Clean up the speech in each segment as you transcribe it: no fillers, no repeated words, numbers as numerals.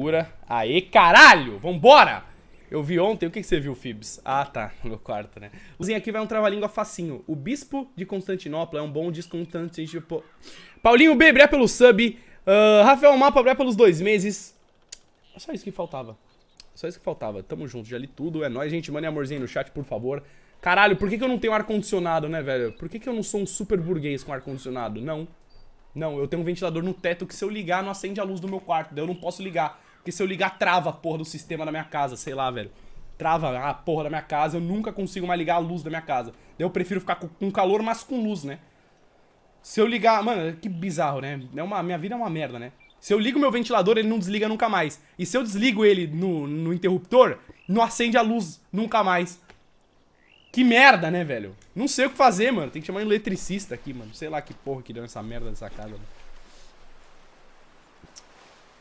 Segura. Aê, caralho! Vambora! Eu vi ontem, o que você viu, Fibs? Ah, tá, no meu quarto, né? Luzinha, aqui vai um trava-língua facinho. O bispo de Constantinopla é um bom descontante de... Paulinho B, bré pelo sub. Rafael Mapa, bré pelos 2 meses. É só isso que faltava. Só isso que faltava. Tamo junto, já li tudo. É nóis, gente. Mande amorzinho no chat, por favor. Caralho, por que eu não tenho ar-condicionado, né, velho? Por que eu não sou um super burguês com ar-condicionado? Não. Não, eu tenho um ventilador no teto que se eu ligar não acende a luz do meu quarto. Daí eu não posso ligar. Porque se eu ligar, trava a porra do sistema da minha casa. Sei lá, velho. Trava a porra da minha casa. Eu nunca consigo mais ligar a luz da minha casa. Daí eu prefiro ficar com calor, mas com luz, né? Se eu ligar... Mano, que bizarro, né? Minha vida é uma merda, né? Se eu ligo meu ventilador, ele não desliga nunca mais. E se eu desligo ele no interruptor, não acende a luz nunca mais. Que merda, né, velho? Não sei o que fazer, mano. Tem que chamar um eletricista aqui, mano. Sei lá que porra que deu nessa merda dessa casa, mano.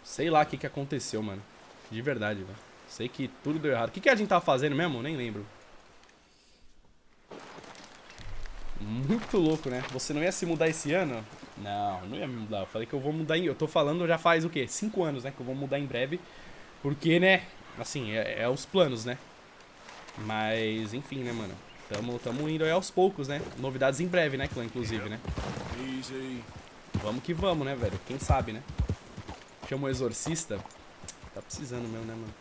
Sei lá o que aconteceu, mano. De verdade, velho. Sei que tudo deu errado. O que a gente tava fazendo mesmo? Nem lembro. Muito louco, né? Você não ia se mudar esse ano? Não, não ia me mudar. Eu falei que eu vou mudar em... Eu tô falando já faz o quê? 5 anos, né? Que eu vou mudar em breve. Porque, né? Assim, é os planos, né? Mas, enfim, né, mano? Tamo indo aí aos poucos, né? Novidades em breve, né, clã, inclusive, né? Vamos que vamos, né, velho? Quem sabe, né? Chama o exorcista. Tá precisando mesmo, né, mano?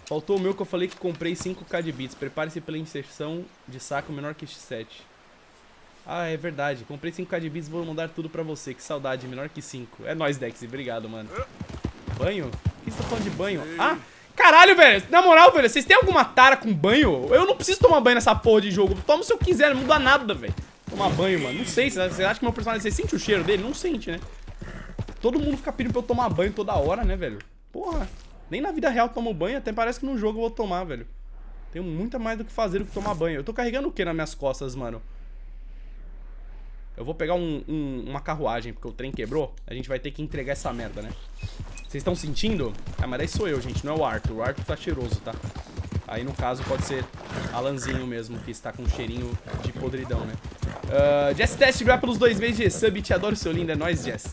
Faltou o meu que eu falei que comprei 5k de bits. Prepare-se pela inserção de saco menor que x7. Ah, é verdade. Comprei 5k de bits e vou mandar tudo pra você. Que saudade, menor que 5. É nóis, Dex. Obrigado, mano. Banho? O que você tá falando de banho? Ah, caralho, velho. Na moral, velho, vocês têm alguma tara com banho? Eu não preciso tomar banho nessa porra de jogo. Toma se eu quiser, não muda nada, velho. Tomar banho, mano. Não sei. Você acha que meu personagem... Você sente o cheiro dele? Não sente, né? Todo mundo fica pedindo pra eu tomar banho toda hora, né, velho? Porra. Nem na vida real eu tomo banho. Até parece que no jogo eu vou tomar, velho. Tenho muito mais do que fazer do que tomar banho. Eu tô carregando o que nas minhas costas, mano? Eu vou pegar uma carruagem, porque o trem quebrou. A gente vai ter que entregar essa merda, né? Vocês estão sentindo? Ah, mas daí sou eu, gente, não é o Arthur. O Arthur tá cheiroso, tá? Aí, no caso, pode ser Alanzinho mesmo, que está com um cheirinho de podridão, né? Jess Test, obrigado pelos 2 meses de sub. Te adoro, seu lindo. É nóis, Jess.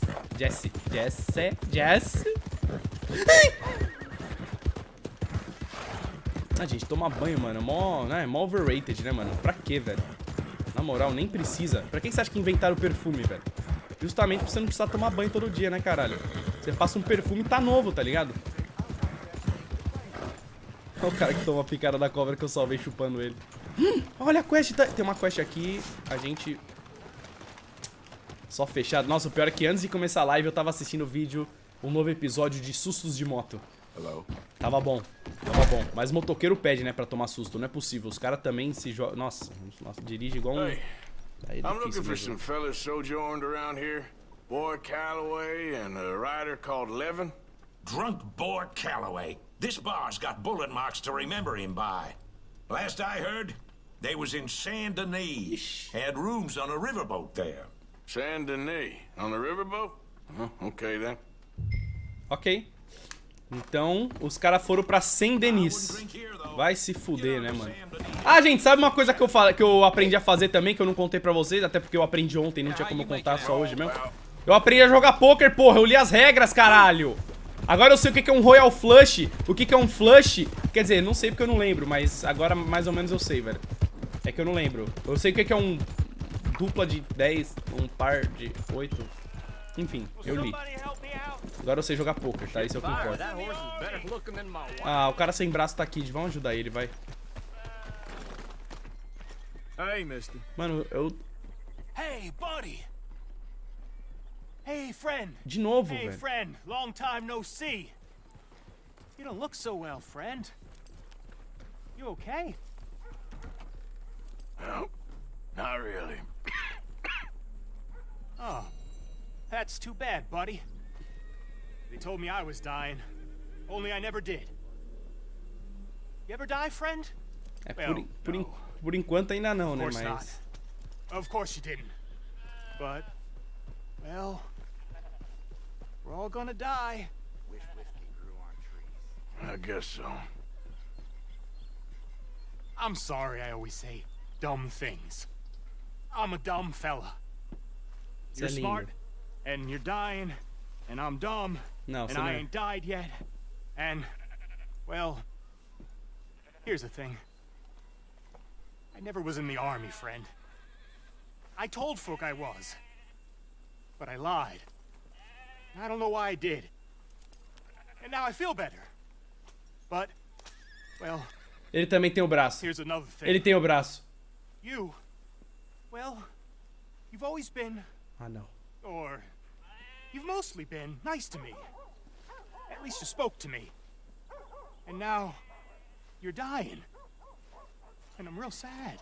Jess. Ah, gente, tomar banho, mano. É mó overrated, né, mano? Pra quê, velho? Na moral, nem precisa. Pra que você acha que inventaram o perfume, velho? Justamente pra você não precisar tomar banho todo dia, né, caralho? Você passa um perfume e tá novo, tá ligado? Olha o cara que toma a picada da cobra que eu salvei chupando ele. Olha a quest. Tem uma quest aqui. A gente... Só fechado. Nossa, o pior é que antes de começar a live eu tava assistindo o vídeo, um novo episódio de sustos de moto. Hello. Tava bom. Mas motoqueiro pede, né, pra tomar susto. Não é possível. Os caras também se jogam... Nossa, dirige igual um... Hey, Aí é I'm difícil looking for mesmo. some fellas sojourned around here. Boy Calloway and a rider called Levin. Drunk Boar Calloway. This bar's got bullet marks to remember him by. Last I heard, they was in Saint Denis. Had rooms on a riverboat there. Saint Denis on the riverboat? Okay then. Ok. Então, os caras foram pra Saint Denis. Vai se fuder, né, mano? Ah, gente, sabe uma coisa que eu aprendi a fazer também, que eu não contei pra vocês, até porque eu aprendi ontem, não tinha como eu contar, só hoje mesmo. Eu aprendi a jogar poker, porra, eu li as regras, caralho. Agora eu sei o que é um Royal Flush, o que é um Flush. Quer dizer, não sei porque eu não lembro, mas agora mais ou menos eu sei, velho. É que eu não lembro. Eu sei o que é um dupla de 10, um par de 8. Enfim, eu li. Agora eu sei jogar poker, tá? Isso é o que importa. Ah, o cara sem braço tá aqui. Vamos ajudar ele, vai. Hey, mister. Mano, eu... Hey, buddy. Hey, friend. De novo, Hey, velho. friend. Long time no see. You don't look so well, friend. You okay? No, not really. Oh, that's too bad, buddy. They told me I was dying, only I never did. You ever die, friend? É, Well, no. por enquanto ainda não, né? Of course not. Mas... Of course you didn't. But, well, we're all gonna die. Wish whiskey grew on trees. I guess so. I'm sorry I always say dumb things. I'm a dumb fella. Isso You're é lindo. smart, and you're dying, and I'm dumb, Não, and você não I é. ain't died yet, And, well, here's the thing. I never was in the army, friend. I told folk I was. But I lied. I don't know why I did. And now I feel better. But, well... Ele também tem o braço. Here's another thing. Ele tem o braço. You, well, you've always been... Ah, não. Or, you've mostly been nice to me. At least you spoke to me. And now, you're dying. And I'm real sad.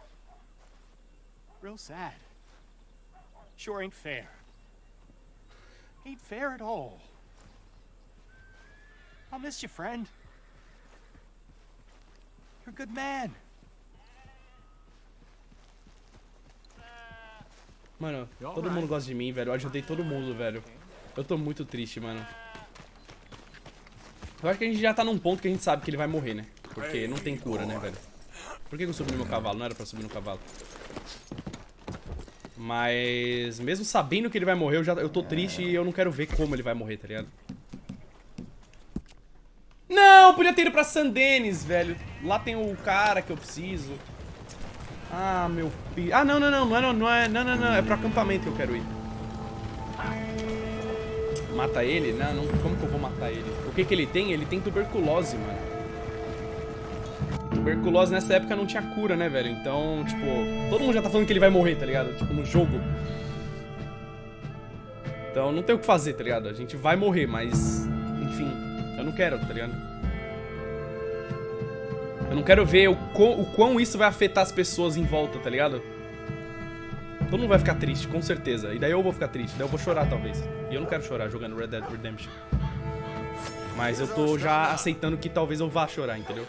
Real sad. Sure ain't fair. Ain't fair at all. I'll miss you, friend. You're a good man. Mano, todo mundo gosta de mim, velho. Eu ajudei todo mundo, velho. Eu tô muito triste, mano. Eu acho que a gente já tá num ponto que a gente sabe que ele vai morrer, né? Porque não tem cura, né, velho? Por que eu subi no meu cavalo? Não era pra subir no cavalo. Mas... mesmo sabendo que ele vai morrer, eu tô triste e eu não quero ver como ele vai morrer, tá ligado? Não, podia ter ido pra San Denis, velho. Lá tem o cara que eu preciso. Ah, meu filho. Ah, não. Não é pro acampamento que eu quero ir. Mata ele? Não, como que eu vou matar ele? O que ele tem? Ele tem tuberculose, mano. Tuberculose nessa época não tinha cura, né, velho? Então, tipo, todo mundo já tá falando que ele vai morrer, tá ligado? Tipo, no jogo. Então não tem o que fazer, tá ligado? A gente vai morrer, mas... enfim, eu não quero, tá ligado? Eu não quero ver o quão isso vai afetar as pessoas em volta, tá ligado? Todo mundo vai ficar triste, com certeza. E daí eu vou ficar triste, daí eu vou chorar, talvez. E eu não quero chorar jogando Red Dead Redemption. Mas eu tô já aceitando que talvez eu vá chorar, entendeu?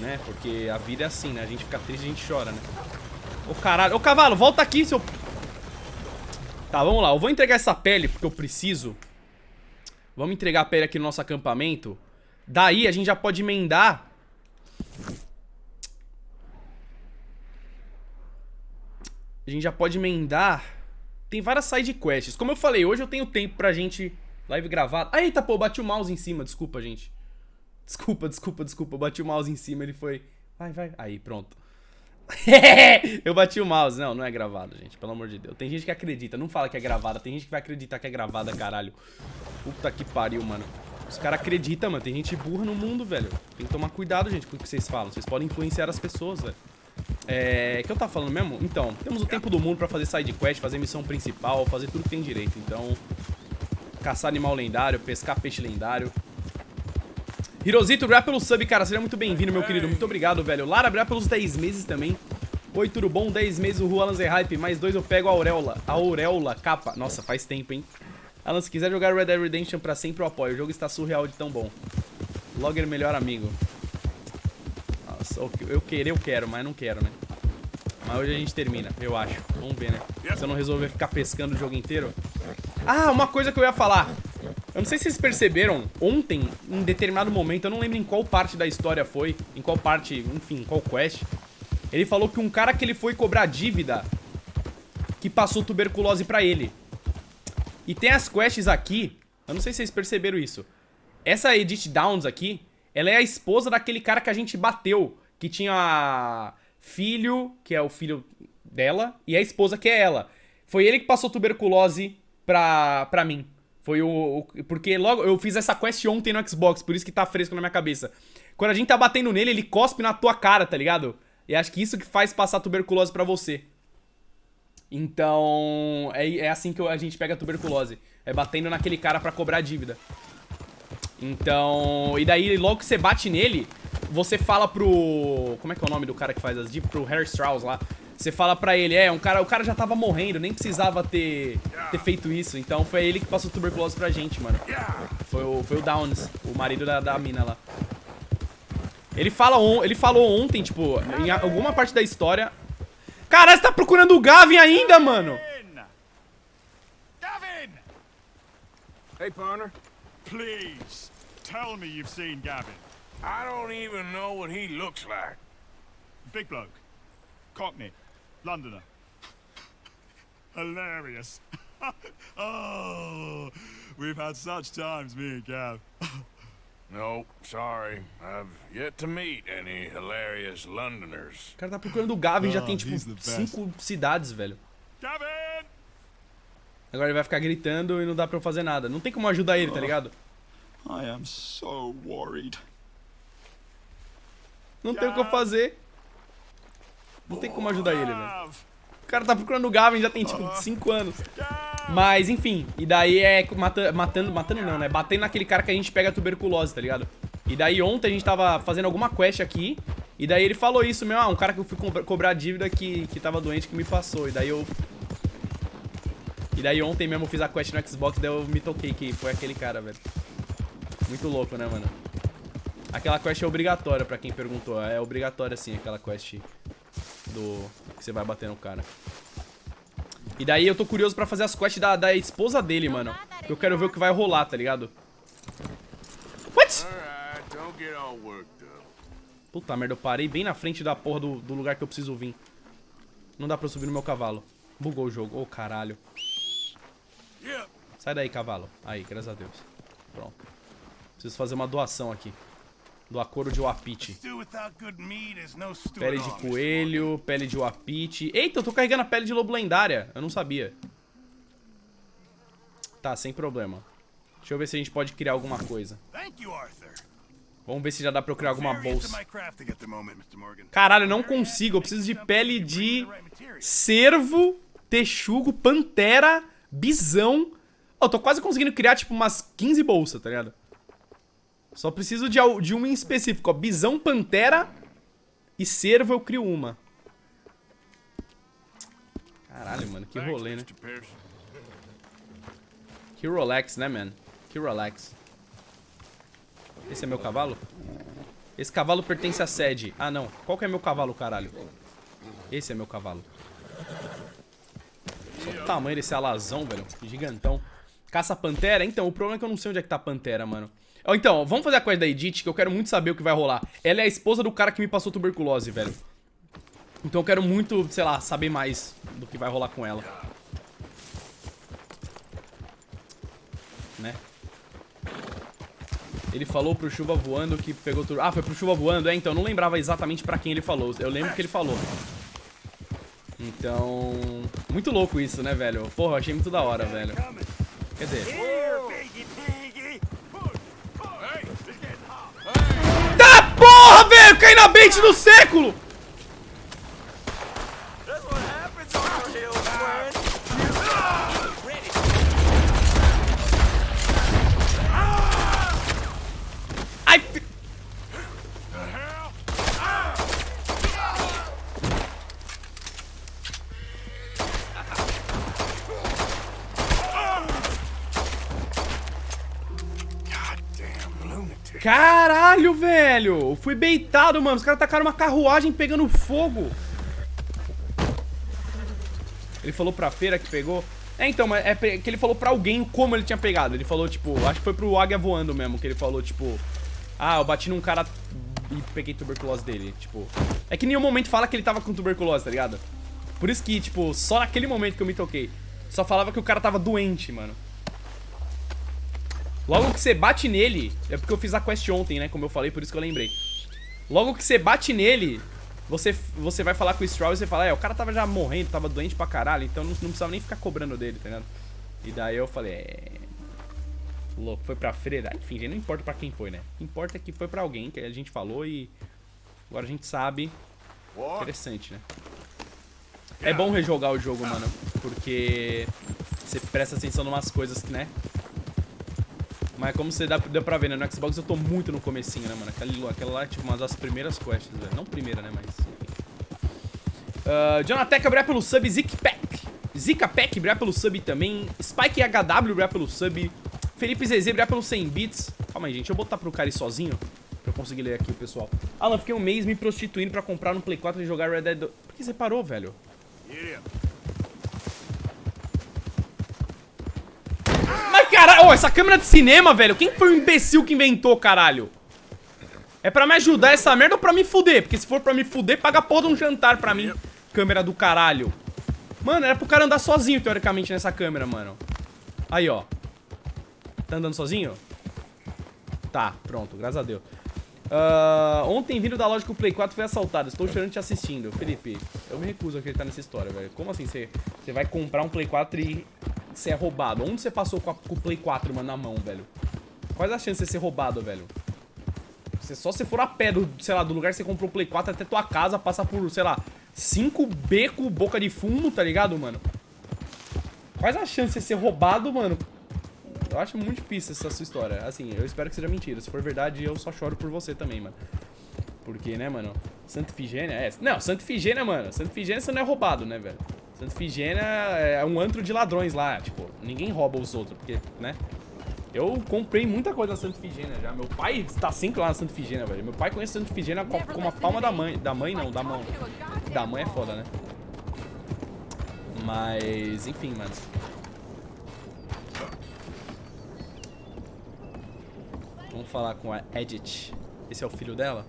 Né? Porque a vida é assim, né? A gente fica triste e a gente chora, né? Ô caralho, ô cavalo, volta aqui, seu... Tá, vamos lá, eu vou entregar essa pele porque eu preciso. Vamos entregar a pele aqui no nosso acampamento. Daí a gente já pode emendar. A gente já pode emendar. Tem várias side quests. Como eu falei, hoje eu tenho tempo pra gente... live gravada. Ah, eita, pô, bati o mouse em cima. Desculpa, gente. Desculpa. Eu bati o mouse em cima, ele foi... Vai. Aí, pronto. Eu bati o mouse. Não é gravado, gente. Pelo amor de Deus. Tem gente que acredita. Não fala que é gravada. Tem gente que vai acreditar que é gravada, caralho. Puta que pariu, mano. Os caras acreditam, mano. Tem gente burra no mundo, velho. Tem que tomar cuidado, gente, com o que vocês falam. Vocês podem influenciar as pessoas, velho. O que eu tava falando mesmo? Então, temos o tempo do mundo pra fazer side quest, fazer missão principal, fazer tudo que tem direito. Então, caçar animal lendário, pescar peixe lendário. Hirosito, obrigado pelo sub, cara. Seja muito bem-vindo, meu querido. Muito obrigado, velho. Lara, obrigado pelos 10 meses também. Oi, tudo bom? 10 meses, o Alan Hype. Mais 2 eu pego a auréola. A auréola, capa. Nossa, faz tempo, hein? Alan, se quiser jogar Red Dead Redemption pra sempre, eu apoio. O jogo está surreal de tão bom. Logger, melhor amigo. Nossa, eu quero, mas não quero, né? Mas hoje a gente termina, eu acho. Vamos ver, né? Se eu não resolver ficar pescando o jogo inteiro. Ah, uma coisa que eu ia falar. Eu não sei se vocês perceberam, ontem, em determinado momento, eu não lembro em qual parte da história foi, em qual parte, enfim, em qual quest, ele falou que um cara que ele foi cobrar dívida, que passou tuberculose pra ele. E tem as quests aqui, eu não sei se vocês perceberam isso. Essa Edith Downs aqui, ela é a esposa daquele cara que a gente bateu, que tinha filho, que é o filho dela, e a esposa que é ela. Foi ele que passou tuberculose pra mim. Foi porque logo eu fiz essa quest ontem no Xbox, por isso que tá fresco na minha cabeça. Quando a gente tá batendo nele, ele cospe na tua cara, tá ligado? E acho que isso que faz passar tuberculose pra você. Então, é assim que a gente pega a tuberculose. É batendo naquele cara pra cobrar a dívida. Então, e daí logo que você bate nele, você fala pro... como é que é o nome do cara que faz as dívidas? Pro Harry Strauss lá. Você fala pra ele, o cara já tava morrendo, nem precisava ter feito isso. Então foi ele que passou tuberculose pra gente, mano. Foi o Downs, o marido da mina lá. Ele falou ontem, tipo, em alguma parte da história... Caralho, você tá procurando o Gavin ainda, mano? Gavin! Hey, partner. Please, tell me you've seen Gavin. I don't even know what he looks like. Big bloke. Cockney. Londoner. Hilarious. Oh, we've had such times, me and Gav. No, sorry. I've yet to meet any hilarious Londoners. O cara tá procurando o Gavin, já tem tipo he's the best. 5 cidades, velho. Gavin! Agora ele vai ficar gritando e não dá pra eu fazer nada. Não tem como ajudar ele, tá ligado? I am so worried. Não tem o que eu fazer. Não tem como ajudar ele, velho. O cara tá procurando o Gavin, já tem tipo 5 anos. Mas, enfim, e daí é matando não, né? Batendo naquele cara que a gente pega a tuberculose, tá ligado? E daí ontem a gente tava fazendo alguma quest aqui. E daí ele falou isso mesmo, um cara que eu fui cobrar dívida que tava doente que me passou. E daí ontem mesmo eu fiz a quest no Xbox, daí eu me toquei que foi aquele cara, velho. Muito louco, né, mano? Aquela quest é obrigatória, pra quem perguntou. É obrigatória, sim, aquela quest do... que você vai bater no cara. E daí eu tô curioso pra fazer as quests da esposa dele, mano. Eu quero ver o que vai rolar, tá ligado? What? Alright, don't get all worked up. Puta merda, eu parei bem na frente da porra do lugar que eu preciso vir. Não dá pra eu subir no meu cavalo. Bugou o jogo. Ô, caralho. Sai daí, cavalo. Aí, graças a Deus. Pronto. Preciso fazer uma doação aqui. Do couro de wapiti. Pele de coelho, pele de wapiti. Eita, eu tô carregando a pele de lobo lendária. Eu não sabia. Tá, sem problema. Deixa eu ver se a gente pode criar alguma coisa. Vamos ver se já dá pra eu criar alguma bolsa. Caralho, eu não consigo. Eu preciso de pele de cervo, texugo, pantera, bisão. Eu tô quase conseguindo criar tipo umas 15 bolsas, tá ligado? Só preciso de uma em específico, ó. Bisão, pantera e cervo eu crio uma. Caralho, mano, que rolê, né? Que relax, né, man? Que relax. Esse é meu cavalo? Esse cavalo pertence à sede. Ah, não. Qual que é meu cavalo, caralho? Esse é meu cavalo. Só o tamanho desse alazão, velho. Gigantão. Caça-pantera? Então, o problema é que eu não sei onde é que tá a pantera, mano. Então, vamos fazer a quest da Edith, que eu quero muito saber o que vai rolar. Ela é a esposa do cara que me passou tuberculose, velho. Então eu quero muito, sei lá, saber mais do que vai rolar com ela. Né? Ele falou pro Chuva Voando que pegou tudo. Ah, foi pro Chuva Voando? É, então, eu não lembrava exatamente pra quem ele falou. Eu lembro que ele falou. Então... muito louco isso, né, velho? Porra, eu achei muito da hora, velho. Quer dizer... Tá, porra, velho! Caí na bait do século! Ai, caralho, velho! Eu fui baitado, mano. Os caras tacaram uma carruagem pegando fogo. Ele falou pra feira que pegou. É, então, mas é que ele falou pra alguém como ele tinha pegado. Ele falou, tipo, acho que foi pro Águia Voando mesmo. Que ele falou, tipo, ah, eu bati num cara e peguei tuberculose dele. Tipo, é que em nenhum momento fala que ele tava com tuberculose, tá ligado? Por isso que, tipo, só naquele momento que eu me toquei. Só falava que o cara tava doente, mano. Logo que você bate nele... É porque eu fiz a quest ontem, né? Como eu falei, por isso que eu lembrei. Logo que você bate nele... Você vai falar com o Straw e você fala... É, o cara tava já morrendo, tava doente pra caralho. Então não precisava nem ficar cobrando dele, tá ligado? E daí eu falei... É... Louco, foi pra freira. Enfim, gente, não importa pra quem foi, né? O que importa é que foi pra alguém, que a gente falou e... Agora a gente sabe... Interessante, né? É bom rejogar o jogo, mano. Porque... Você presta atenção em umas coisas que, né? Mas como você deu pra ver, né? No Xbox eu tô muito no comecinho, né, mano? Aquela lá é tipo uma das primeiras quests, velho. Não primeira, né? Mas enfim. Jonathan obrigado pelo sub. Zika Peck, obrigado pelo sub também. Spike HW, obrigado pelo sub. Felipe Zezé, obrigado pelo 100 bits. Calma aí, gente. Deixa eu botar pro cara ir sozinho pra eu conseguir ler aqui o pessoal. Alan, fiquei um mês me prostituindo pra comprar no Play 4 e jogar Red Dead... Por que você parou, velho? Caralho, oh, essa câmera de cinema, velho. Quem foi o imbecil que inventou, caralho? É pra me ajudar essa merda ou pra me fuder? Porque se for pra me fuder, paga a porra de um jantar pra mim. Câmera do caralho. Mano, era pro cara andar sozinho, teoricamente, nessa câmera, mano. Aí, ó. Tá andando sozinho? Tá, pronto, graças a Deus. Ontem, vindo da loja que o Play 4 foi assaltado. Estou chorando te assistindo. Felipe, eu me recuso a acreditar nessa história, velho. Como assim você vai comprar um Play 4 e você é roubado? Onde você passou com o Play 4, mano, na mão, velho? Quais as chances de você ser roubado, velho? Só se for a pé do, sei lá, do lugar que você comprou o Play 4 até tua casa, passa por, sei lá, 5 becos, boca de fumo, tá ligado, mano? Quais as chances de você ser roubado, mano? Eu acho muito difícil essa sua história. Assim, eu espero que seja mentira. Se for verdade, eu só choro por você também, mano. Porque, né, mano? Santa Ifigênia, Não, Santa Ifigênia, mano. Santa Ifigênia você não é roubado, né, velho? Santa Ifigênia é um antro de ladrões lá. Tipo, ninguém rouba os outros, porque, né? Eu comprei muita coisa na Santa Ifigênia já. Meu pai está sempre lá na Santa Ifigênia, velho. Meu pai conhece Santa Ifigênia como a palma da mãe. Da mãe não, da mão. Da mãe é foda, né? Mas, enfim, mano. Vamos falar com a Edith. Esse é o filho dela?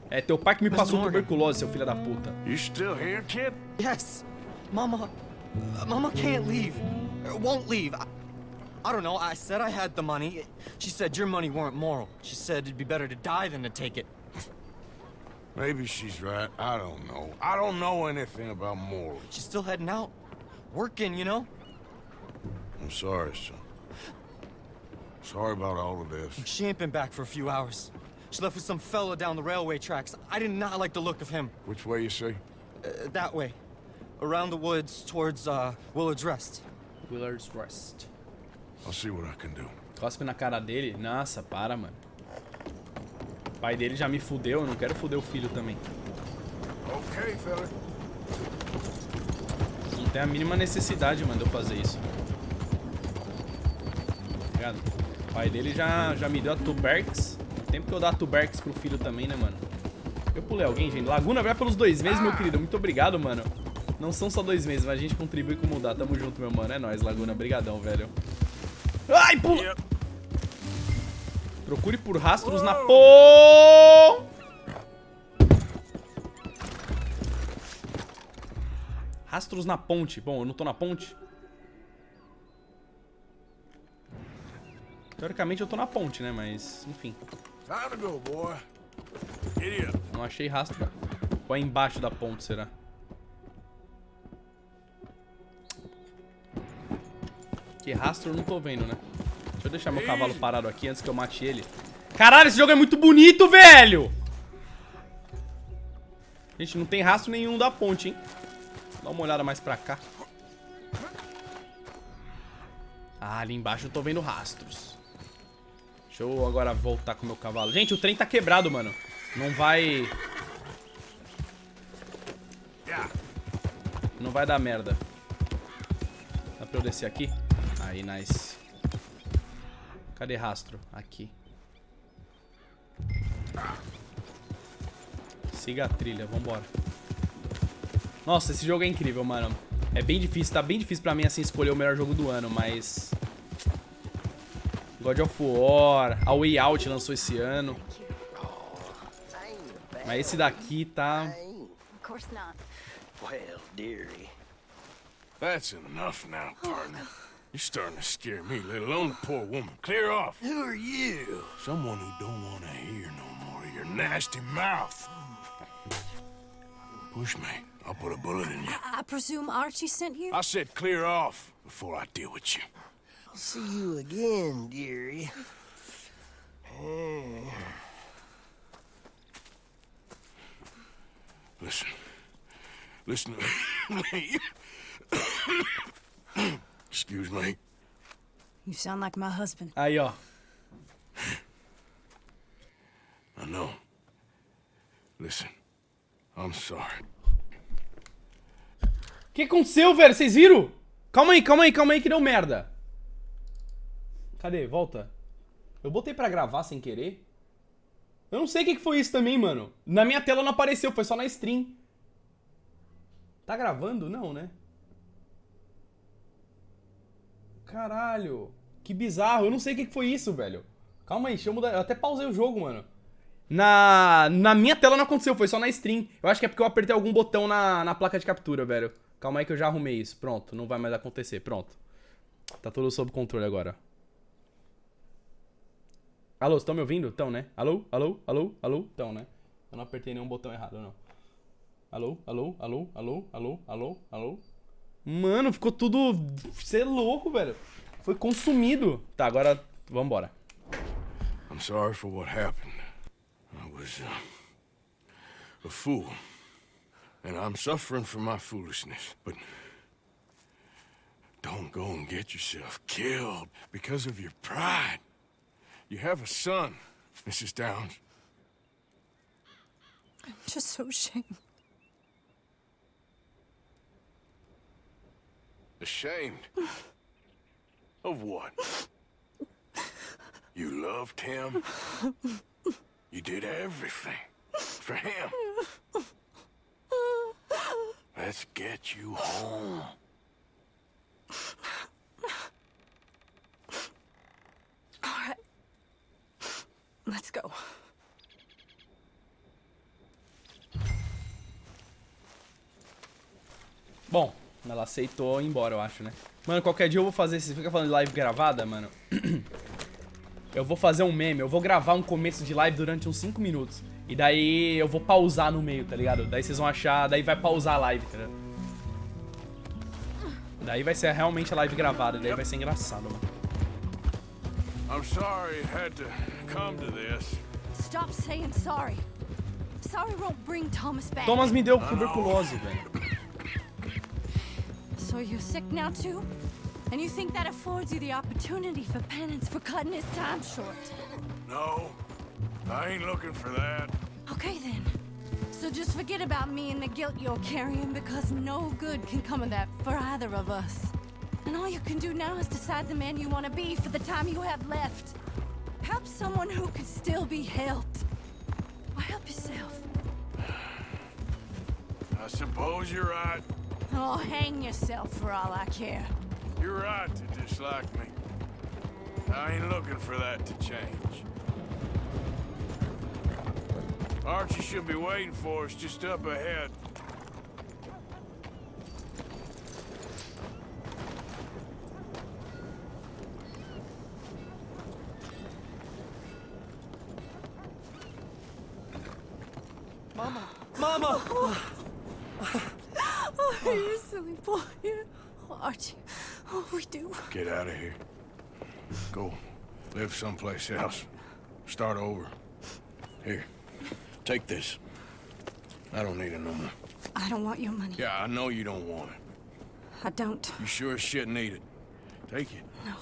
É teu pai que me passou tuberculose, seu filho da puta. You still here, kid? Yes. Mama can't leave. Won't leave. I don't know. I said I had the money. She said your money weren't moral. She said it'd be better to die than to take it. Maybe she's right. I don't know. I don't know anything about morals. She's still heading out. Working, you know? I'm sorry, son. Sorry about all of this. She ain't been back for a few hours. She left with some fella down the railway tracks. I did not like the look of him. Which way you say? That way. Around the woods towards, Willard's Rest. Willard's Rest. I'll see what I can do. Cospe na cara dele? Nossa, para, mano. O pai dele já me fudeu, eu não quero fuder o filho também. Okay, fella. Não tem a mínima necessidade, mano, de eu fazer isso. Tá ligado? O pai dele já me deu a tuberx. Tempo que eu dar a tuberx pro filho também, né, mano? Eu pulei alguém, gente. Laguna vai pelos 2 meses, meu querido. Muito obrigado, mano. Não são só 2 meses, mas a gente contribui com mudar. Tamo junto, meu mano. É nóis, Laguna. Brigadão, velho. Ai, pula! Procure por rastros na Rastros na ponte. Bom, eu não tô na ponte. Teoricamente eu tô na ponte, né? Mas, enfim. Time to go, boy. Giddy up. Não achei rastro. Ou é embaixo da ponte, será? Que rastro eu não tô vendo, né? Deixa eu deixar meu cavalo parado aqui antes que eu mate ele. Caralho, esse jogo é muito bonito, velho! Gente, não tem rastro nenhum da ponte, hein? Dá uma olhada mais pra cá. Ah, ali embaixo eu tô vendo rastros. Deixa eu agora voltar com o meu cavalo. Gente, o trem tá quebrado, mano. Não vai... Não vai dar merda. Dá pra eu descer aqui? Aí, nice. Cadê rastro? Aqui. Siga a trilha, vambora. Nossa, esse jogo é incrível, mano. É bem difícil, tá bem difícil pra mim, assim, escolher o melhor jogo do ano, mas... God of War, a Way Out lançou esse ano. Mas esse daqui tá... Of course not. Well, dearie. That's enough now, partner. You're starting to scare me, let alone the poor woman. Clear off. Who are you? Someone who don't want to hear no more of your nasty mouth. Push me. I'll put a bullet in you. I presume Archie sent you? I said clear off before I deal with you. I'll see you again, dearie. Listen. Listen to me. Excuse me. You sound like my husband. Aí, ó. I know. Listen. I'm sorry. O que aconteceu, velho? Vocês viram? Calma aí, calma aí, calma aí que deu merda. Cadê? Volta. Eu botei pra gravar sem querer. Eu não sei o que foi isso também, mano. Na minha tela não apareceu, foi só na stream. Tá gravando? Não, né? Caralho. Que bizarro. Eu não sei o que foi isso, velho. Calma aí, deixa eu mudar. Eu até pausei o jogo, mano. Na minha tela não aconteceu, foi só na stream. Eu acho que é porque eu apertei algum botão na placa de captura, velho. Calma aí que eu já arrumei isso. Pronto, não vai mais acontecer. Pronto. Tá tudo sob controle agora. Alô, estão me ouvindo? Estão, né? Alô? Alô? Alô? Alô? Estão, né? Eu não apertei nenhum botão errado, não. Alô? Alô? Alô? Alô? Alô? Alô? Alô? Mano, ficou tudo... Você é louco, velho. Foi consumido. Tá, agora vambora. I'm sorry for what happened. I was a fool. And I'm suffering for my foolishness. But don't go and get yourself killed because of your pride. You have a son, Mrs. Downs. I'm just so ashamed. Ashamed? Of what? You loved him? You did everything for him. Let's get you home. All right. Let's go. Bom, ela aceitou ir embora, eu acho, né? Mano, qualquer dia eu vou fazer... Você fica falando de live gravada, mano? Eu vou fazer um meme. Eu vou gravar um começo de live durante uns 5 minutos. E daí eu vou pausar no meio, tá ligado? Daí vocês vão achar... Daí vai pausar a live, tá ligado? Daí vai ser realmente a live gravada. Daí vai ser engraçado, mano. I'm sorry it had to come to this. Stop saying sorry. Sorry won't bring Thomas back. Thomas me deu tuberculose, velho. So you're sick now too? And you think that affords you the opportunity for penance for cutting his time short? No, I ain't looking for that. Okay then. So just forget about me and the guilt you're carrying, because no good can come of that for either of us. And all you can do now is decide the man you want to be for the time you have left. Help someone who can still be helped. Or help yourself. I suppose you're right. Oh, hang yourself for all I care. You're right to dislike me. I ain't looking for that to change. Archie should be waiting for us just up ahead. Mama! Mama! Oh, you silly boy. Oh, Archie. Oh, we do. Get out of here. Go live someplace else. Start over. Here, take this. I don't need it no more. I don't want your money. Yeah, I know you don't want it. I don't. You sure as shit need it. Take it. No.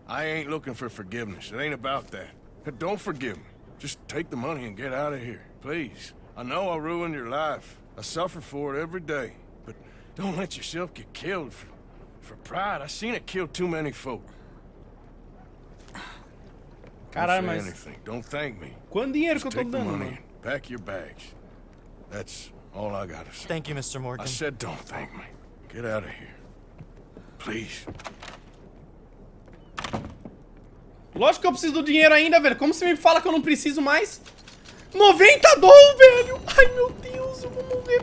I ain't looking for forgiveness. It ain't about that. But don't forgive me. Just take the money and get out of here, please. I know I ruined your life. I suffer for it every day. But don't let yourself get killed for pride. I seen it kill too many folk. Caralho, Don't say mas... anything. Don't thank me. Quanto dinheiro que eu Just tô take the dando, money mano? and pack your bags. That's all I gotta say. Thank you, Mr. Morgan. I said don't thank me. Get out of here. Please. Lógico que eu preciso do dinheiro ainda, velho. Como você me fala que eu não preciso mais? 90 dólares, velho! Ai, meu Deus, eu vou morrer.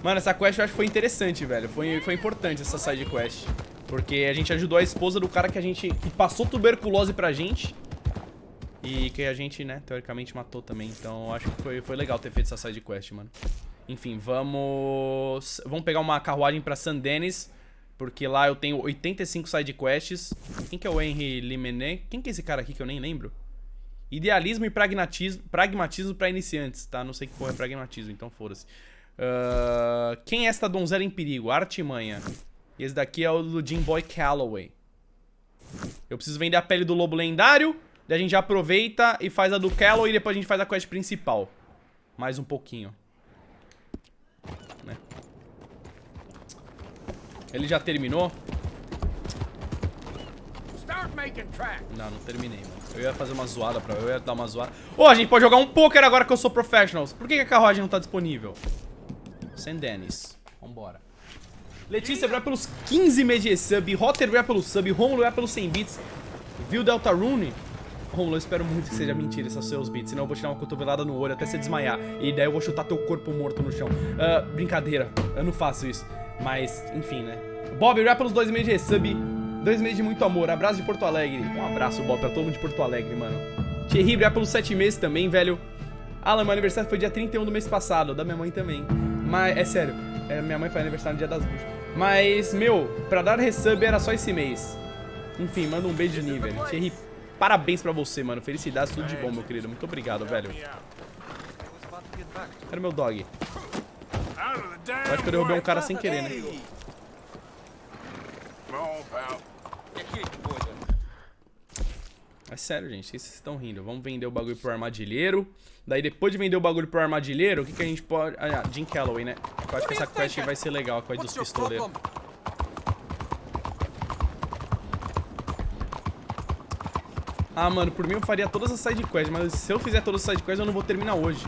Mano, essa quest eu acho que foi interessante, velho. Foi importante essa side quest. Porque a gente ajudou a esposa do cara que passou tuberculose pra gente. E que a gente, né, teoricamente matou também. Então eu acho que foi legal ter feito essa side quest, mano. Enfim, vamos pegar uma carruagem pra San Denis. Porque lá eu tenho 85 side quests. Quem que é o Henry Limene? Quem que é esse cara aqui que eu nem lembro? Idealismo e pragmatismo pra iniciantes, tá? Não sei que porra é pragmatismo, então foda-se. Quem é esta donzela em perigo? Artimanha. E esse daqui é o do Jim Boy Calloway. Eu preciso vender a pele do lobo lendário. Daí a gente já aproveita e faz a do Calloway. E depois a gente faz a quest principal. Mais um pouquinho, né? Ele já terminou? Não, não terminei, mano. Eu ia fazer uma zoada pra... Eu ia dar uma zoada. Ô, a gente pode jogar um poker agora que eu sou professionals. Por que a carruagem não tá disponível? Sem Dennis. Vambora. Letícia vai pelos 15 meses de sub. Rotter vai pelo sub. Romulo vai pelos 100 bits. Viu Delta Rune? Romulo, eu espero muito que seja mentira esses seus beats, senão eu vou te dar uma cotovelada no olho até você desmaiar. E daí eu vou chutar teu corpo morto no chão. Brincadeira, eu não faço isso. Mas, enfim, né? Bob, obrigado pelos 2 meses de resub. 2 meses de muito amor. Abraço de Porto Alegre. Um abraço, Bob, pra todo mundo de Porto Alegre, mano. Thierry, obrigado pelos 7 meses também, velho. Alan, meu aniversário foi dia 31 do mês passado. Da minha mãe também. Mas, é sério. Minha mãe faz aniversário no dia das bruxas. Mas, meu, pra dar resub era só esse mês. Enfim, manda um beijo de mim, velho. Thierry, parabéns pra você, mano. Felicidades, tudo de bom, meu querido. Muito obrigado, velho. Cadê meu dog? Eu acho que eu derrubei um cara sem querer, né? É sério, gente. Vocês estão rindo. Vamos vender o bagulho pro armadilheiro. Daí, depois de vender o bagulho pro armadilheiro, o que a gente pode... Ah, Jim Calloway, né? Eu acho que essa quest vai ser legal, a quest dos pistoleiros. Ah, mano, por mim eu faria todas as side quests, mas se eu fizer todas as side quests eu não vou terminar hoje.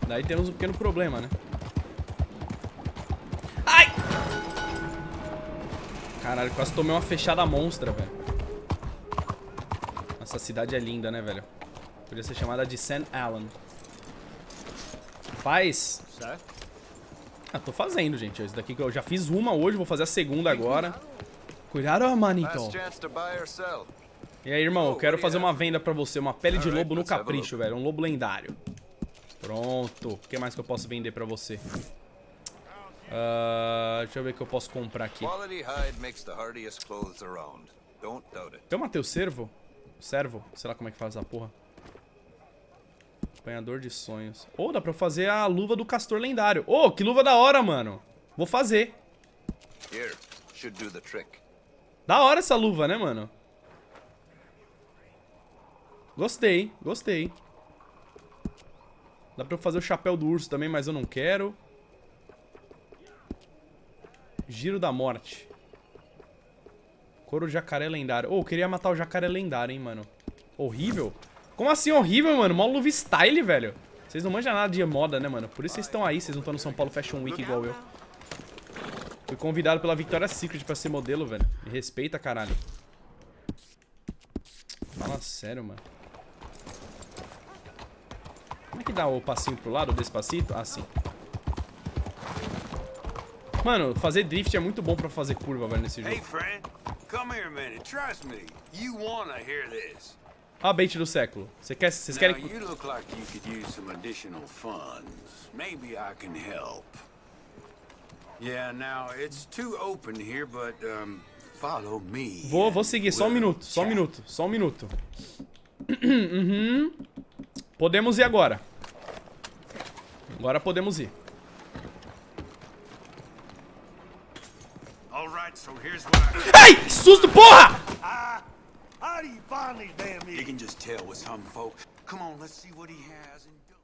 Daí temos um pequeno problema, né? Ai! Caralho, quase tomei uma fechada monstra, velho. Essa cidade é linda, né, velho? Podia ser chamada de St. Alan. Faz? Ah, tô fazendo, gente. Isso daqui que eu já fiz uma hoje, vou fazer a segunda agora. Cuidado, manito. E aí, irmão, eu quero fazer uma venda pra você. Uma pele de lobo no capricho, velho. Um lobo lendário. Pronto. O que mais que eu posso vender pra você? Deixa eu ver o que eu posso comprar aqui. Eu matei o servo? Servo? Sei lá como é que faz essa porra. Apanhador de sonhos. Oh, dá pra fazer a luva do castor lendário. Oh, que luva da hora, mano. Vou fazer. Da hora essa luva, né, mano? Gostei, gostei. Dá pra eu fazer o chapéu do urso também, mas eu não quero. Giro da morte. Couro de jacaré lendário. Oh, eu queria matar o jacaré lendário, hein, mano. Horrível. Como assim horrível, mano? Mó luva style, velho. Vocês não manjam nada de moda, né, mano? Por isso vocês estão aí, vocês não estão no São Paulo Fashion Week igual eu. Fui convidado pela Victoria's Secret pra ser modelo, velho. Me respeita, caralho. Fala sério, mano. Como é que dá o passinho pro lado, o despacito? Ah, sim. Mano, fazer drift é muito bom pra fazer curva, velho, nesse jogo. Hey, friend. Come here a minute. Trust me. You wanna hear this. Ah, bait do século. Vocês querem... Now, you look like you could use some additional funds. Maybe I can help. Yeah, now, it's too open here, but, follow me. Vou seguir, só um minuto, só um minuto, só um minuto. Uhum. Podemos ir agora. Agora podemos ir. Ai, que susto, porra! How do you find these damn idiots? You can just tell with some folk. Come on, let's see what he has and go.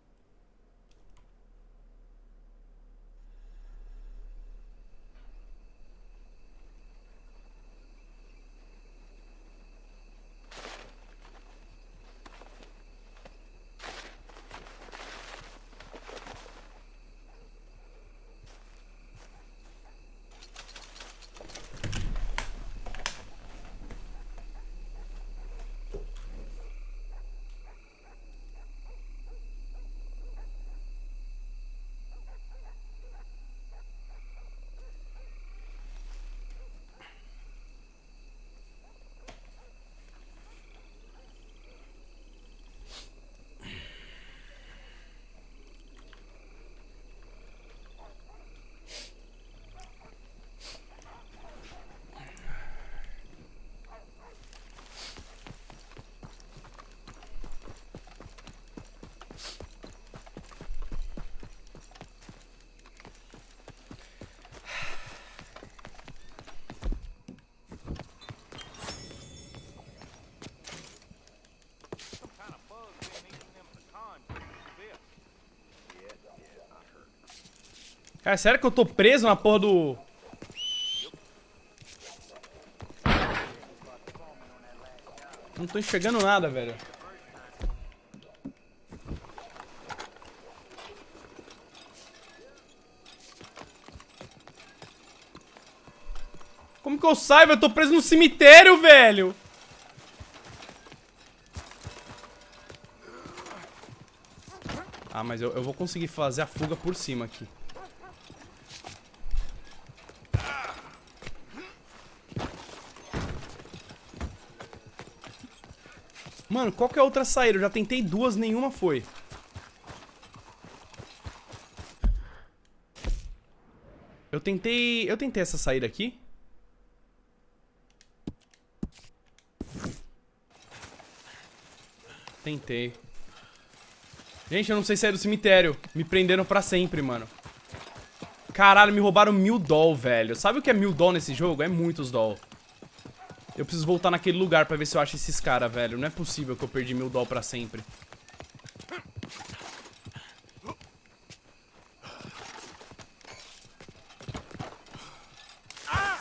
Cara, sério que eu tô preso na porra do... Não tô enxergando nada, velho. Como que eu saio? Eu tô preso no cemitério, velho. Ah, mas eu vou conseguir fazer a fuga por cima aqui. Mano, qual que é a outra saída? Eu já tentei duas, nenhuma foi. Eu tentei essa saída aqui. Tentei. Gente, eu não sei sair do cemitério. Me prenderam pra sempre, mano. Caralho, me roubaram 1000 doll, velho. Sabe o que é 1000 doll nesse jogo? É muitos doll. Eu preciso voltar naquele lugar pra ver se eu acho esses caras, velho. Não é possível que eu perdi 1000 doll pra sempre.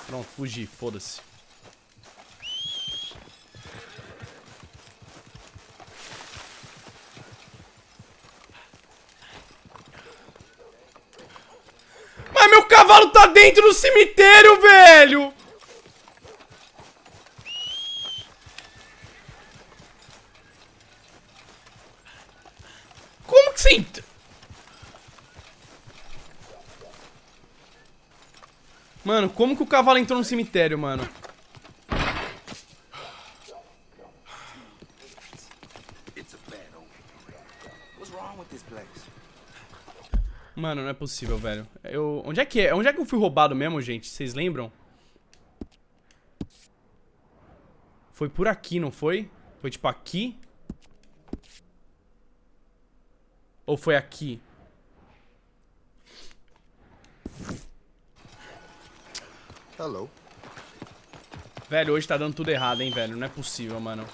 Pronto, fugi. Foda-se. Mas meu cavalo tá dentro do cemitério, velho! Como que você... Mano, como que o cavalo entrou no cemitério, mano? Mano, não é possível, velho. Onde é que é? Onde é que eu fui roubado mesmo, gente? Vocês lembram? Foi por aqui, não foi? Foi tipo aqui? Ou foi aqui? Hello. Velho, hoje tá dando tudo errado, hein, velho. Não é possível, mano.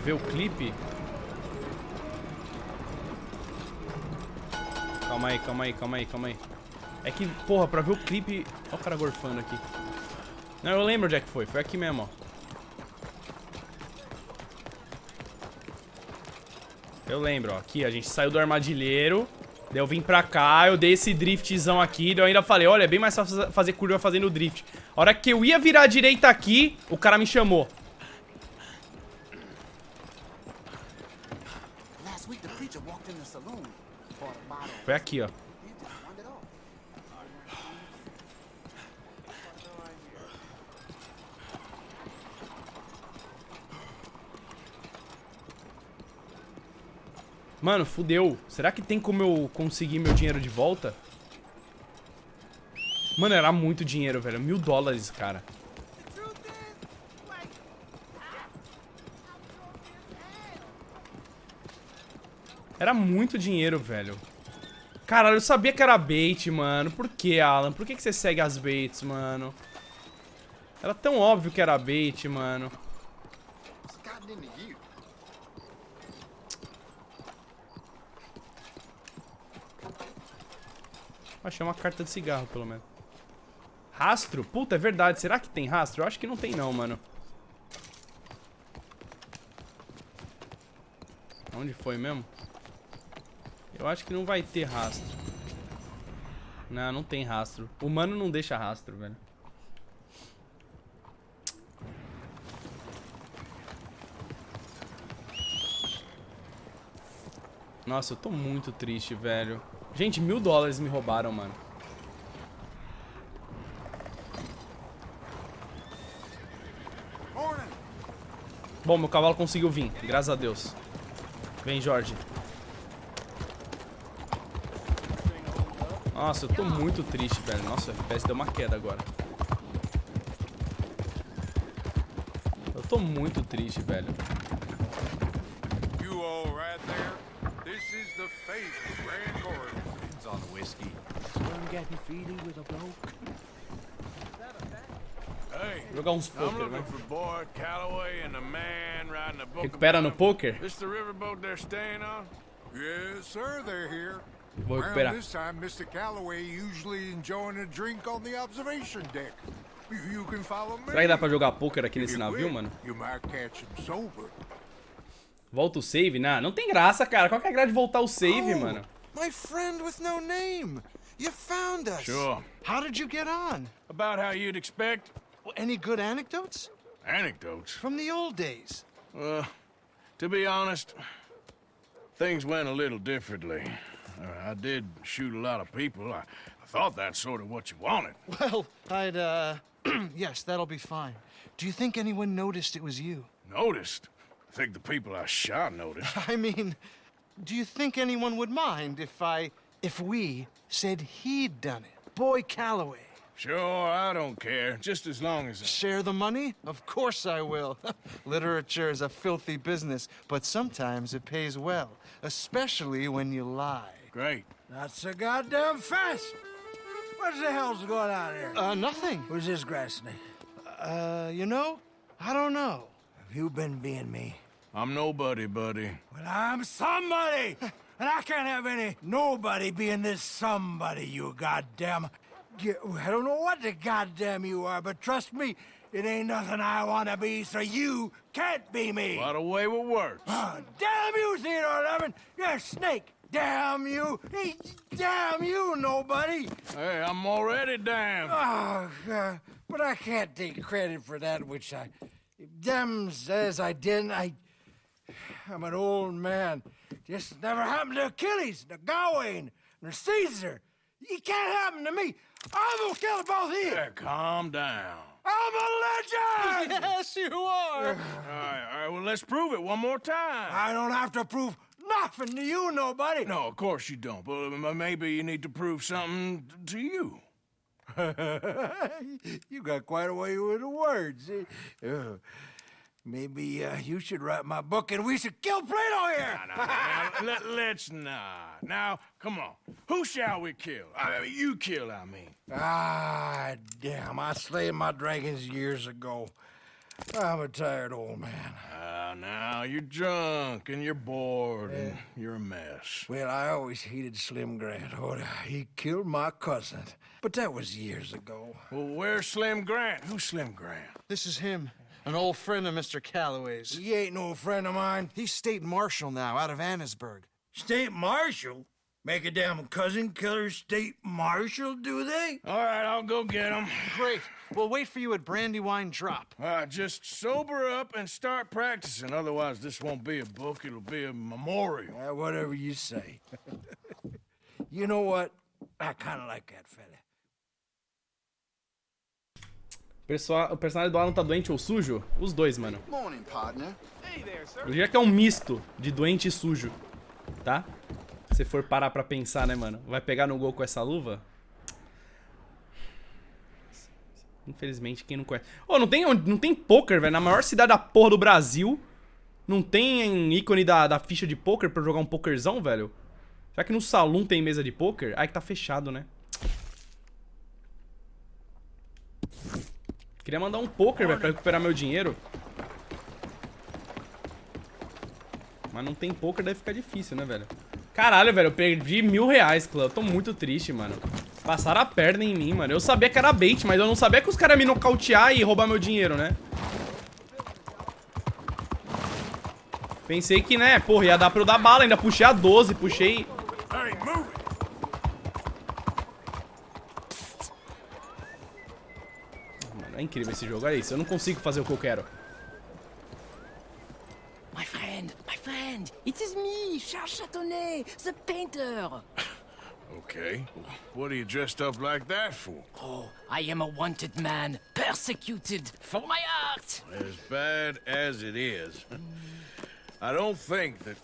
Ver o clipe? Calma aí, calma aí, calma aí, calma aí. É que, porra, pra ver o clipe... Olha o cara gorfando aqui. Não, eu lembro onde é que foi. Foi aqui mesmo, ó. Eu lembro, ó. Aqui, a gente saiu do armadilheiro. Daí eu vim pra cá, eu dei esse driftzão aqui. Daí eu ainda falei, olha, é bem mais fácil fazer curva fazendo drift. A hora que eu ia virar a direita aqui, o cara me chamou. Foi aqui, ó. Mano, fudeu. Será que tem como eu conseguir meu dinheiro de volta? Mano, era muito dinheiro, velho. 1000 dólares, cara. Era muito dinheiro, velho. Caralho, eu sabia que era bait, mano. Por que, Alan? Por que você segue as baits, mano? Era tão óbvio que era bait, mano. Achei uma carta de cigarro, pelo menos. Rastro? Puta, é verdade. Será que tem rastro? Eu acho que não tem, não, mano. Onde foi mesmo? Eu acho que não vai ter rastro. Não, não tem rastro. O humano não deixa rastro, velho. Nossa, eu tô muito triste, velho. Gente, 1000 dólares me roubaram, mano. Bom, meu cavalo conseguiu vir, graças a Deus. Vem, Jorge. Nossa, eu tô muito triste, velho. Nossa, o FPS deu uma queda agora. Eu tô muito triste, velho. You all right there? This is the fate of Grand Corridor. It's on whiskey. I'm getting feely with a bloke. Hey, Jogar uns I'm poker, looking né? for Boy Calloway and the man riding a boat. Recupera no poker? This the riverboat they're staying on? Yes, sir, they're here. Vou Around recuperar. this time, Mr. Calloway usually enjoying a drink on the observation deck. You can follow me. Será que dá pra jogar poker aqui nesse If you navio, quit, mano? You might catch him sober. Volta o save? Não tem graça, cara. Qual que é a graça de voltar o save, mano? My friend with no name. You found us. Sure. How did you get on? About how you'd expect. Well, any good anecdotes? Anecdotes? From the old days. To be honest, things went a little differently. I did shoot a lot of people. I thought that's sort of what you wanted. Well, I'd, yes, that'll be fine. Do you think anyone noticed it was you? Noticed? I think the people I shot noticed. I mean, do you think anyone would mind if we said he'd done it? Boy Calloway. Sure, I don't care. Just as long as... Share the money? Of course I will. Literature is a filthy business, but sometimes it pays well. Especially when you lie. Great. Not so goddamn fast. What the hell's going on here? Nothing. Who's this grass snake? You know, I don't know. Have you been being me? I'm nobody, buddy. Well, I'm somebody! And I can't have any nobody being this somebody, you goddamn... I don't know what the goddamn you are, but trust me, it ain't nothing I want to be, so you can't be me! What a way with words. Damn you, Theodore Levin! You're a snake! Damn you! Damn you, nobody! Hey, I'm already damned. Oh, God. But I can't take credit for that which I... Them says I didn't. I'm an old man. Just never happened to Achilles, nor Gawain, nor Caesar. It can't happen to me. I'm gonna kill both of you. Yeah, calm down. I'm a legend! Yes, you are. All right, well, let's prove it one more time. I don't have to prove nothing to you, nobody. No, of course you don't, but maybe you need to prove something to you. You got quite a way with the words. Maybe you should write my book and we should kill Plato here! Let's not. Now, come on. Who shall we kill? I mean, you kill, I mean. Ah, damn. I slayed my dragons years ago. I'm a tired old man. Now, you're drunk and you're bored and you're a mess. Well, I always hated Slim Grant. Oh, he killed my cousin. But that was years ago. Well, where's Slim Grant? Who's Slim Grant? This is him. An old friend of Mr. Calloway's. He ain't no friend of mine. He's state marshal now, out of Annesburg. State marshal? Make a damn cousin killer state marshal, do they? All right, I'll go get him. Great. We'll wait for you at Brandywine Drop. Just sober up and start practicing. Otherwise, this won't be a book. It'll be a memorial. Whatever you say. You know what? I kind of like that fella. O personagem do Alan tá doente ou sujo? Os dois, mano. Morning, partner. Eu diria que é um misto de doente e sujo, tá? Se for parar pra pensar, né, mano? Vai pegar no gol com essa luva? Infelizmente, quem não conhece... Ô, não tem poker, velho. Na maior cidade da porra do Brasil, não tem ícone da ficha de poker pra jogar um pokerzão, velho? Será que no salão tem mesa de poker? Ai, que tá fechado, né? Queria mandar um poker, velho, pra recuperar meu dinheiro. Mas não tem poker, deve ficar difícil, né, velho? Caralho, velho, eu perdi R$1000, clã. Eu tô muito triste, mano. Passaram a perna em mim, mano. Eu sabia que era bait, mas eu não sabia que os caras iam me nocautear e roubar meu dinheiro, né? Pensei que, né, porra, ia dar pra eu dar bala. Ainda puxei a 12, puxei... Mano, é incrível esse jogo, olha isso. Eu não consigo fazer o que eu quero. My friend, it is me, Charles Chatonnet, the painter. Okay. What are you dressed up like that for? Oh, I am a wanted man, persecuted for my art. As bad as it is, I don't think that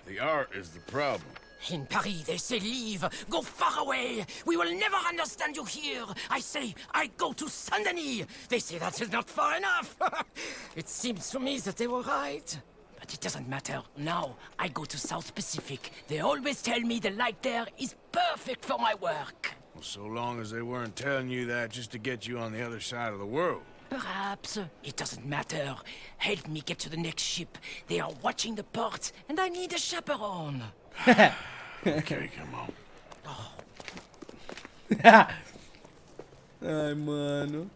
the art is the problem. In Paris, they say leave, go far away. We will never understand you here. I say, I go to Saint-Denis. They say that is not far enough. It seems to me that they were right. But it doesn't matter. Now, I go to South Pacific. They always tell me the light there is perfect for my work. Well, so long as they weren't telling you that just to get you on the other side of the world. Perhaps. It doesn't matter. Help me get to the next ship. They are watching the port, and I need a chaperone. Okay, come on. Ai, mano.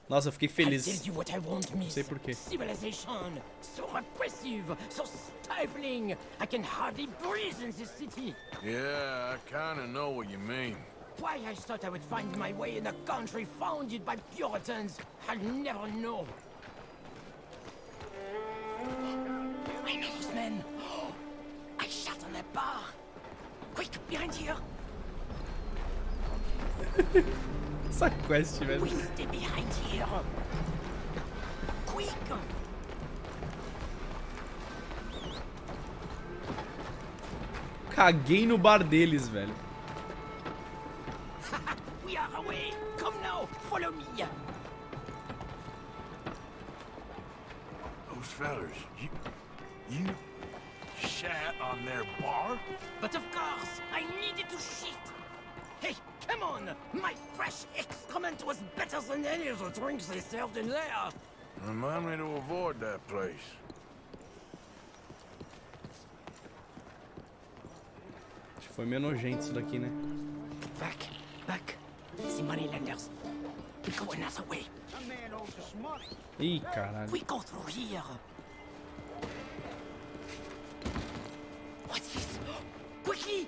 Nossa, eu fiquei feliz. I'll tell you what I want, Não miss. sei porquê. Civilization, so repressive, so stifling. I can hardly breathe in this city. Yeah, I kinda know what you mean. Why I thought I would find my way in a country founded by Puritans, I'll never know. I know those men. I shot on that bar. Quick, behind here. Essa quest, velho. We stay behind here. Quick. Caguei no bar deles, velho. We are away. Come now, follow me. Those fellers, you shat on their bar? But of course, I needed to shit. Hey, come on! My fresh excrement was better than any of the drinks they served in there. Remind me to avoid that place. Acho que foi meio nojento isso daqui, né? Back. The moneylenders. We go another way. Ih, caralho. We go through here. What's this? Quickly!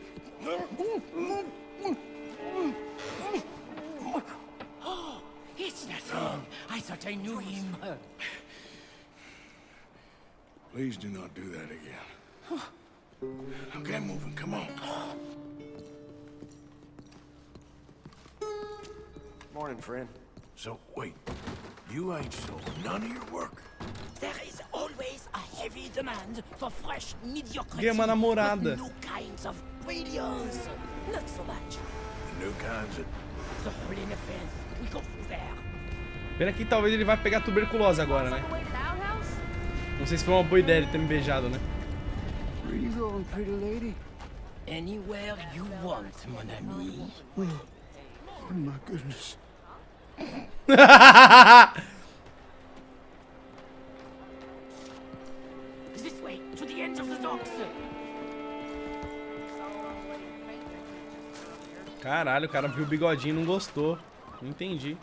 Oh, it's nothing. I thought I knew him. Please do not do that again. Now get moving, come on. Morning, friend. So, wait. You ain't sold none of your work? There is always a heavy demand for fresh mediocrity. Ganha uma namorada. But new kinds of brilliance. Not so much. The new kinds of... The hole in the fence. We go through there. Pena que talvez ele vai pegar tuberculose agora, né? Não sei se foi uma boa ideia ele ter me beijado, né? Where you going, pretty lady? Anywhere you want, mon ami. Oh my goodness. This way, to the end of the docks. Caralho, o cara viu o bigodinho e não gostou. Não entendi.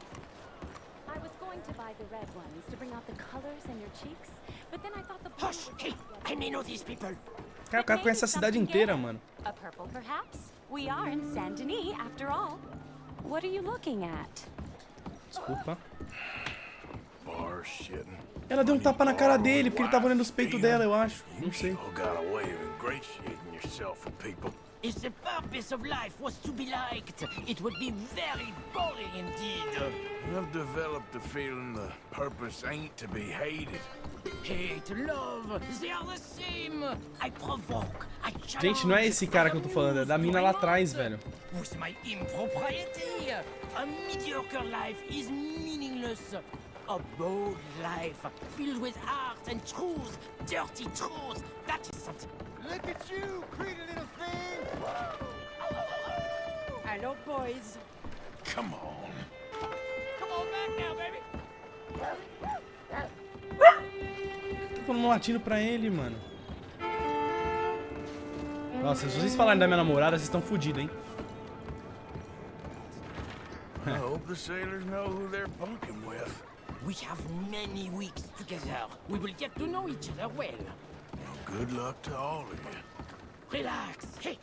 Hush! Hey, I may know these people. Cara, o cara conhece a cidade inteira, mano. A purple, perhaps? We are in Saint-Denis, after all. What are you looking at? Desculpa. Bar shitting. Ela deu um tapa na cara dele, porque ele tava olhando os peitos dela, eu acho. Não sei. You got a way of ingratiating yourself with people. If the purpose of life was to be liked, it would be very boring indeed. I've developed the feeling the purpose ain't to be hated. Hate, love, they are the same. I provoke, I challenge. Gente, não é esse cara que eu tô falando, é da mina lá atrás, velho. With my impropriety, a mediocre life is meaningless. A bold life, filled with art and truth, dirty truth, that is something. Look at you, pretty little thing! Hello, boys. Come on. Come on back now, baby. Tô falando latindo pra ele, mano. Nossa, se vocês falarem da minha namorada, vocês estão fodidos, hein? I hope the sailors know who they're bunking with. We have many weeks together. We will get to know each other well. Well, good luck to all of you. Relax. Hey,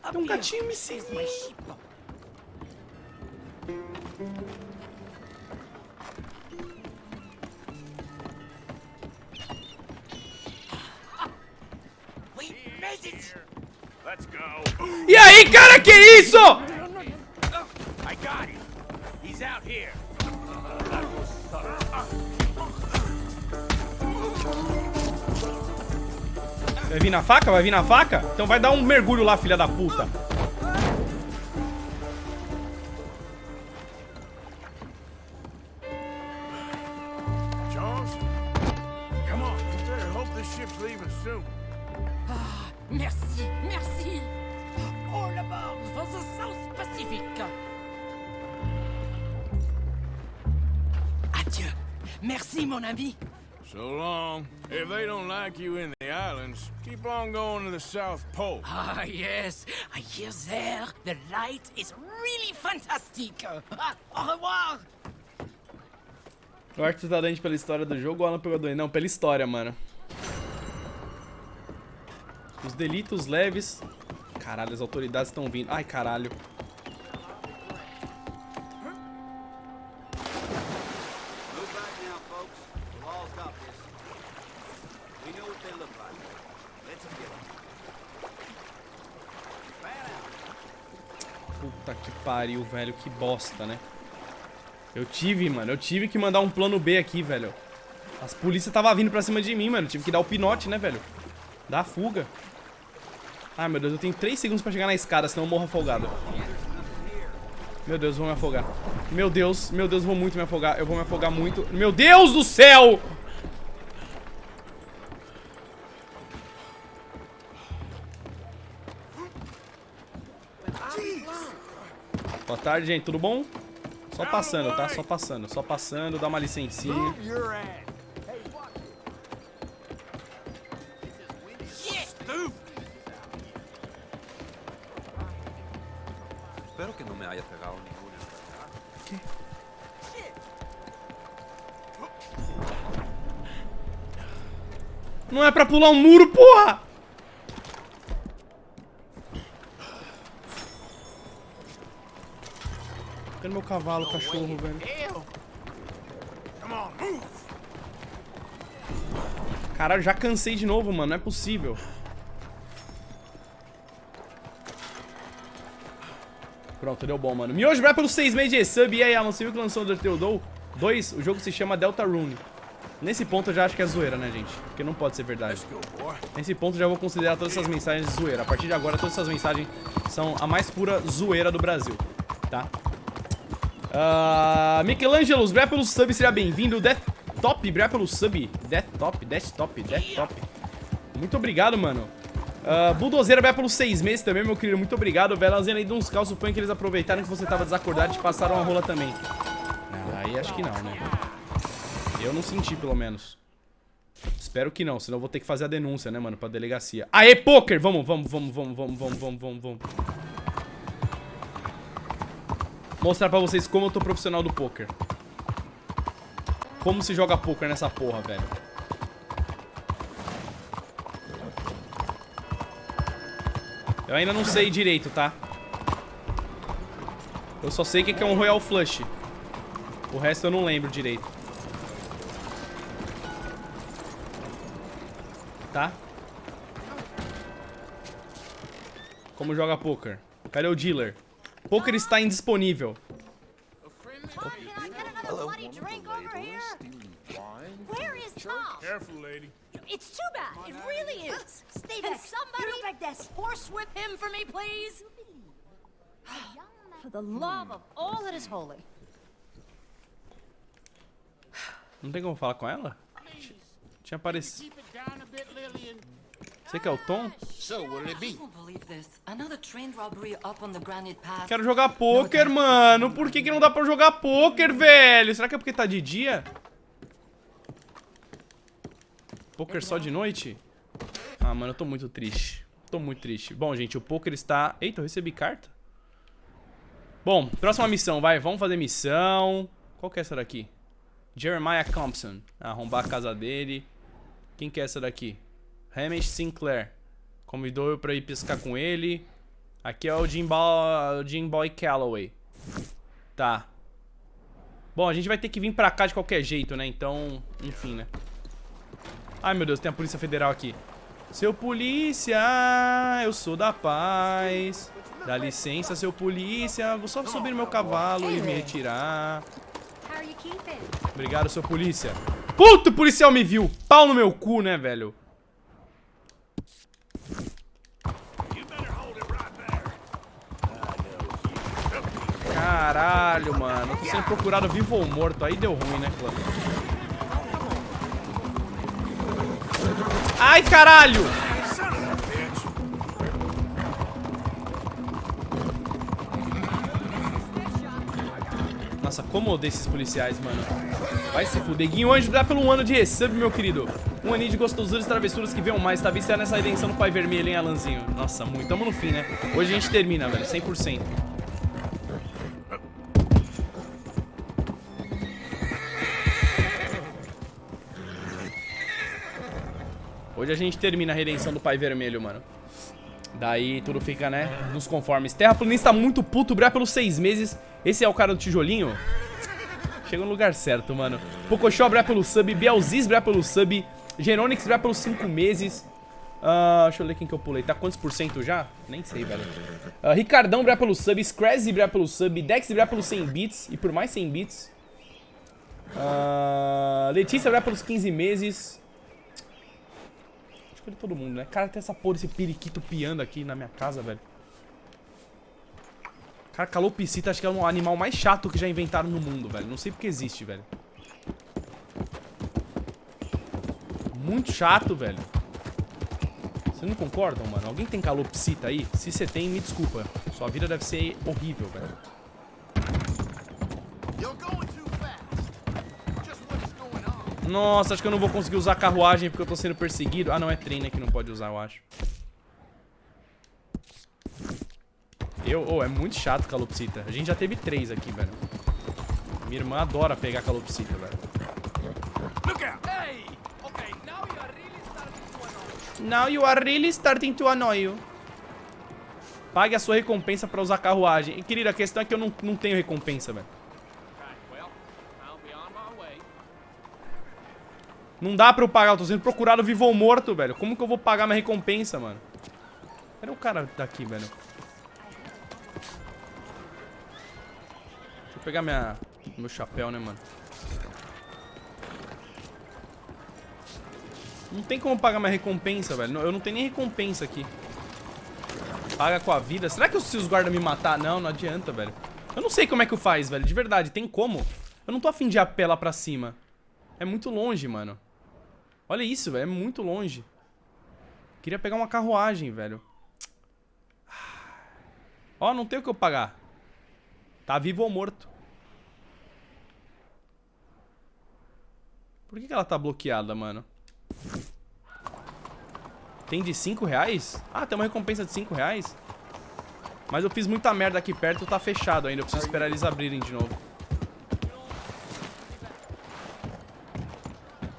up Tem um here gatinho me is my seguindo. ship. We made it. Let's go. E aí, cara, que isso? I got him. He's out here. Vai vir na faca? Vai vir na faca? Então vai dar um mergulho lá, filha da puta. Jones, come on. You better hope this ship's leaving soon. Merci, merci. All aboard for the South Pacific. Adieu. Merci, mon ami. So long. If they don't like you in the islands, keep on going to the South Pole. Ah, yes. I hear there the light is really fantastic. Au revoir. O Arthur tá doente pela história do jogo ou o Alan pegou doente? Não, pela história, mano. Os delitos leves... Caralho, as autoridades estão vindo. Ai, caralho. Puta que pariu, velho. Que bosta, né? Eu tive que mandar um plano B aqui, velho. As polícias tava vindo pra cima de mim, mano. Tive que dar o pinote, né, velho? Dar a fuga. Ai, meu Deus, eu tenho 3 segundos pra chegar na escada, senão eu morro afogado. Meu Deus, vou me afogar. Meu Deus, vou muito me afogar. Eu vou me afogar muito. Meu Deus do céu! Boa tarde, gente. Tudo bom? Só passando, tá? Só passando. Só passando. Dá uma licencinha. Espero que não me haya pegado ninguno. ¿Qué? Não é pra pular um muro, porra! Cadê meu cavalo, cachorro, velho? Caralho, já cansei de novo, mano. Não é possível. Pronto, deu bom, mano. Miojo vai pelos 6 meses de sub. E aí, Alan, você viu que lançou o Undertale 2? O jogo se chama Deltarune. Nesse ponto eu já acho que é zoeira, né, gente? Porque não pode ser verdade. Nesse ponto eu já vou considerar todas essas mensagens de zoeira. A partir de agora, todas essas mensagens são a mais pura zoeira do Brasil, tá? Michelangelo, obrigado pelo sub, seja bem-vindo. Deathtop, obrigado pelo sub. Deathtop. Muito obrigado, mano. Bulldozeira, obrigado pelos 6 meses também, meu querido. Muito obrigado, velho. Elas aí de uns calços, suponho que eles aproveitaram que você tava desacordado e te passaram a rola também. Aí acho que não, né? Eu não senti, pelo menos. Espero que não, senão eu vou ter que fazer a denúncia, né, mano, pra delegacia. Aê, poker! Vamos. Mostrar pra vocês como eu tô profissional do poker. Como se joga poker nessa porra, velho. Eu ainda não sei direito, tá? Eu só sei o que é um Royal Flush. O resto eu não lembro direito. Tá? Como joga poker? Cadê o dealer? Poker está indisponível. Careful, lady. It's too bad. It really is. Stay back. Somebody you look like this. Horsewhip him for me, please. For the love of all that is holy. Não tem como falar com ela? Tinha aparecido. Você quer o Tom? Quero jogar poker, mano. Por que não dá pra jogar poker, velho? Será que é porque tá de dia? Poker só de noite? Ah, mano, eu tô muito triste. Tô muito triste. Bom, gente, o poker está... Eita, eu recebi carta? Bom, próxima missão, vai. Vamos fazer missão. Qual que é essa daqui? Jeremiah Thompson. Arrombar a casa dele. Quem que é essa daqui? Hamish Sinclair. Convidou eu pra ir pescar com ele. Aqui é o Jim Boy Calloway. Tá. Bom, a gente vai ter que vir pra cá de qualquer jeito, né? Então, enfim, né? Ai, meu Deus, tem a Polícia Federal aqui. Seu polícia, eu sou da paz. Dá licença, seu polícia. Vou só subir no meu cavalo e me retirar. Obrigado, seu polícia. Puta, o policial me viu. Pau no meu cu, né, velho? Caralho, mano. Eu tô sendo procurado vivo ou morto. Aí deu ruim, né, clã? Ai, caralho! Nossa, como eu odeio esses policiais, mano. Vai se fuder. Guinho Anjo, dá pelo um ano de resub, meu querido. Um aninho de gostosuras e travessuras que venham mais. Tá viciado nessa redenção do Pai Vermelho, hein, Alanzinho? Nossa, muito. Tamo no fim, né? Hoje a gente termina, velho. 100%. Hoje a gente termina a redenção do Pai Vermelho, mano. Daí tudo fica, né, nos conformes. Terraplanista muito puto, brá pelos 6 meses. Esse é o cara do tijolinho? Chegou no lugar certo, mano. Pocoshó brá pelo sub, Bielzis brá pelo sub, Geronix brá pelos 5 meses. Deixa eu ler quem que eu pulei. Tá quantos por cento já? Nem sei, velho. Ricardão brá pelo sub, Scrazzy brá pelo sub, Dex brá pelos 100 bits. E por mais 100 bits. Letícia brá pelos 15 meses. Acho que é todo mundo, né? Cara, tem essa porra, esse periquito piando aqui na minha casa, velho. Cara, calopsita acho que é um animal mais chato que já inventaram no mundo, velho. Não sei porque existe, velho. Muito chato, velho. Vocês não concordam, mano? Alguém tem calopsita aí? Se você tem, me desculpa. Sua vida deve ser horrível, velho. Nossa, acho que eu não vou conseguir usar carruagem porque eu tô sendo perseguido. Ah, não, é trem, né, que não pode usar, eu acho. É muito chato calopsita. A gente já teve 3 aqui, velho. Minha irmã adora pegar calopsita, velho. Now you are really starting to annoy you. Pague a sua recompensa pra usar carruagem. E, querida, a questão é que eu não tenho recompensa, velho. Não dá pra eu pagar, eu tô sendo procurado vivo ou morto, velho. Como que eu vou pagar minha recompensa, mano? Cadê o cara daqui, velho? Deixa eu pegar meu chapéu, né, mano? Não tem como pagar minha recompensa, velho. Eu não tenho nem recompensa aqui. Paga com a vida. Será que se os guardas me matar? Não, não adianta, velho. Eu não sei como é que faz, velho. De verdade, tem como? Eu não tô afim de apelar pra cima. É muito longe, mano. Olha isso, velho. É muito longe. Queria pegar uma carruagem, velho. Ó, não tem o que eu pagar. Tá vivo ou morto. Por que ela tá bloqueada, mano? Tem de 5 reais? Ah, tem uma recompensa de 5 reais. Mas eu fiz muita merda aqui perto, tá fechado ainda. Eu preciso esperar eles abrirem de novo.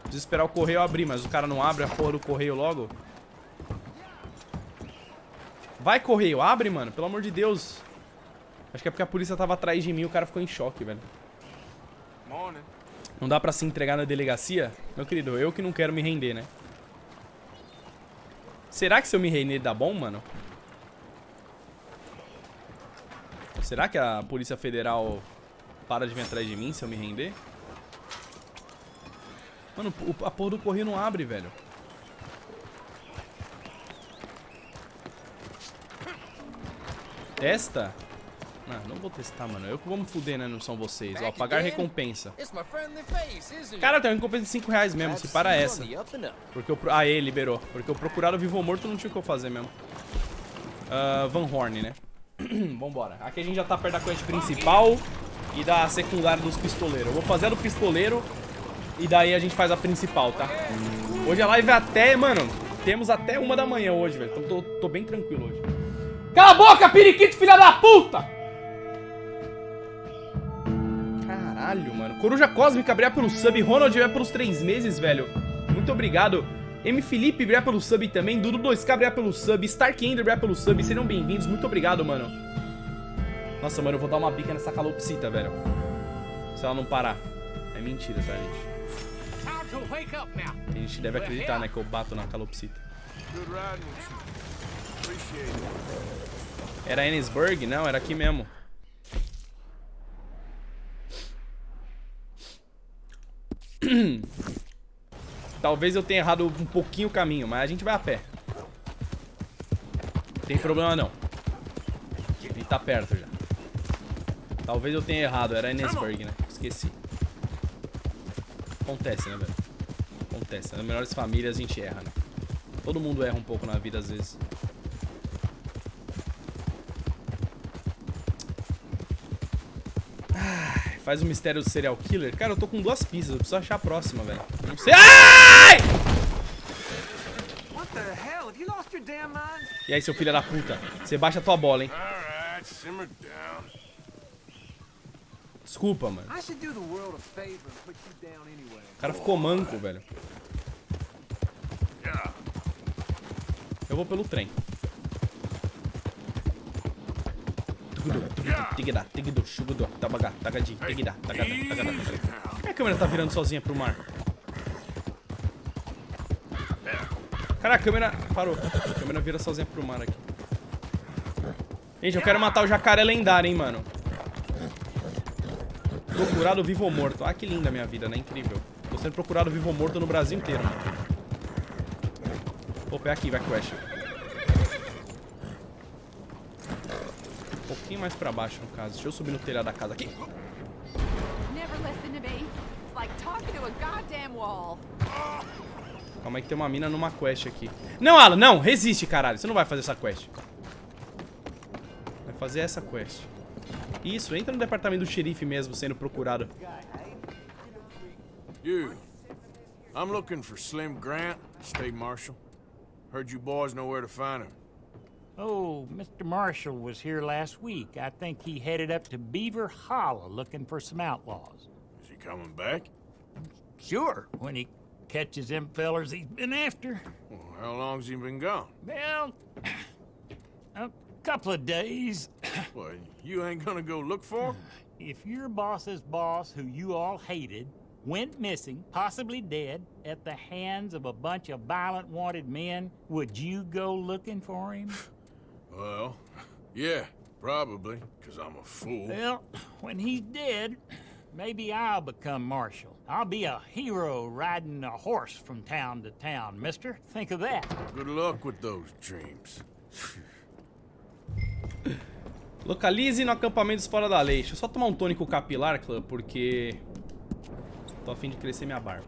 Preciso esperar o correio abrir, mas o cara não abre a porra do correio logo. Vai, correio, abre, mano, pelo amor de Deus. Acho que é porque a polícia tava atrás de mim e o cara ficou em choque, velho. Não dá pra se entregar na delegacia? Meu querido, eu que não quero me render, né? Será que se eu me render dá bom, mano? Será que a Polícia Federal para de vir atrás de mim se eu me render? Mano, a porra do correio não abre, velho. Testa? Não vou testar, mano. Eu que vou me fuder, né? Não são vocês. Ó, pagar recompensa. Cara, tem uma recompensa de 5 reais mesmo. Se para essa. Porque eu... Ah, ele liberou. Porque eu procurado vivo ou morto não tinha o que eu fazer mesmo. Van Horn, né? Vambora. Aqui a gente já tá perto da quest principal e da secundária dos pistoleiros. Eu vou fazer a do pistoleiro e daí a gente faz a principal, tá? Hoje a live é até... Mano, temos até 1 da manhã hoje, velho. Então tô bem tranquilo hoje. Cala a boca, periquito, filha da puta! Caralho, mano. Coruja Cósmica brilha pelo sub. Ronald brilha pelos 3 meses, velho. Muito obrigado. M. Felipe brilha pelo sub também. Dudu 2K brilha pelo sub. Stark Ender brilha pelo sub. Sejam bem-vindos. Muito obrigado, mano. Nossa, mano, eu vou dar uma bica nessa calopsita, velho. Se ela não parar. É mentira, tá, gente? A gente deve acreditar, né, que eu bato na calopsita. Era Ennisburg? Não, era aqui mesmo. Talvez eu tenha errado um pouquinho o caminho, mas a gente vai a pé. Não tem problema não. A gente tá perto já. Talvez eu tenha errado, era Ennisburg, né? Esqueci. Acontece, né, velho? Acontece. Nas melhores famílias a gente erra, né? Todo mundo erra um pouco na vida às vezes. Faz o mistério do serial killer. Cara, eu tô com 2 pistas. Eu preciso achar a próxima, velho. Não sei. Ai! E aí, seu filho da puta? Você baixa a tua bola, hein? Desculpa, mano. O cara ficou manco, velho. Eu vou pelo trem. Por que a câmera tá virando sozinha pro mar? Cara, a câmera parou. A câmera vira sozinha pro mar aqui. Gente, eu quero matar o jacaré lendário, hein, mano. Procurado vivo ou morto. Ah, que linda a minha vida, né? Incrível. Tô sendo procurado vivo ou morto no Brasil inteiro, mano. Opa, é aqui, vai quest. Um pouquinho mais pra baixo, no caso. Deixa eu subir no telhado da casa aqui. Calma aí que tem uma mina numa quest aqui. Não, Alan, não! Resiste, caralho. Você não vai fazer essa quest. Vai fazer essa quest. Isso, entra no departamento do xerife mesmo, sendo procurado. You. I'm looking for Slim Grant, State Marshal. Heard you boys know where to find him. Oh, Mr. Marshall was here last week. I think he headed up to Beaver Hollow looking for some outlaws. Is he coming back? Sure, when he catches them fellers he's been after. Well, how long's he been gone? Well, a couple of days. Well, you ain't gonna go look for him? If your boss's boss, who you all hated, went missing, possibly dead, at the hands of a bunch of violent wanted men, would you go looking for him? Well, yeah, probably, because I'm a fool. Well, when he's dead, maybe I'll become marshal. I'll be a hero riding a horse from town to town, mister. Think of that. Good luck with those dreams. Localize no acampamento fora da lei. Deixa eu só tomar um tônico capilar, Clã, porque tô a fim de crescer minha barba.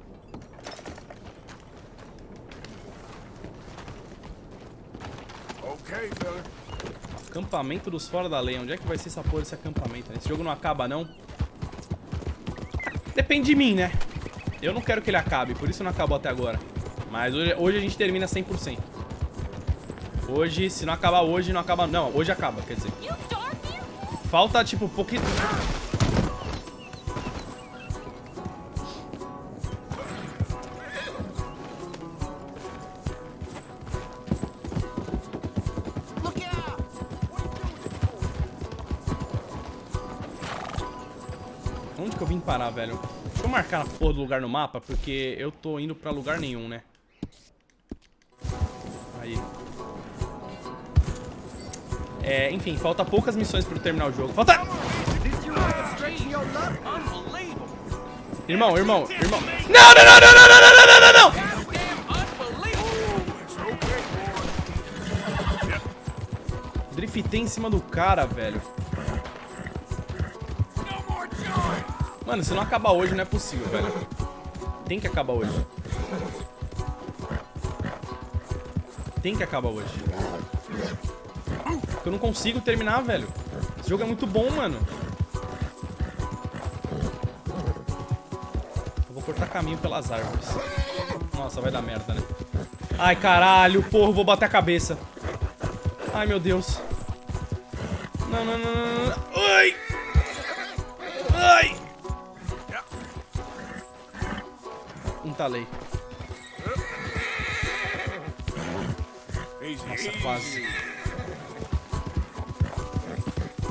Ok, fella. Acampamento dos fora da lei. Onde é que vai ser essa porra desse acampamento? Esse jogo não acaba, não? Depende de mim, né? Eu não quero que ele acabe, por isso não acabou até agora. Mas hoje a gente termina 100%. Hoje, se não acabar hoje, não acaba... Não, hoje acaba, quer dizer. Falta, tipo, pouquinho... Onde que eu vim parar, velho? Deixa eu marcar a porra do lugar no mapa, porque eu tô indo pra lugar nenhum, né? Aí. Enfim, falta poucas missões pra eu terminar o jogo. Falta... Irmão. Não! Driftei em cima do cara, velho. Mano, se não acabar hoje, não é possível, velho. Tem que acabar hoje. Tem que acabar hoje. Eu não consigo terminar, velho. Esse jogo é muito bom, mano. Eu vou cortar caminho pelas árvores. Nossa, vai dar merda, né? Ai, caralho, porra, eu vou bater a cabeça. Ai, meu Deus. Não. Ai! Ai! Entalei. Nossa, quase.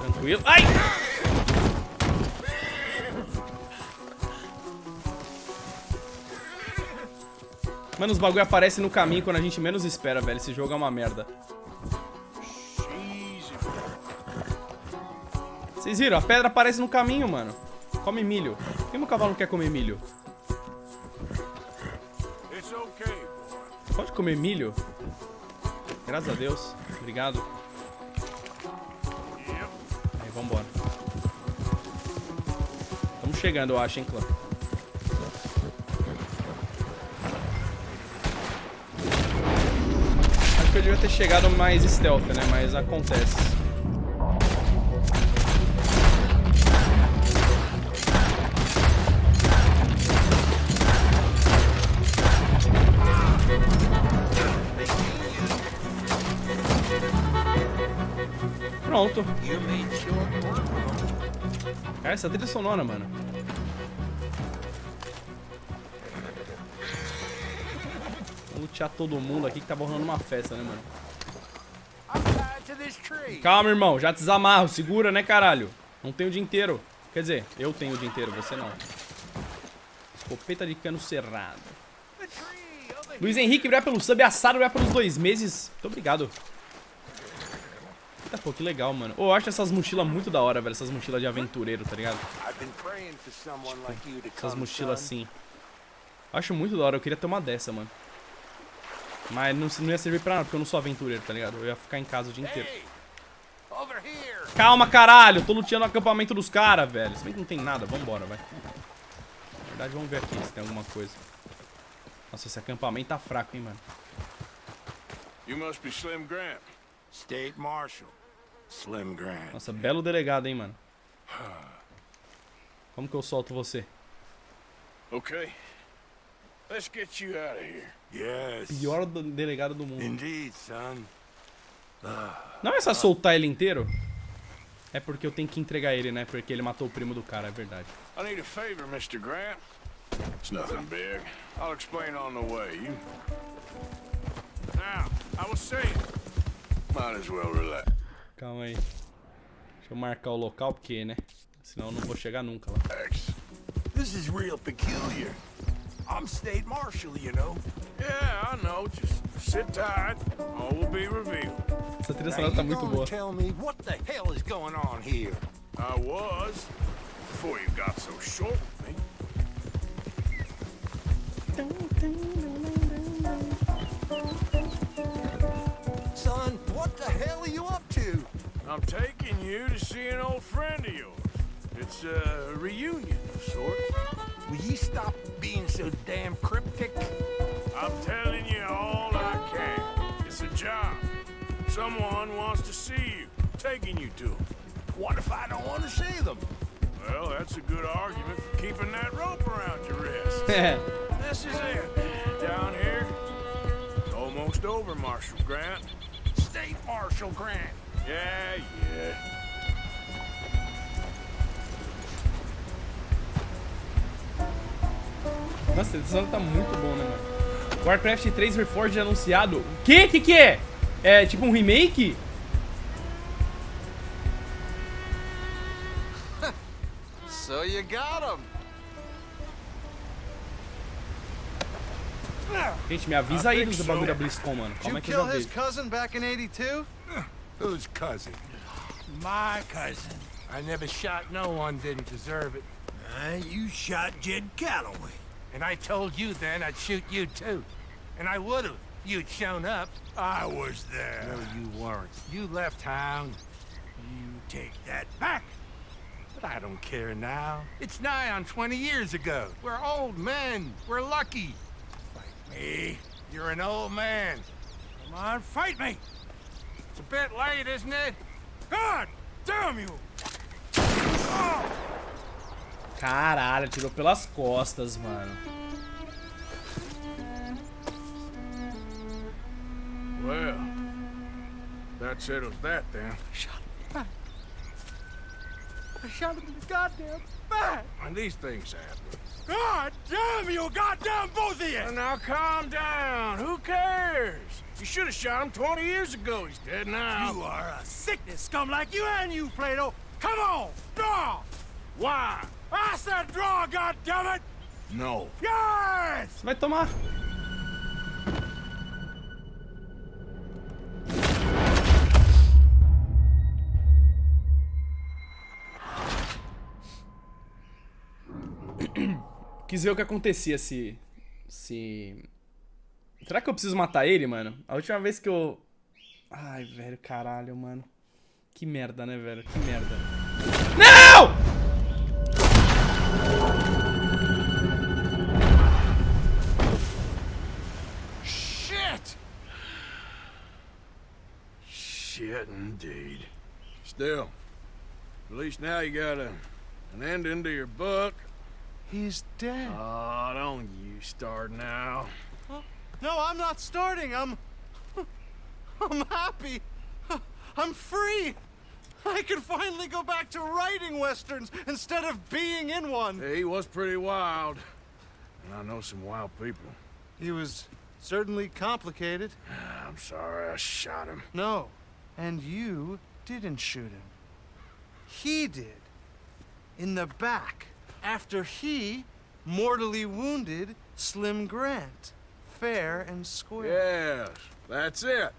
Tranquilo. Ai! Mano, os bagulho aparecem no caminho quando a gente menos espera, velho. Esse jogo é uma merda. Vocês viram? A pedra aparece no caminho, mano. Come milho. Por que meu cavalo não quer comer milho? Pode comer milho? Graças a Deus. Obrigado. Aí, vambora. Estamos chegando, eu acho, hein, clã. Acho que eu devia ter chegado mais stealth, né? Mas acontece. Pronto. Cara, essa trilha sonora, mano. Vou lutear todo mundo aqui que tá rolando uma festa, né, mano? this tree. Calma, irmão. Já desamarro. Segura, né, caralho? Não tem o dia inteiro. Quer dizer, eu tenho o dia inteiro, você não. Escopeta de cano cerrado. Luiz Henrique, obrigado pelo sub. Assado, obrigado pelos 2 meses. Muito obrigado. Eita, pô, que legal, mano. Eu acho essas mochilas muito da hora, velho. Essas mochilas de aventureiro, tá ligado? Essas mochilas assim. Acho muito da hora. Eu queria ter uma dessa, mano. Mas não ia servir pra nada, porque eu não sou aventureiro, tá ligado? Eu ia ficar em casa o dia inteiro. Calma, caralho. Eu tô luteando o acampamento dos caras, velho. Se bem que não tem nada. Vambora, vai. Na verdade, vamos ver aqui se tem alguma coisa. Nossa, esse acampamento tá fraco, hein, mano. You must be Slim Grant. State Marshal. Slim Grant. Nossa, belo delegado, hein, mano. Como que eu solto você? Okay. Let's get you out of here. Yes. Pior delegado do mundo. Indeed, son. Não é só soltar ele inteiro? É porque eu tenho que entregar ele, né? Porque ele matou o primo do cara, é verdade. I need a favor, Mr. Grant. It's nothing big. I'll explain on the way. Now, I was saying, might as well relax. Calma aí. Deixa eu marcar o local, porque, né? Senão eu não vou chegar nunca lá. This is real peculiar. I'm State Marshal, you know. Yeah, I know. Just sit tight. All will be revealed. Essa trilha sonora tá muito boa. Tell me what the hell is going on here. I was before you got so short with me. Son, what the hell are you up to? I'm taking you to see an old friend of yours. It's a reunion of sorts. Will you stop being so damn cryptic? I'm telling you all I can. It's a job. Someone wants to see you. Taking you to them. What if I don't want to see them? Well, that's a good argument for keeping that rope around your wrist. This is it. Down here. It's almost over, Marshal Grant. State Marshal Grant. Yeah, yeah. Nossa, esse som tá muito bom, né, mano? Warcraft 3 Reforged anunciado. O quê? Que é? É tipo um remake? So you got him. Gente, me avisa aí dos bagulho da BlizzCon, mano. Did Calma you aí que eu já kill his vejo. cousin back in '82? Whose cousin? My cousin. I never shot no one didn't deserve it. You shot Jed Calloway. And I told you then I'd shoot you too. And I would have. You'd shown up. I was there. No, you weren't. You left town. You take that back. But I don't care now. It's nigh on 20 years ago. We're old men. We're lucky. Fight me. You're an old man. Come on, fight me. It's a bit late, isn't it? God damn you. Caralho, tirou pelas costas, mano. Well, that settles that then. I shot him in the goddamn back. And these things happen. God damn you, goddamn both of you! Well, now calm down. Who cares? You should have shot him 20 years ago. He's dead now. You are a sickness scum like you and you, Plato. Come on, draw. Why? I said draw, goddammit! No. Yes! Você vai tomar. Quis ver o que acontecia se... Será que eu preciso matar ele, mano? A última vez que eu... Ai, velho, caralho, mano. Que merda, né, velho? Que merda. Não! Shit! Shit, indeed. Still, at least now you got an ending to your book. He's dead. Oh, don't you start now. No, I'm not starting. I'm happy. I'm free. I can finally go back to writing westerns instead of being in one. He was pretty wild. And I know some wild people. He was certainly complicated. I'm sorry I shot him. No, And you didn't shoot him. He did. In the back. After he mortally wounded Slim Grant. Fair and square. Yes, that's it.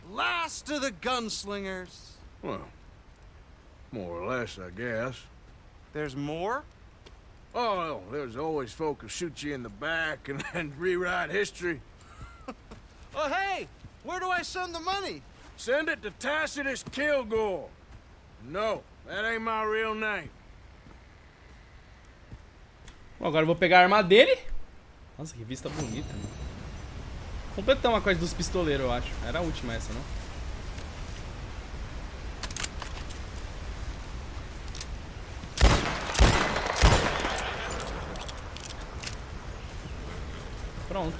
Last of the gunslingers. Well, more or less, I guess. There's more? Oh, there's always folk who shoot you in the back and then rewrite history. Oh, hey! Where do I send the money? Send it to Tacitus Kilgore. No, that ain't my real name. Bom, agora eu vou pegar a arma dele. Nossa, que vista bonita, mano. Completamos a coisa dos pistoleiros, eu acho. Era a última essa, não? Pronto.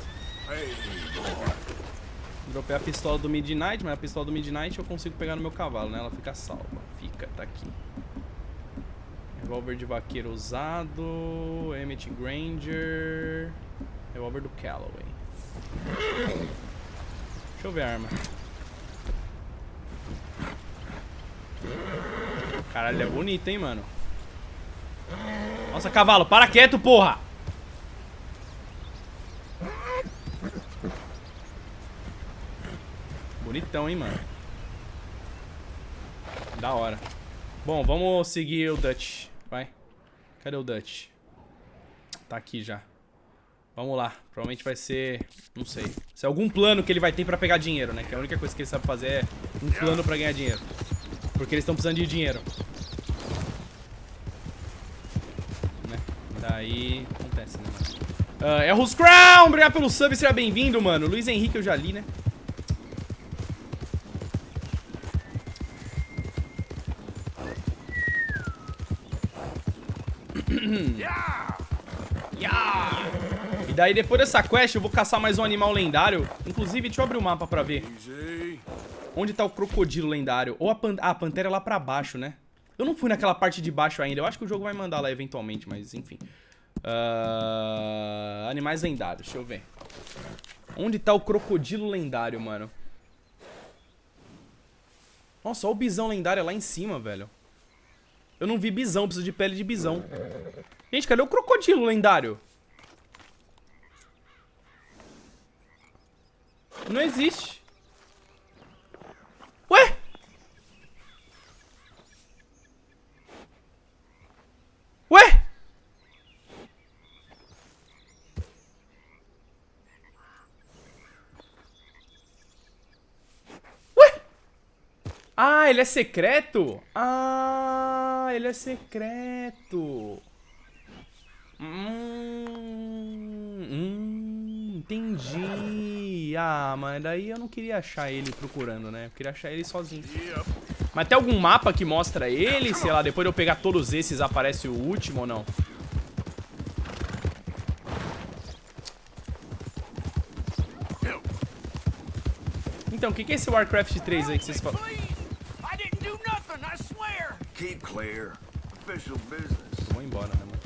Dropei a pistola do Midnight, mas a pistola do Midnight eu consigo pegar no meu cavalo, né? Ela fica salva. Fica, tá aqui. Revólver de vaqueiro usado. Emmett Granger. Revólver do Calloway. Deixa eu ver a arma. Caralho, é bonito, hein, mano. Nossa, cavalo, para quieto, porra! Bonitão, hein, mano. Da hora. Bom, vamos seguir o Dutch. Vai. Cadê o Dutch? Tá aqui já. Vamos lá. Provavelmente vai ser... Não sei. Se é algum plano que ele vai ter pra pegar dinheiro, né? Que a única coisa que ele sabe fazer é um plano pra ganhar dinheiro. Porque eles estão precisando de dinheiro. Né? Daí... Acontece, né, mano? É o Crown! Obrigado pelo sub, seja bem-vindo, mano. Luiz Henrique eu já li, né? E daí depois dessa quest eu vou caçar mais um animal lendário. Inclusive, deixa eu abrir o mapa pra ver. Onde tá o crocodilo lendário? Ou a pantera é lá pra baixo, né? Eu não fui naquela parte de baixo ainda. Eu acho que o jogo vai mandar lá eventualmente, mas enfim. Animais lendários, deixa eu ver. Onde tá o crocodilo lendário, mano? Nossa, olha o bisão lendário lá em cima, velho. Eu não vi bisão, preciso de pele de bisão. Gente, cadê o crocodilo lendário? Não existe. Ué? Ué? Ué? Ah, ele é secreto? Ah, ele é secreto. Entendi. Ah, mas daí eu não queria achar ele procurando, né? Eu queria achar ele sozinho. Mas tem algum mapa que mostra ele? Sei lá, depois de eu pegar todos esses aparece o último ou não? Então, o que é esse Warcraft 3 aí que vocês falam? Keep clear. Official business. Vou embora, né, mano?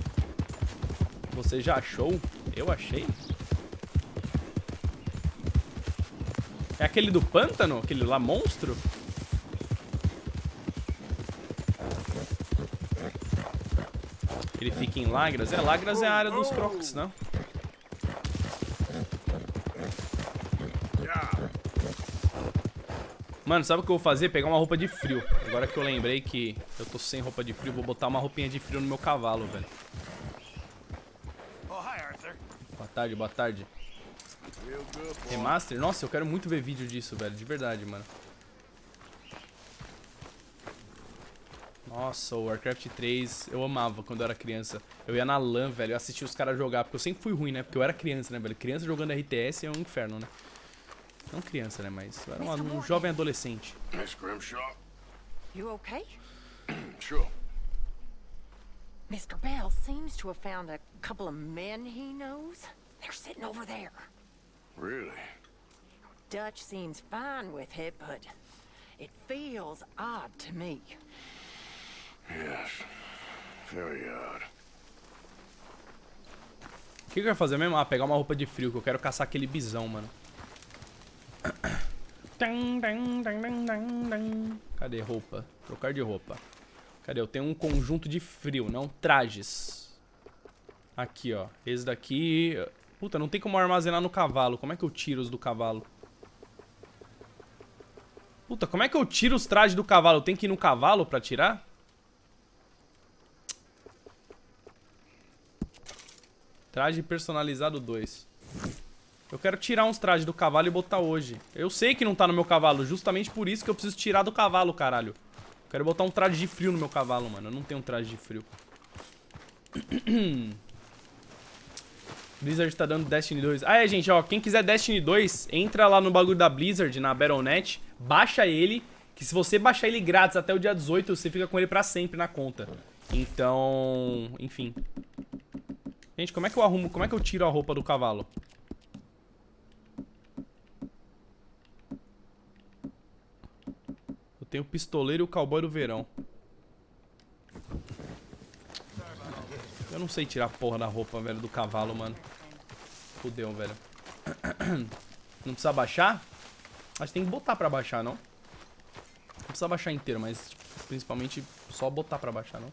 Você já achou? Eu achei? É aquele do pântano? Aquele lá monstro? Ele fica em Lagras? É, Lagras é a área dos crocs, não? Mano, sabe o que eu vou fazer? Pegar uma roupa de frio. Agora que eu lembrei que eu tô sem roupa de frio, vou botar uma roupinha de frio no meu cavalo, velho. Boa tarde, boa tarde. Remaster? Nossa, eu quero muito ver vídeo disso, velho. De verdade, mano. Nossa, o Warcraft 3 eu amava quando eu era criança. Eu ia na LAN, velho, eu assistia os caras jogar. Porque eu sempre fui ruim, né? Porque eu era criança, né, velho? Criança jogando RTS é um inferno, né? Não criança, né? Mas eu era um jovem adolescente. Miss Grimshaw? You okay? Sure. Mr. Bell seems to have found a couple of men he knows. They're sitting over there. Really? Dutch seems fine with it, but it feels odd to me. Yes. Very odd. O que eu ia fazer mesmo? Ah, pegar uma roupa de frio, que eu quero caçar aquele bisão, mano. Cadê roupa? Trocar de roupa. Cadê? Eu tenho um conjunto de frio, não trajes. Aqui, ó. Esse daqui... Puta, não tem como armazenar no cavalo. Como é que eu tiro os do cavalo? Puta, como é que eu tiro os trajes do cavalo? Eu tenho que ir no cavalo pra tirar? Traje personalizado 2. Eu quero tirar uns trajes do cavalo e botar hoje. Eu sei que não tá no meu cavalo. Justamente por isso que eu preciso tirar do cavalo, caralho. Eu quero botar um traje de frio no meu cavalo, mano. Eu não tenho um traje de frio. Blizzard tá dando Destiny 2. Ah, é, gente, ó. Quem quiser Destiny 2, entra lá no bagulho da Blizzard, na Battle.net. Baixa ele. Que se você baixar ele grátis até o dia 18, você fica com ele pra sempre na conta. Então... Enfim. Gente, como é que eu arrumo... Como é que eu tiro a roupa do cavalo? Eu tenho o pistoleiro e o cowboy do verão. Eu não sei tirar a porra da roupa, velho, do cavalo, mano. Fudeu, velho. Não precisa baixar? Acho que tem que botar pra baixar, não? Não precisa baixar inteiro, mas tipo, principalmente só botar pra baixar, não?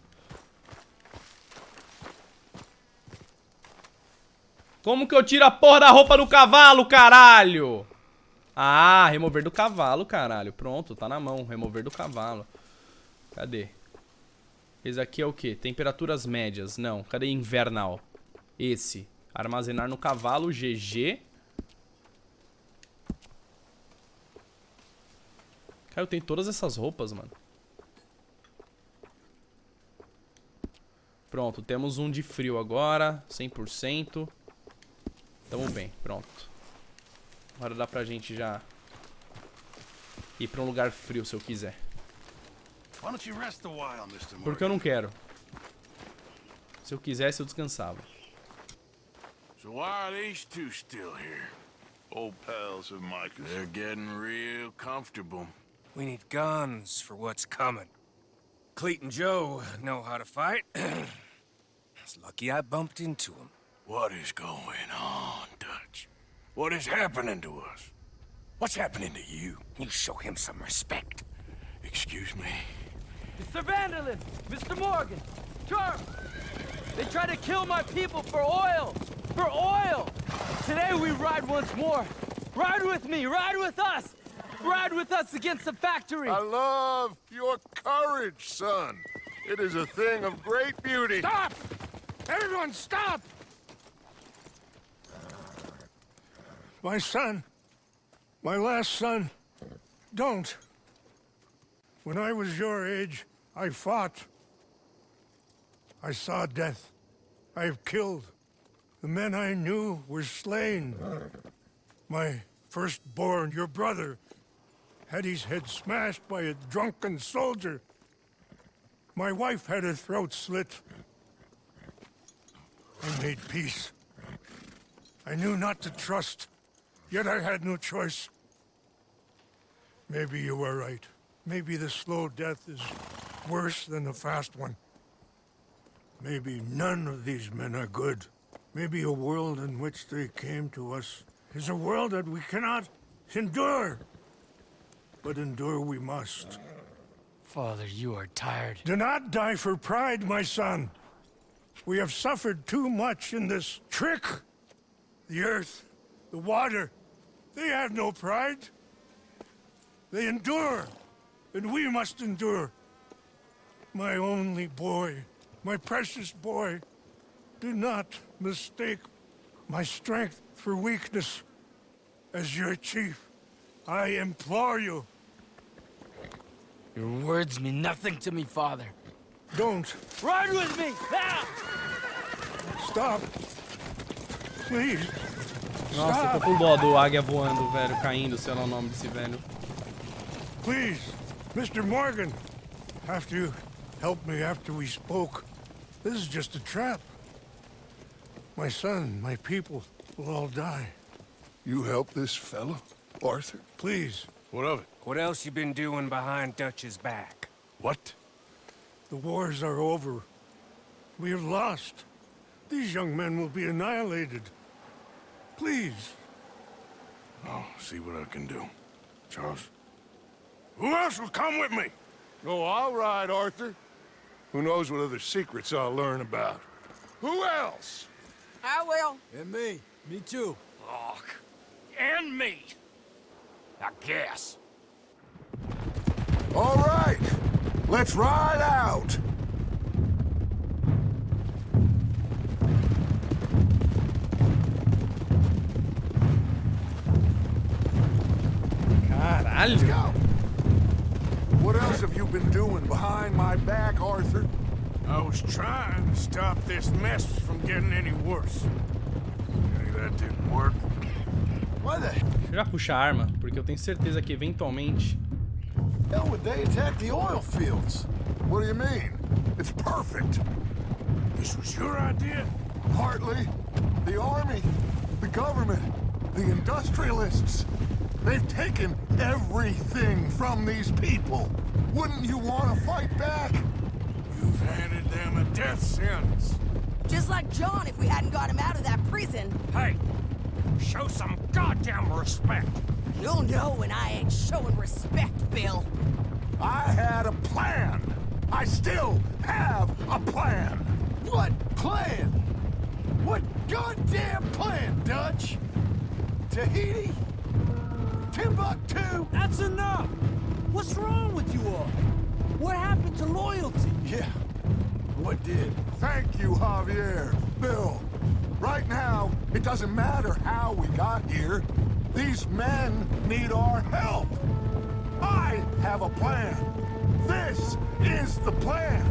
Como que eu tiro a porra da roupa do cavalo, caralho? Ah, remover do cavalo, caralho. Pronto, tá na mão. Remover do cavalo. Cadê? Esse aqui é o quê? Temperaturas médias. Não, cadê invernal? Esse. Armazenar no cavalo, GG. Cara, eu tenho todas essas roupas, mano. Pronto, temos um de frio agora. 100%. Tamo bem, pronto. Agora dá pra gente já ir pra um lugar frio se eu quiser. Porque eu não quero. Se eu quisesse, eu descansava. So why are these two still here? Old pals of Micah's. They're getting real comfortable. We need guns for what's coming. Cleet and Joe know how to fight. It's lucky I bumped into them. What is going on, Dutch? What is happening to us? What's happening to you? You show him some respect. Excuse me? Mr. Vanderlyn! Mr. Morgan! Charles! They try to kill my people for oil! For oil! Today we ride once more. Ride with me! Ride with us! Ride with us against the factory! I love your courage, son. It is a thing of great beauty. Stop! Everyone stop! My son, my last son, don't. When I was your age, I fought. I saw death. I have killed. The men I knew were slain. My firstborn, your brother, had his head smashed by a drunken soldier. My wife had her throat slit. I made peace. I knew not to trust. Yet I had no choice. Maybe you were right. Maybe the slow death is worse than the fast one. Maybe none of these men are good. Maybe a world in which they came to us is a world that we cannot endure. But endure we must. Father, you are tired. Do not die for pride, my son. We have suffered too much in this trick. The earth, the water, they have no pride. They endure, and we must endure. My only boy, my precious boy, do not mistake my strength for weakness. As your chief, I implore you. Your words mean nothing to me, Father. Don't. Ride with me! Now! Stop. Please. Nossa, eu tô com dó do águia voando, velho, caindo, sei lá o nome desse velho. Please, Mr. Morgan, after you helped me after we spoke, this is just a trap. My son, my people will all die. You help this fellow, Arthur? Please. What of it? What else you been doing behind Dutch's back? What? The wars are over. We have lost. These young men will be annihilated. Please. I'll see what I can do. Charles, who else will come with me? Oh, all right, Arthur. Who knows what other secrets I'll learn about? Who else? I will. And me. Me too. Look. And me. I guess. All right. Let's ride out. Let's go. What else have you been doing behind my back, Arthur? I was trying to stop this mess from getting any worse. Maybe that didn't work. Why the Deixa eu já puxar a arma, porque eu tenho certeza que eventualmente... hell would they attack the oil fields? What do you mean? It's perfect. This was your idea? Partly. The army, the government, the industrialists. They've taken everything from these people. Wouldn't you want to fight back? You've handed them a death sentence. Just like John if we hadn't got him out of that prison. Hey, show some goddamn respect. You'll know when I ain't showing respect, Bill. I had a plan. I still have a plan. What plan? What goddamn plan, Dutch? Tahiti? Timbuktu? That's enough! What's wrong with you all? What happened to loyalty? Yeah. What did? Thank you, Javier. Bill. Right now, it doesn't matter how we got here. These men need our help. I have a plan. This is the plan.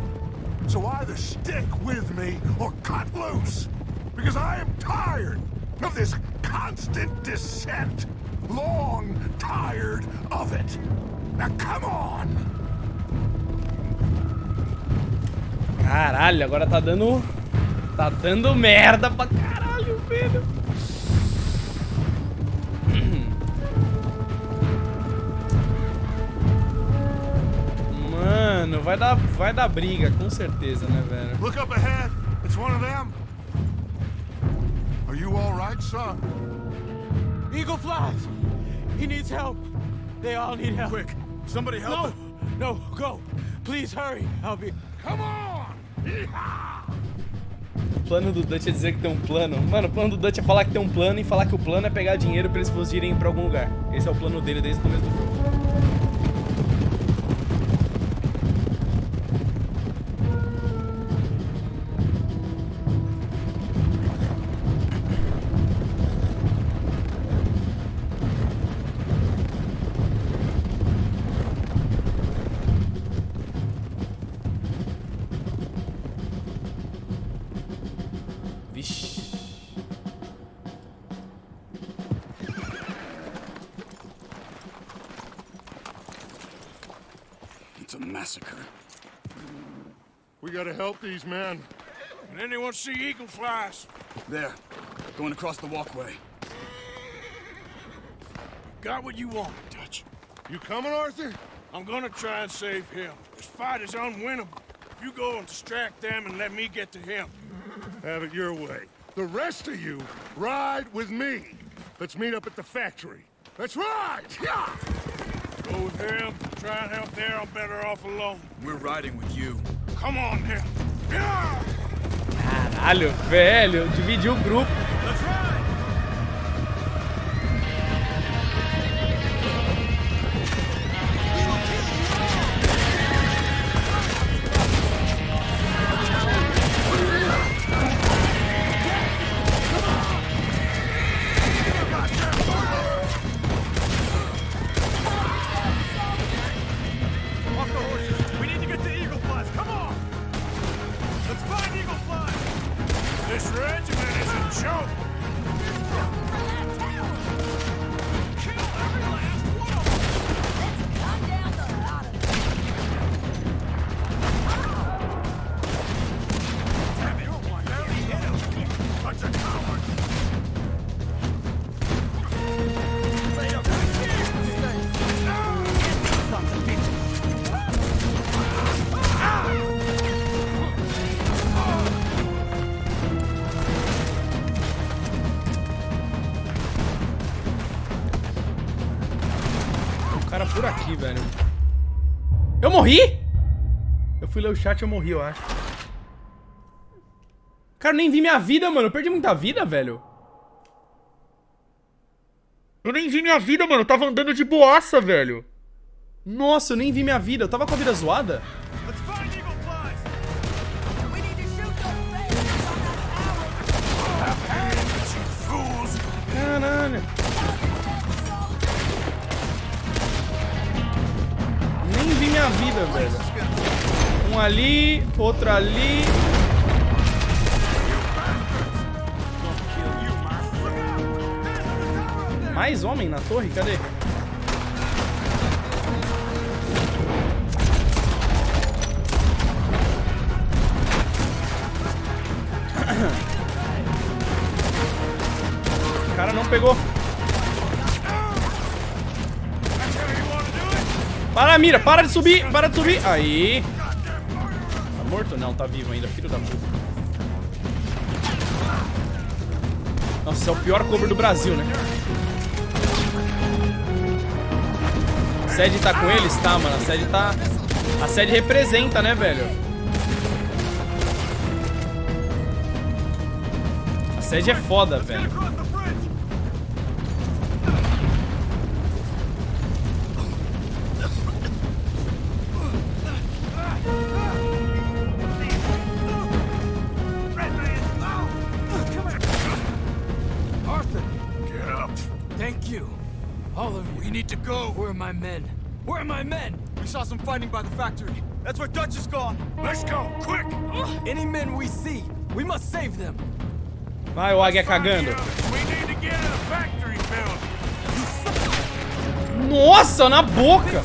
So either stick with me or cut loose. Because I am tired of this constant descent. Long tired of it. Now come on. Caralho, agora tá dando... Tá dando merda pra caralho, velho. Mano, vai dar briga, com certeza, né, velho? Look up ahead. It's one of them. Are you all right, son? Eagle flies! He needs help. They all need help. Quick, somebody help him. No, go. Please hurry. I'll be... Come on! O plano do Dutch é dizer que tem um plano. Mano, o plano do Dutch é falar que tem um plano e falar que o plano é pegar dinheiro pra eles fugirem pra algum lugar. Esse é o plano dele desde o começo do jogo. It's a massacre. We gotta help these men. Can anyone see eagle flies? There, going across the walkway. Got what you wanted, Dutch. You coming, Arthur? I'm gonna try and save him. This fight is unwinnable. You go and distract them and let me get to him. Have it your way. The rest of you, ride with me. Let's meet up at the factory. Let's ride! Yeah! Go with him. Try and help there. I'm better off alone. We're riding with you. Come on, then. Yeah! Caralho, velho. Dividiu o grupo. Let's ride! This regiment is a joke! cara por aqui, velho. Eu morri? Eu fui ler o chat e eu morri, eu acho. Cara, eu nem vi minha vida, mano. Eu perdi muita vida, velho. Eu nem vi minha vida, mano. Eu tava andando de boaça, velho. Nossa, eu nem vi minha vida. Eu tava com a vida zoada. Caralho. Nem vi minha vida, velho. Um ali, outro ali. Mais homem na torre? Cadê? O cara não pegou. Para a mira, para de subir, para de subir. Aí. Tá morto? Não, tá vivo ainda, filho da puta. Nossa, é o pior cover do Brasil, né? A sede tá com eles? Tá, mano, a sede tá... A sede representa, né, velho? A sede é foda, velho. Thank you. All of you. We need to go. Where are my men? Where are my men? We saw some fighting by the factory. That's where Dutch is gone. Let's go, quick! Any men we see, we must save them. Vai, o águia cagando. Nossa, na boca!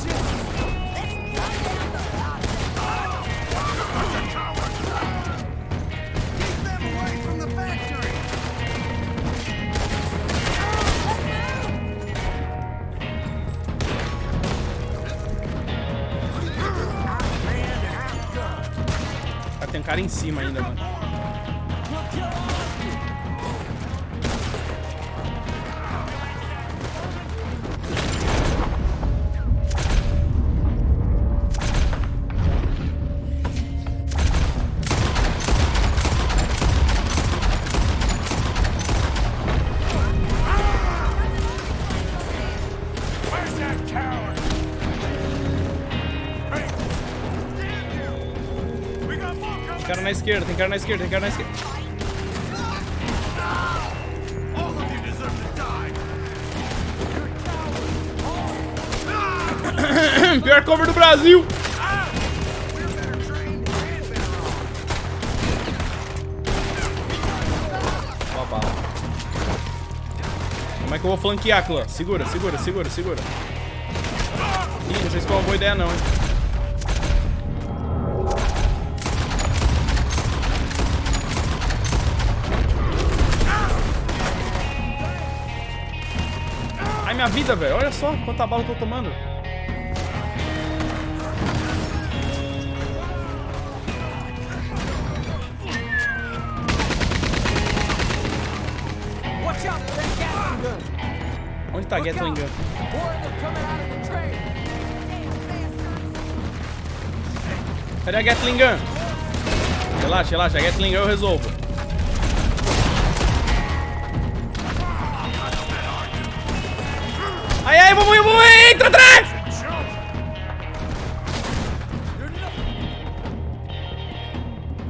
Tem um cara em cima ainda, mano. Tem cara na esquerda, tem cara na esquerda, tem cara na esquerda. Pior cover do Brasil! Opa. Como é que eu vou flanquear, clã? Segura, segura, segura, segura. Ih, não sei se foi uma boa ideia não, hein? Ai, minha vida, velho. Olha só quanta bala eu tô tomando. Onde tá a Gatling Gun? Cadê a Gatling Gun? Relaxa, relaxa. A Gatling Gun eu resolvo. Ai, ai, vamos, entra atrás!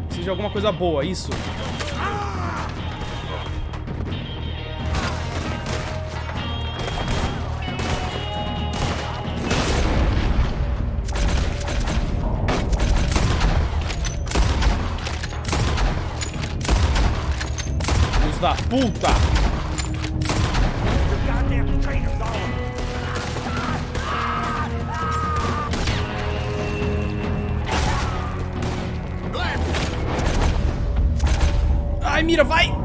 Preciso de alguma coisa boa, isso. Filhos da puta! Ai, mira, vai! Tem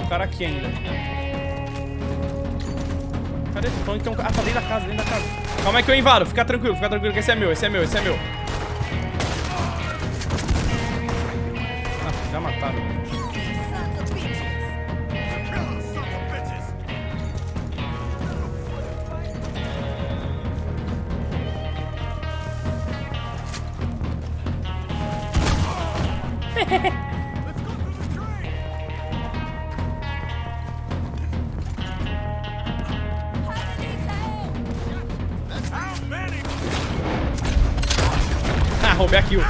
um cara aqui ainda. Cadê? Tô falando que tem um cara. Ah, tá dentro da casa, dentro da casa. Calma aí que eu invado. Fica tranquilo, que esse é meu, esse é meu, esse é meu. Ah, já mataram. mataram. Ah, roubei a kill.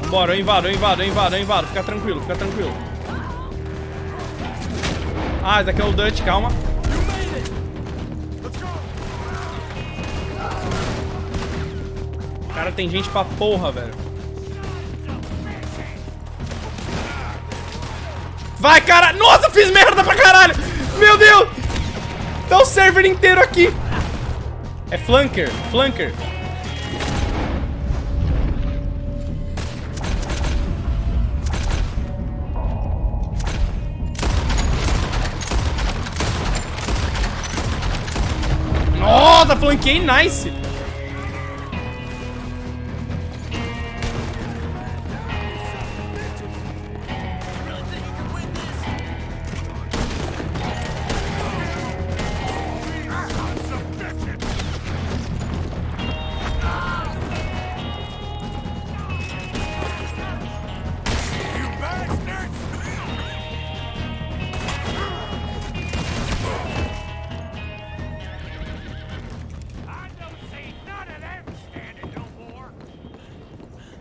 Bora, eu invado. Fica tranquilo. Ah, esse daqui é o Dutch, calma. Cara, tem gente pra porra, velho. Vai, cara! Nossa, fiz merda pra caralho! Meu Deus! Tá o server inteiro aqui. É flanker. Nossa, flanquei, nice!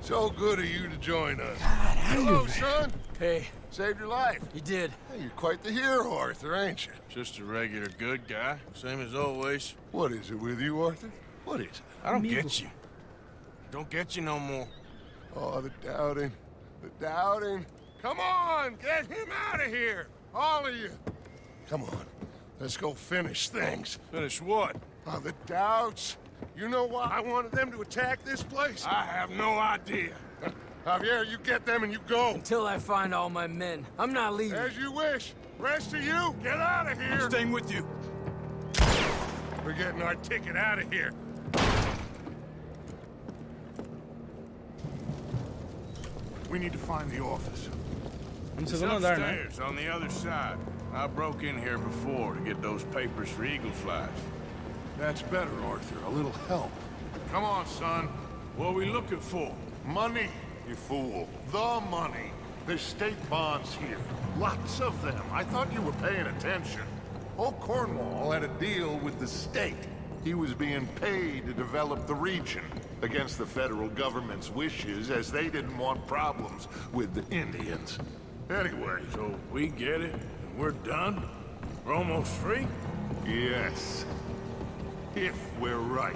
So good of you to join us. Hello, son. Hey. Saved your life. You did. Hey, you're quite the hero, Arthur, ain't you? Just a regular good guy, same as always. What is it with you, Arthur? What is it? I don't get you. Don't get you no more. Oh, the doubting. The doubting. Come on, get him out of here. All of you. Come on. Let's go finish things. Finish what? Oh, the doubts. You know why I wanted them to attack this place? I have no idea. Javier, you get them and you go. Until I find all my men. I'm not leaving. As you wish. Rest of you, get out of here. I'm staying with you. We're getting our ticket out of here. We need to find the office. It's upstairs on the other side. I broke in here before to get those papers for Eagle Flies. That's better, Arthur. A little help. Come on, son. What are we looking for? Money, you fool. The money. There's state bonds here. Lots of them. I thought you were paying attention. Old Cornwall had a deal with the state. He was being paid to develop the region against the federal government's wishes, as they didn't want problems with the Indians. Anyway, so we get it, and we're done? We're almost free? Yes. If we're right.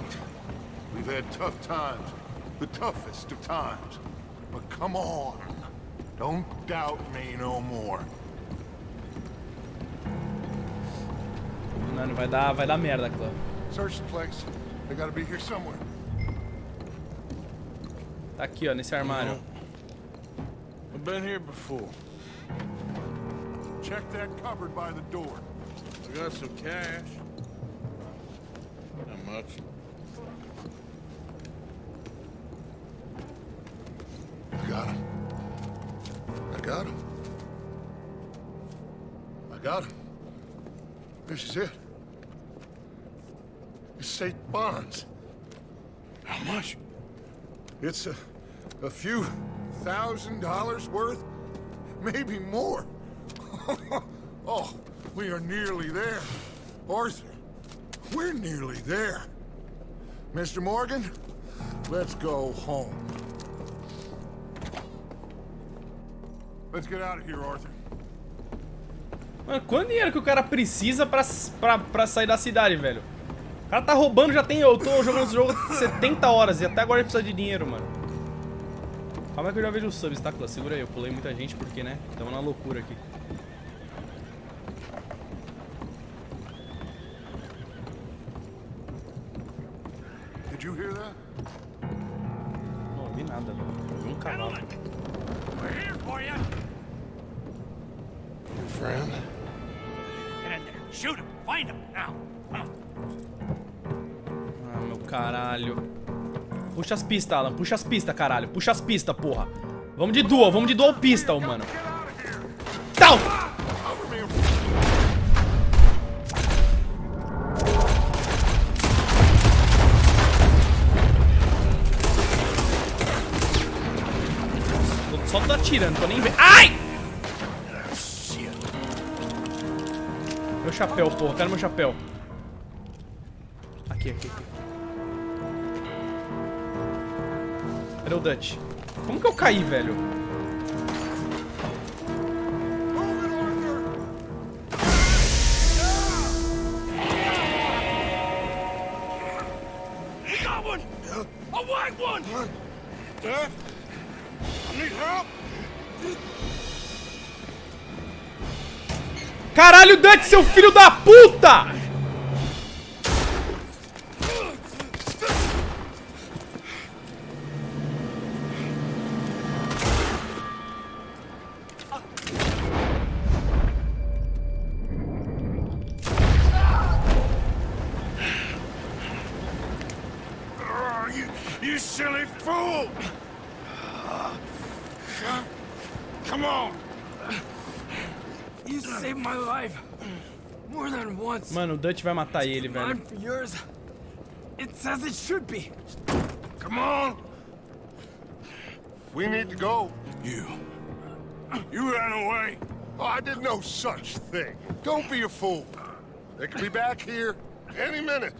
We've had tough times. The toughest of times. But come on. Don't doubt me no more. Mano, vai dar merda, Clã. Search the place. They gotta be here somewhere. Tá aqui, ó, nesse armário. I've been here before. Check that cupboard by the door. I got some cash. Not much. I got him. This is it. It's state bonds. How much? It's a few $1,000s worth, maybe more. Oh, we are nearly there. Arthur, we're nearly there. Mr. Morgan, let's go home. Let's get out of here, Arthur. Mano, quanto dinheiro que o cara precisa pra sair da cidade, velho? O cara tá roubando, eu tô jogando esse jogo 70 horas e até agora ele precisa de dinheiro, mano. Calma que eu já vejo os subs, tá, Clã? Segura aí, eu pulei muita gente porque, né, tamo na loucura aqui. Did you hear that? Não ouvi nada, velho. Eu ouvi um cavalo. We're here for for you. Your friend? Get in there. Shoot him. Find him. Now. Ah, meu caralho. Puxa as pistas, Alan. Puxa as pistas, caralho. Puxa as pistas, porra. Vamos de dual pistol, mano. Tau! Só tô atirando, tô nem vendo. Ai! Meu chapéu, porra. Quero meu chapéu. Aqui. Cadê o Dutch? Como que eu caí, velho? Caralho, Dutch, seu filho da puta! You silly fool! Come on! You saved my life more than once. Mano, o Dutch vai matar ele, velho. Mine for yours. It's as it should be. Come on! We need to go. You ran away. Oh, I did no such thing. Don't be a fool. They could be back here any minute.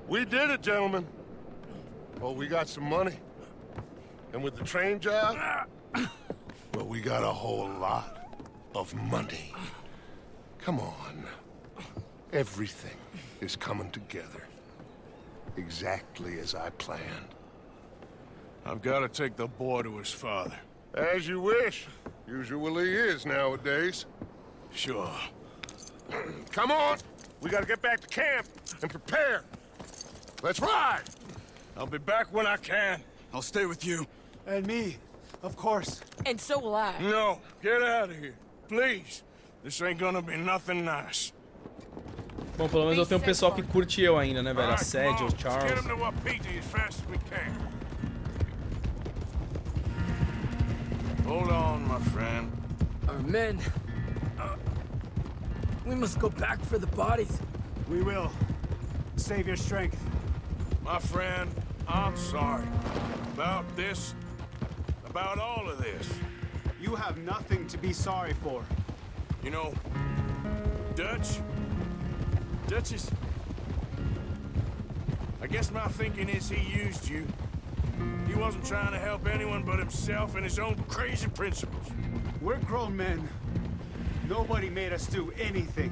We did it, gentlemen. Well, we got some money. And with the train job, well, we got a whole lot of money. Come on. Everything is coming together. Exactly as I planned. I've got to take the boy to his father. As you wish. Usually is nowadays. Sure. Come on! We gotta get back to camp and prepare. Let's ride! I'll be back when I can. I'll stay with you. And me, of course. And so will I. No, get out of here. Please. This ain't gonna be nothing nice. Bom, pelo menos eu tenho um pessoal que curte eu ainda, né, velho? A Sadie, o Get Charles. him to Wapiti as fast as we can. Hold on, my friend. Our men. We must go back for the bodies. We will. Save your strength. My friend, I'm sorry. About this. About all of this. You have nothing to be sorry for. You know, Dutch is... I guess my thinking is he used you. He wasn't trying to help anyone but himself and his own crazy principles. We're grown men. Nobody made us do anything.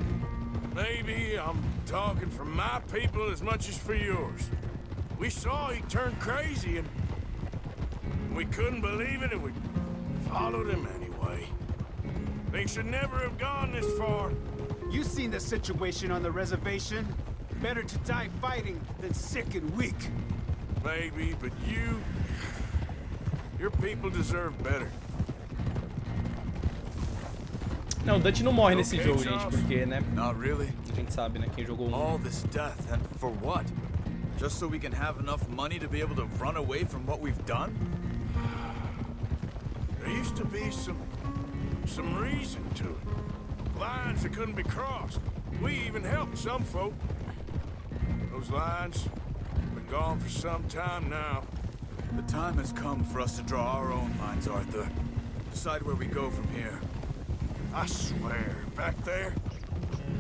Maybe I'm talking for my people as much as for yours. We saw he turned crazy and we couldn't believe it and we followed him anyway. Things should never have gone this far. You seen the situation on the reservation? Better to die fighting than sick and weak. Maybe, but your people deserve better. Não, o Dutch não morre nesse jogo, gente, porque, né? Not really. A gente sabe, né? Quem jogou All this death, and for what? Just so we can have enough money to be able to run away from what we've done? There used to be some reason to it. Lines that couldn't be crossed. We even helped some folk. Those lines have been gone for some time now. The time has come for us to draw our own lines, Arthur. Decide where we go from here. I swear, back there,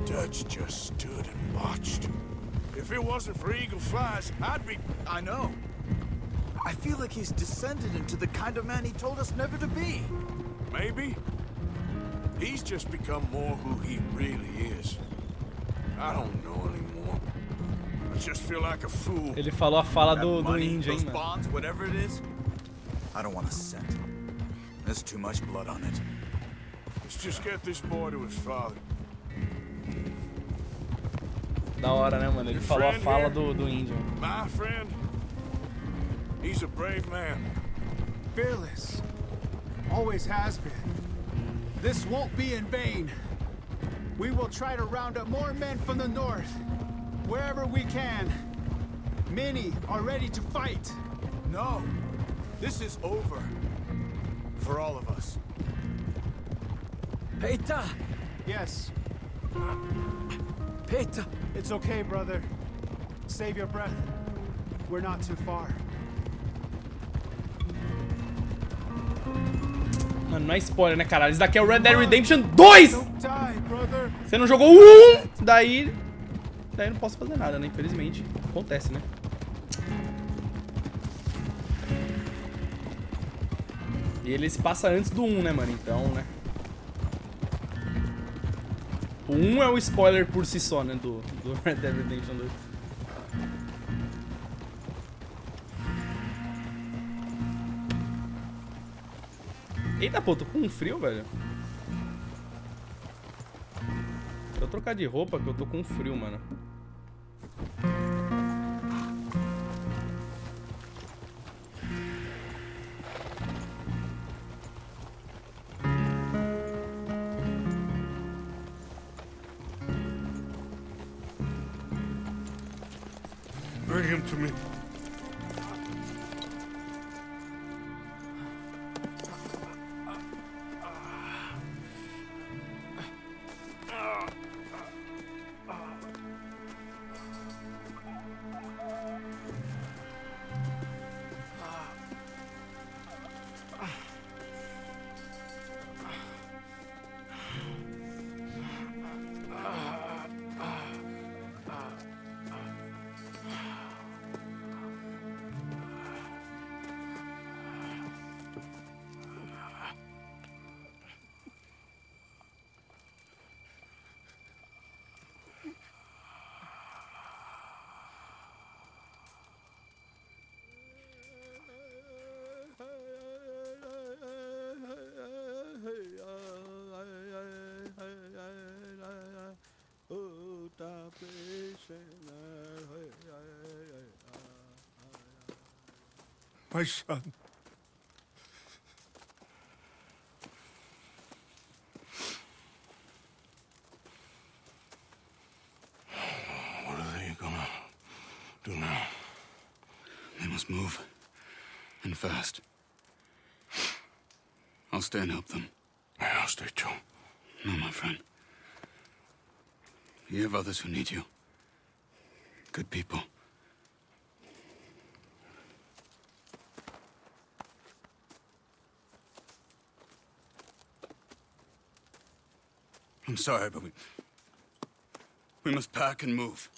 Dutch just stood and watched. If it wasn't for Eagle Flies, I'd be... I know. I feel like he's descended into the kind of man he told us never to be. Maybe. He's just become more who he really is. I don't know anymore. I just feel like a fool. Ele falou a fala do índio, hein, mano? Bonds, whatever it is, I don't want a cent. There's too much blood on it. Let's just get this boy to his father. Da hora, né, mano? Ele falou a fala do índio. My friend, he's a brave man. Fearless. Always has been. This won't be in vain. We will try to round up more men from the north, wherever we can. Many are ready to fight. No, this is over. For all of us. Peter! Yes. Peter! It's okay, brother. Save your breath. We're not too far. Mano, não é spoiler, né, caralho? Isso daqui é o Red Dead Redemption 2! Você não jogou o 1, daí eu não posso fazer nada, né? Infelizmente. Acontece, né? E ele se passa antes do 1, né, mano? Então, né? O 1 é o spoiler por si só, né? Do Red Dead Redemption 2. Eita, pô, tô com um frio, velho. Deixa eu trocar de roupa que eu tô com frio, mano. Bring him to me. My son. What are they gonna do now? They must move. And fast. I'll stay and help them. Yeah, I'll stay too. No, my friend. You have others who need you. Good people. I'm sorry, but we must pack and move.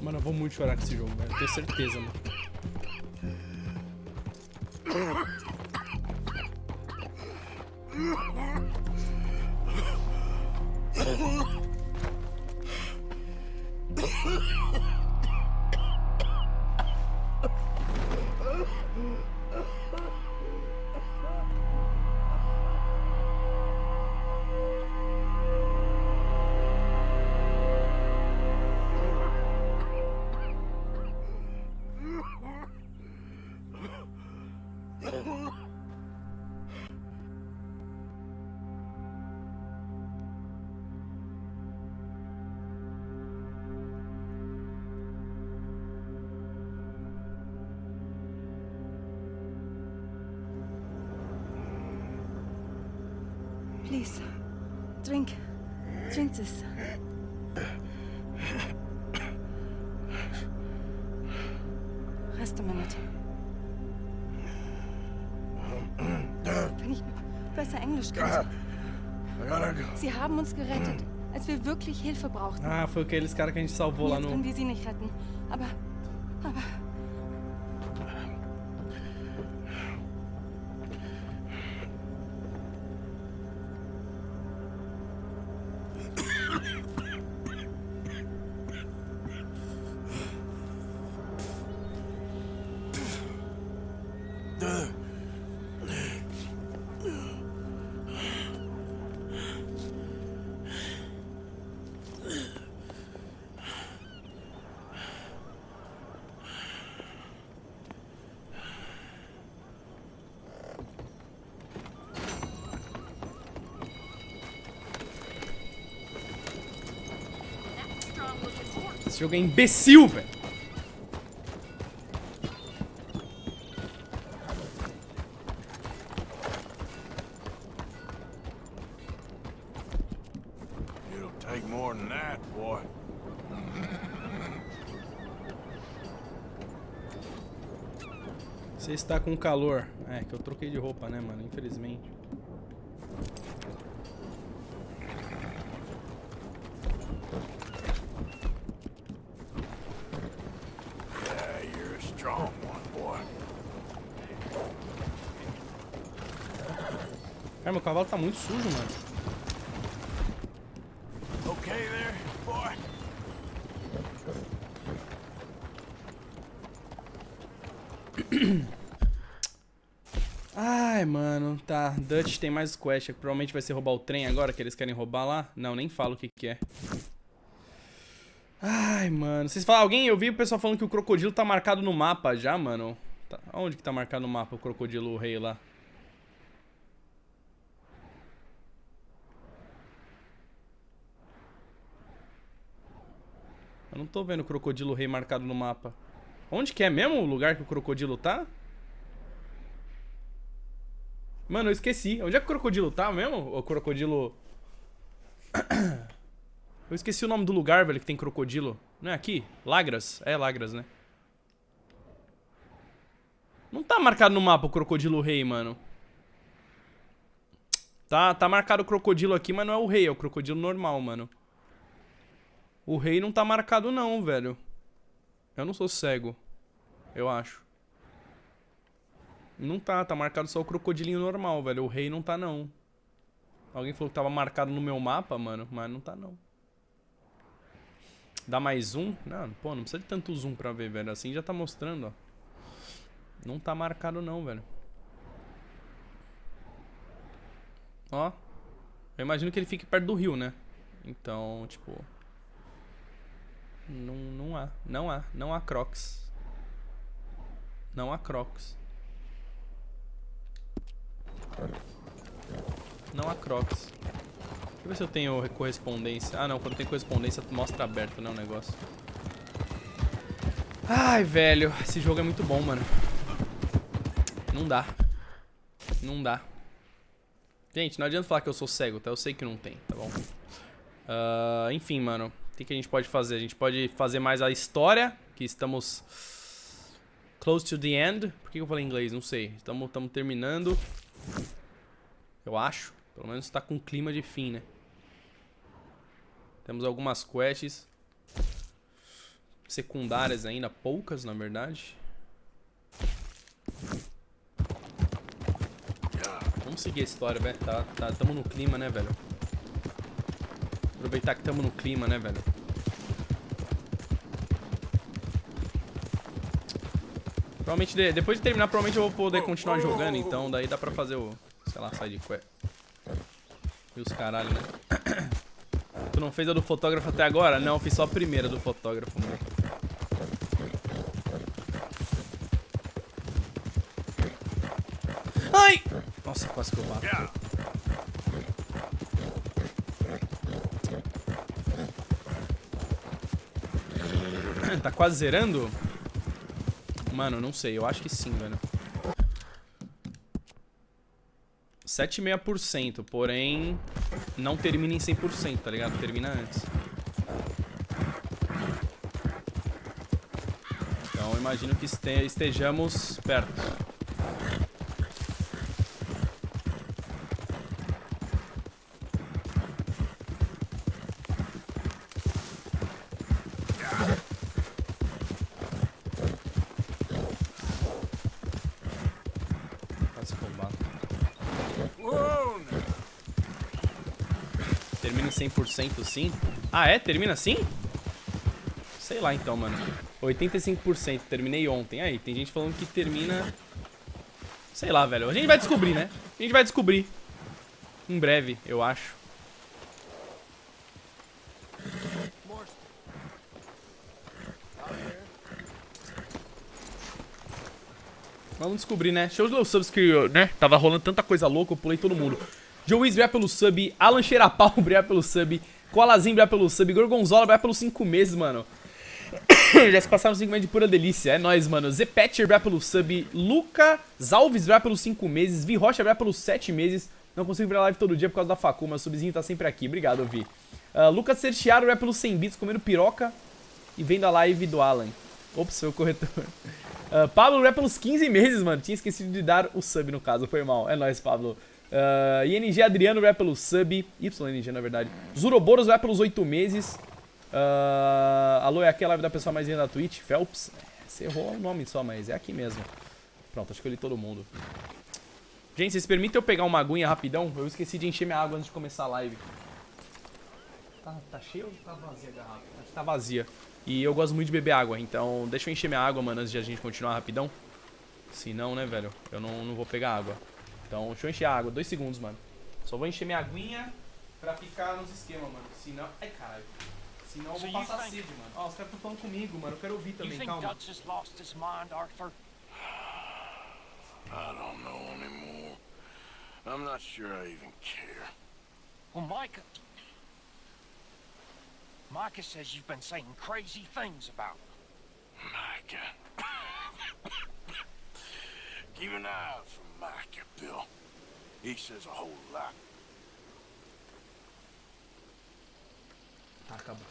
Mano, eu vou muito chorar com esse jogo, velho. Tenho certeza, mano. Please, drink. Drink this. Rest a minute. Wenn ich besser Englisch könnte. Sie haben uns gerettet, als wir wirklich Hilfe brauchten. Ah, foi aqueles caras que a gente salvou lá no... Jetzt können wir sie nicht retten. Aber... Esse jogo é imbecil, velho. It'll take more than that, boy. Você está com calor. É, que eu troquei de roupa, né, mano? Infelizmente. Yeah, you're a strong one, boy. Cara, meu cavalo tá muito sujo, mano. Okay there, boy? Ai, mano, tá. Dutch tem mais quest. Provavelmente vai ser roubar o trem agora, que eles querem roubar lá. Não, nem falo o que que é. Ai, mano. Vocês falam, alguém? Eu vi o pessoal falando que o crocodilo tá marcado no mapa já, mano. Tá. Onde que tá marcado no mapa o crocodilo rei lá? Eu não tô vendo o crocodilo rei marcado no mapa. Onde que é mesmo o lugar que o crocodilo tá? Mano, eu esqueci. Onde é que o crocodilo tá mesmo? O crocodilo... Eu esqueci o nome do lugar, velho, que tem crocodilo. Não é aqui? Lagras? É Lagras, né? Não tá marcado no mapa o crocodilo rei, mano. Tá marcado o crocodilo aqui, mas não é o rei. É o crocodilo normal, mano. O rei não tá marcado não, velho. Eu não sou cego. Eu acho. Não tá, tá marcado só o crocodilinho normal, velho. O rei não tá, não. Alguém falou que tava marcado no meu mapa, mano. Mas não tá, não. Dá mais zoom? Não, pô, não precisa de tanto zoom pra ver, velho. Assim já tá mostrando, ó. Não tá marcado, não, velho. Ó. Eu imagino que ele fique perto do rio, né? Então, tipo... Não há crocs. Não há crocs. Não há crocs. Deixa eu ver se eu tenho correspondência. Ah, não. Quando tem correspondência, mostra aberto, né, o negócio. Ai, velho. Esse jogo é muito bom, mano. Não dá. Não dá. Gente, não adianta falar que eu sou cego, tá? Eu sei que não tem, tá bom? Enfim, mano. O que a gente pode fazer? A gente pode fazer mais a história, que estamos close to the end. Por que eu falei em inglês? Não sei. Estamos terminando. Eu acho. Pelo menos tá com clima de fim, né? Temos algumas quests secundárias ainda, poucas na verdade. Vamos seguir a história, velho. Tamo no clima, né, velho? Aproveitar que tamo no clima, né, velho? Provavelmente, depois de terminar, provavelmente eu vou poder continuar jogando, então daí dá pra fazer o... Sei lá, side quest. E os caralho, né? Tu não fez a do fotógrafo até agora? Não, eu fiz só a primeira do fotógrafo, mano. Ai! Nossa, quase que eu bato. Tá quase zerando? Mano, não sei. Eu acho que sim, velho. 7,5%, porém não termina em 100%, tá ligado? Termina antes. Então eu imagino que estejamos perto. Termina em 100% sim? Ah, é? Termina assim? Sei lá então, mano. 85%, terminei ontem. Aí, tem gente falando que termina... Sei lá, velho. A gente vai descobrir, né? A gente vai descobrir. Em breve, eu acho. Vamos descobrir, né? Deixa eu ver os subs que, né? Tava rolando tanta coisa louca, eu pulei todo mundo. Joey, obrigado pelo sub. Alan Cheirapau, obrigado pelo sub. Koalazinho, obrigado pelo sub. Gorgonzola, obrigado pelos 5 meses, mano. Já se passaram 5 meses de pura delícia. É nóis, mano. Zepetcher vai pelo sub. Luca Alves vai pelos 5 meses. Vi Rocha vai pelos 7 meses. Não consigo virar live todo dia por causa da facu, mas o subzinho tá sempre aqui. Obrigado, Vi. Lucas Cerchiaro vai pelos 100 bits comendo piroca e vendo a live do Alan. Ops, seu corretor. Pablo vai pelos 15 meses, mano. Tinha esquecido de dar o sub no caso, foi mal. É nóis, Pablo. ING Adriano vai pelo sub. YNG, na verdade. Zuroboros vai pelos 8 meses. Alô, é aqui a live da pessoa mais linda da Twitch? Phelps? Você errou o nome só, mas é aqui mesmo. Pronto, acho que eu li todo mundo. Gente, vocês permitem eu pegar uma aguinha rapidão? Eu esqueci de encher minha água antes de começar a live. Tá cheia ou tá vazia a garrafa? Acho que tá vazia. E eu gosto muito de beber água, então deixa eu encher minha água, mano, antes de a gente continuar rapidão. Se não, né, velho, eu não vou pegar água. Então, deixa eu encher a água, 2 segundos, mano. Só vou encher minha aguinha pra ficar nos esquemas, mano. Senão... Ai, caralho. Senão eu vou passar sede, mano. Ó, os caras estão falando comigo, mano. Eu quero ouvir também, calma. I don't know anymore. I'm not sure I even care. Well, Micah says you've been saying crazy things about him. Micah. Keep an eye out for Micah, Bill. He says a whole lot. Acabou.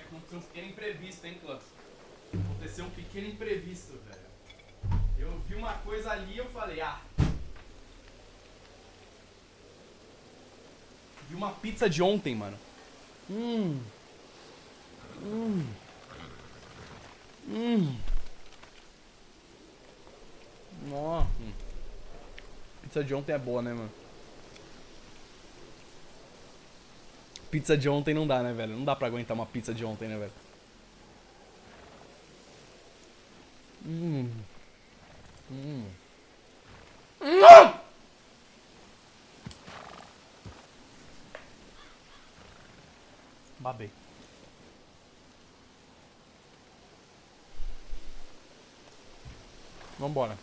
Aconteceu um pequeno imprevisto, hein, Clã? Aconteceu um pequeno imprevisto, velho. Eu vi uma coisa ali e eu falei, vi uma pizza de ontem, mano. Nossa. Pizza de ontem é boa, né, mano? Pizza de ontem não dá, né, velho? Não dá pra aguentar uma pizza de ontem, né, velho? Babei. Vambora.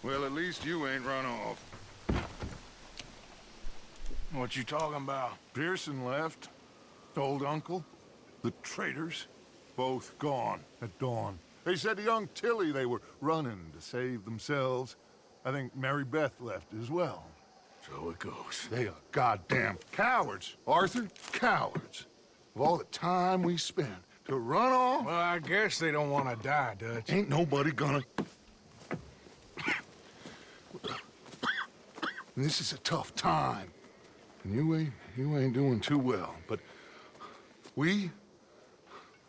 Well, at least you ain't run off. What you talking about? Pearson left. Old uncle. The traitors. Both gone at dawn. They said to young Tilly they were running to save themselves. I think Mary Beth left as well. So it goes. They are goddamn cowards, Arthur. Cowards. Of all the time we spent to run off. Well, I guess they don't want to die, Dutch. Ain't nobody gonna... This is a tough time. And you ain't doing too well. But we,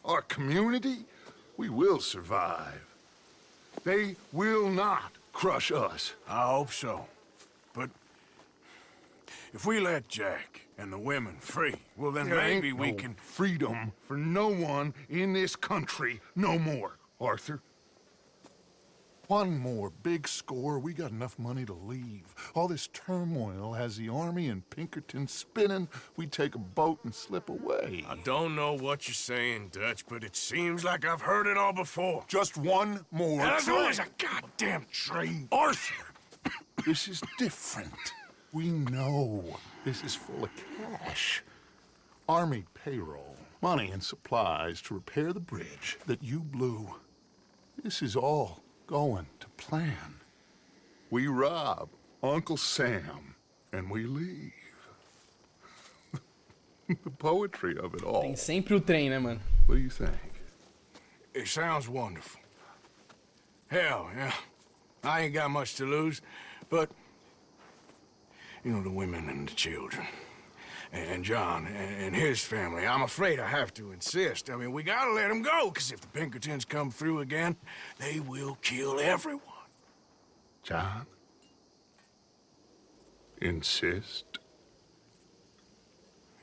our community, we will survive. They will not crush us. I hope so. But if we let Jack and the women free, well then There maybe ain't we no can... freedom for no one in this country no more, Arthur. One more big score, we got enough money to leave. All this turmoil has the army and Pinkerton spinning. We take a boat and slip away. I don't know what you're saying, Dutch, but it seems like I've heard it all before. Just one more And as train. always, a goddamn train. Arthur! This is different. We know this is full of cash. Army payroll, money and supplies to repair the bridge that you blew. This is all going to plan. We rob Uncle Sam and we leave. The poetry of it all. Tem sempre o trem, né, mano? What do you think? It sounds wonderful. Hell, yeah. I ain't got much to lose, but... You know, the women and the children. And John and his family. I'm afraid I have to insist. I mean, we gotta let them go, because if the Pinkertons come through again, they will kill everyone. John? Insist?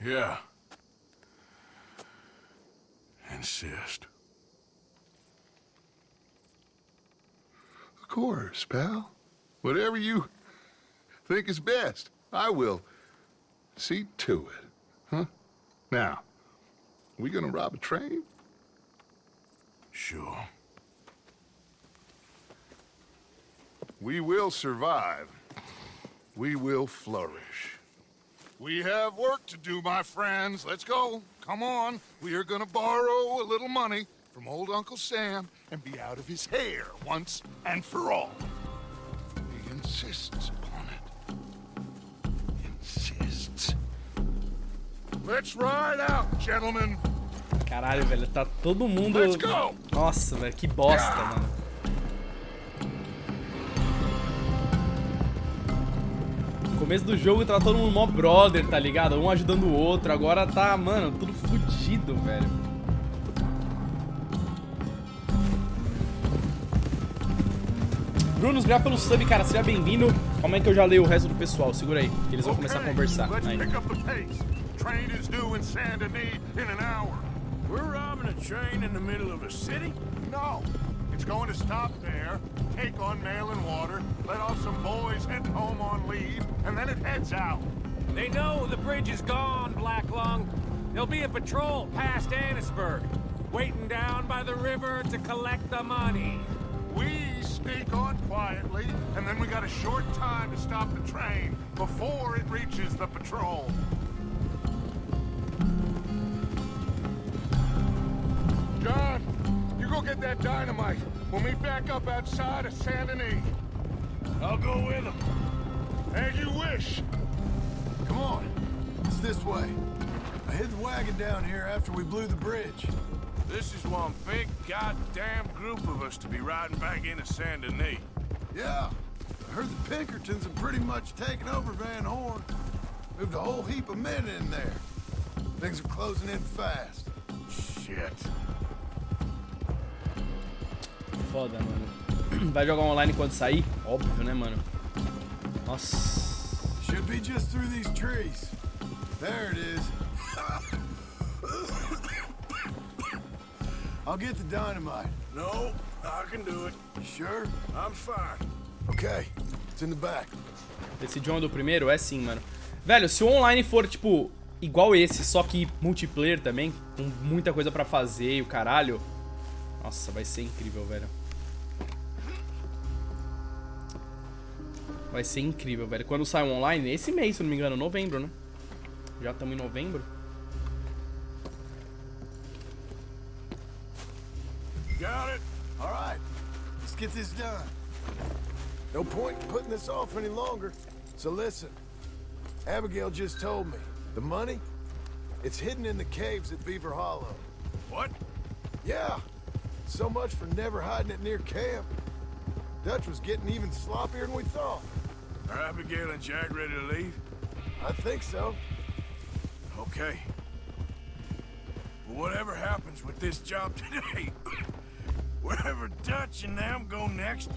Yeah. Insist. Of course, pal. Whatever you think is best, I will see to it. Huh? Now, we gonna rob a train? Sure. We will survive. We will flourish. We have work to do, my friends. Let's go. Come on. We are gonna borrow a little money from old Uncle Sam and be out of his hair once and for all. He insists upon it. Insists. Let's ride out, gentlemen. Caralho, velho, tá todo mundo... Let's go. Nossa, velho, que bosta, mano. No começo do jogo tava todo mundo mó brother, tá ligado? Um ajudando o outro. Agora tá, mano, tudo fudido, velho. Bruno, obrigado pelo sub, cara. Seja bem-vindo. Calma aí que eu já leio o resto do pessoal. Segura aí, que eles vão começar a conversar. Aí. Train is due in Saint Denis in an hour. We're robbing a train in the middle of a city? No. It's going to stop there, take on mail and water, let off some boys head home on leave, and then it heads out. They know the bridge is gone, Black Lung. There'll be a patrol past Annisburg, waiting down by the river to collect the money. We sneak on quietly, and then we got a short time to stop the train before it reaches the patrol. John, you go get that dynamite. We'll meet back up outside of Saint Denis. I'll go with them. As you wish. Come on. It's this way. I hid the wagon down here after we blew the bridge. This is one big goddamn group of us to be riding back into Saint Denis. Yeah. I heard the Pinkertons have pretty much taken over Van Horn. Moved a whole heap of men in there. Things are closing in fast. Shit. Foda, mano. Vai jogar online quando sair? Óbvio, né, mano? Nossa. Should be just through these trees. There it is. I'll get the dynamite. No, I can do it. Sure? I'm fine. Okay, it's in the back. Esse John do primeiro? É sim, mano. Velho, se o online for, tipo, igual esse, só que multiplayer também, com muita coisa pra fazer e o caralho... Nossa, vai ser incrível, velho. Vai ser incrível, velho. Quando sai o online, esse mês, se não me engano, novembro, né? Já estamos em novembro. Got it. All right, let's get this done. No point in putting this off any longer. So listen, Abigail just told me. The money, it's hidden in the caves at Beaver Hollow. What? Yeah. So much for never hiding it near camp. Dutch was getting even sloppier than we thought. Are Abigail and Jack ready to leave? I think so. Okay. Well, whatever happens with this job today, wherever Dutch and them go next,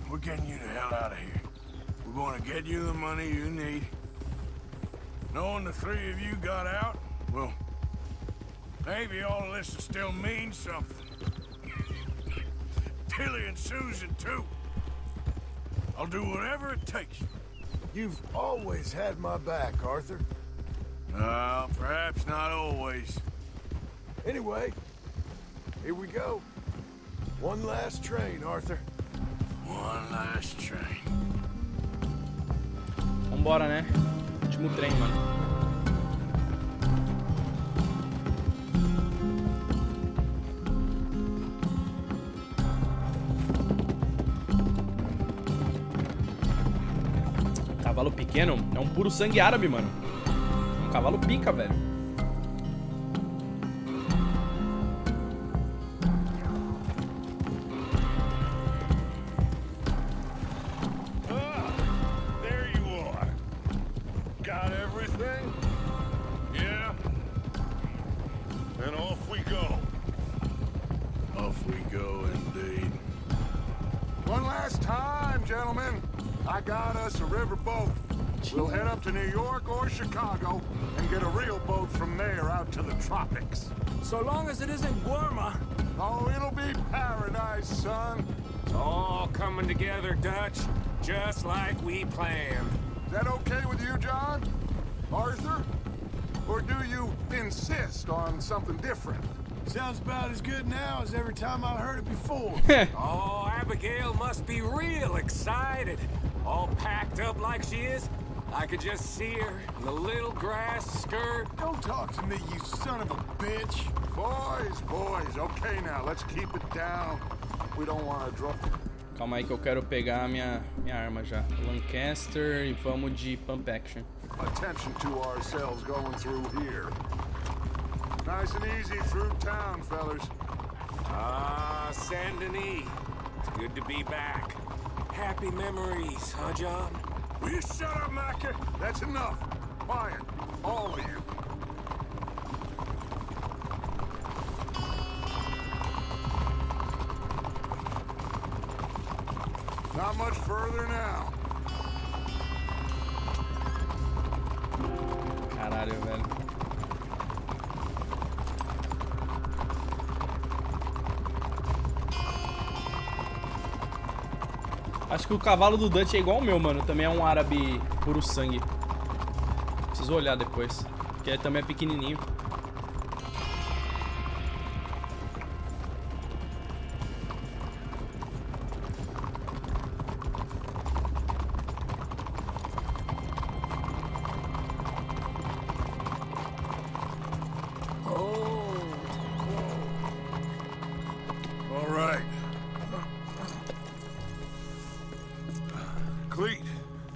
we're getting you the hell out of here. We're going to get you the money you need. Knowing the three of you got out, well, maybe all of this will still mean something. Tilly and Susan, too. I'll do whatever it takes. You've always had my back, Arthur. Perhaps not always. Anyway, here we go. One last train, Arthur. One last train. Vambora, né? Último trem, mano. Cavalo pequeno é um puro sangue árabe, mano. Um cavalo pica, velho. There you are. Got everything? Yeah. Then off we go. Off we go, indeed. One last time, gentlemen. I got us a river boat. We'll head up to New York or Chicago and get a real boat from there out to the tropics. So long as it isn't Guarma. Oh, it'll be paradise, son. It's all coming together, Dutch, just like we planned. Is that okay with you, John? Arthur? Or do you insist on something different? Sounds about as good now as every time I heard it before. Oh, Abigail must be real excited. All packed up like she is. I could just see her in the little grass skirt. Don't talk to me, you son of a bitch. Boys, okay now, let's keep it down. We don't want to drop. Calma aí que eu quero pegar a minha arma já. Lancaster e vamos de pump action. Attention to ourselves going through here. Nice and easy through town, fellas. Ah, Saint Denis. It's good to be back. Happy memories, huh, John? Will you shut up, Macca? That's enough. Quiet, all of you. Not much further now. Caralho, velho. Acho que o cavalo do Dutch é igual ao meu, mano. Também é um árabe puro sangue. Preciso olhar depois. Porque também é pequenininho.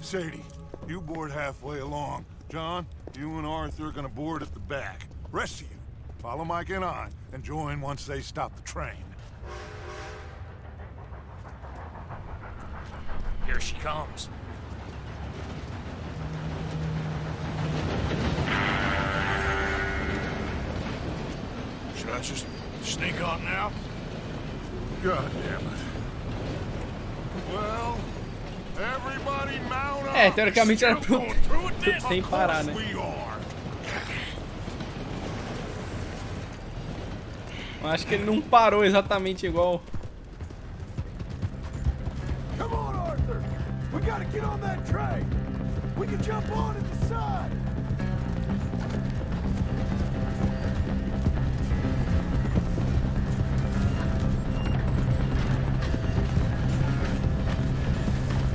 Sadie, you board halfway along. John, you and Arthur are gonna board at the back. Rest of you, follow Mike and I, and join once they stop the train. Here she comes. Should I just sneak on now? God damn it. Well, everybody mount up. É, teoricamente era pro sem parar, né? Eu acho que ele não parou exatamente igual. Come on, Arthur. We gotta get on that train. We can jump on at the side.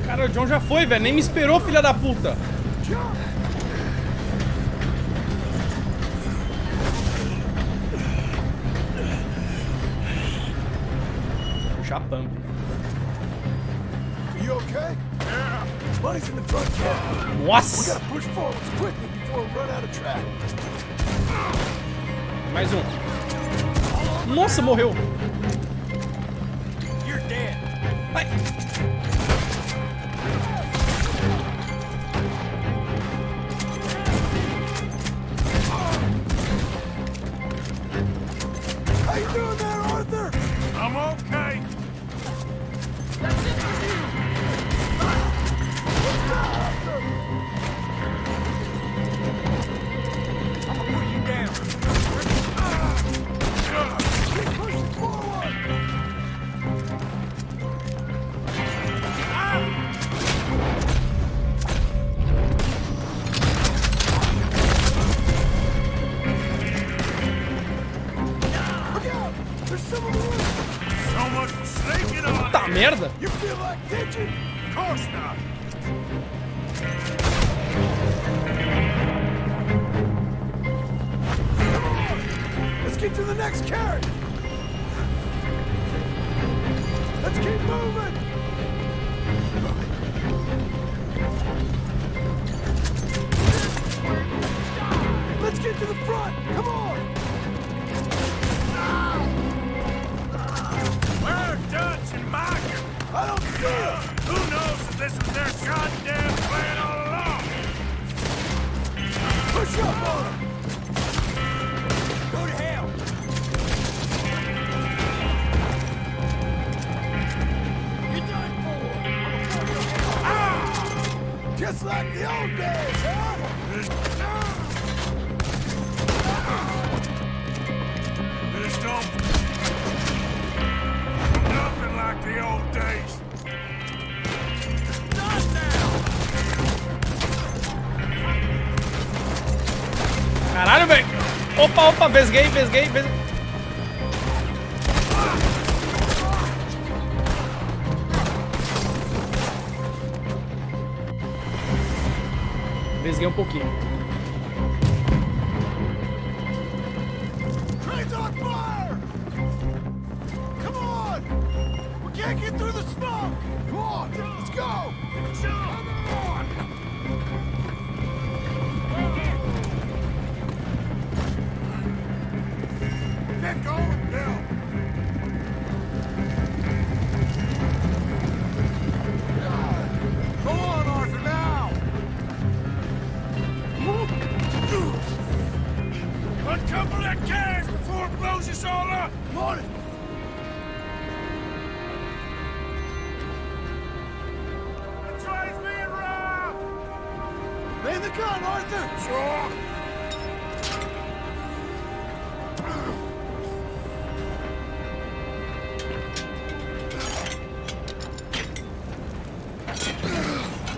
Cara, o John já foi, velho. Nem me esperou, filha da puta. Puxar pump. Are you okay? Yeah. Money's in the front cabin. Nossa! We gotta push forward quickly before we run out of track. Mais um. Nossa, morreu. You're dead. Vai. How you doing there, Arthur? I'm okay. There's someone around. So much for sneaking on. Puta merda! You feel like ditching? Of course not. Come on! Let's get to the next carrot. Let's keep moving. Let's get to the front. Come on. Where are Dutch and Micah? I don't see them. Who knows if this was their goddamn plan all along? Push up on them. Go to hell. You're done for. Ah! Just like the old days, huh? This don't... Nothing like the old days. Not now! Caralho, velho! Opa, opa, vesguei. Vesguei um pouquinho. Train's on fire! Come on! We can't get through the smoke! Come on, let's go! Come on! Get going, Bill! Go on, Arthur, now! Uncouple that carriage before it blows us all up! Morning! The train's being robbed! Lay the gun, Arthur! Sure!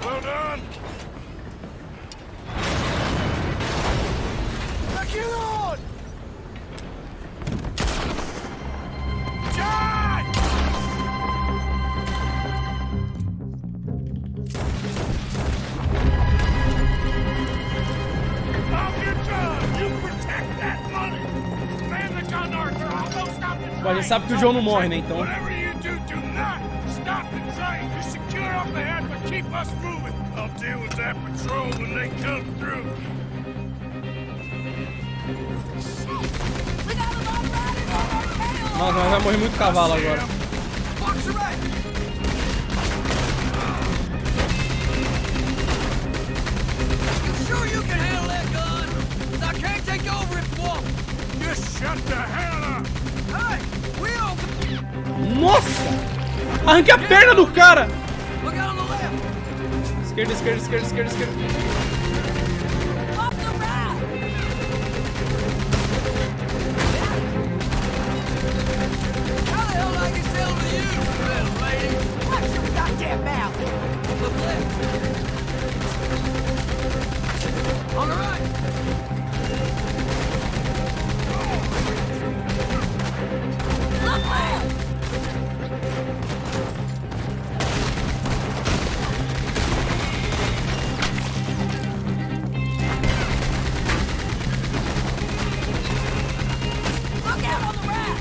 Well done! Now get on! John! I'll get John! You protect that money! Man the gun, Arthur! I'll go stop the train! Bom, a gente sabe que o João não morre, né? Então. Whatever you do, do not stop the train! You're secure up ahead, but keep us moving! I'll deal with that patrol when they come through! Nossa, mas vai morrer muito cavalo agora. Sure you can handle that gun? 'Cause I can't take over if you won't. Just shut the hell up! Hey, we all... Nossa! Arranquei a perna do cara! Look out on the left. Esquerda, esquerda, esquerda, esquerda, esquerda. Off the right. How the hell do I get settled to you, little lady? Watch your goddamn mouth. Look left. On the right. Look left. Look out on the right.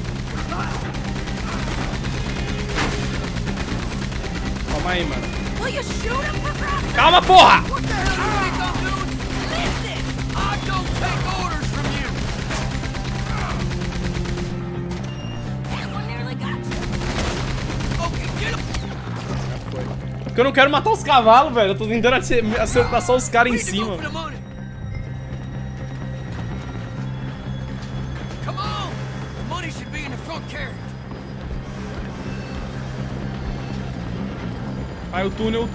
Calma aí, mano. Will you shoot him for Christ's Calma, porra! What the hell do you think I'm doing? Listen, I don't take orders from you. That one nearly got you. Okay, get him. Porque eu não quero matar os cavalos, velho. Eu tô tentando acertar só os caras em cima. For the money. Come on. The money should be in the front carriage. Aí o túnel,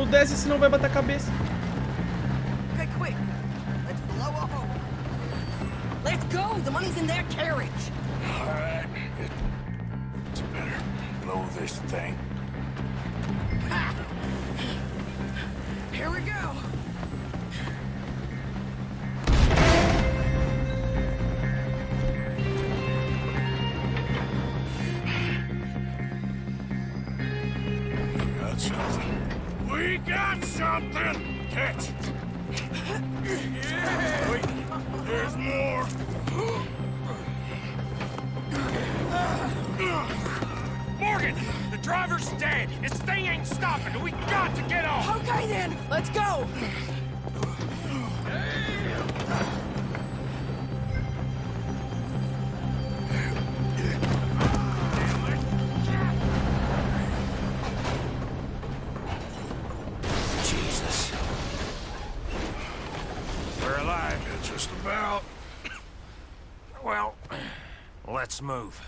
desce, senão vai bater a cabeça. Okay, quick. Let's blow a hole. Let's go. The money's in their carriage. All right. It's better blow this thing. Here we go. got something. We got something! Catch! Wait, there's more! Morgan! The driver's dead! This thing ain't stopping! We got to get off! Okay then, let's go! Jesus. We're alive. Yeah, just about. Well, let's move.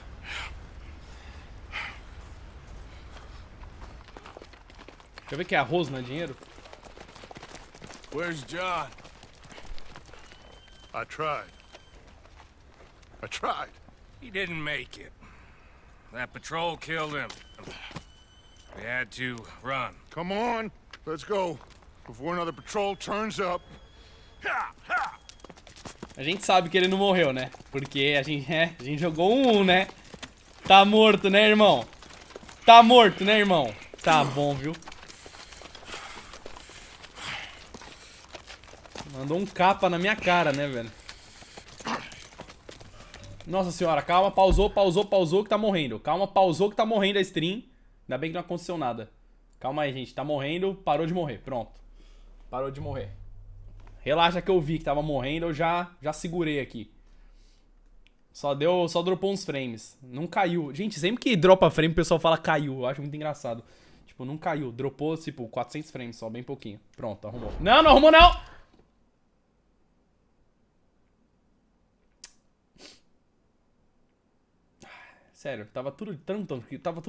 Deixa eu ver que é arroz, não é dinheiro? Where's John? I tried. He didn't make it. That patrol killed him. We had to run. Come on, let's go. Before another patrol turns up. A gente sabe que ele não morreu, né? Porque a gente jogou um, né? Tá morto, né, irmão? Tá morto, né, irmão? Tá bom, viu? Mandou um capa na minha cara, né, velho? Nossa senhora, calma, pausou que tá morrendo. Calma, pausou que tá morrendo a stream. Ainda bem que não aconteceu nada. Calma aí, gente, tá morrendo, parou de morrer, pronto. Parou de morrer. Relaxa que eu vi que tava morrendo, eu já segurei aqui. Só dropou uns frames. Não caiu. Gente, sempre que dropa frame o pessoal fala caiu, eu acho muito engraçado. Tipo, não caiu, dropou tipo 400 frames só, bem pouquinho. Pronto, arrumou. Não, não arrumou não! Sério, tava tudo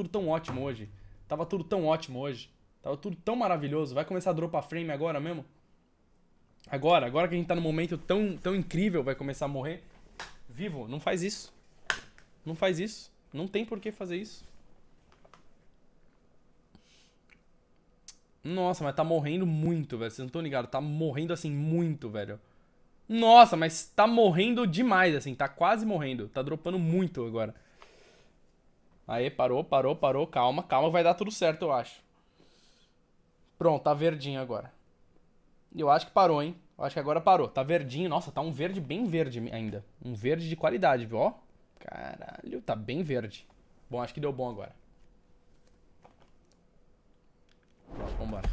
tão ótimo hoje. Tava tudo tão ótimo hoje. Tava tudo tão maravilhoso. Vai começar a dropar frame agora mesmo? Agora que a gente tá num momento tão incrível, vai começar a morrer. Vivo, não faz isso. Não faz isso. Não tem por que fazer isso. Nossa, mas tá morrendo muito, velho. Vocês não estão ligados. Tá morrendo assim muito, velho. Nossa, mas tá morrendo demais, assim. Tá quase morrendo. Tá dropando muito agora. Aí, parou. Calma, vai dar tudo certo, eu acho. Pronto, tá verdinho agora. Eu acho que parou, hein? Eu acho que agora parou. Tá verdinho. Nossa, tá um verde bem verde ainda. Um verde de qualidade, viu? Ó. Caralho, tá bem verde. Bom, acho que deu bom agora. Pronto, vambora.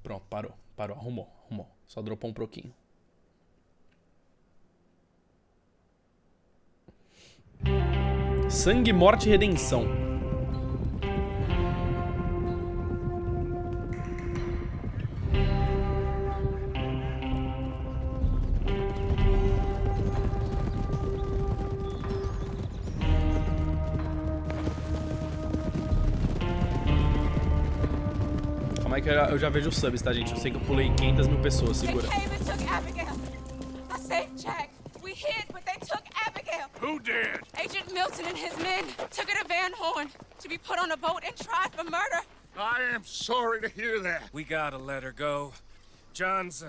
Pronto, parou. Arrumou. Só dropou um pouquinho. Sangue, morte e redenção. Calma aí que eu já vejo os subs, tá, gente? Eu sei que eu pulei 500 mil pessoas, segura. Who did? Agent Milton and his men took her to Van Horn to be put on a boat and tried for murder. I am sorry to hear that. We gotta let her go. John's,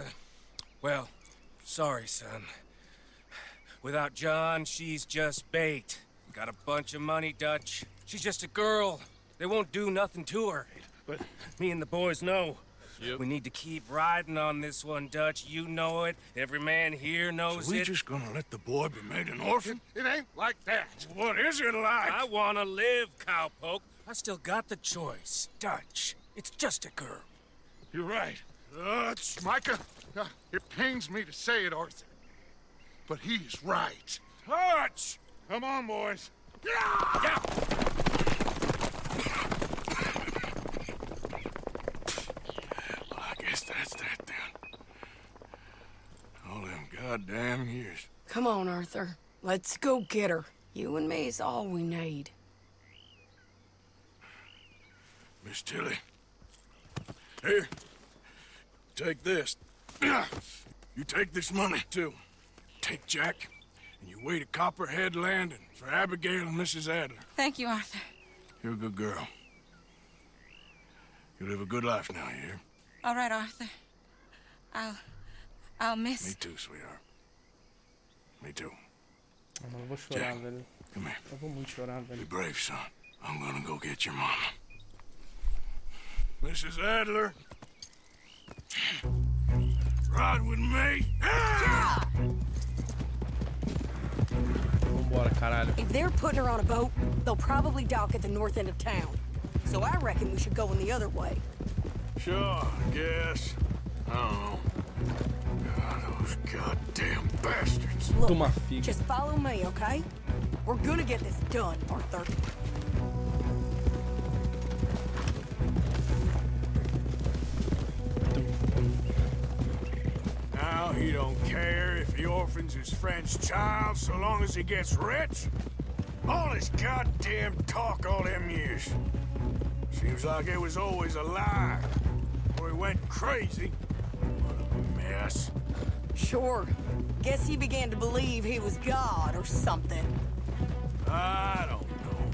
well, sorry, son. Without John, she's just bait. Got a bunch of money, Dutch. She's just a girl. They won't do nothing to her. But me and the boys know. Yep. We need to keep riding on this one, Dutch. You know it. Every man here knows So we it. just gonna let the boy be made an orphan? It ain't like that. What is it like? I wanna live, cowpoke. I still got the choice. Dutch, it's just a girl. You're right. Dutch. Micah, it pains me to say it, Arthur. But he's right. Touch! Come on, boys. Yeah! I guess that's that then. All them goddamn years. Come on, Arthur. Let's go get her. You and me's all we need. Miss Tilly. Here. Take this. You take this money, too. Take Jack, and you wait at Copperhead Landing for Abigail and Mrs. Adler. Thank you, Arthur. You're a good girl. You live a good life now, you hear? All right, Arthur. I'll miss. Me too, sweetheart. Me too. Ah, mano, eu vou chorar, Jack, velho. come here. Eu vou muito chorar, velho. Be brave, son. I'm gonna go get your mama. Mrs. Adler. Ride with me. Vambora, caralho. If they're putting her on a boat, they'll probably dock at the north end of town. So I reckon we should go in the other way. Sure, I guess. I don't know. God, those goddamn bastards. Look, just follow me, okay? We're gonna get this done, Arthur. Now he don't care if he orphans his friend's child so long as he gets rich. All his goddamn talk all them years. Seems like it was always a lie. Or he went crazy. What a mess. Sure. Guess he began to believe he was God or something. I don't know.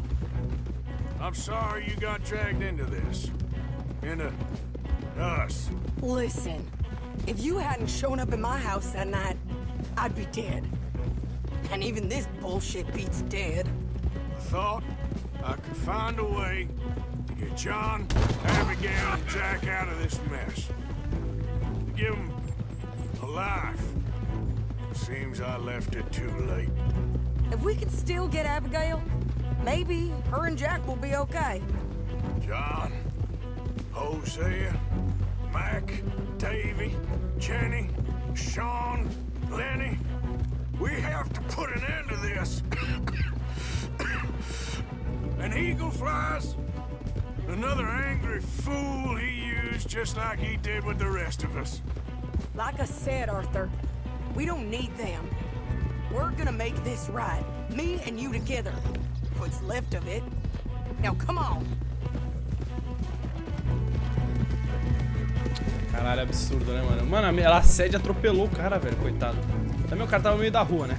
I'm sorry you got dragged into this. Into us. Listen, if you hadn't shown up in my house that night, I'd be dead. And even this bullshit beats dead. I thought I could find a way to get John, Abigail, and Jack out of this mess. To give them a life. Seems I left it too late. If we could still get Abigail, maybe her and Jack will be okay. John, Hosea, Mac, Davy, Jenny, Sean, Lenny. We have to put an end to this. An eagle flies. Another angry fool he used just like he did with the rest of us. Like I said, Arthur, we don't need them. We're gonna make this right. Me and you together. What's left of it. Now come on. Caralho, absurdo, né, mano? Mano, ela sede atropelou o cara, velho, coitado. Também o cara tava no meio da rua, né?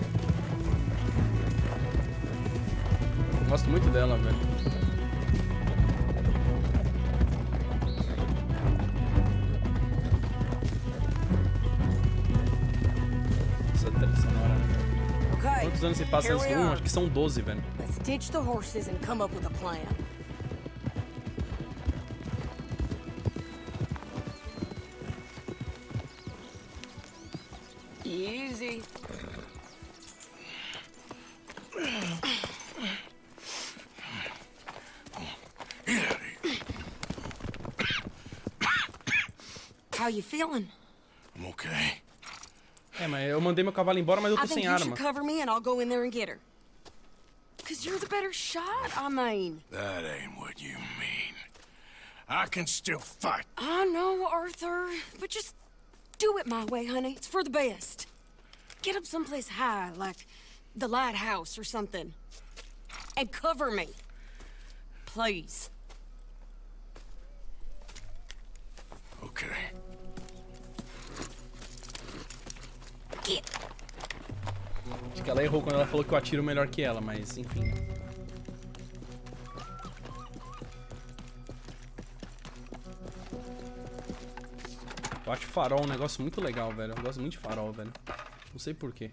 Gosto muito dela, velho. Essa trilha sonora, né, velho? Quantos anos se passa antes do 1? Acho que são 12, velho. Let's ditch the horses and come up with a plan. Easy. How you feeling? I'm okay. É, mas eu mandei meu cavalo embora, mas eu tô I think sem you arma. should cover me and I'll go in there and get her. Cause you're the better shot, I mean. That ain't what you mean. I can still fight. I know, Arthur, but just do it my way, honey. It's for the best. Get up someplace high, like the lighthouse or something. And cover me. Please. Okay. Acho que ela errou quando ela falou que eu atiro melhor que ela, mas enfim. Eu acho farol um negócio muito legal, velho. Eu gosto muito de farol, velho. Não sei porquê.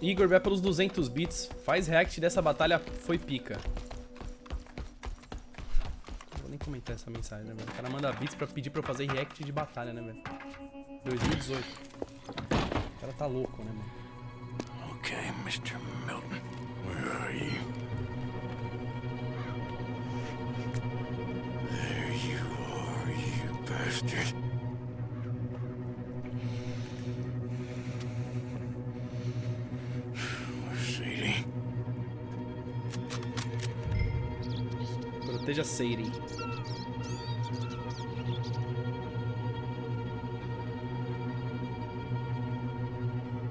Igor, vai pelos 200 bits. Faz react dessa batalha, foi pica. Não vou nem comentar essa mensagem, né, velho? O cara manda bits pra pedir pra eu fazer react de batalha, né, velho? 2018. O cara tá louco, né, mano? Okay, Mr. Milton. Where are you? There you are, you bastard. Sadie. Proteja Sadie.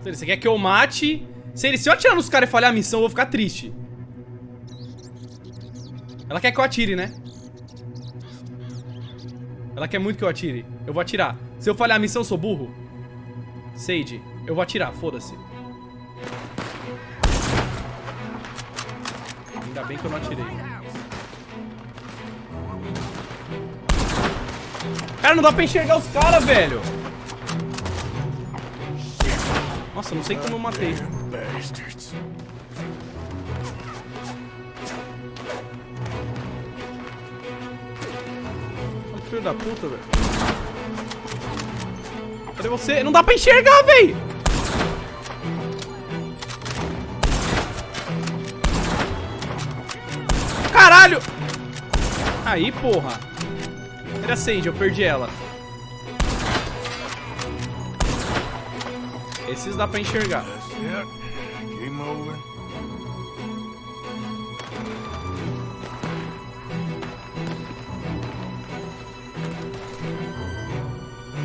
Você quer que eu mate? Se eu atirar nos caras e falhar a missão, eu vou ficar triste. Ela quer que eu atire, né? Ela quer muito que eu atire. Eu vou atirar. Se eu falhar a missão, eu sou burro? Sadie, eu vou atirar, foda-se. Ainda bem que eu não atirei. Cara, não dá pra enxergar os caras, velho. Nossa, não sei como eu matei. Filho da puta, velho. Cadê você? Não dá pra enxergar, velho. Caralho. Aí, porra. Cadê a Sage? Eu perdi ela. Esses dá pra enxergar.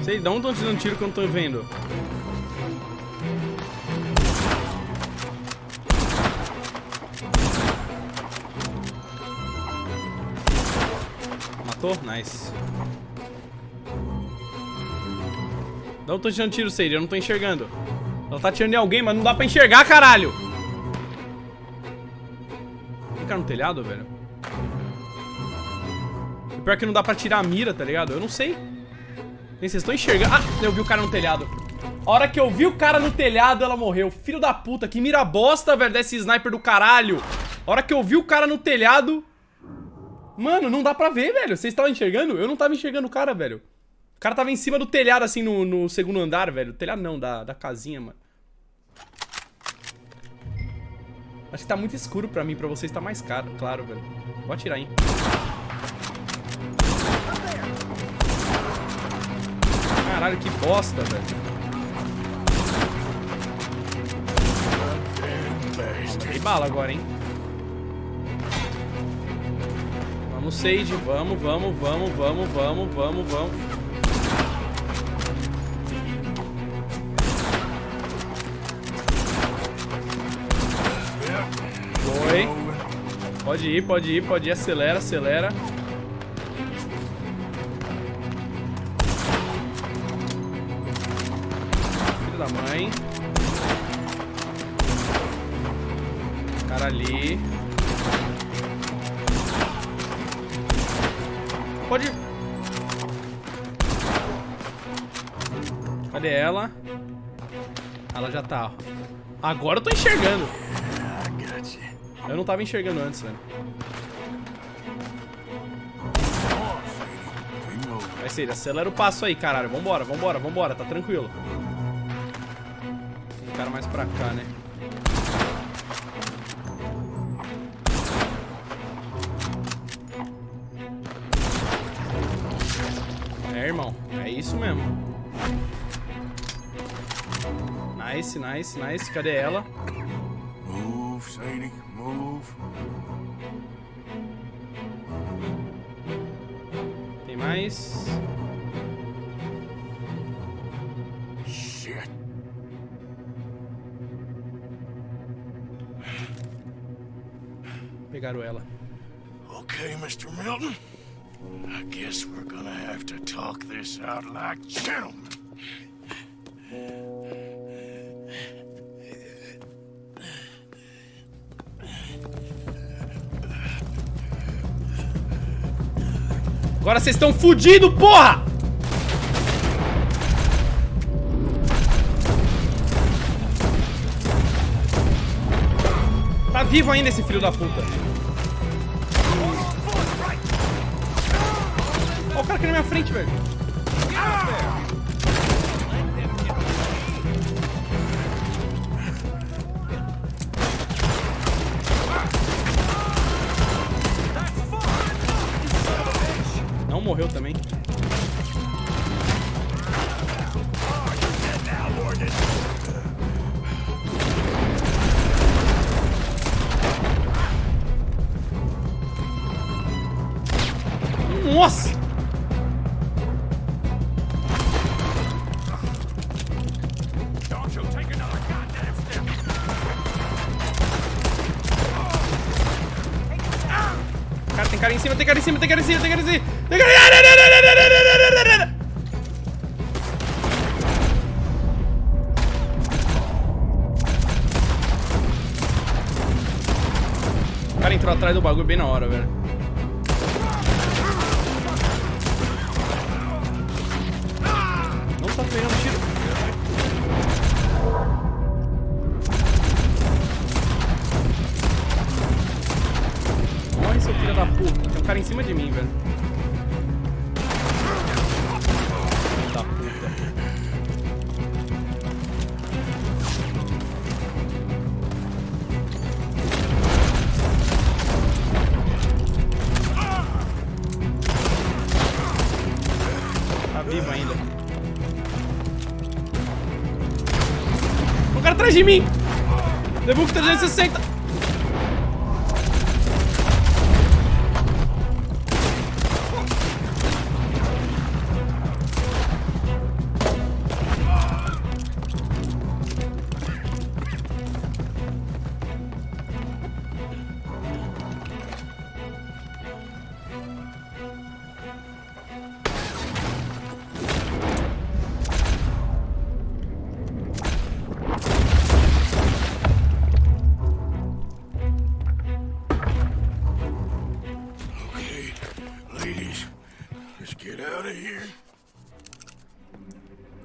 Sei, de onde estão tirando tiro que eu não tô vendo? Matou? Nice. De onde estão tirando tiro, Sage? Eu não tô enxergando. Ela tá atirando em alguém, mas não dá pra enxergar, caralho! Tem cara no telhado, velho? O pior é que não dá pra tirar a mira, tá ligado? Eu não sei. Nem vocês estão enxergando. Ah, eu vi o cara no telhado. A hora que eu vi o cara no telhado, ela morreu. Filho da puta, que mira bosta, velho, desse sniper do caralho. A hora que eu vi o cara no telhado... Mano, não dá pra ver, velho. Vocês estavam enxergando? Eu não tava enxergando o cara, velho. O cara tava em cima do telhado, assim, no segundo andar, velho. Telhado não, da casinha, mano. Acho que tá muito escuro pra mim, pra vocês tá mais claro, velho. Vou atirar, hein. Caralho, que bosta, velho. Tem bala agora, hein. Vamos, Sage. Vamos. Foi. Pode ir. Acelera. Filho da mãe. Cara ali. Pode ir. Cadê ela? Ela já tá. Agora eu tô enxergando. Eu não tava enxergando antes, velho. Vai ser, acelera o passo aí, caralho. Vambora. Tá tranquilo. Tem cara mais pra cá, né? É, irmão. É isso mesmo. Nice. Cadê ela? Move, Sadie. Move. Tem mais. Shit. Pegaram ela. Okay, Mr. Milton. I guess we're gonna have to talk this out like gentlemen. Agora vocês estão fudidos, porra! Tá vivo ainda esse filho da puta. Ó o cara aqui na minha frente, velho. Não morreu também. Nossa! Cara, tem cara em cima, tem cara em cima. O cara entrou atrás do bagulho bem na hora, velho. tá pegando tiro. Morre, seu filho da puta. Tem um cara em cima de mim, velho. Filho da puta. Tá vivo ainda. Um cara atrás de mim! Levou com 360.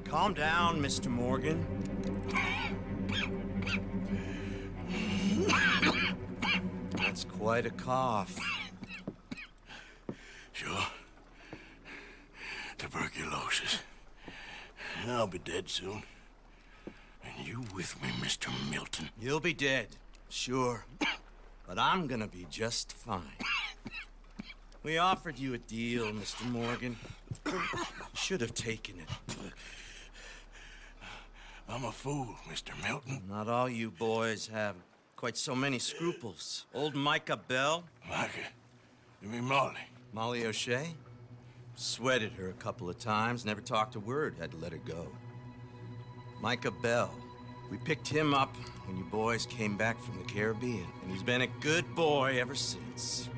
Calm down, Mr. Morgan. That's quite a cough. Sure. Tuberculosis. I'll be dead soon. And you with me, Mr. Milton? You'll be dead, sure. But I'm gonna be just fine. We offered you a deal, Mr. Morgan. Should have taken it. I'm a fool, Mr. Milton. Not all you boys have quite so many scruples. Old Micah Bell. Micah? You mean Molly? Molly O'Shea? Sweated her a couple of times, never talked a word, had to let her go. Micah Bell. We picked him up when you boys came back from the Caribbean, and he's been a good boy ever since.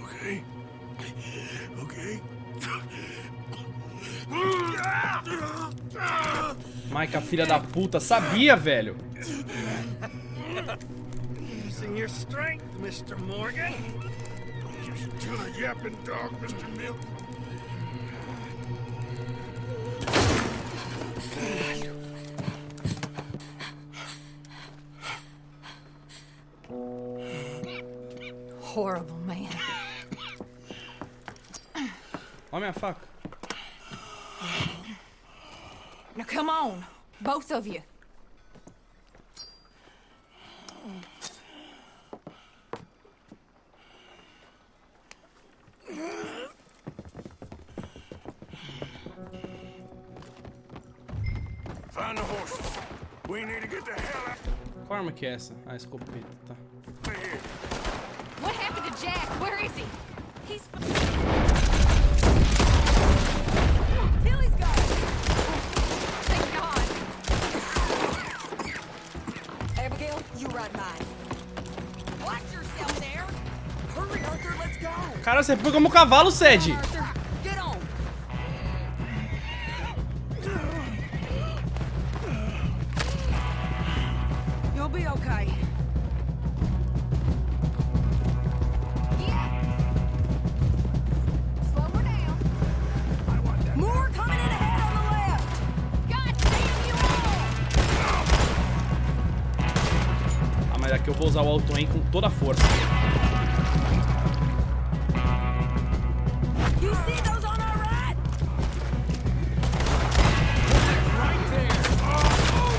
Okay. Okay. Micah, filha da puta, sabia, velho. Using your strength, Mr. Morgan. Just kill a yapping dog, Mr. Milton. Horrible man. Olha minha faca. Now come on, both of you. Find the horses. We need to get the hell out. Qual arma que é essa? Ah, escopeta, tá. What happened to Jack? Where is he? He's... Billy's gone. Thank God. Abigail, you ride mine. Watch yourself there. Hurry, Arthur, let's go. Cara, você foi como um cavalo, Sede. Get on. You'll be okay. Slow her down. More coming in ahead on the left. God damn you all! Ah, mas aqui eu vou usar o auto-aim com toda a força. You see those on our right? Right there.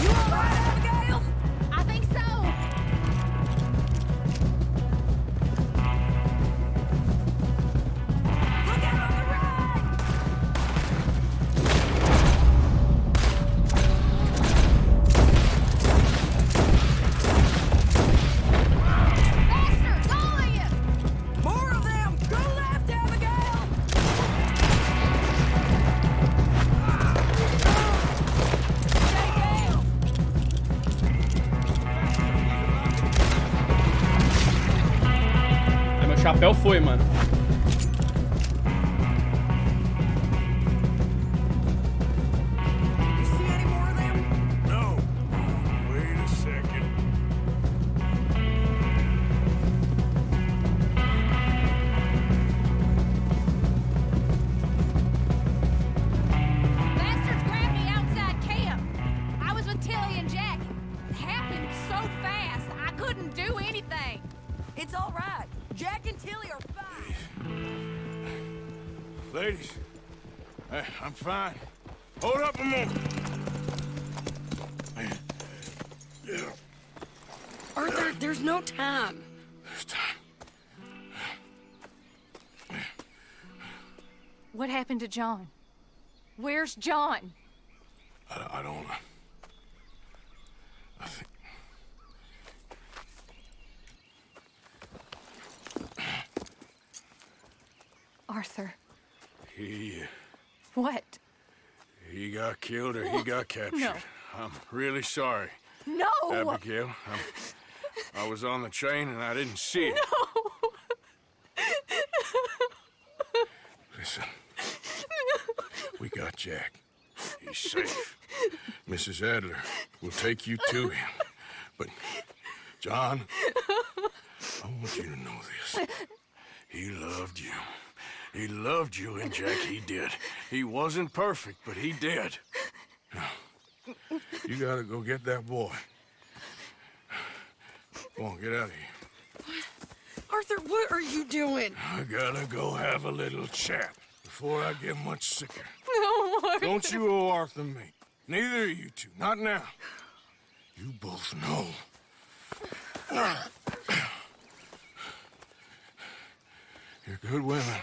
You all right, Abigail? I think so. Look out on the right. Bastards, all of you! More of them. Go left, Abigail. Stay down. Aí meu chapéu foi, mano. You see any more of them? No. Wait a second. right. Jack and Tilly are fine. Ladies, I'm fine. Hold up a moment. Arthur, there's no time. There's time. What happened to John? Where's John? I don't know. I think... Arthur. He... What? He got killed or he got captured. No. I'm really sorry. No! Abigail, I was on the train and I didn't see it. No! Listen. We got Jack. He's safe. Mrs. Adler will take you to him. But, John, I want you to know this. He loved you. He loved you, and Jack, he did. He wasn't perfect, but he did. Now, you gotta go get that boy. Come on, get out of here. Arthur, what are you doing? I gotta go have a little chat before I get much sicker. No, Arthur. Don't you owe Arthur me. Neither of you two. Not now. You both know. You're good women.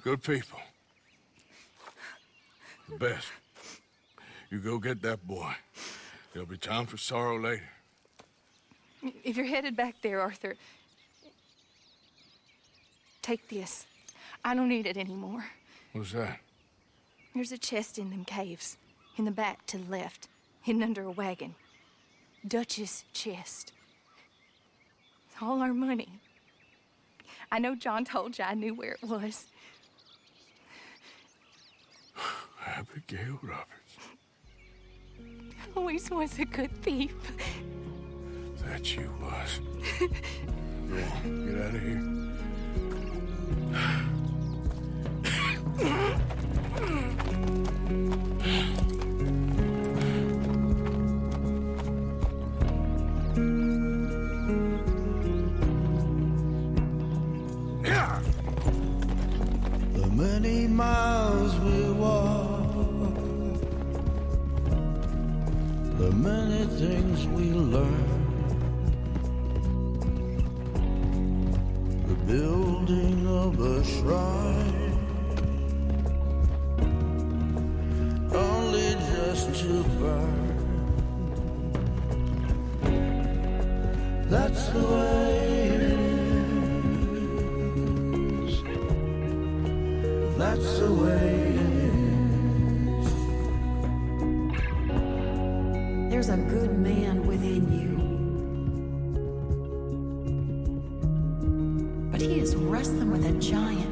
Good people. The best. You go get that boy. There'll be time for sorrow later. If you're headed back there, Arthur, take this. I don't need it anymore. What's that? There's a chest in them caves, in the back to the left, hidden under a wagon. Dutch's chest. It's all our money. I know John told you I knew where it was. Abigail Roberts. Always was a good thief. That you was. Go on, get out of here. The many miles we walk, the many things we learn, the building of a shrine, only just to burn. That's the way it is. That's the way it is. There's a good man within you. But he is wrestling with a giant.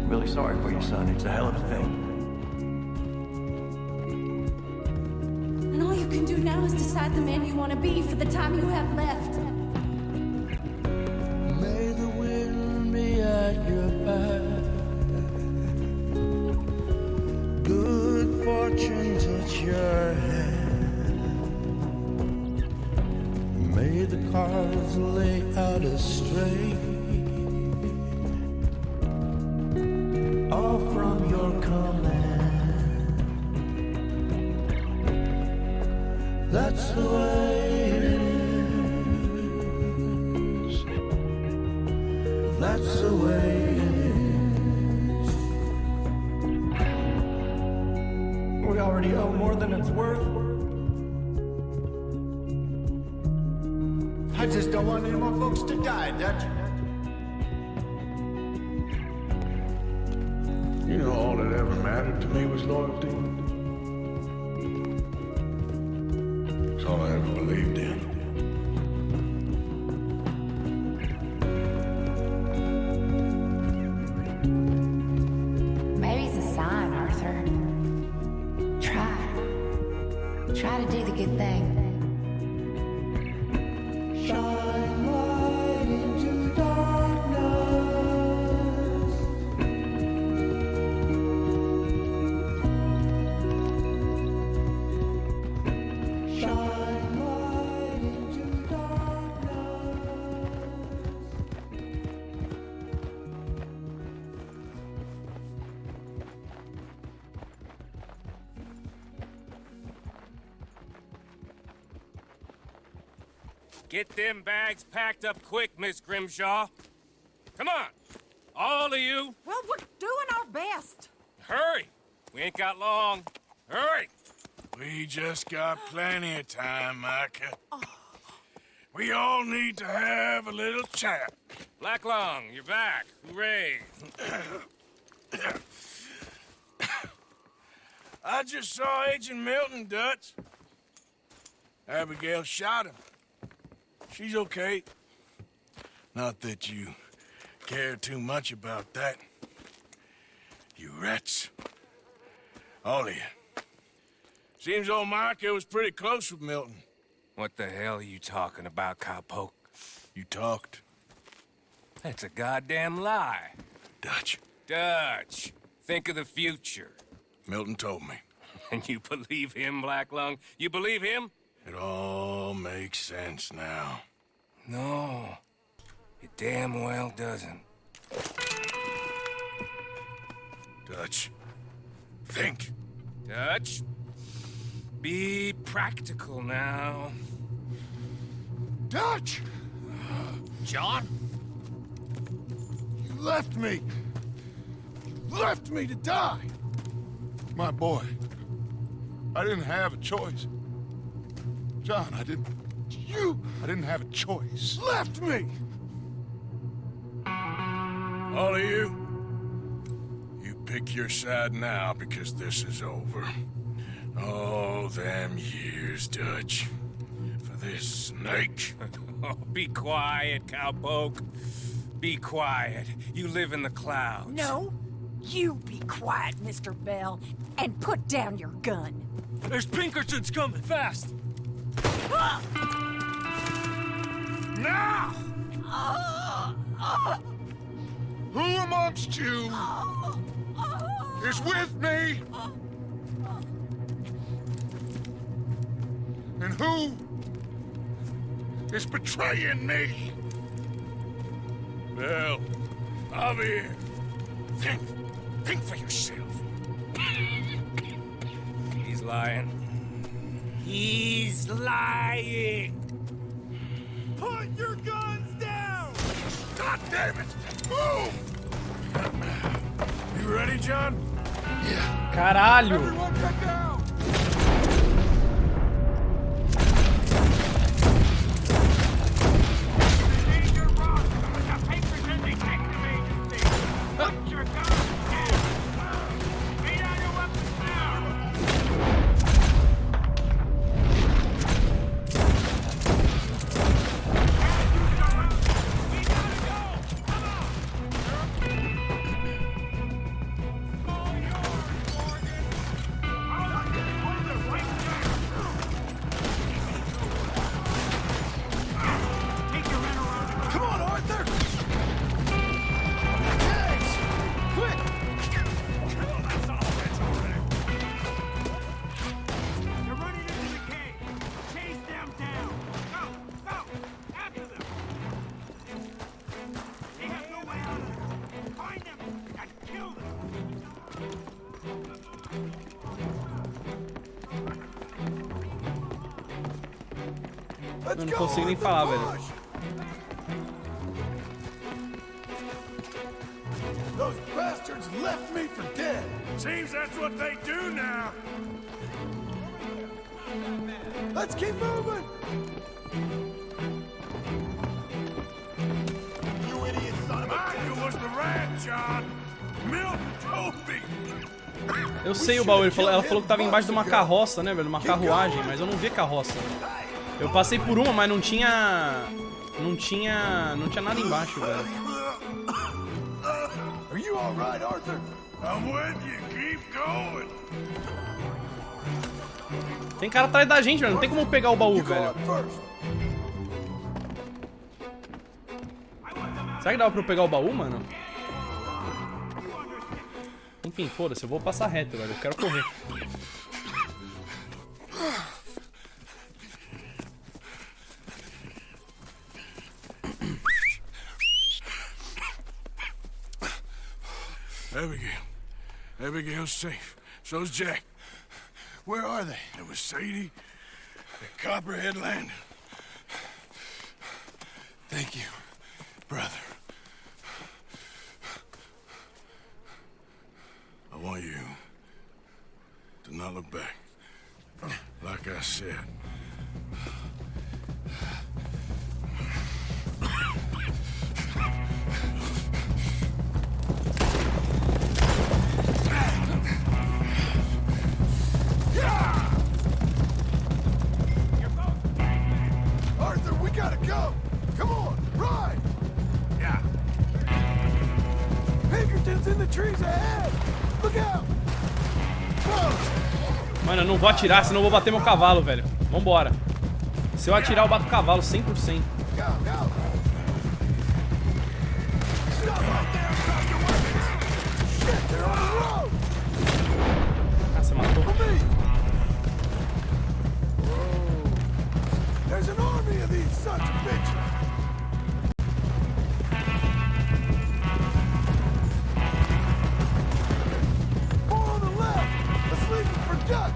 Really sorry for your son. It's a hell of a thing. And all you can do now is decide the man you want to be for the time you have left. May the wind be at your back. Good fortune touch your hand. May the cards lay out astray. All from your command. That's the way it is. That's the way it is. We already owe more than it's worth. I just don't want any more folks to die, Dutch. You know, all that ever mattered to me was loyalty. It's all I ever believed in. Maybe it's a sign, Arthur. Try to do the good thing. Shine light into darkness. Shine light. Get them bags packed up quick, Miss Grimshaw. Come on, all of you. Well, we're doing our best. Hurry. We ain't got long. Hurry. We just got plenty of time, Micah. We all need to have a little chat. Black Lung, you're back. Hooray. I just saw Agent Milton, Dutch. Abigail shot him. She's okay. Not that you care too much about that. You rats. All of you. Seems old Micah was pretty close with Milton. What the hell are you talking about, cowpoke? You talked. That's a goddamn lie. Dutch. Dutch, think of the future. Milton told me. And you believe him, Black Lung? You believe him? It all makes sense now. No, it damn well doesn't. Dutch, think. Dutch, be practical now. Dutch! John? You left me! You left me to die! My boy, I didn't have a choice. John, I didn't have a choice. Left me! All of you, you pick your side now because this is over. Oh, them years, Dutch. For this snake. Oh, be quiet, cowpoke. Be quiet. You live in the clouds. No, you be quiet, Mr. Bell, and put down your gun. There's Pinkertons coming, fast! Now! Who amongst you is with me? And who is betraying me? Well, I'll be here. Think for yourself. He's lying. He's lying! Put your guns down! God damn it! Move! You ready, John? Yeah. Caralho! Everyone cut down! Eu não consigo nem falar, velho. Those bastards left me for dead. Seems that's what they do now. Let's keep moving. You idiot son of a... Micah was the rat, John. Milton told me. Eu sei o baú, ela falou que tava embaixo de uma carroça, né, velho? Uma carruagem, mas eu não vi carroça. Eu passei por uma, mas não tinha nada embaixo, velho. Are you all right, Arthur? I'm with you. Keep going. Tem cara atrás da gente, velho. Não tem como pegar o baú, velho. Será que dava pra eu pegar o baú, mano? Enfim, foda-se. Eu vou passar reto, velho. Eu quero correr. Abigail's safe. So's Jack. Where are they? It was Sadie at Copperhead Landing. said. Arthur, we gotta go! Come on, ride! Yeah. Pinkerton's in the trees ahead! Look out! Mano, eu não vou atirar, senão eu vou bater meu cavalo, velho. Vambora. Se eu atirar, eu bato o cavalo 100%. Ah, você matou? There's an army of these sons of bitches! More on the left! Let's leave it for Dutch!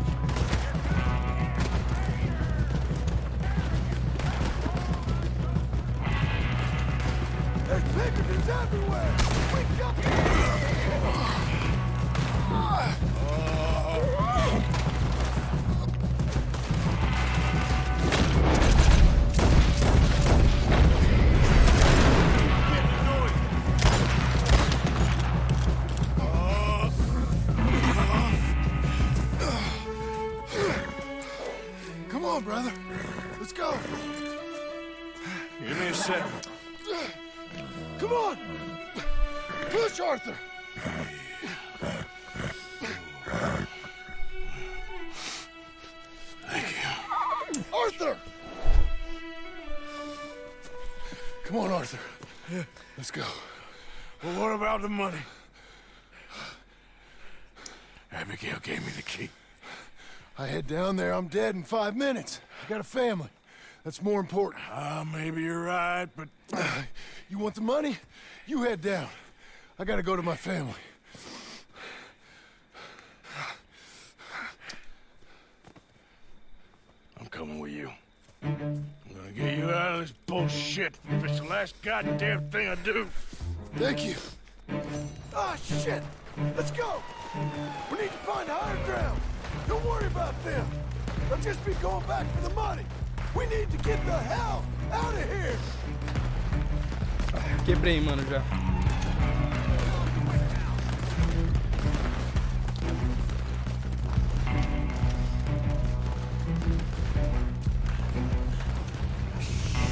There's Pinkertons everywhere! We got Come on, brother. Let's go. Give me a second. Come on! Push, Arthur! Thank you. Arthur! Come on, Arthur. Let's go. Well, what about the money? Abigail gave me the key. I head down there, I'm dead in 5 minutes. I got a family. That's more important. Maybe you're right, but... You want the money? You head down. I gotta go to my family. I'm coming with you. I'm gonna get you out of this bullshit if it's the last goddamn thing I do. Thank you. Ah, shit! Let's go! We need to find higher ground. Don't worry about them. They'll just be going back for the money. We need to get the hell out of here! Quebrei, mano, já.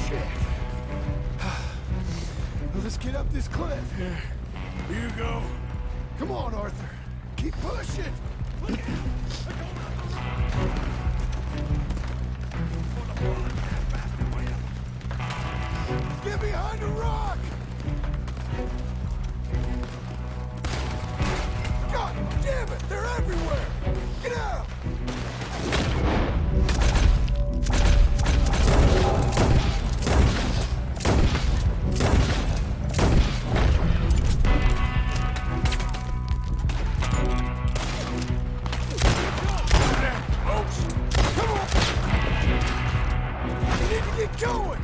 Shit. Well, let's get up this cliff. Here you go. Come on, Arthur. Keep pushing. Get behind a rock! God damn it! They're everywhere! Get out! Come on! We need to get going!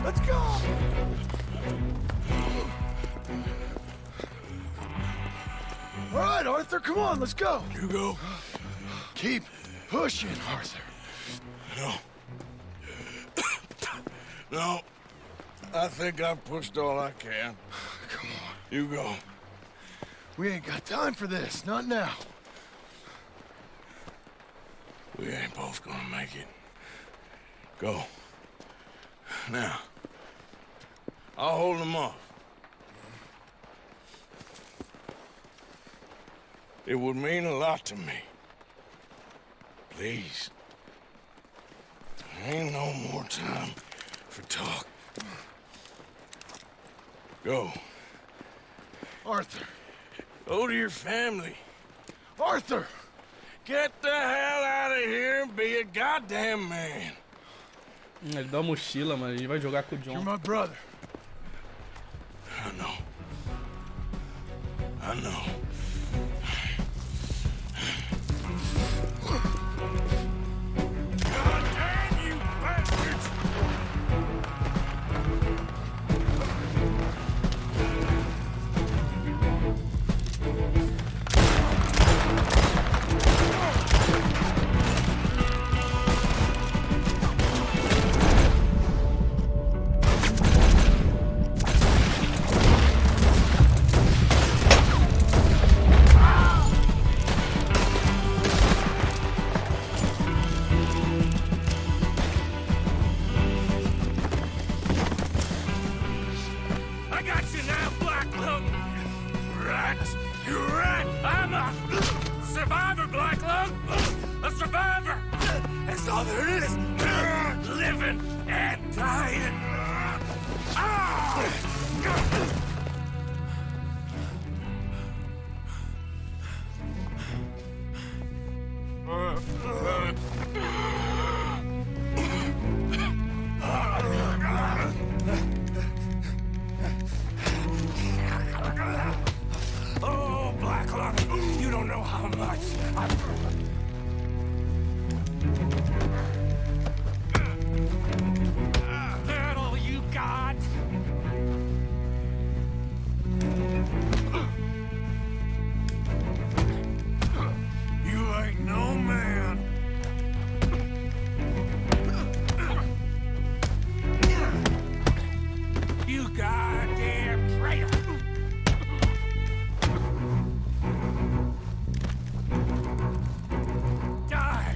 Let's go! All right, Arthur, come on, let's go. You go. Keep pushing, Arthur. No. No. I think I've pushed all I can. Come on. You go. We ain't got time for this, not now. We ain't both gonna make it. Go. Now. I'll hold them off. It would mean a lot to me. Please. There ain't no more time for talk. Go. Arthur. Go to your family. Arthur! Get the hell out of here and be a goddamn man. Ele dá uma mochila, mano. A gente vai jogar com o John. You're my brother. I know. I know. God damn you bastards! Oh, there it is! Living and dying! Oh, Black Lung, you don't know how much that all you got? You ain't no man. You goddamn traitor! Die!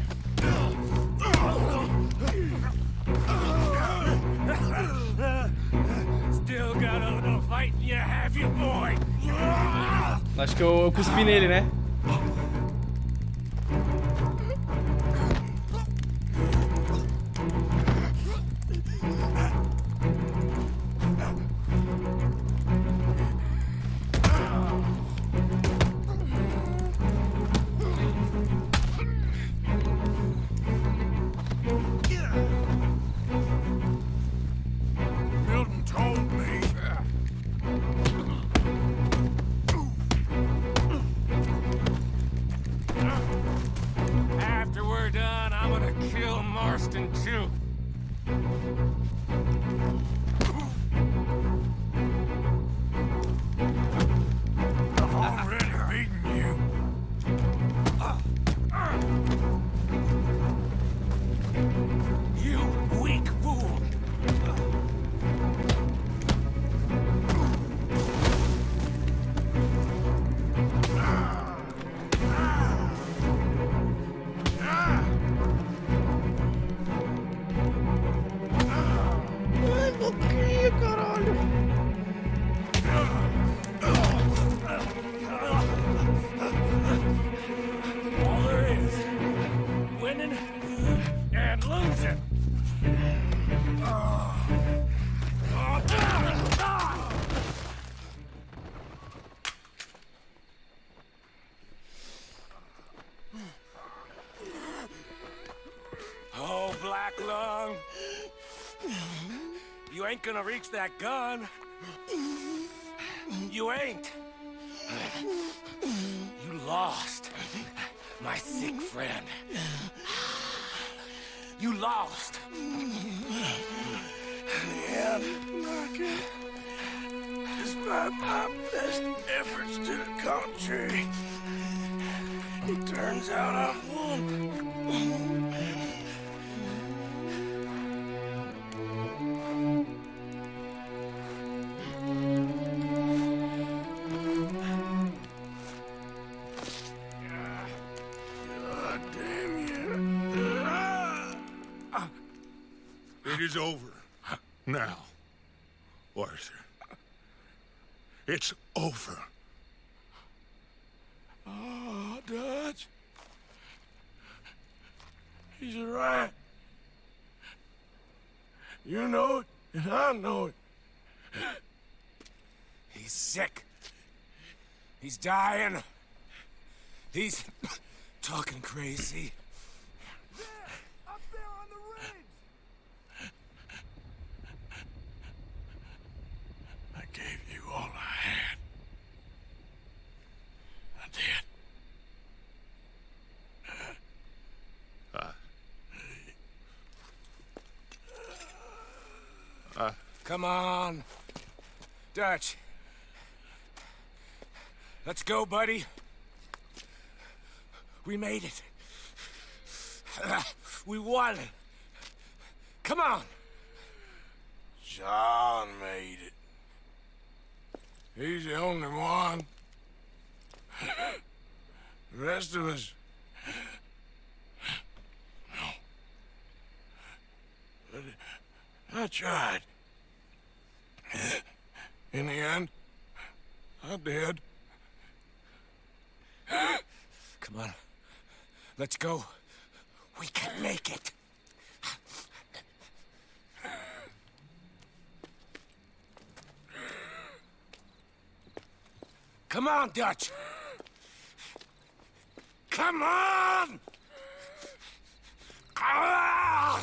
Still got a little fight in you, have you, boy? Acho que eu cuspi nele, né? Milton told me. After we're done, I'm gonna kill Marston, too. I've already beaten you. You weak fool! Ai, boquinha, caralho. All there is, winning and losing. Oh, Black Lung. You ain't gonna reach that gun. You ain't. You lost, my sick friend. You lost. Yeah, Market. Despite my best efforts to the contrary, it turns out I've won. God damn you. It is over. Now, Arthur. It's over. Oh, Dutch. He's right. You know it, and I know it. He's sick. He's dying. He's talking crazy. Up there on the ridge. I gave you all I had. I did. Come on. Dutch. Let's go, buddy. We made it. We won. Come on. John made it. He's the only one. The rest of us... No. But I tried. In the end, I did. Come on. Let's go. We can make it. Come on, Dutch. Come on! Ah!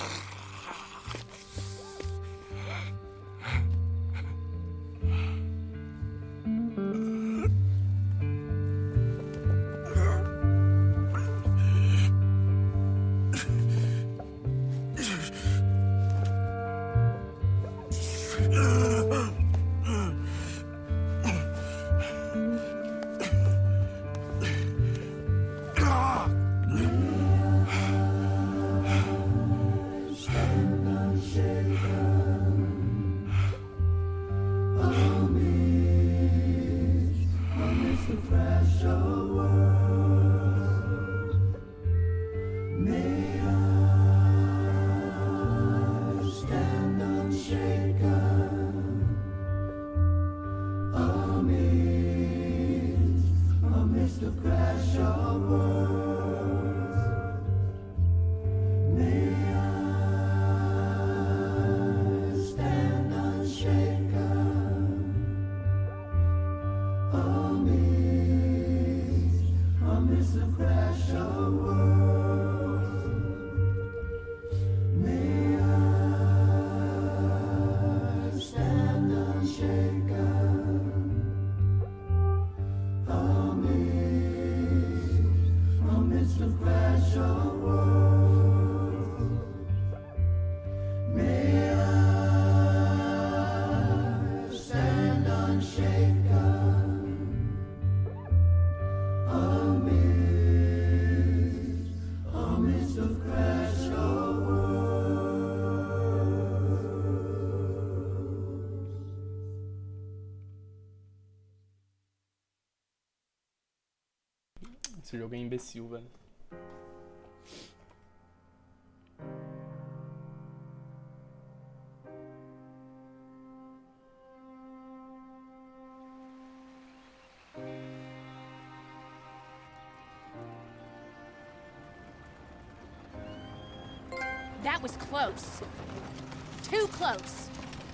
Esse jogo é imbecil, velho. That was close. Too close.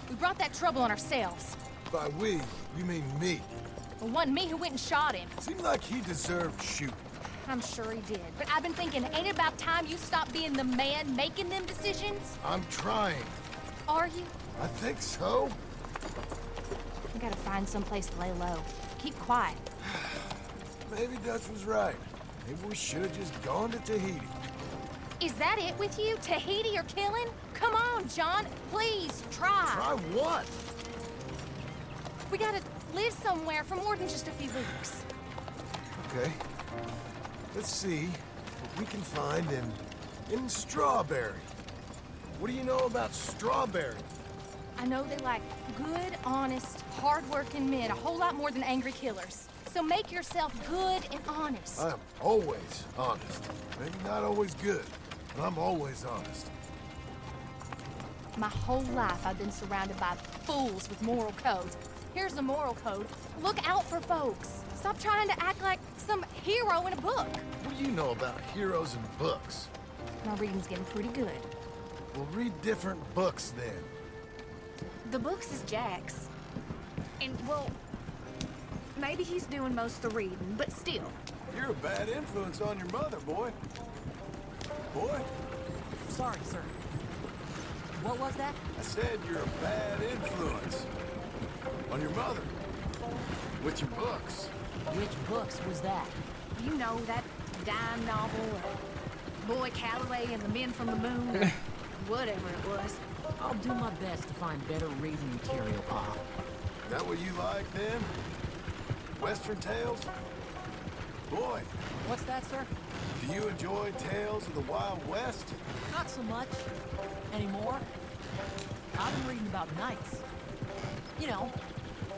We brought that trouble on ourselves. By we, you mean me. It wasn't me who went and shot him. Seemed like he deserved shooting. I'm sure he did. But I've been thinking, ain't it about time you stop being the man making them decisions? I'm trying. Are you? I think so. We gotta find someplace to lay low. Keep quiet. Maybe Dutch was right. Maybe we should have just gone to Tahiti. Is that it with you? Tahiti or killing? Come on, John. Please, try. Try what? We gotta live somewhere for more than just a few weeks. Okay. Let's see what we can find in Strawberry. What do you know about Strawberry? I know they like good, honest, hard-working men a whole lot more than angry killers. So make yourself good and honest. I'm always honest. Maybe not always good, but I'm always honest. My whole life I've been surrounded by fools with moral codes. Here's the moral code. Look out for folks. Stop trying to act like some hero in a book. What do you know about heroes and books? My reading's getting pretty good. We'll read different books then. The books is Jack's. And, well, maybe he's doing most of the reading, but still. You're a bad influence on your mother, boy. Boy? Sorry, sir. What was that? I said you're a bad influence on your mother. With your books. Which books was that? You know, that dime novel, Boy Calloway and the Men from the Moon, whatever it was. I'll do my best to find better reading material, Pop. That what you like, then? Western tales? Boy. What's that, sir? Do you enjoy tales of the Wild West? Not so much. Anymore. I've been reading about knights. You know,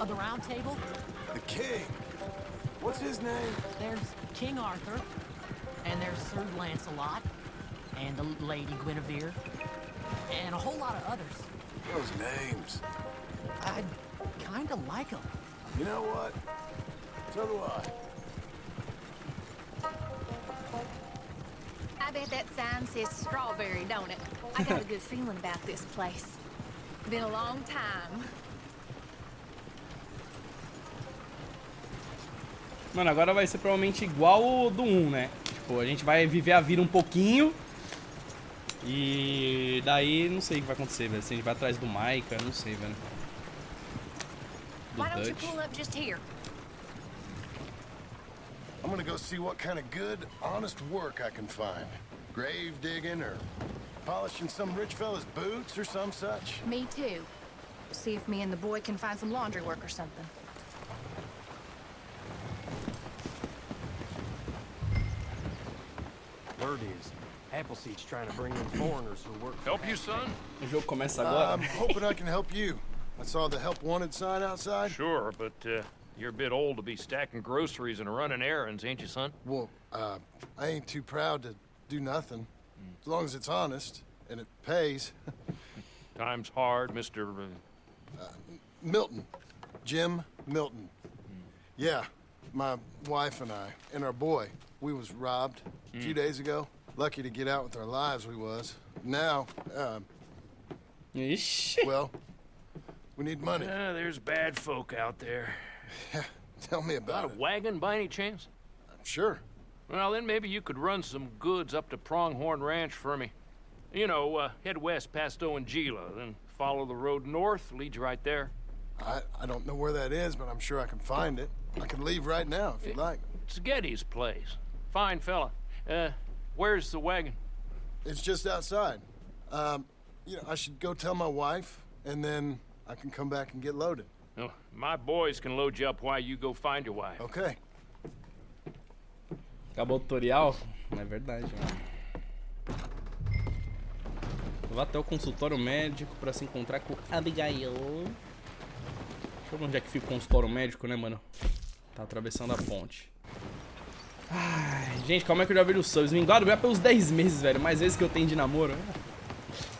of the Round Table. The king. What's his name? There's King Arthur, and there's Sir Lancelot, and the Lady Guinevere, and a whole lot of others. Those names. I kinda like them. You know what? So do I. I bet that sign says strawberry, don't it? I got a good feeling about this place. Been a long time. Mano, agora vai ser provavelmente igual o do 1, né? Tipo, a gente vai viver a vida um pouquinho. E daí não sei o que vai acontecer, velho. Se a gente vai atrás do Micah, não sei, velho. Do Why don't you Dutch. pull up just here? I'm gonna go see what kind of good, honest work I can find. Grave digging or polishing some rich fella's boots or some such. Me too. See if me and the boy can find some laundry work or something. Word is, Appleseed's trying to bring in foreigners who work. Help you, son? O jogo começa agora. I'm hoping I can help you. I saw the help wanted sign outside. Sure, but you're a bit old to be stacking groceries and running errands, ain't you, son? Well, I ain't too proud to do nothing. As long as it's honest and it pays. Time's hard, Mr. Milton. Jim Milton. Yeah, my wife and I, and our boy, we was robbed a few days ago. Lucky to get out with our lives, we was. Now, well, we need money. There's bad folk out there. Tell me about Got a wagon by any chance? Sure. Well, then maybe you could run some goods up to Pronghorn Ranch for me. You know, head west past Owanjila, then follow the road north, lead you right there. I don't know where that is, but I'm sure I can find it. I can leave right now if you'd like. It's Getty's place. Fine fella. Where's the wagon? It's just outside. You know, I should go tell my wife, and then I can come back and get loaded. No, my boys can load you up while you go find your wife. Okay. Acabou o tutorial? Não é verdade, mano. Vou até o consultório médico pra se encontrar com Abigail. Deixa eu ver onde é que fica o consultório médico, né, mano? Tá atravessando a ponte. Ai, gente, calma aí que eu já vi os subs. Minguado vai pelos 10 meses, velho. Mais vezes que eu tenho de namoro.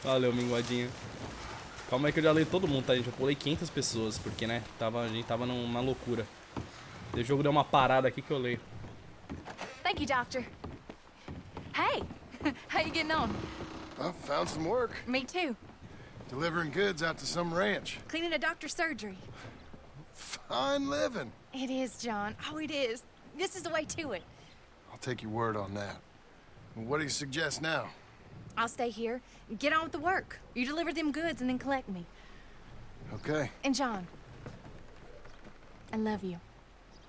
Valeu, minguadinho. Calma aí que eu já leio todo mundo, tá, gente? Eu pulei 500 pessoas, porque, né, a gente tava numa loucura. O jogo deu uma parada aqui que eu leio. Thank you, Doctor. Hey, how you getting on? I found some work. Me too. Delivering goods out to some ranch. Cleaning a doctor's surgery. Fine living. It is, John. Oh, it is. This is the way to it. I'll take your word on that. What do you suggest now? I'll stay here and get on with the work. You deliver them goods and then collect me. Okay. And John, I love you.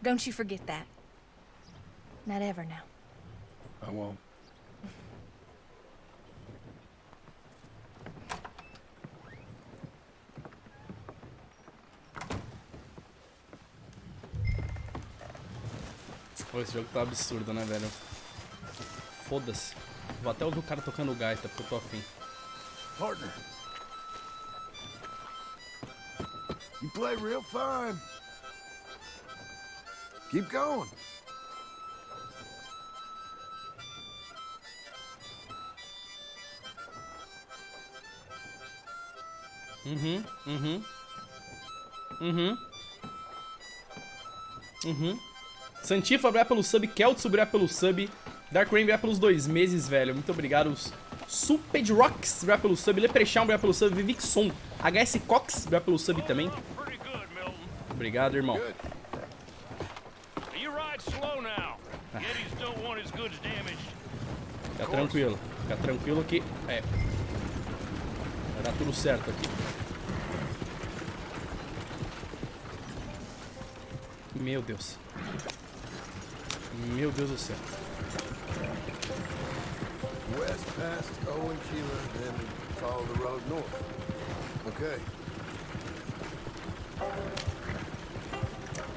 Don't you forget that. Not ever now. I won't. Pô, esse jogo tá absurdo, né, velho? Foda-se. Vou até ouvir o cara tocando gaita, porque eu tô afim. Partner. You play real fine. Keep going. Santifa, obrigado pelo sub. Keltz, obrigado pelo sub. Dark Rain, obrigado pelos 2 meses, velho. Muito obrigado. Os Suped Rocks, obrigado pelo sub. Leprechaun, obrigado pelo sub. Vivixon. HS Cox, obrigado pelo sub também. Obrigado, irmão. Fica tranquilo. Fica tranquilo que... vai dar tudo certo aqui. Meu Deus. Meu Deus do céu. West past Owanjila, then follow the road north. Okay.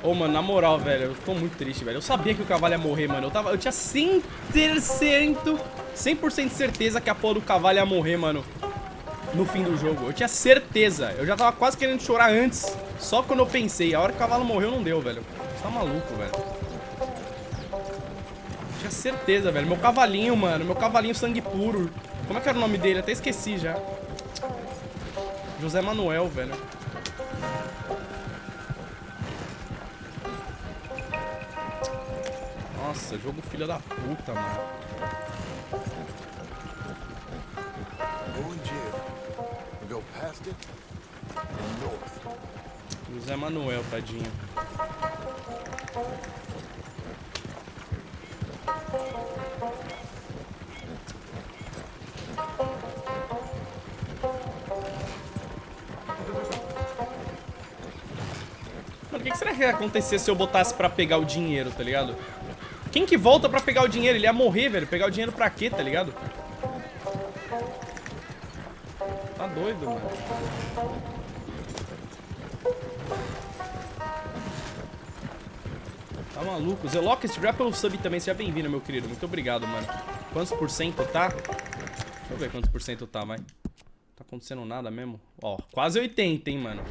Ô, mano, na moral, velho, eu tô muito triste, velho. Eu sabia que o cavalo ia morrer, mano. Eu tinha 100% de certeza que a porra do cavalo ia morrer, mano, no fim do jogo. Eu tinha certeza. Eu já tava quase querendo chorar antes. Só quando eu pensei. A hora que o cavalo morreu, não deu, velho. Você tá maluco, velho. Eu tinha certeza, velho. Meu cavalinho, mano. Meu cavalinho sangue puro. Como é que era o nome dele? Até esqueci já. José Manuel, velho. Nossa, jogo filho da puta, mano. José Manuel, tadinho. Mano, o que será que ia acontecer se eu botasse pra pegar o dinheiro, tá ligado? Quem que volta pra pegar o dinheiro? Ele ia morrer, velho. Pegar o dinheiro pra quê, tá ligado? Tá doido, mano. Tá maluco. Zelocast, obrigado pelo sub também. Seja bem-vindo, meu querido. Muito obrigado, mano. Quantos por cento tá? Deixa eu ver quantos por cento tá, vai. Tá acontecendo nada mesmo? Ó, quase 80, hein, mano.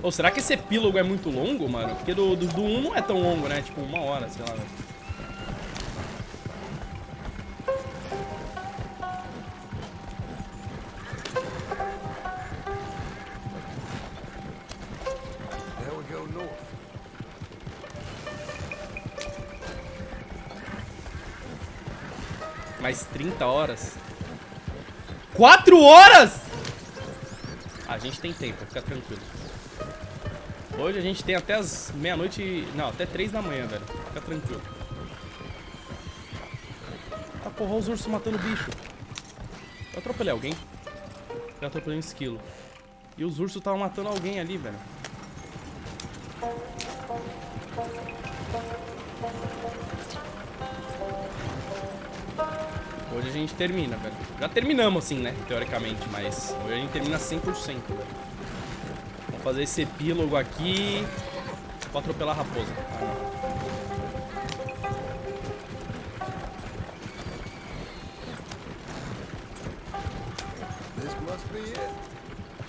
Ou será que esse epílogo é muito longo, mano? Porque do 1 não é tão longo, né? Tipo, 1 hora, sei lá, velho. There we go north. Mais 30 horas? 4 horas?! A gente tem tempo, fica tranquilo. Hoje a gente tem até as meia-noite... Não, até 3 da manhã, velho. Fica tranquilo. Ah, porra, os ursos matando bicho. Eu atropelei alguém. Eu atropelei um esquilo. E os ursos estavam matando alguém ali, velho. Hoje a gente termina, velho. Já terminamos assim, né? Teoricamente, mas hoje a gente termina 100%, velho. Vamos fazer esse epílogo aqui. Vou atropelar a raposa.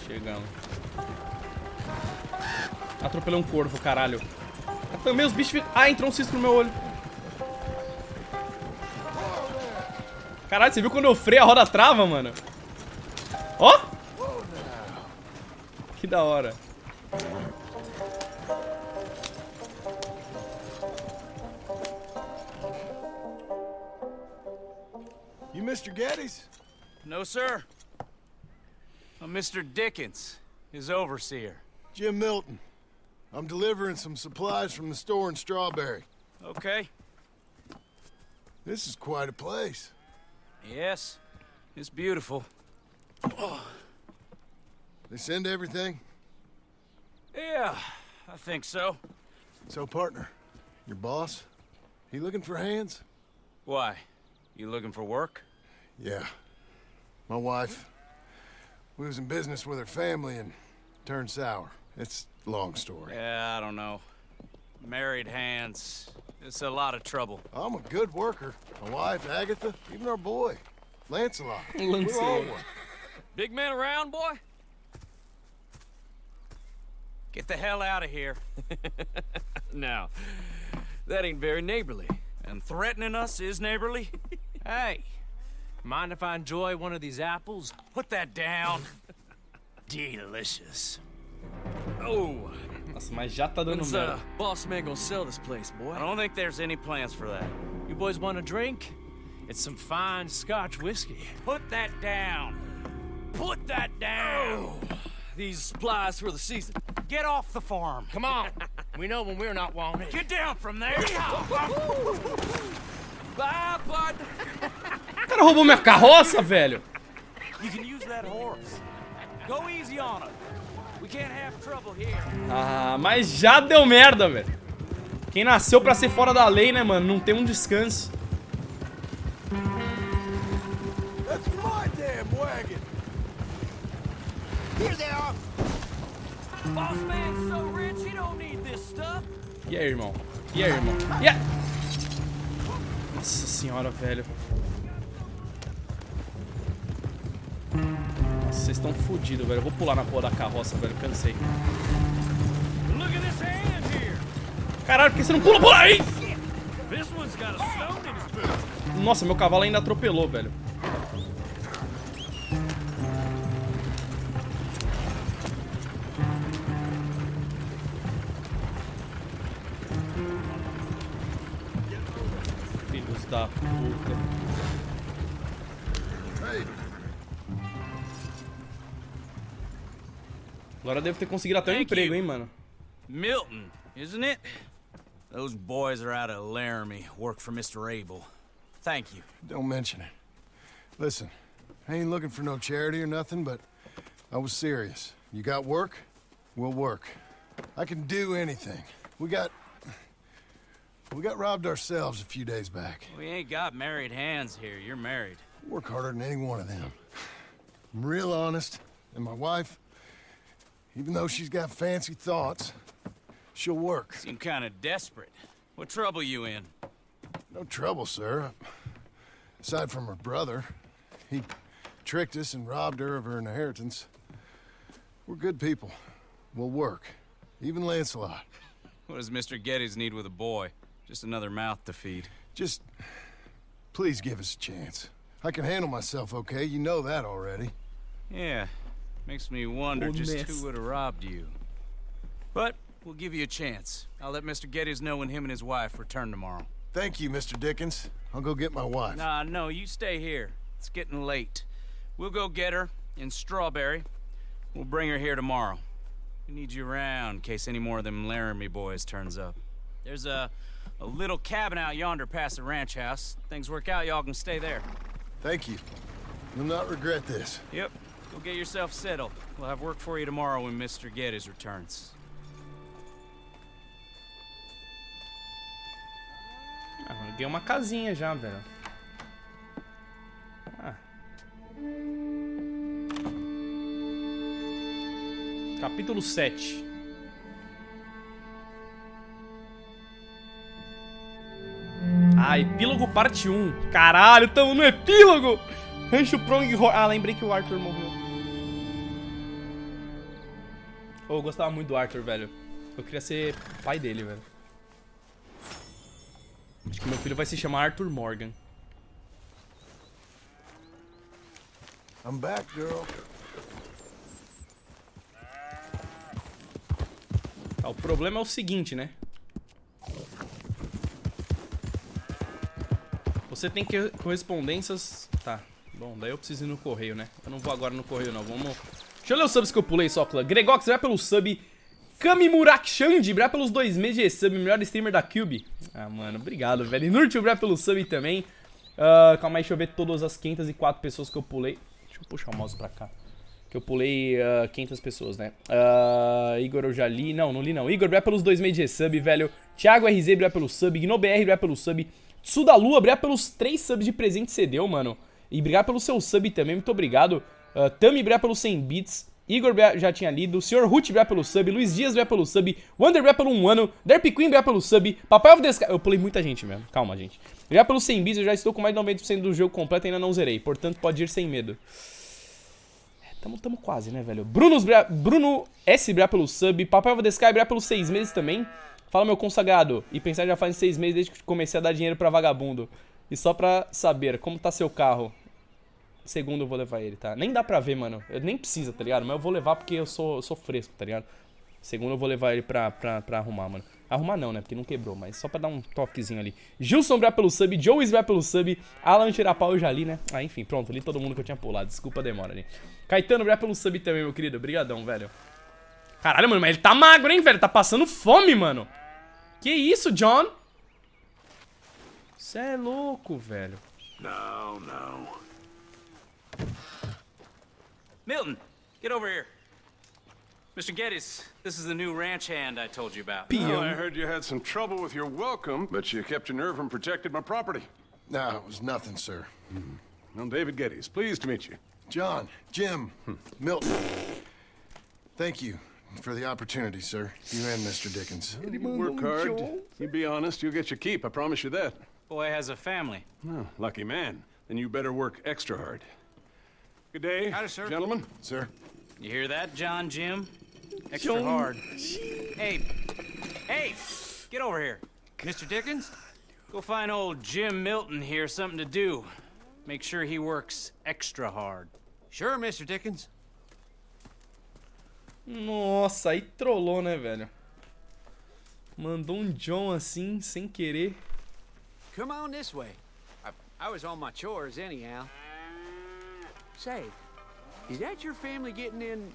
Chegamos. Atropelei um corvo, caralho. Também os bichos... Ah, entrou um cisco no meu olho. Caralho, você viu quando eu freio a roda trava, mano? Ó! Que da hora. You Mr. Geddes? No, sir. I'm Mr. Dickens, his overseer. Jim Milton. I'm delivering some supplies from the store in Strawberry. Okay. This is quite a place. Yes, it's beautiful. They send everything? Yeah, I think so. So, partner, your boss, he looking for hands? Why? You looking for work? Yeah. My wife, we was in business with her family and turned sour. It's a long story. Yeah, I don't know. Married hands. It's a lot of trouble. I'm a good worker. My wife, Agatha, even our boy, Lancelot. We're all Lancelot. one. Big man around, boy? Get the hell out of here. Now, that ain't very neighborly. And threatening us is neighborly? Hey, mind if I enjoy one of these apples? Put that down. Delicious. Oh. Nossa, mas já tá dando When's merda. boss man gonna sell this place, boy? I don't think there's any plans for that. You boys want a drink? It's some fine Scotch whiskey. Put that down. Put that down. These supplies for the season. Get off the farm. Come on. We know when we're not wanted. Get down from there. Bye, bud. O cara roubou minha carroça, velho. You can use that horse. Go easy on it. We can't have trouble here. Ah, mas já deu merda, velho. Quem nasceu pra ser fora da lei, né, mano? Não tem um descanso. That's my damn wagon. Here they are. Boss man's so rich he don't need this stuff. E aí, irmão? E aí, irmão? E aí? Nossa senhora, velho. Nossa, vocês estão fodidos, velho. Eu vou pular na porra da carroça, velho. Cansei. Look at this hand here. Caralho, por que você não pula? Pula aí! This one's got a stone in his boot. Nossa, meu cavalo ainda atropelou, velho. Filhos da puta. Agora eu devo ter conseguido até um emprego, hein, mano. Milton, isn't it? Those boys are out of Laramie, work for Mr. Abel. Thank you. Don't mention it. Listen, I ain't looking for no charity or nothing, but I was serious. You got work? We'll work. I can do anything. We got robbed ourselves a few days back. We ain't got married hands here. You're married. Work harder than any one of them. I'm real honest, and my wife, even though she's got fancy thoughts, she'll work. Seem kind of desperate. What trouble you in? No trouble, sir. Aside from her brother. He tricked us and robbed her of her inheritance. We're good people. We'll work. Even Lancelot. What does Mr. Geddes need with a boy? Just another mouth to feed. Just... please give us a chance. I can handle myself okay, you know that already. Yeah. Makes me wonder just who would have robbed you. But we'll give you a chance. I'll let Mr. Geddes know when him and his wife return tomorrow. Thank you, Mr. Dickens. I'll go get my wife. Nah, no, you stay here. It's getting late. We'll go get her in Strawberry. We'll bring her here tomorrow. We need you around in case any more of them Laramie boys turns up. There's a little cabin out yonder past the ranch house. Things work out, y'all can stay there. Thank you. You'll not regret this. Yep. Go get yourself settled. We'll have work for you tomorrow when Mr. Geddes returns. Ah, eu ganhei uma casinha já, velho. Ah. Capítulo 7. Ah, epílogo parte 1. Caralho, tamo no epílogo! Rancho Pronghorn. Ah, lembrei que o Arthur morreu. Oh, eu gostava muito do Arthur, velho. Eu queria ser pai dele, velho. Acho que meu filho vai se chamar Arthur Morgan. I'm back, girl. Tá, o problema é o seguinte, né? Você tem que correspondências... Tá, bom, daí eu preciso ir no correio, né? Eu não vou agora no correio, não. Vamos... Deixa eu ler os subs que eu pulei só, clã. Gregox, vai pelo sub. Kamimurakshandi, brá pelos 2 meses de sub. Melhor streamer da Cube. Ah, mano, obrigado, velho. Nurtil, brá pelo sub também. Calma aí, deixa eu ver todas as 504 pessoas que eu pulei. Deixa eu puxar o mouse pra cá. Que eu pulei 500 pessoas, né? Igor, eu já li. Não, não li não. Igor, brá pelos 2 meses de sub, velho. Thiago RZ, brá pelo sub. GnoBR, brá pelo sub. Tsudalua, brá pelos 3 subs de presente que você deu, mano. E obrigado pelo seu sub também, muito obrigado. Tami, brá pelos 100 bits. Igor já tinha lido, Sr. Ruth brá pelo sub, Luiz Dias brá pelo sub, Wander brá pelo 1 ano, Derp Queen brá pelo sub, Papai of the Sky... Eu pulei muita gente mesmo, calma, gente. Já pelos 100 bits, eu já estou com mais de 90% do jogo completo e ainda não zerei, portanto pode ir sem medo. Tamo quase, né, velho? Bruno S brá pelo sub, Papai of the Sky brá pelos 6 meses também. Fala, meu consagrado, e pensar já faz 6 meses desde que comecei a dar dinheiro pra vagabundo. E só pra saber, como tá seu carro? Segundo eu vou levar ele, tá? Nem dá pra ver, mano. Eu nem precisa, tá ligado? Mas eu vou levar porque eu sou fresco, tá ligado? Segundo eu vou levar ele pra arrumar, mano. Arrumar não, né? Porque não quebrou, mas só pra dar um toquezinho ali. Gilson brá pelo sub, Joey's brá pelo sub, Alan Tirapau eu já li, né? Ah, enfim, pronto, li todo mundo que eu tinha pulado. Desculpa a demora ali. Caetano brá pelo sub também, meu querido. Obrigadão, velho. Caralho, mano, mas ele tá magro, hein, velho? Tá passando fome, mano. Que isso, John? Cê é louco, velho. No, no. Milton, get over here. Mr. Geddes, this is the new ranch hand I told you about. Oh, I heard you had some trouble with your welcome, but you kept your nerve and protected my property. No, it was nothing, sir. I'm David Geddes. Pleased to meet you. John, Jim, Milton. Thank you for the opportunity, sir. You and Mr. Dickens. You work hard. You be honest, you'll get your keep. I promise you that. Boy has a family. Oh, lucky man. Then you better work extra hard. Good day, howdy, sir. Gentlemen. Sir. You hear that, John, Jim? Extra hard. Hey, get over here. Mr. Dickens, go find old Jim Milton here something to do. Make sure he works extra hard. Sure, Mr. Dickens. Nossa, aí trollou, né, velho? Mandou um John assim, sem querer. Come on this way. I was on my chores anyhow. Say, is that your family getting in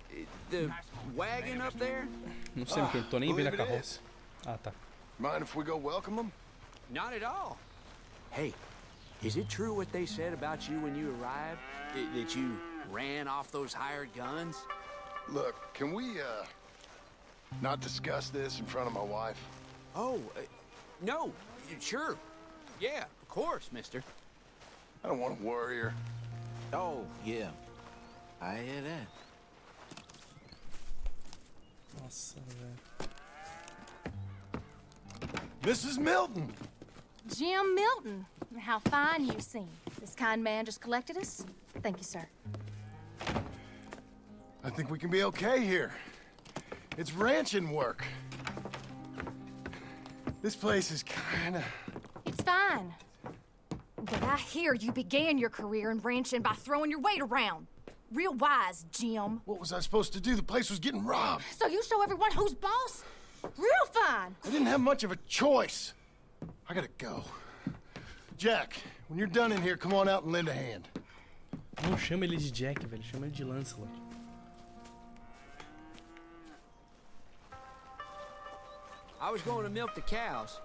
the wagon up there? Não sei, porque eu tô nem vendo a carroça. Ah, tá. Mind if we go welcome them? Not at all. Hey, is it true what they said about you when you arrived? That you ran off those hired guns? Look, can we, not discuss this in front of my wife? Oh, no, sure. Yeah, of course, mister. I don't want to worry her. Oh, yeah. I hear that. Nossa, velho. Mrs. Milton! Jim Milton. How fine you seem. This kind man just collected us. Thank you, sir. I think we can be okay here. It's ranching work. This place is kinda... It's fine. But I hear you began your career in ranching by throwing your weight around. Real wise, Jim. What was I supposed to do? The place was getting robbed. So you show everyone who's boss? Real fine. I didn't have much of a choice. I gotta go. Jack, when you're done in here, come on out and lend a hand. Não chama ele de Jack, velho. Chama ele de Lancelot. I was going to milk the cows.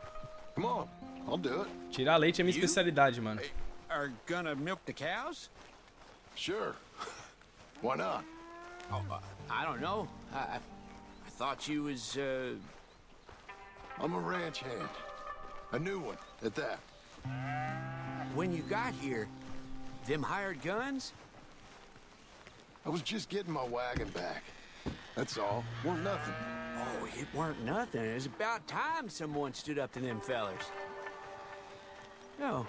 Come on, I'll do it. Tirar leite é minha especialidade, mano. Are gonna milk the cows? Sure. Why not? Oh, I don't know. I thought you was, I'm a ranch hand. A new one, at that. When you got here, them hired guns? I was just getting my wagon back. That's all. Weren't nothing. Oh, it weren't nothing. It was about time someone stood up to them fellers. No.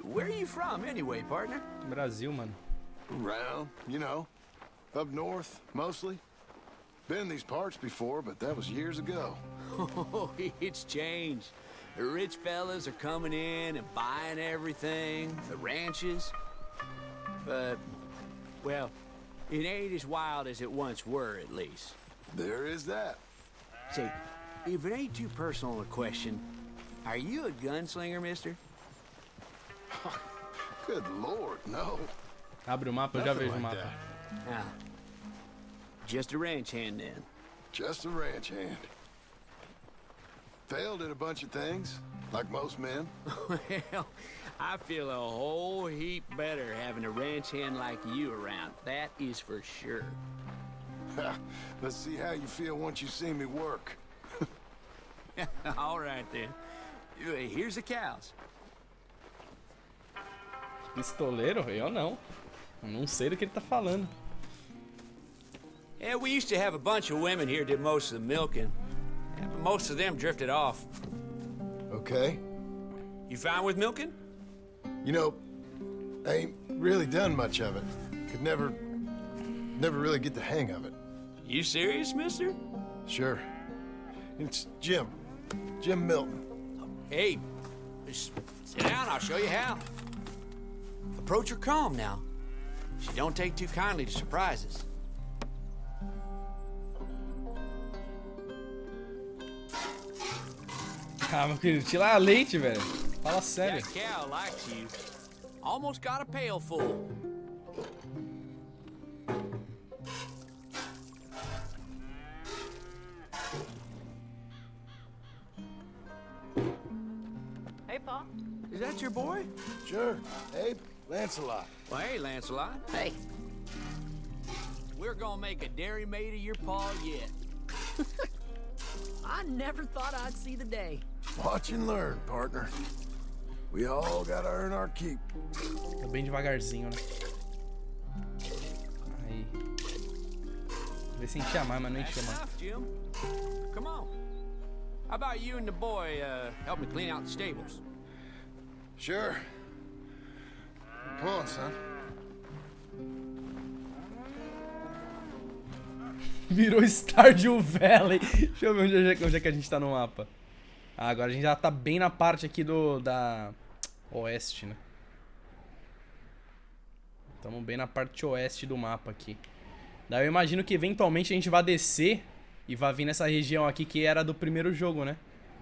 Where are you from, anyway, partner? Brasil, mano. Around, you know. Up north, mostly. Been in these parts before, but that was years ago. Oh, it's changed. The rich fellas are coming in and buying everything, the ranches. But, well, it ain't as wild as it once were, at least. There is that. Say, if it ain't too personal a question, are you a gunslinger, mister? Good Lord, no. Abre o mapa, eu já vejo o mapa. Ah, just a ranch hand, then. Just a ranch hand. Failed at a bunch of things, like most men. Well, I feel a whole heap better having a ranch hand like you around. That is for sure. Let's see how you feel once you see me work. All right, then. Here's the cows. Pistoleiro? Eu não. Eu não sei do que ele tá falando. Yeah, we used to have a bunch of women here did most of the milking. Yeah, but most of them drifted off. Okay. You fine with milking? You know, I ain't really done much of it. Could never really get the hang of it. You serious, mister? Sure. It's Jim. Jim Milton. Hey, just sit down, I'll show you how. Approach her calm now. She don't take too kindly to surprises. Ah, meu querido, tira leite, velho. Fala sério. That cow likes you. Almost got a pail full. Hey, Pa. Is that your boy? Sure. Hey, Lancelot. Well, hey, Lancelot. Hey. We're gonna make a dairy maid of your paw yet. I never thought I'd see the day. Watch and learn, partner. We all gotta earn our keep. Tá bem devagarzinho, né? Aí. Vê se enchia mais, mas não encheu mais. Enough, Jim. Come on. How about you and the boy help me clean out the stables? Sure. Come on, son. Virou Stardew Valley. Deixa eu ver onde é que a gente tá no mapa. Ah, agora a gente já tá bem na parte aqui da oeste, né? Estamos bem na parte oeste do mapa aqui. Daí eu imagino que eventualmente a gente vai descer e vai vir nessa região aqui que era do primeiro jogo, né?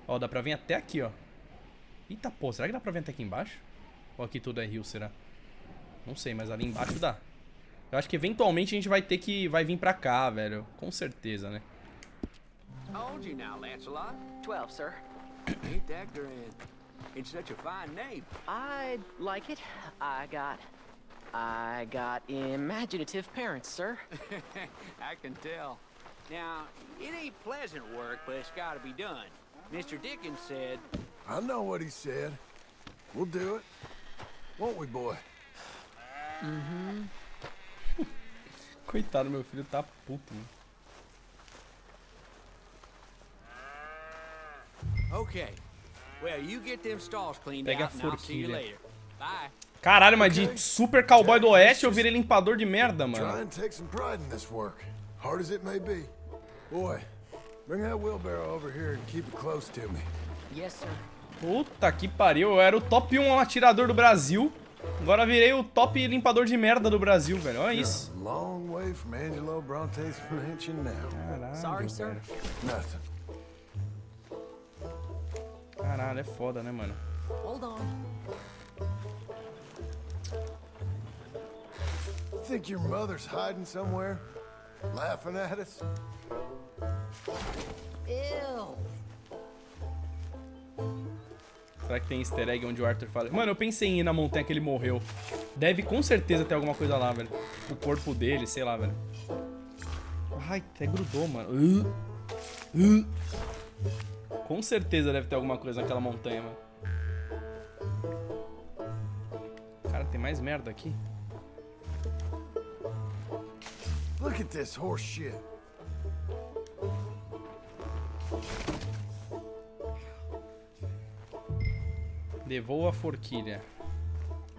Ó, dá pra vir até aqui, ó. Eita, pô, será que dá pra vir até aqui embaixo? Ou aqui tudo é rio, será? Não sei, mas ali embaixo dá. Eu acho que eventualmente a gente vai vir pra cá, velho. Com certeza, né? How old are you now, Lancelot? 12, sir. Ain't that grand? It's such a fine name. I like it. I got imaginative parents, sir. I can tell. Now, it ain't pleasant work, but it's gotta be done. Mr. Dickens said... I know what he said. We'll do it. Won't we, boy? Mm-hmm. Coitado, meu filho tá puto, mano. Okay. Well, you get them stalls cleaned Pega out and I'll see you forquilha. later. Bye. Caralho, mas de super cowboy do oeste eu virei limpador de merda, Try mano. and take some pride in this work, hard as it may be. Boy, bring that wheelbarrow over here and keep it close to me. Yes, sir. Puta que pariu, eu era o top 1 atirador do Brasil. Agora virei o top limpador de merda do Brasil, velho. Olha isso. Long way from Angelo Bronte's mansion now. Caralho, Sorry, sir. velho. Nothing. Caralho, é foda, né, mano? Hold on. Think your mother's hiding somewhere? Laughing at us? Ew. Será que tem easter egg onde o Arthur fala? Mano, eu pensei em ir na montanha que ele morreu. Deve com certeza ter alguma coisa lá, velho. O corpo dele, sei lá, velho. Ai, até grudou, mano. Com certeza deve ter alguma coisa naquela montanha, mano. Cara, tem mais merda aqui. Look at this horse shit. Devolva a forquilha.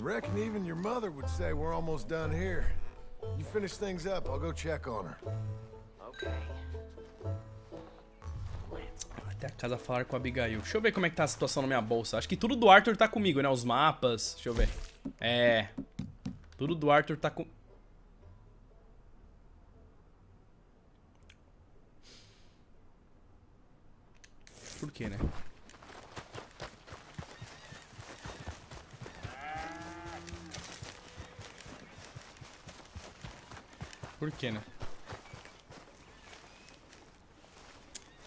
Reckon even your mother would say we're almost done here. You finish things up, I'll go check on her. Okay. Até a casa falar com a Abigail. Deixa eu ver como é que tá a situação na minha bolsa. Acho que tudo do Arthur tá comigo, né? Os mapas. Deixa eu ver. É. Tudo do Arthur tá com... Por quê, né? Por quê, né?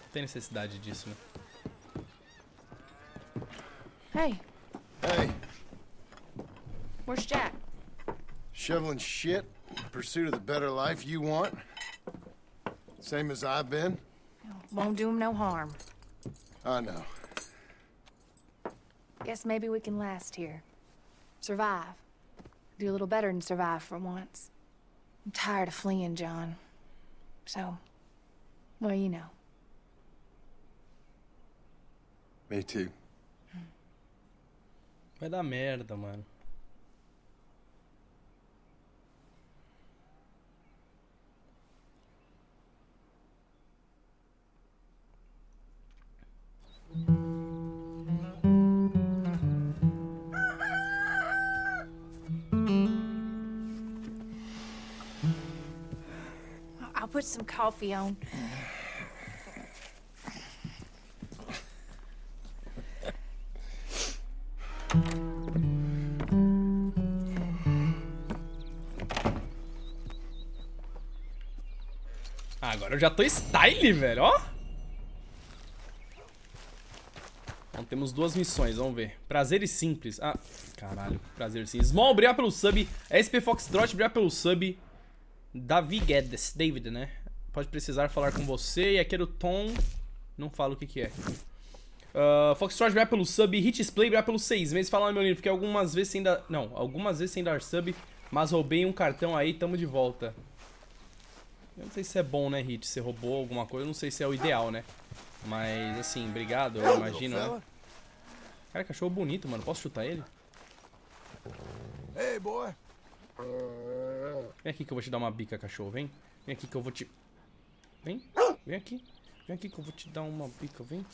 Não tem necessidade disso, né? Hey, Hey, where's Jack? shoveling shit in pursuit of the better life you want? Same as I've been? Won't do him no harm. I know. Guess maybe we can last here. Survive. Do a little better than survive for once. I'm tired of fleeing, John. So, well, you know. Me too. Vai dar merda, mano. I'll put some coffee on. Agora eu já tô style, velho, ó. Então temos duas missões, vamos ver. Prazeres simples. Ah, caralho, prazer sim. Small, obrigado pelo sub. SP Foxtrot, obrigado pelo sub. Davi Guedes, David, né? Pode precisar falar com você. E aqui era o Tom. Não falo o que é. Foxtrot, obrigado pelo sub. Hitsplay, obrigado pelos 6 meses. Fala, meu lindo, porque algumas vezes sem dar... Não, algumas vezes sem dar sub. Mas roubei um cartão aí, tamo de volta. Eu não sei se é bom, né, Hit? Você roubou alguma coisa, eu não sei se é o ideal, né? Mas, assim, obrigado, eu imagino, né? Cara, cachorro bonito, mano. Posso chutar ele? Hey, boy. Vem aqui que eu vou te dar uma bica, cachorro, vem. Vem aqui que eu vou te... Vem, vem aqui. Vem aqui que eu vou te dar uma bica, vem.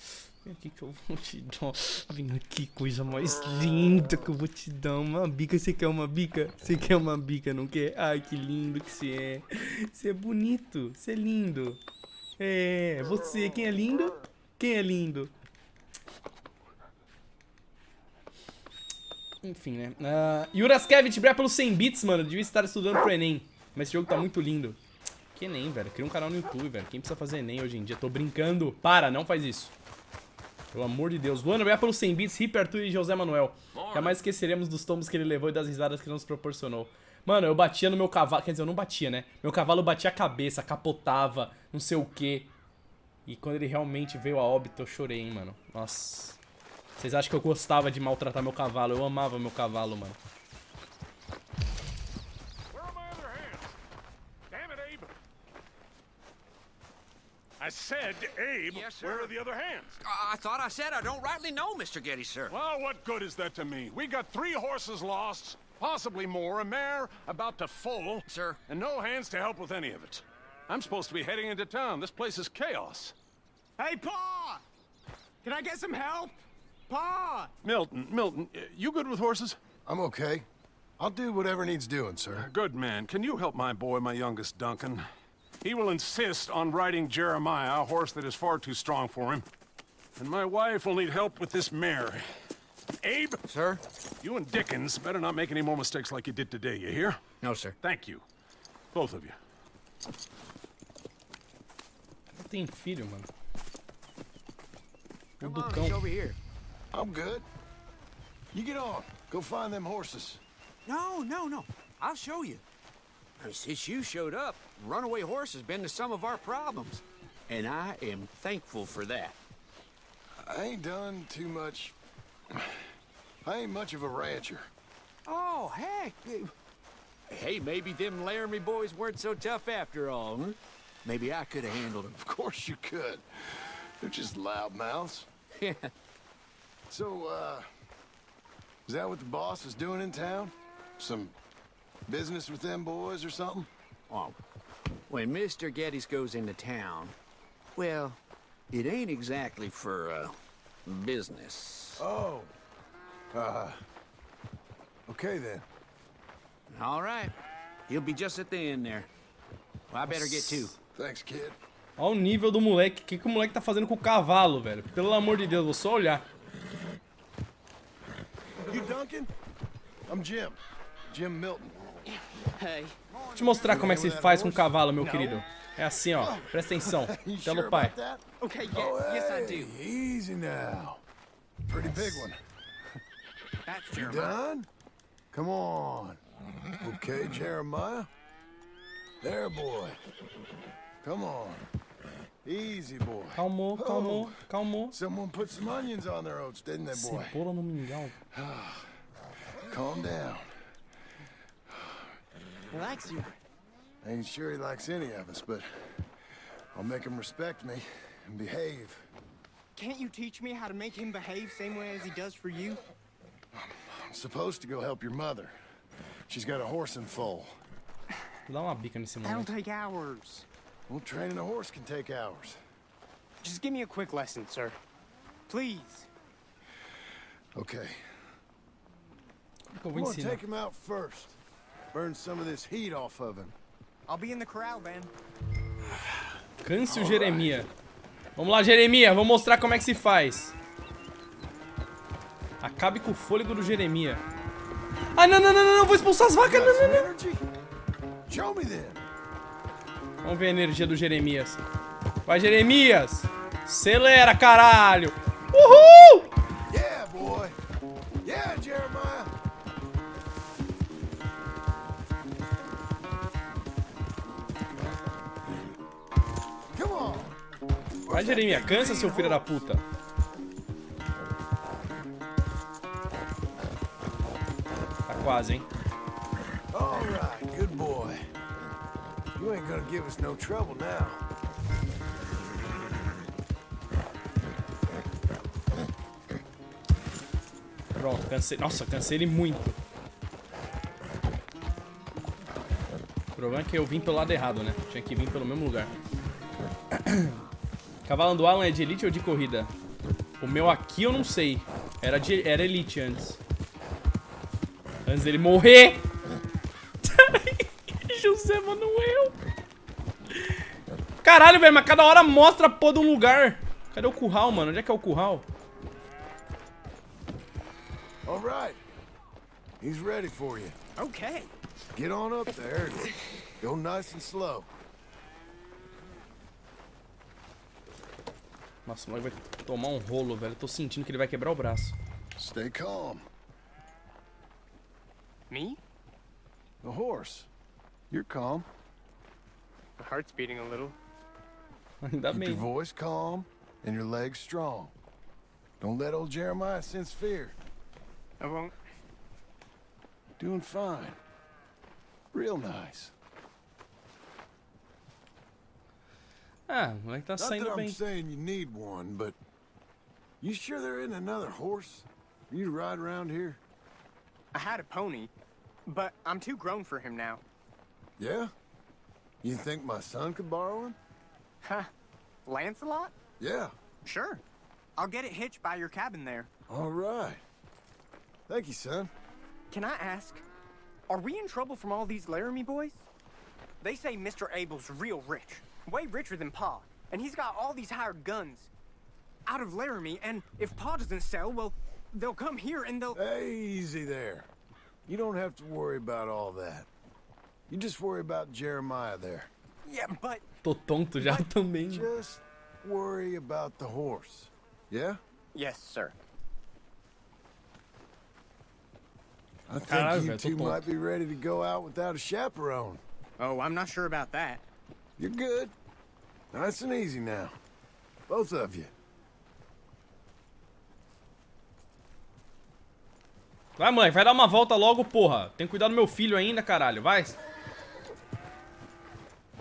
Vem aqui que eu vou te dar... Vem aqui, coisa mais linda que eu vou te dar uma bica. Você quer uma bica? Você quer uma bica, não quer? Ai, que lindo que você é. Você é bonito, você é lindo. É, você, quem é lindo? Quem é lindo? Enfim, né? Yuraskevich, obrigado pelos 100 bits, mano. Devia estar estudando pro Enem. Mas esse jogo tá muito lindo. Que Enem, velho? Cria um canal no YouTube, velho. Quem precisa fazer Enem hoje em dia? Tô brincando. Para, não faz isso. Pelo amor de Deus. Luana, vai pelo 100 bits, Rip, Arthur e José Manuel. Jamais esqueceremos dos tombos que ele levou e das risadas que nos proporcionou. Mano, eu batia no meu cavalo. Quer dizer, eu não batia, né? Meu cavalo batia a cabeça, capotava, não sei o quê. E quando ele realmente veio a óbito, eu chorei, hein, mano. Nossa. Vocês acham que eu gostava de maltratar meu cavalo? Eu amava meu cavalo, mano. I said, Abe, yes, sir. where are the other hands? I thought I said I don't rightly know, Mr. Getty, sir. Well, what good is that to me? We got 3 horses lost, possibly more, a mare about to foal. Sir. And no hands to help with any of it. I'm supposed to be heading into town. This place is chaos. Hey, Pa! Can I get some help? Pa! Milton, you good with horses? I'm okay. I'll do whatever needs doing, sir. Good man. Can you help my boy, my youngest Duncan? He will insist on riding Jeremiah, a horse that is far too strong for him. And my wife will need help with this mare. Abe? Sir? You and Dickens better not make any more mistakes like you did today, you hear? No, sir. Thank you. Both of you. Tem filho, mano. Come on, he's over here. I'm good. You get on. Go find them horses. No. I'll show you. Since you showed up, runaway horse has been to some of our problems. And I am thankful for that. I ain't done too much. I ain't much of a rancher. Oh, heck. Hey, maybe them Laramie boys weren't so tough after all, huh? Maybe I could have handled them. Of course you could. They're just loudmouths. Yeah. So, is that what the boss is doing in town? Some business with them boys or something? Oh, when Mr. Geddes goes into town, well, it ain't exactly for, business. Oh. Okay then. All right. He'll be just at the end there. Well, I better get to. Thanks, kid. Olha o nível do moleque. O que o moleque tá fazendo com o cavalo, velho? Pelo amor de Deus, vou só olhar. You Duncan? I'm Jim. Jim Milton. Hey. Deixa eu te mostrar como é que se faz com o cavalo, meu querido. É assim, ó. Presta atenção. Pelo pai. Okay, yes, I do. Easy now. Pretty big one. That's You Jeremiah. done? Come on. Okay, Jeremiah. There, boy. Come on. Easy, boy. Calmou. Someone put some onions on their oats, didn't they, boy? Cebola no mingau. Calm down. He likes you. I ain't sure he likes any of us, but I'll make him respect me and behave. Can't you teach me how to make him behave same way as he does for you? I'm supposed to go help your mother. She's got a horse and foal. Dá uma bica nesse That'll moleque. take hours. Well, training a horse can take hours. Just give me a quick lesson, sir. Please. Okay. Eu vou Come on, ensinar. take him out first. Burn some of this heat off of him. I'll be in the corral, then. Canse o Jeremias. Vamos lá, Jeremias. Vou mostrar como é que se faz. Acabe com o fôlego do Jeremias. Ah, não. Vou expulsar as vacas. Não. Show me then. Vamos ver a energia do Jeremias. Vai, Jeremias. Acelera, caralho. Uhul! Yeah, boy. Yeah, Jeremiah. Come on. Vai, Jeremias. Cansa, seu filho da puta. Tá quase, hein? All right, good boy. You ain't gonna give us no trouble now. Pronto, cansei. Nossa, cansei ele muito. O problema é que eu vim pelo lado errado, né? Tinha que vir pelo mesmo lugar. Cavalo do Alan é de elite ou de corrida? O meu aqui eu não sei. Era elite antes. Antes dele morrer. José Manuel. Caralho, velho, mas cada hora mostra a porra de um lugar. Cadê o curral, mano? Onde é que é o curral? All right. He's ready for you. Okay. Get on up there. Go nice and slow. Nossa, o moleque vai tomar um rolo, velho. Eu tô sentindo que ele vai quebrar o braço. Stay calm. Me? The horse. You're calm. My heart's beating a little. Ainda Keep bem. your voice calm and your legs strong. Don't let old Jeremiah sense fear. I won't. Doing fine. Real nice. Ah, o moleque tá Not saindo that I'm bem. saying you need one, but you sure there isn't another horse for you to ride around here? I had a pony, but I'm too grown for him now. Yeah? You think my son could borrow him? Huh? Lancelot? Yeah. Sure. I'll get it hitched by your cabin there. All right. Thank you, son. Can I ask, are we in trouble from all these Laramie boys? They say Mr. Abel's real rich, way richer than Pa, and he's got all these hired guns out of Laramie, and if Pa doesn't sell, well, they'll come here and they'll... Hey, easy there. You don't have to worry about all that. You just worry about Jeremiah there. Yeah, but... Tô tonto já também. Just worry about the horse. Yeah? Yes, sir. I think Caralho, you velho, tô two tonto. might be ready to go out without a chaperone. Oh, I'm not sure about that. You're good. Nice and easy now. Both of you. Vai, moleque, vai dar uma volta logo, porra. Tem que cuidar do meu filho ainda, caralho. Vai.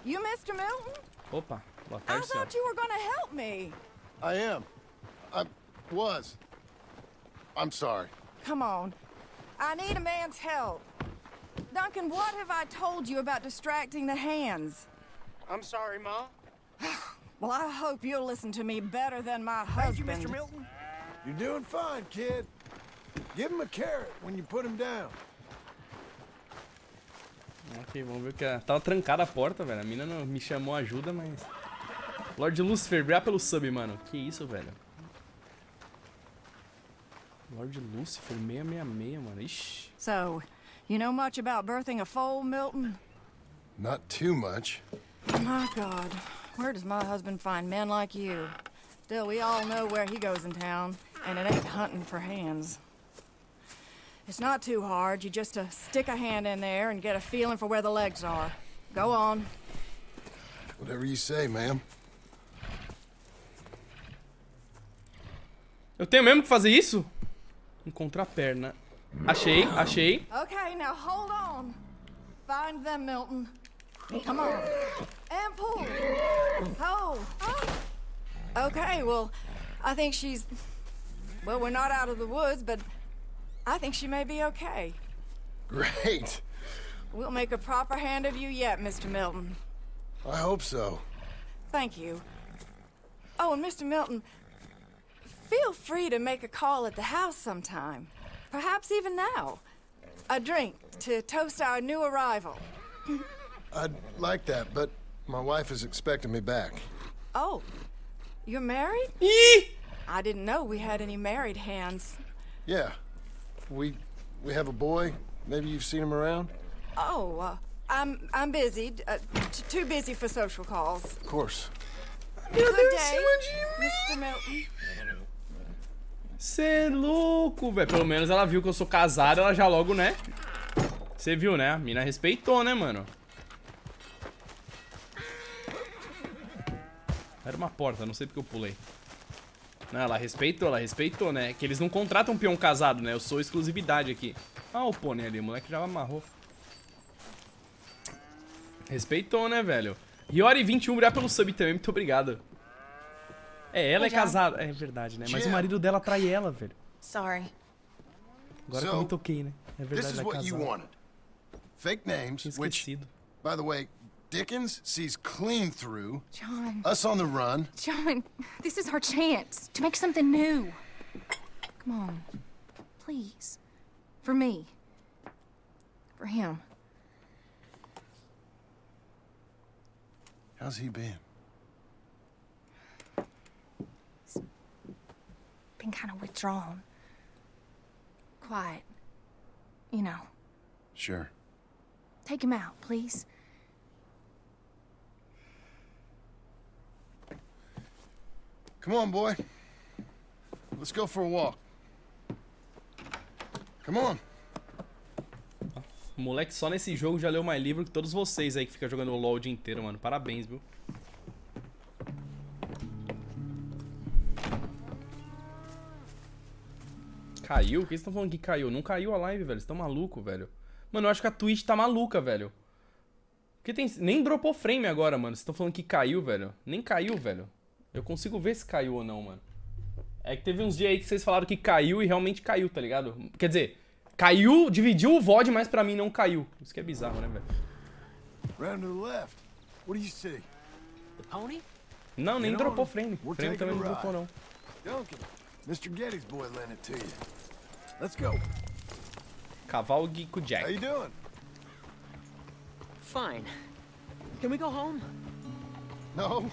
You Mr. Milton? Opa, boa I tarde, senhora. thought you were gonna help me. I am. I was. I'm sorry. Come on. I need a man's help. Duncan, what have I told you about distracting the hands? I'm sorry, Ma. Well, I hope you'll listen to me better than my Thank you, husband. Mr. Milton. You're doing fine, kid. Give him a carrot when you put him down. Ok, vamos ver o que é. Tava trancada a porta, velho. A mina não me chamou ajuda, mas... Lord Lucifer, obrigado pelo sub, mano. Que isso, velho. Lord Lucifer, 666, mano. Ixi. So, you know much about birthing a foal, Milton? Not too much. My God, where does my husband find men like you? Still, we all know where he goes in town, and it ain't hunting for hands. It's not too hard. You just stick a hand in there and get a feeling for where the legs are. Go on. Whatever you say, ma'am. Eu tenho mesmo que fazer isso? Encontrar a perna. Achei, achei. Okay, now hold on. Find them, Milton. Come on. And pull. Hold. Okay, well, I think she's... Well, we're not out of the woods, but I think she may be okay. Great. We'll make a proper hand of you yet, Mr. Milton. I hope so. Thank you. Oh, and Mr. Milton, feel free to make a call at the house sometime. Perhaps even now. A drink to toast our new arrival. I'd like that, but my wife is expecting me back. Oh, you're married? I didn't know we had any married hands. Yeah. We have a boy. Maybe you've seen him around? Oh, I'm busy. Too busy for social calls. Of course. Good day, Mr. Milton. Cê é louco, velho. Pelo menos ela viu que eu sou casado, ela já logo, né? Você viu, né? A mina respeitou, né, mano? Era uma porta, não sei porque eu pulei. Não, ela respeitou, né? Que eles não contratam um peão casado, né? Eu sou exclusividade aqui. Ah, o pônei ali, o moleque já amarrou. Respeitou, né, velho? Riori21, obrigado pelo sub também, muito obrigado. É, ela é casada. É verdade, né? Mas o marido dela trai ela, velho. Sorry. Agora que eu me toquei, né? É verdade, This is ela é what you casada. wanted. Fake names, which, by the way, Dickens sees clean through. John. Us on the run. John, this is our chance to make something new. Come on. Please. For me. For him. How's he been? Been kind of withdrawn. Quiet. You know. Sure. Take him out, please. Come on, boy. Let's go for a walk. Come on. O moleque só nesse jogo já leu mais livro que todos vocês aí que ficam jogando LOL o dia inteiro, mano. Parabéns, viu? Caiu? O que vocês estão falando que caiu? Não caiu a live, velho. Vocês estão malucos, velho. Mano, eu acho que a Twitch tá maluca, velho. Porque tem... Nem dropou frame agora, mano. Vocês estão falando que caiu, velho. Nem caiu, velho. Eu consigo ver se caiu ou não, mano. É que teve uns dias aí que vocês falaram que caiu e realmente caiu, tá ligado? Quer dizer, caiu, dividiu o VOD, mas pra mim não caiu. Isso que é bizarro, né, velho? Round to the left. What do you see? The pony? Não, nem dropou frame. Frame também não dropou, não. Duncan, Mr. Getty's boy lent it to you. Let's go. Cavalgue com o Jack. How you doing? Fine. Can we go home? No.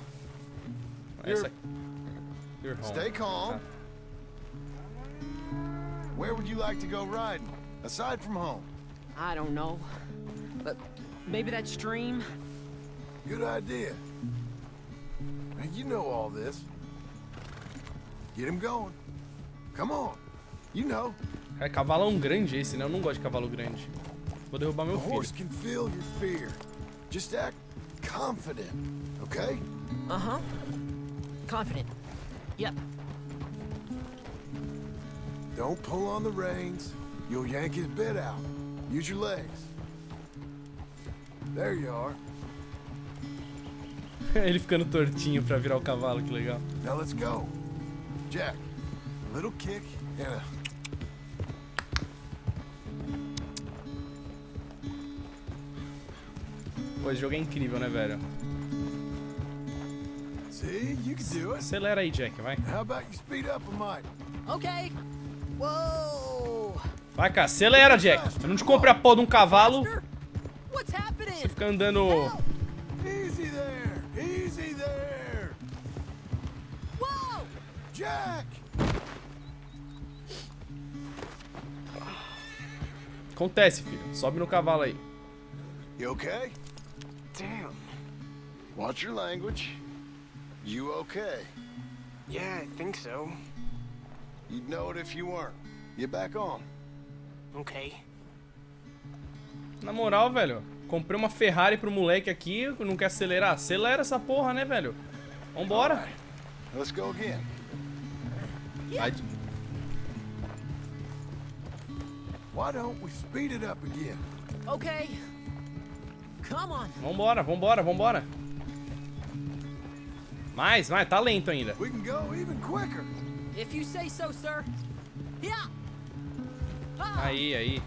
You're home. Stay calm. Where would you like to go riding, aside from home? I don't know. But maybe that stream? Good idea. Now, you know all this. Get him going. Come on. You know. É cavalão grande esse, né? Eu não gosto de cavalo grande. Vou derrubar meu The horse filho. can feel your fear. Just act confident, okay? Uh-huh. Confident. Yep. Don't pull on the reins. You'll yank his bit out. Use your legs. There you are. Ele ficando tortinho pra virar o cavalo, que legal. Now let's go. Jack, a little kick and a... Pô, esse jogo é incrível, né, velho? See, you can do it. Acelera aí, Jack, vai. How about you speed up a mite? Okay. Whoa. Vai, cara, acelera, Jack. Eu não te comprei a porra de um cavalo. What's happening? Você fica andando... Easy there. Easy there. Whoa! Jack! Acontece, filho. Sobe no cavalo aí. You okay? Damn. Watch your language. You okay? Yeah, I think so. You'd know it if you weren't. Get back on. Okay. Na moral, velho, comprei uma Ferrari pro moleque aqui, não quer acelerar. Acelera essa porra, né, velho? Vambora. Right. Let's go again. Vai. Why don't we speed it up again? Okay. Come on. Vambora, vambora, vambora. Mais, tá lento ainda. We can go even quicker. If you say so, sir. Yeah. Aí.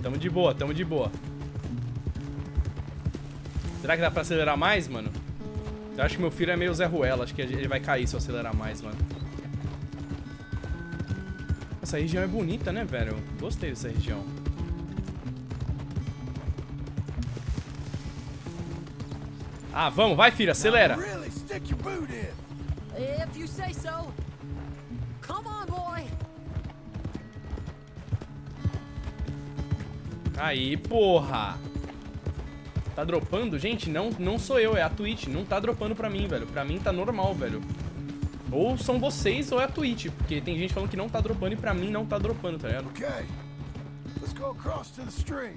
Tamo de boa, tamo de boa. Será que dá pra acelerar mais, mano? Eu acho que meu filho é meio Zé Ruela. Acho que ele vai cair se eu acelerar mais, mano. Essa região é bonita, né, velho? Gostei dessa região. Ah, vamos, vai, filho, acelera. Really stick your boot in. If you say so. Come on, boy. Aí, porra. Tá dropando? Gente, não sou eu, é a Twitch. Não tá dropando pra mim, velho. Pra mim tá normal, velho. Ou são vocês ou é a Twitch. Porque tem gente falando que não tá dropando e pra mim não tá dropando, tá ligado? Okay. Let's go across to the stream.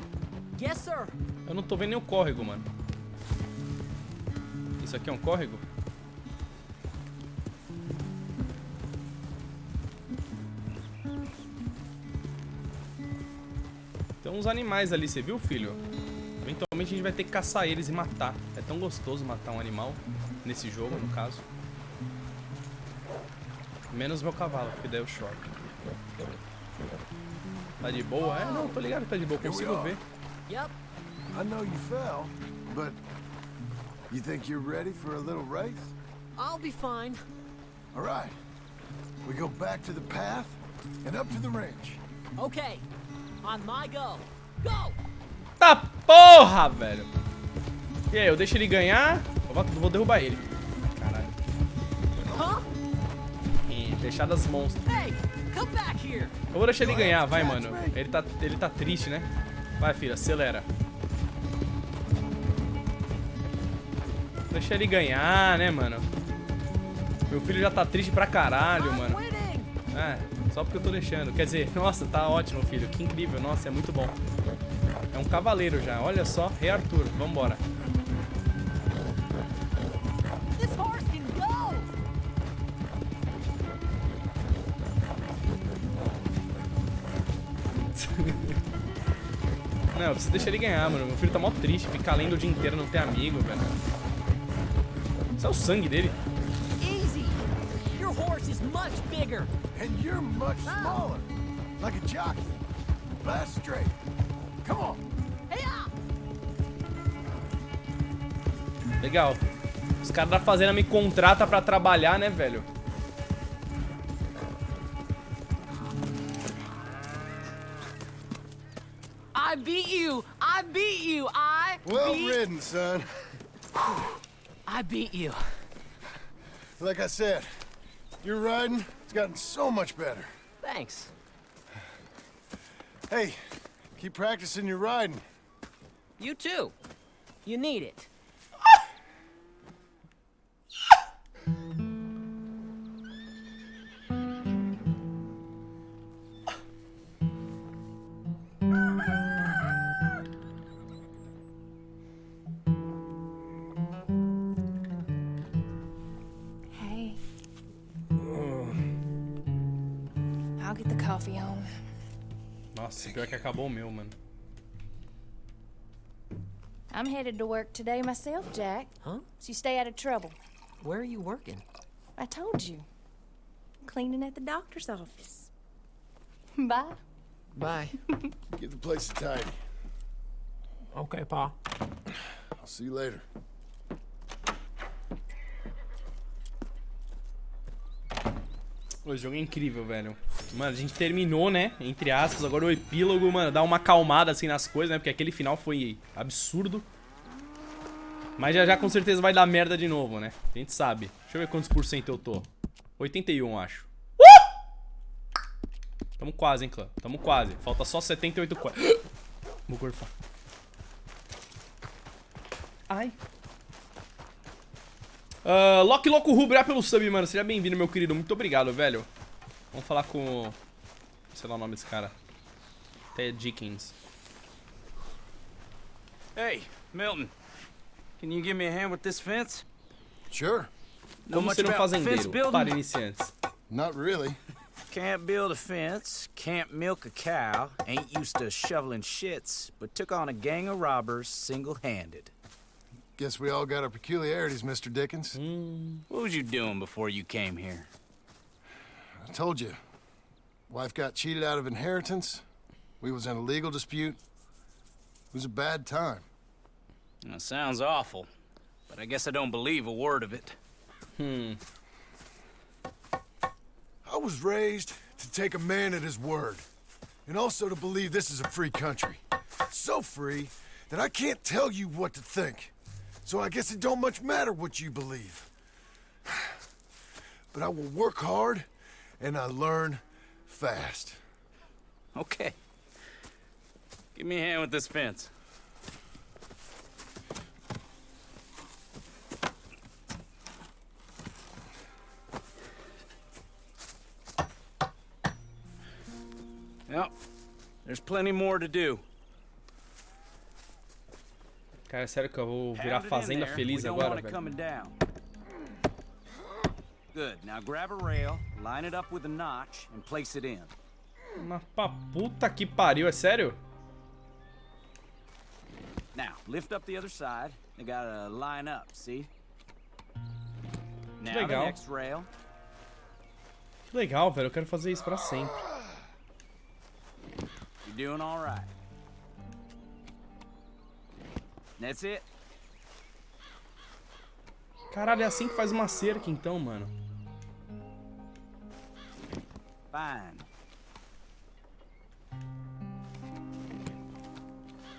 Yes, sir. Eu não tô vendo nem o córrego, mano. Isso aqui é um córrego? Tem uns animais ali, você viu, filho? Eventualmente a gente vai ter que caçar eles e matar. É tão gostoso matar um animal nesse jogo, no caso. Menos meu cavalo, porque daí eu choro. Tá de boa? É, não, tô ligado que tá de boa, consigo ver. Yep. I know you fell, but you think you're ready for a little race? I'll be fine. All right. We go back to the path and up to the ranch. Okay. On my go. Go! Tá porra, velho. E aí, eu deixo ele ganhar? Eu vou derrubar ele. Caralho. Fechadas monstros. Hey, come back here. Eu vou deixar ele ganhar, vai, mano. Ele tá triste, né? Vai, filho, acelera. Deixa ele ganhar, né, mano? Meu filho já tá triste pra caralho, mano. É, só porque eu tô deixando. Quer dizer, nossa, tá ótimo, filho. Que incrível, nossa, é muito bom. É um cavaleiro já, olha só. Rei Arthur, vambora. Não, eu preciso deixar ele ganhar, mano. Meu filho tá mó triste, ficar lendo o dia inteiro, não ter amigo, velho. Isso é o sangue dele. Easy. Your horse is much bigger. And you're much smaller. Like a jockey. Blast straight. Come on. Legal. Os caras da fazenda me contratam pra trabalhar, né, velho? I beat you. I beat you. Well ridden, son. I beat you. Like I said, your riding has gotten so much better. Thanks. Hey, keep practicing your riding. You too. You need it. Hey. I'll get the coffee on. Nossa, pior que acabou o meu, mano. I'm headed to work today myself, Jack. Huh? So you stay out of trouble. Where are you working? I told you. Cleaning at the doctor's office. Bye. Bye. Give the place a tidy. Okay, Pa. I'll see you later. O jogo é incrível, velho. Mano, a gente terminou, né? Entre aspas. Agora o epílogo, mano, dá uma acalmada assim nas coisas, né? Porque aquele final foi absurdo. Mas já já com certeza vai dar merda de novo, né? A gente sabe. Deixa eu ver quantos % eu tô. 81, acho. Tamo quase, hein, clã? Tamo quase. Falta só 78 quase. Vou gorfar. Ai. Loki Loco Rubra pelo sub, mano. Seja bem-vindo, meu querido. Muito obrigado, velho. Vamos falar com... sei lá o nome desse cara. Ted Dickens. Hey, Milton. Can you give me a hand with this fence? Sure. Como ser um fazendeiro para iniciantes. Not really. Can't build a fence, can't milk a cow, ain't used to shoveling shits, but took on a gang of robbers single-handed. Guess we all got our peculiarities, Mr. Dickens. What was you doing before you came here? I told you. Wife got cheated out of inheritance. We was in a legal dispute. It was a bad time. That sounds awful, but I guess I don't believe a word of it. I was raised to take a man at his word, and also to believe this is a free country. So free that I can't tell you what to think. So I guess it don't much matter what you believe. But I will work hard, and I learn fast. Okay. Give me a hand with this fence. Yep. There's plenty more to do. Cara, é sério que eu vou virar fazenda feliz agora, velho. Good. Now grab a rail, line it up with a notch, and place it in. Mas pra puta que pariu, é sério? Now lift up the other side. They gotta line up. See? Now the legal. next rail. Que legal, velho. Eu quero fazer isso pra sempre. You're doing all right. That's it. Caralho, é assim que faz uma cerca, então, mano. Fine.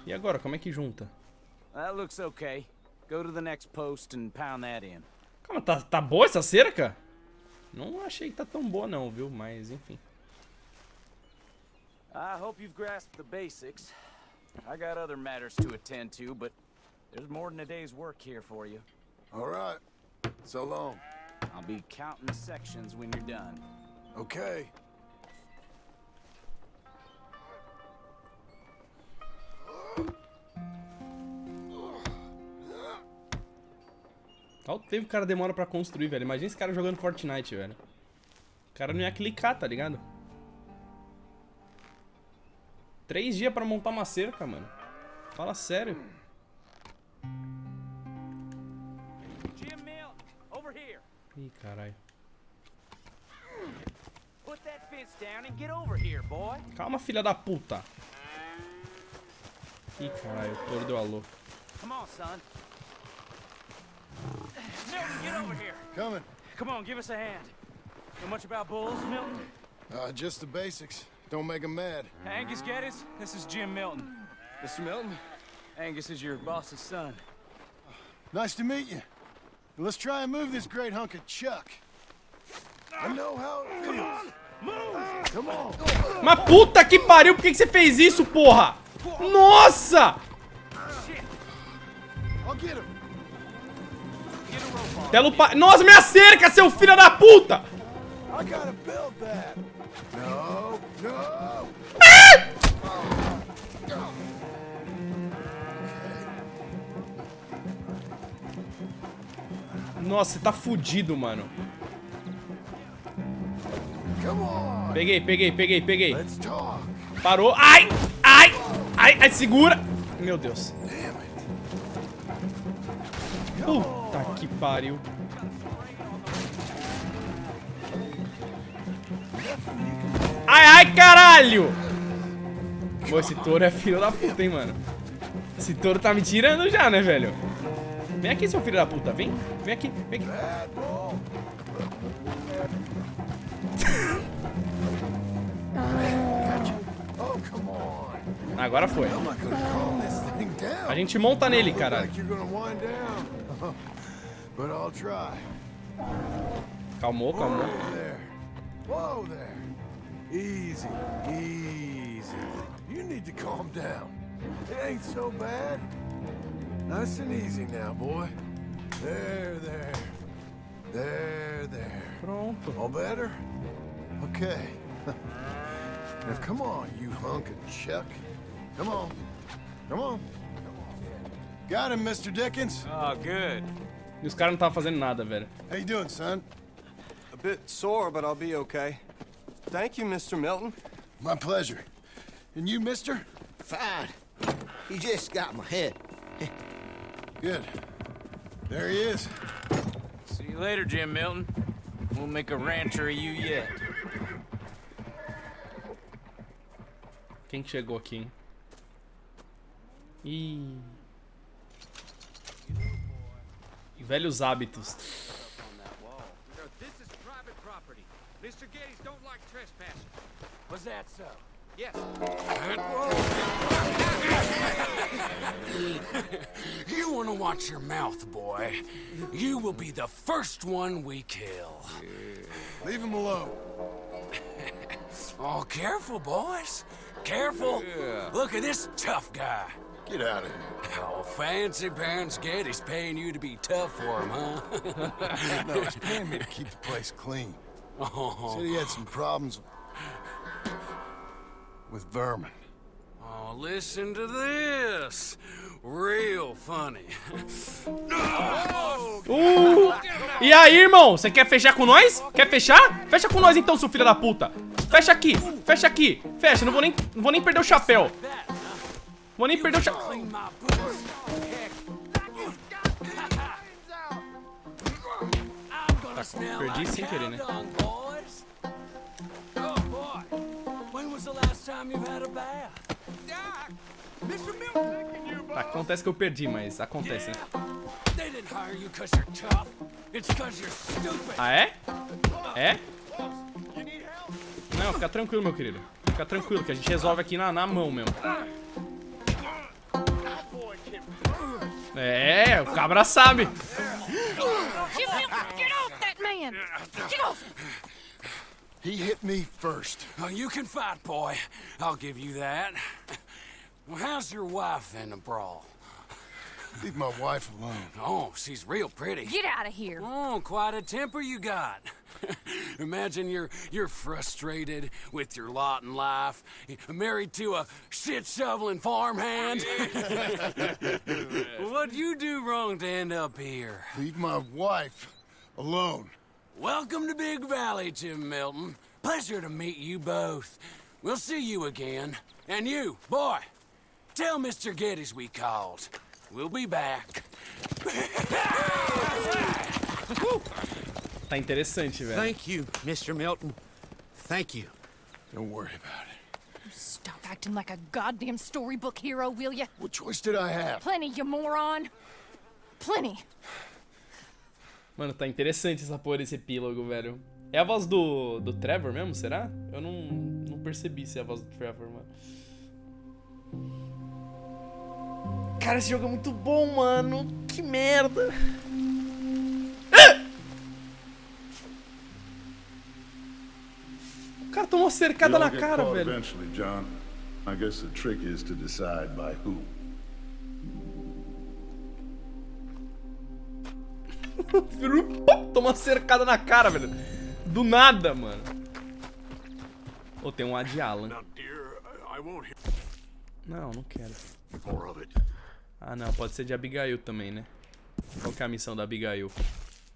E agora, como é que junta? That looks okay. Go to the next post and pound that in. Calma, tá boa essa cerca? Não achei que tá tão boa não, viu? Mas, enfim. I hope you've grasped the basics. I got other matters to attend to, but there's more than a day's work here for you. All right. So long. I'll be counting sections when you're done. Okay. Olha o tempo que o cara demora pra construir, velho. Imagina esse cara jogando Fortnite, velho. O cara não ia clicar, tá ligado? 3 dias pra montar uma cerca, mano. Fala sério. Ih, caralho. Calma, filha da puta. Ih, caralho, o touro deu a louca. Come on, son. Milton, get over here. Coming. Come on, give us a hand. Know much about bulls, Milton? Just the basics. Don't make them mad. Angus Geddes, this is Jim Milton. Mr. Milton? Angus is your boss's son. Nice to meet you. Let's try and move this great hunk of chuck. I know how it feels. Come on. Mas puta que pariu, por que você fez isso, porra? Nossa! I'll get him. Pelo pa... Nossa, minha cerca, seu filho da puta! I gotta build that. No, no. Nossa, você tá fudido, mano. Come on. Peguei. Let's talk. Parou. Ai, segura. Meu Deus. Puta que pariu. Ai, caralho. Pô, esse touro é filho da puta, hein, mano. Esse touro tá me tirando já, né, velho? Vem aqui, seu filho da puta. Vem aqui. Agora foi. A gente monta nele, caralho. Calmou. Whoa there. Easy. You need to calm down. It ain't so bad. Nice and easy now, boy. There. Pronto. All better? Okay. Now come on, you hunk of chuck. Come on. Got him, Mr. Dickens. Oh, good. E os caras não estavam fazendo nada, velho. How you doing, son? A bit sore, but I'll be okay. Thank you, Mr. Milton. My pleasure. And you, mister? Fine. He just got my head. Good. There he is. See you later, Jim Milton. We'll make a rancher of you yet. Quem que chegou aqui, hein? Ih. Velhos hábitos. This is private property. Mr. Geddes don't like trespassers. Was that so? Yes. You want to watch your mouth, boy. You will be the first one we kill. Leave him alone. Oh, careful, boys. Careful. Yeah. Look at this tough guy. Get out of here. Oh, fancy pants Geddes paying you to be tough for him, huh? No, he's paying me to keep the place clean. Oh. Said he had some problems with vermin. Oh, listen to this. Real funny. E aí, irmão? Você quer fechar com nós? Quer fechar? Fecha com nós então, seu filho da puta. Fecha aqui. Fecha, não vou nem perder o chapéu. Vou nem perder o chapéu. Tá, perdi sem querer, né? Tá, acontece que eu perdi, mas acontece, né? Ah, é? É? Não, fica tranquilo, meu querido. Fica tranquilo, que a gente resolve aqui na mão mesmo. É, o cabra sabe. Get off that man! Get off! He hit me first. Oh, you can fight, boy. I'll give you that. Well, how's your wife in the brawl? Leave my wife alone. Oh, she's real pretty. Get out of here. Oh, quite a temper you got. Imagine you're frustrated with your lot in life, married to a shit-shoveling farmhand. What'd you do wrong to end up here? Leave my wife alone. Welcome to Big Valley, Tim Milton. Pleasure to meet you both. We'll see you again. And you, boy, tell Mr. Geddes we called. We'll be back. Tá interessante, velho. Thank you, Mr. Milton. Thank you. Don't worry about it. Stop acting like a goddamn storybook hero, will ya? What choice did I have? Plenty, you moron. Plenty. Mano, tá interessante essa porra desse epílogo, velho. É a voz do Trevor mesmo, será? Eu não percebi se é a voz do Trevor, mano. Cara, esse jogo é muito bom, mano. Que merda. O cara tomou cercada na cara, velho. Eventually, John. I guess the trick is to decide by who. Tomou cercada na cara, velho. Do nada, mano. Ô, tem um A de Alan. Não, não quero. Ah, não, pode ser de Abigail também, né? Qual que é a missão da Abigail?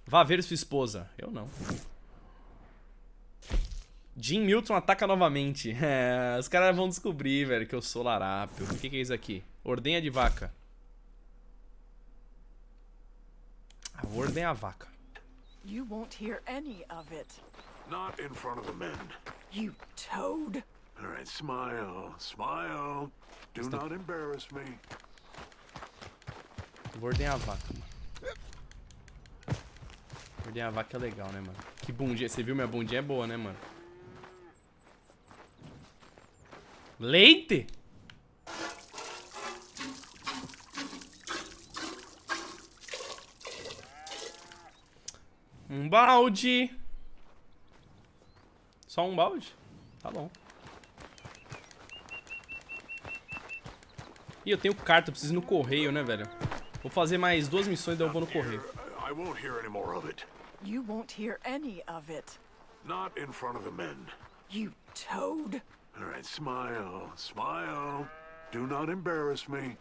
Vá ver sua esposa. Eu não. Jim Milton ataca novamente. É, os caras vão descobrir, velho, que eu sou larápio. O que é isso aqui? Ordenha de vaca. Ah, vou ordenhar a vaca. You won't hear any of it. Not in front of the men. You toad. All right, smile, smile. Do not embarrass me. Vou ordenhar a vaca, mano. Ordenhar a vaca é legal, né, mano? Que bundinha. Você viu? Minha bundinha é boa, né, mano? Leite? Um balde. Só um balde? Tá bom. Ih, eu tenho carta, eu preciso ir no correio, né, velho? Vou fazer mais 2 missões, daí eu vou no correio. I won't hear any more of it. You won't hear any of it. Not in front of the men. You toad. All right, smile, smile. Do not embarrass me.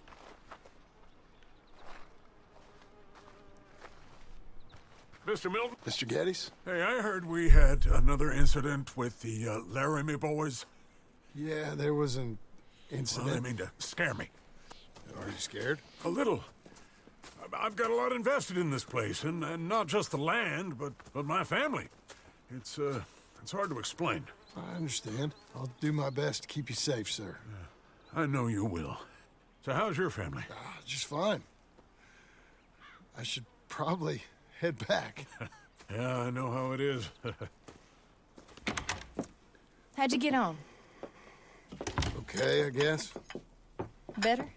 Mr. Milton? Mr. Geddes? Hey, I heard we had another incident with the Laramie boys. Yeah, there was an incident. Well, I mean to scare me. Are you scared? A little. I've got a lot invested in this place, and not just the land, but my family. It's hard to explain. I understand. I'll do my best to keep you safe, sir. I know you will. So how's your family? Just fine. I should probably head back. Yeah, I know how it is. How'd you get on? Okay, I guess. Better?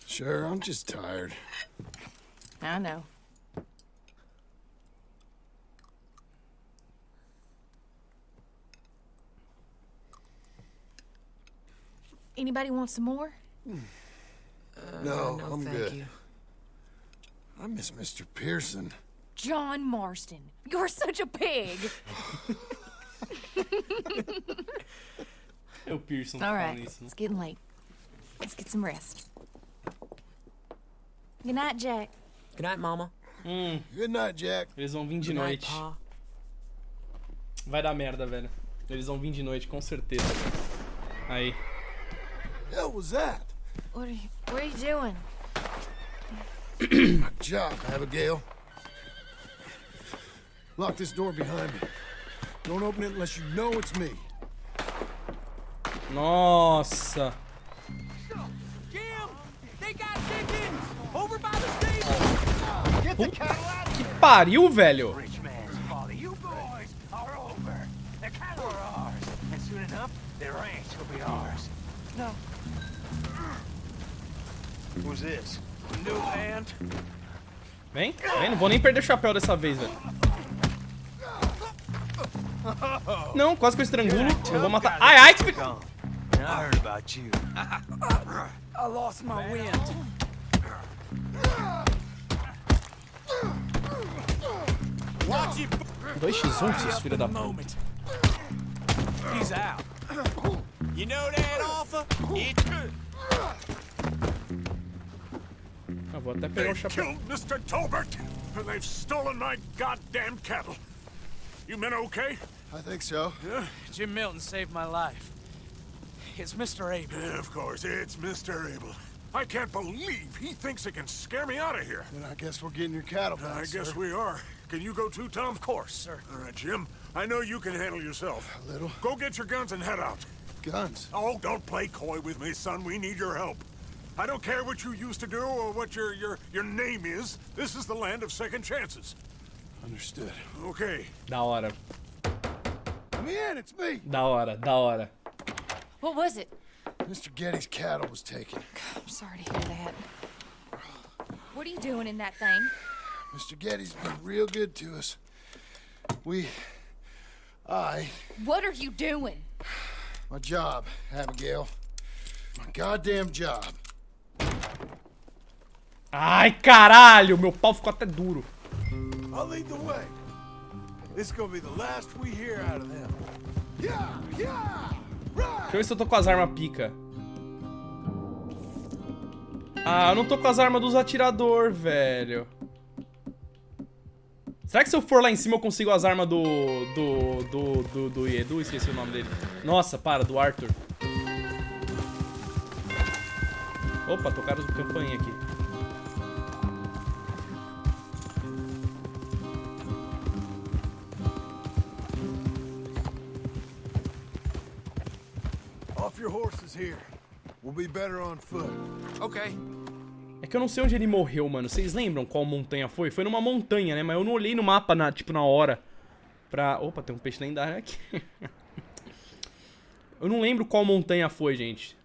Sure, I'm just tired. I know. Anybody want some more? No, no, I'm thank good. you. I miss Mr. Pearson. John Marston, you're such a pig. É o Pearson All falando right, isso, né? it's getting late. Let's get some rest. Good night, Jack. Good night, Mama. Good night, Jack. Eles vão vir de Good night, noite. Pa. Vai dar merda, velho. Eles vão vir de noite, com certeza. Aí. Hell was that? What are you doing? My job, Abigail. Lock this door behind me. Don't open it unless you know it's me. Nossa. Jim, they got chickens over by the stable. Get the cattle out of Que here. pariu, velho. Rich man's father, you boys are over. The cattle are ours, and soon enough, the ranch will be ours. No. Who's this? New hand? Vem, não vou nem perder o chapéu dessa vez, velho. Não, quase que eu estrangulo. Eu vou matar. Ai, ai, que fica. I heard about you. I lost my wind. 2x1, seus filhos da puta. He's out. You know that offer? Eu vou até pegar o chapéu. Killed Mr. Tolbert, and they've stolen my goddamn cattle. You men okay? I think so. Yeah? Jim Milton saved my life. It's Mr. Abel. Yeah, of course, it's Mr. Abel. I can't believe he thinks he can scare me out of here. Then I guess we're getting your cattle back, I guess sir. we are. Can you go too, Tom? Of course, sir. All right, Jim. I know you can handle yourself. A little. Go get your guns and head out. Guns? Oh, don't play coy with me, son. We need your help. I don't care what you used to do or what your name is. This is the land of second chances. Understood. Okay. Da hora. Let me in, it's me. Da hora, da hora. What was it? Mr. Getty's cattle was taken. I'm sorry to hear that. What are you doing in that thing? Mr. Getty's been real good to us. What are you doing? My job, Abigail. My goddamn job. Ai, caralho, meu pau ficou até duro. I'll lead the way. This is gonna be the last we hear out of them. Yeah, yeah, right. Deixa eu ver se eu tô com as armas pica. Ah, eu não tô com as armas dos atirador, velho. Será que se eu for lá em cima eu consigo as armas do Edu? Esqueci o nome dele. Nossa, do Arthur. Opa, tocaram a campainha aqui. Off your horses here. We'll be better on foot. Okay. É que eu não sei onde ele morreu, mano. Vocês lembram qual montanha foi? Foi numa montanha, né? Mas eu não olhei no mapa, na hora. Opa, tem um peixe lendário aqui. Eu não lembro qual montanha foi, gente.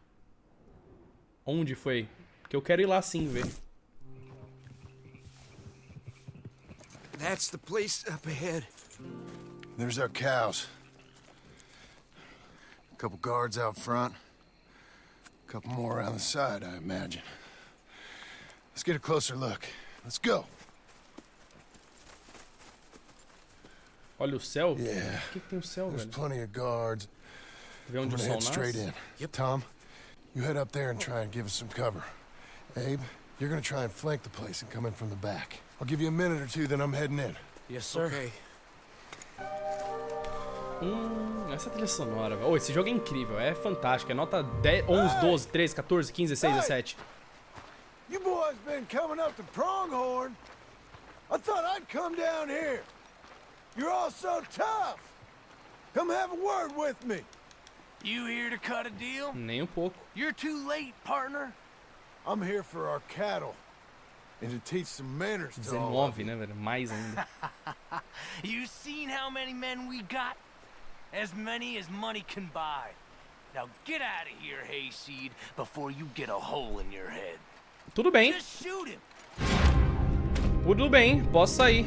Onde foi? Porque eu quero ir lá sim ver. That's the place up ahead. There's our cows. A couple guards out front. A couple more around the side, I imagine. Let's get a closer look. Let's go. Olha o céu? Yeah. O que tem o céu, There's velho? plenty of guards. Vê onde o sol Head straight nasce? in. Yep. Tom, you head up there and try and give us some cover. Abe, you're gonna try and flank the place and come in from the back. I'll give you a minute or two, then I'm heading in. Yes, sir. Okay. Essa trilha sonora, velho. Oh, esse jogo é incrível, é fantástico. É nota 10, 11, 12, 13, 14, 15, 16, 17. You boys been coming up to Pronghorn? I thought I'd come down here. You're all so tough. Come have a word with me. You here to cut a deal? Nem pouco. You're too late, partner. I'm here for our cattle. And to teach some manners to all of 19, né, velho? Mais ainda. You seen how many men we got? As many as money can buy. Now get out of here, Hayseed, before you get a hole in your head. Tudo bem. Just shoot him. Tudo bem, posso sair.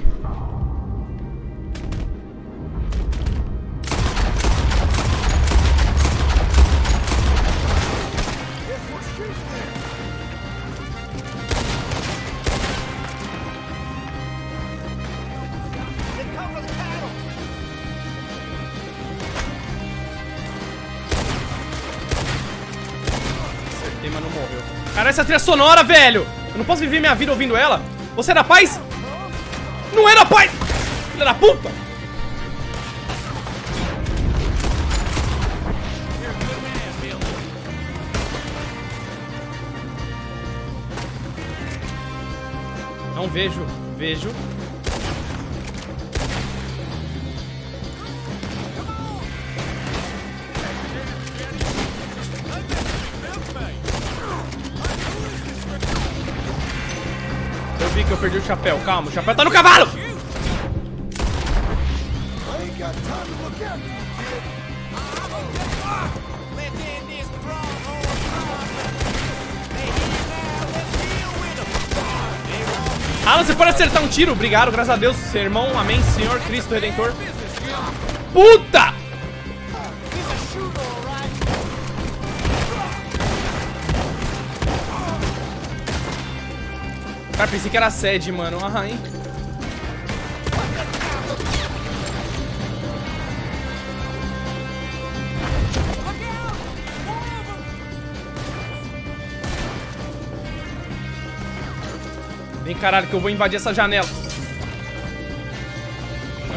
Acertei, mas não morreu. Cara, essa trilha sonora, velho! Eu não posso viver minha vida ouvindo ela. Você é da paz? Não é da paz! Filha da puta! Não vejo. Vejo. Eu vi que eu perdi o chapéu. Calma, o chapéu tá no cavalo! Alan, você pode acertar um tiro? Obrigado, graças a Deus, seu irmão. Amém, Senhor Cristo Redentor. Puta! Cara, pensei que era sede, mano. Aham, hein? Vem, caralho, que eu vou invadir essa janela.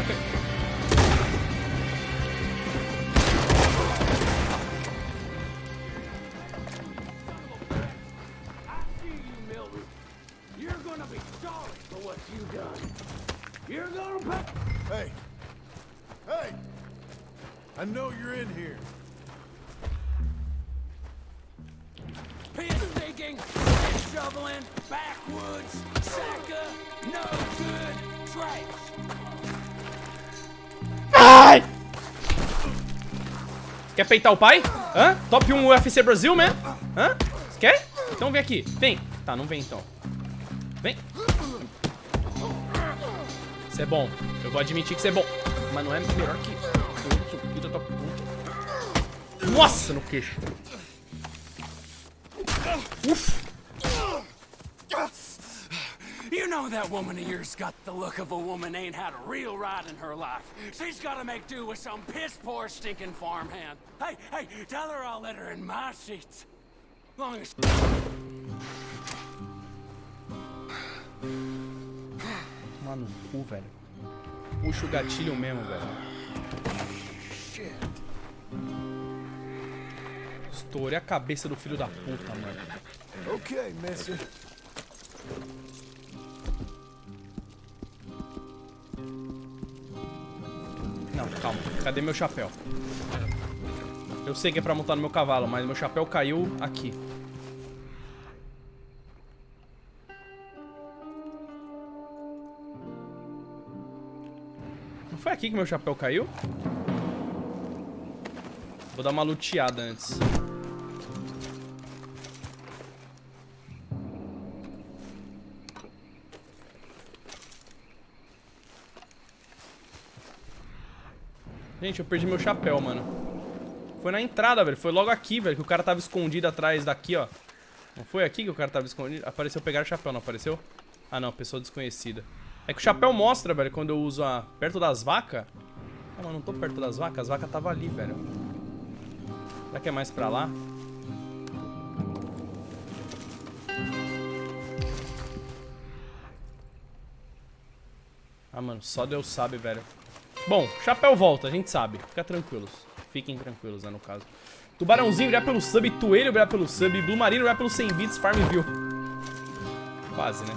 Okay. Hey! Hey! I know you're in here. Pit digging, shoveling, backwoods, sacker, no good, trash. Ai! Quer peitar o pai? Hã? Top 1 UFC Brasil, man? Hã? Você quer? Então vem aqui. Vem. Tá, não vem então. Vem. Isso é bom. Eu vou admitir que isso é bom. Mas não é melhor que... Nossa, no queixo. Uf. You know that woman of yours got the look of a woman ain't had a real ride in her life. She's gotta make do with some piss-poor stinking farmhand. Hey, hey, tell her I'll let her in my seats. Long as... Mano, cu, velho. Puxa o gatilho mesmo, velho. Shit. Estourei a cabeça do filho da puta, mano. Okay, mister. Não, calma. Cadê meu chapéu? Eu sei que é pra montar no meu cavalo, mas meu chapéu caiu aqui. Não foi aqui que meu chapéu caiu? Vou dar uma luteada antes. Gente, eu perdi meu chapéu, mano. Foi na entrada, velho. Foi logo aqui, velho, que o cara tava escondido atrás daqui, ó. Não foi aqui que o cara tava escondido? Apareceu pegar o chapéu, não apareceu? Ah, não. Pessoa desconhecida. É que o chapéu mostra, velho, quando eu uso a... perto das vacas. Ah, mas não tô perto das vacas. As vacas estavam ali, velho. Será que é mais pra lá? Ah, mano, só Deus sabe, velho. Bom, chapéu volta, a gente sabe. Fica tranquilos. Fiquem tranquilos, né, no caso. Tubarãozinho, obrigado pelo sub. Toelho, obrigado pelo sub. Blue Marino, obrigado pelo 100 bits. Farmville. Quase, né?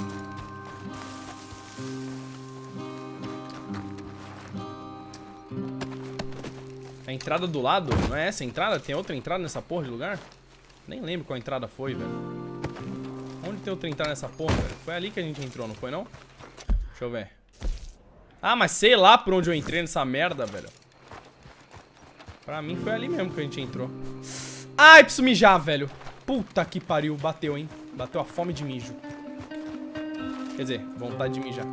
A entrada do lado? Não é essa a entrada? Tem outra entrada nessa porra de lugar? Nem lembro qual entrada foi, velho. Onde tem outra entrada nessa porra, velho? Foi ali que a gente entrou, não foi, não? Deixa eu ver. Ah, mas sei lá por onde eu entrei nessa merda, velho. Pra mim foi ali mesmo que a gente entrou. Ai, preciso mijar, velho. Puta que pariu. Bateu, hein? Bateu a fome de mijo. Quer dizer, vontade de mijar.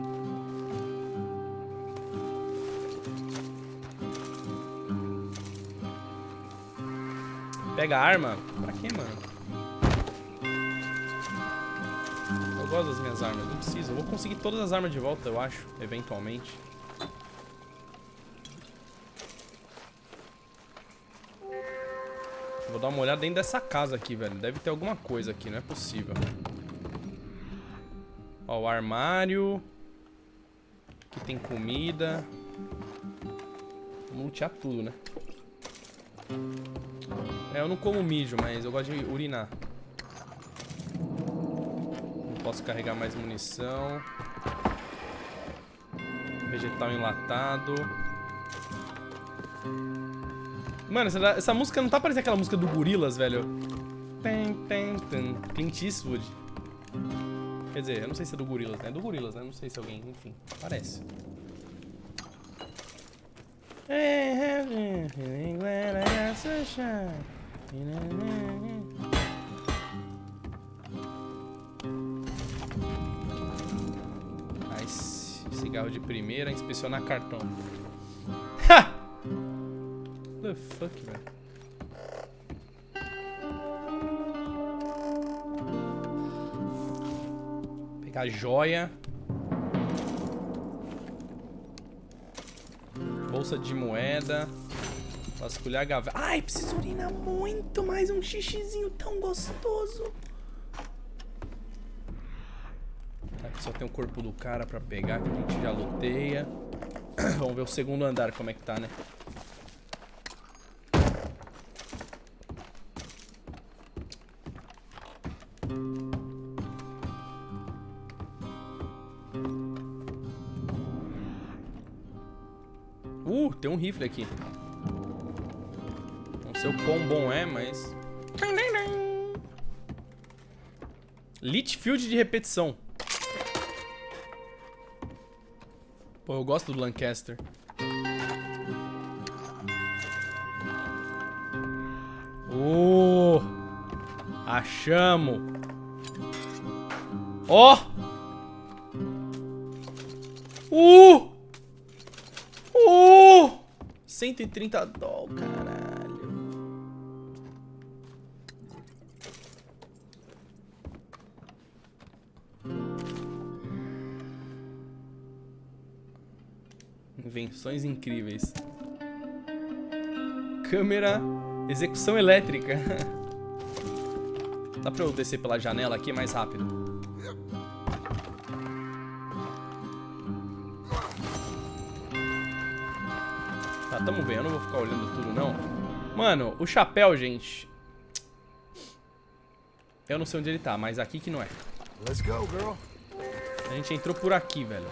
Pega a arma? Pra quê, mano? Eu gosto das minhas armas, não preciso. Eu vou conseguir todas as armas de volta, eu acho, eventualmente. Eu vou dar uma olhada dentro dessa casa aqui, velho. Deve ter alguma coisa aqui, não é possível. Ó, o armário. Aqui tem comida. Vamos lutear tudo, né? É, eu não como mijo, mas eu gosto de urinar. Não posso carregar mais munição. Vegetal enlatado. Mano, essa música não tá parecendo aquela música do Gorillaz, velho. Clint Eastwood. Quer dizer, eu não sei se é do Gorillaz, né? É do Gorillaz, né? Não sei se é alguém, enfim, parece. Nice. Cigarro de primeira, inspecionar cartão. Ha! What the fuck, velho? Pegar joia. Bolsa de moeda. Vasculhar gaveta. Ai, preciso urinar muito mais um xixizinho tão gostoso. Só tem o corpo do cara pra pegar, que a gente já luteia. Vamos ver o segundo andar, como é que tá, né? Tem um rifle aqui. Não sei o quão bom é, mas... Litchfield de repetição. Pô, eu gosto do Lancaster. Achamos. Ó! $130, caralho. Invenções incríveis. Câmera, execução elétrica. Dá pra eu descer pela janela aqui mais rápido? Tá, tamo bem, eu não vou ficar olhando tudo, não. Mano, o chapéu, gente... Eu não sei onde ele tá, mas aqui que não é. Let's go, girl. A gente entrou por aqui, velho.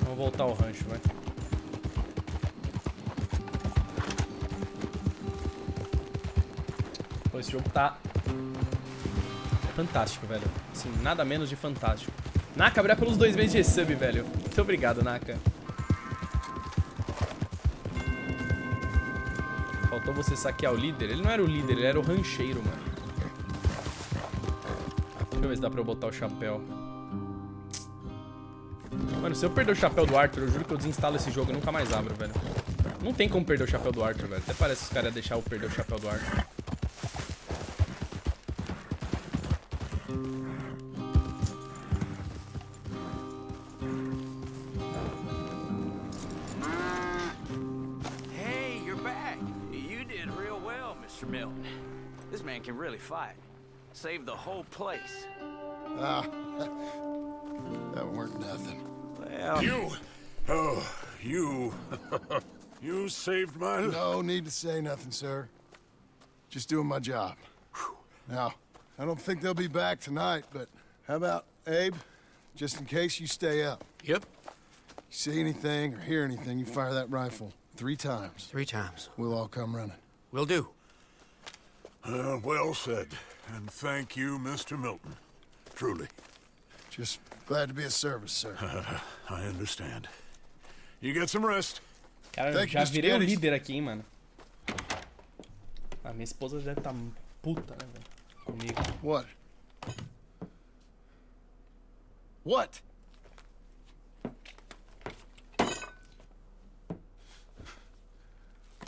Vamos voltar ao rancho, vai. Pô, esse jogo tá... fantástico, velho. Assim, nada menos de fantástico. Naka, obrigado pelos 2 meses de resub, velho. Muito obrigado, Naka. Faltou você saquear o líder. Ele não era o líder, ele era o rancheiro, mano. Deixa eu ver se dá pra eu botar o chapéu. Mano, se eu perder o chapéu do Arthur, eu juro que eu desinstalo esse jogo e nunca mais abro, velho. Não tem como perder o chapéu do Arthur, velho. Até parece que os caras iam deixar eu perder o chapéu do Arthur. Hey, you're back. You did real well, Mr. Milton. This man can really fight. Saved the whole place. Ah, that weren't nothing. Well... You! Oh, you... You saved my life. No need to say nothing, sir. Just doing my job. Now, I don't think they'll be back tonight, but how about, Abe? Just in case you stay up. Yep. You see anything or hear anything, you fire that rifle 3 times. 3 times. We'll all come running. Will do. Well said. And thank you, Mr. Milton. Truly. Just glad to be of service, sir. I understand. You get some rest. Cara, eu já virei o líder aqui, hein, mano. A minha esposa deve estar puta, né, velho? Comigo. What? What?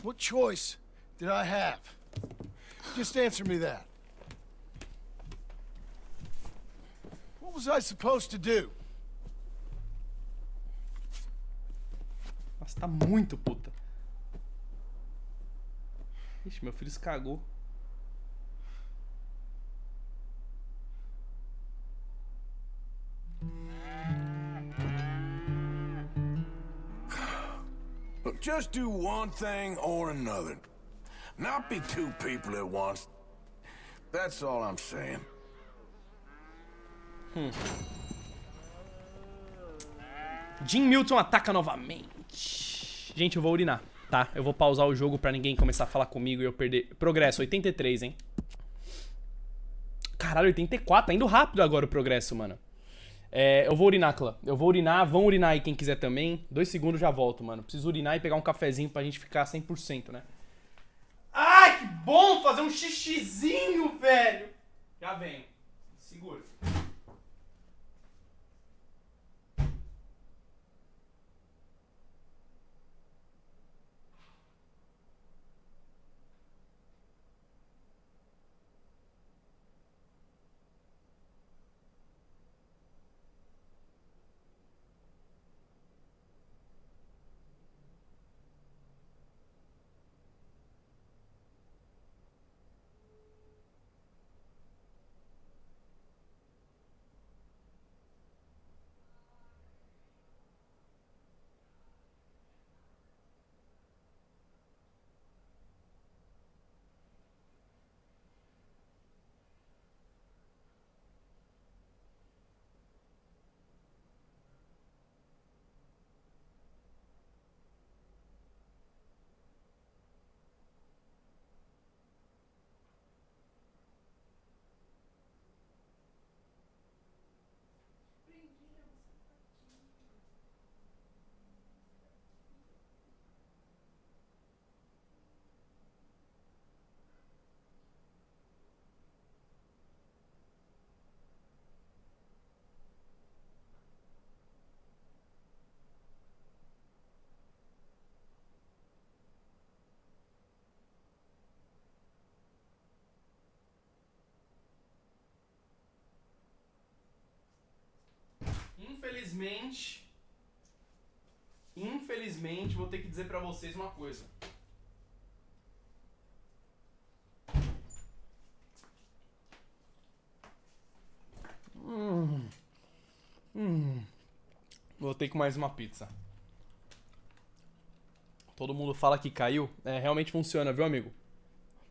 What choice did I have? Just answer me that. What was I supposed to do? Nossa, tá muito puta. Ixi, meu filho se cagou. Look, just do one thing or another. Not be 2 people at once. That's all I'm saying. Jim Milton ataca novamente. Gente, eu vou urinar, tá? Eu vou pausar o jogo pra ninguém começar a falar comigo e eu perder. Progresso, 83, hein? Caralho, 84. Tá indo rápido agora o progresso, mano. Eu vou urinar, clã. Eu vou urinar. Vão urinar aí quem quiser também. 2 segundos já volto, mano. Preciso urinar e pegar um cafezinho pra gente ficar 100%, né? Ai, que bom fazer um xixizinho, velho. Já vem. Segura. Infelizmente, vou ter que dizer pra vocês uma coisa. Vou ter que mais uma pizza. Todo mundo fala que caiu. Realmente funciona, viu, amigo?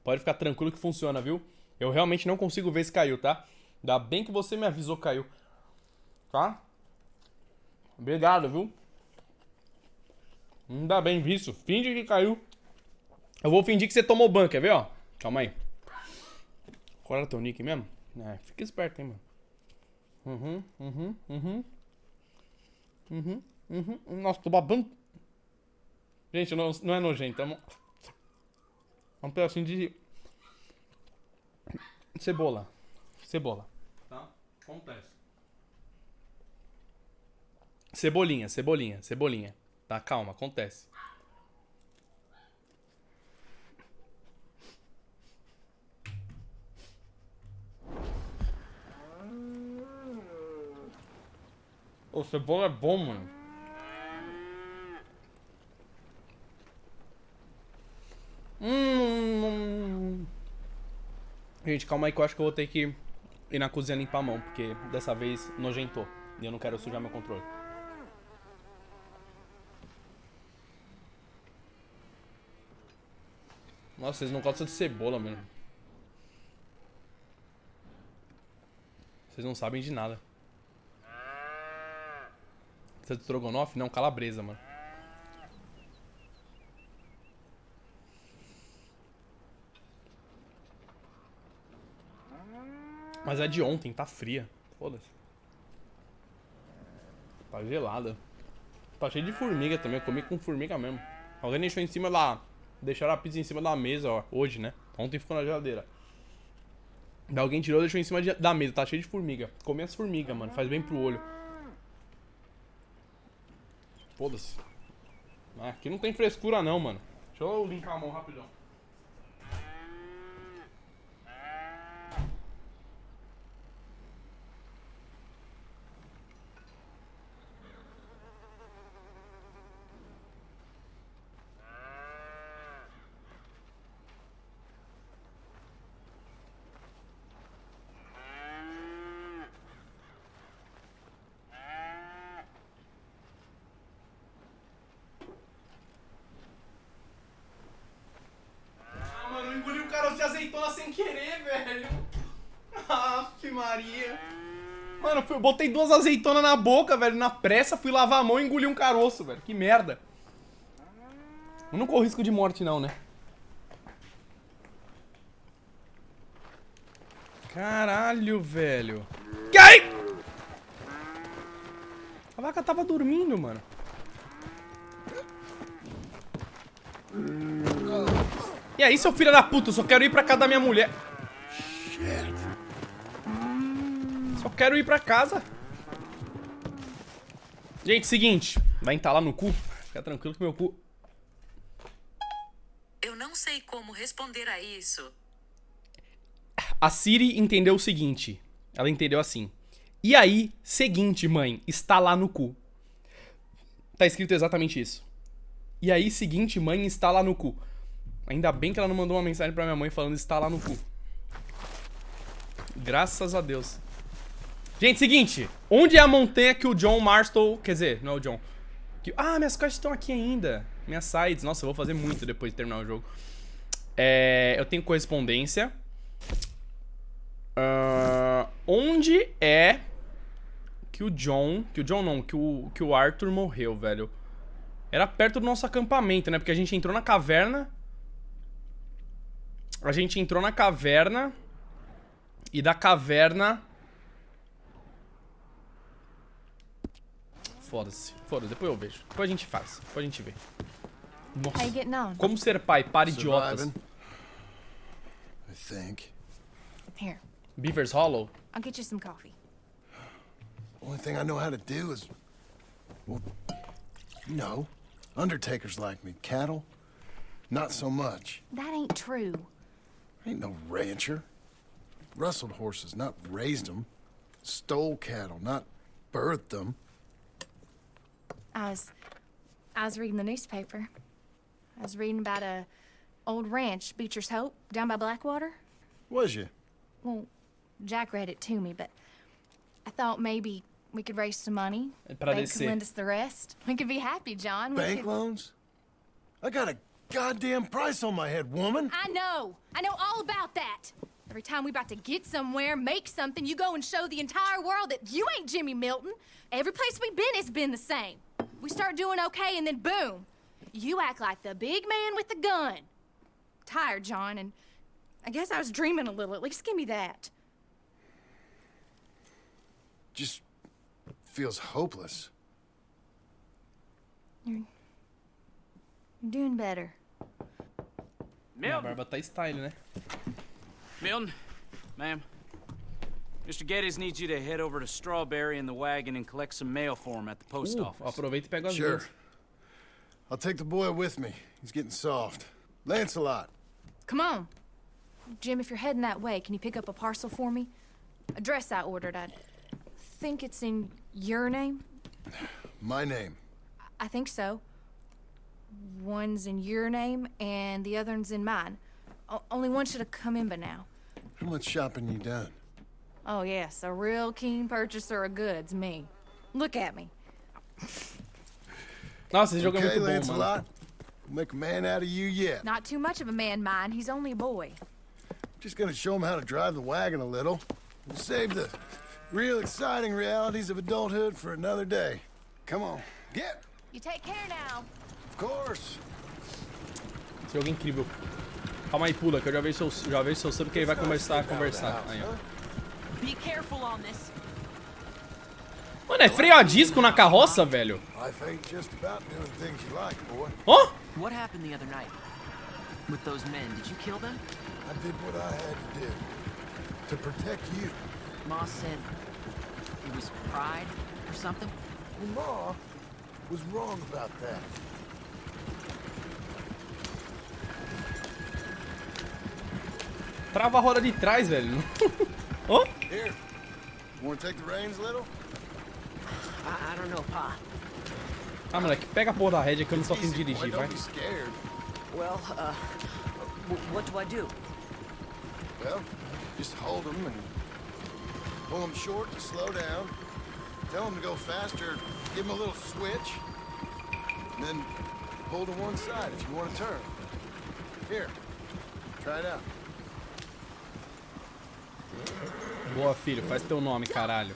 Pode ficar tranquilo que funciona, viu? Eu realmente não consigo ver se caiu, tá? Ainda bem que você me avisou que caiu. Tá? Obrigado, viu? Ainda bem visto. Finge que caiu. Eu vou fingir que você tomou ban, quer ver, ó? Calma aí. Qual era teu nick mesmo? Fica esperto, hein, mano. Nossa, tô babando. Gente, não é nojento. É um pedacinho de cebola. Tá? Acontece. Cebolinha. Tá, calma, acontece. Ô, cebola é bom, mano. Gente, calma aí que eu acho que eu vou ter que ir na cozinha limpar a mão, porque dessa vez nojentou. E eu não quero sujar meu controle. Nossa, vocês não gostam de cebola mesmo. Vocês não sabem de nada. Você é de estrogonofe? Não, calabresa, mano. Mas é de ontem, tá fria. Foda-se. Tá gelada. Tá cheio de formiga também, eu comi com formiga mesmo. Alguém deixou em cima da... Deixaram a pizza em cima da mesa, ó. Hoje, né? Ontem ficou na geladeira. Daí alguém tirou e deixou em cima da mesa. Tá cheio de formiga. Comi as formigas, mano. Faz bem pro olho. Foda-se. Aqui não tem frescura não, mano. Deixa eu limpar a mão rapidão. Engoliu um caroço de azeitona sem querer, velho. Aff, Maria. Mano, eu botei 2 azeitonas na boca, velho. Na pressa, fui lavar a mão e engoli um caroço, velho. Que merda. Eu não corro risco de morte, não, né? Caralho, velho. Cai! A vaca tava dormindo, mano. E aí, seu filho da puta, eu só quero ir pra casa da minha mulher. Só quero ir pra casa. Gente, seguinte. Vai entalar no cu? Fica tranquilo que meu cu... Eu não sei como responder a isso. A Siri entendeu o seguinte. Ela entendeu assim. E aí, seguinte, mãe, está lá no cu. Tá escrito exatamente isso. E aí, seguinte, mãe, está lá no cu. Ainda bem que ela não mandou uma mensagem pra minha mãe falando está lá no cu. Graças a Deus. Gente, seguinte. Onde é a montanha que o John Marston... Quer dizer, não é o John. Minhas quests estão aqui ainda. Minhas sides. Nossa, eu vou fazer muito depois de terminar o jogo. Eu tenho correspondência. Onde é que o John... Que o Arthur morreu, velho. Era perto do nosso acampamento, né? Porque a gente entrou na caverna... E da caverna... Foda-se. Foda-se. Depois eu vejo. Depois a gente faz. Depois a gente vê. Nossa. Como ser pai para idiotas. I think. Here. Beaver's Hollow? I'll get you some coffee. Only thing I know how to do is... Well, you know, undertakers like me. Cattle, not so much. That ain't true. Ain't no rancher. Rustled horses, not raised them. Stole cattle, not birthed them. I was reading the newspaper. I was reading about a old ranch, Beecher's Hope, down by Blackwater. Was you? Well, Jack read it to me, but I thought maybe we could raise some money. Bank could lend us the rest. We could be happy, John. Bank loans? I got a goddamn price on my head, woman. I know all about that. Every time we about to get somewhere, make something, you go and show the entire world that you ain't Jimmy Milton. Every place we've been, it's been the same. We start doing okay, and then boom, you act like the big man with the gun. Tired, John, and I guess I was dreaming a little. At least give me that. Just feels hopeless. You're doing better. Minha barba tá style, né? Milton, ma'am. Mr. Geddes needs you to head over to Strawberry in the wagon and collect some mail for him at the post office. Aproveita e pega as Sure. duas. I'll take the boy with me. He's getting soft. Lancelot. Come on. Jim, if you're heading that way, can you pick up a parcel for me? A dress I ordered. I think it's in your name. My name. I think so. One's in your name, and the other one's in mine. Only one should have come in by now. How much shopping you done? Oh, yes, a real keen purchaser of goods, me. Look at me. Nossa, esse jogo é Okay, muito bom, Lancelot. mano. We'll make a man out of you yet. Not too much of a man, mine. He's only a boy. Just gonna show him how to drive the wagon a little. We'll save the real exciting realities of adulthood for another day. Come on, get. You take care now. Of course. Esse jogo é incrível. Calma aí, pula, que eu já vejo seu sub que ele vai começar a conversar. Aí, ó. Be careful on this. Mano, é freio a disco na carroça, velho. Life ain't just about doing things you like, boy. Ó! What happened the other night? With those men, did you kill them? I did what I had to do. To protect you. Ma said it was pride or something? Well, Ma was wrong about that. Trava a roda de trás, velho. Ó! Here. You wanna take the reins a little? I don't know, Pa. Ah, moleque, pega a porra da rédea que eu não tô afim de dirigir, vai. Don't be scared. Well, what do I do? Well, just hold them and pull them short to slow down. Tell them to go faster. Give them a little switch. And then pull to one side if you want to turn. Here, try it out. Boa, filho, faz teu nome, caralho.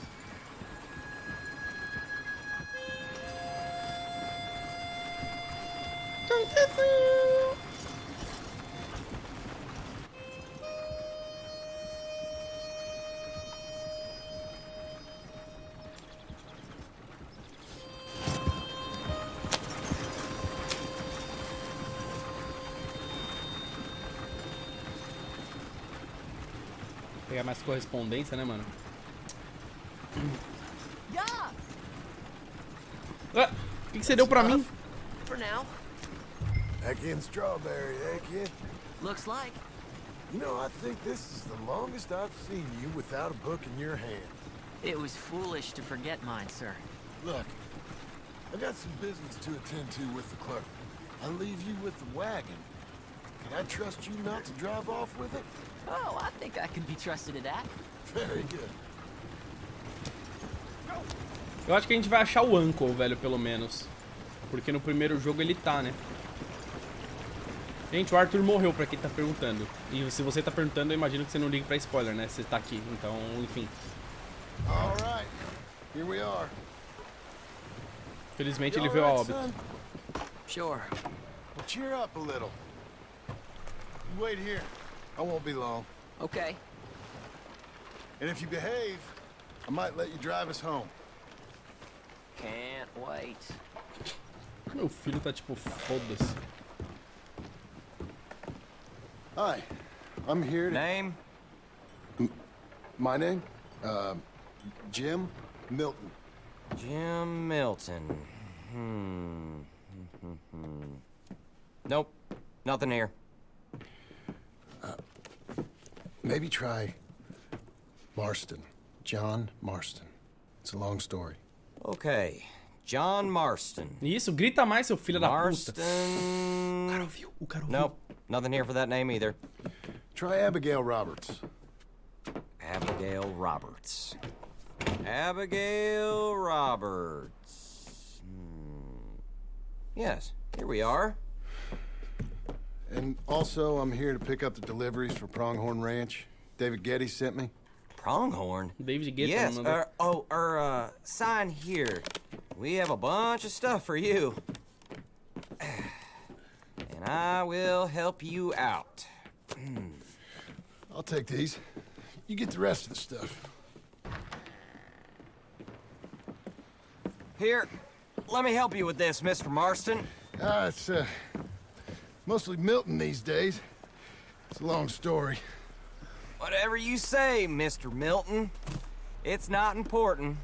Pegar mais correspondência, né, mano? Ah, o que você deu pra mim? For now. Back in Strawberry, eh, kid? Looks like. You know, I think this is the longest I've seen you without a book in your hand. It was foolish to forget mine, sir. Look, I got some business to attend to with the clerk. I'll leave you with the wagon. Can I trust you not to drive off with it? Oh, I think I can be trusted at that. Very good. Eu acho que a gente vai achar o Uncle, velho, pelo menos. Porque no primeiro jogo ele tá, né? Gente, o Arthur morreu, pra quem tá perguntando. E se você tá perguntando, eu imagino que você não liga pra spoiler, né? Você tá aqui, então, enfim. Alright, here we are. Felizmente ele veio a óbito. Sure. Well, cheer up a little. You wait here. I won't be long. Okay. And if you behave, I might let you drive us home. Can't wait. Meu filho tá tipo, foda-se. Hi, I'm here to... Name? My name? Jim Milton. Jim Milton. Nope, nothing here. Maybe try Marston. John Marston. It's a long story. Okay, John Marston. Isso, grita mais, seu filho da puta. Marston. O cara ouviu. Nope, nothing here for that name either. Try Abigail Roberts. Abigail Roberts. Abigail Roberts. Yes, here we are. And also, I'm here to pick up the deliveries for Pronghorn Ranch. David Getty sent me. Pronghorn? David Getty. Yes, sign here. We have a bunch of stuff for you. And I will help you out. I'll take these. You get the rest of the stuff. Here, let me help you with this, Mr. Marston. It's, mostly Milton these days. It's a long story. Whatever you say, Mr. Milton. It's not important.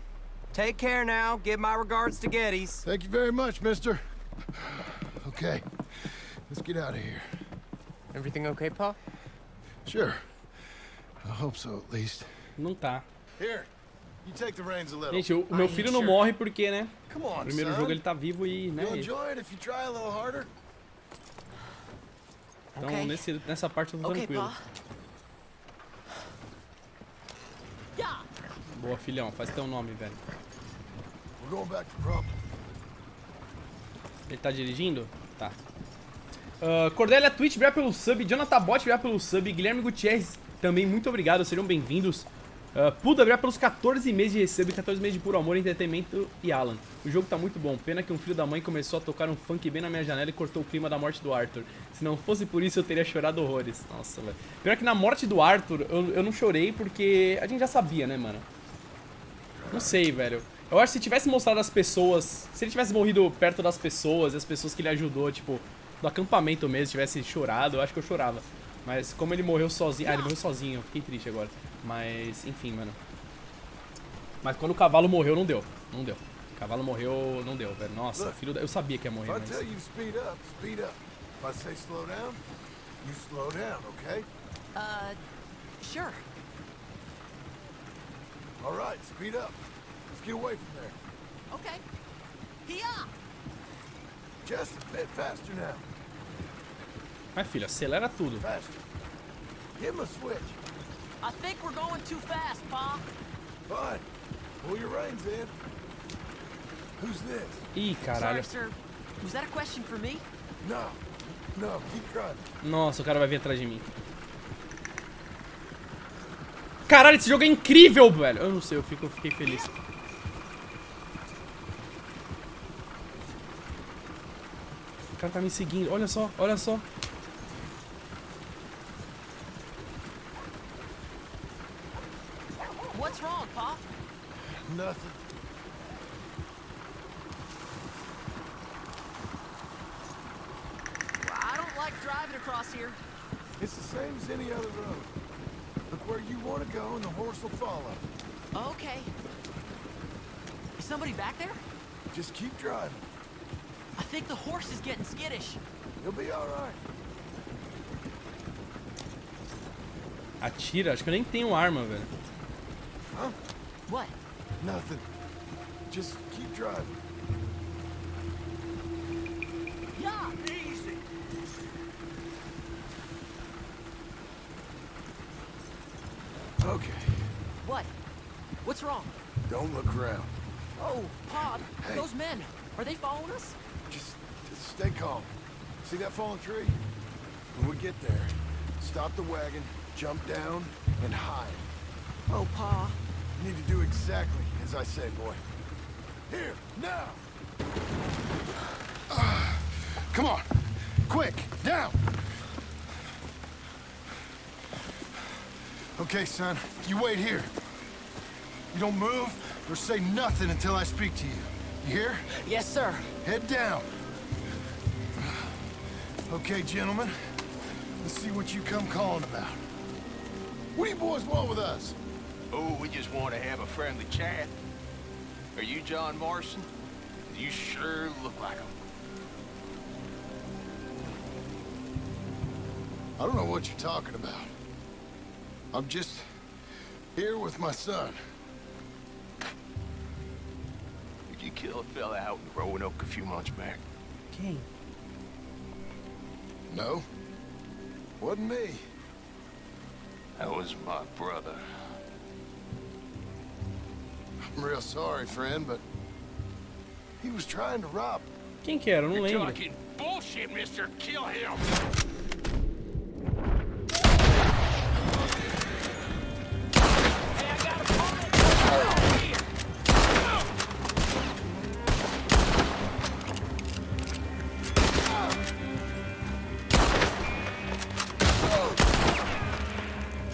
Take care now. Give my regards to Geddes. Thank you very much, mister. Okay, let's get out of here. Everything okay, Pa? Sure. I hope so, at least. Não tá. Here, you take the reins a little. Gente, o meu filho não morre porque, né? Come on, No primeiro son. jogo ele tá vivo e, né? You'll enjoy it if you try a little harder. Então nessa parte eu tô tranquilo. Boa, filhão. Faz teu nome, velho. We're going back to Problem. Ele tá dirigindo? Tá. Cordélia Twitch, obrigado pelo sub. Jonathan Bot, obrigado pelo sub. Guilherme Gutierrez, também muito obrigado. Sejam bem-vindos. Puda, obrigado pelos 14 meses de resub, 14 meses de puro amor, entretenimento e Alan. O jogo tá muito bom. Pena que um filho da mãe começou a tocar um funk bem na minha janela e cortou o clima da morte do Arthur. Se não fosse por isso, eu teria chorado horrores. Nossa, velho. Pior que na morte do Arthur, eu não chorei porque a gente já sabia, né, mano? Não sei, velho. Eu acho que se tivesse mostrado as pessoas... Se ele tivesse morrido perto das pessoas, as pessoas que ele ajudou, tipo, do acampamento mesmo, tivesse chorado, eu acho que eu chorava. Mas como ele morreu sozinho... Ah, ele morreu sozinho, eu fiquei triste agora. Mas, enfim, mano. Mas quando o cavalo morreu, não deu. Não deu. O cavalo morreu, não deu, velho. Nossa, filho da... Eu sabia que ia morrer, mas... If I tell you to speed up, speed up. If I say slow down, you slow down, okay? Sure. All right, speed up. Let's get away from there. Okay. Here. Just a bit faster now. Ai, filho, acelera tudo. Faster. Give him a switch. I think we're going too fast, Pa. Fine. Pull your reins in. Who's this? Ih, caralho. Sorry, sir. Was that a question for me? No. No, keep driving. Nossa, o cara vai vir atrás de mim. Caralho, esse jogo é incrível, velho. Eu não sei, eu fiquei feliz. O cara tá me seguindo. Olha só, olha só. What's wrong, Pa? Nothing. I don't like driving across here. It's the same as any other road. Look where you want to go and the horse will follow. Okay. Is somebody back there? Just keep driving. I think the horse is getting skittish. You'll be all right. Atira, acho que eu nem tenho arma, velho. Huh? What? Nothing. Just keep driving. Yeah. Easy. Okay. What? What's wrong? Don't look around. Oh, Pa, Hey. those men, are they following us? Just stay calm. See that fallen tree? When we get there, stop the wagon, jump down, and hide. Oh, Pa. You need to do exactly as I say, boy. Here, now! Come on! Quick, down! Okay, son, you wait here. You don't move or say nothing until I speak to you. You hear? Yes, sir. Head down. Okay, gentlemen. Let's see what you come calling about. What do you boys want with us? Oh, we just want to have a friendly chat. Are you John Marston? You sure look like him. I don't know what you're talking about. I'm just here with my son. If you kill a fella out in Roanoke a few months back? Quem? No. Wasn't me. That was my brother. I'm real sorry, friend, but he was trying to rob. Quem que era? Eu não You're lembro. talking bullshit, mister. Kill him.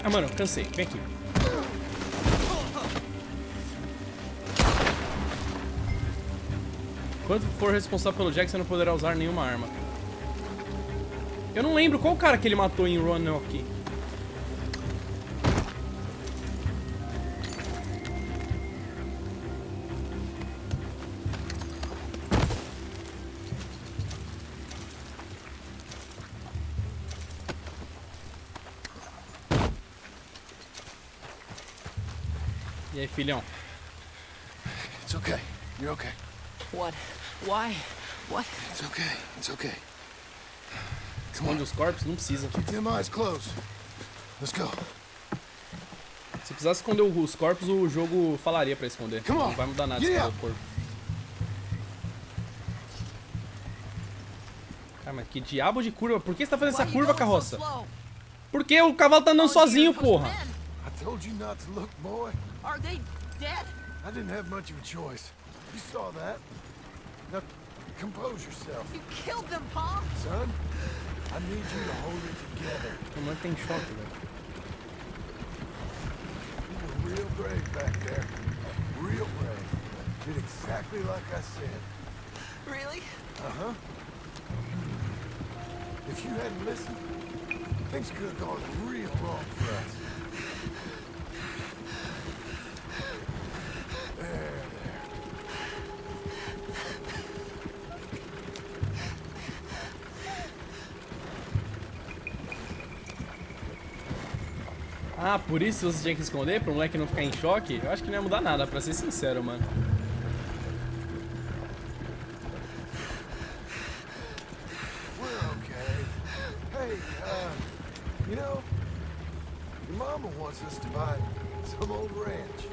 Ah, mano, cansei. Vem aqui. Quando for responsável pelo Jack, você não poderá usar nenhuma arma. Eu não lembro qual cara que ele matou em Roanoke. E aí, filhão? It's okay. You're okay. What? Why? What? It's okay. It's okay. Esconde os corpos? Não precisa. Keep them eyes closed. Let's go. Se precisasse esconder os corpos, o jogo falaria pra esconder. Não vai mudar nada se esconder o corpo. Cara, mas que diabo de curva? Por que você tá fazendo essa curva, carroça? Por que o cavalo tá andando sozinho, porra? I told you not to look, boy. Are they dead? I didn't have much of a choice. You saw that. Now, compose yourself. You killed them, Pa! Son, I need you to hold it together. O moleque tem choque, velho. You were real brave back there. Real brave. Did exactly like I said. Really? Uh-huh. If you hadn't listened, things could have gone real wrong for us. There. Ah, por isso você tinha que esconder? Pro moleque não ficar em choque? Eu acho que não ia mudar nada, pra ser sincero, mano. We're okay. Hey, you know, your mama wants us to buy some old ranch.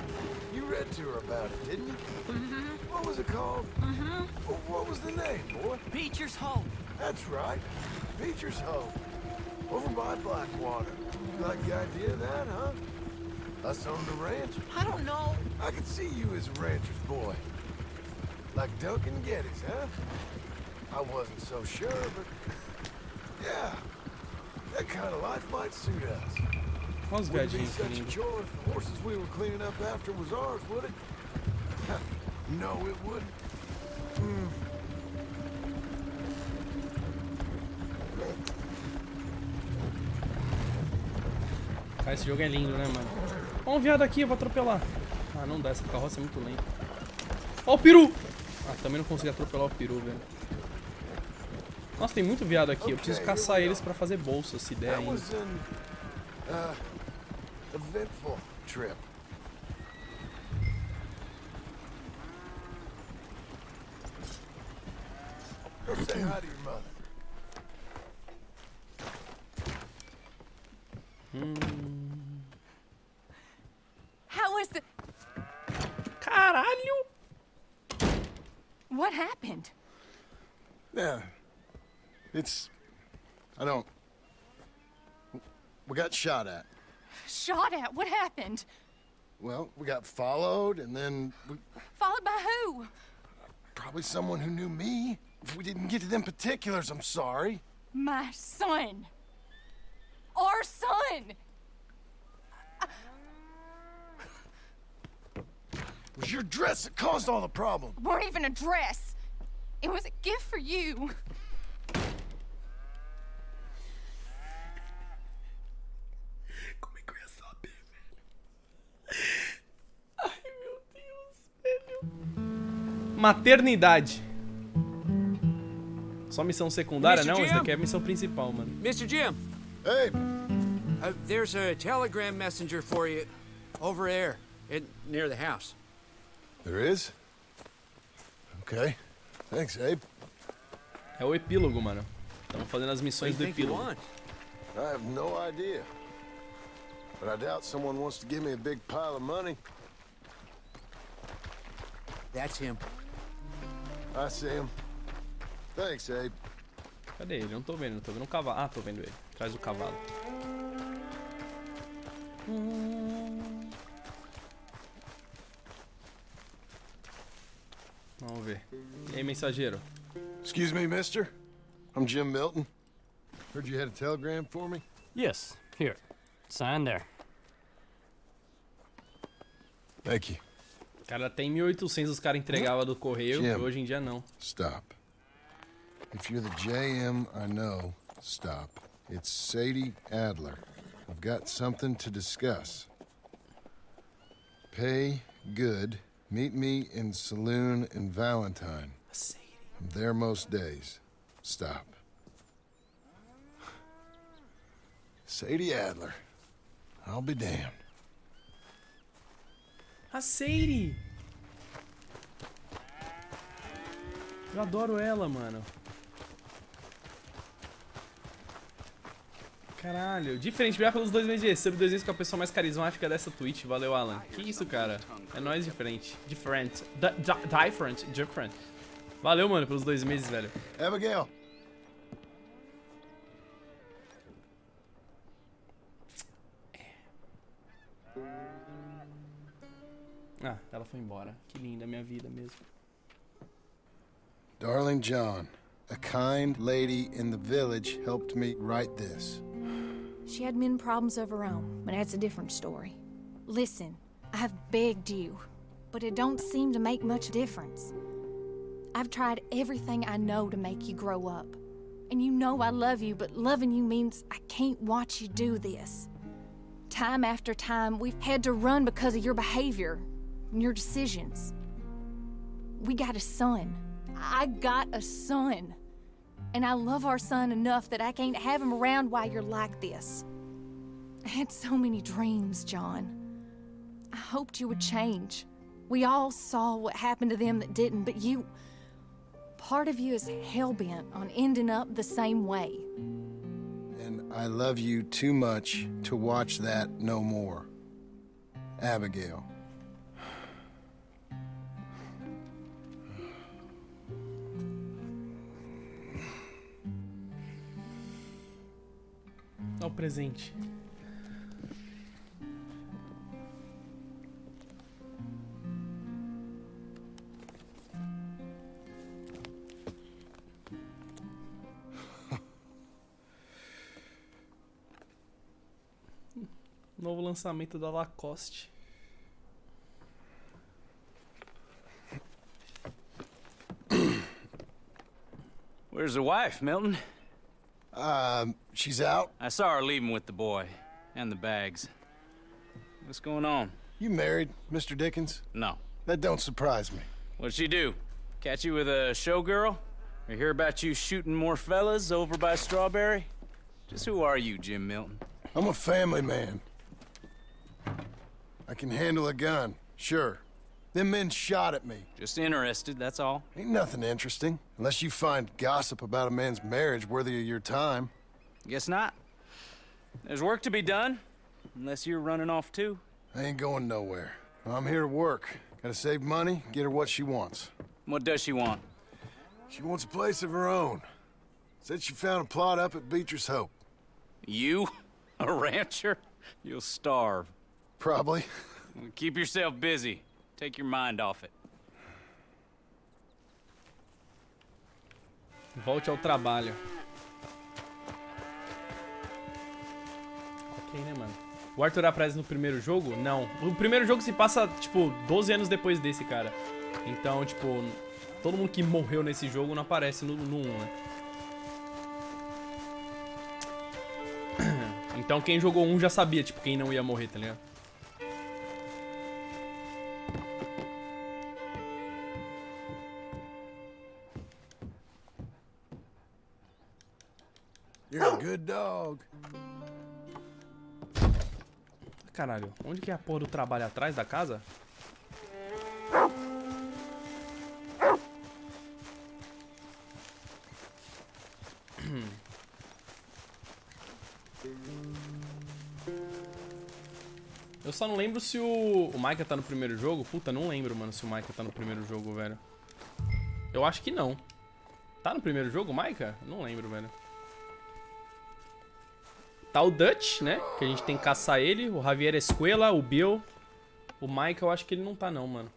You read to her about it, didn't you? Mm-hmm. What was it called? Mm-hmm. What was the name, boy? Beecher's Hope. That's right. Beecher's Hope. Over by Blackwater. You like the idea of that, huh? Us on the ranch? I don't know. I could see you as a rancher's boy. Like Duncan Geddes, huh? I wasn't so sure, but... yeah. That kind of life might suit us. Wouldn't be such a chore if the horses we were cleaning up after was ours, would it? No, it wouldn't. Cara, esse jogo é lindo, né, mano? Ó, um viado aqui, eu vou atropelar. Ah, não dá, essa carroça é muito lenta. Ó o peru! Ah, também não consegui atropelar o peru, velho. Nossa, tem muito viado aqui. Eu preciso caçar eles pra fazer bolsa, se der ainda. Eventful trip. Go say hi to your mother. How was the... Caralho! What happened? Yeah. I don't... We got shot at. Shot at? What happened? Well, we got followed, and then we... Followed by who? Probably someone who knew me. If we didn't get to them particulars, I'm sorry. My son. Our son. It was your dress that caused all the problem. It weren't even a dress. It was a gift for you. Como é que eu ia saber, velho? Ai, meu Deus, velho. Maternidade. Só missão secundária? Não, essa daqui é a missão principal, mano. Mr. Jim. Hey. There's a telegram messenger for you over there, near the house. There is? Okay. Thanks, Abe. É o epílogo, mano. Estamos fazendo as missões do epílogo. I have no idea. But I doubt someone wants to give me a big pile of money. That's him. I see him. Thanks, Abe. Cadê ele? Não tô vendo um cavalo. Ah, tô vendo ele. Atrás do cavalo. Vamos ver. E aí, mensageiro? Excuse me, mister. I'm Jim Milton. Heard you had a telegram for me? Yes. Here. Sign there. Thank you. Cara, até em 1800 os caras entregavam do correio, Jim, e hoje em dia não. Stop. If you're the JM I know, stop. It's Sadie Adler. I've got something to discuss. Pay good. Meet me in saloon in Valentine. I'm there most days. Stop. Sadie Adler. I'll be damned. A Sadie! Eu adoro ela, mano. Caralho. Diferente, obrigado pelos 2 meses de sub, 2 meses com a pessoa mais carismática dessa Twitch. Valeu, Alan. Que isso, cara? É nóis diferente. Different. Different. Valeu, mano, pelos 2 meses, velho. Abigail. Ah, ela foi embora. Que linda a minha vida mesmo. Darling John, a kind lady in the village helped me write this. She had men problems of her own, but that's a different story. Listen, I have begged you, but it don't seem to make much difference. I've tried everything I know to make you grow up. And you know I love you, but loving you means I can't watch you do this. Time after time, we've had to run because of your behavior and your decisions. We got a son. I got a son. And I love our son enough that I can't have him around while you're like this. I had so many dreams, John. I hoped you would change. We all saw what happened to them that didn't, but you... Part of you is hell-bent on ending up the same way. And I love you too much to watch that no more. Abigail. Olha o presente. Novo lançamento da Lacoste. Where's the wife, Milton? She's out. I saw her leaving with the boy and the bags. What's going on? You married, Mr. Dickens? No. That don't surprise me. What'd she do? Catch you with a showgirl? Or hear about you shooting more fellas over by Strawberry? Just who are you, Jim Milton? I'm a family man. I can handle a gun, sure. Them men shot at me. Just interested, that's all. Ain't nothing interesting, unless you find gossip about a man's marriage worthy of your time. Guess not. There's work to be done, unless you're running off too. I ain't going nowhere. I'm here to work. Gotta save money, get her what she wants. What does she want? She wants a place of her own. Said she found a plot up at Beecher's Hope. You? A rancher? You'll starve. Probably. Keep yourself busy. Take your mind off it. Volte ao trabalho. Ok, né, mano? O Arthur aparece no primeiro jogo? Não. O primeiro jogo se passa, tipo, 12 anos depois desse, cara. Então, tipo, todo mundo que morreu nesse jogo não aparece no 1, né? Então quem jogou 1 já sabia, tipo, quem não ia morrer, tá ligado? You're a good dog. Caralho, onde que é a porra do trabalho? Atrás da casa? Eu só não lembro se o Micah tá no primeiro jogo. Puta, não lembro, mano, se o Micah tá no primeiro jogo, velho. Eu acho que não. Tá no primeiro jogo, Micah? Não lembro, velho. Tá o Dutch, né? Que a gente tem que caçar ele. O Javier Escuela, o Bill. O Micah, eu acho que ele não tá, não, mano.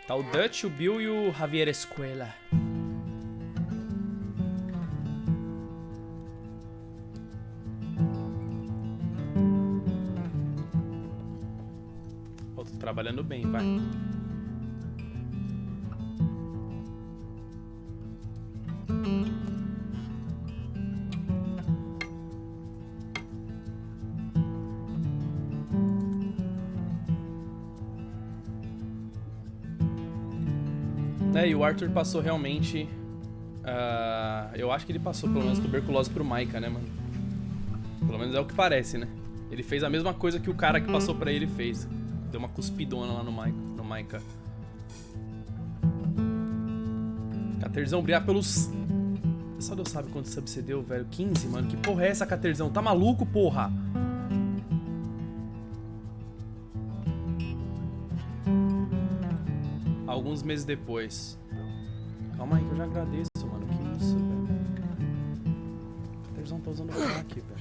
Tá o Dutch, o Bill e o Javier Escuela. Pô, tô trabalhando bem, vai. E o Arthur passou realmente... eu acho que ele passou pelo menos tuberculose pro Micah, né, mano? Pelo menos é o que parece, né? Ele fez a mesma coisa que o cara que passou pra ele fez. Deu uma cuspidona lá no Micah. Caterzão, brilhar pelos... Só Deus sabe quanto sub você deu, velho. 15, mano. Que porra é essa, Caterzão? Tá maluco, porra? Alguns meses depois. Calma aí que eu já agradeço, mano. Que isso, velho. O Caterzão tá usando crack, velho.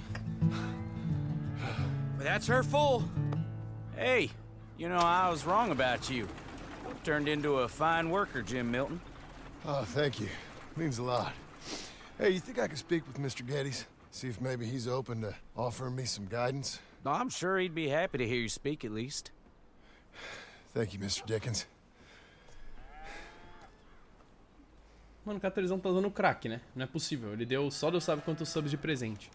But that's her full. Hey, you know, I was wrong about you. Turned into a fine worker, Jim Milton. Oh, thank you. Means a lot. Hey, you think I could speak with Mr. Geddes? See if maybe he's open to offering me some guidance? No, I'm sure he'd be happy to hear you speak at least. Thank you, Mr. Dickens. Mano, o Caterzão tá usando crack, né? Não é possível. Ele deu... Só Deus sabe quantos subs de presente.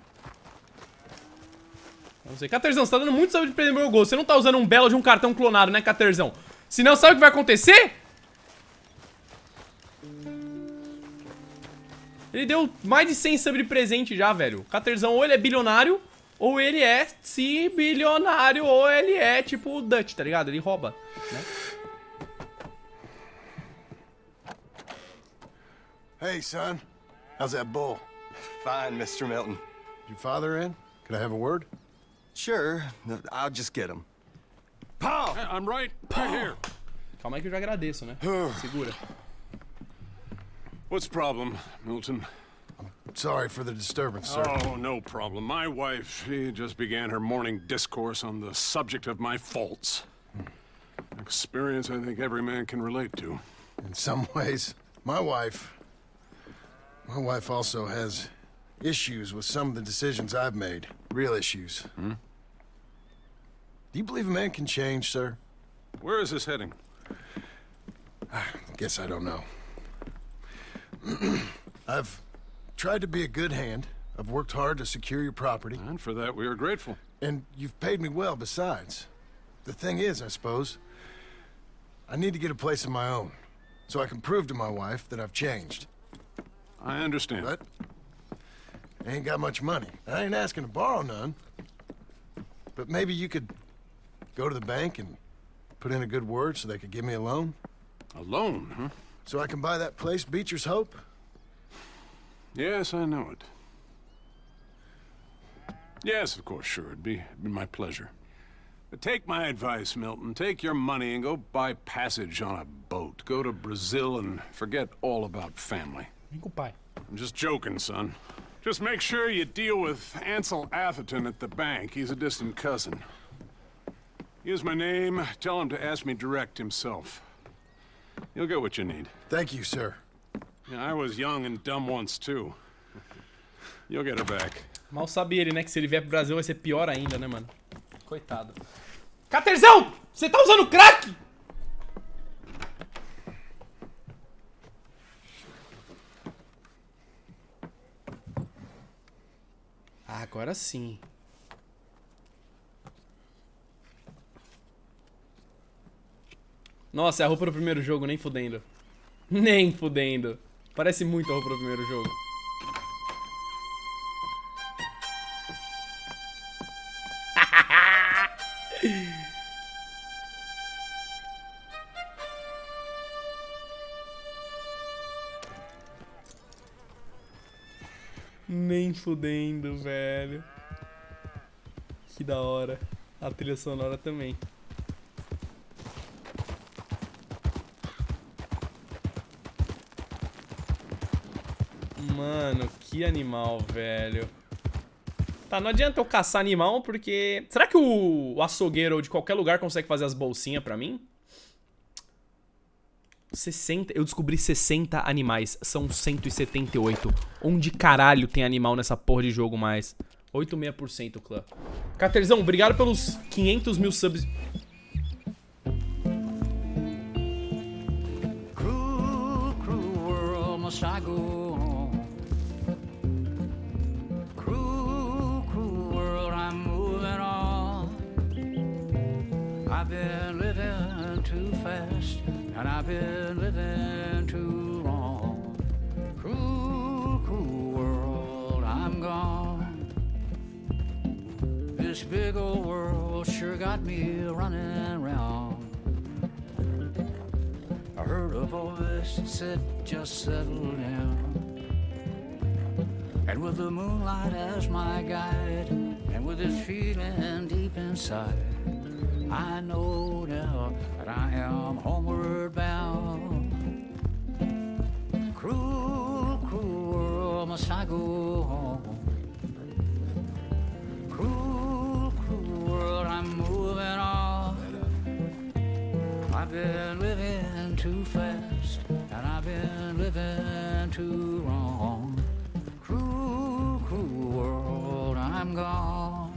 Não sei. Caterzão, você tá dando muito sub de presente no meu gol. Você não tá usando um belo de um cartão clonado, né, Caterzão? Senão, sabe o que vai acontecer? Ele deu mais de 100 subs de presente já, velho. O Caterzão, ou ele é bilionário, ou ele é bilionário, ou ele é tipo o Dutch, tá ligado? Ele rouba, né? Hey, son. How's that bull? Fine, Mr. Milton. Your father in? Can I have a word? Sure. I'll just get him. Paul! I'm right here. Calma aí que eu já agradeço, né? Segura. What's the problem, Milton? Sorry for the disturbance, sir. Oh, no problem. My wife, she just began her morning discourse on the subject of my faults. Experience I think every man can relate to. In some ways, my wife also has issues with some of the decisions I've made. Real issues. Hmm? Do you believe a man can change, sir? Where is this heading? I guess I don't know. I've tried to be a good hand. I've worked hard to secure your property. And for that, we are grateful. And you've paid me well besides. The thing is, I suppose, I need to get a place of my own, so I can prove to my wife that I've changed. I understand. But I ain't got much money. I ain't asking to borrow none. But maybe you could go to the bank and put in a good word so they could give me a loan? A loan, huh? So I can buy that place, Beecher's Hope? Yes, I know it. Yes, of course, sure. It'd be my pleasure. But take my advice, Milton. Take your money and go buy passage on a boat. Go to Brazil and forget all about family. Goodbye. I'm just joking, son. Just make sure you deal with Ansel Atherton at the bank. He's a distant cousin. Here's my name. Tell him to ask me direct himself. You'll get what you need. Thank you, sir. Yeah, I was young and dumb once, too. You'll get her back. Mal sabe ele, né? Que se ele vier pro Brasil vai ser pior ainda, né, mano? Coitado. Caterzão! Você tá usando crack? Agora sim. Nossa, é a roupa do primeiro jogo, nem fudendo. Nem fudendo. Parece muito a roupa do primeiro jogo. fudendo, velho. Que da hora. A trilha sonora também. Mano, que animal, velho. Tá, não adianta eu caçar animal porque... Será que o açougueiro de qualquer lugar consegue fazer as bolsinhas pra mim? 60... Eu descobri 60 animais. São 178. Onde caralho tem animal nessa porra de jogo mais? 86%, clã. Caterzão, obrigado pelos 500 mil subs. Cruel, cruel world must I go on. Cruel, cruel world, I'm moving on. I've been living too fast, and I've been living too long. Cruel, cruel world, I'm gone. This big old world sure got me running around. I heard a voice that said, just settle down. And with the moonlight as my guide, and with this feeling deep inside, I know now that I am homeward bound. Cruel, cruel world, must I go home? Cruel, cruel world, I'm moving on. I've been living too fast, and I've been living too wrong. Cruel, cruel world, I'm gone.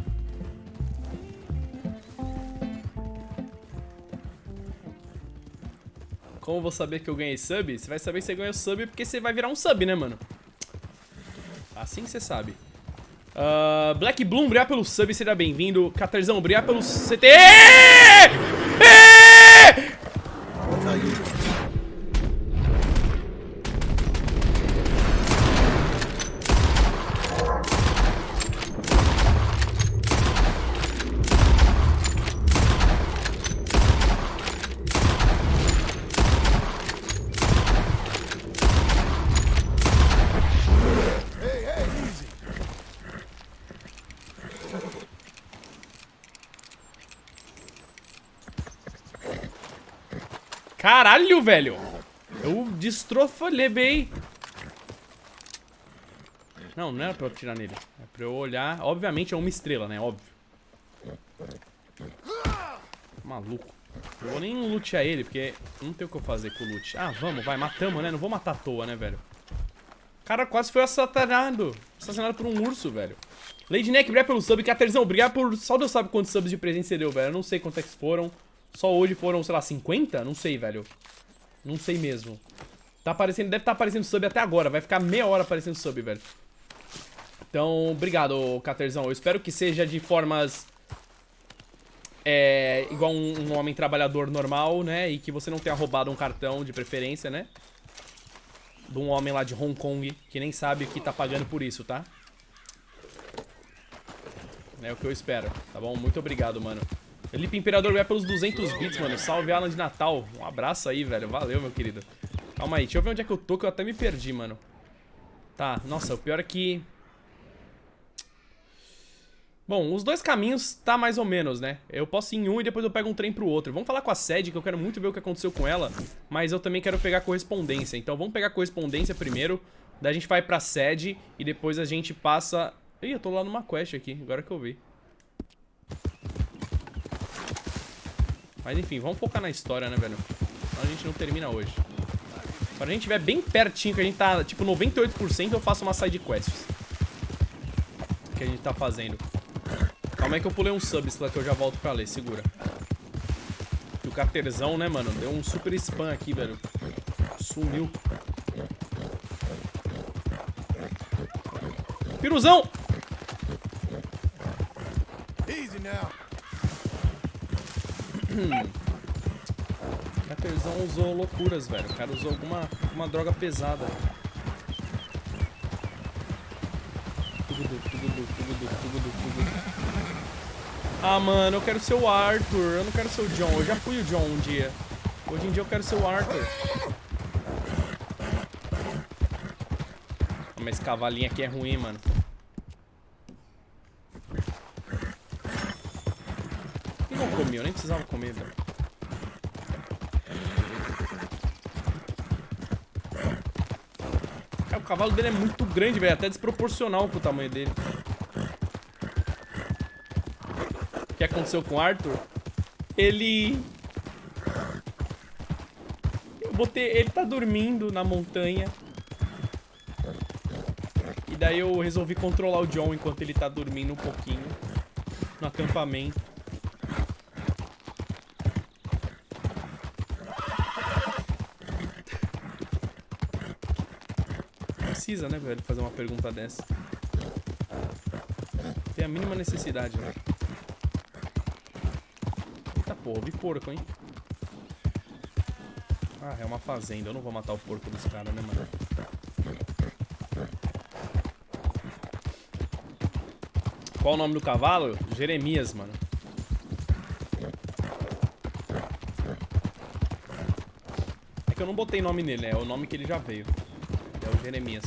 Como eu vou saber que eu ganhei sub? Você vai saber que você ganhou sub porque você vai virar um sub, né, mano? Assim que você sabe. Black Bloom, obrigado pelo sub, seja bem-vindo. Caterzão, obrigado pelo CT. Caralho, velho. Eu destrofolebei. Não, não era pra eu atirar nele. É pra eu olhar. Obviamente é uma estrela, né? Óbvio. Maluco. Eu vou nem lutear ele, porque não tem o que eu fazer com o loot. Ah, vamos, vai. Matamos, né? Não vou matar à toa, né, velho? O cara quase foi assassinado. Assassinado por um urso, velho. Lady Neck, obrigado pelo sub. Caterzão, obrigado por... Só Deus sabe quantos subs de presente você deu, velho. Eu não sei quantos é que foram. Só hoje foram, sei lá, 50? Não sei, velho. Não sei mesmo. Tá aparecendo, deve estar aparecendo sub até agora. Vai ficar meia hora aparecendo sub, velho. Então, obrigado, Caterzão. Eu espero que seja de formas... igual um homem trabalhador normal, né? E que você não tenha roubado um cartão de preferência, né? De um homem lá de Hong Kong que nem sabe o que tá pagando por isso, tá? É o que eu espero, tá bom? Muito obrigado, mano. Felipe Imperador vai pelos 200 bits, mano. Salve, Alan de Natal. Um abraço aí, velho. Valeu, meu querido. Calma aí, deixa eu ver onde é que eu tô, que eu até me perdi, mano. Tá, nossa, o pior é que... Bom, os dois caminhos tá mais ou menos, né? Eu posso ir em um e depois eu pego um trem pro outro. Vamos falar com a sede, que eu quero muito ver o que aconteceu com ela. Mas eu também quero pegar correspondência. Então vamos pegar correspondência primeiro. Daí a gente vai pra sede e depois a gente passa... Ih, eu tô lá numa quest aqui, agora que eu vi. Mas enfim, vamos focar na história, né, velho? Senão a gente não termina hoje. Quando a gente estiver bem pertinho, que a gente tá, tipo, 98%, eu faço uma side quests. Que a gente tá fazendo. Calma aí que eu pulei um sub, lá que eu já volto pra ler, segura. E o Caterzão, né, mano? Deu um super spam aqui, velho. Sumiu. Piruzão! Easy now. O Caterzão usou loucuras, velho. O cara usou alguma droga pesada. Tudo. Ah, mano, eu quero ser o Arthur. Eu não quero ser o John. Eu já fui o John um dia. Hoje em dia eu quero ser o Arthur. Mas esse cavalinho aqui é ruim, mano. comi, eu nem precisava comer, velho. O cavalo dele é muito grande, velho, até desproporcional pro tamanho dele. O que aconteceu com o Arthur? Ele tá dormindo na montanha. E daí eu resolvi controlar o John enquanto ele tá dormindo um pouquinho no acampamento. Precisa, né, velho, fazer uma pergunta dessa. Tem a mínima necessidade, né? Eita porra, vi porco, hein? Ah, é uma fazenda. Eu não vou matar o porco dos caras, né, mano? Qual o nome do cavalo? Jeremias, mano. É que eu não botei nome nele, né? É o nome que ele já veio. É o Jeremias.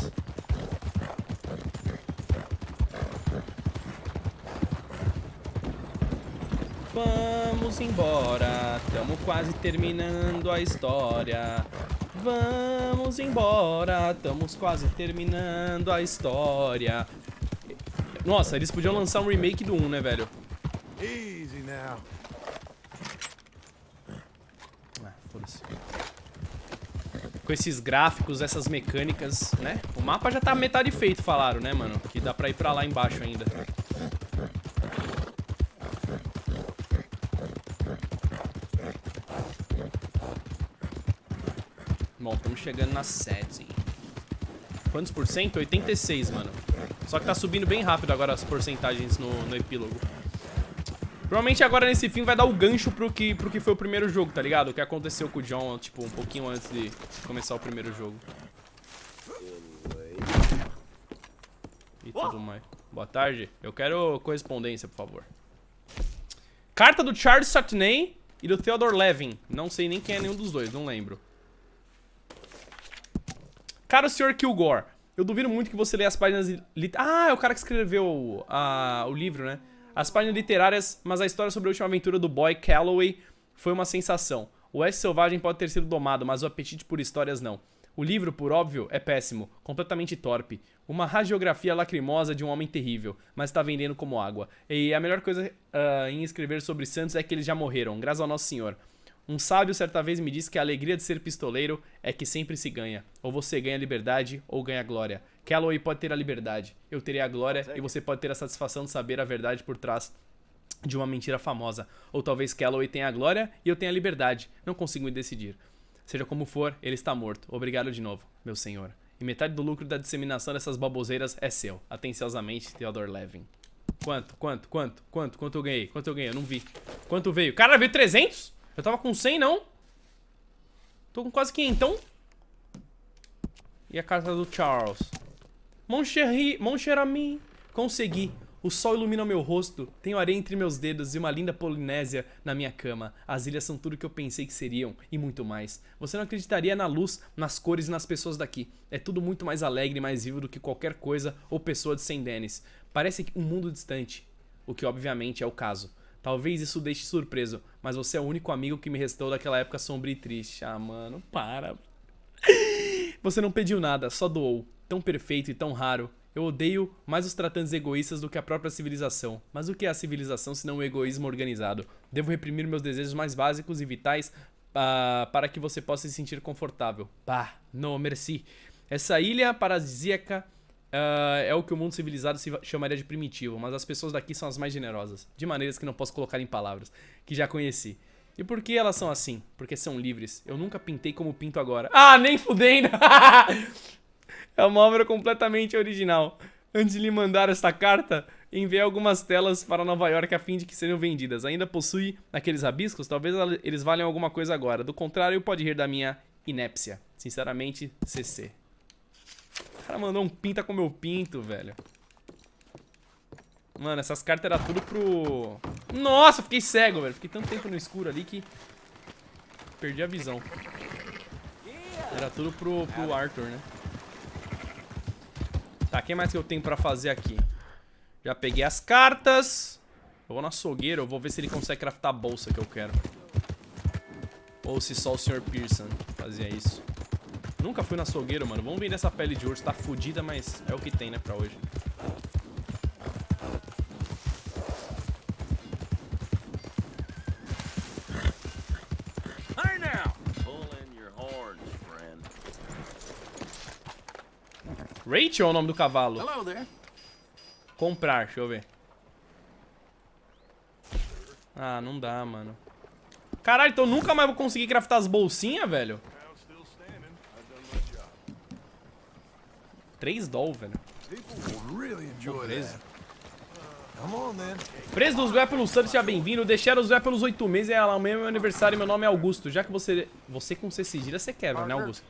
Vamos embora, estamos quase terminando a história. Vamos embora, estamos quase terminando a história. Nossa, eles podiam lançar um remake do 1, né, velho? Easy now. Ah, foda-se. Com esses gráficos, essas mecânicas, né? O mapa já tá metade feito, falaram, né, mano? Que dá pra ir pra lá embaixo ainda. Bom, estamos chegando na sede. Quantos por cento? 86, mano. Só que tá subindo bem rápido agora as porcentagens no epílogo. Provavelmente agora nesse fim vai dar o gancho pro que foi o primeiro jogo, tá ligado? O que aconteceu com o John, tipo, um pouquinho antes de começar o primeiro jogo. E tudo mais. Boa tarde. Eu quero correspondência, por favor. Carta do Charles Satney e do Theodore Levin. Não sei nem quem é nenhum dos dois, não lembro. Cara, o Sr. Kilgore, eu duvido muito que você leia as páginas... Ah, é o cara que escreveu o livro, né? As páginas literárias, mas a história sobre a última aventura do boy Calloway foi uma sensação. O oeste selvagem pode ter sido domado, mas o apetite por histórias não. O livro, por óbvio, é péssimo, completamente torpe. Uma hagiografia lacrimosa de um homem terrível, mas está vendendo como água. E a melhor coisa em escrever sobre santos é que eles já morreram, graças ao Nosso Senhor. Um sábio certa vez me disse que a alegria de ser pistoleiro é que sempre se ganha. Ou você ganha a liberdade, ou ganha a glória. Calloway pode ter a liberdade, eu terei a glória, e você pode ter a satisfação de saber a verdade por trás de uma mentira famosa. Ou talvez Calloway tenha a glória e eu tenha a liberdade. Não consigo me decidir. Seja como for, ele está morto. Obrigado de novo, meu senhor. E metade do lucro da disseminação dessas baboseiras é seu. Atenciosamente, Theodore Levin. Quanto eu ganhei? Quanto eu ganhei? Eu não vi. Quanto veio? Cara, veio 300? Eu tava com 100, não? Tô com quase 500. E a carta do Charles. Mon chéri, mon cher ami. Consegui. O sol ilumina meu rosto. Tenho areia entre meus dedos e uma linda Polinésia na minha cama. As ilhas são tudo que eu pensei que seriam. E muito mais. Você não acreditaria na luz, nas cores e nas pessoas daqui. É tudo muito mais alegre e mais vivo do que qualquer coisa ou pessoa de St. Denis. Parece um mundo distante. O que obviamente é o caso. Talvez isso deixe surpreso, mas você é o único amigo que me restou daquela época sombria e triste. Ah, mano, para. Você não pediu nada, só doou. Tão perfeito e tão raro. Eu odeio mais os tratantes egoístas do que a própria civilização. Mas o que é a civilização se não o egoísmo organizado? Devo reprimir meus desejos mais básicos e vitais para que você possa se sentir confortável. Bah, não, merci. Essa ilha paradisíaca... é o que o mundo civilizado se chamaria de primitivo, mas as pessoas daqui são as mais generosas, de maneiras que não posso colocar em palavras, que já conheci. E por que elas são assim? Porque são livres. Eu nunca pintei como pinto agora. Ah, nem fudendo! É uma obra completamente original. Antes de lhe mandar esta carta, enviei algumas telas para Nova York a fim de que sejam vendidas. Ainda possui aqueles rabiscos? Talvez eles valham alguma coisa agora. Do contrário, pode rir da minha inépcia. Sinceramente, CC. O cara mandou um pinta com meu pinto, velho. Mano, essas cartas eram tudo pro... Nossa, fiquei cego, velho. Fiquei tanto tempo no escuro ali que... perdi a visão. Era tudo pro Arthur, né? Tá, o que mais que eu tenho pra fazer aqui? Já peguei as cartas. Eu vou no açougueiro, eu vou ver se ele consegue craftar a bolsa que eu quero. Ou se só o Sr. Pearson fazia isso. Nunca fui no açougueiro, mano. Vamos vender essa pele de urso. Tá fodida, mas é o que tem, né, pra hoje. Hey now! Pull in your horns, friend. Rachel é o nome do cavalo. Hello there. Comprar, deixa eu ver. Ah, não dá, mano. Caralho, então nunca mais vou conseguir craftar as bolsinhas, velho. 3 doll, velho. Preso dos Zé pelos subs, seja bem-vindo. Deixe os Zé pelos 8 meses. É lá, meu aniversário, meu nome é Augusto. Já que você com C cedilha, você quebra, né, Augusto?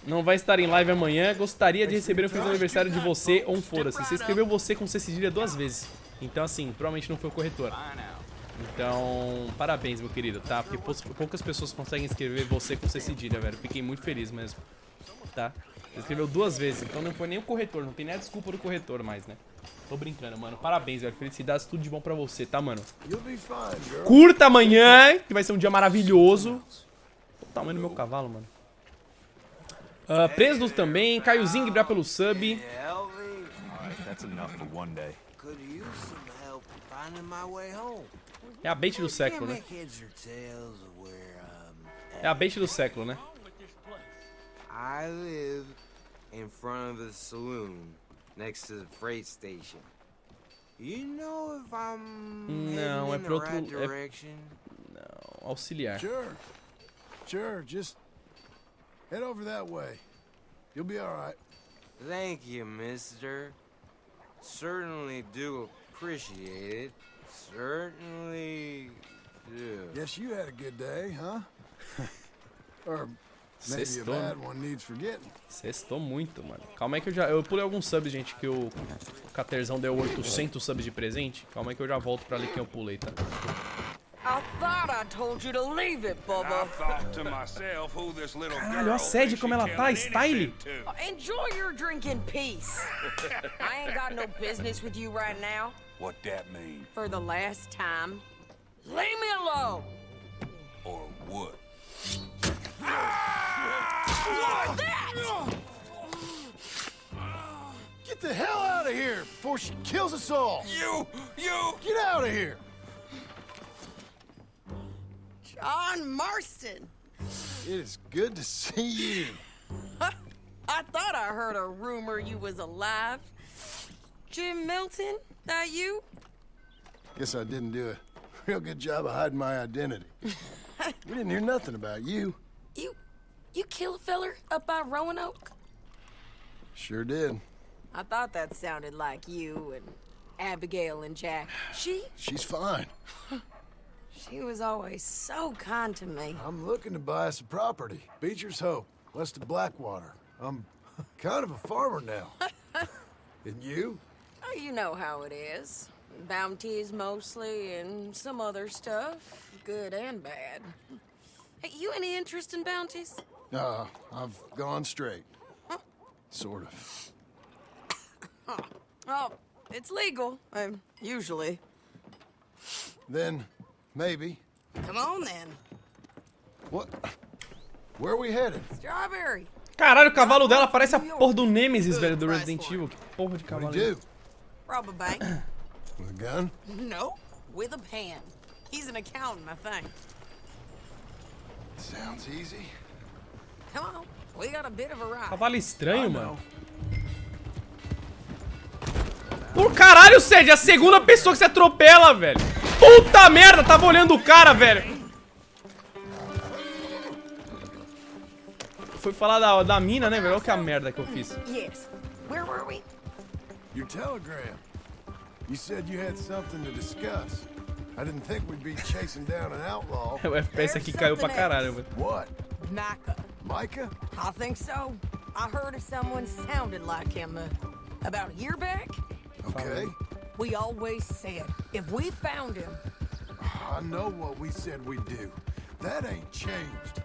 Não vai estar em live amanhã. Gostaria de receber um feliz aniversário de você ou um fora-se. Você escreveu você com C cedilha 2 vezes. Então, assim, provavelmente não foi o corretor. Então, parabéns, meu querido, tá? Porque poucas pessoas conseguem escrever você com C cedilha, velho. Fiquei muito feliz mesmo, tá? Você escreveu 2 vezes, então não foi nem o corretor. Não tem nem a desculpa do corretor mais, né? Tô brincando, mano. Parabéns, velho. Felicidades, tudo de bom pra você, tá, mano? Curta amanhã, que vai ser um dia maravilhoso. Olha o tamanho do meu cavalo, mano. Presos também. Caiozinho, obrigado pelo sub. É a bait do século, né? É a bait do século, né? I live in front of a saloon next to the freight station. You know if I'm Não, é in the pro outro... right direction? Não, auxiliar. Sure, just head over that way. You'll be all right. Thank you, mister. Certainly do appreciate it. Certainly do. Guess you had a good day, huh? Or maybe Sextou, a bad one needs forgetting. Sextou muito, mano. Calma aí que eu pulei alguns subs, gente, que o Caterzão deu 800 subs de presente. Calma aí que eu já volto pra ali que eu pulei, tá? I thought I told you to leave it, Bubba. Caralho, a sede como ela tá, style. Enjoy your drink in peace. I ain't got no business with you right now. What that mean? For the last time, leave me alone. Or what? Like that! Get the hell out of here before she kills us all! You! Get out of here! John Marston! It is good to see you. I thought I heard a rumor you was alive. Jim Milton, that you? Guess I didn't do a real good job of hiding my identity. We didn't hear nothing about you. You kill a feller up by Roanoke? Sure did. I thought that sounded like you and Abigail and Jack. She's fine. She was always so kind to me. I'm looking to buy us a property. Beecher's Hope, west of Blackwater. I'm kind of a farmer now. And you? Oh, you know how it is. Bounties mostly and some other stuff, good and bad. Hey, you any interest in bounties? I've gone straight. Sort of. Oh, it's legal, usually. Then, maybe. Come on, then. What? Where are we headed? Strawberry. Caralho, o cavalo dela parece a porra do Nemesis, velho, do Resident Evil. Que porra de cavalo é esse? Rob a bank. With a gun? No, with a pen. He's an accountant, I think. Sounds easy. Come on, we got a bit of a ride. Cavalo estranho, mano. Por caralho, Sede, a segunda pessoa que você atropela, velho. Puta merda, tava olhando o cara, velho. Foi falar da mina, né, velho? Olha que a merda que eu fiz. Yes. Where were we? Your telegram. You said you had something to discuss. I didn't think we'd be chasing down an outlaw. O FPS aqui caiu pra caralho, velho. What? Micah. Micah? I think so. I heard of someone sounded like him about a year back. Okay. We always said, if we found him... I know what we said we'd do. That ain't changed.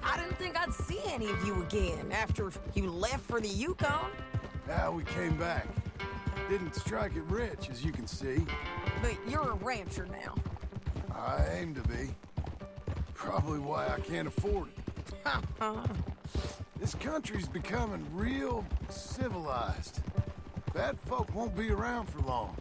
I didn't think I'd see any of you again after you left for the Yukon. Now we came back. didn't strike it rich, as you can see. But you're a rancher now. I aim to be. Probably why I can't afford it. This country's becoming real civilized. Bad folk won't be around for long.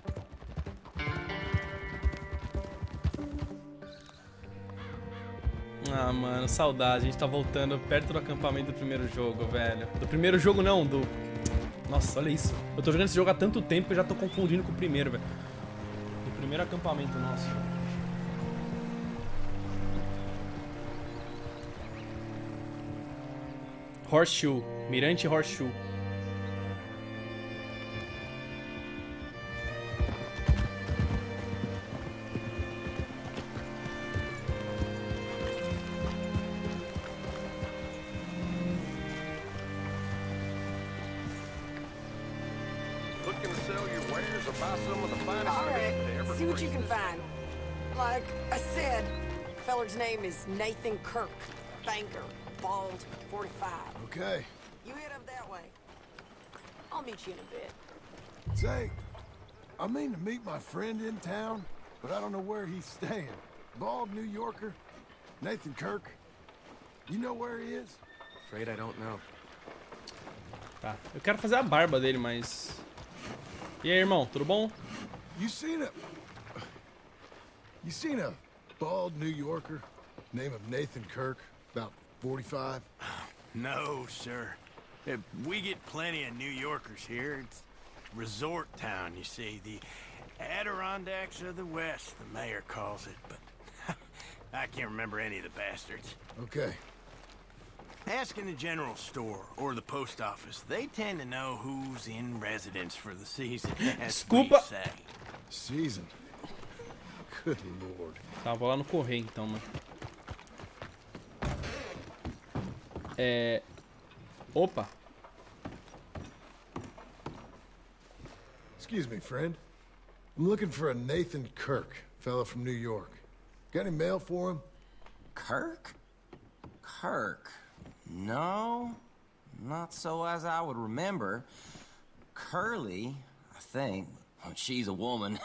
Ah, mano, saudade. A gente tá voltando perto do acampamento do primeiro jogo, velho. Do primeiro jogo não, do... Nossa, olha isso. Eu tô jogando esse jogo há tanto tempo que eu já tô confundindo com o primeiro, velho. O primeiro acampamento nosso. Horseshoe. Mirante Horseshoe. Looking to sell your wares or buy some of the finest All right, meat to ever see what you breed. can find. Like I said, feller's name is Nathan Kirk. Banker, bald, 45. Okay. You head up that way. I'll meet you in a bit. Say, I mean to meet my friend in town, but I don't know where he's staying. Bald New Yorker, Nathan Kirk. You know where he is? Afraid I don't know. Tá, eu quero fazer a barba dele, mas... E aí, irmão, tudo bom? You seen a bald New Yorker, name of Nathan Kirk, about 45? No, sir. We get plenty of New Yorkers here. It's resort town, you see. The Adirondacks of the West, the mayor calls it, but I can't remember any of the bastards. Okay. Ask in the general store or the post office. They tend to know who's in residence for the season, as we say. Season? Good lord. Tá, vou lá no correio então, mano. Opa. Excuse me, friend. I'm looking for a Nathan Kirk, fella from New York. Got any mail for him? Kirk? Kirk? No, not so as I would remember. Curly, I think. Oh, she's a woman.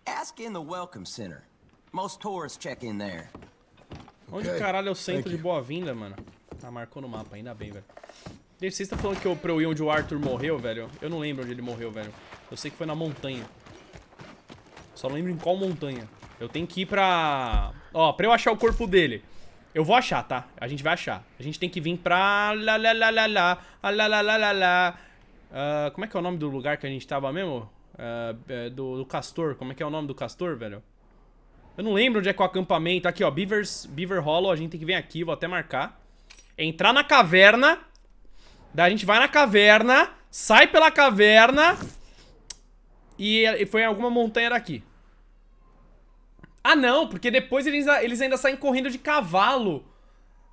Ask in the Welcome Center. Most tourists check in there. Onde caralho é o centro de Boa-Vinda, mano? Ah, marcou no mapa, ainda bem, velho. Dave, vocês estão falando que pra eu ir onde o Arthur morreu, velho? Eu não lembro onde ele morreu, velho. Eu sei que foi na montanha. Só não lembro em qual montanha. Eu tenho que ir pra... Ó, pra eu achar o corpo dele. Eu vou achar, tá? A gente vai achar. A gente tem que vir pra... Como é que é o nome do lugar que a gente tava mesmo? Do Castor. Como é que é o nome do Castor, velho? Eu não lembro onde é que é o acampamento. Aqui, ó. Beaver Hollow. A gente tem que vir aqui. Vou até marcar. Entrar na caverna. Daí a gente vai na caverna. Sai pela caverna. E foi em alguma montanha daqui. Ah, não. Porque depois eles ainda saem correndo de cavalo.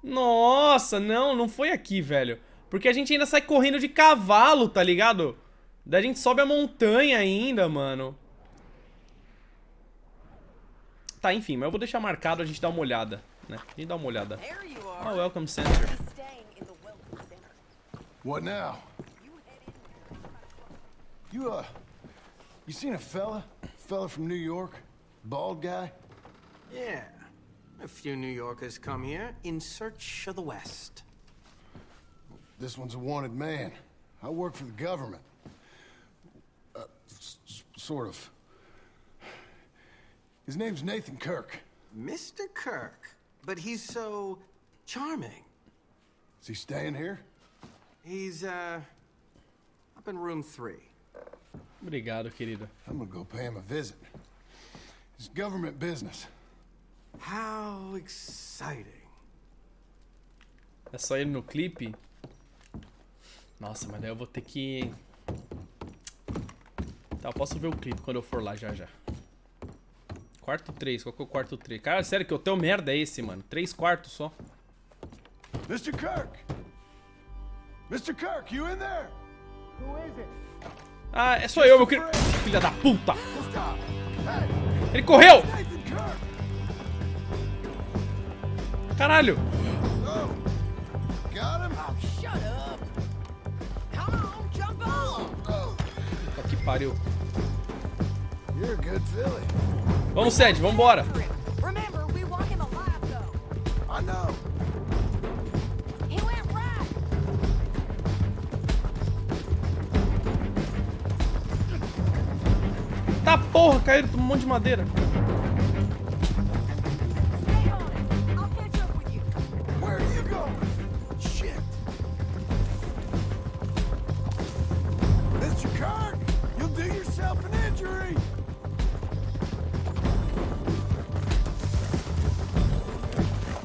Nossa, não foi aqui, velho. Porque a gente ainda sai correndo de cavalo, tá ligado? Daí a gente sobe a montanha ainda, mano. Tá, enfim, mas eu vou deixar marcado, a gente dá uma olhada, né? A gente dá uma olhada. Oh, Welcome Center. What now? You seen a fella? Fella from New York? Bald guy? Yeah. A few New Yorkers come here in search of the West. This one's a wanted man. I work for the government. Sort of. His name's Nathan Kirk. Mr. Kirk? But he's so charming. Is he staying here? He's, up in room 3. Obrigado, querido. I'm gonna go pay him a visit. It's government business. How exciting. É só ele no clipe? Nossa, mas daí eu vou ter que... Tá, eu posso ver o clipe quando eu for lá já. Quarto 3, qual que é o quarto 3? Cara, sério, que hotel merda é esse, mano? 3 quartos só. Mr. Kirk! Mr. Kirk, you in there? Who is it? Ah, é só eu, meu querido. Filha da puta! Ele correu! Caralho! Got him? Oh, shut up. Come on, jump on. pariu. You're a good filly. Vamos, Sed, vambora. Remember, we want him alive, though. I know. He went right. Tá porra, caíram um monte de madeira. Where are you going? Shit. Mr. Kirk, you'll do yourself an injury.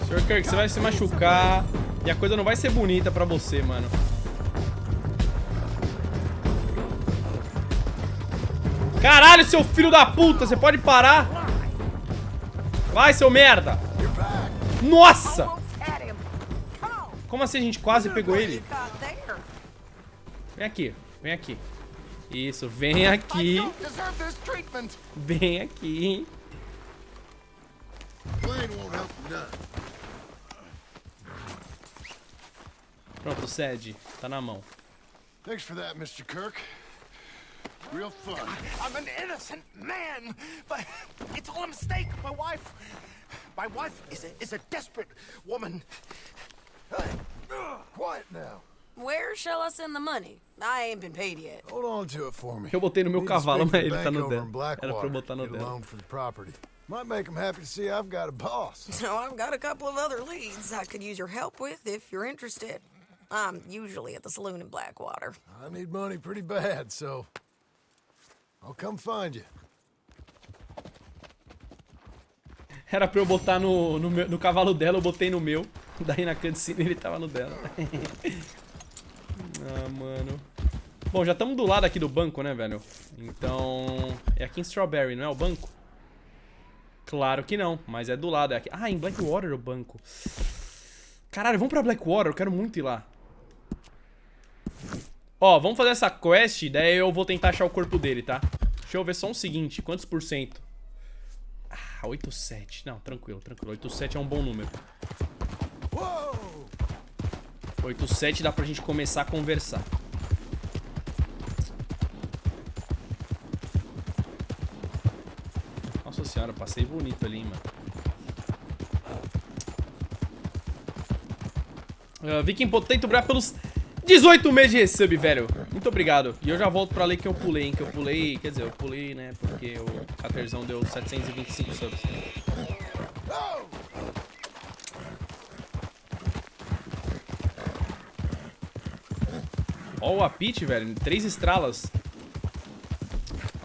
Sr. Kirk, você vai se machucar e a coisa não vai ser bonita pra você, mano. Caralho, seu filho da puta, você pode parar? Vai, seu merda. Nossa! Como assim a gente quase pegou ele? Vem aqui, vem aqui. Isso, vem aqui. Vem aqui. Pronto, Sed, tá na mão. Thanks for that, Mr. Kirk. Real fun. I'm an innocent man, but it's all a mistake. My wife is a desperate woman. Quiet now. Where shall I send the money? I ain't been paid yet. Hold on to it for me. Eu botei no meu cavalo, mas ele tá no dela. Blackwater. Era pra eu botar no Get a dela. loan for the property. Might make them happy to see I've got a boss. So I've got a couple of other leads I could use your help with if you're interested. I'm usually at the saloon in Blackwater. I need money pretty bad, so I'll come find you. Era pra eu botar no cavalo dela, eu botei no meu. Daí na cutscene ele tava no dela. Ah, mano. Bom, já estamos do lado aqui do banco, né, velho? Então... É aqui em Strawberry, não é o banco? Claro que não, mas é do lado. É aqui. Ah, em Blackwater o banco. Caralho, vamos pra Blackwater, eu quero muito ir lá. Ó, vamos fazer essa quest, daí eu vou tentar achar o corpo dele, tá? Deixa eu ver só um seguinte, quantos por cento? Ah, 8,7. Não, tranquilo, tranquilo. 8,7 é um bom número. 8,7 dá pra gente começar a conversar. Nossa senhora, passei bonito ali, hein, mano. Viking Potento, obrigado pelos 18 meses de resub, velho. Muito obrigado. E eu já volto pra ler que eu pulei, hein. Que eu pulei, quer dizer, eu pulei, né, porque o Caterzão deu 725 subs. Ó o apite, velho. 3 estralas.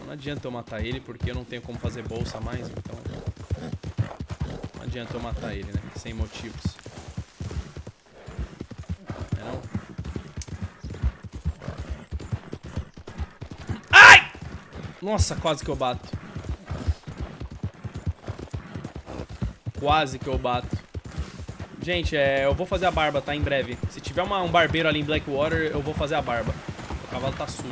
Não adianta eu matar ele, porque eu não tenho como fazer bolsa mais, então... Não adianta eu matar ele, né? Sem motivos. Não? Ai! Nossa, quase que eu bato. Quase que eu bato. Gente, eu vou fazer a barba, tá? Em breve. Se tiver um barbeiro ali em Blackwater, eu vou fazer a barba. O cavalo tá sujo.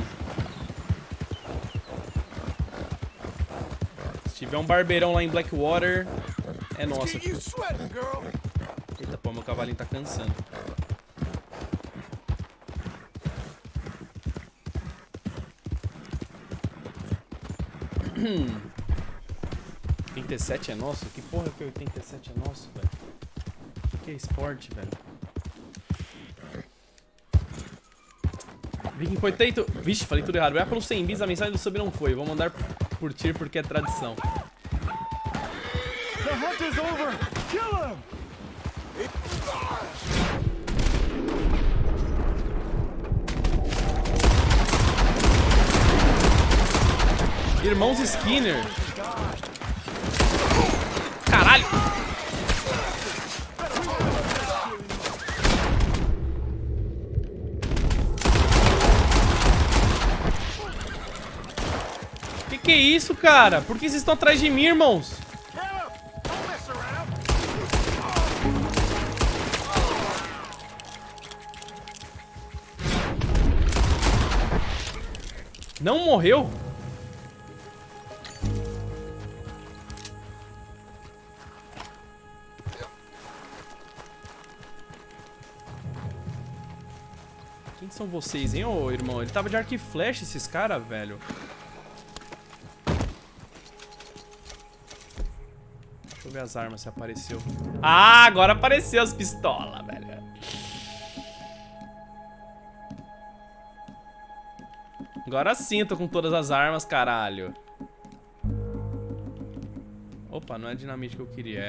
Se tiver um barbeirão lá em Blackwater, é nosso. Eita, pô, meu cavalinho tá cansando. Hum. 87 é nosso? Que porra que 87 é nosso, velho? Que é esporte, velho? Viking Potato. Vixe, falei tudo errado. Vai pelo 100 bis, a mensagem do sub não foi. Vou mandar curtir porque é tradição. The hunt is over. Kill him. Irmãos Skinner. Caralho! Que é isso, cara? Por que vocês estão atrás de mim, irmãos? Não morreu? Quem são vocês, hein, ô irmão? Ele tava de arco e flecha, esses caras, velho. ver as armas se apareceu. Ah, agora apareceu as pistolas, velho. Agora sim eu tô com todas as armas, caralho. Opa, não é dinamite que eu queria.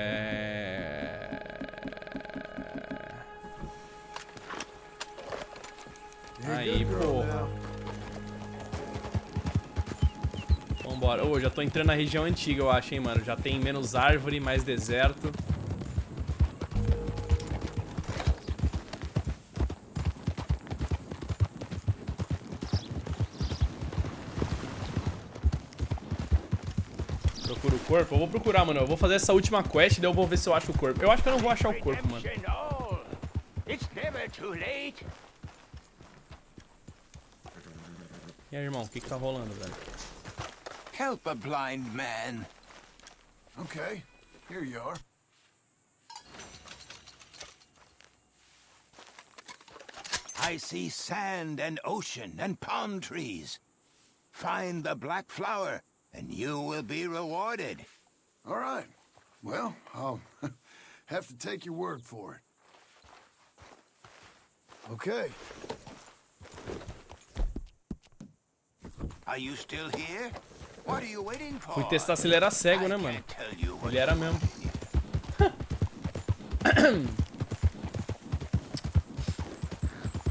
Aí, porra. Vambora. Ô, já tô entrando na região antiga, eu acho, hein, mano. Já tem menos árvore, mais deserto. Procura o corpo? Eu vou procurar, mano. Eu vou fazer essa última quest e daí eu vou ver se eu acho o corpo. Eu acho que eu não vou achar o corpo, mano. E aí, irmão, o que tá rolando, velho? Help a blind man. Okay, here you are. I see sand and ocean and palm trees. Find the black flower, and you will be rewarded. All right. Well, I'll have to take your word for it. Okay. Are you still here? What are you waiting for? Fui testar se ele era cego, né, mano? Ele era mesmo.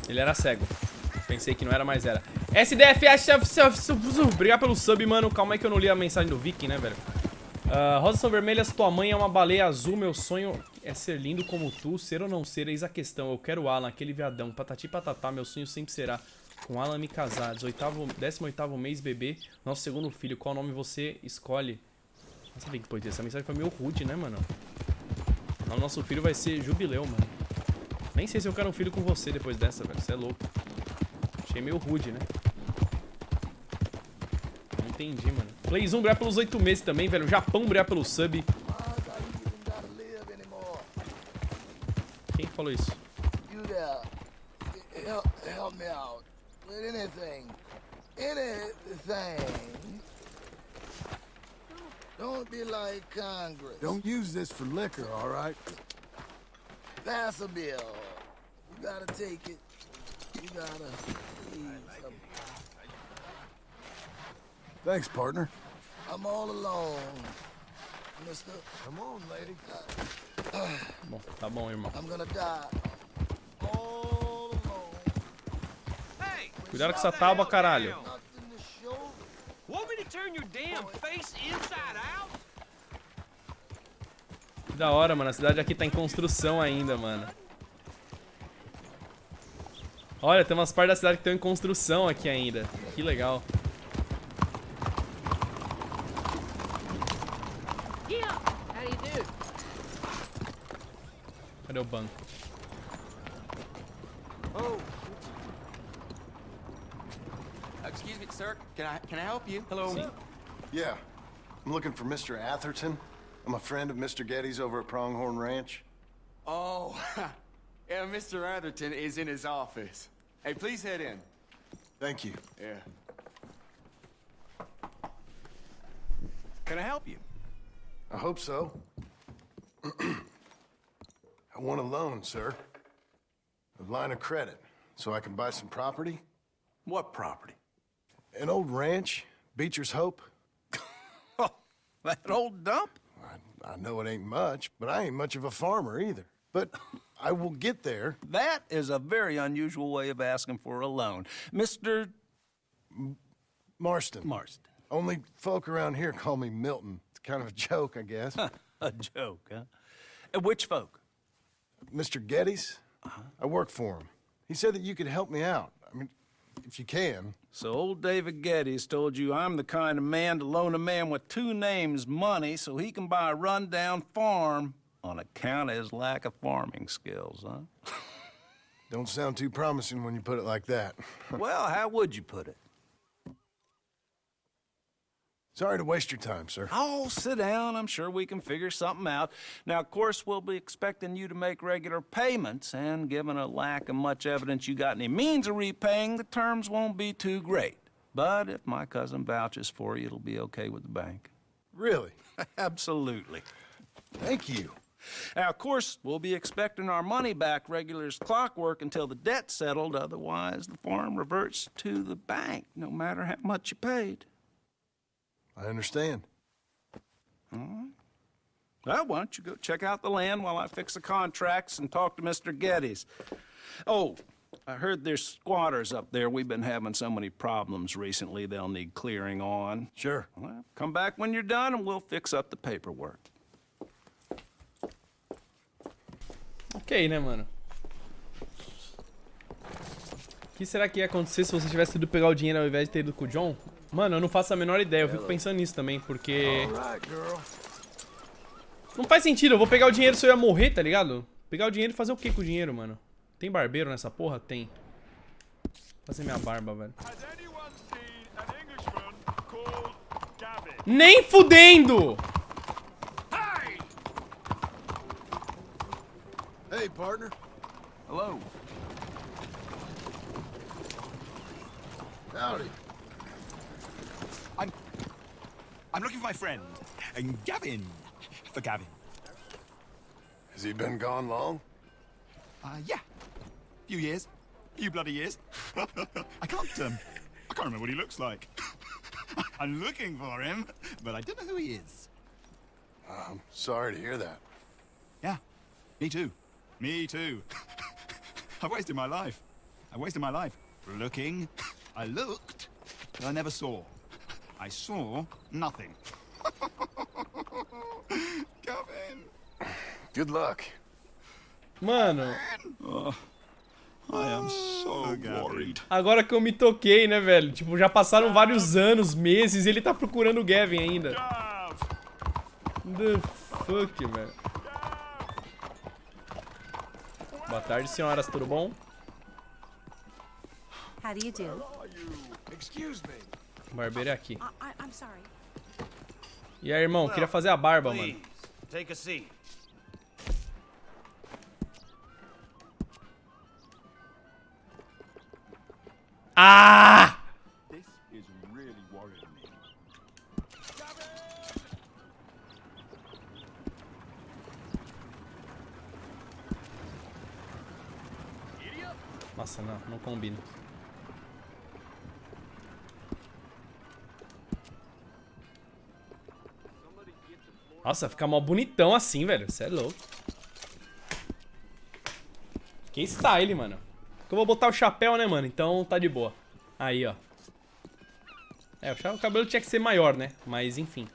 Ele era cego. Pensei que não era, mas era. SDFS, obrigado pelo sub, mano. Calma aí que eu não li a mensagem do Viking, né, velho? Rosas são vermelhas, tua mãe é uma baleia azul. Meu sonho é ser lindo como tu. Ser ou não ser, eis a questão. Eu quero o Alan, aquele viadão. Patati patatá, meu sonho sempre será com Alan me casar. 18º mês, bebê. Nosso segundo filho. Qual nome você escolhe? Não sabia que pode ter. Essa mensagem foi meio rude, né, mano? O nome do nosso filho vai ser Jubileu, mano. Nem sei se eu quero um filho com você depois dessa, velho. Você é louco. Achei meio rude, né? Não entendi, mano. Playzone, obrigado pelos 8 meses também, velho. Japão, obrigado pelo sub. Quem falou isso? You there. Help me out with anything. Anything. Don't be like Congress. Don't use this for liquor, all right? Pass a bill. You gotta take it. You gotta please. Thanks, partner. I'm all alone, mister. Come on, lady. Bom, tá bom, irmão. I'm gonna die. All alone. Hey, cuidado com essa tábua, caralho. want me to turn your damn face inside out? Que da hora, mano. A cidade aqui tá em construção ainda, mano. Olha, tem umas partes da cidade que estão em construção aqui ainda. Que legal. Cadê o banco? Oh. Excuse me, sir. Can I help you? Hello. Yeah. I'm looking for Mr. Atherton. I'm a friend of Mr. Getty's over at Pronghorn Ranch. Oh, yeah, Mr. Atherton is in his office. Hey, please head in. Thank you. Yeah. Can I help you? I hope so. I want a loan, sir. A line of credit, so I can buy some property. What property? An old ranch, Beecher's Hope. Oh, that old dump? I know it ain't much, but I ain't much of a farmer either. But I will get there. That is a very unusual way of asking for a loan. Mr. Marston. Marston. Only folk around here call me Milton. It's kind of a joke, I guess. A joke, huh? Which folk? Mr. Getty's. I work for him. He said that you could help me out. I mean, if you can. So old David Geddes told you I'm the kind of man to loan a man with two names money so he can buy a rundown farm on account of his lack of farming skills, huh? Don't sound too promising when you put it like that. Well, how would you put it? Sorry to waste your time, sir. Oh, sit down. I'm sure we can figure something out. Now, of course, we'll be expecting you to make regular payments, and given a lack of much evidence you got any means of repaying, the terms won't be too great. But if my cousin vouches for you, it'll be okay with the bank. Really? Absolutely. Thank you. Now, of course, we'll be expecting our money back regular as clockwork until the debt's settled. Otherwise, the farm reverts to the bank, no matter how much you paid. I understand. All right. Well, why don't you go check out the land while I fix the contracts and talk to Mr. Geddes. Oh, I heard there's squatters up there. We've been having so many problems recently, they'll need clearing on. Sure. Well, come back when you're done and we'll fix up the paperwork. Ok, né, mano? O que será que ia acontecer se você tivesse ido pegar o dinheiro ao invés de ter ido com o John? Mano, eu não faço a menor ideia. Eu fico pensando nisso também, porque... Não faz sentido. Eu vou pegar o dinheiro se eu ia morrer, tá ligado? Pegar o dinheiro e fazer o que com o dinheiro, mano? Tem barbeiro nessa porra? Tem. Vou fazer minha barba, velho. Nem fudendo! Hey, partner. Hello. Howdy. I'm looking for my friend, Gavin. For Gavin. Has he been gone long? Yeah. Few years. Few bloody years. I can't remember what he looks like. I'm looking for him, but I don't know who he is. I'm sorry to hear that. Yeah, me too. Me too. I've wasted my life. Looking. I looked, but I never saw. I saw nothing. Gavin. Good luck. Mano. I am so worried. Agora que eu me toquei, né, velho? Tipo, já passaram vários anos, meses, e ele tá procurando o Gavin ainda. The fuck, velho. Boa tarde, senhoras, tudo bom? How do you do? Excuse me. O barbeiro é aqui. I'm sorry. E aí, irmão, queria fazer a barba, mano. Take a seat. Ah! This is really worrying me. Nossa, não combina. Nossa, fica mó bonitão assim, velho. Cê é louco. Que style, mano. Eu vou botar o chapéu, né, mano? Então tá de boa. Aí, ó. É, o cabelo tinha que ser maior, né? Mas, enfim.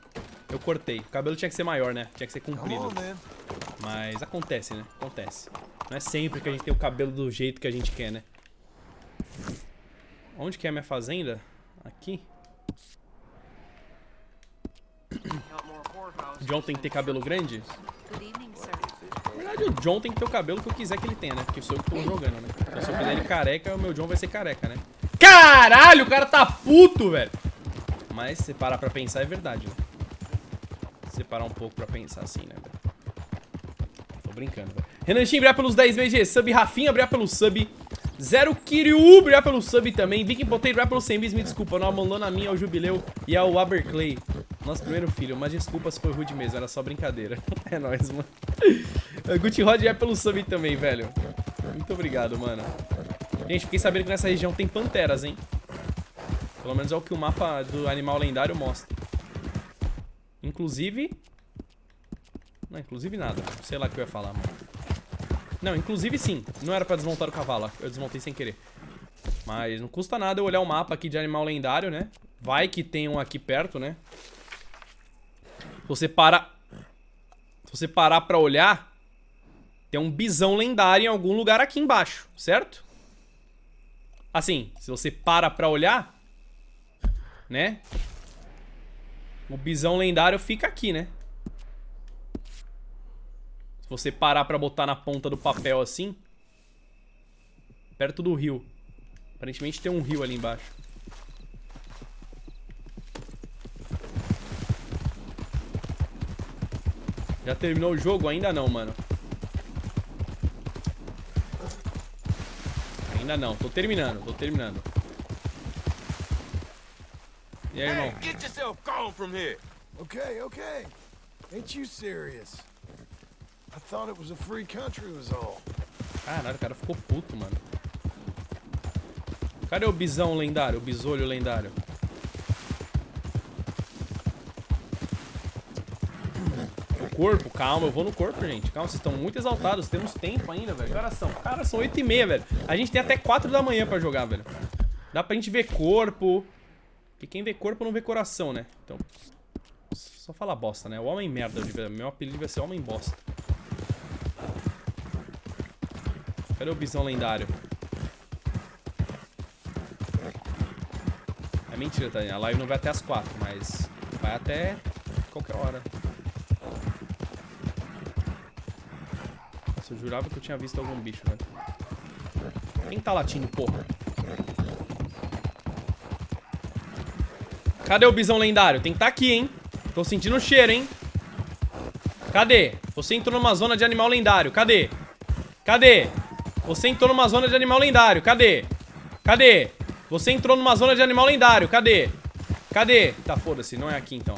Eu cortei. O cabelo tinha que ser maior, né? Tinha que ser comprido. Mas acontece, né? Acontece. Não é sempre que a gente tem o cabelo do jeito que a gente quer, né? Onde que é a minha fazenda? Aqui? O John tem que ter cabelo grande? Na verdade, o John tem que ter o cabelo que eu quiser que ele tenha, né? Porque sou eu que tô jogando, né? Então, se eu quiser ele careca, o meu John vai ser careca, né? Caralho, o cara tá puto, velho! Mas se parar pra pensar, é verdade, né? Se parar um pouco pra pensar assim, né, velho? Tô brincando, velho. Renanchinho, obrigado pelos 10 BG. Sub, Rafinha, obrigado pelo sub. Zero Kiryu, obrigado pelo sub também. Viking Potato, obrigado pelo 100 bis. Me desculpa, não abandono a minha, ao Jubileu e ao Aberclay. Nosso primeiro filho, mas desculpa se foi rude mesmo, era só brincadeira. É nóis, mano. Gucci Rod é pelo sub também, velho. Muito obrigado, mano. Gente, fiquei sabendo que nessa região tem panteras, hein? Pelo menos é o que o mapa do animal lendário mostra. Inclusive... Não, inclusive nada. Sei lá o que eu ia falar, mano. Não, inclusive sim. Não era pra desmontar o cavalo, eu desmontei sem querer. Mas não custa nada eu olhar o mapa aqui de animal lendário, né? Vai que tem um aqui perto, né? Se você parar pra olhar, tem um bisão lendário em algum lugar aqui embaixo, certo? Assim, se você para pra olhar, né? O bisão lendário fica aqui, né? Se você parar pra botar na ponta do papel assim, perto do rio. Aparentemente tem um rio ali embaixo. Já terminou o jogo? Ainda não, mano. Ainda não, tô terminando. E aí, irmão? Get yourself gone from here. Okay. Ain't you serious? I thought it was a free country was all. Caralho, o cara ficou puto, mano. Cadê o bisão lendário? O bisolho lendário? O corpo? Calma, eu vou no corpo, gente. Calma, vocês estão muito exaltados. Temos tempo ainda, velho. Que horas são? Cara, são 8h30, velho. A gente tem até 4 da manhã pra jogar, velho. Dá pra gente ver corpo. Porque quem vê corpo não vê coração, né? Então... Só fala bosta, né? O homem merda. Meu apelido vai ser homem bosta. Cadê o bisão lendário? É mentira, Tânia. A live não vai até as 4, mas vai até qualquer hora. Nossa, eu jurava que eu tinha visto algum bicho, velho. Quem tá latindo, porra? Cadê o bisão lendário? Tem que tá aqui, hein? Tô sentindo o cheiro, hein? Cadê? Você entrou numa zona de animal lendário. Cadê? Cadê? Você entrou numa zona de animal lendário. Cadê? Cadê? Você entrou numa zona de animal lendário. Cadê? Cadê? Tá, foda-se. Não é aqui, então.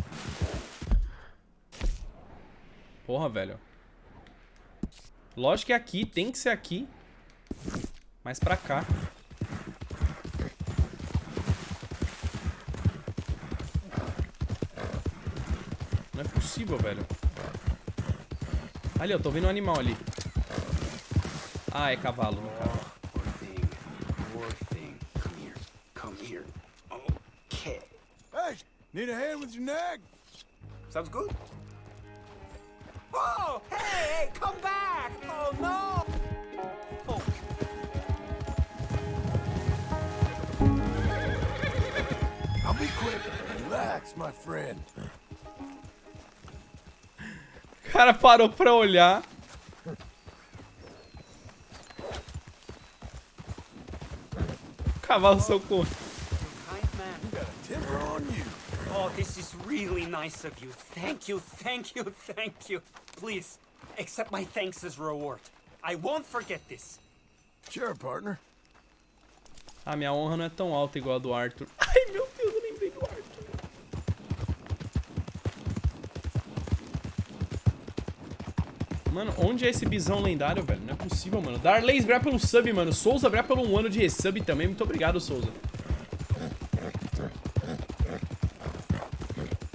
Porra, velho. Lógico que é aqui. Tem que ser aqui. Mas pra cá. Não é possível, velho. Ali, eu tô vendo um animal ali. Ah, é cavalo, no caso. Hey, need a hand with your nag? Sounds good. Oh, hey, come back! Oh, no! Oh. I'll be quick. Relax, my friend. O cara parou pra olhar. Cavalo socorro. Oh, this is really nice of you. Thank you, thank you, thank you. Please, accept my thanks as reward. I won't forget this. Sure, partner. Ah, minha honra não é tão alta igual a do Arthur. Ai, meu Deus, eu lembrei do Arthur. Mano, onde é esse bisão lendário, velho? Não é possível, mano. Darley Bra pelo sub, mano. Souza Bra pelo 1 ano de resub também. Muito obrigado, Souza.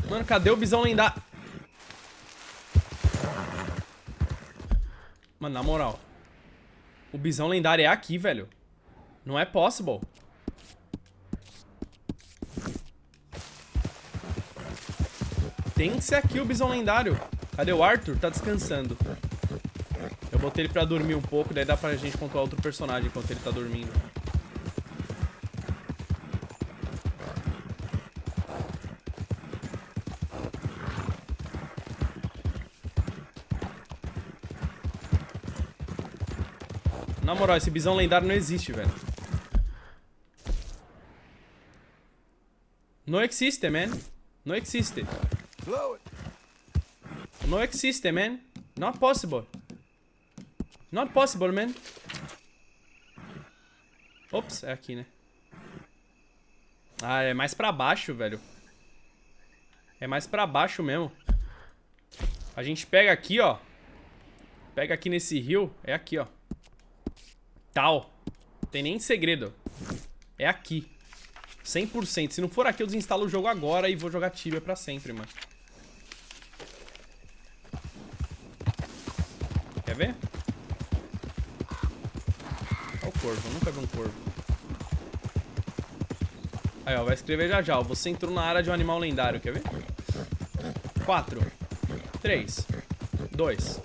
Mano, cadê o bisão lendário? Mano, na moral. O bisão lendário é aqui, velho. Não é possible. Tem que ser aqui o bisão lendário. Cadê o Arthur? Tá descansando. Eu botei ele pra dormir um pouco, daí dá pra gente controlar outro personagem enquanto ele tá dormindo. Na moral, esse bisão lendário não existe, velho. Não existe, man. Não existe. Não existe, man. Not possible. Not possible, man. Ops, é aqui, né? Ah, é mais pra baixo, velho. É mais pra baixo mesmo. A gente pega aqui, ó. Pega aqui nesse rio. É aqui, ó. Tal. Não tem nem segredo. É aqui. 100%. Se não for aqui, eu desinstalo o jogo agora e vou jogar Tibia pra sempre, mano. Quer ver? Olha o corvo. Eu nunca vi um corvo. Aí, ó. Vai escrever já já. Ó. Você entrou na área de um animal lendário. Quer ver? 4, 3, 2,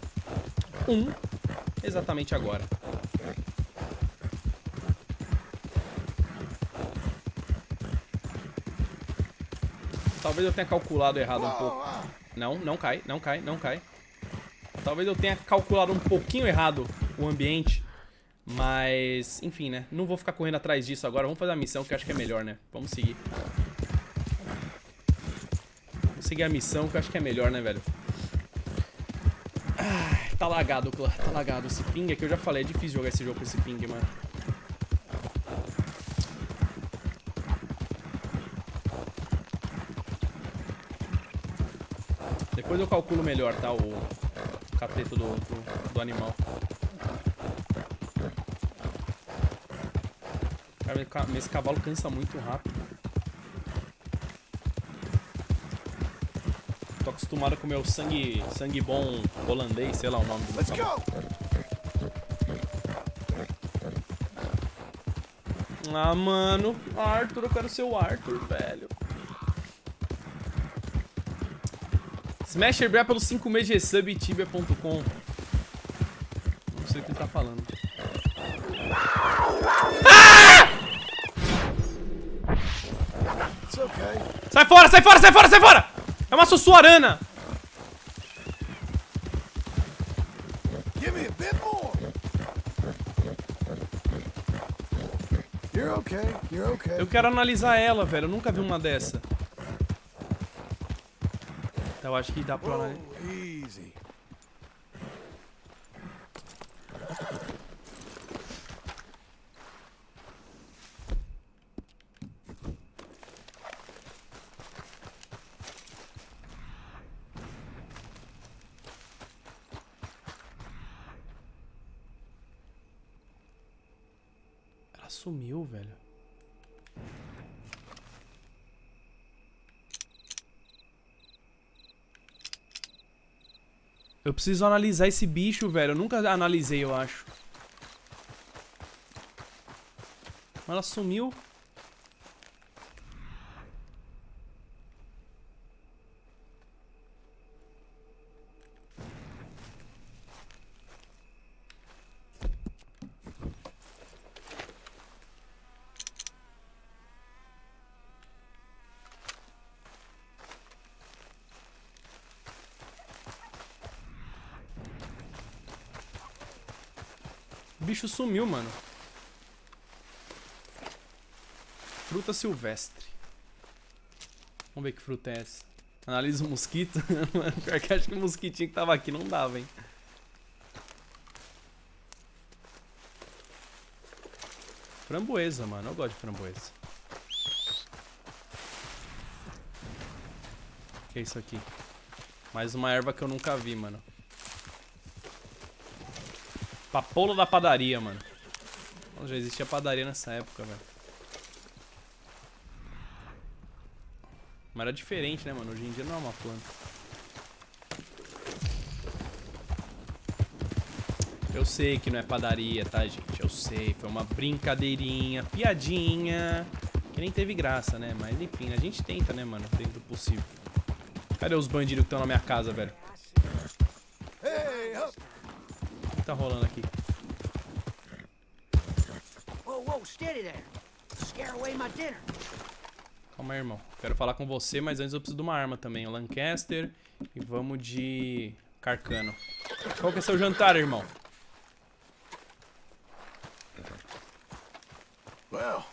1. Exatamente agora. Talvez eu tenha calculado errado um pouco. Não, não cai, não cai, não cai. Talvez eu tenha calculado um pouquinho errado o ambiente. Mas, enfim, né? Não vou ficar correndo atrás disso agora. Vamos fazer a missão que eu acho que é melhor, né? Vamos seguir. Vamos seguir a missão que eu acho que é melhor, né, velho? Ai, tá lagado, clã. Tá lagado. Esse ping aqui, eu já falei. É difícil jogar esse jogo com esse ping, mano. Depois eu calculo melhor, tá? O cateto do animal. Cara, esse cavalo cansa muito rápido. Tô acostumado com o meu sangue bom holandês, sei lá o nome do meu cavalo. Ah, mano. Arthur, eu quero ser o Arthur, velho. Smasher, obrigado pelos 5 meses de sub tibia.com. Não sei o que ele tá falando. Ah! Sai fora, sai fora, sai fora, sai fora! É uma sussuarana! Eu quero analisar ela, velho. Eu nunca vi uma dessa. Então eu acho que dá pra analisar. Ela sumiu, velho. Eu preciso analisar esse bicho, velho. Eu nunca analisei, eu acho. Ela sumiu. O bicho sumiu, mano. Fruta silvestre. Vamos ver que fruta é essa. Analisa o mosquito. Pior que acho que o mosquitinho que tava aqui não dava, hein. Framboesa, mano. Eu gosto de framboesa. O que é isso aqui? Mais uma erva que eu nunca vi, mano. Papoula da padaria, mano. Já existia padaria nessa época, velho. Mas era diferente, né, mano? Hoje em dia não é uma planta. Eu sei que não é padaria, tá, gente? Eu sei. Foi uma brincadeirinha, piadinha. Que nem teve graça, né? Mas enfim, a gente tenta, né, mano? Dentro do possível. Cadê os bandidos que estão na minha casa, velho? O que tá rolando aqui? Steady there. Scare away my dinner. Calma aí, irmão. Quero falar com você, mas antes eu preciso de uma arma também. O Lancaster. E vamos de Carcano. Qual que é seu jantar, irmão? Well,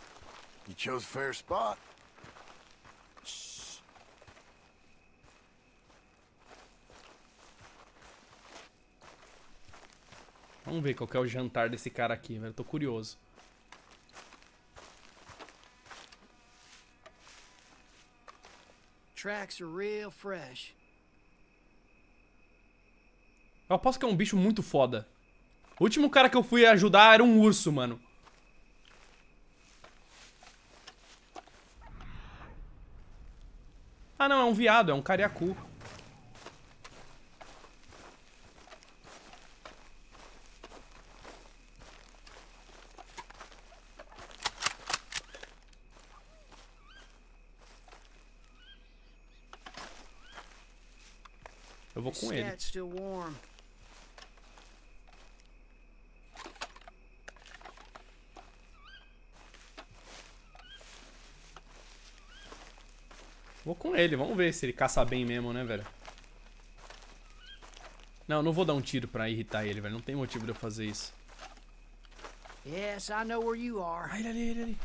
you chose a fair spot. Vamos ver qual que é o jantar desse cara aqui, velho. Tô curioso. Tracks are real fresh. Eu aposto que é um bicho muito foda. O último cara que eu fui ajudar era um urso, mano. Ah, não, é um viado, é um cariacu. Eu vou com ele. Vou com ele, vamos ver se ele caça bem mesmo, né, velho? Não, não vou dar um tiro pra irritar ele, velho. Não tem motivo de eu fazer isso. Yes, I know where you are. Ai, ele ali.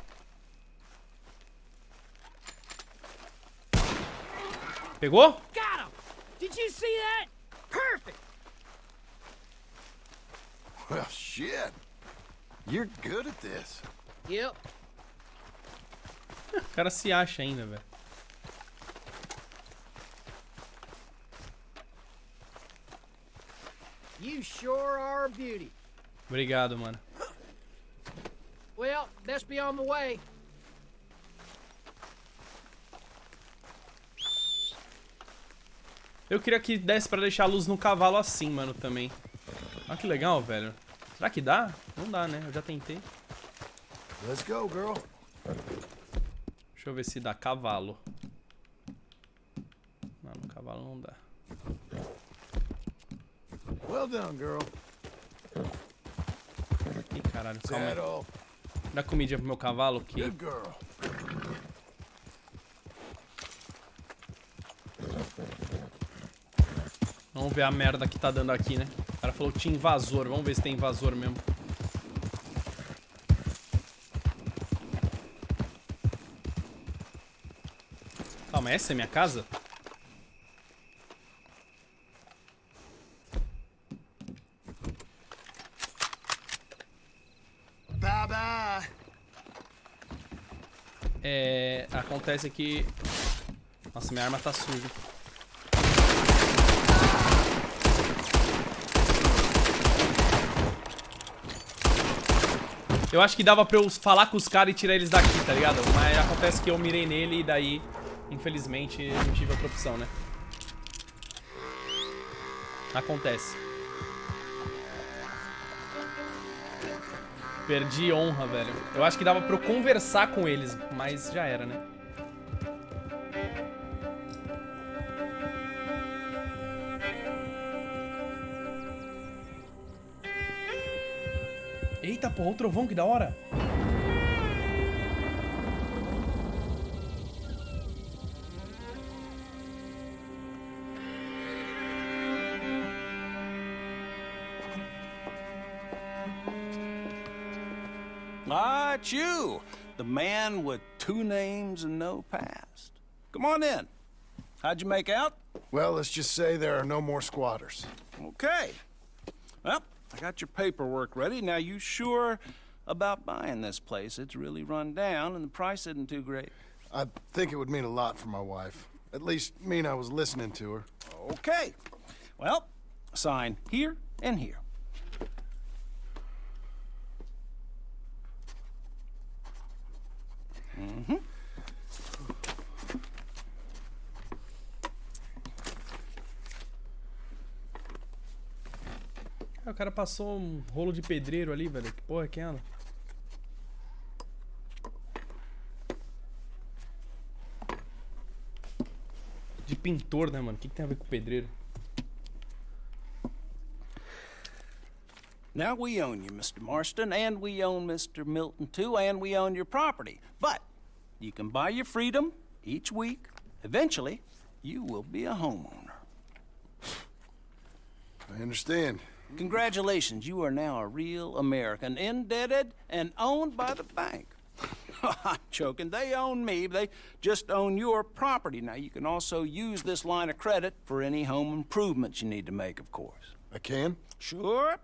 Pegou? Got him! Did you see that? Perfect! Well, shit. You're good at this. Yep. O cara se acha ainda, velho. You sure are a beauty. Obrigado, mano. Well, best be on the way. Eu queria que desse pra deixar a luz no cavalo assim, mano, também. Olha que legal, velho. Será que dá? Não dá, né? Eu já tentei. Let's go, girl. Deixa eu ver se dá cavalo. Não, no cavalo não dá. Well done, girl. Ih, caralho, calma aí. Dá comidinha pro meu cavalo aqui. Good girl. Vamos ver a merda que tá dando aqui, né? O cara falou que tinha invasor. Vamos ver se tem invasor mesmo. Calma, essa é minha casa? Bye bye. Acontece que... Nossa, minha arma tá suja. Eu acho que dava pra eu falar com os caras e tirar eles daqui, tá ligado? Mas acontece que eu mirei nele e daí, infelizmente, não tive outra opção, né? Acontece. Perdi honra, velho. Eu acho que dava pra eu conversar com eles, mas já era, né? Eita, porra, o trovão, que da hora. Ah, it's you, the man with 2 names and no past. Come on in. How'd you make out? Well, let's just say there are no more squatters. Okay. Well, I got your paperwork ready. Now, you sure about buying this place? It's really run down, and the price isn't too great. I think it would mean a lot for my wife. At least mean I was listening to her. Okay. Well, sign here and here. Mm-hmm. O cara passou um rolo de pedreiro ali, velho. Que porra é aquela? De pintor, né, mano? O que tem a ver com pedreiro? Now we own you, Mr. Marston, and we own Mr. Milton too, and we own your property. But you can buy your freedom each week. Eventually, you will be a homeowner. I understand. Congratulations, you are now a real American, indebted and owned by the bank. I'm joking, they own me, they just own your property. Now, you can also use this line of credit for any home improvements you need to make, of course. I can? Sure.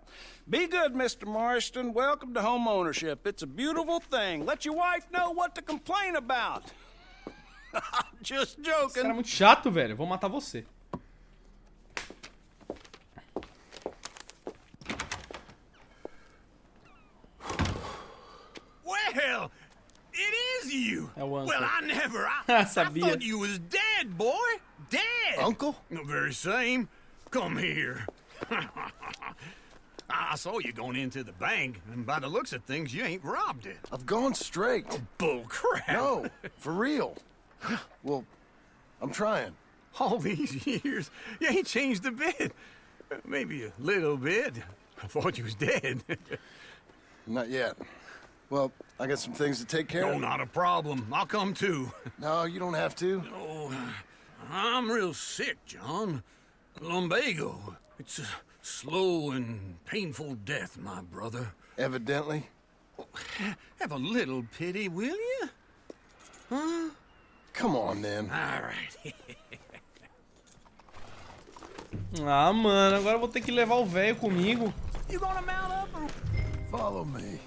Be good, Mr. Marston. Welcome to home ownership. It's a beautiful thing. Let your wife know what to complain about. Just Esse joking. cara é muito chato, velho. Vou matar você. Well, it is you. É o Uncle. Well, I Sabia. thought you was dead, boy. Dead. Uncle? The very same. Come here. I saw you going into the bank, and by the looks of things, you ain't robbed it. I've gone straight. Oh, bull crap. No, for real. Well, I'm trying. All these years, you ain't changed a bit. Maybe a little bit. I thought you was dead. Not yet. Well, I got some things to take care No, of. not a problem. I'll come too. No, you don't have to. Oh, I'm real sick, John. Lumbago. It's a slow and painful death, my brother. Evidently. Have a little pity, will you? Huh? Come on, then. All right. Ah, mano, agora eu vou ter que levar o velho comigo. You gonna mount up or... Follow me.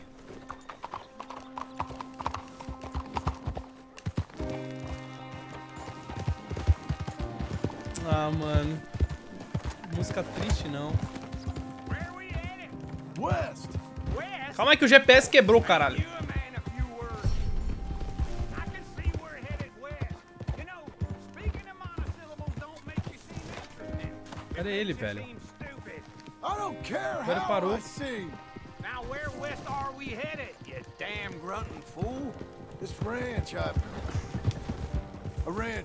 Ah, mano. Música triste, não. West. Calma aí que o GPS quebrou, caralho. Cadê ele, velho? I don't care Agora how parou. I see. Now where west are we headed, you damn grunting fool? This ranch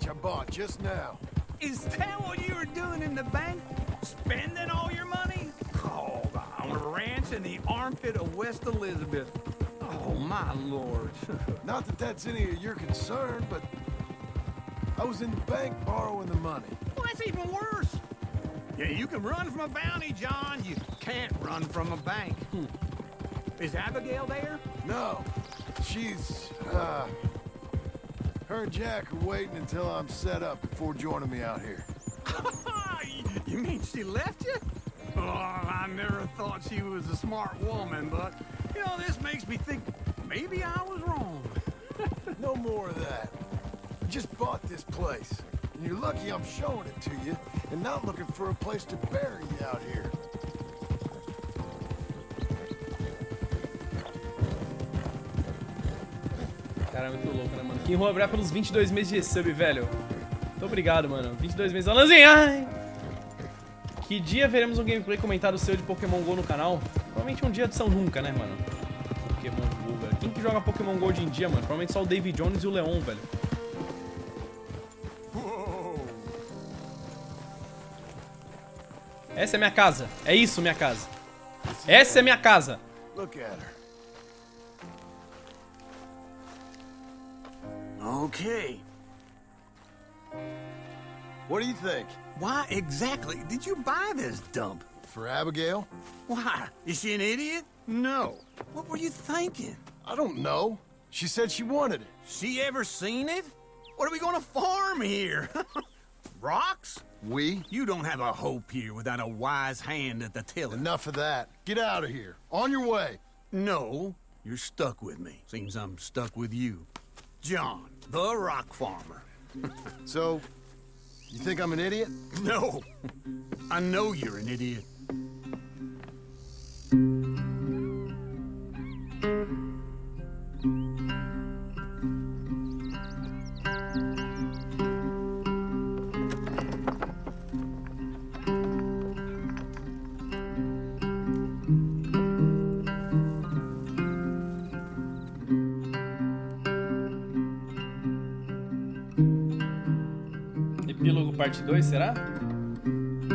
I bought just now. Is that what you were doing in the bank? Spending all your money? Oh, on a ranch in the armpit of West Elizabeth. Oh, my lord. Not that that's any of your concern, but I was in the bank borrowing the money. Well, that's even worse. Yeah, you can run from a bounty, John. You can't run from a bank. Is Abigail there? No. She's, her and Jack are waiting until I'm set up before joining me out here. You mean she left you? Oh, I never thought she was a smart woman, but, you know, this makes me think maybe I was wrong. No more of that. I just bought this place, and you're lucky I'm showing it to you and not looking for a place to bury you out here. Cara, é muito louco, né, mano? Quem roubou pelos 22 meses de resub, velho. Muito obrigado, mano. 22 meses. Alanzinho! Ai! Que dia veremos um gameplay comentado seu de Pokémon GO no canal? Provavelmente um dia de São Nunca, né, mano? Pokémon GO, velho. Quem que joga Pokémon GO hoje em dia, mano? Provavelmente só o David Jones e o Leon, velho. Essa é minha casa. É isso, minha casa. Essa é minha casa. Look at her. Okay. What do you think? Why exactly did you buy this dump? For Abigail? Why? Is she an idiot? No. What were you thinking? I don't know. She said she wanted it. She ever seen it? What are we gonna farm here? Rocks? We? You don't have a hope here without a wise hand at the tiller. Enough of that. Get out of here. On your way. No, you're stuck with me. Seems I'm stuck with you. John, the rock farmer. So, you think I'm an idiot? No. I know you're an idiot. Epílogo parte 2, será?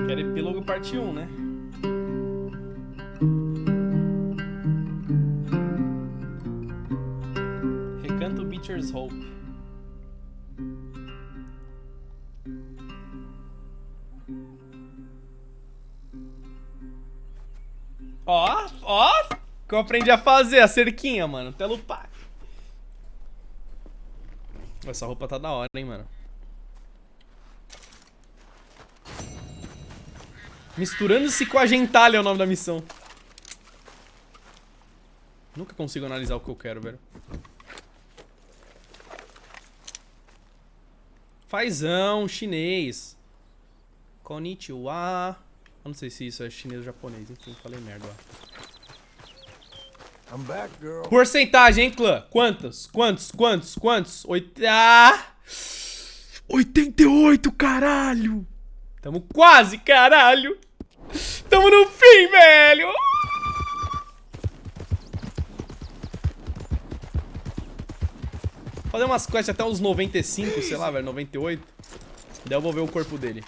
Quero epílogo parte 1, né? Recanto Beecher's Hope. Ó, ó! Que eu aprendi a fazer, a cerquinha, mano. Até lupar. Essa roupa tá da hora, hein, mano. Misturando-se com a gentalha é o nome da missão. Nunca consigo analisar o que eu quero, velho. Fazão, chinês. Konnichiwa. Eu não sei se isso é chinês ou japonês, enfim, falei merda lá. I'm back, girl. Porcentagem, hein, clã? Quantos? 88, caralho! Tamo quase, caralho! Tamo no fim, velho! Fazer umas quests até uns 95, sei lá, velho, 98. Daí eu vou ver o corpo dele.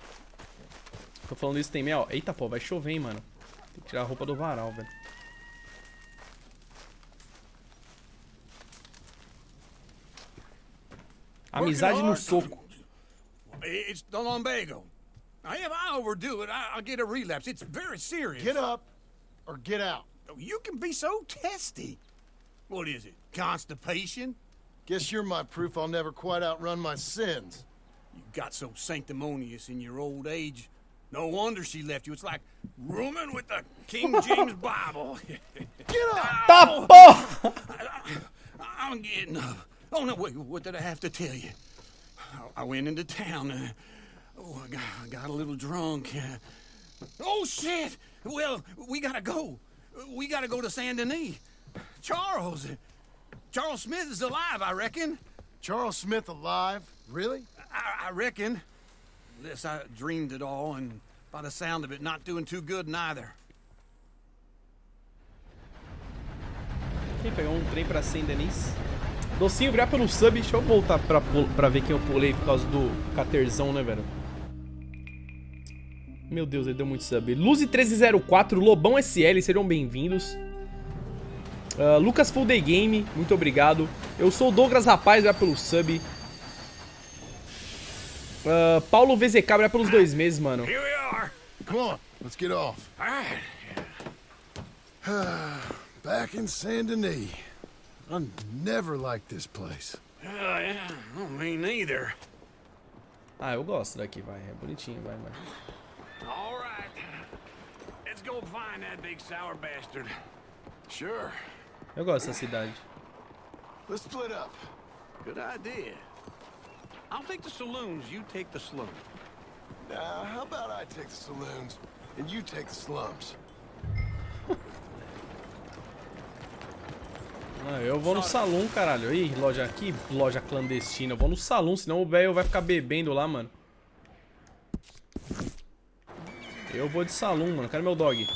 Tô falando isso tem meia hora. Eita, pô, vai chover, hein, mano. Tem que tirar a roupa do varal, velho. Amizade no soco. It's the lumbago. If I overdo it, I'll get a relapse. It's very serious. Get up or get out. You can be so testy. What is it? Constipation? Guess you're my proof I'll never quite outrun my sins. You got so sanctimonious in your old age. No wonder she left you. It's like rooming with the King James Bible. Get up! Tapo! I'm getting up. Oh, no, wait, what did I have to tell you? I went into town. I got a little drunk. Oh, shit! Well, we gotta go. We gotta go to Saint Denis. Charles Smith is alive, I reckon. Charles Smith alive? Really? I reckon. Unless I dreamed it all, and by the sound of it, not doing too good neither. Quem pegou um trem pra Saint Denis? Docinho, obrigado pelo sub. Deixa eu voltar pra ver quem eu pulei por causa do caterzão, né, velho? Meu Deus, ele deu muito sub. Luzi1304, Lobão SL, sejam bem-vindos. Lucas Full Day Game, muito obrigado. Eu sou o Douglas Rapaz, obrigado pelo sub. Paulo VZK, obrigado pelos 2 meses, mano. Here we are. Come on, let's get off. All right. Back in Saint Denis. I never liked this place. Yeah, me neither. Ah, eu gosto daqui, vai. É bonitinho, vai. All right. Let's go find that big sour bastard. Sure. Eu gosto dessa cidade. Let's split up. Good idea. I'll take the saloons, you take the slums. Now, how about I take the saloons and you take the slums? Eu vou no salão, caralho. Ih, loja clandestina. Eu vou no salão, senão o velho vai ficar bebendo lá, mano. Eu vou de salão, mano. Cadê meu dog?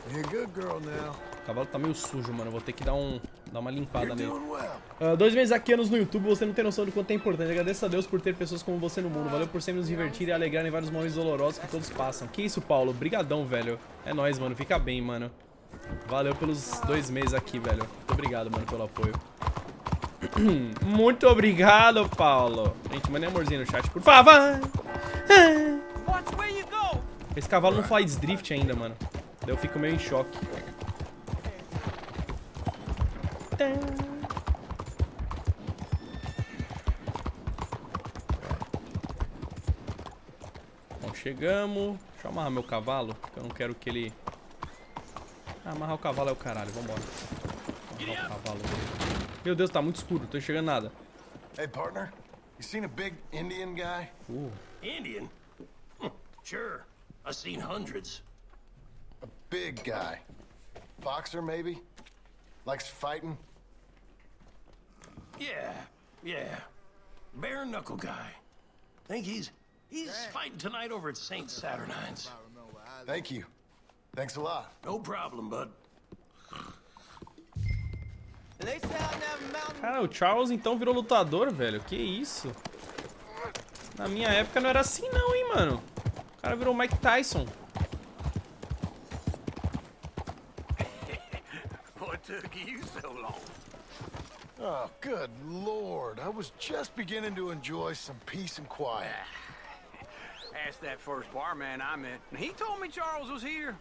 O cavalo tá meio sujo, mano. Eu vou ter que dar uma limpada nele. 2 meses aqui, anos no YouTube, você não tem noção do quanto é importante. Agradeço a Deus por ter pessoas como você no mundo. Valeu por sempre nos divertir e alegrar em vários momentos dolorosos que todos passam. Que isso, Paulo? Brigadão, velho. É nóis, mano. Fica bem, mano. Valeu pelos 2 meses aqui, velho. Muito obrigado, mano, pelo apoio. Muito obrigado, Paulo. Gente, manda amorzinho no chat, por favor. Esse cavalo não faz drift ainda, mano. Daí eu fico meio em choque. Bom, chegamos. Deixa eu amarrar meu cavalo, porque eu não quero que ele... amarrar o cavalo é o caralho, vambora. Amarrar o cavalo. Meu Deus, tá muito escuro, tô enxergando nada. Hey, partner. You seen a big Indian guy? Indian? Sure. I've seen hundreds. A big guy. Boxer, maybe? Likes fighting? Yeah. Bare knuckle guy. Think he's fighting tonight over at St. Saturnine's. Thank you. Thanks a lot. No problem, bud. Cara, o Charles então virou lutador, velho. Que isso? Na minha época não era assim não, hein, mano. O cara virou Mike Tyson. What took you so long? Oh, good Lord. I was just beginning to enjoy some peace and quiet. Asked that first barman I met, and he told me Charles was here.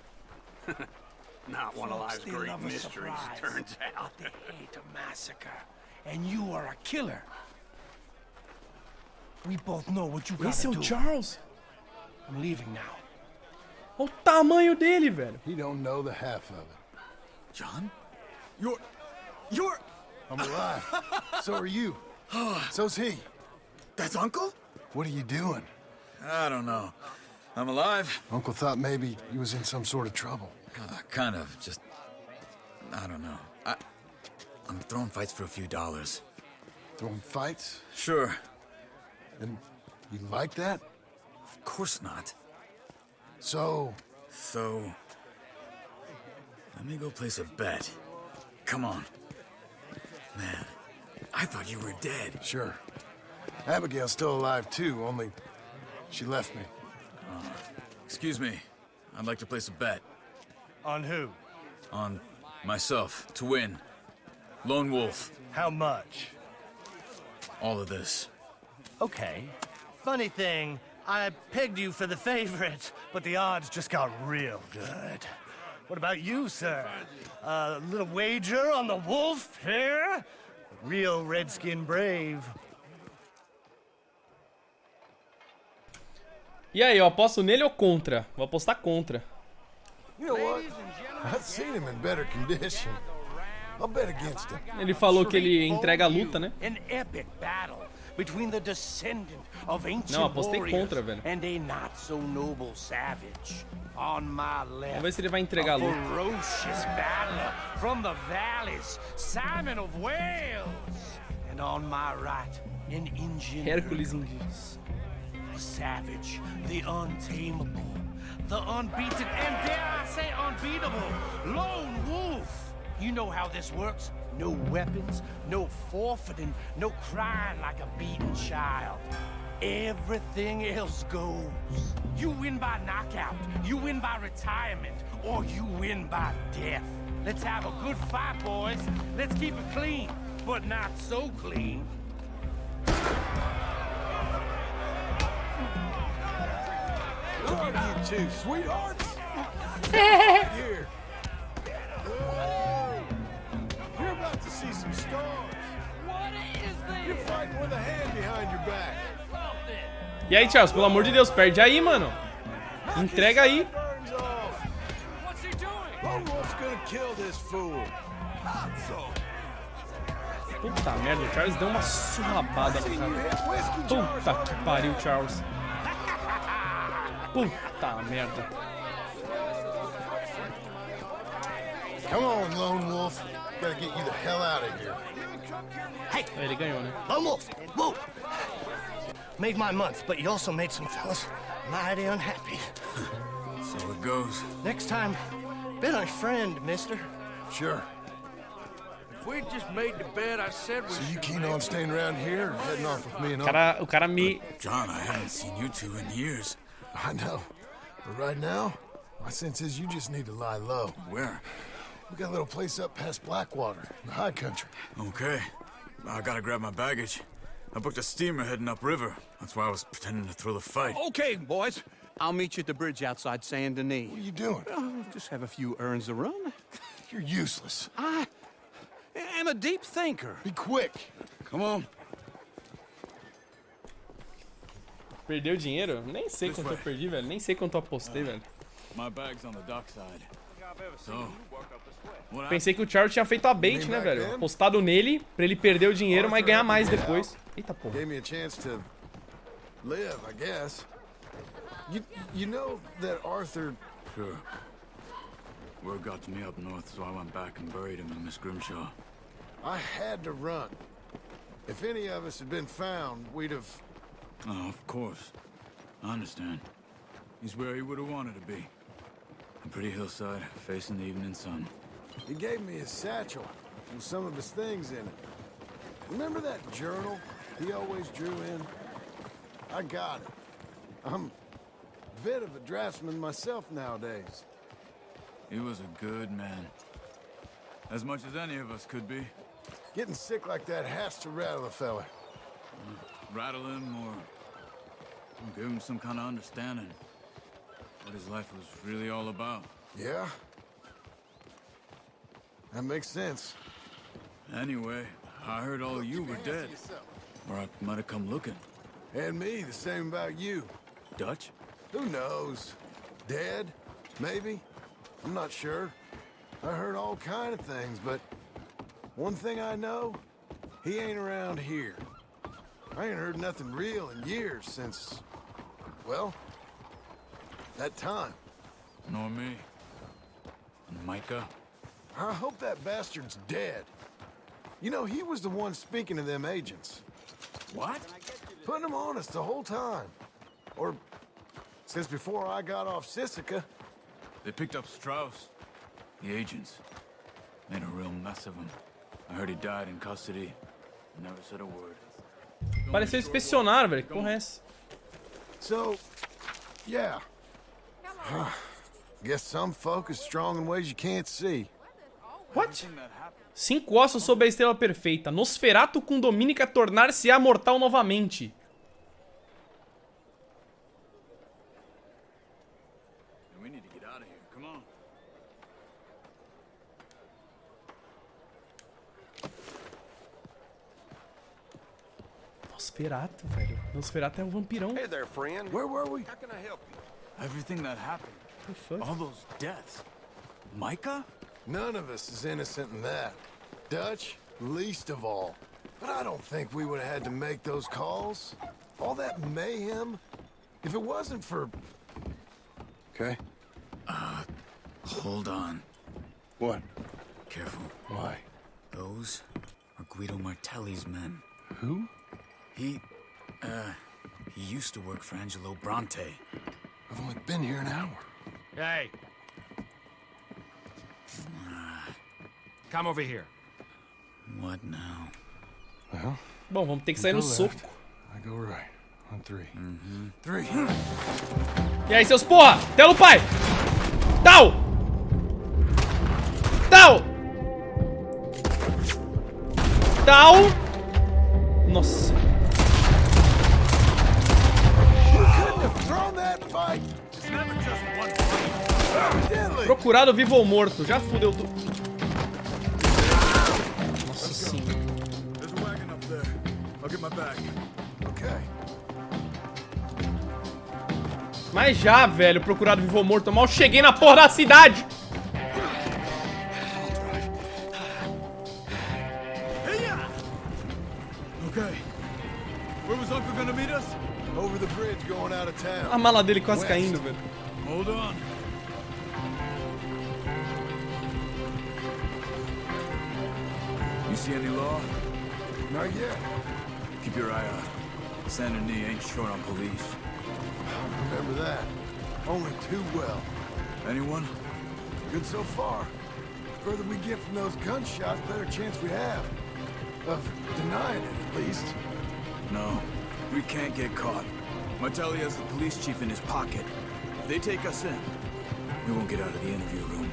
Not one of life's great mysteries, turns out. They hate a massacre, and you are a killer. We both know what you gotta Esse é o do. Charles? I'm leaving now. Olha o tamanho dele, velho. He don't know the half of it. John? You're... I'm alive. So are you. So's he. That's Uncle? What are you doing? I don't know. I'm alive. Uncle thought maybe you was in some sort of trouble. Kind of. Just... I don't know. I'm throwing fights for a few dollars. Throwing fights? Sure. And you like that? Of course not. So... Let me go place a bet. Come on. Man, I thought you were dead. Sure. Abigail's still alive too, only she left me. Excuse me. I'd like to place a bet. On who? On myself, to win. Lone Wolf. How much? All of this. Okay. Funny thing, I pegged you for the favorite, but the odds just got real good. What about you, sir? A little wager on the wolf here? Real redskin brave. E aí, eu aposto nele ou contra? Vou apostar contra. You know what? I've seen him in better condition. I'll bet against him. Ele falou que ele entrega a luta, né? An epic battle. between the descendant of ancient Não, apostei warriors contra, velho. and a not so noble savage. On my left, Vamos ver se ele vai entregar a a luta. ferocious battler from the valleys, Simon of Wales. And on my right, an Indian Hércules Hercules. The savage, the untamable, the unbeaten, and dare I say unbeatable, lone wolf. You know how this works. No weapons, no forfeiting, no crying like a beaten child. Everything else goes. You win by knockout, you win by retirement, or you win by death. Let's have a good fight, boys. Let's keep it clean, but not so clean. Who are you two, sweethearts? Here. Whoa. You're about to see some stars. What is this? You're fighting with a hand behind your back. E aí, Charles, pelo amor de Deus, perde aí, mano. Entrega aí. What's he doing? Lone Wolf's gonna kill this fool. Puta merda, o Charles deu uma surrabada no cara. Puta que pariu, Charles. Puta merda. Come on, Lone Wolf. Gotta get you the hell out of here. Hey, Ele ganhou, né? Lone Wolf, whoa! Made my month, but you also made some fellas mighty unhappy. So it goes. Next time, be my friend, mister. Sure. If we just made the bed, I said we So you should keen make. on staying around here or heading off with me and O cara me... John, I haven't seen you two in years. I know. But right now, my sense is you just need to lie low. Where? We got a little place up past Blackwater, in the high country. Okay. I gotta grab my baggage. I booked a steamer heading upriver. That's why I was pretending to throw the fight. Okay, boys. I'll meet you at the bridge outside Saint Denis. What are you doing? Just have a few errands to run. You're useless. I am a deep thinker. Be quick. Come on. Perdeu dinheiro? Nem sei quanto eu perdi, velho. Nem sei quanto eu apostei, velho. My bag's on the dockside. So, Pensei que o Charles tinha feito a bait, né, velho? Apostado nele, pra ele perder o dinheiro, mas ganhar mais depois. Eita porra. Gave me a chance to live, I guess. You know that Arthur... Sure. Word got to me up north, so I went back and buried him in Miss Grimshaw. I had to run. If any of us had been found, we'd have... Oh, of course. I understand. He's where he would have wanted to be. A pretty hillside, facing the evening sun. He gave me his satchel with some of his things in it. Remember that journal he always drew in? I got it. I'm a bit of a draftsman myself nowadays. He was a good man. As much as any of us could be. Getting sick like that has to rattle a fella. Rattle him or give him some kind of understanding. What his life was really all about. Yeah? That makes sense. Anyway, I heard all you were dead. Or I might have come looking. And me, the same about you. Dutch? Who knows? Dead? Maybe? I'm not sure. I heard all kind of things, but one thing I know, he ain't around here. I ain't heard nothing real in years since, well, that time. Nor me. And Micah? I hope that bastard's dead. You know, he was the one speaking to them agents. What? Putting them on us the whole time. Or since before I got off Sisika. They picked up Strauss. The agents. Made a real mess of him. I heard he died in custody. Never said a word. Pareceu inspecionar, velho. Que porra é essa? So, yeah. Guess some folk is strong in ways you can't see. What? 5 ossos sob a estrela perfeita. Nosferatu com Dominica tornar-se-á mortal novamente. We need to get out of here. Come on. Nosferatu, velho. Nosferatu é um vampirão. Hey there, friend. Where were we? How can I help you? Everything that happened. The fuck? All those deaths. Micah? None of us is innocent in that. Dutch, least of all. But I don't think we would have had to make those calls. All that mayhem. If it wasn't for... Okay? Hold on. What? Careful. Why? Those are Guido Martelli's men. Who? He used to work for Angelo Bronte. I've only been here an hour. Hey! Come over here. What now? Well... Bom, vamos ter que sair no soco. I go right. On 3. Three. E aí, seus porra? Telo pai! Tal! Tal! Tal! Nossa. Procurado vivo ou morto. Já fudeu tudo. Nossa senhora. Mas já, velho, procurado vivo ou morto. Eu mal cheguei na porra da cidade. Okay. Where was Uncle gonna meet us? Over the bridge going out of town. A mala dele quase caindo, velho. Hold on. You see any law? Not yet. Keep your eye out. Saint Denis ain't short on police. I remember that. Only too well. Anyone? Good so far. Further we get from those gunshots, better chance we have. Of denying it, at least. No. We can't get caught. Martelli has the police chief in his pocket. If they take us in, we won't get out of the interview room.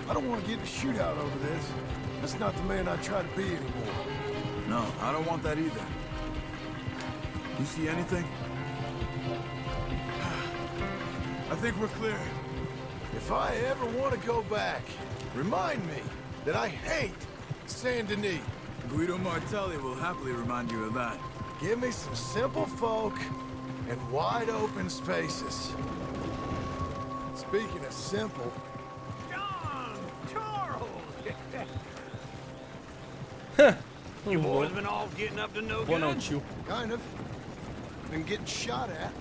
I don't want to get in a shootout over this. That's not the man I try to be anymore. No, I don't want that either. You see anything? I think we're clear. If I ever want to go back, remind me that I hate Saint Denis. Guido Martelli will happily remind you of that. Give me some simple folk and wide open spaces. Speaking of simple... John! Charles! Huh. You boys been all getting up to no good? Kind of. Been getting shot at.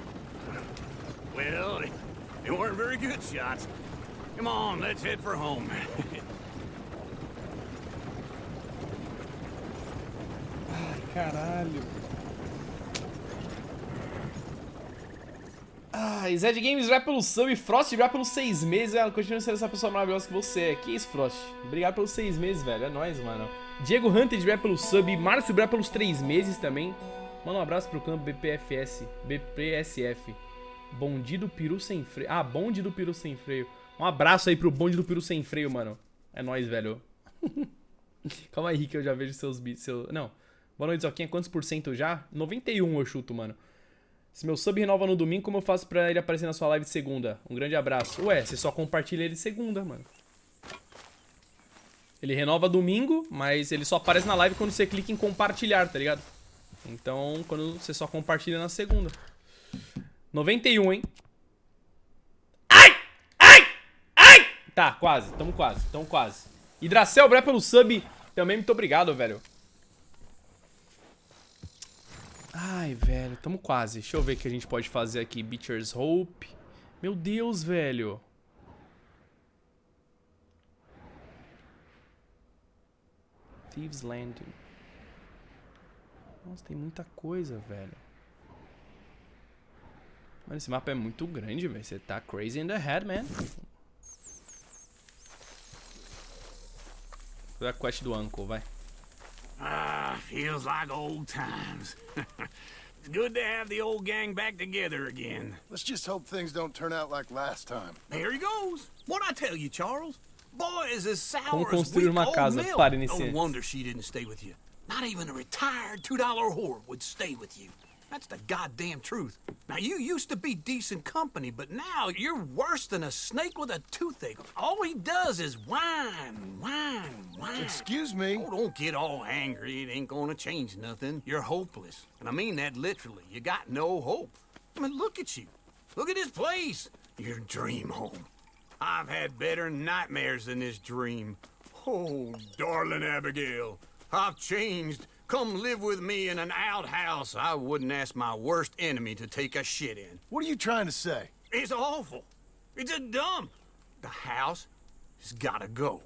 Well, they weren't very good shots. Come on, let's head for home. Ai, caralho. Ah, Zed Games já pelo sub, Frost já pelos 6 meses. Continua sendo essa pessoa maravilhosa que você é. Que isso, Frost? Obrigado pelos 6 meses, velho. É nóis, mano. Diego Hunter já pelo sub. Márcio já pelos 3 meses também. Manda um abraço pro campo BPSF. Bonde do Peru sem freio. Ah, bonde do Peru sem freio. Um abraço aí pro bonde do Peru sem freio, mano. É nóis, velho. Calma aí, Rick, eu já vejo seus bits. Não. Boa noite, Zoquinha. Quantos por cento já? 91 eu chuto, mano. Se meu sub renova no domingo, como eu faço pra ele aparecer na sua live de segunda? Um grande abraço. Ué, você só compartilha ele de segunda, mano. Ele renova domingo, mas ele só aparece na live quando você clica em compartilhar, tá ligado? Então, quando você só compartilha na segunda. 91, hein? Ai! Ai! Ai! Tá, quase. Tamo quase. Hidracel, obrigado pelo sub. Também muito obrigado, velho. Ai, velho, tamo quase. Deixa eu ver o que a gente pode fazer aqui. Beecher's Hope. Meu Deus, velho. Thieves Landing. Nossa, tem muita coisa, velho. Mano, esse mapa é muito grande, velho. Você tá crazy in the head, man. Vou ver a quest do Uncle, vai. Ah, feels like old times. It's good to have the old gang back together again. Let's just hope things don't turn out like last time. There he goes. What'd I tell you, Charles? Boy is as sour Como as construir weak uma old casa milk. para No iniciantes. wonder she didn't stay with you. Not even a retired $2 whore would stay with you. That's the goddamn truth. Now, you used to be decent company, but now you're worse than a snake with a toothache. All he does is whine. Excuse me? Oh, don't get all angry. It ain't gonna change nothing. You're hopeless. And I mean that literally. You got no hope. I mean, look at you. Look at this place. Your dream home. I've had better nightmares than this dream. Oh, darling Abigail, I've changed, come live with me in an outhouse I wouldn't ask my worst enemy to take a shit in. What are you trying to say? It's awful. It's a dump. The house has gotta go.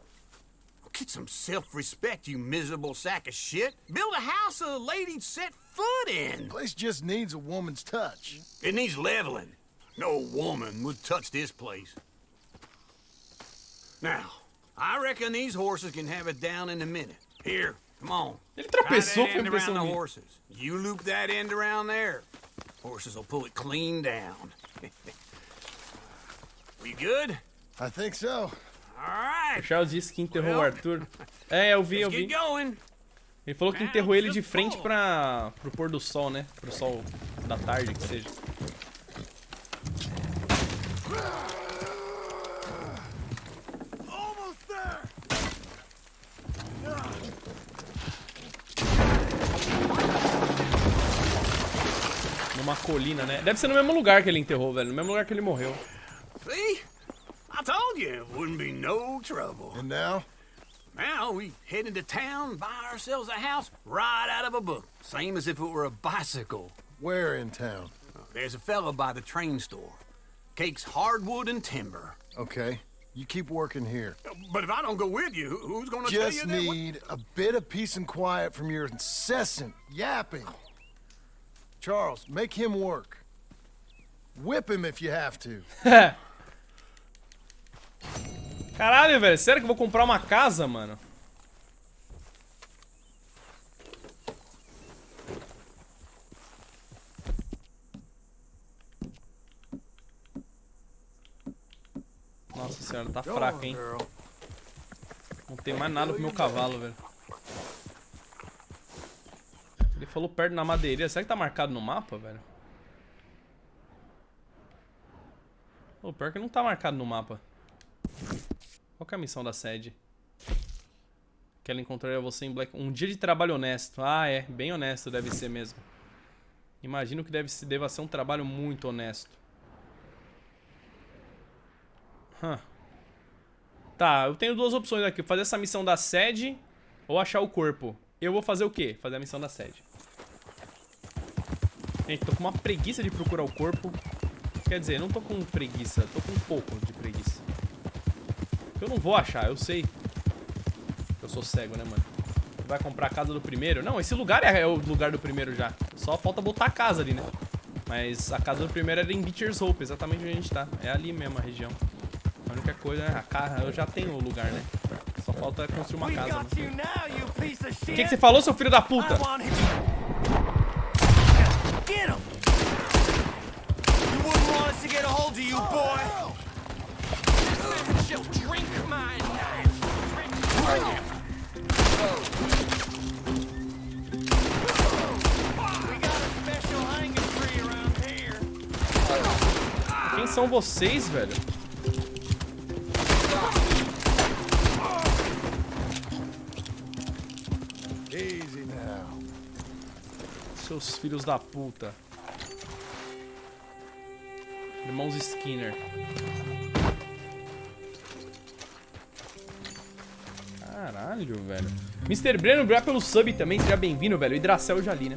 Get some self-respect, you miserable sack of shit. Build a house a lady'd set foot in. Place just needs a woman's touch. It needs leveling. No woman would touch this place. Now, I reckon these horses can have it down in a minute. Here, come on. Ele Tie tropeçou, that foi end around the impressão minha. horses. You loop that end around there. Horses will pull it clean down. We good? I think so. All O Charles disse que enterrou o Arthur. É, eu vi. Let's get going. Ele falou que enterrou ele de frente pro pôr do sol, né? Pro sol da tarde, que seja. Almost there. Numa colina, né? Deve ser no mesmo lugar que ele enterrou, velho. No mesmo lugar que ele morreu. See? I told you it wouldn't be no trouble. And now? Now we head into town, buy ourselves a house right out of a book. Same as if it were a bicycle. Where in town? There's a fella by the train store. Cakes hardwood and timber. Okay. You keep working here. But if I don't go with you, who's gonna tell you Just that? need a bit of peace and quiet from your incessant yapping. Charles, make him work. Whip him if you have to. Caralho, velho. Sério que eu vou comprar uma casa, mano? Nossa senhora, tá fraco, hein? Não tem mais nada pro meu cavalo, velho. Ele falou perto na madeireira. Será que tá marcado no mapa, velho? Pô, pior que não tá marcado no mapa. Qual que é a missão da sede? Que ela encontraria você em Black... Um dia de trabalho honesto. Ah, é. Bem honesto deve ser mesmo. Imagino que deva ser um trabalho muito honesto. Tá, eu tenho duas opções aqui. Fazer essa missão da sede ou achar o corpo. Eu vou fazer o quê? Fazer a missão da sede. Gente, tô com uma preguiça de procurar o corpo. Quer dizer, não tô com preguiça. Tô com um pouco de preguiça. Eu não vou achar, eu sei. Eu sou cego, né, mano? Vai comprar a casa do primeiro? Não, esse lugar é o lugar do primeiro já. Só falta botar a casa ali, né? Mas a casa do primeiro era em Beecher's Hope, exatamente onde a gente tá. É ali mesmo a região. A única coisa é a casa. Eu já tenho o lugar, né? Só falta construir uma casa. Né? O que você falou, seu filho da puta? Get him! You wouldn't want us to get a hold of you, boy! She'll drink my knife! We got a special hanging tree around here. Quem são vocês, velho? Easy now. Seus filhos da puta. Irmãos Skinner. Caralho, velho. Mr. Breno, obrigado pelo sub também. Seja bem-vindo, velho. Hidracel eu já li, né?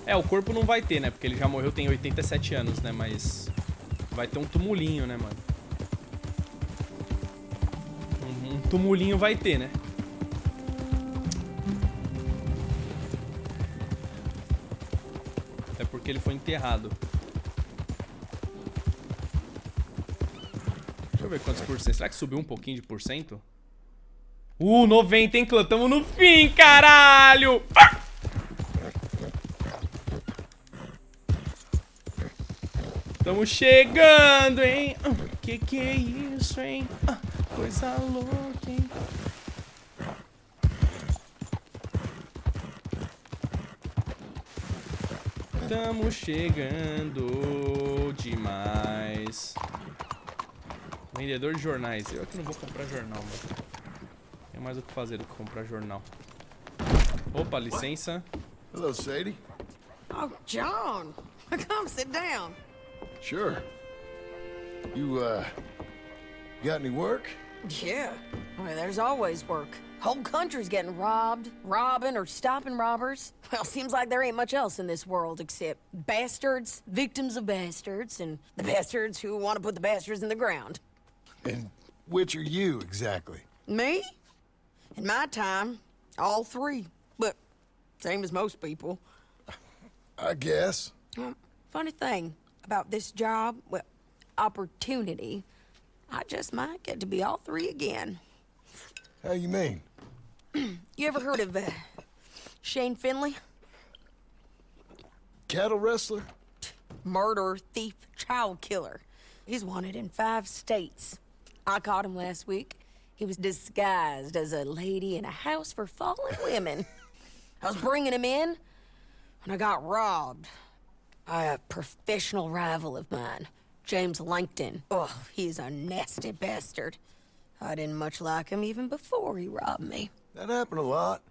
É, o corpo não vai ter, né? Porque ele já morreu, tem 87 anos, né? Mas vai ter um tumulinho, né, mano? Um tumulinho vai ter, né? É porque ele foi enterrado. Deixa eu ver quantos por cento. Será que subiu um pouquinho de por cento? 90, hein, clã? Tamo no fim, caralho! Tamo chegando, hein? Que é isso, hein? Coisa louca, hein? Tamo chegando demais. Vendedor de jornais. Eu aqui não vou comprar jornal, mano. Tem mais o que fazer do que comprar jornal. Opa, licença. Hello, Sadie. Oh, John. Come sit down. Sure. You got any work? Yeah. Well, there's always work. Whole country's getting robbed, robbing, or stopping robbers. Well, seems like there ain't much else in this world except bastards, victims of bastards, and the bastards who want to put the bastards in the ground. And which are you, exactly? Me? In my time, all three. But same as most people. I guess. Funny thing about this job, well, opportunity, I just might get to be all three again. How you mean? You ever heard of Shane Finley? Cattle wrestler? Murderer, thief, child killer. He's wanted in 5 states. I caught him last week. He was disguised as a lady in a house for fallen women. I was bringing him in, and I got robbed by a professional rival of mine, James Langton. Oh, he's a nasty bastard. I didn't much like him even before he robbed me. That happened a lot.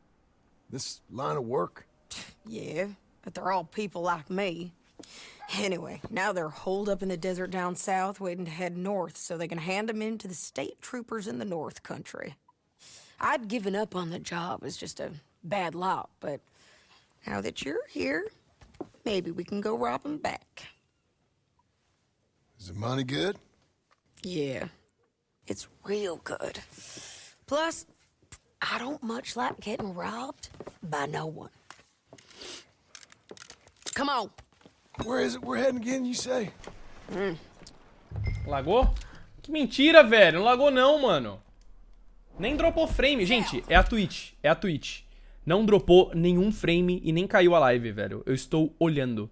This line of work. Yeah, but they're all people like me. Anyway, now they're holed up in the desert down south, waiting to head north so they can hand them in to the state troopers in the north country. I'd given up on the job as just a bad lot, but now that you're here, maybe we can go rob them back. Is the money good? Yeah, it's real good. Plus, I don't much like getting robbed by no one. Come on. Where is it we're heading again, you say? Lagou? Que mentira, velho. Não lagou não, mano. Nem dropou frame. Gente, é a Twitch. É a Twitch. Não dropou nenhum frame e nem caiu a live, velho. Eu estou olhando.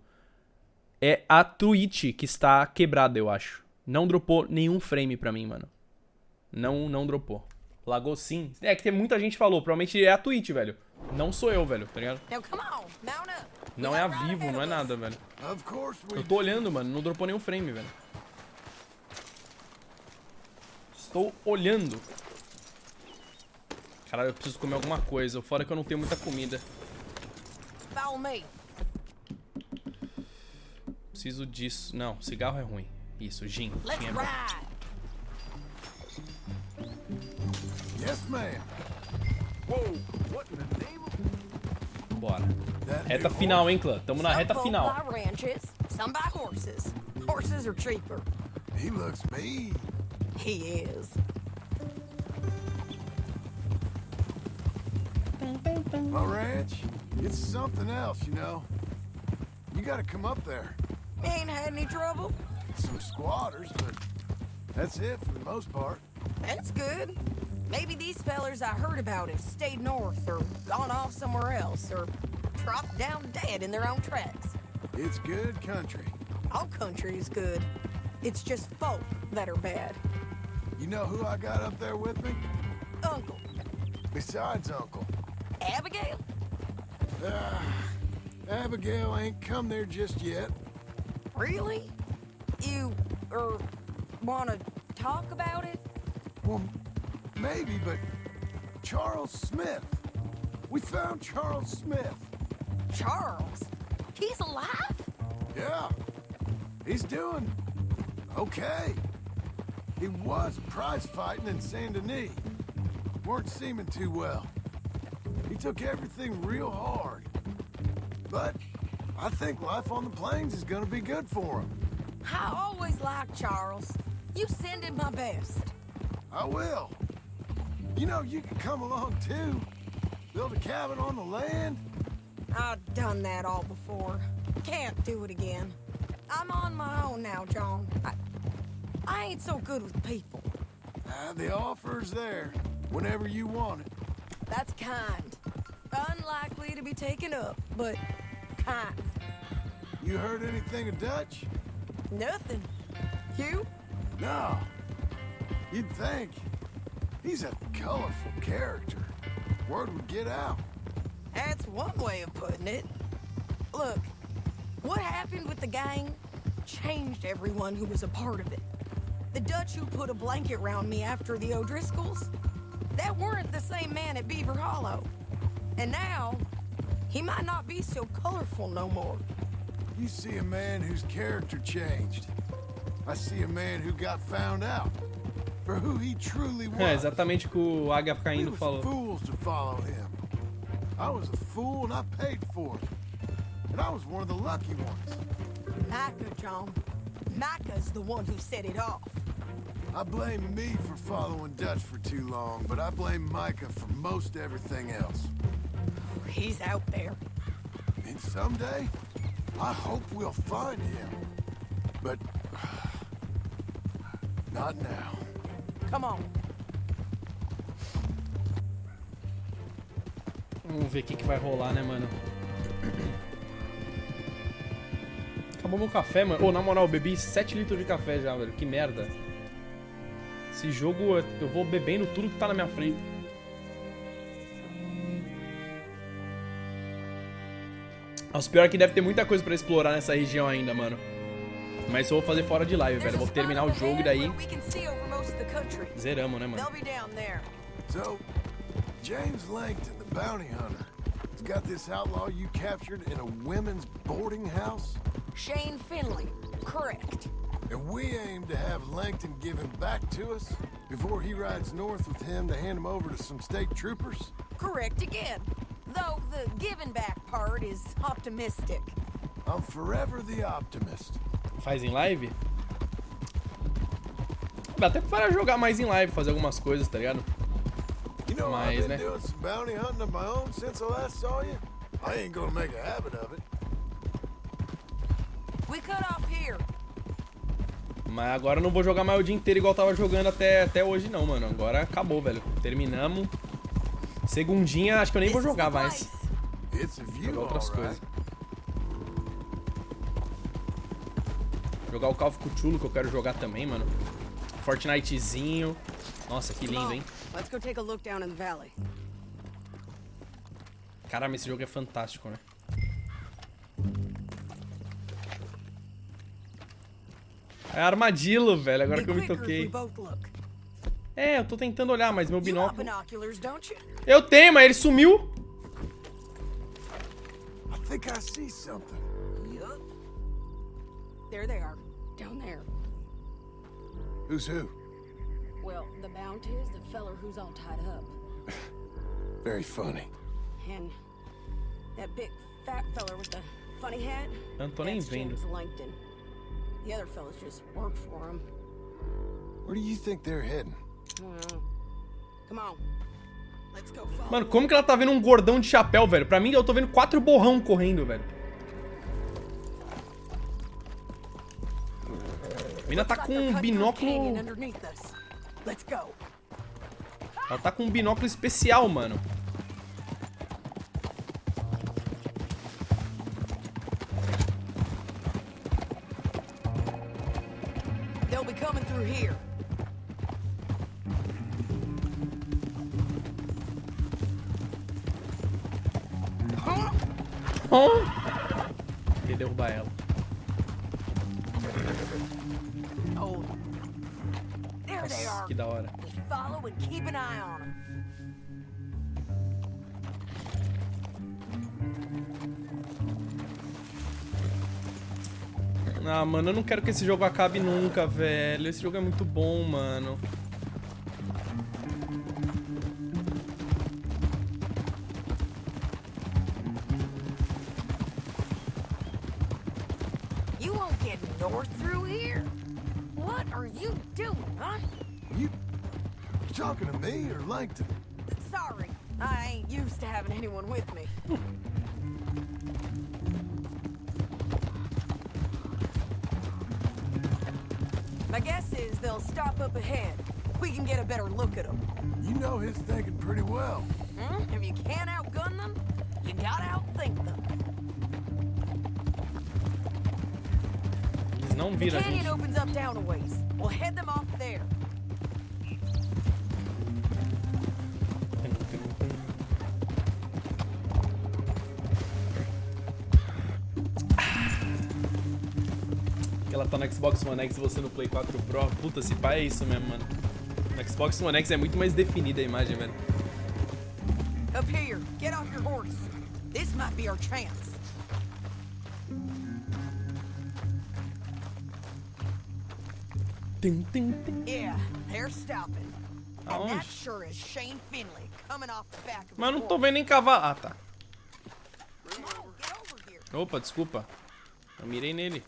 É a Twitch que está quebrada, eu acho. Não dropou nenhum frame pra mim, mano. Não dropou. Lagou sim. É que tem muita gente que falou. Provavelmente é a Twitch, velho. Não sou eu, velho. Tá ligado? Não é a Vivo, não é nada, velho. Eu tô olhando, mano. Não dropou nenhum frame, velho. Estou olhando. Caralho, eu preciso comer alguma coisa. Fora que eu não tenho muita comida. Preciso disso. Não, cigarro é ruim. Isso, gin. Gin é bom. Yes, ma'am. Whoa, what in the name of... Bora. Reta final, hein, clã? Tamo na reta final. Some buy ranches, some buy horses. Horses are cheaper. He looks mean. He is. My ranch, it's something else, you know. You gotta come up there. Ain't had any trouble? Some squatters, but that's it for the most part. That's good. Maybe these fellers I heard about have stayed north or gone off somewhere else or dropped down dead in their own tracks. It's good country. All country is good. It's just folk that are bad. You know who I got up there with me? Uncle. Besides Uncle. Abigail? Abigail ain't come there just yet. Really? You, wanna talk about it? Well, maybe, but Charles Smith. We found Charles Smith. Charles? He's alive? Yeah. He's doing okay. He was prize fighting in Saint Denis. Weren't seeming too well. He took everything real hard. But I think life on the plains is gonna be good for him. I always liked Charles. You send him my best. I will. You know, you can come along too. Build a cabin on the land. I've done that all before. Can't do it again. I'm on my own now, John. I ain't so good with people. The offer's there, whenever you want it. That's kind. Unlikely to be taken up, but kind. You heard anything of Dutch? Nothing. You? No. You'd think. He's a colorful character. Word would get out. That's one way of putting it. Look, what happened with the gang changed everyone who was a part of it. The Dutch who put a blanket round me after the O'Driscolls, that weren't the same man at Beaver Hollow. And now, he might not be so colorful no more. You see a man whose character changed. I see a man who got found out. for who he truly was. É exatamente o que o Águia Caindo falou. Fools to follow him. I was a fool and I paid for it. And I was one of the lucky ones. Micah, John. Micah's the one who set it off. I blame me for following Dutch for too long, but I blame Micah for most everything else. He's out there. And someday, I hope we'll find him. But not now. Come on. Vamos ver o que vai rolar, né, mano? Acabou meu café, mano. Ô, na moral, eu bebi 7 litros de café já, velho. Que merda. Esse jogo, eu vou bebendo tudo que tá na minha frente. Os pior é que deve ter muita coisa pra explorar nessa região ainda, mano. Mas eu vou fazer fora de live, velho. Eu vou terminar o jogo e daí... Zeramos, né, mano? So, James Langton, the bounty hunter, has got this outlaw you captured in a women's boarding house? Shane Finley, correct. And we aim to have Langton give him back to us before he rides north with him to hand him over to some state troopers? Correct again. Though the giving back part is optimistic. I'm forever the optimist. Faz em live? Dá até para jogar mais em live, fazer algumas coisas, tá ligado? You know, Mas, I've né? been doing some bounty hunting of my own since I last saw you. I ain't gonna make a habit of it. We cut off here. Mas agora eu não vou jogar mais o dia inteiro igual eu tava jogando até hoje não, mano. Agora acabou, velho. Terminamos. Segundinha, acho que eu nem vou jogar mais. Jogar outras coisas. Jogar o Call of Cthulhu, que eu quero jogar também, mano. Fortnitezinho. Nossa, que lindo, hein? Let's go take a look down in the valley. Caramba, esse jogo é fantástico, né? É armadilho, velho, agora que eu me toquei. É, eu tô tentando olhar, mas meu binóculo... Eu tenho, mas ele sumiu. I think I see something. Yup. There they are, down there. Who's who? Well, the bounty is the feller who's all tied up. Very funny. And that big fat feller with the funny hat? Eu não tô nem That's vendo. James Langton. The other fellas just work for him. Where do you think they're heading? Come on. Let's go follow. Mano, como que ela tá vendo um gordão de chapéu, velho? Pra mim, eu tô vendo 4 borrão correndo, velho. A mina tá com um binóculo... Let's go. Ela tá com um binóculo especial, mano. They'll be coming through here. Queria derrubar ela. Oh. There they Nossa, are. que da hora. Just follow and keep an eye on them. Ah, mano, eu não quero que esse jogo acabe nunca, velho. Esse jogo é muito bom, mano. You won't get north through here? What are you doing, huh? You talking to me or Langton? Sorry, I ain't used to having anyone with me. My guess is they'll stop up ahead. We can get a better look at them. You know his thinking pretty well. If you can't outgun them, you gotta outthink them. Eles não The viram a canyon gente. opens up down a ways. We'll head them off there. Que ela tá no Xbox One X e você no Play 4 Pro. Puta, se pá é isso mesmo, mano. No Xbox One X é muito mais definida a imagem, velho. Up here, get off your horse. This might be our chance. Yeah, they're stopping. And that Aonde? sure is Shane Finley coming off the back of Mas his não tô horse. vendo nem cavalo. Ah, tá. Come on, get over here. Opa, desculpa. Eu mirei nele.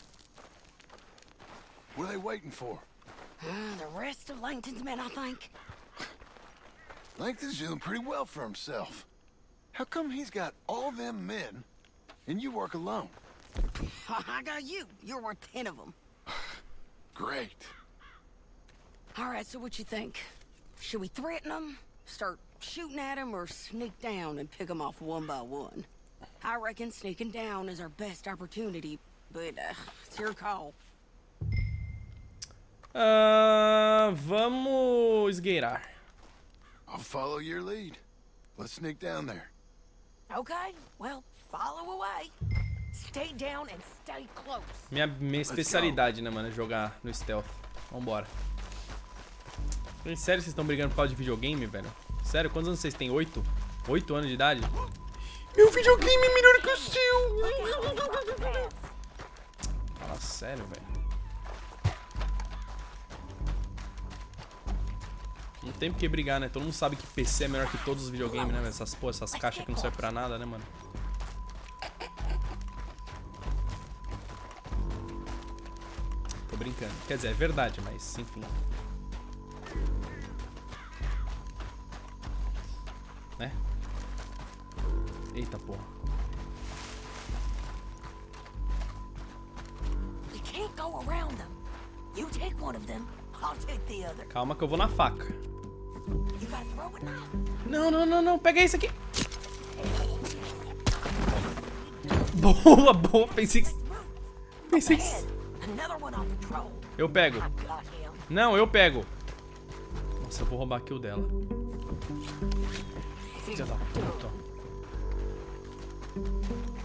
What are they waiting for? The rest of Langton's men, I think. Langton's doing pretty well for himself. How come he's got all them men and you work alone? I got you. You're worth 10 of them. Great. All right, so what you think? Should we threaten them, start shooting at them, or sneak down and pick them off one by one? I reckon sneaking down is our best opportunity, but it's your call. Vamos esgueirar. I'll follow your lead. Let's sneak down there. Okay, well, follow away. Stay down and stay close. Minha especialidade, né, mano? É jogar no stealth. Vambora. Gente, sério, vocês estão brigando por causa de videogame, velho? Sério, quantos anos vocês têm? 8? 8 anos de idade? Meu videogame é melhor que o seu! Fala sério, velho. Não tem por que brigar, né? Todo mundo sabe que PC é melhor que todos os videogames, né? Essas caixas que não servem pra nada, né, mano? Tô brincando. Quer dizer, é verdade, mas enfim. Né? Eita porra. You can't go around them. You take one of them, I'll take the other. Calma que eu vou na faca. You gotta throw it now. Não, não, não, não. Pega isso aqui. Boa, boa. Pensei que... Another one on patrol. Eu pego. I got him. Não, eu pego. Nossa, eu vou roubar a kill dela. Filha da puta.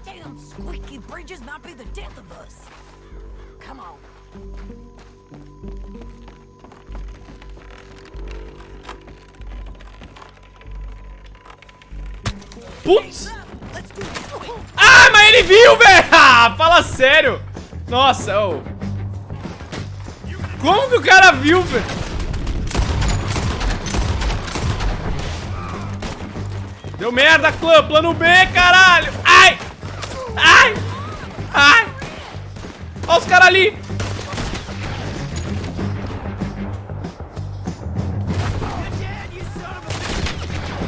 Damn, squeaky bridges might be the death of us. Come on. Putz! Ah, mas ele viu, velho! Ah, fala sério! Nossa, ô. Como que o cara viu, velho? Deu merda, clã! Plano B, caralho! Ai! Ai! Ai! Olha os caras ali!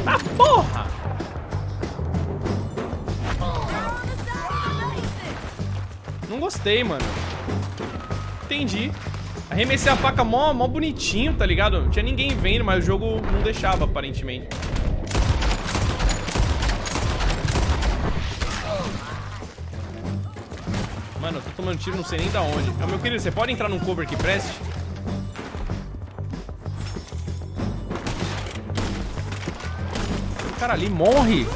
Ah, porra! Não gostei, mano. Entendi. Arremessei a faca mó bonitinho, tá ligado? Não tinha ninguém vendo, mas o jogo não deixava, aparentemente. Mano, eu tô tomando tiro, não sei nem da onde. Meu querido, você pode entrar num cover que preste? O cara ali morre.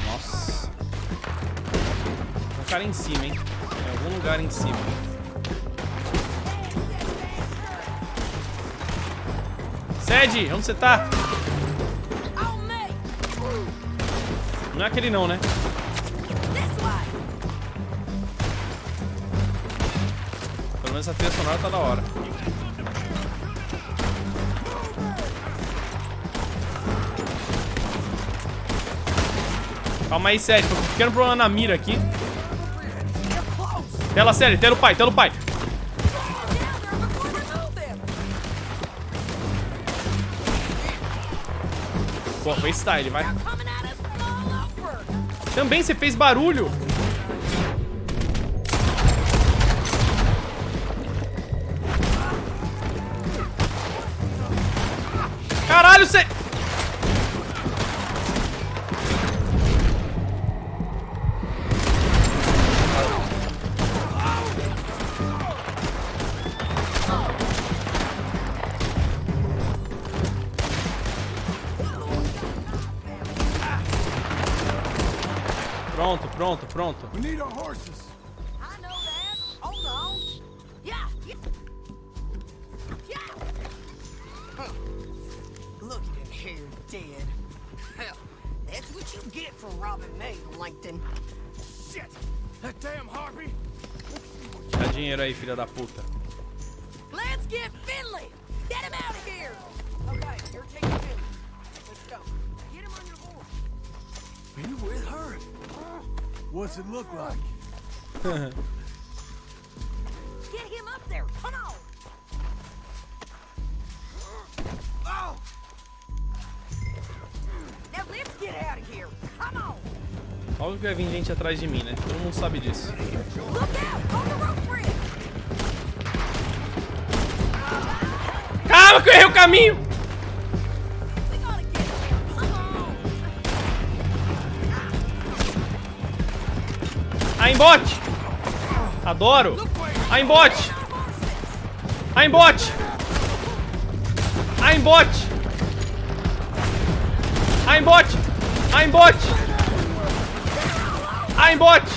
Nossa. Tem um cara em cima, hein? Em algum lugar em cima. Sede, onde você tá? Não é aquele não, né? Pelo menos a trilha sonora tá da hora. Calma aí, Sede, tô com um pequeno problema na mira aqui. Tela séria, tela o pai, tela o pai. Pô, foi style, vai. Também você fez barulho. Caralho, você... Pronto, pronto, pronto. We need our horses. I know that. Hold on. Yeah. Huh. Look at him here, dead. Hell, That's what you get for robbing me, Langton. Shit! That damn harpy! Dá dinheiro aí, filha da puta. Let's get Finley! Get him out of here! Okay, you're taking Finley. Let's go. Get him on your horse. Are you with her? What's it look like? Get him up there! Come on! Oh! Now let's get out of here! Come on! Óbvio que vai vir gente atrás de mim, né? Todo mundo sabe disso. Look out! On the rope bridge! Calma que eu errei o caminho! Aimbote! Adoro! Aimbote! Aimbote! Aimbote! Aimbote! Aimbote! Aimbote!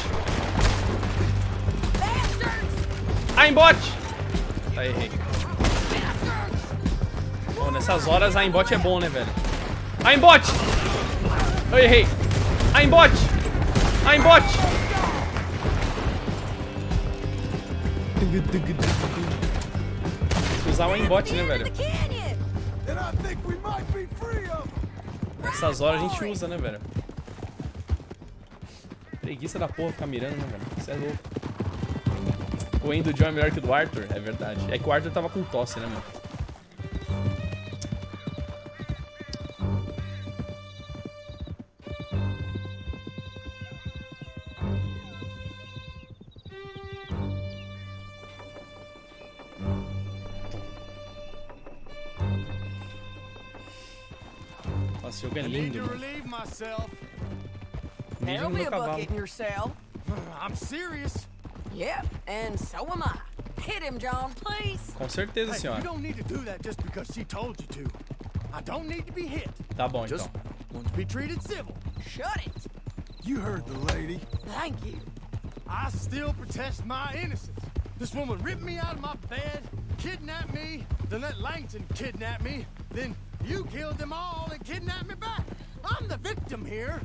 Aimbote! Aí, errei. Bom, nessas horas aimbote é bom, né, velho? Aimbote! Eu errei! Aimbote! Aimbote! Usar o aimbot, né, velho? Nessas horas a gente usa, né, velho? Preguiça da porra ficar mirando, né, velho? Isso é louco. O aim do John é melhor que o do Arthur? É verdade. É que o Arthur tava com tosse, né, mano? Nossa, o jogo é lindo, mano. There'll be a bucket in your cell. I'm serious. Yep, and so am I. Hit him, John, please. Com certeza, Hey, senhora. you don't need to do that just because she told you to. I don't need to be hit. Tá bom, Just então. want to be treated civil. Shut it. You heard the lady. Thank you. I still protest my innocence. This woman ripped me out of my bed, kidnapped me, then let Langton kidnap me, then you killed them all and kidnapped me back. I'm the victim here.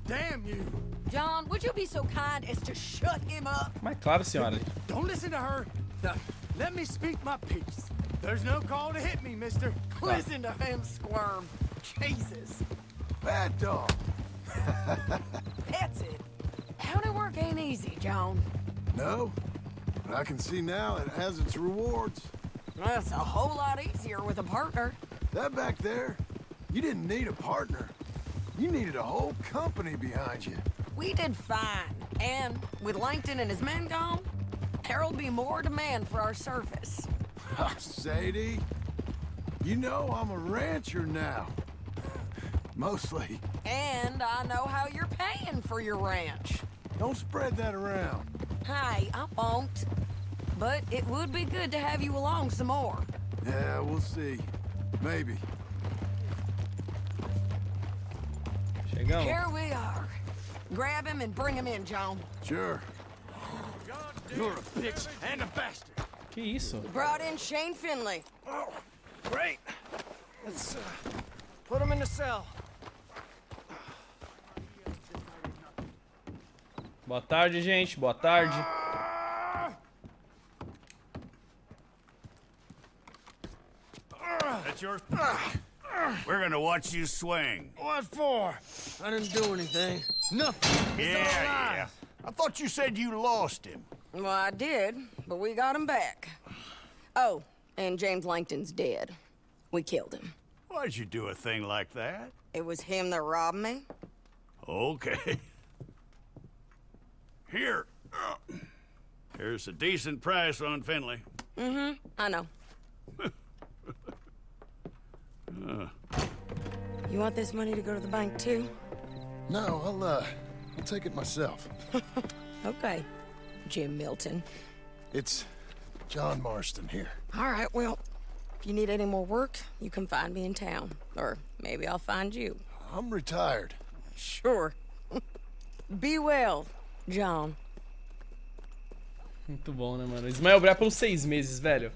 Damn you. John, would you be so kind as to shut him up? Mas claro, senhora. Don't listen to her. Now, let me speak my piece. There's no call to hit me, mister. Listen to him squirm. Jesus. Bad dog. That's it. County work ain't easy, John. No, but I can see now it has its rewards. That's a whole lot easier with a partner. That back there, you didn't need a partner. You needed a whole company behind you. We did fine. And with Langton and his men gone, there'll be more demand for our service. Sadie, you know I'm a rancher now. Mostly. And I know how you're paying for your ranch. Don't spread that around. Hey, I won't. But it would be good to have you along some more. Yeah, we'll see. Maybe. Chegamos. Here we are. Grab him and bring him in, John. Sure. You're a bitch and a bastard. Que isso? Brought in Shane Finley. Oh, great. Let's put him in the cell. Boa tarde, gente. Boa tarde. That's yours. We're gonna watch you swing. What for? I didn't do anything. Nothing. He's Yeah, still alive. yeah. I thought you said you lost him. Well, I did, but we got him back. Oh, and James Langton's dead. We killed him. Why'd you do a thing like that? It was him that robbed me. Okay. Here. Here's a decent price on Finley. Mm-hmm, I know. You want this money to go to the bank, too? No, I'll take it myself. Okay, Jim Milton. It's John Marston here. All right, well, if you need any more work, you can find me in town. Or maybe I'll find you. I'm retired. Sure. Be well, John. Muito bom, né, mano? Ismael Bré pelos 6 meses, velho.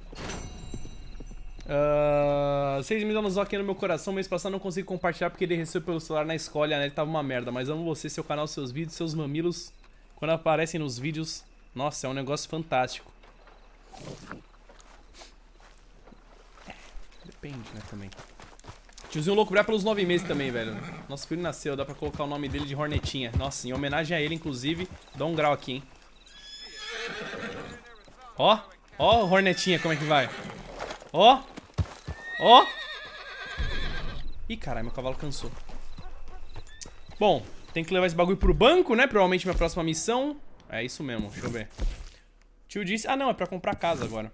Vocês me dão um zoquinho no meu coração. Mês passado não consegui compartilhar porque ele recebeu pelo celular na escola e a net tava uma merda. Mas amo você, seu canal, seus vídeos, seus mamilos. Quando aparecem nos vídeos, nossa, é um negócio fantástico. Depende, né, também. Tiozinho louco brá pelos 9 meses também, velho. Nosso filho nasceu, dá pra colocar o nome dele de Hornetinha. Nossa, em homenagem a ele, inclusive, dá um grau aqui, hein. Ó, ó o Hornetinha, como é que vai. Ó, ó. Ih, caralho, meu cavalo cansou. Bom, tem que levar esse bagulho pro banco, né? Provavelmente minha próxima missão. É isso mesmo, deixa eu ver. O tio disse... Ah, não, é pra comprar casa agora.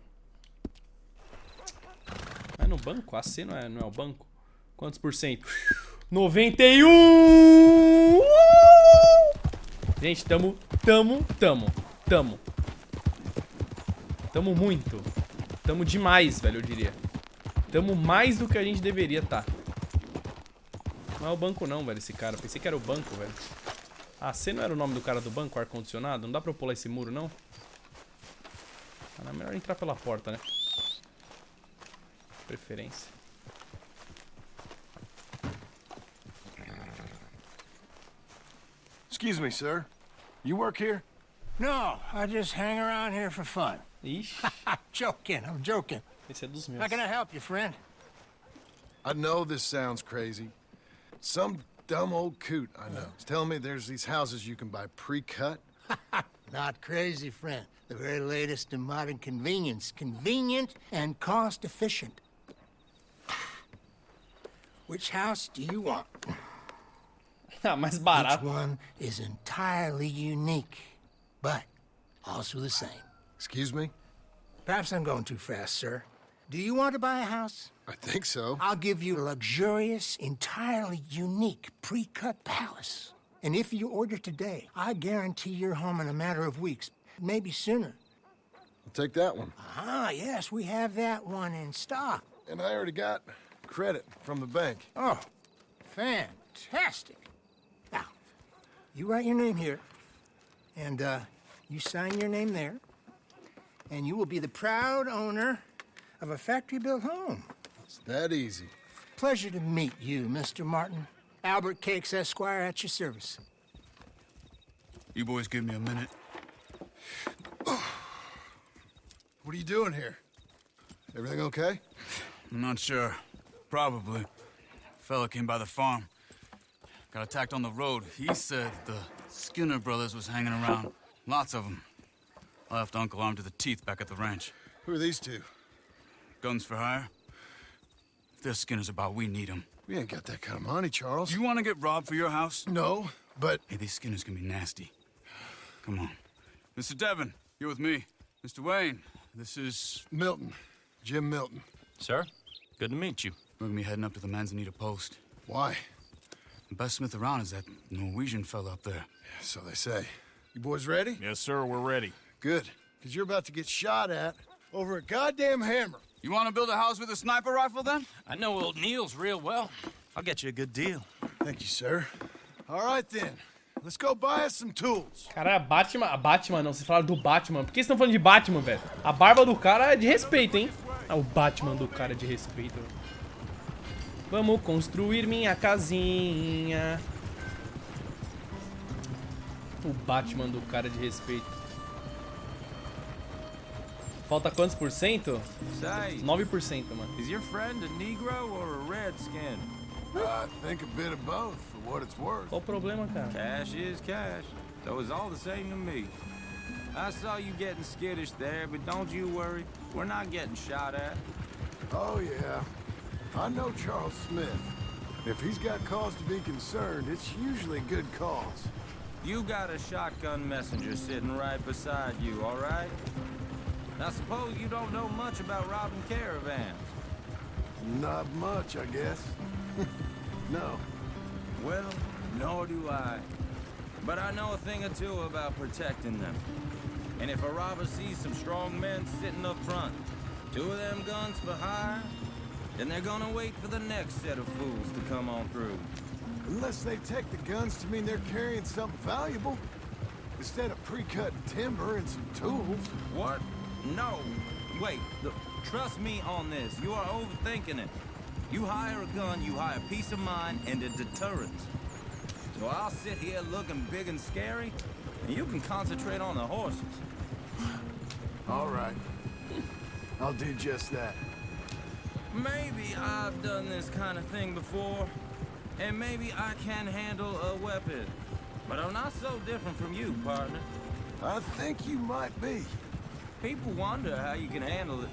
É no banco? AC não é o banco? Quantos por cento? 91! Gente, tamo muito. Tamo demais, velho, eu diria. Tamo mais do que a gente deveria tá. Não é o banco não, velho, esse cara. Pensei que era o banco, velho. AC não era o nome do cara do banco, ar-condicionado? Não dá pra eu pular esse muro, não? Ah, não, é melhor entrar pela porta, né? Preferência. Excuse me, sir. You work here? No, I just hang around here for fun. Ixi. I'm joking. Esse é dos meus. How can I help you, friend? I know this sounds crazy. Some dumb old coot I know is telling me there's these houses you can buy pre-cut. Not crazy, friend. The very latest in modern convenience. Convenient and cost-efficient. Which house do you want? Ah, mais barato. Each one is entirely unique, but also the same. Excuse me? Perhaps I'm going too fast, sir. Do you want to buy a house? I think so. I'll give you a luxurious, entirely unique pre-cut palace. And if you order today, I guarantee you're home in a matter of weeks, maybe sooner. I'll take that one. Ah, yes, we have that one in stock. And I already got credit from the bank. Oh, fantastic. Now, you write your name here, and you sign your name there, and you will be the proud owner of a factory-built home. It's that easy. Pleasure to meet you, Mr. Martin. Albert Cakes, Esquire, at your service. You boys give me a minute. What are you doing here? Everything okay? I'm not sure. Probably. Fella came by the farm. Got attacked on the road. He said the Skinner brothers was hanging around. Lots of them. I left Uncle armed to the teeth back at the ranch. Who are these two? Guns for hire? If they're Skinner's about, we need them. We ain't got that kind of money, Charles. Do you want to get robbed for your house? No, but... Hey, these Skinners can be nasty. Come on. Mr. Devon, you're with me. Mr. Wayne, this is... Milton. Jim Milton. Sir, good to meet you. We're gonna be heading up to the Manzanita Post. Why? The best smith around is that Norwegian fella up there. So they say. You boys ready? Yes, sir, we're ready. Good, because you're about to get shot at over a goddamn hammer. You want to build a house with a sniper rifle, then? I know old Neil's real well. I'll get you a good deal. Thank you, sir. All right, then. Let's go buy us some tools. Cara, Batman não, vocês falaram do Batman. Por que vocês estão falando de Batman, velho? A barba do cara é de respeito, hein? Ah, o Batman do cara é de respeito. Vamos construir minha casinha. O Batman do cara é de respeito. Falta quantos por cento? 9%, mano. Is your friend a Negro or a Redskin? I think a bit of both, for what it's worth. Qual o problema, cara? Cash is cash, so it's all the same to me. I saw you getting skittish there, but don't you worry. We're not getting shot at. Oh, yeah. I know Charles Smith. If he's got cause to be concerned, it's usually a good cause. You got a shotgun messenger sitting right beside you, all right? I suppose you don't know much about robbing caravans. Not much, I guess. No. Well, nor do I. But I know a thing or two about protecting them. And if a robber sees some strong men sitting up front, 2 of them guns for hire, then they're gonna wait for the next set of fools to come on through. Unless they take the guns to mean they're carrying something valuable. Instead of pre-cut timber and some tools. What? No. Wait, look, trust me on this. You are overthinking it. You hire a gun, you hire peace of mind and a deterrent. So I'll sit here looking big and scary, and you can concentrate on the horses. All right. I'll do just that. Maybe I've done this kind of thing before, and maybe I can handle a weapon. But I'm not so different from you, partner. I think you might be. People wonder how you can handle it,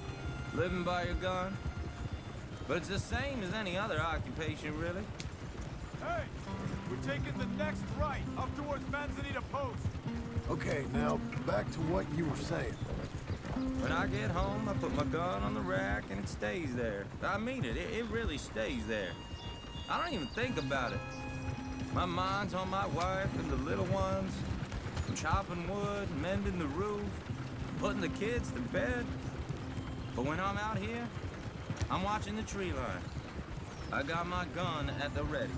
living by your gun. But it's the same as any other occupation, really. Hey, we're taking the next right, up towards Manzanita Post. Okay, now back to what you were saying. When I get home, I put my gun on the rack and it stays there. I mean it, it really stays there. I don't even think about it. My mind's on my wife and the little ones. I'm chopping wood, mending the roof, putting the kids to bed. But when I'm out here, I'm watching the tree line. I got my gun at the ready.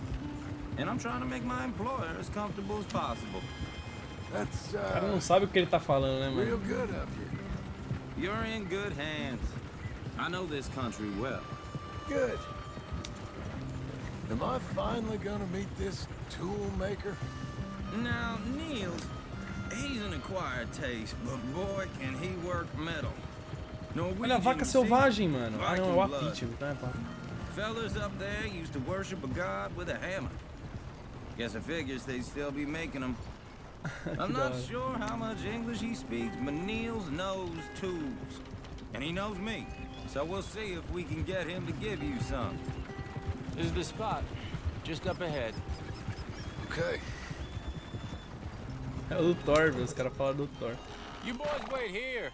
And I'm trying to make my employer as comfortable as possible. That's, O cara não sabe o que ele tá falando, né, real mano? good of you. You're in good hands. I know this country well. Good. Am I finally gonna meet this tool maker? Now, Niels, he's an acquired taste, but boy, can he work metal. Olha a vaca selvagem, mano. Ah, não, é o apite, não é vaca. Fellas up there used to worship a god with a hammer. Guess I figures they'd still be making them. I'm not sure how much English he speaks, but Niels knows tools. And he knows me. So we'll see if we can get him to give you some. This is the spot. Just up ahead. Okay. É o do Thor, velho. Os caras falam do Thor. You boys wait here.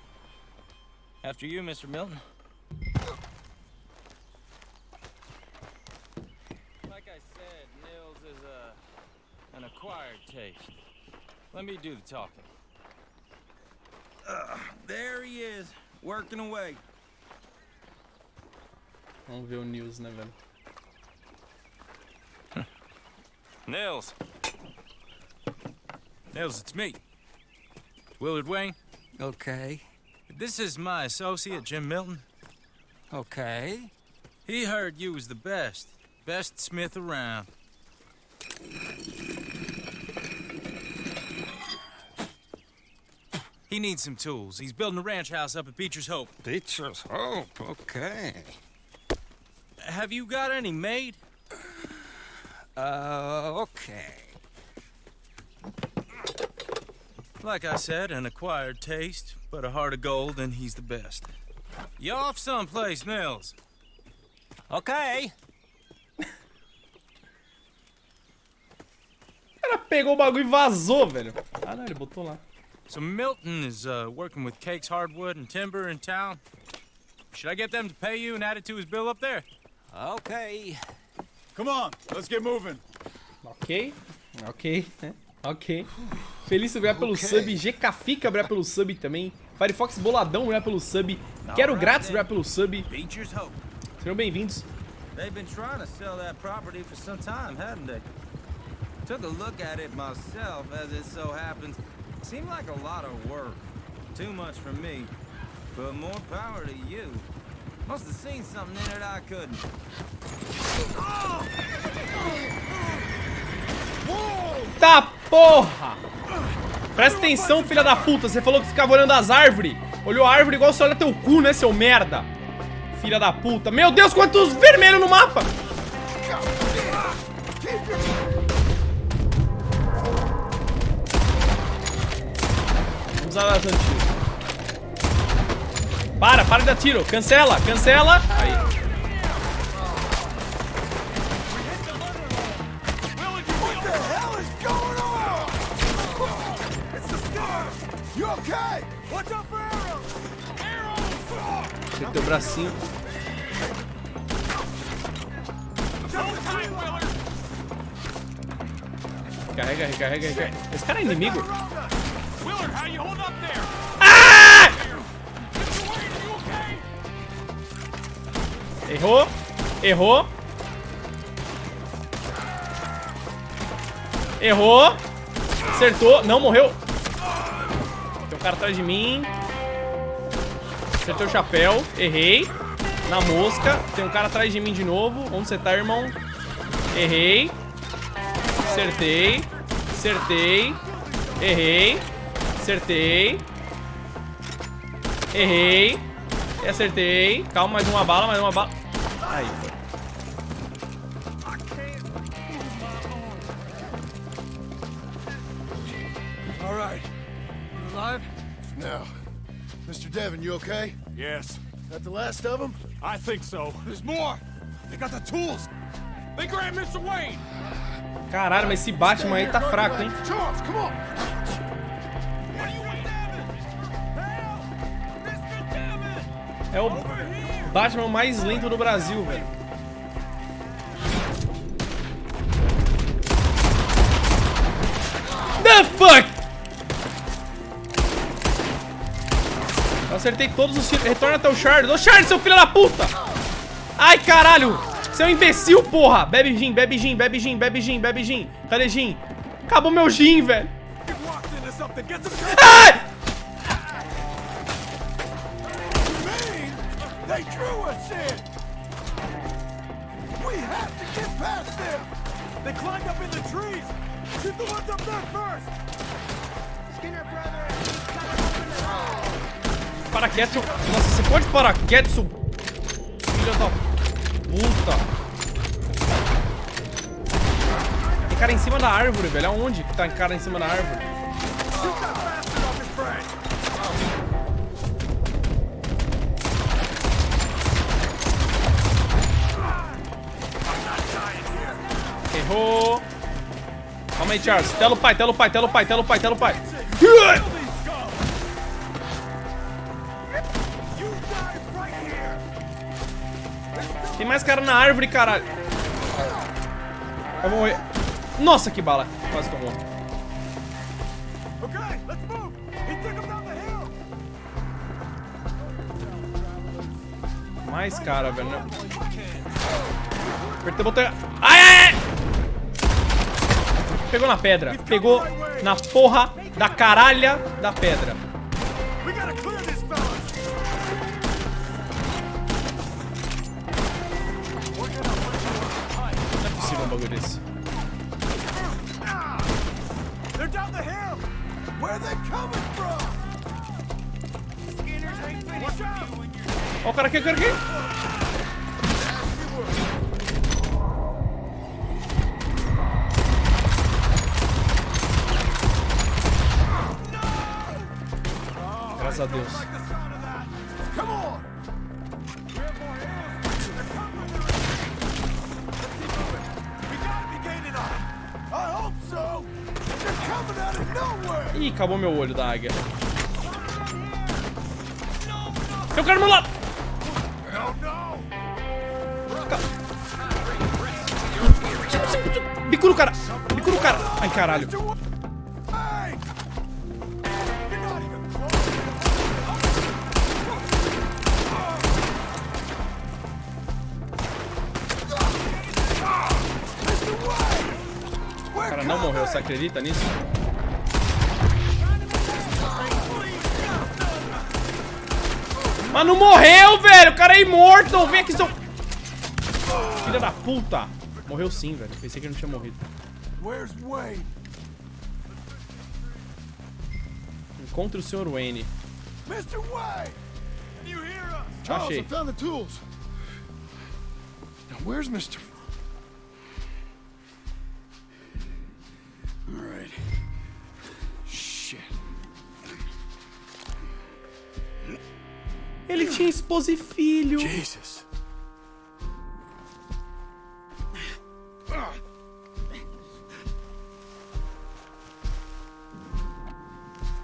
After you, Mr. Milton. Like I said, Nils is an acquired taste. Let me do the talking. There he is, working away. Vamos ver o Nils, né, velho? Nils. Nils, it's me. Willard Wayne. Okay. This is my associate, Jim Milton. Okay. He heard you was the best. Best smith around. He needs some tools. He's building a ranch house up at Beecher's Hope. Beecher's Hope, okay. Have you got any made? Okay. Like I said, an acquired taste, but a heart of gold, and he's the best. You off someplace, Nils? Okay. O cara pegou o bagulho e vazou, velho. Ah, não, ele botou lá. So Milton is working with Cake's Hardwood and Timber in town. Should I get them to pay you and add it to his bill up there? Okay. Come on, let's get moving. Ok. Ok. Ok. Feliz obrigado pelo sub. GK Fica obrigado pelo sub também. Firefox Boladão obrigado pelo sub. Quero Grátis obrigado pelo sub. Sejam bem-vindos. They've been trying to sell that property for some time, hadn't they? Took a look at it myself, as it so happens. Seemed like a lot of work. Too much for me. But more power to you. Must have seen something in it I couldn't. Tá porra! Presta atenção, filha da puta. Você falou que ficava olhando as árvores. Olhou a árvore igual você olha teu cu, né, seu merda? Filha da puta. Meu Deus, quantos vermelhos no mapa! Vamos dar tiro. Para de dar tiro. Cancela, cancela. Aí. Teu bracinho. Carrega, recarrega, recarrega. Esse cara é inimigo? Ah! Errou. Errou. Errou. Acertou. Não, morreu. Tem um cara atrás de mim. Acertei o chapéu. Errei. Na mosca. Tem um cara atrás de mim de novo. Onde você tá, irmão? Errei. Acertei. Acertei. Errei. Acertei. Errei. E acertei. Calma, mais uma bala, mais uma bala. Aí, pô. All right. You alive? No. Mr. Devon, you okay? Yes. That the last of them? I think so. There's more. They got the tools. They grabbed Mr. Wayne. Caralho, mas esse Batman aí tá fraco, hein? Charles, come on. É o Batman mais lento do Brasil, velho. The fuck? Eu acertei todos os tiros. Retorna até o Charles. Ô, Charles, seu filho da puta! Ai, caralho! Seu imbecil, porra! Bebe gin, bebe gin, bebe gin, bebe gin, bebe gin. Cadê gin? Acabou meu gin, velho. Ai! They drew us in! We have to get past them! They climbed up in the trees. Shoot the ones up there first. Skinner, brother. Para quieto. Nossa, você pode parar quieto, seu filho da puta. Tem cara em cima da árvore, velho. Aonde que tá cara em cima da árvore? Errou. Calma aí, Charles. Tela o pai, tela o pai, tela o pai, tela o pai, tela o pai. Tem mais cara na árvore, caralho. Eu vou morrer. Nossa, que bala. Quase tomou. Okay, let's move. He took him down the hill. Mais cara, velho. Apertei o botão. Ai, ai, ai! Pegou na pedra. Pegou na porra da caralha da pedra. We gotta clear this fella. Não é possível um bagulho desse. They're down the hill. Where are they coming from? Watch out. Ó, o cara aqui, o cara aqui. Graças a Deus. Come on! I hope so! They're coming out of nowhere! Ih, acabou meu olho da águia. Tem um cara do meu lado! Bico no cara! Bico no cara! Ai, caralho! O cara não morreu, você acredita nisso? Mas não morreu, velho! O cara é imortal! Vem aqui, seu... Filha da puta! Morreu sim, velho. Pensei que ele não tinha morrido. Where's Wayne? Encontre o Sr. Wayne. Mr. Wayne! Can you hear us? Charles, I found the tools. Now where's Mr. All right. Shit. Ele tinha esposa e filho. Jesus.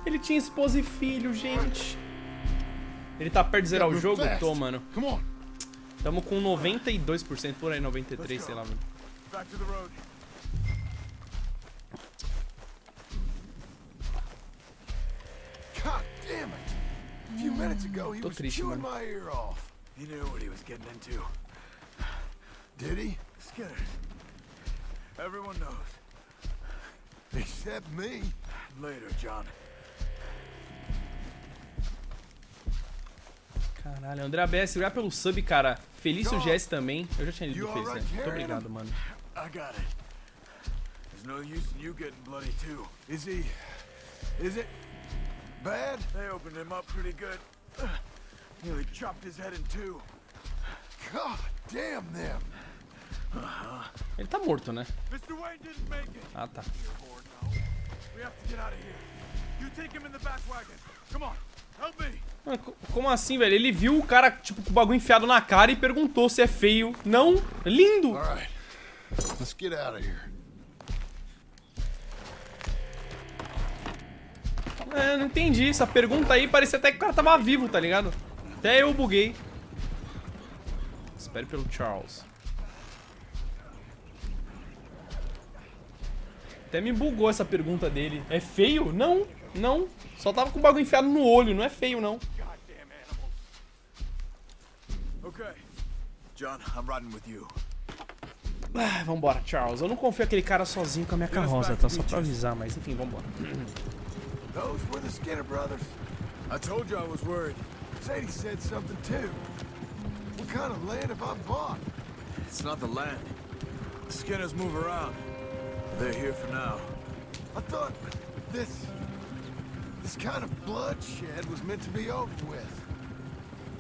Ele tinha esposa e filho, gente. Ele tá perto de zerar o jogo? Tô, mano. Tamo com 92%, por aí, 93%, sei lá, mano. Back to the road. God damn it! A few minutes ago, he Tô was triste, chewing mano. my ear off. He knew what he was getting into. Did he? Skinner. Everyone knows. Except me. Later, John. Caralho, André ABS, obrigado pelo sub, cara. Felício Jess também. Eu já tinha lido do Feliz, né? Muito obrigado, mano. I got it. There's no use in you getting bloody too. Is it bad? They opened him up pretty good. Nearly chopped his head in two. God damn them. Ele tá morto, né? Mr. Wayne didn't make it. Ah, tá. We have to get out of here. You take him in the back wagon. Come on, help me. Mano, como assim, velho? Ele viu o cara, tipo, com o bagulho enfiado na cara e perguntou se é feio. Não, lindo. Alright, let's get out of here. É, não entendi. Essa pergunta aí parecia até que o cara tava vivo, tá ligado? Até eu buguei. Espere pelo Charles. Até me bugou essa pergunta dele. É feio? Não, não. Só tava com o bagulho enfiado no olho. Não é feio, não. Okay. John, I'm riding with you. Ah, vambora, Charles. Eu não confio naquele cara sozinho com a minha carroça, tá? Só pra avisar, mas enfim, vambora. Those were the Skinner brothers. I told you I was worried. Sadie said something too. What kind of land have I bought? It's not the land. The Skinners move around. They're here for now. I thought this kind of bloodshed was meant to be over with.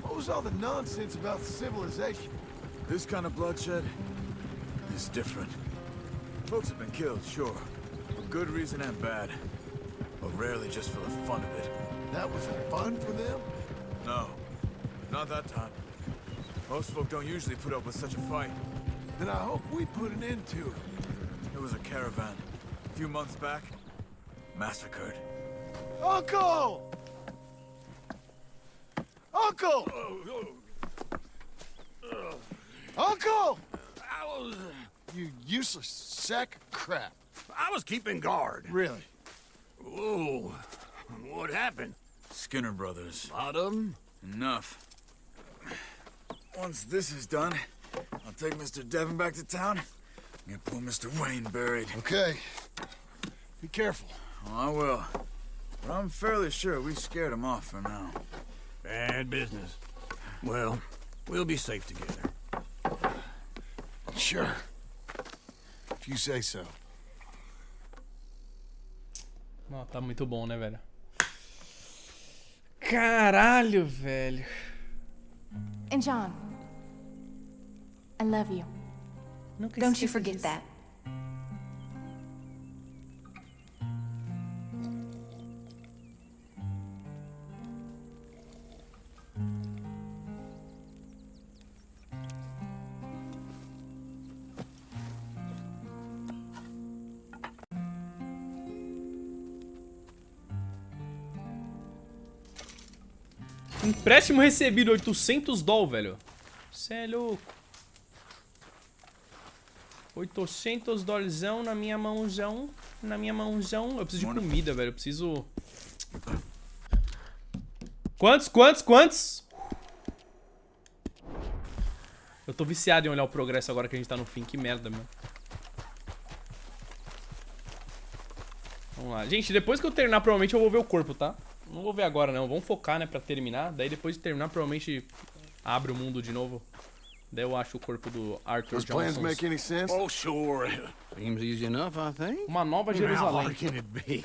What was all the nonsense about civilization? This kind of bloodshed is different. Folks have been killed, sure. For good reason and bad. But rarely just for the fun of it. That was fun for them? No. Not that time. Most folk don't usually put up with such a fight. Then I hope we put an end to it. There was a caravan. A few months back. Massacred. Uncle! Uncle! Uncle! You useless sack of crap. I was keeping guard. Really? Whoa. What happened? Skinner brothers. Lot of them? Enough. Once this is done, I'll take Mr. Devon back to town and get poor Mr. Wayne buried. Okay. Be careful. Oh, I will. But I'm fairly sure we scared him off for now. Bad business. Well, we'll be safe together. Sure. If you say so. Não, tá muito bom, né, velho? Caralho, velho. And John, I love you. Don't you forget that. Empréstimo recebido, $800, velho. Cê é louco. $800 na minha mãozão. Na minha mãozão. Eu preciso de comida, velho. Eu preciso... Quantos? Eu tô viciado em olhar o progresso agora que a gente tá no fim. Que merda, meu. Vamos lá. Gente, depois que eu terminar, provavelmente eu vou ver o corpo, tá? Não vou ver agora, não. Vamos focar, né, pra terminar. Daí depois de terminar, provavelmente abre o mundo de novo. Daí eu acho o corpo do Arthur Johnson. Oh, sure. Seems easy enough, I think. Uma nova How Jerusalém. hard can it be?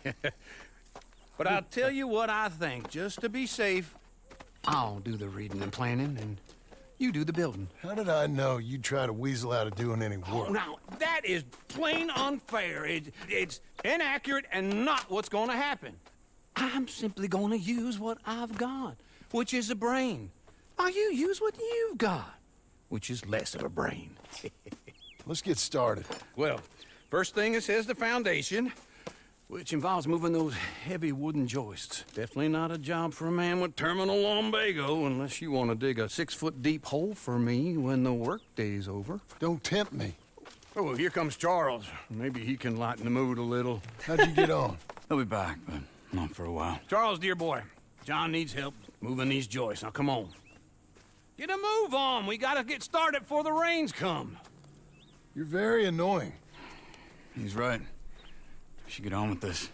But I'll tell you what I think, just to be safe. I'll do the reading and planning, and you do the building. How did I know you'd try to weasel out of doing any work? Oh, now, that is plain unfair. It's inaccurate and not what's going to happen. I'm simply going to use what I've got, which is a brain. While you use what you've got, which is less of a brain. Let's get started. Well, first thing it says the foundation, which involves moving those heavy wooden joists. Definitely not a job for a man with terminal lumbago, unless you want to dig a 6-foot deep hole for me when the workday's over. Don't tempt me. Oh, here comes Charles. Maybe he can lighten the mood a little. How'd you get on? He'll be back, but not for a while. Charles, dear boy, John needs help moving these joists. Now, come on. Get a move on. We gotta get started before the rains come. You're very annoying. He's right. We should get on with this.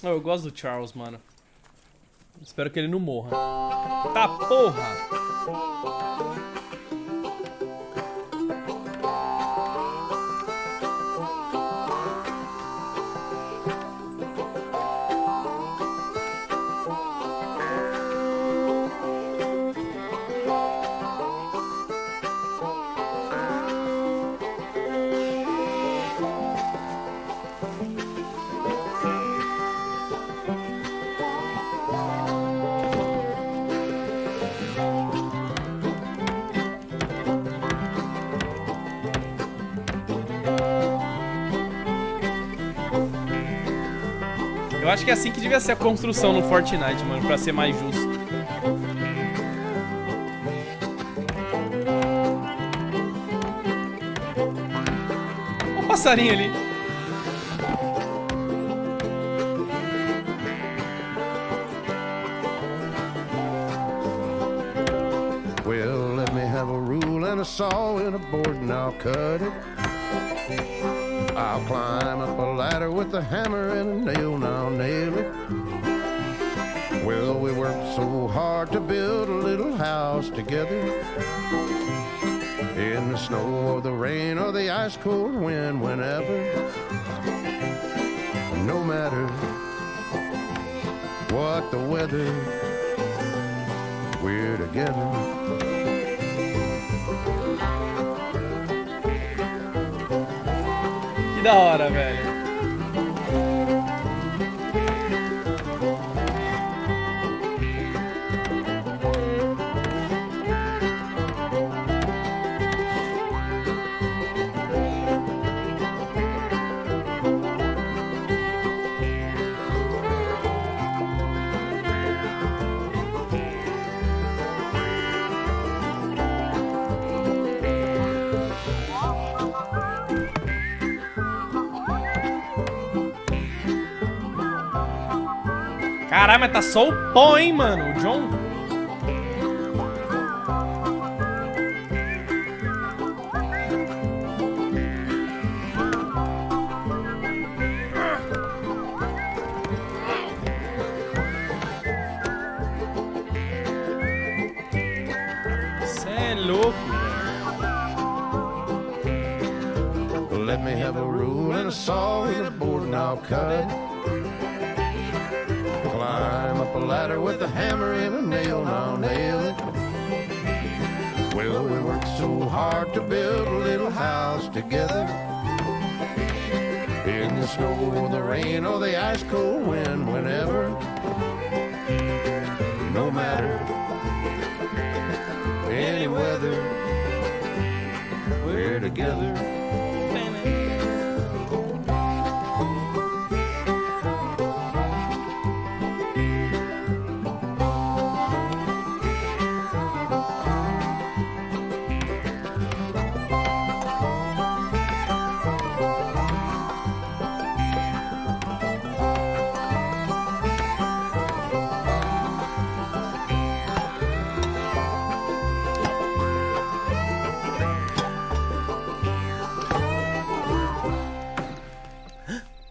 Oh, eu gosto do Charles, mano. Espero que ele não morra. Tá porra! Eu acho que é assim que devia ser a construção no Fortnite, mano, pra ser mais justo. Olha o passarinho ali. Well, let me have a rule and a saw and a board and I'll cut it. I'll climb up a ladder with a hammer and a nail and I'll nail it. Well, we worked so hard to build a little house together. In the snow or the rain or the ice cold wind, whenever. No matter what the weather, we're together. Que da hora, velho. Caralho, mas tá só o pó, hein, mano? O John. Cê é louco, Well, let me have a rule and a saw and a board and I'll cut it. Climb up a ladder with a hammer and a nail and I'll nail it. Well, we worked so hard to build a little house together. In the snow or the rain or the ice cold wind, whenever. No matter any weather, we're together.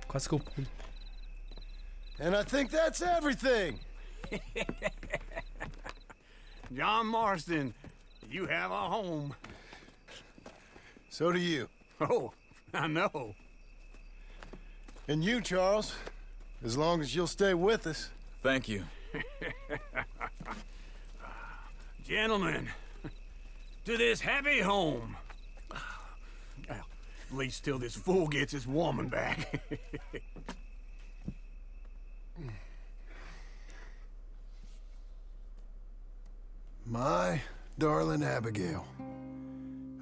Quase que eu pulo. And I think that's everything. John Marston, you have a home. So do you. Oh, I know. And you, Charles, as long as you'll stay with us. Thank you. Gentlemen, to this happy home. Well, at least till this fool gets his woman back. My darling Abigail,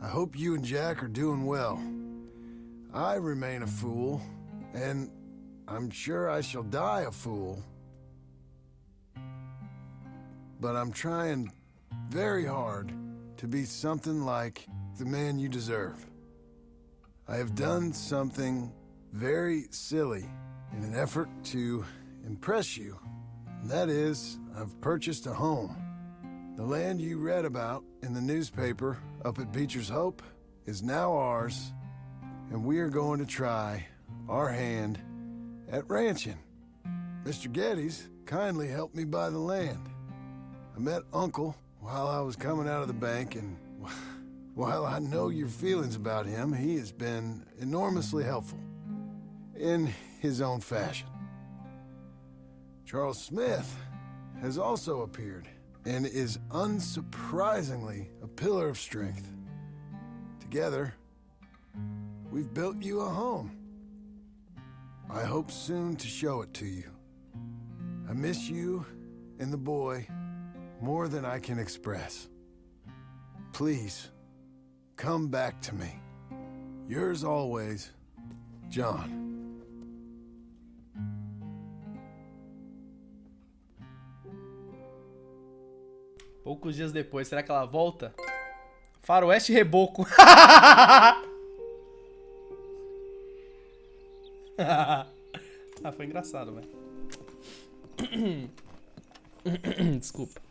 I hope you and Jack are doing well. I remain a fool, and I'm sure I shall die a fool. But I'm trying very hard to be something like the man you deserve. I have done something very silly in an effort to impress you. And that is, I've purchased a home. The land you read about in the newspaper up at Beecher's Hope is now ours, and we are going to try our hand at ranching. Mr. Geddes kindly helped me buy the land. I met Uncle while I was coming out of the bank, and while I know your feelings about him, he has been enormously helpful in his own fashion. Charles Smith has also appeared and is unsurprisingly a pillar of strength. Together, we've built you a home. I hope soon to show it to you. I miss you and the boy more than I can express. Please, come back to me. Yours always, John. Poucos dias depois, será que ela volta? Faroeste Reboco. Ah, foi engraçado, velho. Desculpa.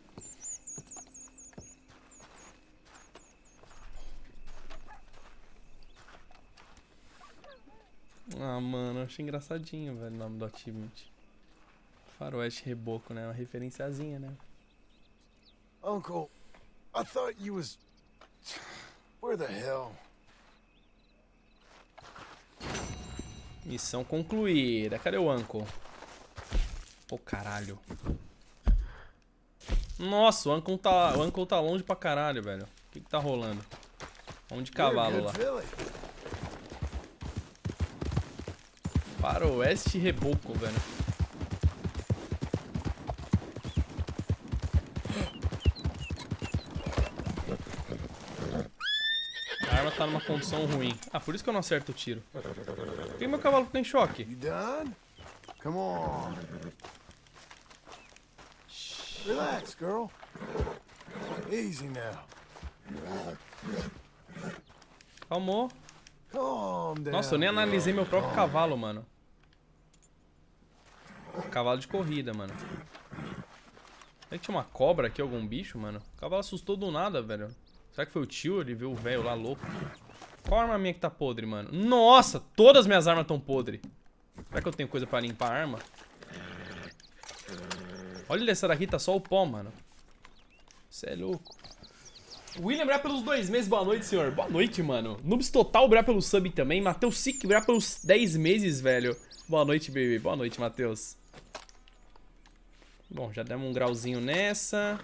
Ah, mano, achei engraçadinho, velho, o nome do achievement. Faroeste Reboco, né? Uma referenciazinha, né? Uncle, I thought you was... Where the hell? Missão concluída. Cadê o Uncle? Ô, caralho. Nossa, o Uncle tá longe pra caralho, velho. O que tá rolando? Vamos de cavalo lá. Faroeste Reboco, velho. A arma tá numa condição ruim. Ah, por isso que eu não acerto o tiro. Por que meu cavalo ficou em choque? You done? Come on. Relax, girl. Easy now. Calmou. Calm down. Nossa, eu nem analisei meu próprio cavalo, mano. Cavalo de corrida, mano. Será que tinha uma cobra aqui, algum bicho, mano? O cavalo assustou do nada, velho. Será que foi o tio? Ele viu o velho lá louco. Qual arma minha que tá podre, mano? Nossa, todas as minhas armas estão podre. Será que eu tenho coisa pra limpar a arma? Olha, essa daqui tá só o pó, mano. Você é louco. William, obrigado pelos 2 meses. Boa noite, senhor. Boa noite, mano. Noobs Total, obrigado pelo sub também. Matheus Sick, obrigado pelos 10 meses, velho. Boa noite, baby. Boa noite, Matheus. Bom, já demos um grauzinho nessa.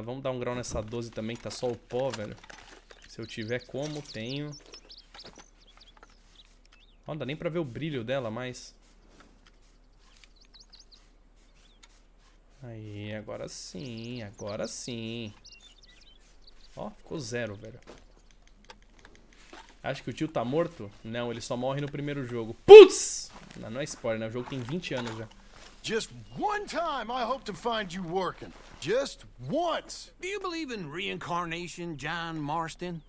Vamos dar um grau nessa 12 também, que tá só o pó, velho. Se eu tiver como, tenho. Não dá nem pra ver o brilho dela mais. Aí, agora sim, agora sim. Ó, ficou 0, velho. Acho que o tio tá morto? Não, ele só morre no primeiro jogo. Putz! Não é spoiler, né? O jogo tem 20 anos já. Just one time I hope to find you working. Just once. Do you believe in reincarnation, John Marston?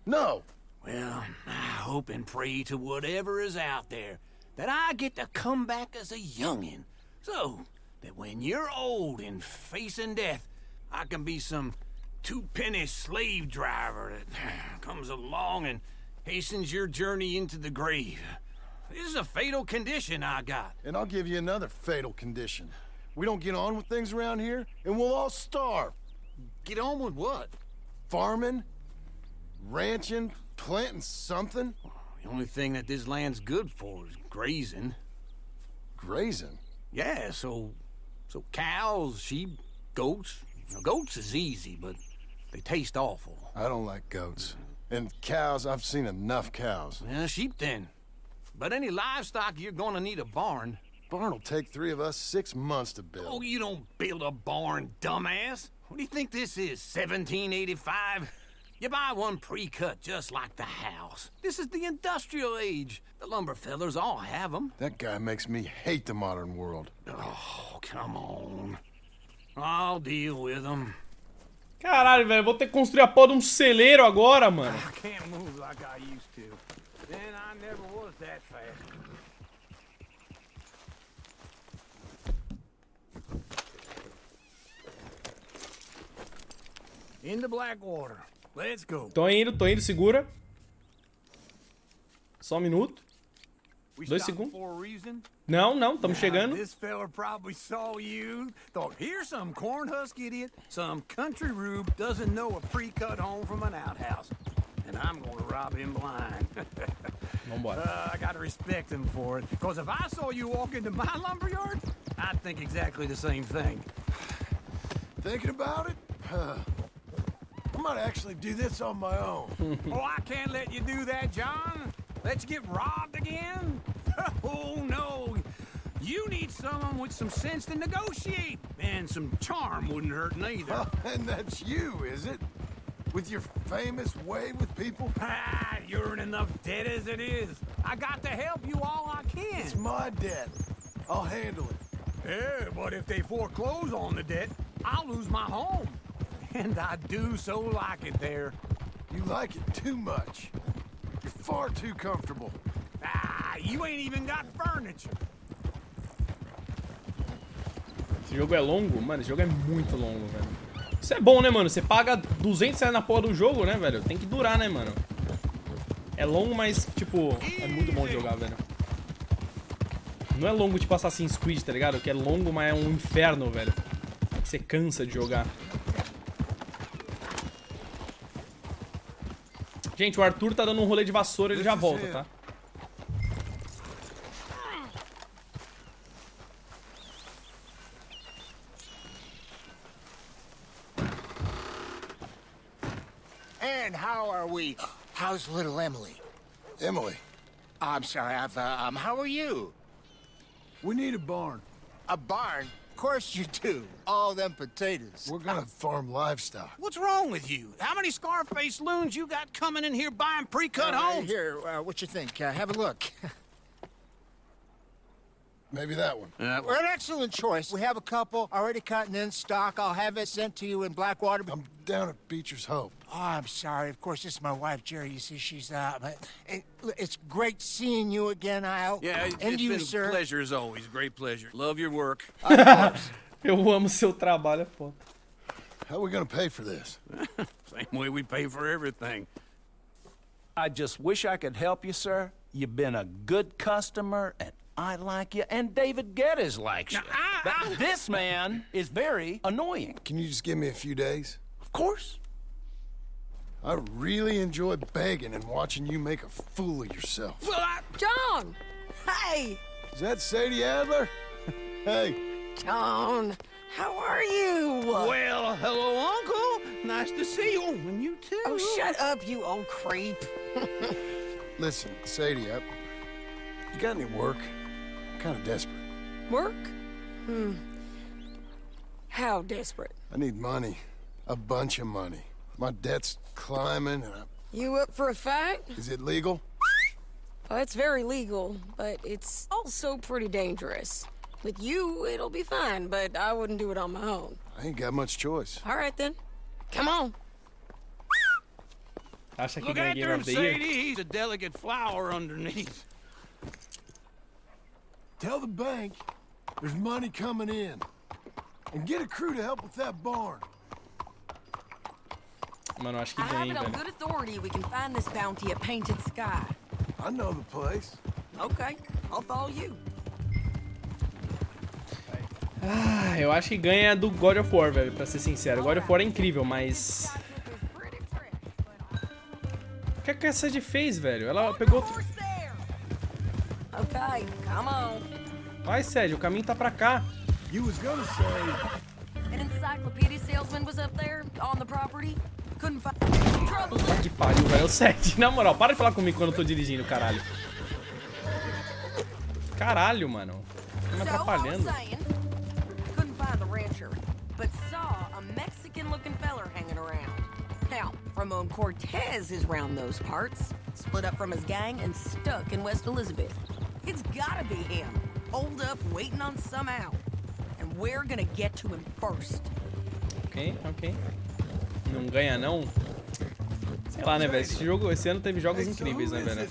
No. Well, I hope and pray to whatever is out there that I get to come back as a youngin'. So that when you're old and facing death, I can be some two-penny slave driver that comes along and hastens your journey into the grave. This is a fatal condition I got. And I'll give you another fatal condition. We don't get on with things around here, and we'll all starve. Get on with what? Farming, ranching, planting something. The only thing that this land's good for is grazing. Grazing? Yeah, so cows, sheep, goats. Now, goats is easy, but they taste awful. I don't like goats. And cows, I've seen enough cows. Yeah, sheep then. But any livestock, you're gonna need a barn. Barn will take 3 of us 6 months to build. Oh, you don't build a barn, dumbass. What do you think this is, 1785? You buy one pre-cut just like the house. This is the industrial age. The lumber fellers all have them. That guy makes me hate the modern world. Oh, come on. I'll deal with them. Caralho, velho, vou ter que construir a porra de um celeiro agora, mano. I can't move like I used to. Then I never was that fast. Into Blackwater. Let's go. Tô indo, segura. Só um minuto. We 2 stopping segundos. for a reason? Não, estamos chegando. This fella probably saw you, thought, here's some cornhusk idiot, some country rube doesn't know a pre-cut home from an outhouse. And I'm gonna rob him blind. Vambora. I gotta respect him for it, because if I saw you walk into my lumberyard, I'd think exactly the same thing. Thinking about it? I might actually do this on my own. Oh, I can't let you do that, John. Let you get robbed again? Oh, no. You need someone with some sense to negotiate. And some charm wouldn't hurt neither. And that's you, is it? With your famous way with people? Ah, you're in enough debt as it is. I got to help you all I can. It's my debt. I'll handle it. Yeah, but if they foreclose on the debt, I'll lose my home. And I do so like it there. You like it too much. You're far too comfortable. Ah, you ain't even got furniture. Esse jogo é longo? Mano, esse jogo é muito longo, velho. Isso é bom, né, mano? Você paga 200 reais na porra do jogo, né, velho? Tem que durar, né, mano? É longo, mas, tipo, é muito bom de jogar, velho. Não é longo tipo Assassin's Creed, tá ligado? Que é longo, mas é um inferno, velho. Você cansa de jogar. Gente, o Arthur tá dando um rolê de vassoura, ele já volta, tá? And how are we? How's little Emily? Emily. I'm sorry, how are you? We need a barn. A barn? Of course you do. All them potatoes. We're gonna farm livestock. What's wrong with you? How many Scarface loons you got coming in here buying pre-cut homes? Here, what you think? Have a look. Maybe that one. We're an excellent choice. We have a couple already cut and in stock. I'll have it sent to you in Blackwater. I'm down at Beecher's Hope. Oh, I'm sorry. Of course, this is my wife, Jerry. You see, she's it's great seeing you again, Al. Yeah, and it's you, been sir. a pleasure as always. Great pleasure. Love your work. Eu amo seu trabalho, é foda. How are we gonna pay for this? Same way we pay for everything. I just wish I could help you, sir. You've been a good customer, and I like you, and David Geddes likes you. But this man is very annoying. Can you just give me a few days? Of course. I really enjoy begging and watching you make a fool of yourself. Well, John! Hey! Is that Sadie Adler? Hey. John, how are you? Well, hello, Uncle. Nice to see you. And you too. Oh, shut up, you old creep. Listen, Sadie, you got any work? I'm kind of desperate. Work? How desperate? I need money. A bunch of money. My debt's climbing and You up for a fight? Is it legal? Oh, it's very legal, but it's also pretty dangerous. With you, it'll be fine, but I wouldn't do it on my own. I ain't got much choice. All right, then. Come on. Acha que Look ganha after Game him, of the Year? Sadie. He's a delicate flower underneath. Tell the bank there's money coming in. And get a crew to help with that barn. Mano, acho que I have ganha, it on velho. good authority we can find this bounty at Painted Sky. I know the place. Okay, I'll follow you. Ah, eu acho que ganha do God of War, velho, pra ser sincero. God of War é incrível, mas... O que a Sadie fez, velho? Ela pegou... Okay, come on. Vai, Sadie, o caminho tá pra cá. You was gonna say... An encyclopedia salesman was up there on the property. Couldn't find trouble. Puta que pariu, velho. O Sadie, na moral, para de falar comigo quando eu tô dirigindo, caralho. Caralho, mano. Tá me atrapalhando. Couldn't find the rancher, but saw a Mexican-looking feller hanging around. Now, Ramon Cortez is round those parts, split up from his gang and stuck in West Elizabeth. It's gotta be him, holed up waiting on some out. And we're gonna get to him first. Ok. Não ganha, não? Sei lá, né, velho? Esse ano teve jogos incríveis, né, velho?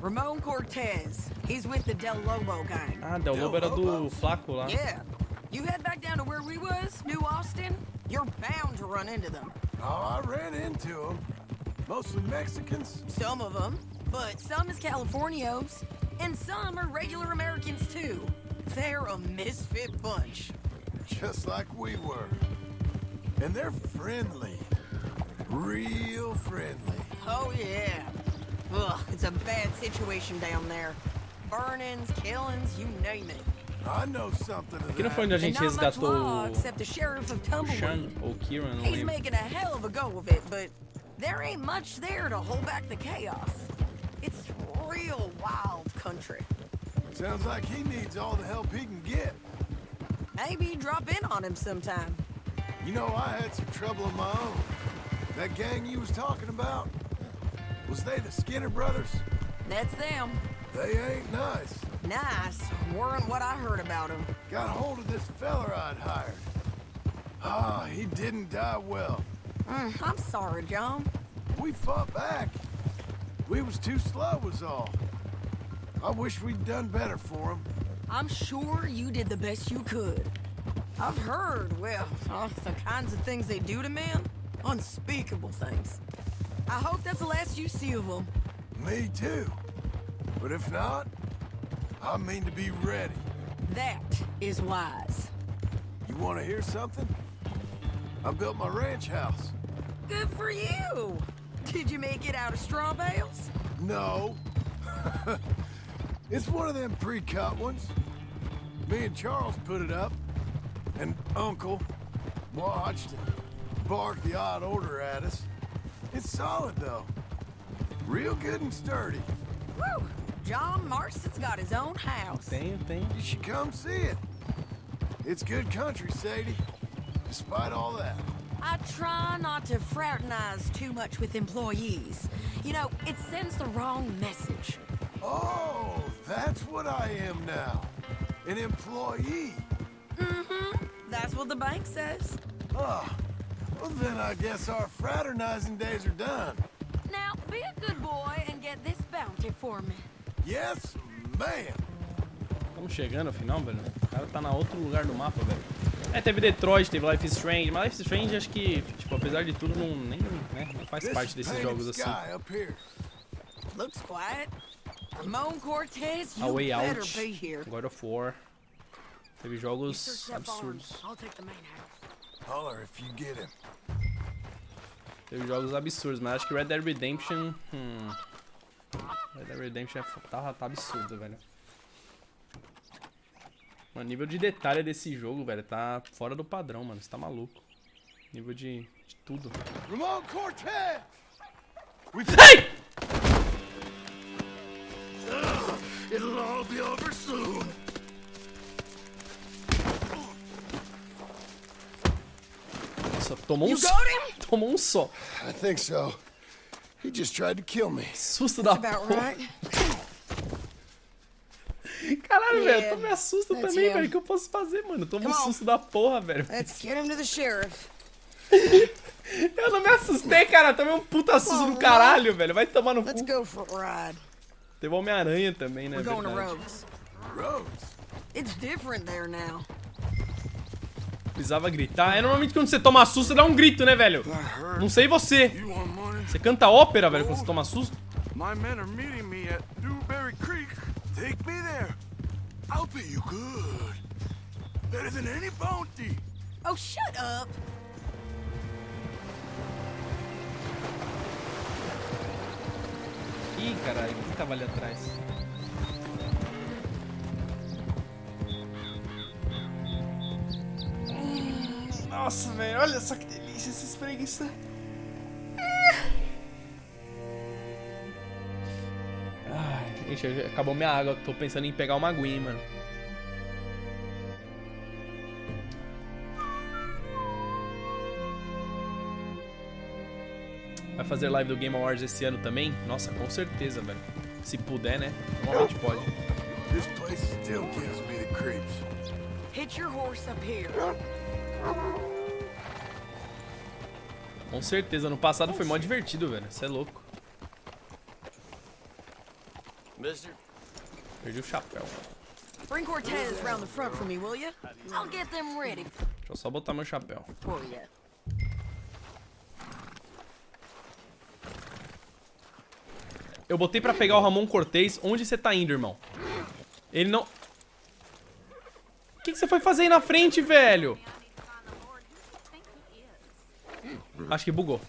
Ramon Cortez. He's with the Del Lobo gang. Ah, Del Lobo era do Flaco lá. Yeah. You head back down to where we was, New Austin, you're bound to run into them. Oh, I ran into them. Mostly Mexicans. Some of them, but some is Californios. And some are regular Americans, too. They're a misfit bunch. Just like we were. And they're friendly. Real friendly. Oh, yeah. Ugh, it's a bad situation down there. Burnings, killings, you name it. I know something of Aqui não foi onde a gente resgatou except the sheriff of Sean Tumbleweed. ou Kieran, não He's lembro. making a hell of a go of it, but there ain't much there to hold back the chaos. It's real wild country. Sounds like he needs all the help he can get. Maybe drop in on him sometime. You know, I had some trouble of my own. That gang you was talking about, was they the Skinner brothers? That's them. They ain't nice. Nice. Weren't what I heard about him. Got hold of this feller I'd hired. Ah, he didn't die well. I'm sorry, John. We fought back. We was too slow was all. I wish we'd done better for him. I'm sure you did the best you could. I've heard, well, the kinds of things they do to men. Unspeakable things. I hope that's the last you see of them. Me too. But if not, I mean to be ready. That is wise. You want to hear something? I built my ranch house. Good for you. Did you make it out of straw bales? No. It's one of them pre-cut ones. Me and Charles put it up, and Uncle watched and barked the odd order at us. It's solid, though. Real good and sturdy. Woo! John Marston's got his own house. Tem. You should come see it. It's good country, Sadie. Despite all that. I try not to fraternize too much with employees. You know, it sends the wrong message. Oh, that's what I am now. An employee. Mm-hmm. That's what the bank says. Ah, well then I guess our fraternizing days are done. Now, be a good boy and get this bounty for me. Yes, ma'am. Estamos chegando ao final, velho. O cara tá na outro lugar do mapa, velho. É, teve Detroit, teve Life is Strange, mas Life is Strange acho que, tipo, apesar de tudo, não faz parte desses jogos assim. Looks quiet. Ramon Cortez, A you Way better Out, be here. God of War. Teve jogos absurdos. I'll take the main house. Holler if you get him. Teve jogos absurdos, mas acho que Red Dead Redemption... Red Dead Redemption tá absurdo, velho. O nível de detalhe desse jogo, velho, tá fora do padrão, mano. Você tá maluco. Nível de tudo. Ramon Cortez! Hey! It'll all be over soon. Nossa, tomou um só. Tomou um só. I think so. He just tried to kill me. Susto da porra. Caralho, velho, tu me assusta também, velho. O que eu posso fazer, mano? Toma um susto da porra, velho. Let's get him to the sheriff. Eu não me assustei, cara. Tomei um puta susto do caralho, velho. Vai tomar no cu. Let's go for a ride. Teve Homem-Aranha também, né? We're going to Verdade. Rhodes. Rhodes? It's different there now. Precisava gritar. É normalmente quando você toma susto, você dá um grito, né, velho? Não sei você. Você canta ópera, velho, quando você toma susto? My men are meeting me at Dewberry Creek. Take me there. I'll pay you good. Better than any bounty. Oh, shut up. Ih, caralho, quem tava ali atrás? Nossa, velho, olha só que delícia essa espreguiça. Ai, gente, acabou minha água. Tô pensando em pegar uma aguinha, mano. Vai fazer live do Game Awards esse ano também? Nossa, com certeza, velho. Se puder, né? Normalmente pode. This place still gives me the creeps. Hitch your horse up here. Com certeza. No passado foi mó divertido, velho. Você é louco. Mister? Perdi o chapéu. Bring Cortez round the front for me, will you? I'll get them ready Deixa eu só botar meu chapéu. for you. Eu botei pra pegar o Ramon Cortez. Onde você tá indo, irmão? Ele não... O que você foi fazer aí na frente, velho? Acho que bugou.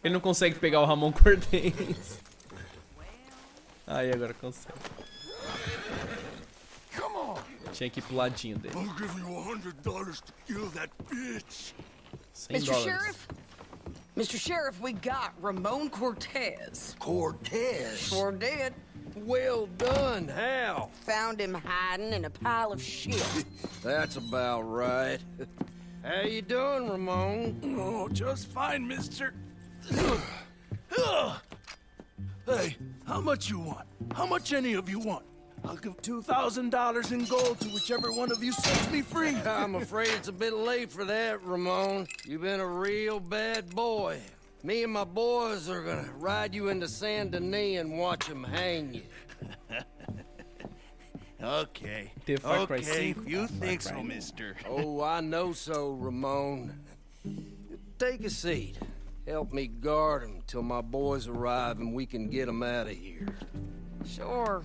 Ele não consegue pegar o Ramon Cortez. Aí, agora consegue. Tinha que ir pro ladinho dele. I'll give you $100 to kill that bitch. Mr. Sheriff? Mr. Sheriff, we got Ramon Cortez. Cortez? Sure did. Well done. How? Found him hiding in a pile of shit. That's about right. How you doing, Ramon? Oh, just fine, mister. Hey, how much you want? How much any of you want? I'll give $2,000 in gold to whichever one of you sets me free. I'm afraid it's a bit late for that, Ramon. You've been a real bad boy. Me and my boys are gonna ride you into Saint Denis and watch them hang you. Okay. Okay, if you think so, mister. Oh, I know so, Ramon. Take a seat. Help me guard them till my boys arrive and we can get them out of here. Sure.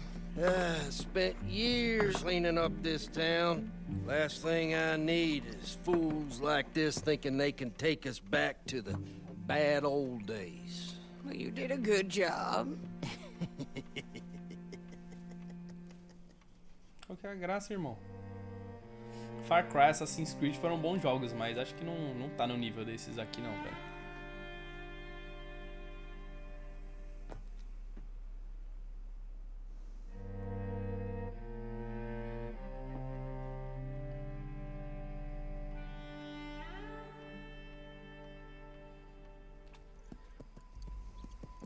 Spent years cleaning up this town. Last thing I need is fools like this thinking they can take us back to the bad old days. Well, you did a good job. Qual que é a graça, irmão? Far Cry, Assassin's Creed foram bons jogos, mas acho que não tá no nível desses aqui não, velho.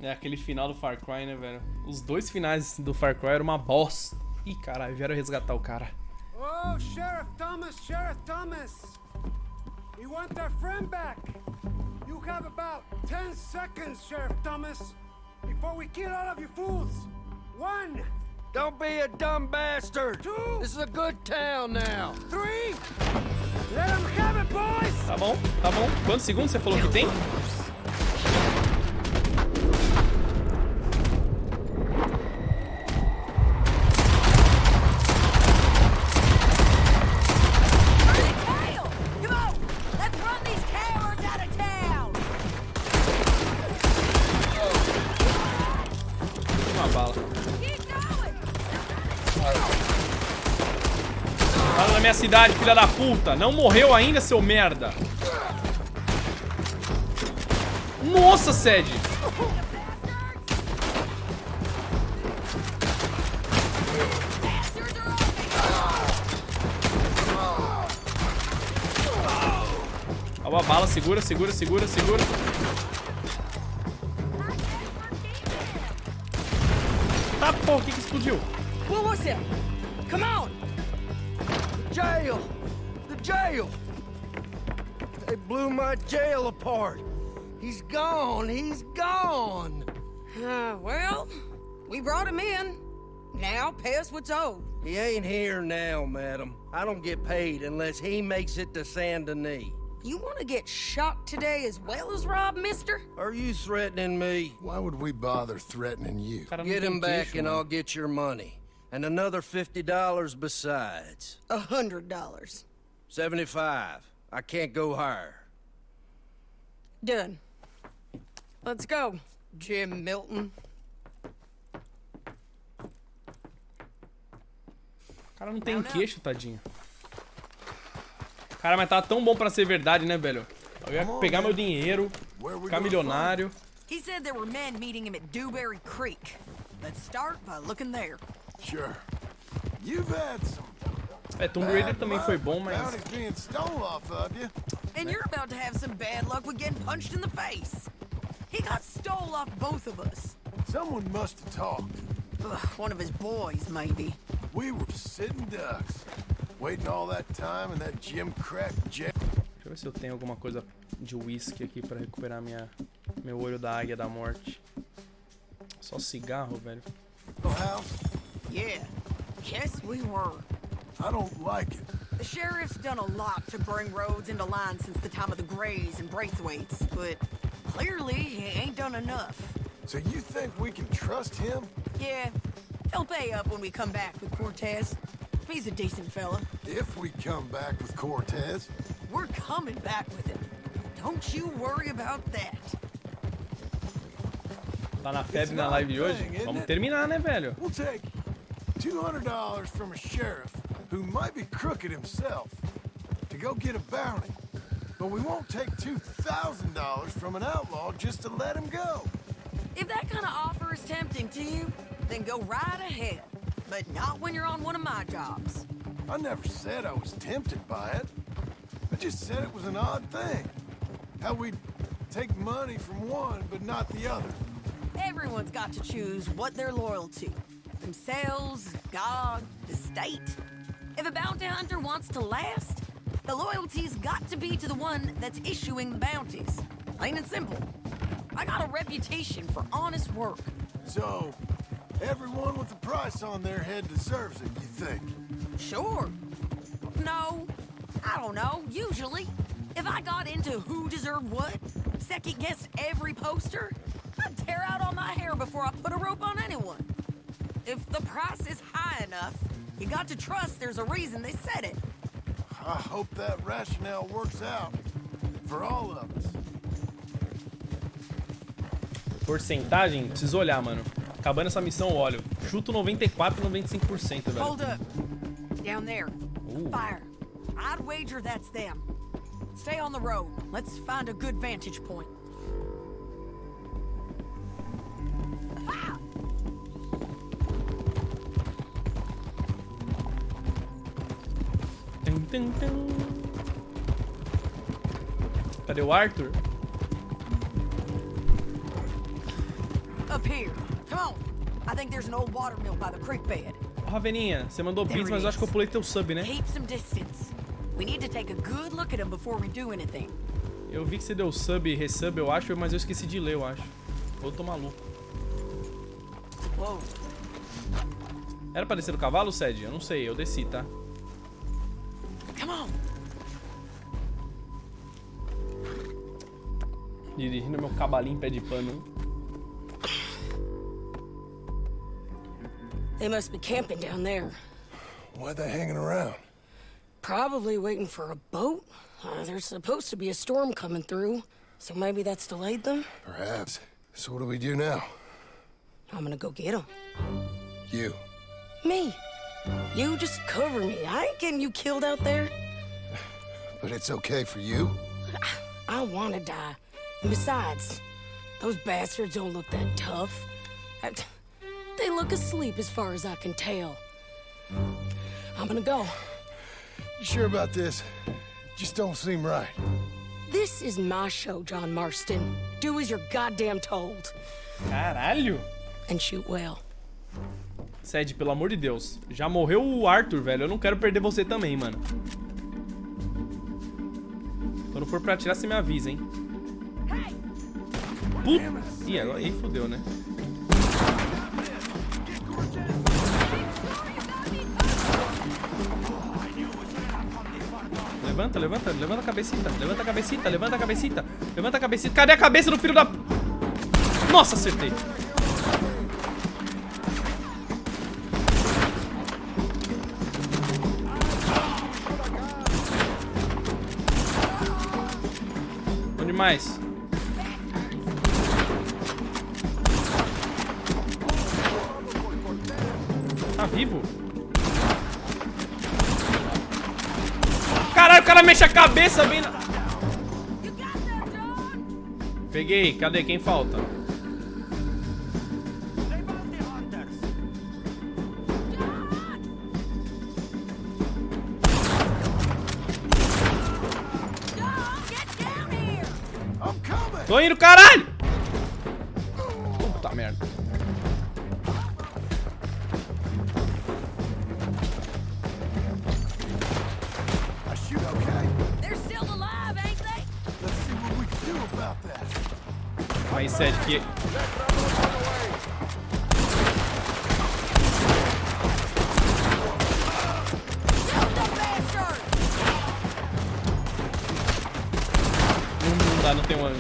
É aquele final do Far Cry, né, velho? Os dois finais do Far Cry eram uma bosta. Ih, caralho, vieram resgatar o cara. Oh, Sheriff Thomas, Sheriff Thomas! We want our friend back. You have about 10 seconds, Sheriff Thomas, before we kill all of you fools. 1. Don't be a dumb bastard. 2. This is a good town now. 3. Let them have it, boys. Tá bom, tá bom. Quantos segundos você falou que tem? Minha cidade, filha da puta. Não morreu ainda, seu merda. Nossa, Sede. Ó a bala, segura, segura, segura, segura. Tá, pô, o que explodiu? What was it? Come on! Jail! The jail! They blew my jail apart. He's gone. He's gone. Well, we brought him in. Now pay us what's owed. He ain't here now, madam. I don't get paid unless he makes it to Saint Denis. You want to get shot today as well as Rob, mister? Are you threatening me? Why would we bother threatening you? Get him back and I'll get your money. And another $50 besides. $100. 75. I can't go higher. Done. Let's go, Jim Milton. O cara não tem queixo, tadinho. Cara, mas tá tão bom pra ser verdade, né, velho? Eu ia pegar meu dinheiro, ficar milionário. He said there were men meeting him at Dewberry Creek. Let's start by looking there. Sure. You've had some. Tomb Raider também foi bom, mas... being stolen off of you. And you're about to have some bad luck with getting punched in the face. He got stole off both of us. Someone must have talked. One of his boys, maybe. We were sitting ducks, waiting all that time in that Jim Crack jail. Deixa eu ver se eu tenho alguma coisa de whisky aqui pra recuperar meu olho da águia da morte. Só cigarro, velho. Yeah. Yes, we were. I don't like it. The sheriff's done a lot to bring roads into line since the time of the Grays and Braithwaites, but clearly he ain't done enough. So you think we can trust him? Yeah, He'll pay up when we come back with Cortez. He's a decent fella. If we come back with Cortez. We're coming back with him. Don't you worry about that. Tá na febre na live de hoje? Vamos terminar, né, velho? We'll take $200 from a sheriff who might be crooked himself to go get a bounty. But we won't take $2,000 from an outlaw just to let him go. If that kind of offer is tempting to you, then go right ahead. But not when you're on one of my jobs. I never said I was tempted by it. I just said it was an odd thing. How we'd take money from one but not the other. Everyone's got to choose what they're loyal to. Themselves, God, the state. If a bounty hunter wants to last, the loyalty's got to be to the one that's issuing the bounties. Plain and simple. I got a reputation for honest work. So, everyone with a price on their head deserves it, you think? Sure. No, I don't know, usually. If I got into who deserved what, second-guessed every poster, I'd tear out all my hair before I put a rope on anyone. If the price is high enough, you got to trust there's a reason they said it. I hope that rationale works out for all of us. Porcentagem? Preciso olhar, mano. Acabando essa missão, eu olho. Chuto 94, 95%, velho. Hold up. Down there. Fire. I'd wager that's them. Stay on the road. Let's find a good vantage point. Cadê o Arthur? Up here. Come on. I think there's an old water mill by the creek bed. Ó, Raveninha, você mandou bits, mas eu acho que eu pulei teu sub, né? Keep some distance. We need to take a good look at him before we do anything. Eu vi que você deu sub e resub, eu acho, mas eu esqueci de ler, eu acho. Ou eu tô maluco. Whoa. Era pra descer do cavalo, Sed? Eu não sei, eu desci, tá? Come on. Dirigindo meu cavalinho em pé de pano. They must be camping down there. Why are they hanging around? Probably waiting for a boat. There's supposed to be a storm coming through, so maybe that's delayed them? Perhaps. So what do we do now? I'm gonna go get them. You. Me. You just cover me. I ain't getting you killed out there. But it's okay for you? I wanna die. And besides, those bastards don't look that tough. They look asleep as far as I can tell. I'm gonna go. You sure about this? Just don't seem right. This is my show, John Marston. Do as you're goddamn told. Caralho! And shoot well. Sed, pelo amor de Deus. Já morreu o Arthur, velho. Eu não quero perder você também, mano. Quando for pra atirar, você me avisa, hein? Puta! Ih, agora aí fodeu, né? Levanta, levanta, levanta a cabecita, levanta a cabecita, levanta a cabecita, levanta a cabecita. Cadê a cabeça do filho da... Nossa, acertei. Onde mais? Tá vivo? Caralho, o cara mexe a cabeça bem na... Peguei, cadê? Quem falta? Tô indo, caralho! Puta merda. Aí, Sed, que... Não dá, não tem uma...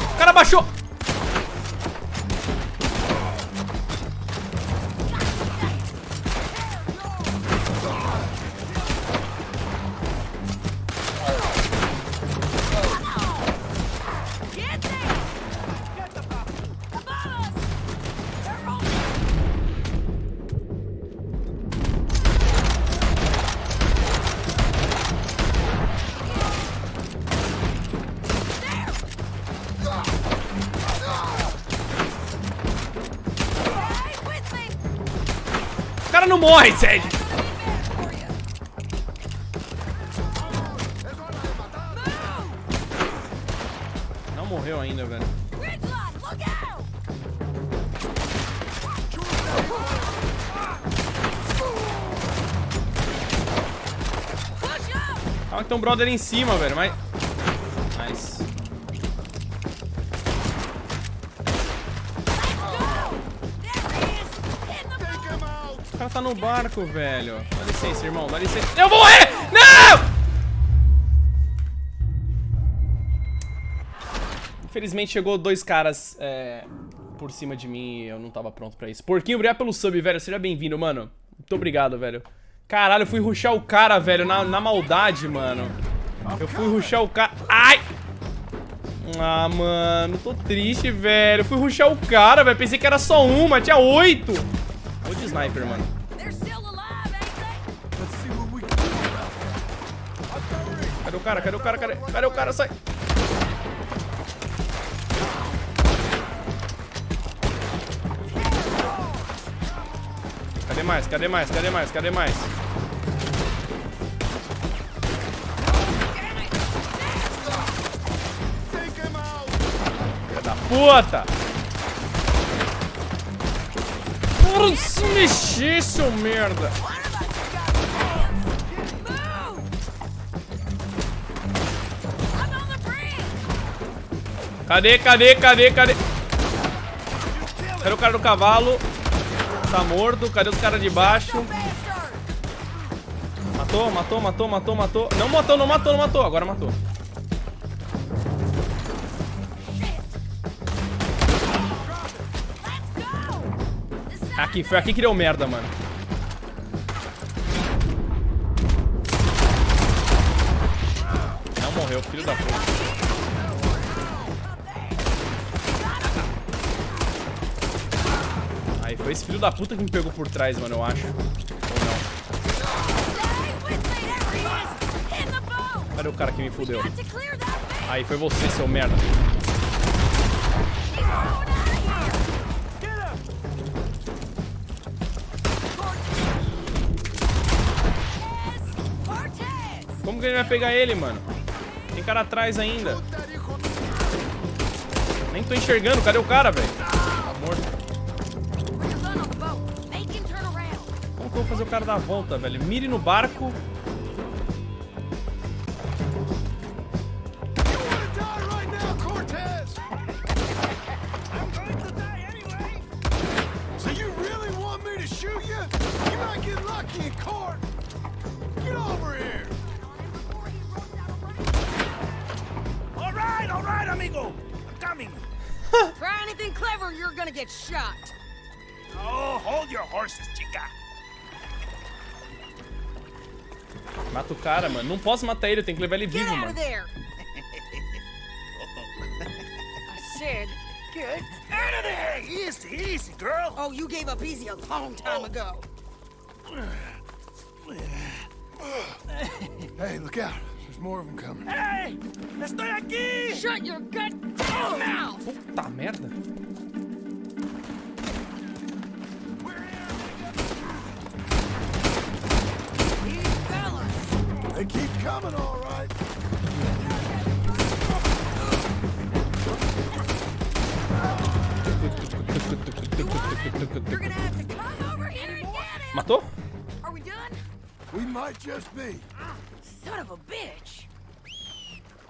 O cara baixou! morre, Sed! Não morreu ainda, velho. Ah, tem um brother em cima, velho, mas... Nice. O cara tá no barco, velho. Dá licença, irmão, dá licença. Eu vou morrer! Não! Infelizmente chegou 2 caras por cima de mim e eu não tava pronto pra isso. Porquinho, obrigado pelo sub, velho. Seja bem-vindo, mano. Muito obrigado, velho. Caralho, eu fui rushar o cara, velho, na maldade, mano. Eu fui rushar o cara... Ai! Ah, mano, tô triste, velho. Eu fui rushar o cara, velho. Pensei que era só uma, tinha 8. Vou de sniper, mano. Cadê o cara? Cadê o cara? Cadê o cara? Sai! Cadê mais? Cadê mais? Cadê mais? Cadê mais? Filha da puta! Para de se mexer, seu merda! Cadê? Cadê? Cadê? Cadê? Cadê o cara do cavalo? Tá morto, cadê os caras de baixo? Matou, matou, matou, matou, matou. Não matou, não matou, não matou. Agora matou. Aqui, foi aqui que deu merda, mano. Não morreu, filho da puta. Aí foi esse filho da puta que me pegou por trás, mano, eu acho. Ou não. Cadê o cara que me fudeu? Aí foi você, seu merda. Como que ele vai pegar ele, mano? Tem cara atrás ainda. Nem tô enxergando, cadê o cara, velho? Tá morto. Como que eu vou fazer o cara dar a volta, velho? Mire no barco. All right, amigo. I'm coming. Try anything clever, you're gonna get shot. Oh, hold your horses, chica. Mata o cara, mano. Não posso matar ele, eu tenho que levar ele vivo, Get out mano. of there. I said, get out of there. Easy, easy, girl. Oh, you gave up easy a long time ago. Hey, look out. There's more of them coming. Hey, estoy aquí. Shut your gut mouth. Puta merda. They keep coming, all right. You're gonna have to come over here and get him. Matou? Are we done? We might just be. Son of a bitch.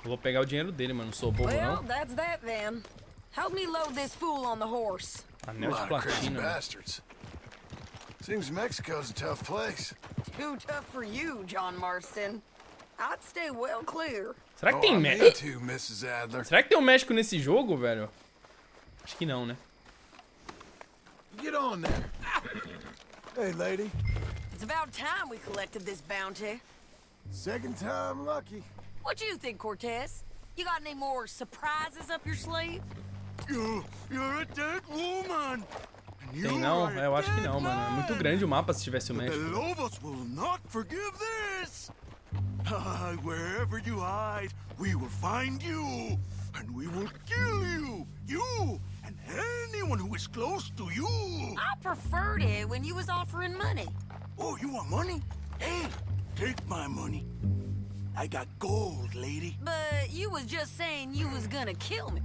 Eu vou pegar o dinheiro dele, mano. Não sou bobo, Well, não. that's that then. Help me load this fool on the horse. Anel de platina, mano. Bastards. Seems Mexico's a tough place. Too tough for you, John Marston. I'd stay well clear. Será que tem Me México? too, Mrs. Adler. Será que tem um México nesse jogo, velho? Acho que não, né? Get on there. Hey, lady. It's about time we collected this bounty. Second time lucky. What do you think, Cortez? You got any more surprises up your sleeve? You're a dead woman. Tem não? É, eu acho que não, mano. É muito grande o mapa se tivesse o The México. Lobos will not forgive this. Wherever you hide, we will find you, and we will kill you. You and anyone who is close to you. I preferred it when you was offering money. Oh, you want money? Hey, take my money. I got gold, lady. But you was just saying you was gonna kill me.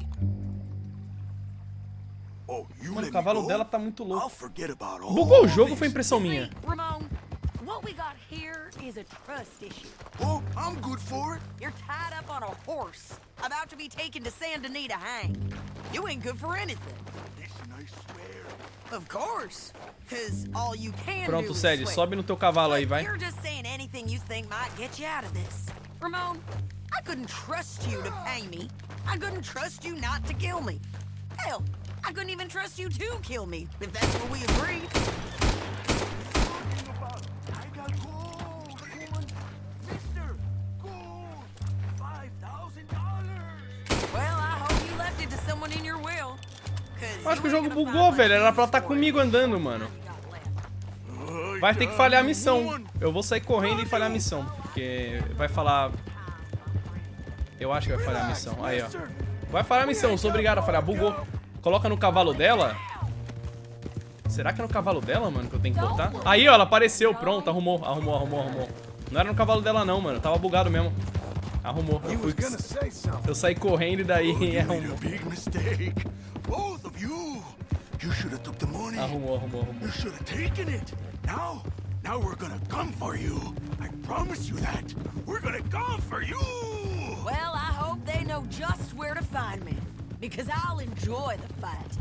Oh, you Mano, let o cavalo me go? dela tá muito I'll louco. forget about all Bugou o jogo ou this. foi impressão minha? Ramon, what we got here is a trust issue. Oh, I'm good for it. You're tied up on a horse, about to be taken to Saint Denis to hang. You ain't good for anything. Listen, I swear. Of course, because all you can do Pronto, is Sede, swear. sobe no teu cavalo aí, vai. You're just saying anything you think might get you out of this. Ramon, I couldn't trust you to pay me. I couldn't trust you not to kill me. Hell, I couldn't even trust you to kill me, if that's what we agreed. I got gold, woman. Mister, gold. $5,000. Well, I hope you left it to someone in your will. Eu acho que o jogo bugou, velho. Era pra estar comigo andando, mano. Vai ter que falhar a missão. Eu vou sair correndo e falhar a missão. Porque vai falar... Eu acho que vai falhar a missão. Aí, ó. Vai falhar a missão. Eu sou obrigado a falhar. Bugou. Coloca no cavalo dela. Será que é no cavalo dela, mano, que eu tenho que botar? Aí, ó. Ela apareceu. Pronto. Arrumou. Não era no cavalo dela, não, mano. Tava bugado mesmo. Arrumou. Eu saí correndo e daí arrumou. Both of you. You should have took the money. Arrumou. You should have taken it. Now we're gonna come for you. I promise you that. We're gonna come for you. Well, I hope they know just where to find me, because I'll enjoy the fight.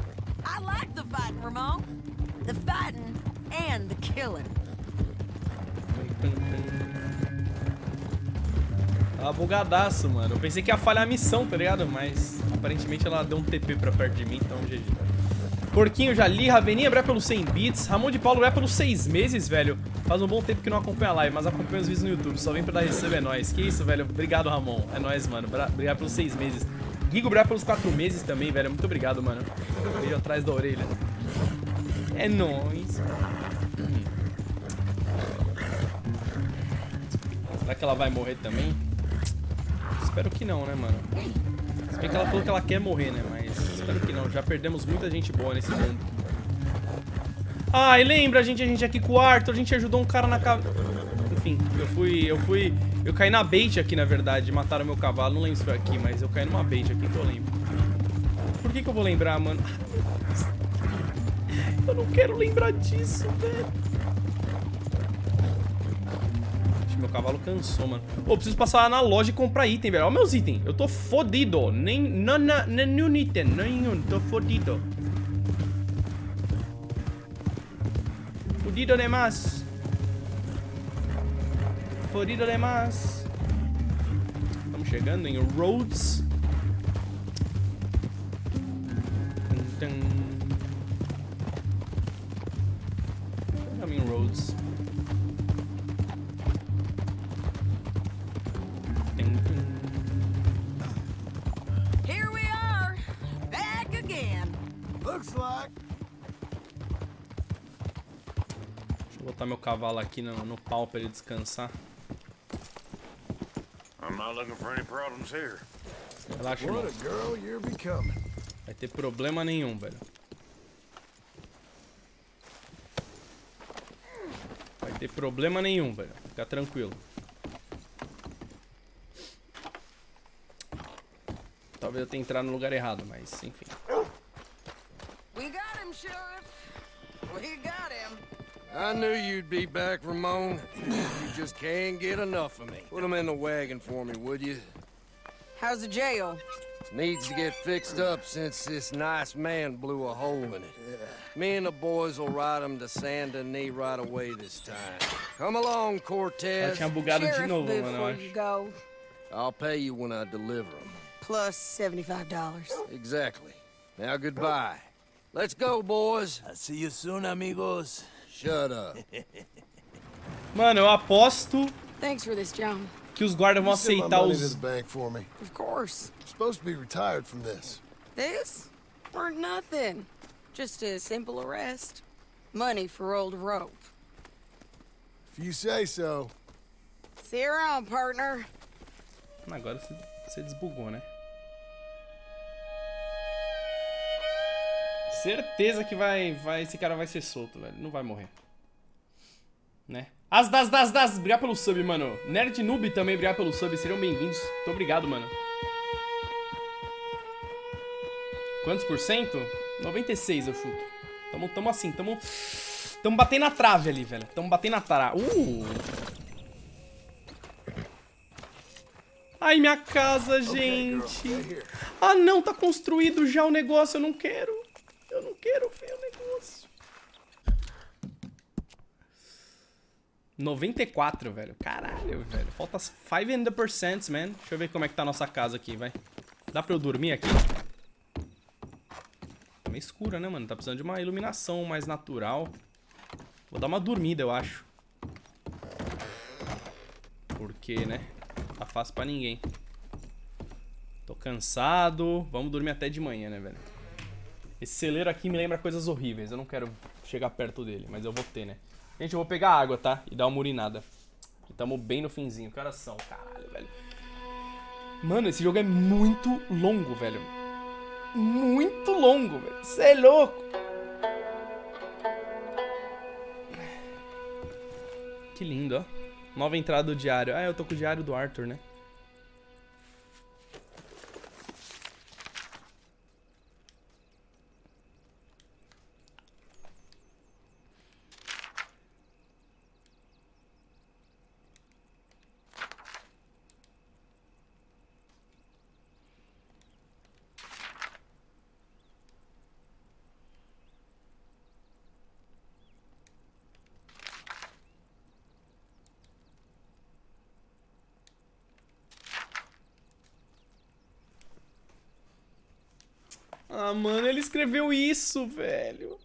I like the fighting, Ramon. The fighting and the killing. Tava bugadaço, mano. Eu pensei que ia falhar a missão, tá ligado? Mas aparentemente ela deu um TP pra perto de mim, então GG. Porquinho já li, Raveninha bré pelos 100 bits, Ramon de Paulo bré pelos 6 meses, velho. Faz um bom tempo que não acompanha a live, mas acompanha os vídeos no YouTube, só vem pra dar recebo, é nóis. Que isso, velho, obrigado, Ramon, é nóis, mano, obrigado pelos 6 meses. Gigo bré pelos 4 meses também, velho, muito obrigado, mano. Beijo atrás da orelha. É nóis. Será que ela vai morrer também? Espero que não, né, mano? Se bem que ela falou que ela quer morrer, né? Mas espero que não. Já perdemos muita gente boa nesse mundo. Ah, e lembra, a gente aqui com o Arthur, a gente ajudou um cara na cabeça. Enfim, eu caí na bait aqui, na verdade. Mataram meu cavalo, não lembro se foi aqui, mas eu caí numa bait aqui, então eu lembro. Por que eu vou lembrar, mano? Eu não quero lembrar disso, velho. Meu cavalo cansou, mano. Ô, preciso passar lá na loja e comprar item, velho. Olha meus itens. Eu tô fodido. Nenhum item. Nenhum. Tô fodido. Fodido demais. Fodido demais. Estamos chegando em Rhodes. Estamos em Rhodes. Here we are, back again. Looks like. Deixa eu botar meu cavalo aqui no pau pra ele descansar. I'm not looking for any problems here. Relaxa, irmão. What a girl you're becoming. Vai ter problema nenhum, velho. Vai ter problema nenhum, velho. Fica tranquilo. Talvez eu tenha entrado no lugar errado, mas enfim. We got him, Sheriff. We got him. I knew you'd be back, Ramon. You just can't get enough of me. Put him in the wagon for me, would you? How's the jail? Needs to get fixed up since this nice man blew a hole in it. Me and the boys will ride him to Saint Denis right away this time. Come along, Cortez. Tinha bugado de novo, mano, eu Before you go, I'll pay you when I deliver him. plus $75. Exactly. Now goodbye. Let's go, boys. I'll see you soon, amigos. Shut up. Mano, eu aposto Thanks for this, John. que os guardas vão You send my aceitar money os... to the bank for me. Of course. I'm supposed to be retired from this. This? Weren't nothing. Just a simple arrest. Money for old rope. If you say so. See you around, partner. Agora você desbugou, né? Certeza que esse cara vai ser solto, velho. Não vai morrer. né? Obrigado pelo sub, mano. Nerd Noob também, obrigado pelo sub. Seriam bem-vindos. Muito obrigado, mano. Quantos por cento? 96 eu chuto. Tamo assim, tamo batendo na trave ali, velho. Tamo batendo na trave. Ai, minha casa, gente. Ah, não, tá construído já o negócio. Eu não quero ver o negócio. 94, velho. Caralho, velho. Falta 500%, man. Deixa eu ver como é que tá a nossa casa aqui, vai. Dá pra eu dormir aqui? Tá meio escura, né, mano? Tá precisando de uma iluminação mais natural. Vou dar uma dormida, eu acho. Porque, né? Tá fácil pra ninguém. Tô cansado. Vamos dormir até de manhã, né, velho? Esse celeiro aqui me lembra coisas horríveis. Eu não quero chegar perto dele, mas eu vou ter, né? Gente, eu vou pegar água, tá? E dar uma urinada. Tamo bem no finzinho. Que horas são? Caralho, velho. Mano, esse jogo é muito longo, velho. Muito longo, velho. Cê é louco. Que lindo, ó. Nova entrada do diário. Ah, eu tô com o diário do Arthur, né? Ah, mano, ele escreveu isso, velho.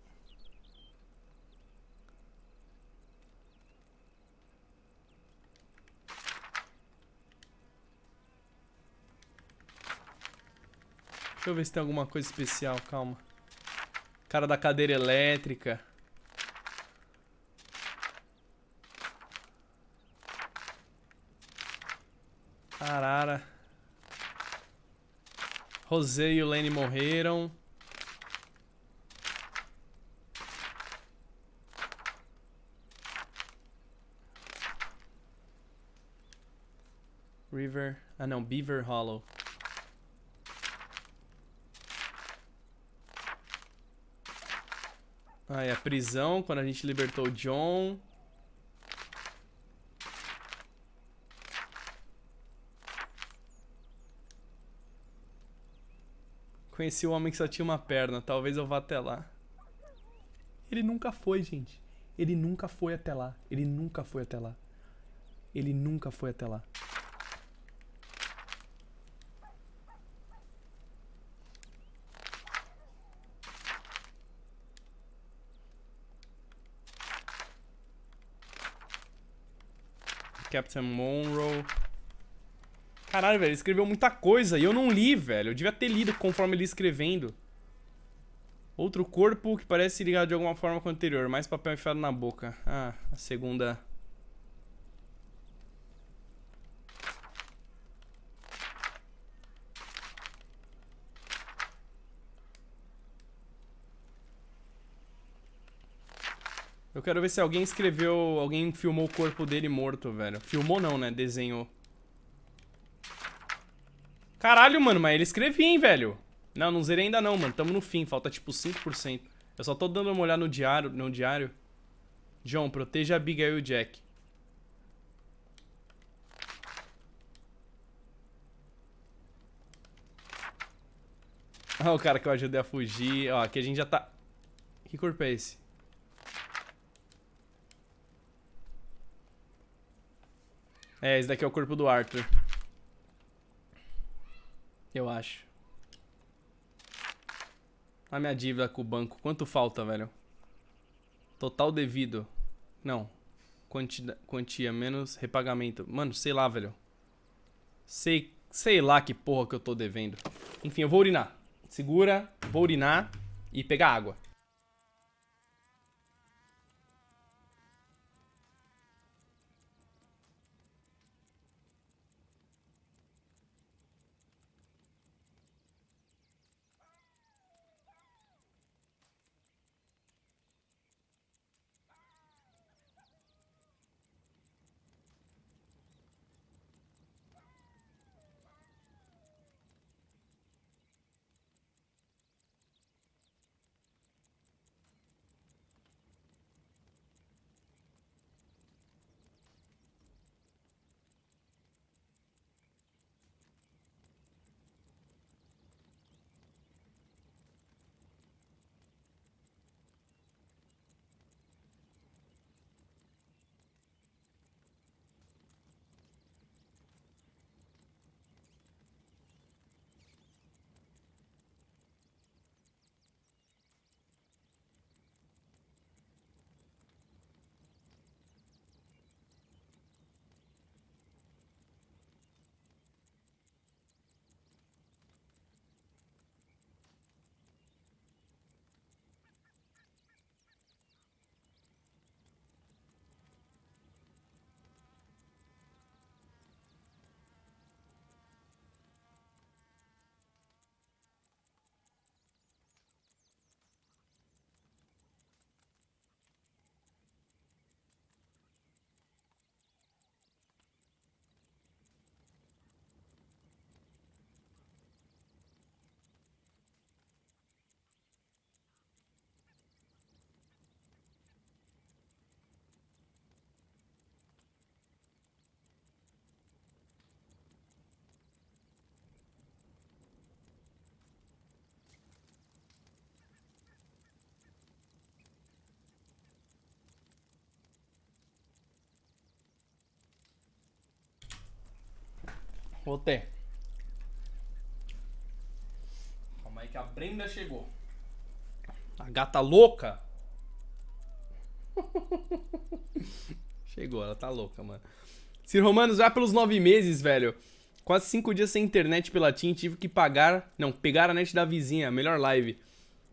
Deixa eu ver se tem alguma coisa especial, calma. Cara da cadeira elétrica. Arara. José e o Lenny morreram. River... Ah, não. Beaver Hollow. Ah, é a prisão, quando a gente libertou o John. Conheci o homem que só tinha uma perna. Talvez eu vá até lá. Ele nunca foi, gente. Ele nunca foi até lá. Ele nunca foi até lá. Ele nunca foi até lá. Captain Monroe. Caralho, velho, ele escreveu muita coisa e eu não li, velho. Eu devia ter lido conforme ele ia escrevendo. Outro corpo que parece ligado de alguma forma com o anterior. Mais papel enfiado na boca. Ah, a segunda... Eu quero ver se alguém escreveu... Alguém filmou o corpo dele morto, velho. Filmou não, né? Desenhou. Caralho, mano, mas ele escrevia, hein, velho. Não, não zerei ainda não, mano. Tamo no fim, falta tipo 5%. Eu só tô dando uma olhada no diário. John, proteja a Abigail e o Jack. Ah, o cara que eu ajudei a fugir. Ó, aqui a gente já tá... Que corpo é esse? É, esse daqui é o corpo do Arthur. Eu acho. A minha dívida com o banco. Quanto falta, velho? Total devido. Não. Quantia menos repagamento. Mano, sei lá, velho. Sei lá que porra que eu tô devendo. Enfim, eu vou urinar. Segura, vou urinar e pegar água. Voltei. Calma aí que a Brenda chegou. A gata louca. Chegou, ela tá louca, mano. Sir Romanos, vai pelos 9 meses, velho. Quase 5 dias sem internet pela TIM. Tive que pagar... Não, pegar a net da vizinha. Melhor live.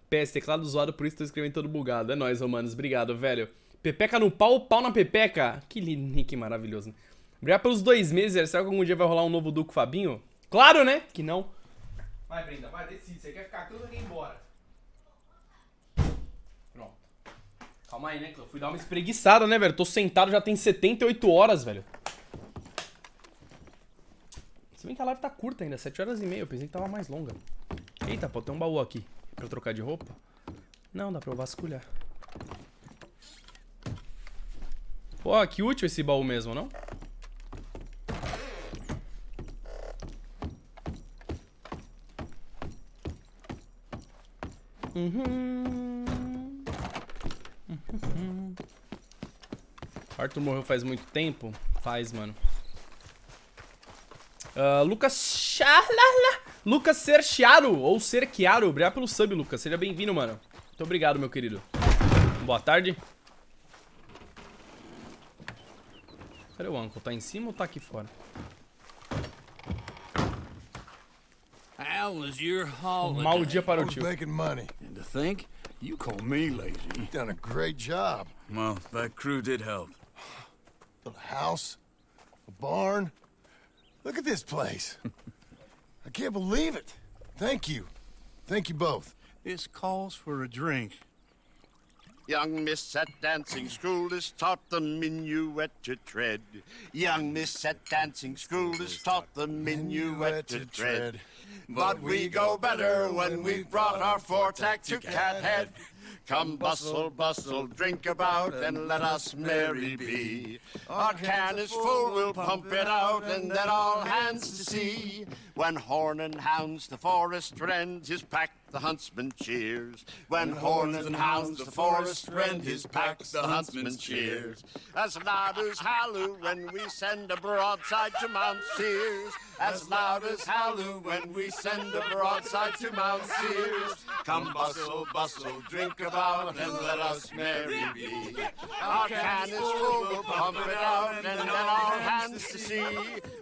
PS, teclado zoado, por isso tô escrevendo todo bugado. É nóis, Romanos. Obrigado, velho. Pepeca no pau, pau na pepeca. Que nick maravilhoso. Obrigado pelos 2 meses, velho. Será que algum dia vai rolar um novo duo com o Fabinho? Claro, né? Que não. Vai, Brenda. Vai, decide. Você quer ficar aqui ou quer ir embora? Pronto. Calma aí, né, Cleo? Fui dar uma espreguiçada, né, velho? Tô sentado já tem 78 horas, velho. Se bem que a live tá curta ainda, 7 horas e meia. Eu pensei que tava mais longa. Eita, pô, tem um baú aqui. Pra eu trocar de roupa? Não, dá pra eu vasculhar. Pô, que útil esse baú mesmo, não? Arthur morreu faz muito tempo? Faz, mano. Lucas Serchiaro, ou Serchiaro. Obrigado pelo sub, Lucas. Seja bem-vindo, mano. Muito obrigado, meu querido. Boa tarde. Cadê o Uncle? Tá em cima ou tá aqui fora? How was your holiday? Mau dia para o tio. Making money. And to think, you call me lazy. You've done a great job. Well, that crew did help. Built a house, a barn. Look at this place. I can't believe it. Thank you. Thank you both. This calls for a drink. Young miss at dancing school is taught the minuet to tread. Young miss at dancing school is taught the minuet to tread. But we go better when we've brought our four-tack to Cathead. Come bustle, bustle, drink about, and let us merry be. Our can is full, we'll pump it out, and then all hands to sea. When horn and hounds the forest rend, his pack the huntsman cheers. When horn and hounds the forest rend, his pack the huntsman cheers. As loud as halloo when we send a broadside to Mount Sears. As loud as halloo when we send a broadside to Mount Sears. Come bustle, bustle, drink about, and let us merry be. Our can is full, we'll pump it out, and then all hands to sea.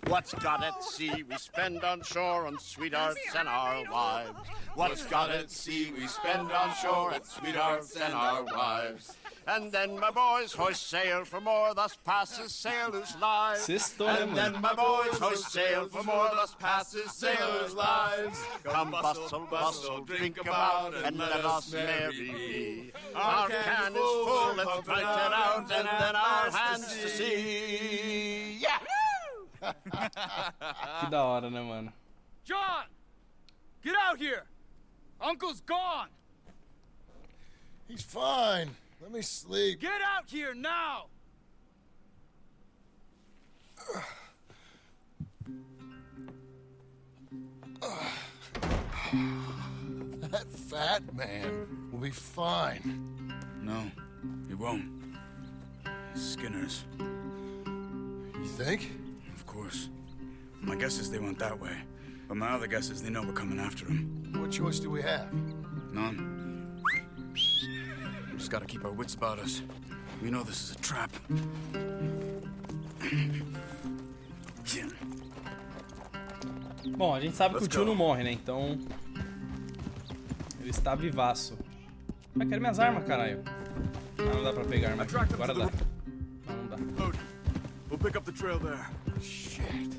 What's got at sea we spend on shore on sweethearts and our wives. What's got at sea we spend on shore at sweethearts and our wives. And then my boys hoist sail for more, thus passes sailors' lives. And then my boys hoist sail for more, thus passes sailors' lives. Come bustle, bustle, drink about, and let us merry be. Our can is full, let's drink it out, and then our hands to see. Yeah! Que da hora, né, mano? John! Get out here! Uncle's gone! He's fine. Let me sleep. Get out here now! That fat man will be fine. No, he won't. Skinner's. You think? Of course. My guess is they went that way. But my other guess is they know we're coming after him. What choice do we have? None. We just gotta keep our wits about us. We know this is a trap. Bom, a gente sabe que o tio não morre, né? Então... ele está vivaço. Vai querer minhas armas, caralho. Ah, não dá pra pegar arma aqui. Agora dá. Não dá. We'll pick up the trail there. Shit.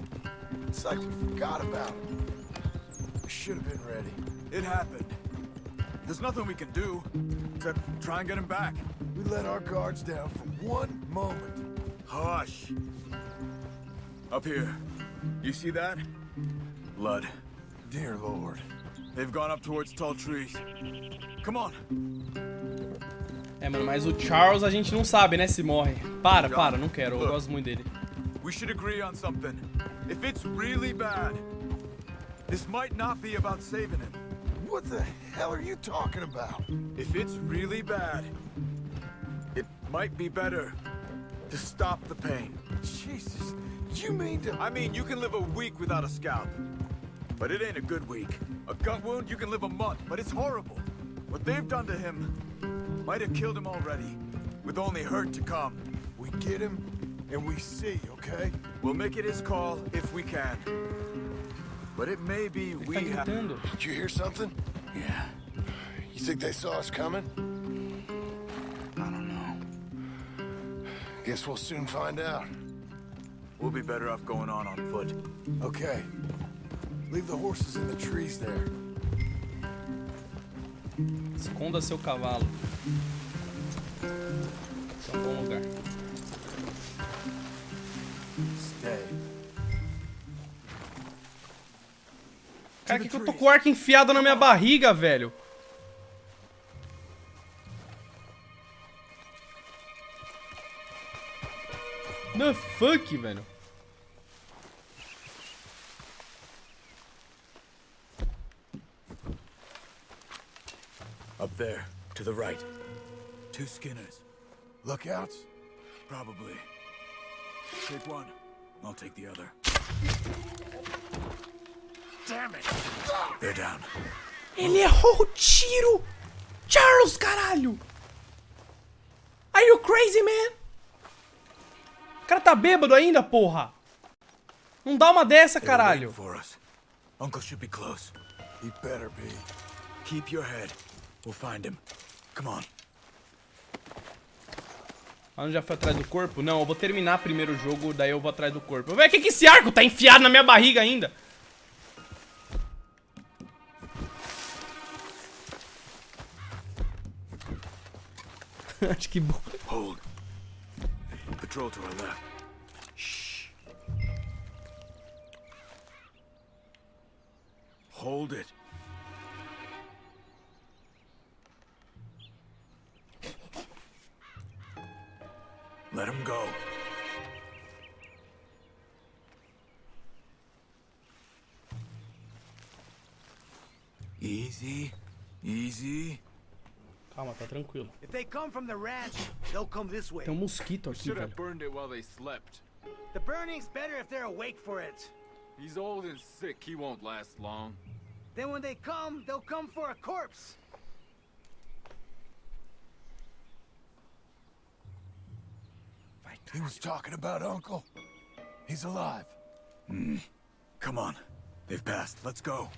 It's like we forgot about it. We should have been ready. It happened. There's nothing we can do except try and get him back. We let our guards down for one moment. Hush. Up here. You see that? Blood. Dear Lord. They've gone up towards tall trees. Come on. É, mano, mas o Charles a gente não sabe, né, se morre. Para, não quero. Eu gosto muito dele. We should agree on something. If it's really bad, this might not be about saving him. What the hell are you talking about? If it's really bad, it might be better to stop the pain. Jesus, you mean to... I mean, you can live a week without a scalp. But it ain't a good week. A gut wound, you can live a month, but it's horrible. What they've done to him might have killed him already, with only hurt to come. We get him, and we see, okay? We'll make it his call if we can. But it may be we have... Did you hear something? Yeah. You think they saw us coming? I don't know. Guess we'll soon find out. We'll be better off going on foot. Okay. Leave the horses in the trees there. Esconda seu cavalo. Esse é um bom lugar. Stay. Cara, que eu tô com o arco enfiado na minha barriga, velho? The fuck, velho? Up there, to the right. 2 Skinners. Lookouts? Probably. Take one. I'll take the other. Damn it! They're down. Ele errou o tiro! Charles, caralho! Are you crazy, man? O cara tá bêbado ainda, porra! Não dá uma dessa, caralho! For us. Uncle should be close. He better be. Keep your head. We'll find him. Come on. Alan já foi atrás do corpo? Não, eu vou terminar primeiro o jogo, daí eu vou atrás do corpo. Véi, que esse arco tá enfiado na minha barriga ainda? Acho que... Hold. Patrol to our left. Shh. Hold it. Let him go. Easy. Easy. Calma, tá tranquilo. If they come from the ranch, they'll come this way. Tem um mosquito aqui, Should velho. have burned it while they slept. The burning's better if they're awake for it. He's old and sick. He won't last long. Then when they come, they'll come for a corpse. He was talking about Uncle. He's alive. Come on. They've passed. Let's go.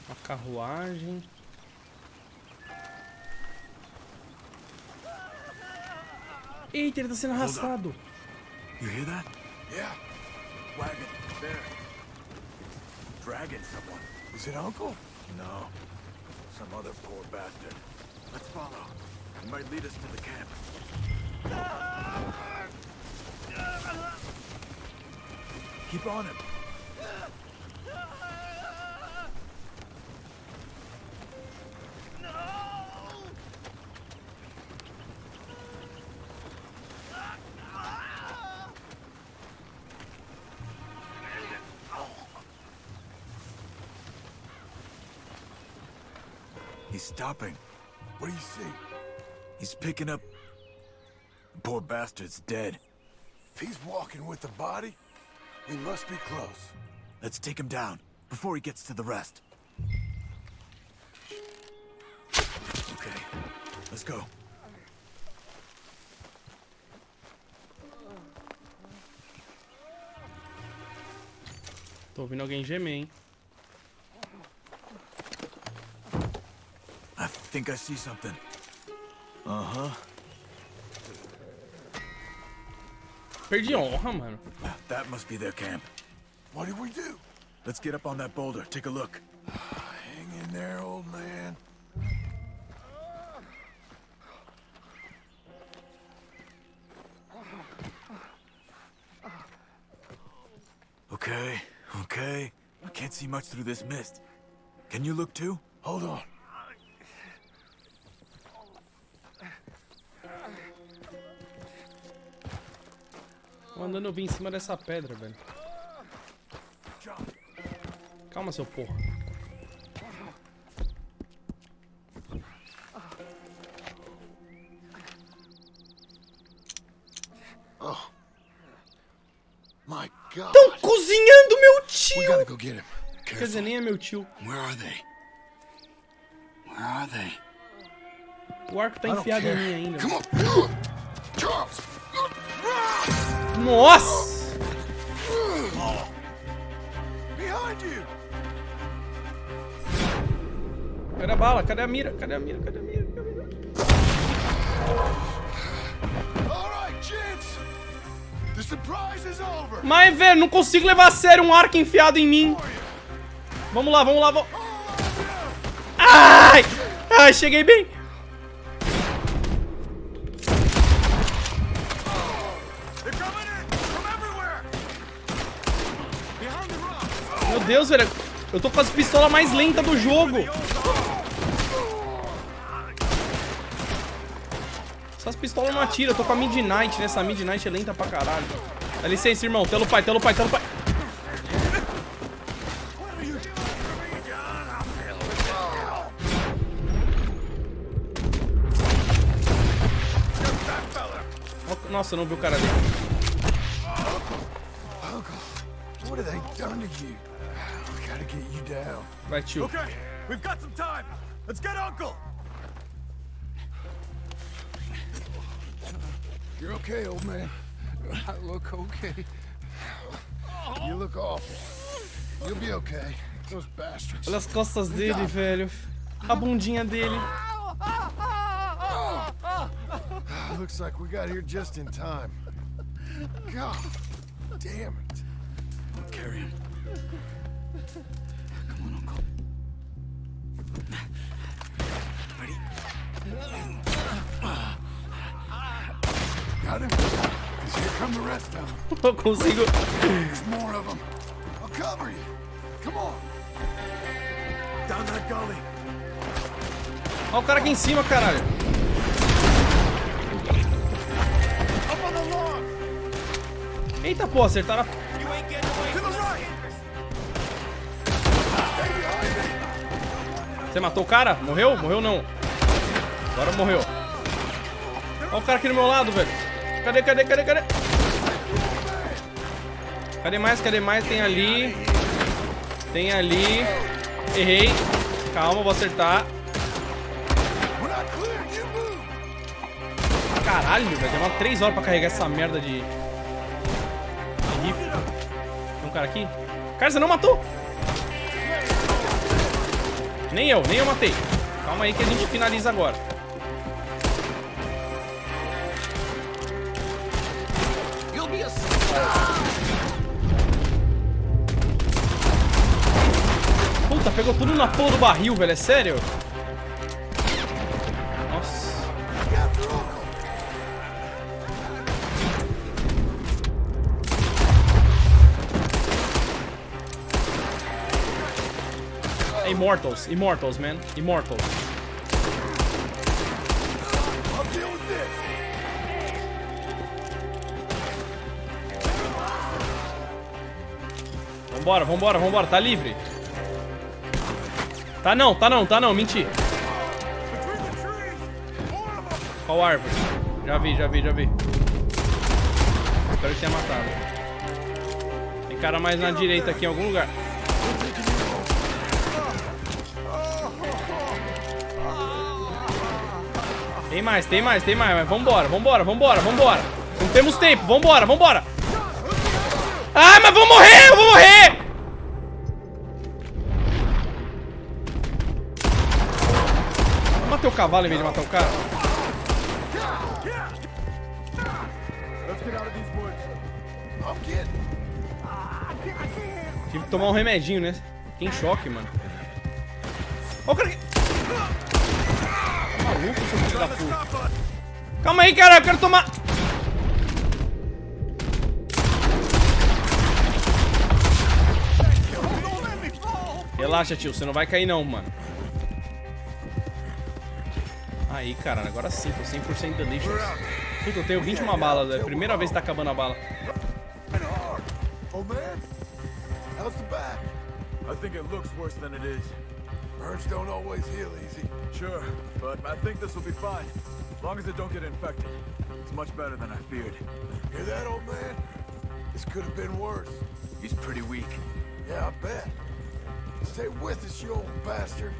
Uma carruagem. Eita, ele tá sendo arrastado. You hear that? Yeah. Wagon. There. It's dragging someone. Is it Uncle? No. Some other poor bastard. Let's follow. It might lead us to the camp. Keep on him. He's stopping. What do you see? He's picking up... The poor bastard's dead. If he's walking with the body, we must be close. Let's take him down, before he gets to the rest. Okay, let's go. Tô ouvindo alguém gemer, hein? I think I see something. Uh-huh. Perdi honra, mano. That must be their camp. What do we do? Let's get up on that boulder, take a look. Hang in there, old man. Okay, okay. I can't see much through this mist. Can you look too? Hold on. Mandando eu vir em cima dessa pedra, velho. Calma, seu porra. Oh. My God. Tão cozinhando meu tio! We gotta go get him. Quer dizer, nem é meu tio. Where are they? Where are they? O arco tá enfiado em mim ainda. Come on. Charles. Nossa! Behind you. Cadê a bala? Cadê a mira? Cadê a mira? Cadê a mira? All right, kids. The surprise is over. Mas, velho, não consigo levar a sério um arco enfiado em mim. Vamos lá, vamos lá, vamos. Ai! Ai, cheguei bem. Meu Deus, velho. Eu tô com as pistolas mais lentas do jogo. Essas pistolas não atiram. Eu tô com a Midnight, né? Essa Midnight é lenta pra caralho. Dá licença, irmão. Telo pai, telo pai, telo pai. Nossa, eu não vi o cara ali. What have they done to you? We gotta get you down. Vai, tio. Okay, we've got some time. Let's get Uncle. You're okay, old man. I look okay. You look awful. You'll be okay. Those bastards. Olha as costas dele, velho. A bundinha dele. Looks like we got here just in time. God damn it. Carry him. Come on, Uncle. Ready? Got him? 'Cause here come the rest of them. Eu consigo. There's more of them. I'll cover you. Come on. Down that gully. Olha o cara aqui em cima, caralho. Up on the log. Eita, pô, acertaram a... You ain't getting away. To the right. Você matou o cara? Morreu? Morreu não. Agora morreu. Olha o cara aqui do meu lado, velho. Cadê, cadê, cadê, cadê? Cadê mais? Cadê mais? Tem ali. Tem ali. Errei. Calma, vou acertar. Caralho, velho. Demora 3 horas pra carregar essa merda de rifle. Tem um cara aqui? Cara, você não matou? Nem eu matei. Calma aí que a gente finaliza agora. Puta, pegou tudo na porra do barril, velho. É sério? Nossa. Immortals, Immortals, man. Immortals. Vambora, vambora, vambora. Tá livre. Tá não, tá não, tá não. Menti. Qual árvore? Já vi, já vi, já vi. Espero que tenha matado. Tem cara mais na direita aqui em algum lugar. Tem mais, tem mais, tem mais. Mas vambora, vambora, vambora, vambora. Não temos tempo, vambora, vambora. Ah, mas vou morrer, eu vou morrer. Vou matar o cavalo em vez de matar o cara. Tive que tomar um remedinho, né? Fiquei em choque, mano. Ó o cara aqui. Tá maluco, seu filho da puta. Calma aí, cara, eu quero tomar. Relaxa, tio. Você não vai cair, não, mano. Aí, cara. Agora sim. Tô 100% delicious. Puta, eu tenho 21 balas, velho. Primeira vez que tá acabando a bala. Old man, how's the back? I think it looks worse than it is. Burns don't always heal easy. Sure, but I think this will be fine. As long as it don't get infected. It's much better than I feared. Hear that, old man? This could have been worse. He's pretty weak. Yeah, I bet. Stay with us, you old bastard.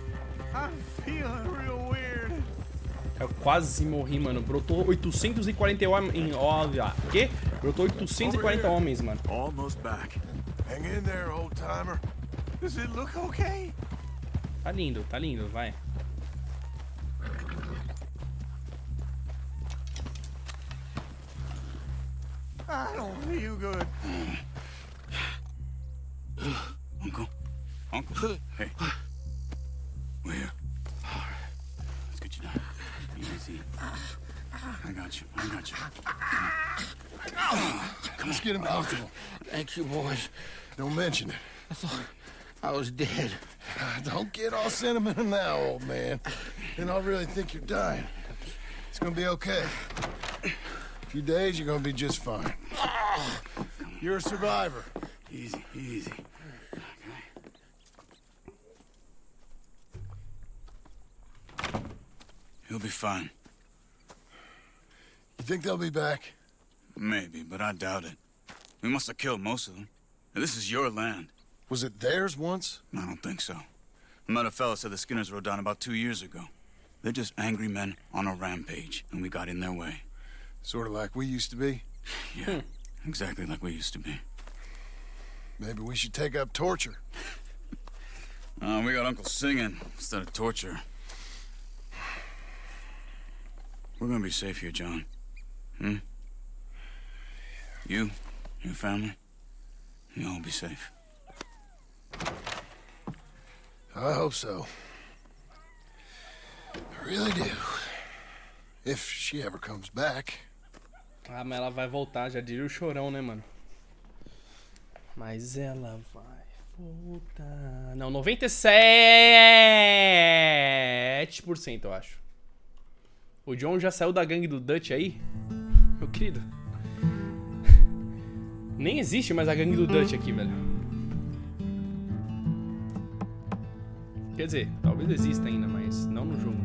I'm feeling real weird. Eu quase morri, mano. Brotou 840 homens. Olha, quê? Brotou 840 homens, mano. Almost back. Hang in there, old timer. Does it look okay? Tá lindo, vai. I don't feel good. Uncle, hey. We're here. Let's get you down. Easy. I got you. Let's get him comfortable. Thank you, boys. Don't mention it. I thought I was dead. Don't get all sentimental now, old man. Then I'll really think you're dying. It's gonna be okay. A few days, you're gonna be just fine. You're a survivor. Easy. He'll be fine. You think they'll be back? Maybe, but I doubt it. We must have killed most of them. This is your land. Was it theirs once? I don't think so. I met a fella said the Skinners rode down about 2 years ago. They're just angry men on a rampage, and we got in their way. Sort of like we used to be? Yeah, exactly like we used to be. Maybe we should take up torture. We got Uncle singing instead of torture. We're gonna be safe here, John. You, your family, you'll all be safe. I hope so. I really do. If she ever comes back. Ah, mas ela vai voltar, já diria o Chorão, né, mano? Mas ela vai voltar... Não, 97%, eu acho. O John já saiu da gangue do Dutch aí? Meu querido. Nem existe mais a gangue do Dutch aqui, velho. Quer dizer, talvez exista ainda, mas não no jogo.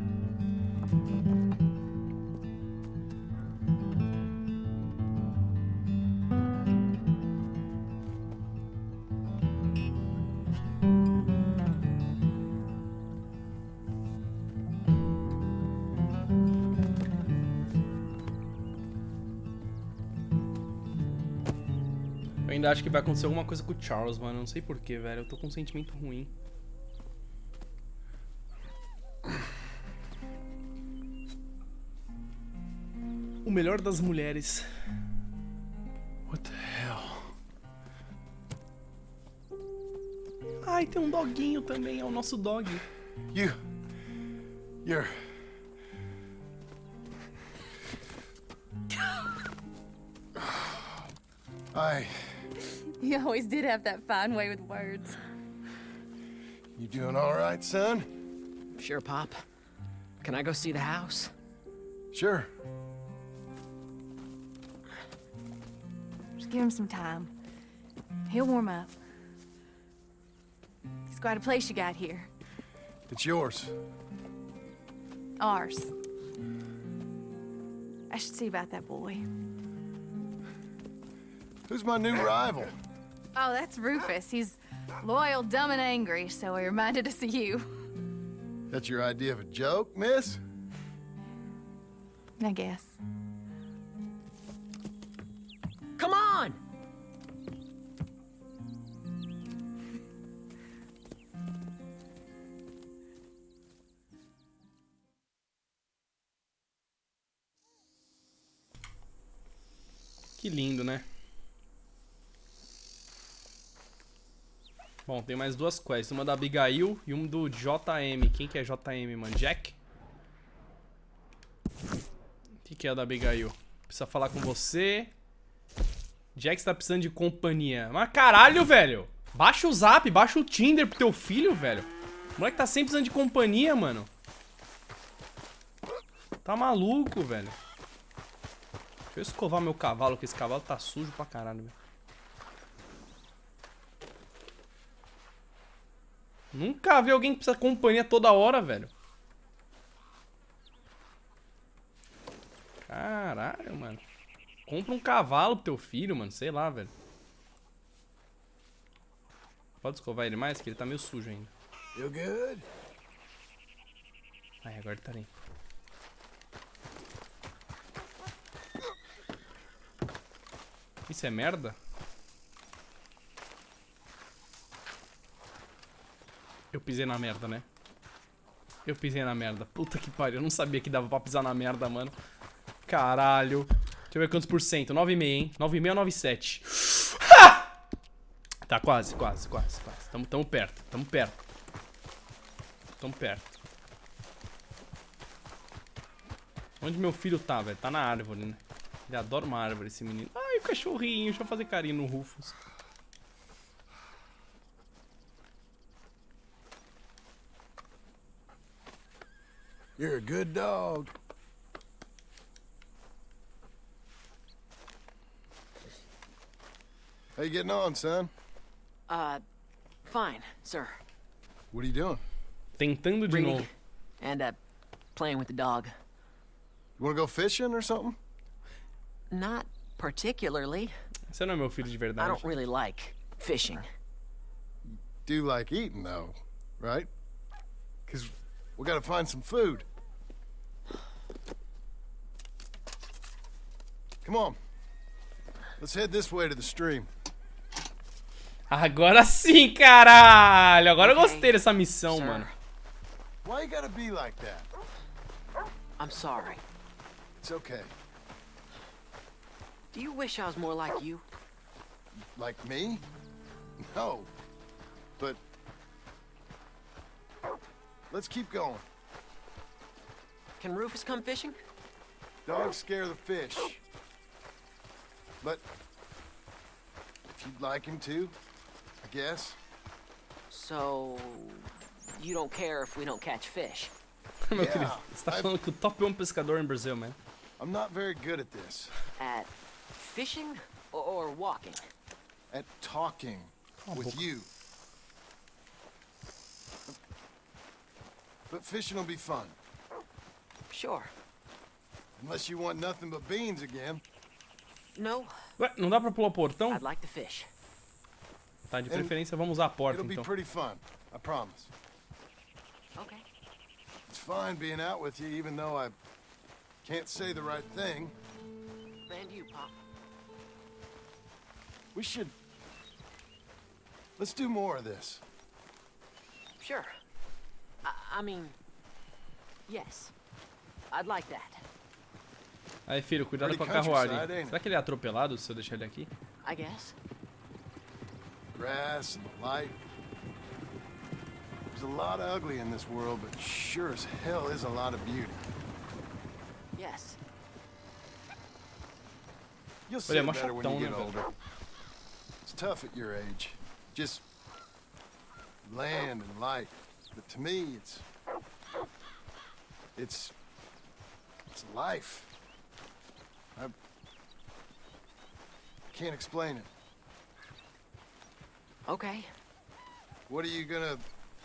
Eu ainda acho que vai acontecer alguma coisa com o Charles, mano. Não sei porquê, velho. Eu tô com um sentimento ruim. O melhor das mulheres. What the hell? Ai, tem um doguinho também. É o nosso dog. You're... You always did have that fine way with words. You doing all right, son? Sure, Pop. Can I go see the house? Sure. Just give him some time. He'll warm up. It's quite a place you got here. It's yours. Ours. I should see about that boy. Who's my new rival? Oh, that's Rufus. He's loyal, dumb, and angry, so he reminded us of you. That's your idea of a joke, miss? I guess. Come on! Que lindo, né? Bom, tem mais duas quests. Uma da Abigail e uma do JM. Quem que é JM, mano? Jack? O que é a da Abigail? Precisa falar com você. Jack está precisando de companhia. Mas caralho, velho! Baixa o Zap, baixa o Tinder pro teu filho, velho. O moleque tá sempre precisando de companhia, mano. Tá maluco, velho. Deixa eu escovar meu cavalo, que esse cavalo tá sujo pra caralho, velho. Nunca vi alguém que precisa de companhia toda hora, velho. Caralho, mano. Compra um cavalo pro teu filho, mano. Sei lá, velho. Pode escovar ele mais? Que ele tá meio sujo ainda. You good? Ai, agora tá limpo. Isso é merda? Eu pisei na merda, né? Eu pisei na merda. Puta que pariu. Eu não sabia que dava pra pisar na merda, mano. Caralho. Deixa eu ver quantos por cento. 9,5, hein? 9,5 ou 9,7. Tá, quase. Tamo perto. Tamo perto. Onde meu filho tá, velho? Tá na árvore, né? Ele adora uma árvore, esse menino. Ai, o cachorrinho. Deixa eu fazer carinho no Rufus. You're a good dog. How you getting on, son? Fine, sir. What are you doing? Tentando de novo. And, playing with the dog. You wanna go fishing or something? Not particularly. Você não é meu filho de verdade. I don't really like fishing. Do like eating, though, right? Because we gotta find some food. Come on. Let's head this way to the stream. Agora sim, caralho. Agora eu gostei dessa missão, mano. Why you gotta be like that? I'm sorry. It's okay. Do you wish I was more like you? Like me? No. But let's keep going. Can Rufus come fishing? Dogs scare the fish. But if you'd like him to, I guess. So you don't care if we don't catch fish? Meu querido, você tá falando que o top 1 pescador no Brasil, man. I'm not very good at this. At fishing or walking? At talking with you. But fishing will be fun. Sure. Unless you want nothing but beans again. No. Ué, não dá pra pular o portão? I'd like to fish. Tá, de preferência vamos usar a porta, então. It'll be pretty fun, I promise. Okay. It's fine being out with you, even though I can't say the right thing. And you, Pop. We should... Let's do more of this. Sure. I mean, yes. I'd like that. Aí, filho, cuidado com a carruagem. Será que ele é atropelado se eu deixar ele aqui? I guess. Grass and light. There's a lot of ugly in this world, but sure as hell is a lot of beauty. Yes. You'll see it better when you get older. It's tough at your age. Just land and light. But to me, it's life. I can't explain it. Okay. What are you gonna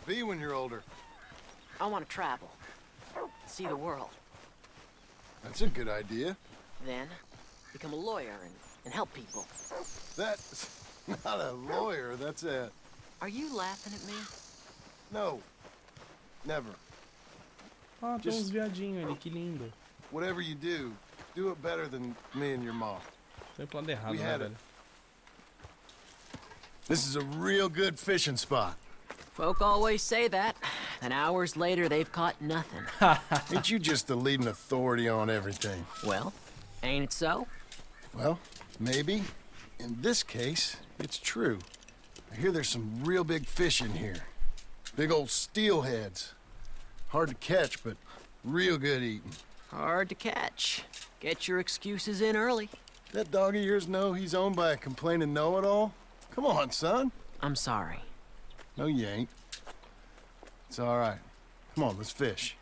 be when you're older? I want to travel. See the world. That's a good idea. Then, become a lawyer and help people. That's not a lawyer, that's a... Are you laughing at me? No. Never. Ah, tem uns viadinhos ali, que lindo. Whatever you do it better than me and your mom. Tem plano errado, né, velho? This is a real good fishing spot. Folk always say that, and hours later they've caught nothing. Ain't you just the leading authority on everything? Well, ain't it so? Well, maybe. In this case, it's true. I hear there's some real big fish in here. Big old steelheads. Hard to catch, but real good eating. Hard to catch. Get your excuses in early. That dog of yours know he's owned by a complaining know-it-all? Come on, son. I'm sorry. No, you ain't. It's all right. Come on, let's fish.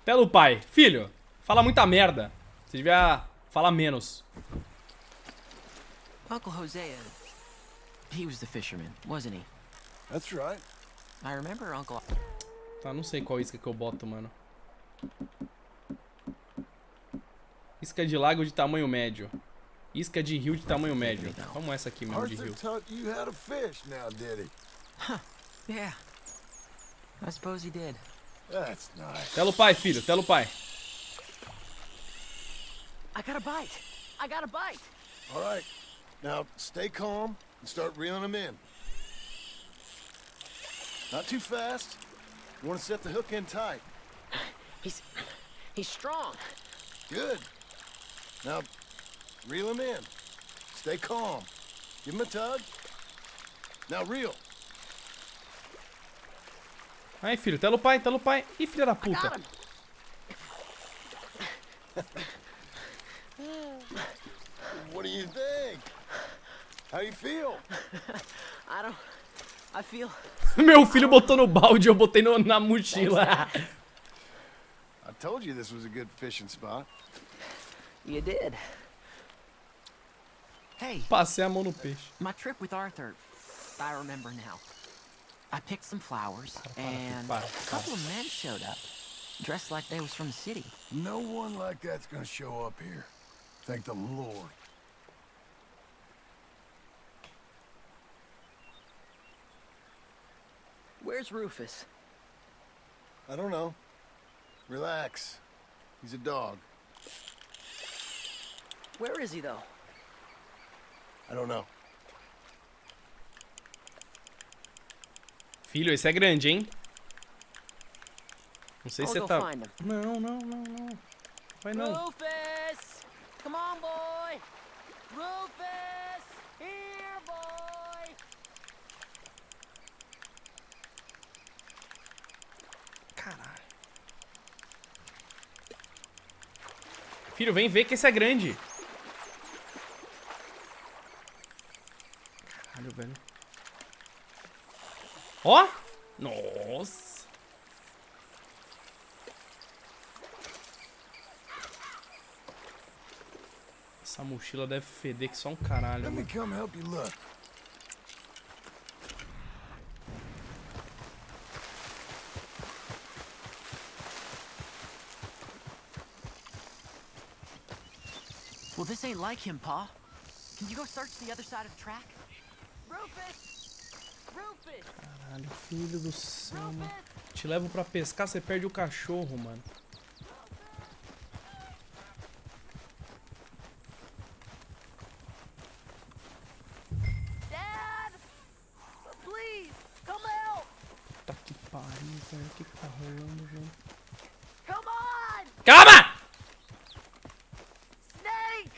Pelo pai. Filho, fala muita merda. Você devia falar menos. Uncle Hosea, he was the fisherman, wasn't he? That's right. I remember Uncle... Tá, não sei qual isca que eu boto, mano. Isca de lago de tamanho médio. Isca de rio de tamanho médio. Vamos essa aqui mesmo de rio. Arthur taught you how to fish now, did he? Huh. Yeah. I suppose he did. That's nice. Telo pai, filho. Telo pai. I got a bite. I got a bite. All right. Now, stay calm and start reeling them in. Not too fast. You want to set the hook in tight. He's strong. Good. Now, reel him in. Stay calm. Give him a tug. Now reel. Aí, filho. Telo pai, telo pai. Ih, filha da puta. What do you think? How do you feel? I feel... Meu filho botou no balde, eu botei na mochila. I told you this was a good fishing spot. You did. Hey. Passei a mão no peixe. My trip with Arthur, I remember now. I picked some flowers, and a couple of men showed up, dressed like they was from the city. No one like that's gonna show up here. Thank the Lord. Where's Rufus? I don't know. Relax. He's a dog. Where is he, though? I don't know. Filho, esse é grande, hein? Não sei se você tá... find him. Não. Vai não. Rufus! Come on, boy! Rufus! Here, boy! Caralho. Filho, vem ver que esse é grande. Caralho, velho. Ó! Nossa! Essa mochila deve feder que só um caralho. Let me come help you look. Well, this ain't like him, Pa. Can you go search the other side of the track? Rufus! Rufus! Caralho, filho do céu, mano. Te levo pra pescar, você perde o cachorro, mano. Dad! Please, come help! Tá que pariu, velho. O que tá rolando, velho? Come on! Calma! Snake!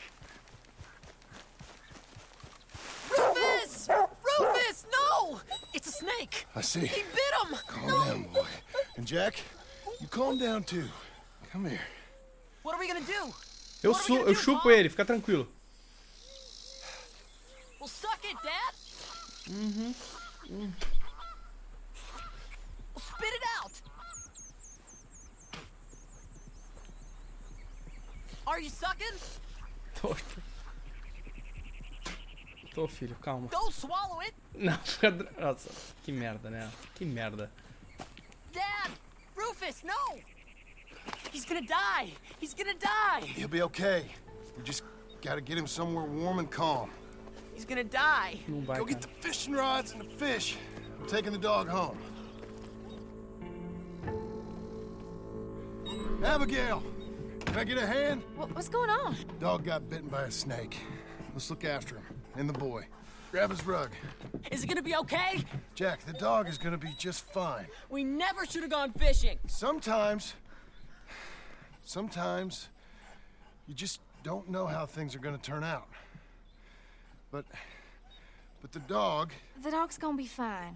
Rufus! Rufus, no! It's a snake! I see. He bit him! Calm down, boy. And Jack, you calm down too. Come here. What are we gonna do? Eu chupo ele, fica tranquilo. Well, suck it, Dad! Well, spit it out! Are you sucking? Tô, filho, calma. Go swallow it! Não, fica... Nossa, que merda, né? Que merda. Dad! Rufus, no! He's gonna die! He's gonna die! He'll be okay. We just gotta get him somewhere warm and calm. He's gonna die! Não vai, Go get the fishing rods and the fish. I'm taking the dog home. Abigail! Can I get a hand? What's going on? Dog got bitten by a snake. Let's look after him. And the boy. Grab his rug. Is it gonna be okay? Jack, the dog is gonna be just fine. We never should have gone fishing. Sometimes you just don't know how things are gonna turn out. But the dog... The dog's gonna be fine.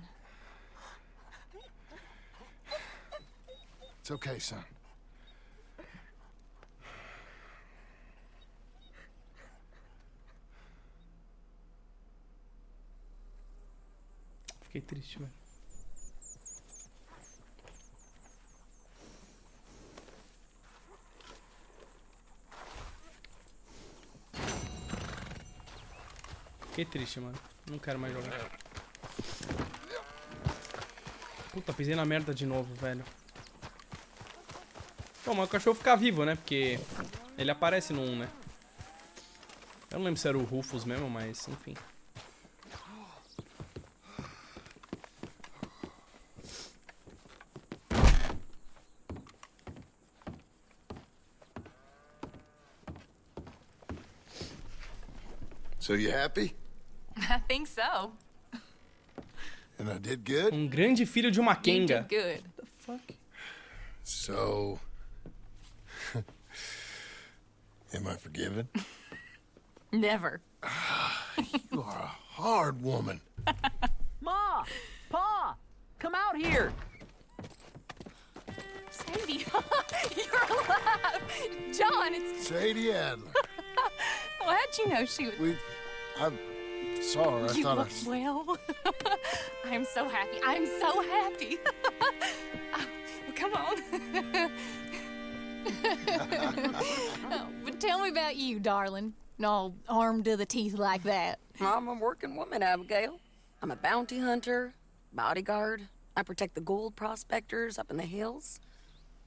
It's okay, son. Fiquei Fiquei triste, velho. Fiquei triste, mano. Não quero mais jogar. Puta, pisei na merda de novo, velho. Bom, mas o cachorro fica vivo, né? Porque ele aparece no 1, né? Eu não lembro se era o Rufus mesmo, mas enfim. So you happy? I think so. And I did good? Grande filho de uma You Kenga. did good. What the fuck? So... am I forgiven? Never. You are a hard woman. Ma! Pa! Come out here! Sadie, you're alive! John, it's... Sadie Adler. Well, how'd you know she was... I saw her. I You thought look well. I'm so happy. I'm so happy. Well, come on. Oh, but tell me about you, darling. All armed to the teeth like that. I'm a working woman, Abigail. I'm a bounty hunter, bodyguard. I protect the gold prospectors up in the hills.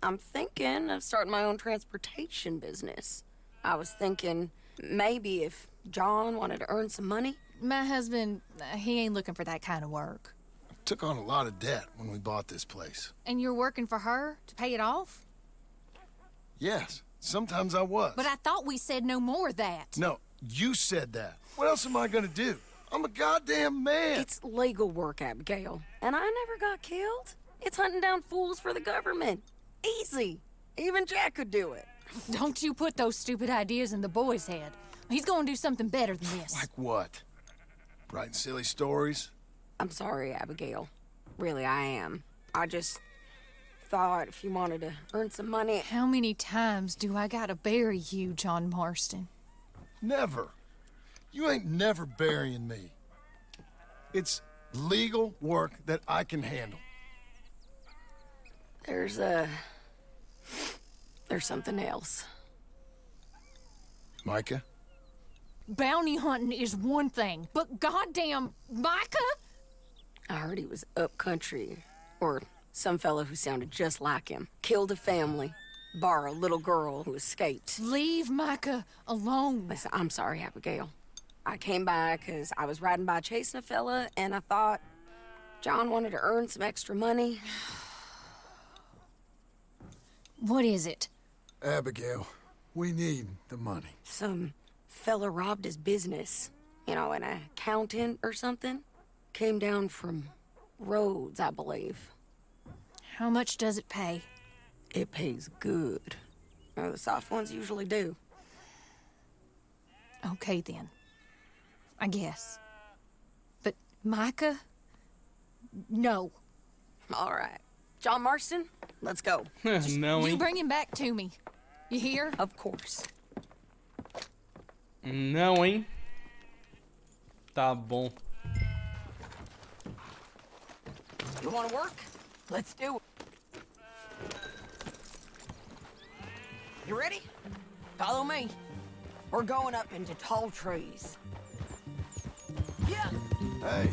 I'm thinking of starting my own transportation business. I was thinking maybe if John wanted to earn some money. My husband, he ain't looking for that kind of work. took on a lot of debt when we bought this place. And you're working for her to pay it off? Yes, sometimes I was. But I thought we said no more of that. No, you said that. What else am I gonna do? I'm a goddamn man. It's legal work, Abigail. And I never got killed. It's hunting down fools for the government. Easy. Even Jack could do it. Don't you put those stupid ideas in the boy's head. He's gonna do something better than this. Like what? Writing silly stories? I'm sorry, Abigail. Really, I am. I just thought if you wanted to earn some money... How many times do I gotta bury you, John Marston? Never. You ain't never burying me. It's legal work that I can handle. There's something else. Micah? Bounty hunting is one thing, but goddamn Micah? I heard he was up country, or some fellow who sounded just like him. Killed a family, bar a little girl who escaped. Leave Micah alone. Listen, I'm sorry, Abigail. I came by because I was riding by chasing a fella, and I thought John wanted to earn some extra money. What is it? Abigail, we need the money. Some fella robbed his business. You know, an accountant or something. Came down from Rhodes, I believe. How much does it pay? It pays good. The soft ones usually do. Okay, then. I guess. But Micah? No. All right. John Marston, let's go. No. You bring him back to me. You hear? Of course. Não, hein? Tá bom. You want to work? Let's do it. You ready? Follow me. We're going up into tall trees. Yeah. Hey,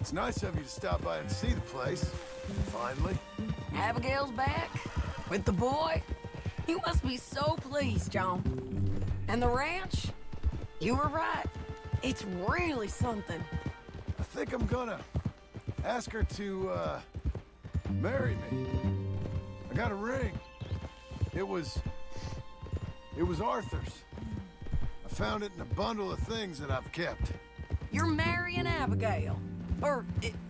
it's nice of you to stop by and see the place. Finally. Abigail's back with the boy. You must be so pleased, John. And the ranch? You were right. It's really something. I think I'm gonna ask her to, marry me. I got a ring. It was Arthur's. I found it in a bundle of things that I've kept. You're marrying Abigail. Or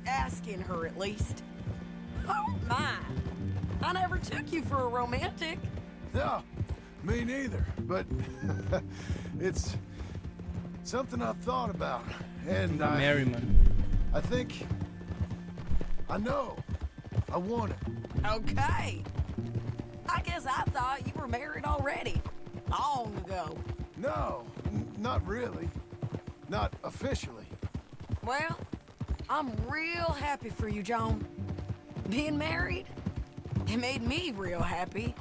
asking her, at least. Oh, my. I never took you for a romantic. No, me neither. But it's something I've thought about. And Merriman. I think I know. I want it. Okay. I guess I thought you were married already. Long ago. No, not really. Not officially. Well, I'm real happy for you, John. Being married, it made me real happy.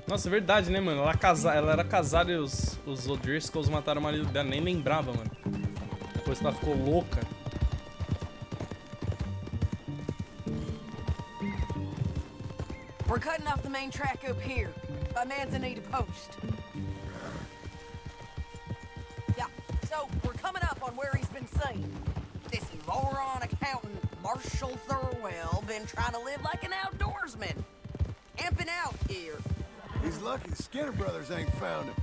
Nossa, é verdade, né, mano? Ela era casada e os O'Driscolls mataram o marido dela. Nem lembrava, mano. Depois que ela ficou louca. We're cutting off the main track up here by Manzanita Post. Yeah, so we're coming up on where he's been seen. This moron accountant, Marshall Thurwell, been trying to live like an outdoorsman. Amping out here. He's lucky the Skinner brothers ain't found him.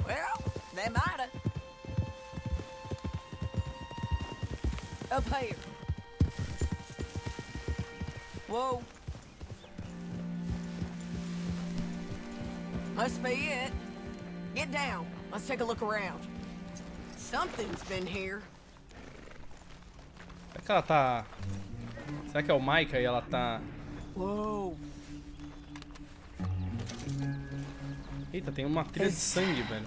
Well, they mighta. Up here. Whoa. Must be it. Get down. Let's take a look around. Something's been here. Será que ela tá... Será que é o Micah e ela tá... Whoa. Eita, tem uma trilha de sangue, velho.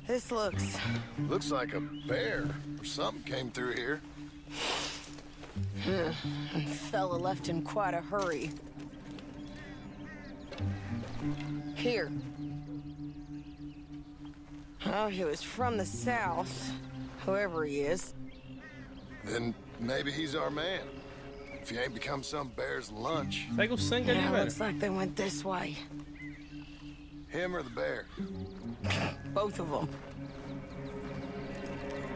This looks like a bear or something came through here. Fella left in quite a hurry. Here. Oh, he was from the south, whoever he is. Then maybe he's our man. If he ain't become some bear's lunch. Pega o sangue ali, velho. Looks like they went this way. Him or the bear? Both of them.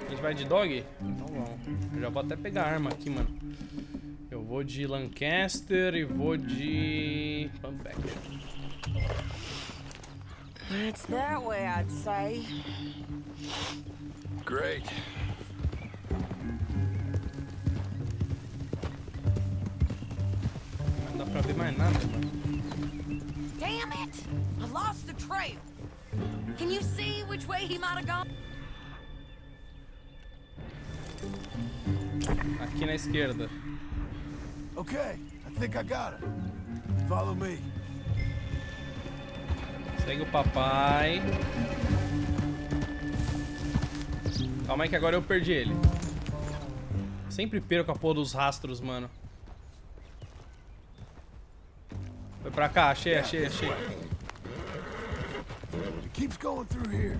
A gente vai de dog? Então vamos. Eu já vou até pegar a arma aqui, mano. Eu vou de Lancaster e vou de... Pump action. It's that way, I'd say. Great. Não dá pra ver mais nada, mano. Damn it! I lost the trail. Can you see which way he might have gone? Aqui na esquerda. Okay, I think I got it. Follow me. Segue o papai. Calma aí que agora eu perdi ele. Sempre perco a porra dos rastros, mano. Foi pra cá, achei. It keeps going through here.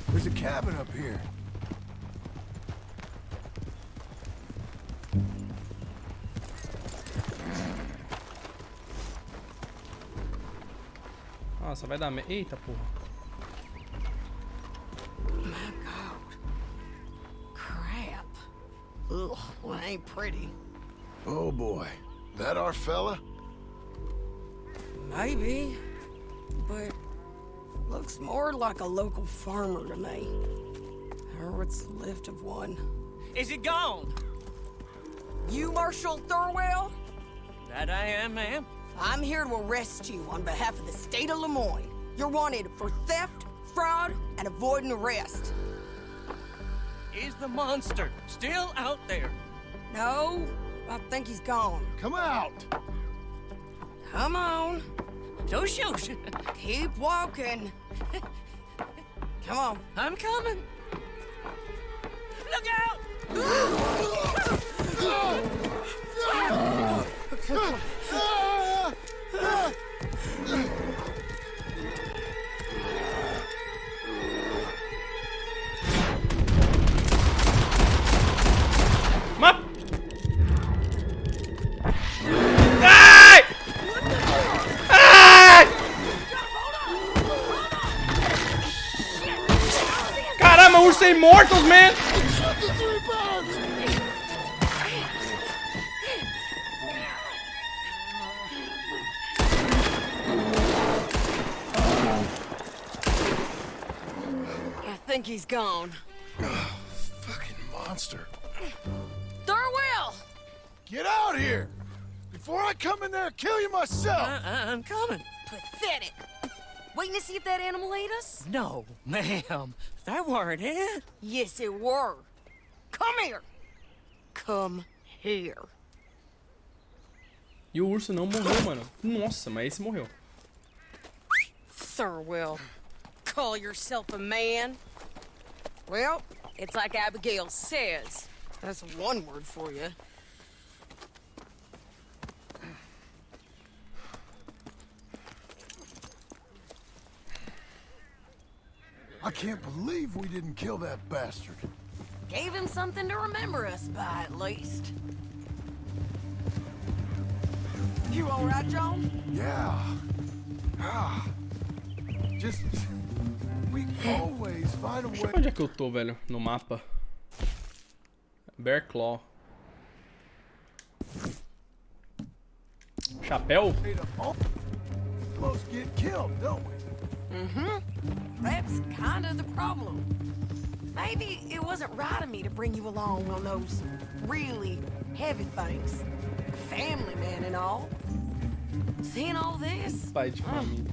There's a cabin up here. Nossa, vai dar Eita, porra. My God. Crap. Ugh, well, it ain't pretty. Oh boy. That our fella? Maybe. But looks more like a local farmer to me. Or what's left of one. Is he gone? You Marshall Thurwell? That I am, ma'am. I'm here to arrest you on behalf of the state of Lemoyne. You're wanted for theft, fraud, and avoiding arrest. Is the monster still out there? No, I think he's gone. Come out! Come on. Don't shoot. Keep walking. Come on. I'm coming. Look out! Ma... Ai! Ai! Caramba, urso Immortals, man! I think he's gone. Fucking monster. Thurwell! Get out here! Before I come in there and kill you myself! I'm coming. Pathetic. Waiting to see if that animal ate us? No, ma'am. That weren't it. Yes, it were. Come here. Come here. E o urso não morreu, mano. Nossa, mas esse morreu. Thurwell, call yourself a man? Well, it's like Abigail says. That's one word for you. I can't believe we didn't kill that bastard. Gave him something to remember us by, at least. You all right, John? Yeah. Ah. Just... We always find a way... Onde é que eu tô, velho? No mapa. Bear Claw. Chapéu? Almost get killed, don't we? Mm-hmm. That's kind of the problem. Maybe it wasn't right of me to bring you along on those really heavy things. Family man and all. Seeing all this, Pai de família.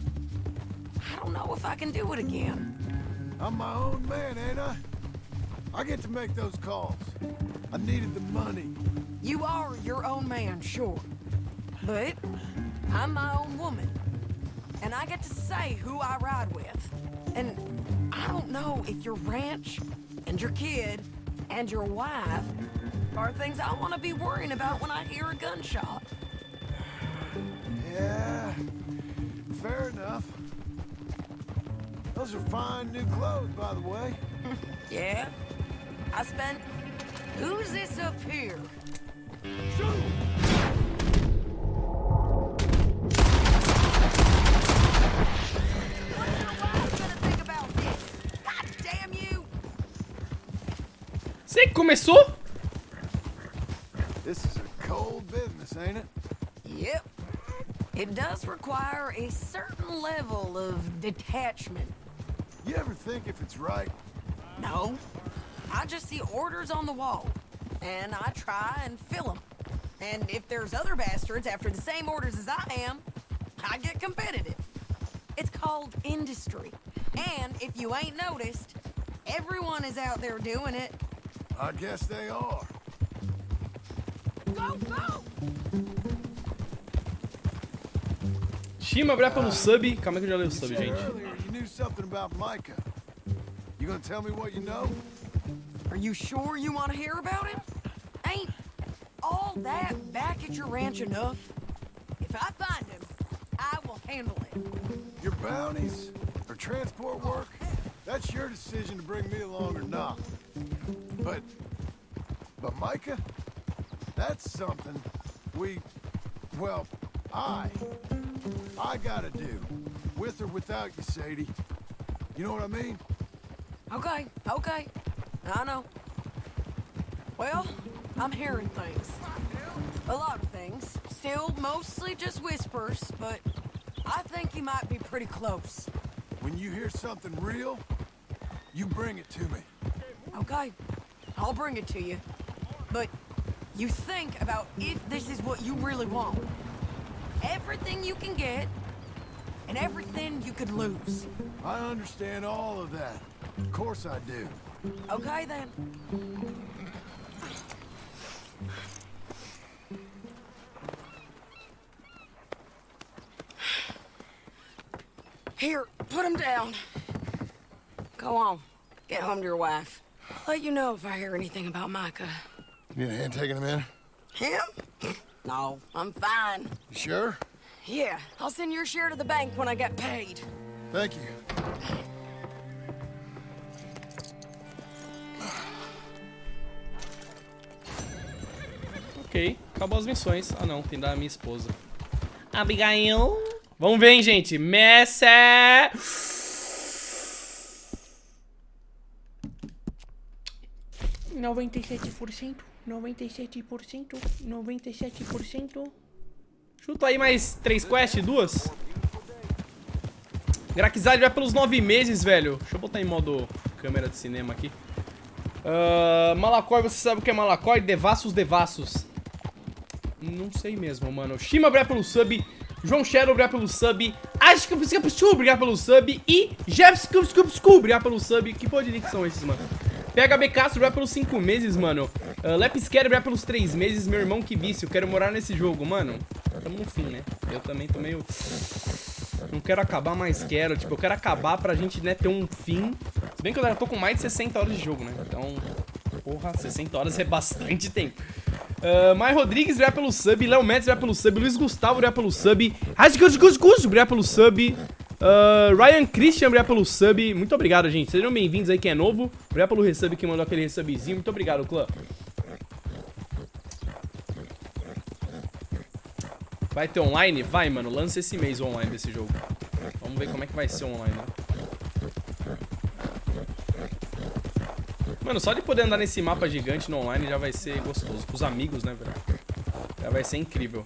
I don't know if I can do it again. I'm my own man, ain't I? I get to make those calls. I needed the money. You are your own man, sure. But I'm my own woman. And I get to say who I ride with. And I don't know if your ranch and your kid and your wife are things I want to be worrying about when I hear a gunshot. Yeah, fair enough. Those are fine new clothes, by the way. Yeah? I spent... Who's this up here? Você que começou? This is a cold business, ain't it? Yep. It does require a certain level of detachment. You ever think if it's right? No. I just see orders on the wall, and I try and fill them. And if there's other bastards after the same orders as I am, I get competitive. It's called industry. And if you ain't noticed, everyone is out there doing it. I guess they are. Go, go! Shima, obrigado pelo sub. Calma que eu já leio o sub, gente. Earlier you knew something about Micah. You gonna tell me what you know? Are you sure you want to hear about him? Ain't all that back at your ranch enough? If I find him, I will handle it. Your bounties or transport work? That's your decision to bring me along or not. But Micah? That's something I gotta do. With or without you, Sadie. You know what I mean? Okay. I know. Well, I'm hearing things. A lot of things. Still mostly just whispers, but I think he might be pretty close. When you hear something real, you bring it to me. Okay, I'll bring it to you. But you think about if this is what you really want. Everything you can get, and everything you could lose. I understand all of that. Of course I do. Okay, then. Here, put him down. Go on. Get home to your wife. I'll let you know if I hear anything about Micah. You need a hand taking him in? Him? No, I'm fine. You sure? Yeah, I'll send your share to the bank when I get paid. Thank you. Ok, acabou as missões. Ah não, tem da minha esposa. Abigail. Vamos ver, hein, gente. Messa. 97%. 97%. Chuta aí mais 3 quests, 2. Graquizade vai pelos 9 meses, velho. Deixa eu botar em modo câmera de cinema aqui. Malacói, você sabe o que é Malacói? Devassos. Não sei mesmo, mano. Shima, obrigado pelo sub. João Shadow, obrigado pelo sub. Obrigado pelo sub. E Jeff, obrigado pelo sub. Que porra de link são esses, mano? PHB Castro, obrigado pelos 5 meses, mano. Lepisquero, obrigado pelos 3 meses. Meu irmão, que vício. Quero morar nesse jogo, mano. Tamo no fim, né? Eu também tô meio... Não quero acabar, mas quero. Tipo, eu quero acabar pra gente, né, ter um fim. Se bem que eu já tô com mais de 60 horas de jogo, né? Então, porra, 60 horas é bastante tempo. Mai Rodrigues, obrigado pelo sub. Léo Mendes, obrigado pelo sub. Luiz Gustavo, obrigado pelo sub. Obrigado pelo sub. Ryan Christian, obrigado pelo sub. Muito obrigado, gente. Sejam bem-vindos aí, quem é novo. Obrigado pelo resub que mandou aquele resubzinho. Muito obrigado, clã. Vai ter online? Vai, mano. Lança esse mês o online desse jogo. Vamos ver como é que vai ser o online, né? Mano, só de poder andar nesse mapa gigante no online já vai ser gostoso. Com os amigos, né, velho? Já vai ser incrível.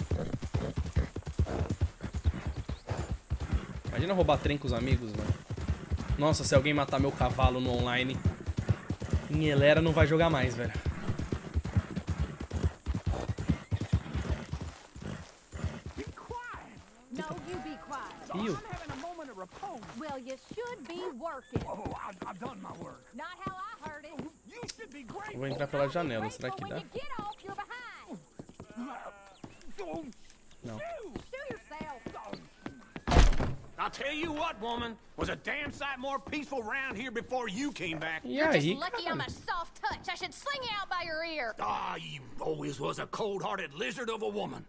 Imagina roubar trem com os amigos, velho. Nossa, se alguém matar meu cavalo no online, em Elera não vai jogar mais, velho. Ih. Well, you should be working. Oh, I've done my work. Not how I heard it. You should be grateful. Vou entrar pela janela, será que When dá? you get off, you're behind. Não. Do yourself. I'll tell you what, woman, was a damn sight more peaceful around here before you came back. You're just lucky I'm a soft touch. I should sling it out by your ear. Ah, you always was a cold-hearted lizard of a woman.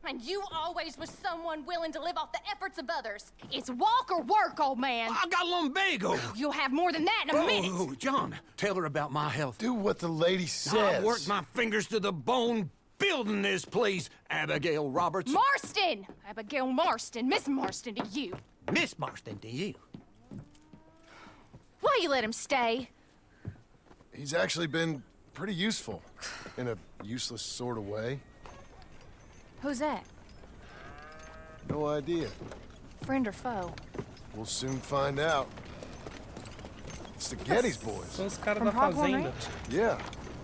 And you always was someone willing to live off the efforts of others. It's walk or work, old man. I got lumbago. You'll have more than that in a minute. Oh, John, tell her about my health. Do what the lady says. I worked my fingers to the bone building this place, Abigail Roberts. Marston! Abigail Marston. Miss Marston to you. Miss Marston to you. Why you let him stay? He's actually been pretty useful. In a useless sort of way. Who's that? No idea. Friend or foe? We'll soon find out. It's the Geddes boys. São os caras da fazenda. Yeah.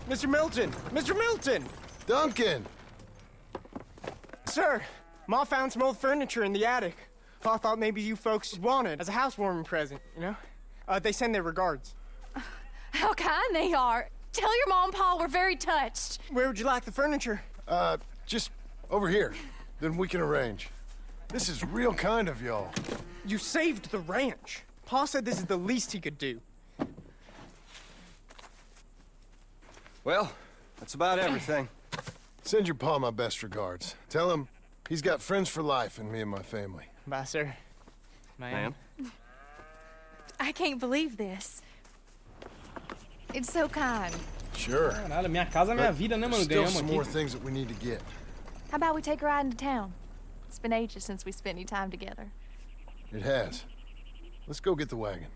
Mr. Milton! Mr. Milton! Duncan! Sir, Ma found some old furniture in the attic. Pa thought maybe you folks wanted as a housewarming present, you know? They send their regards. How kind they are. Tell your mom and pa we're very touched. Where would you like the furniture? Just over here. Then we can arrange. This is real kind of y'all. You saved the ranch. Pa said this is the least he could do. Well, that's about everything. Send your pa my best regards. Tell him he's got friends for life in me and my family. Bye, sir. Ma'am. I can't believe this. It's so kind. Sure. Caralho, minha casa, minha vida, né, mano? Still Ganhamos some aqui. more things that we need to get. How about we take a ride into town? It's been ages since we spent any time together. It has. Let's go get the wagon.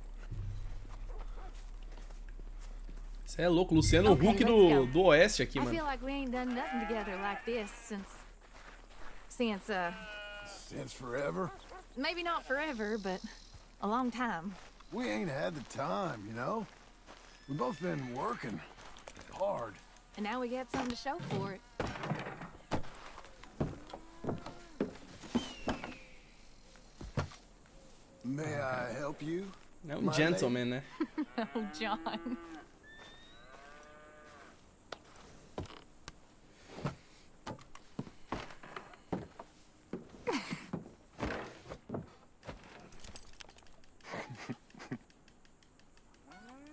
Você é louco, Luciano Huck do Oeste aqui, I mano. feel like we ain't done nothing together like this since forever? maybe not forever, but a long time. We ain't had the time, you know? We both been working hard. And now we got something to show for it. May I help you? É um gentleman, né? Oh, John.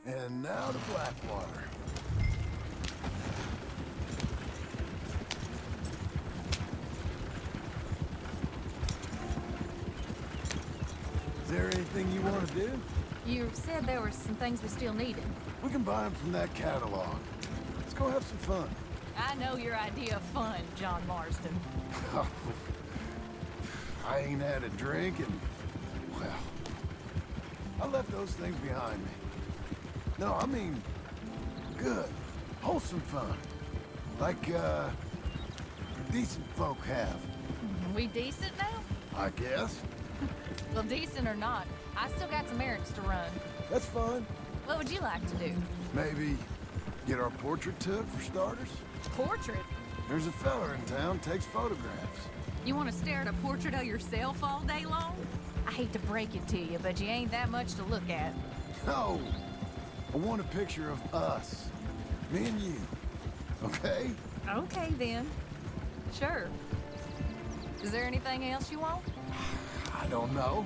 And now to Blackwater. Is there anything you want to do? You said there were some things we still needed. We can buy them from that catalog. Let's go have some fun. I know your idea of fun, John Marston. I ain't had a drink and, well, I left those things behind me. No, I mean, good, wholesome fun. Like, decent folk have. We decent now? I guess. Well, decent or not, I still got some errands to run. That's fine. What would you like to do? Maybe get our portrait took for starters? Portrait? There's a fella in town takes photographs. You want to stare at a portrait of yourself all day long? I hate to break it to you, but you ain't that much to look at. No, I want a picture of us. Me and you. Okay? Okay, then. Sure. Is there anything else you want? I don't know.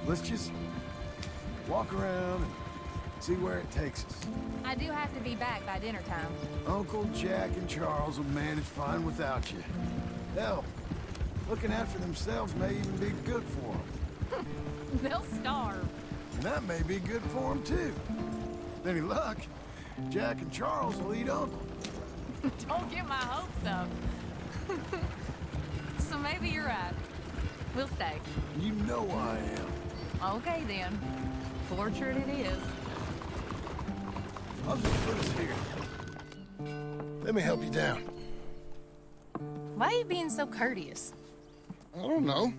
Let's just walk around and See where it takes us. I do have to be back by dinner time. Uncle Jack and Charles will manage fine without you. Hell, looking after themselves may even be good for them. They'll starve. And that may be good for them, too. With any luck, Jack and Charles will eat Uncle. Don't get my hopes up. So maybe you're right. We'll stay. You know I am. Okay, then. Tortured it is. I'll just put us here. Let me help you down. Why are you being so courteous? I don't know.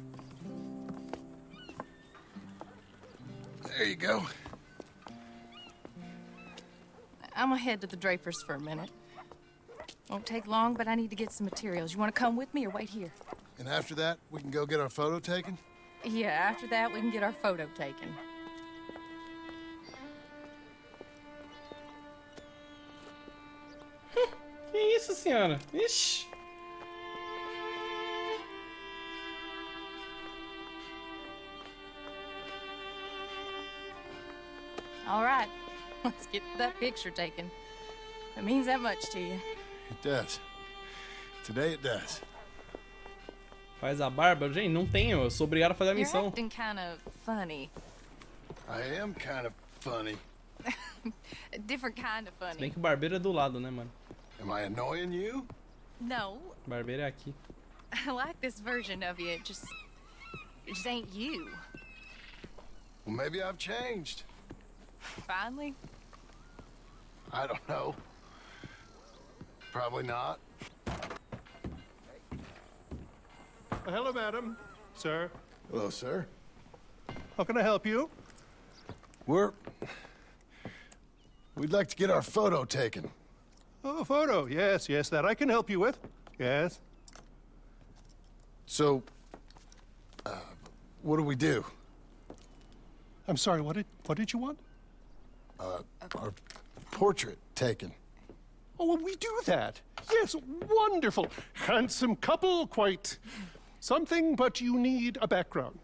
There you go. I'm gonna head to the Drapers for a minute. Won't take long, but I need to get some materials. You want to come with me or wait here? And after that, we can go get our photo taken? Yeah, after that, we can get our photo taken. Que isso, senhora? Ixi. All right, let's get that picture taken. It means that much to you. It does. Today it does. Faz a barba? Gente, não tenho. Eu sou obrigado a fazer a You're missão. acting kind of funny. I am kind of funny. A different kind of Se funny. bem que o barbeiro é do lado, né, mano? Am I annoying you? No, O barbeiro é aqui. I like this version of you. It just ain't you. Well, maybe I've changed. Finally. I don't know. Probably not. Hello, madam. Sir. Hello, sir. How can I help you? We'd like to get our photo taken. Oh, photo. Yes, yes, that I can help you with. Yes. So, what do we do? I'm sorry, what did you want? Our portrait taken. Oh, well, we do that. Yes, wonderful. Handsome couple, quite something, but you need a background.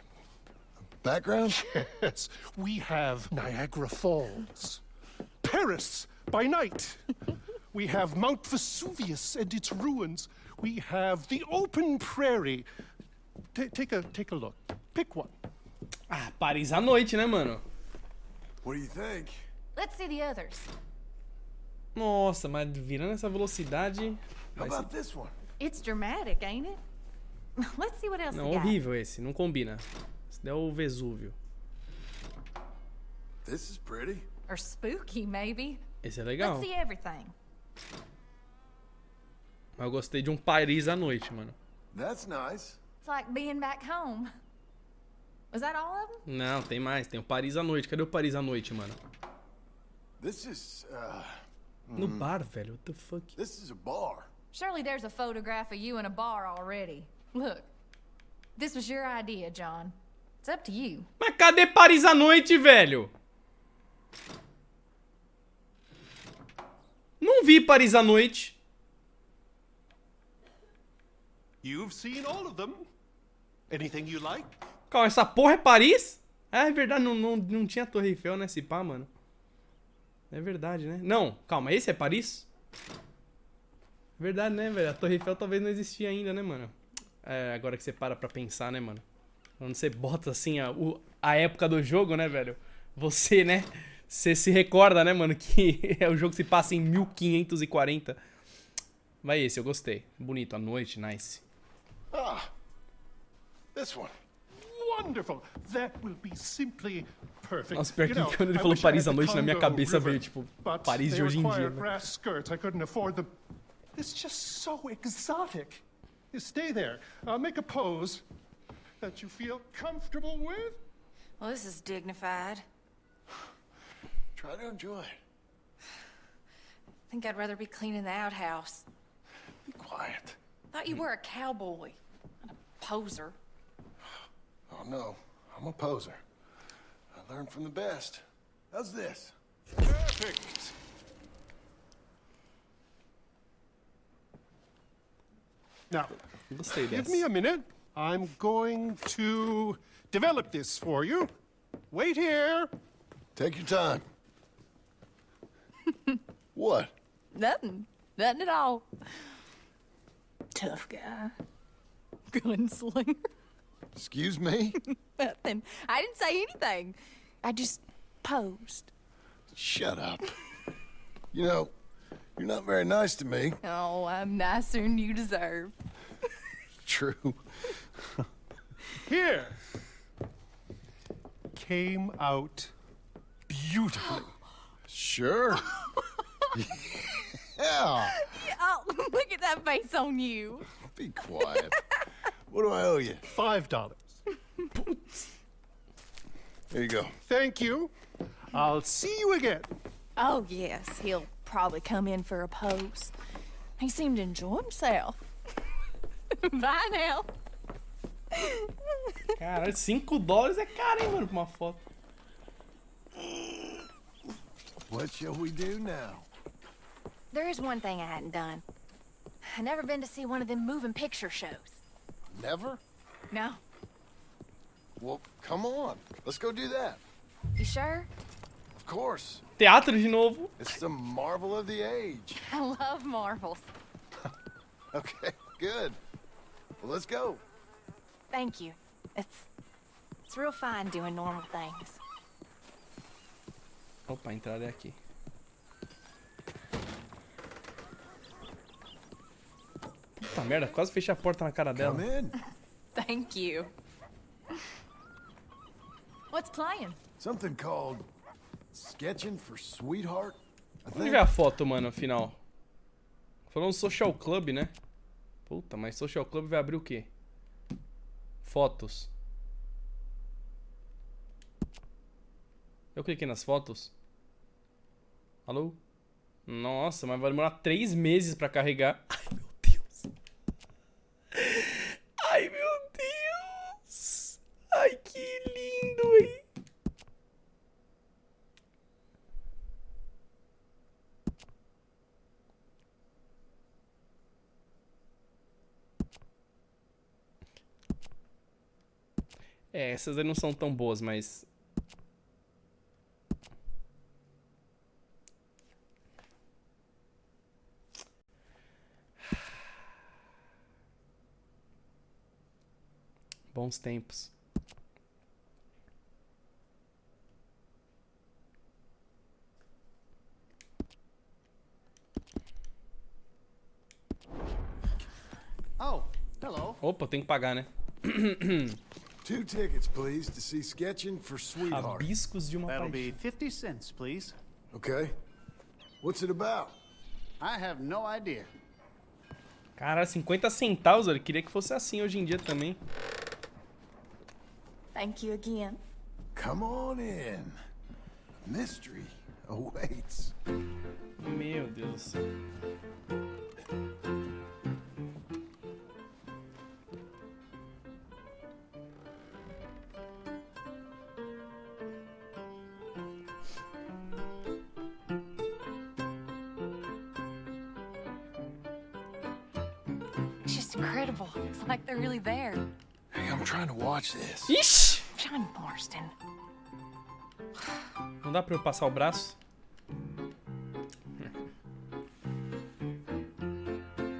Background? Yes, we have Niagara Falls, Paris by night. We have Mount Vesuvius and its ruins. We have the open prairie. Take a look. Pick one. Ah, Paris à noite, né, mano? What do you think? Let's see the others. Nossa, mas virando essa velocidade... How about this one? It's dramatic, ain't it? Let's see what else Não, we got. horrível esse. Não combina. Esse daí é o Vesúvio. This is pretty. Or spooky, maybe. Esse é legal. Let's see everything. Mas eu gostei de um Paris à noite, mano. That's nice. It's like being back home. Was that all of them? Não, tem mais. Tem o Paris à noite. Cadê o Paris à noite, mano? This is, No bar, velho. What the fuck? This is a bar. Surely there's a photograph of you in a bar already. Look, this was your idea, John. It's up to you. Mas cadê Paris à noite, velho? Não vi Paris à noite. You've seen all of them. Anything you like? Calma, essa porra é Paris? Ah, é verdade, não tinha Torre Eiffel, né, esse pá, mano. É verdade, né? Não, calma, esse é Paris? É verdade, né, velho? A Torre Eiffel talvez não existia ainda, né, mano? É, agora que você para pra pensar, né, mano? Quando você bota, assim, a época do jogo, né, velho? Você, né? Você se recorda, né, mano? Que o jogo se passa em 1540. Vai esse, eu gostei. Bonito, à noite, nice. Ah, this one. Wonderful. That will be simply perfect. Nossa, pior que quando ele falou Paris à noite, na minha cabeça veio, tipo, Paris de hoje em dia. Brass skirts. I couldn't afford them. It's just so exotic. You stay there. I'll make a pose that you feel comfortable with. Well, this is dignified. Try to enjoy it. I think I'd rather be cleaning the outhouse. Be quiet. Thought you were a cowboy, not a poser. Oh, no. I'm a poser. I learned from the best. How's this? Perfect. Now, give me a minute. I'm going to develop this for you. Wait here. Take your time. What? Nothing. Nothing at all. Tough guy. Gunslinger. Excuse me? Nothing. I didn't say anything. I just posed. Shut up. You know, you're not very nice to me. Oh, I'm nicer than you deserve. True. Here. Came out beautifully. Sure. Yeah. Oh, look at that face on you. Be quiet. What do I owe you? $5. Here you go. Thank you. I'll see you again. Oh, yes. He'll probably come in for a pose. He seemed to enjoy himself. Bye now. Caralho, $5 é caro, hein, mano, pra uma foto. What shall we do now? There is one thing I hadn't done. I've never been to see one of them moving picture shows. Never? No. Well, come on. Let's go do that. You sure? Of course. Teatro de novo. It's the marvel of the age. I love marvels. Okay, good. Well, let's go. Thank you. It's real fine doing normal things. Opa, a entrada é aqui. Puta merda, quase fechei a porta na cara dela. Come in. Thank you. What's playing? Something called Sketching for Sweetheart. I Onde think. vê a foto, mano, afinal? Falou um social club, né? Puta, mas social club vai abrir o quê? Fotos. Eu cliquei nas fotos. Alô? Nossa, mas vai demorar 3 meses pra carregar. Ai, meu Deus. Ai, meu Deus. Ai, que lindo, hein? É, essas aí não são tão boas, mas... Bons tempos. Oh, hello. Opa, tem que pagar, né? 2 tickets, please, to see Sketching for Sweetheart. Rabiscos de uma That'll paixão. be 50 cents, please. Okay. What's it about? I have no idea. Cara, 50 centavos, eu queria que fosse assim hoje em dia também. Thank you again. Come on in. A mystery awaits. Meu Deus do céu. It's just incredible. It's like they're really there. Hey, I'm trying to watch this. Ixi! John Marston. Não dá pra eu passar o braço?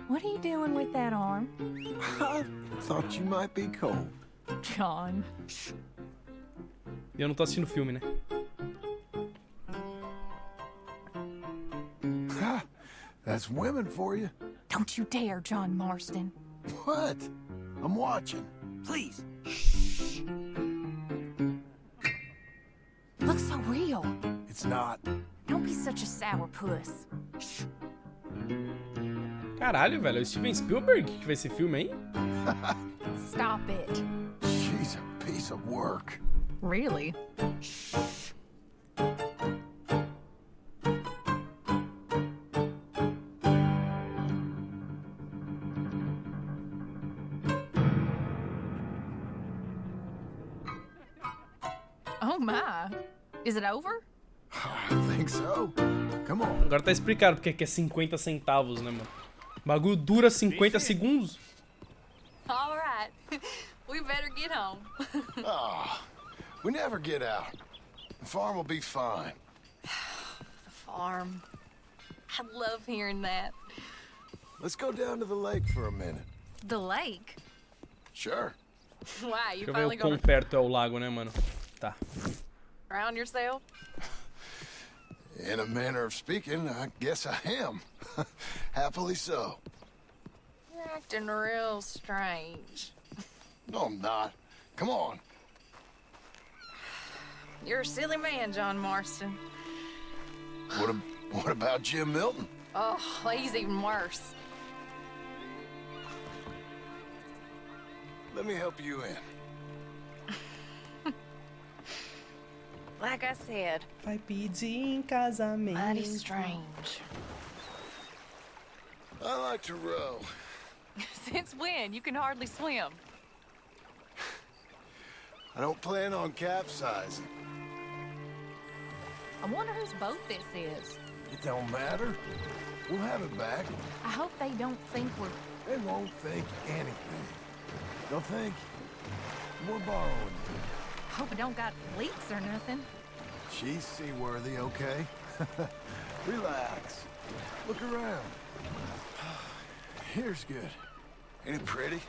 What are you doing with that arm? I thought you might be cold. John. E eu não tô assistindo filme, né? Ha! That's women for you. Don't you dare, John Marston. What? I'm watching. Please. Looks so real. It's not. Don't be such a sourpuss. Caralho, velho. É o Steven Spielberg que vai esse filme aí? Stop it. She's a piece of work. Really? Oh my. Is it over? I think so. Come on. Agora tá explicado porque que é 50 centavos, né, mano? O bagulho dura 50 segundos. All right. We better get home. Ah, we never get out. The farm will be fine. The farm. I love hearing that. Let's go down to the lake for a minute. The lake? Sure. Why, you Deixa eu ver finally o quão gonna perto é o lago, né, mano? Tá. drown yourself? In a manner of speaking, I guess I am. Happily so. You're acting real strange. No, I'm not. Come on. You're a silly man, John Marston. What about Jim Milton? Oh, he's even worse. Let me help you in. Like I said, Vai pedir em casamento. mighty strange. I like to row. Since when? You can hardly swim. I don't plan on capsizing. I wonder whose boat this is. It don't matter. We'll have it back. I hope they don't think we're... They won't think anything. They'll think we're borrowing. Hope it don't got leaks or nothing. She's seaworthy, okay? Relax. Look around. Here's good. Ain't it pretty?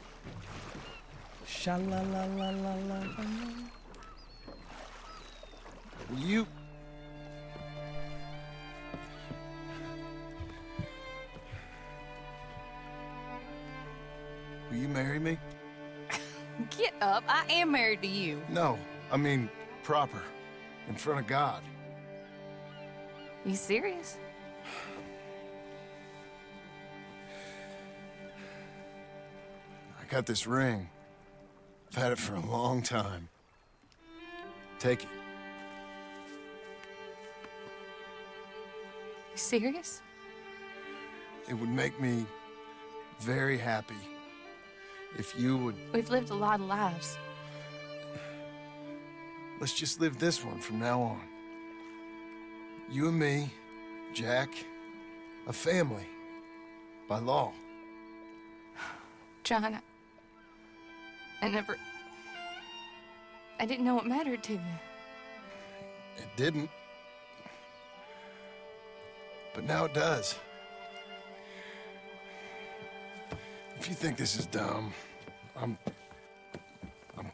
Sha-la-la-la-la-la. You... Will you marry me? Get up. I am married to you. No, I mean proper. In front of God. You serious? I got this ring. I've had it for a long time. Take it. You serious? It would make me very happy if you would... We've lived a lot of lives. Let's just live this one from now on. You and me, Jack, a family, by law. John, I didn't know it mattered to you. It didn't. But now it does. If you think this is dumb, I'm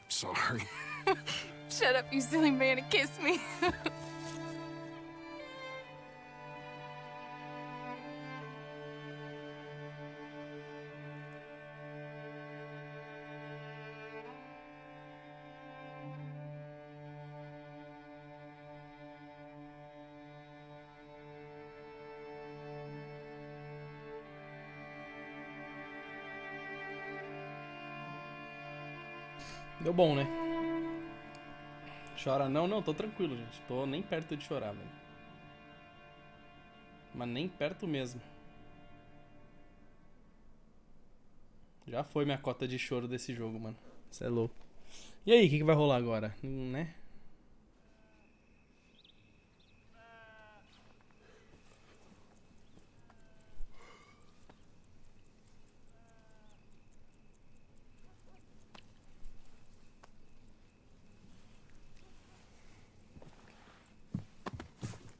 sorry. Shut up, you silly man, and kiss me. Deu bom, né? Chora não, não, tô tranquilo, gente. Tô nem perto de chorar, velho. Mas nem perto mesmo. Já foi minha cota de choro desse jogo, mano. Isso é louco. E aí, o que vai rolar agora? Né?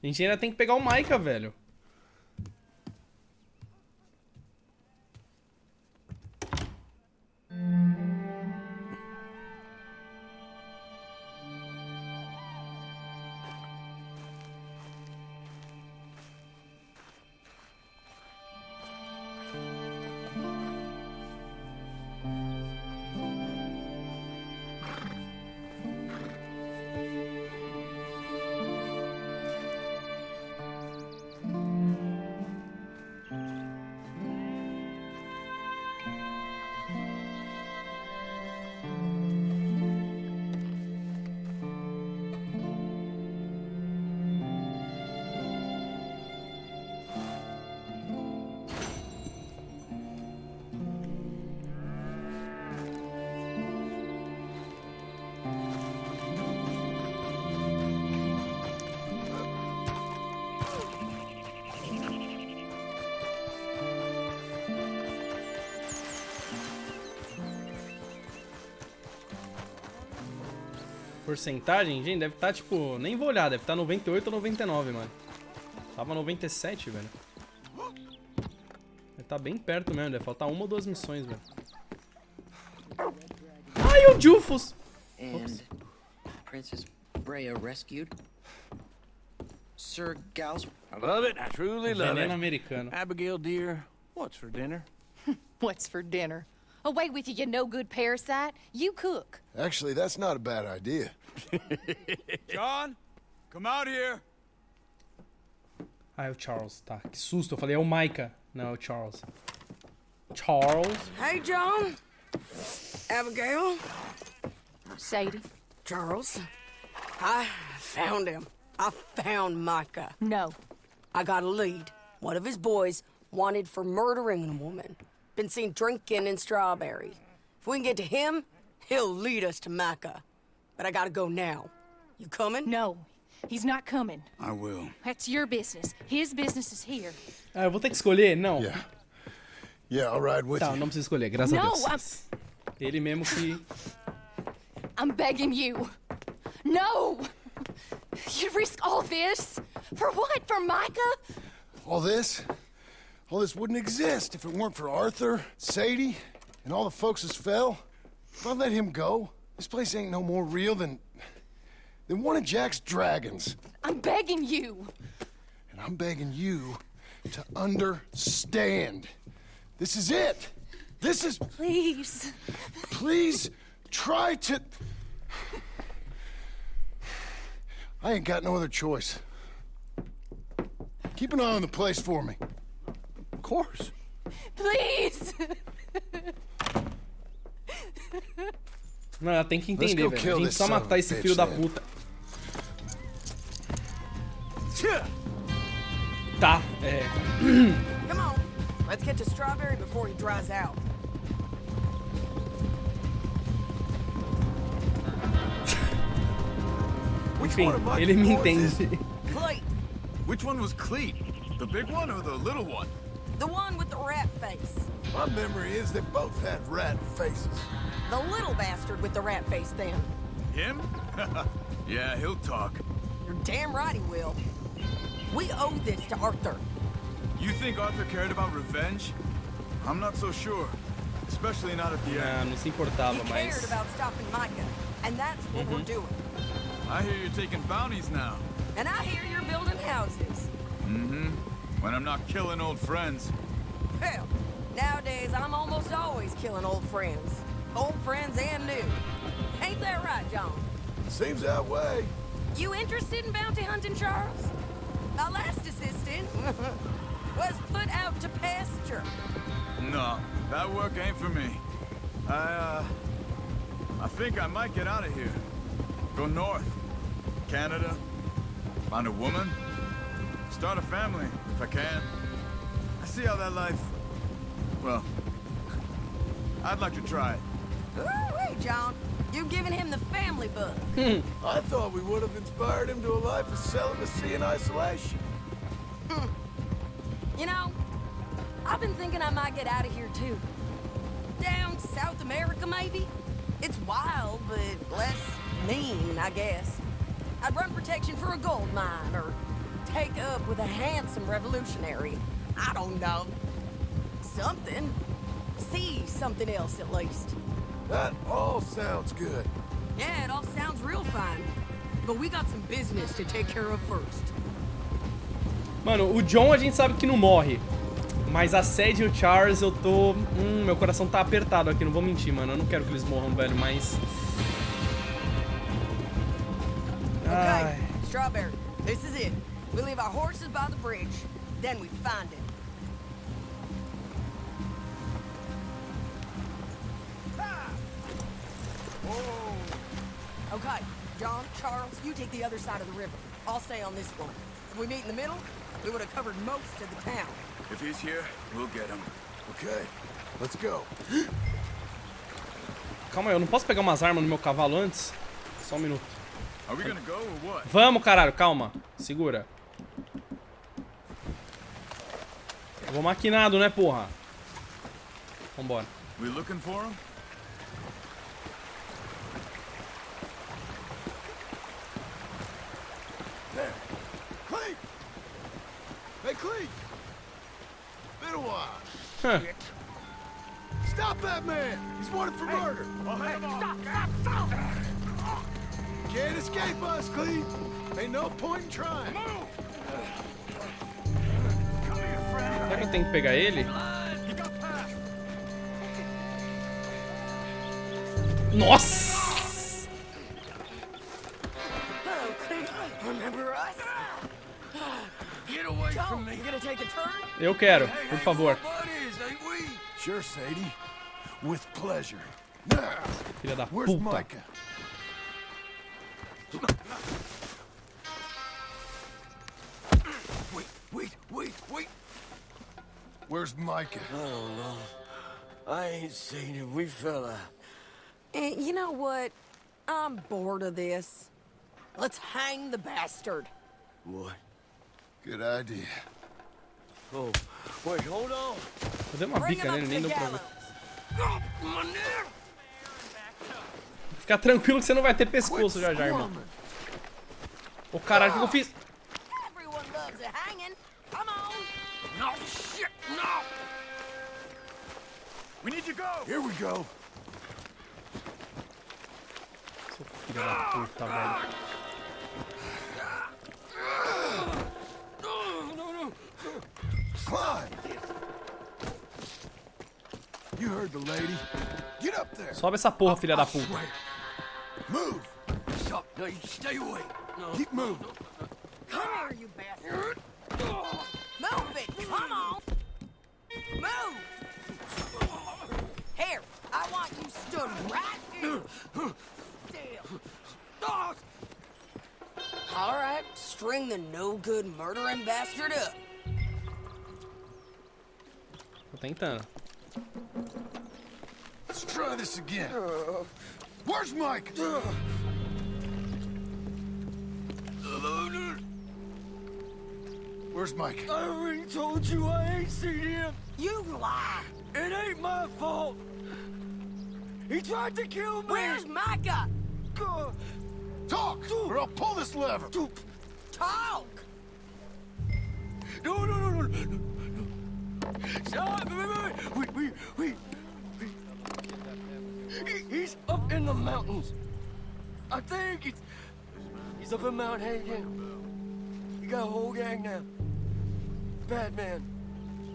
A gente ainda tem que pegar o Micah, velho. Porcentagem, gente, deve estar, tipo... Nem vou olhar, deve estar 98 ou 99, mano. Tava 97, velho. tá bem perto mesmo, deve faltar 1 ou 2 missões, velho. Ai, o Jufus! And Princess Brea rescued. Sir Gals. I love it. I truly love it. Veneno americano. Abigail, dear, what's for dinner? What's for dinner? Away with you, you no-good parasite. You cook. Actually, that's not a bad idea. John, come out here. Ah, é o Charles, tá. Que susto, eu falei é o Micah. Não, é o Charles. Charles? Hey, John. Abigail. Sadie. Charles. I found him. I found Micah. No. I got a lead. One of his boys wanted for murdering a woman. Been seen drinking in Strawberry. If we can get to him, he'll lead us to Micah. But I gotta go now. You coming? No. He's not coming. I will. That's your business. His business is here. Ah, eu vou ter que escolher? Não. Yeah, I'll ride with Tá, you. não precisa escolher, graças a No, Deus. Ele mesmo que... I'm begging you. No! You'd risk all this? For what? For Micah? All this wouldn't exist if it weren't for Arthur, Sadie, and all the folks as fell. If I let him go, this place ain't no more real than one of Jack's dragons. I'm begging you. And I'm begging you to understand. This is it. This is... Please. Please try to... I ain't got no other choice. Keep an eye on the place for me. Of course. Please. Não, ela tem que entender, velho. A gente só matar esse filho da puta. Tá, é... Come on. Let's get to Strawberry before he dries out. Enfim, ele me entende. Cleet. Which one was Cleet? The big one or the little one? The one with the rat face. My memory is they both had rat faces. The little bastard with the rat face then. Him? Yeah, he'll talk. You're damn right he will. We owe this to Arthur. You think Arthur cared about revenge? I'm not so sure. Especially not at the end. Não se importava, He mas... cared about stopping Micah, and that's what we're doing. I hear you're taking bounties now. And I hear you're building houses. Mm-hmm. When I'm not killing old friends. Hell, nowadays I'm almost always killing old friends. Old friends and new. Ain't that right, John? Seems that way. You interested in bounty hunting, Charles? My last assistant was put out to pasture. No, that work ain't for me. I think I might get out of here. Go north. Canada. Find a woman. Start a family, if I can. I see how that life... Well, I'd like to try it. Ooh-wee, John. You've given him the family bug. I thought we would have inspired him to a life of celibacy and isolation. You know, I've been thinking I might get out of here, too. Down South America, maybe? It's wild, but less mean, I guess. I'd run protection for a gold mine, or take up with a handsome revolutionary. I don't know. Something. See something else, at least. That all sounds good. Yeah, it all sounds real fine. But we got some business to take care of first. Mano, o John a gente sabe que não morre. Mas a Sadie e o Charles eu tô... meu coração tá apertado aqui, não vou mentir, mano. Eu não quero que eles morram, velho, mas... Okay, Strawberry, this is it. We leave our horses by the bridge, then we find it. Okay, John, Charles, you take the other side of the river. I'll stay on this one. If we meet in the middle, we would have covered most of the town. If he's here, we'll get him. Okay, let's go. Calma aí, eu não posso pegar umas armas no meu cavalo antes? Só um minuto. Are we gonna go or what? Vamos, caralho, calma. Segura. Eu vou maquinado, né, porra? Vambora. We looking for him? There. Cleet! Hey, Cleet! Been a while. Stop that man! He's wanted for murder! Can't escape us, Cleve! Ain't no point in trying! Será que eu tenho que pegar ele? Nossa! Remember us? Get away from me. You gonna take a turn? Eu quero, por favor. Sure, Sadie. With pleasure. Filha da Where's puta. Micah? Wait. Where's Micah? I don't know. I ain't seen him. We fell out. And you know what? I'm bored of this. Let's hang the bastard. What? Good idea. Oh, wait, hold on. Eu dei uma bica nele, nem deu pra ver. Fica tranquilo que você não vai ter pescoço já, irmão. Ô, caralho, o que eu fiz? Everyone loves a hanging. Come on. No, shit, no! We need to go! Here we go. Seu filho da puta, velho. Climb! You heard the lady. Get up there. Sobe essa porra, filha da puta. Move. Stop. No, you stay away. No. Keep moving. Come here, you bastard. Move it. Come on. Move. Here, I want you stood right here. Still. All right, string the no-good murdering bastard up. Tô tentando. Let's try this again. Where's Mike? Where's Mike? I already told you I ain't seen him. You lie. It ain't my fault. He tried to kill me. Where's Micah? Talk, or I'll pull this lever. Talk. No. Stop! Wait. He's up in the mountains. I think he's up in Mount Hagen. He got a whole gang now. Bad man,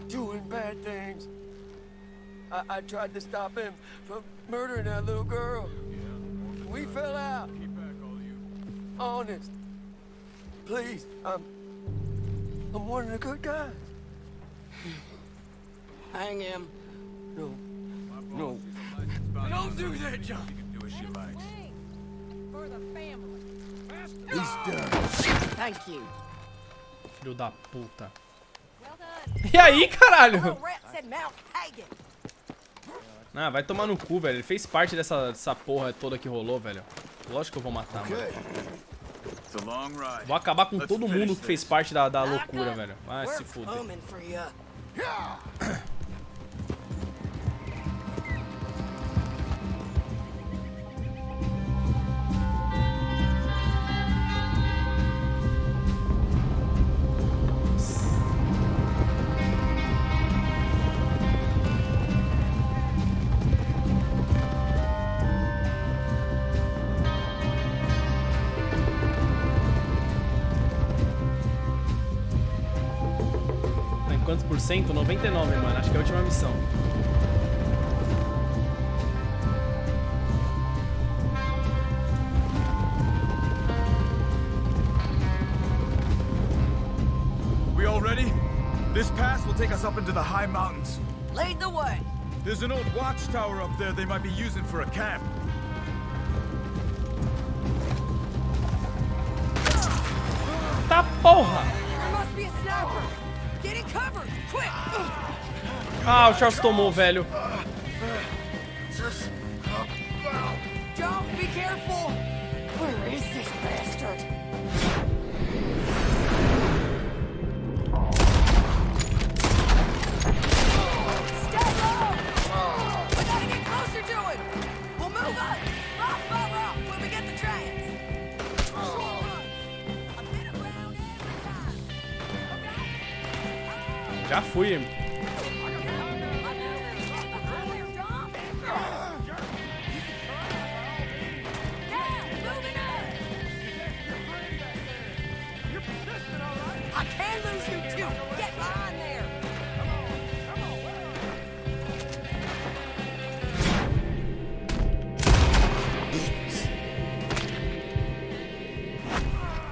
doing bad things. I tried to stop him from murdering that little girl. We fell out. Honest. Please, I'm one of the good guys. Hang him. No. Don't do that, John. You can do as she likes. For the family. He's done. Thank you. Filho da puta. E aí, caralho? Ah, vai tomar no cu, velho. Ele fez parte dessa porra toda que rolou, velho. Lógico que eu vou matar, mano. Vou acabar com todo mundo que fez parte da loucura, velho. Vai se fuder. Quantos por cento? 99, mano. Acho que é a última missão. We all ready? This pass will take us up into the high mountains. Lead the way. There's an old watchtower up there they might be using for a camp. Tá porra! There must be a sniper. Get in cover, quick! Ah, o Charles tomou, velho. John, be careful. Where is this bastard? Stay low! We gotta get closer to it. We'll move up, rock by rock, when we get the trains. A bit of ground every time. Já fui. And lose you too. Get behind there.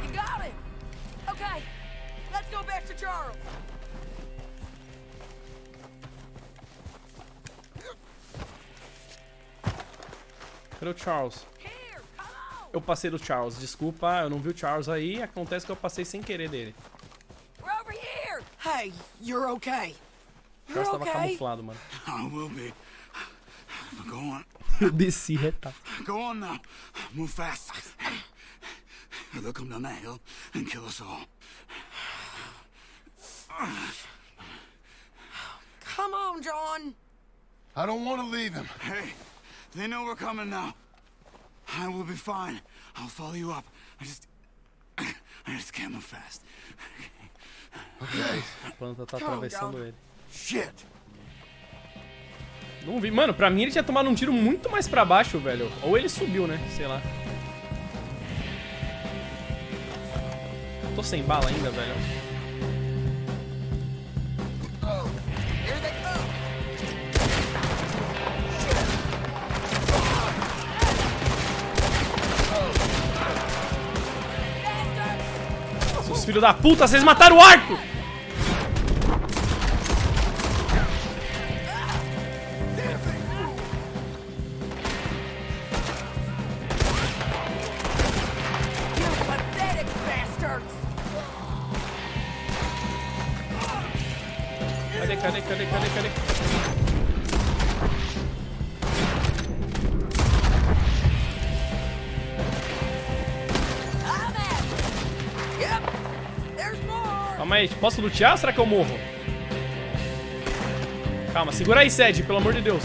You got it. Okay, let's go back to Charles. Cadê o Charles? Eu passei do Charles, desculpa, eu não vi o Charles aí, acontece que eu passei sem querer dele. We're over here. Hey, you're okay. O Charles tava camuflado, mano. I will be. Go on. Eu desci retado. Go on now. Move fast. They'll come down that hill and kill us all. Come on, John. I don't want to leave him. Hey, they know we're coming now. I will be fine. I'll follow you up. I just can't move fast. Okay. A planta tá atravessando ele. Shit. Não vi. Mano, pra mim ele tinha tomado um tiro muito mais pra baixo, velho. Ou ele subiu, né? Sei lá. Tô sem bala ainda, velho. Seus filhos da puta, vocês mataram o arco! Cadê? Calma aí, posso lutear ou será que eu morro? Calma, segura aí, Sed, pelo amor de Deus.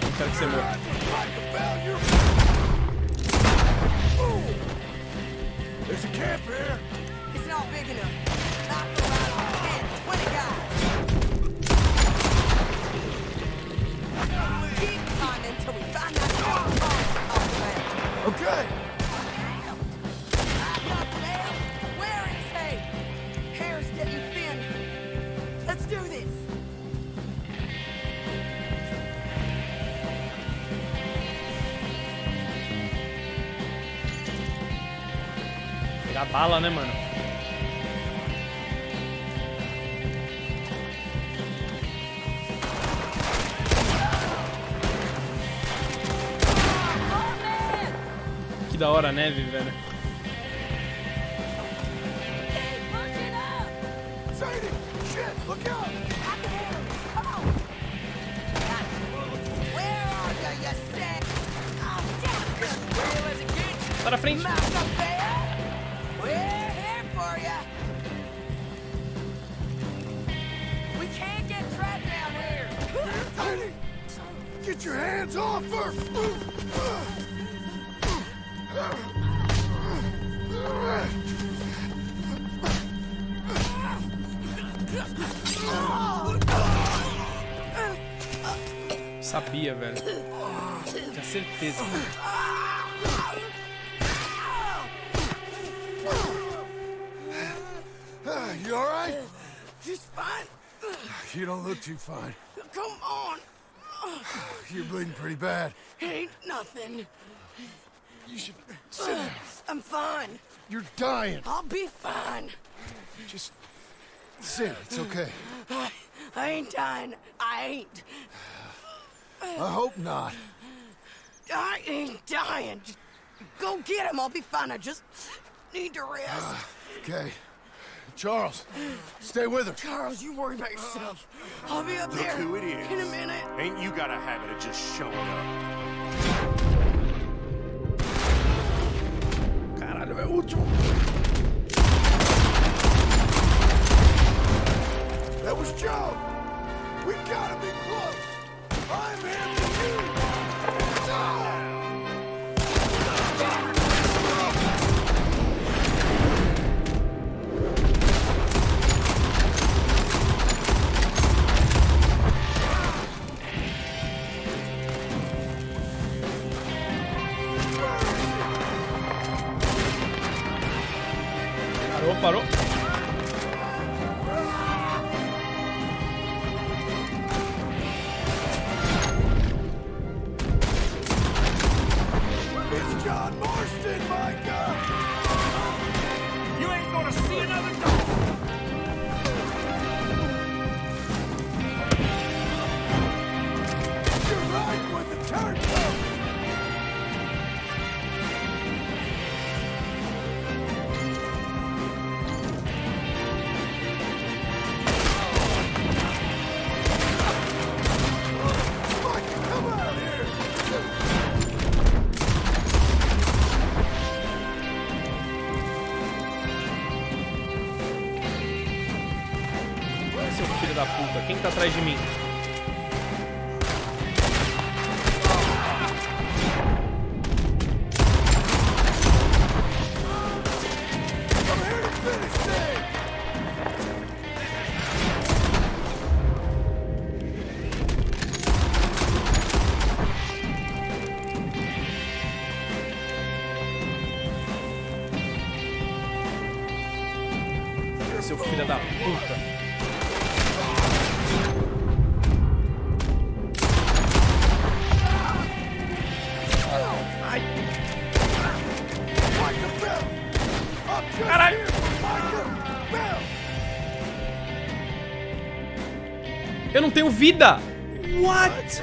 Não quero que você morra. There's a camp here. It's not big enough. Not for about 10, 20 guys. Keep climbing until we find that car. Okay. I'm not there. Where is he? Hair's getting thin. Let's do this. Pegar bala, né, mano? Que da hora a neve, velho. Sadie, shit, look out. Where are you, you sick? Oh, damn. Where is it, kid? Tá na frente. We're here for you. We can't get trapped down here. Sadie, get your hands off her. Sabia, velho. Tinha certeza. You all right? Just fine. You don't look too fine. Come on. You're bleeding pretty bad. Ain't nothing. You should sit down. I'm fine. You're dying. I'll be fine. Just sit. It's okay. I ain't dying. I ain't. I hope not. I ain't dying. Just go get him. I'll be fine. I just need to rest. Okay. Charles, stay with her. Charles, you worry about yourself. I'll be up there Look who it is. in a minute. Ain't you got a habit of just showing up? Caralho, é o último. That was Joe. We gotta be close. I'm here for you. seu filho da puta. Quem tá atrás de mim? Seu filho da puta. Ai. Caralho. Eu não tenho vida. What?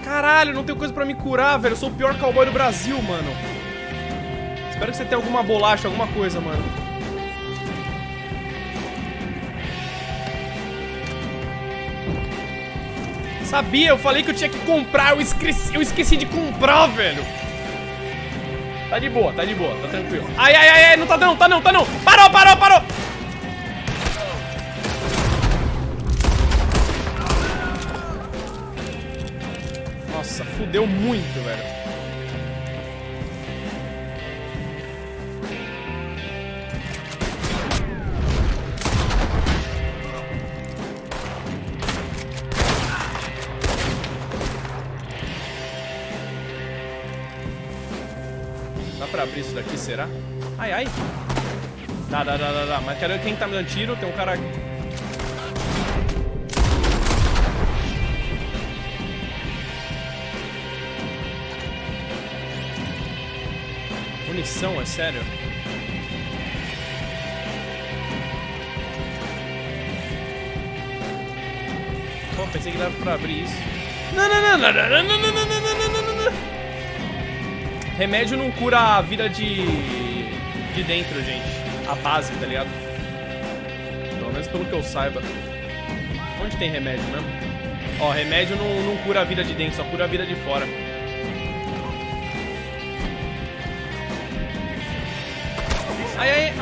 Caralho, não tenho coisa pra me curar, velho. Eu sou o pior cowboy do Brasil, mano. Espero que você tenha alguma bolacha, alguma coisa, mano. Sabia, eu falei que eu tinha que comprar. Eu esqueci de comprar, velho. Tá de boa, tá tranquilo. Ai, ai, ai, ai, não tá não, tá não. Parou. Nossa, fudeu muito, velho. Dá pra abrir isso daqui, será? Ai, ai. Dá. Mas quero ver quem tá me dando tiro. Tem um cara aqui. Munição, é sério? Pô, pensei que dava pra abrir isso. Não. Remédio não cura a vida de dentro, gente. A base, tá ligado? Pelo menos pelo que eu saiba. Onde tem remédio mesmo? Ó, remédio não cura a vida de dentro, só cura a vida de fora. Ai, ai.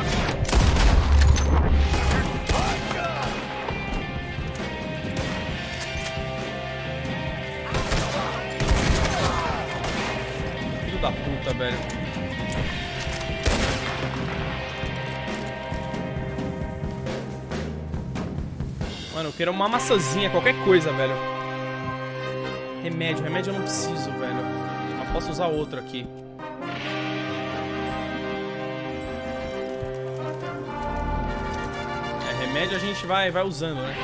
Filho da puta, velho. Mano, eu quero uma maçãzinha, qualquer coisa, velho. Remédio eu não preciso, velho. Eu posso usar outro aqui. Remédio a gente vai usando, né?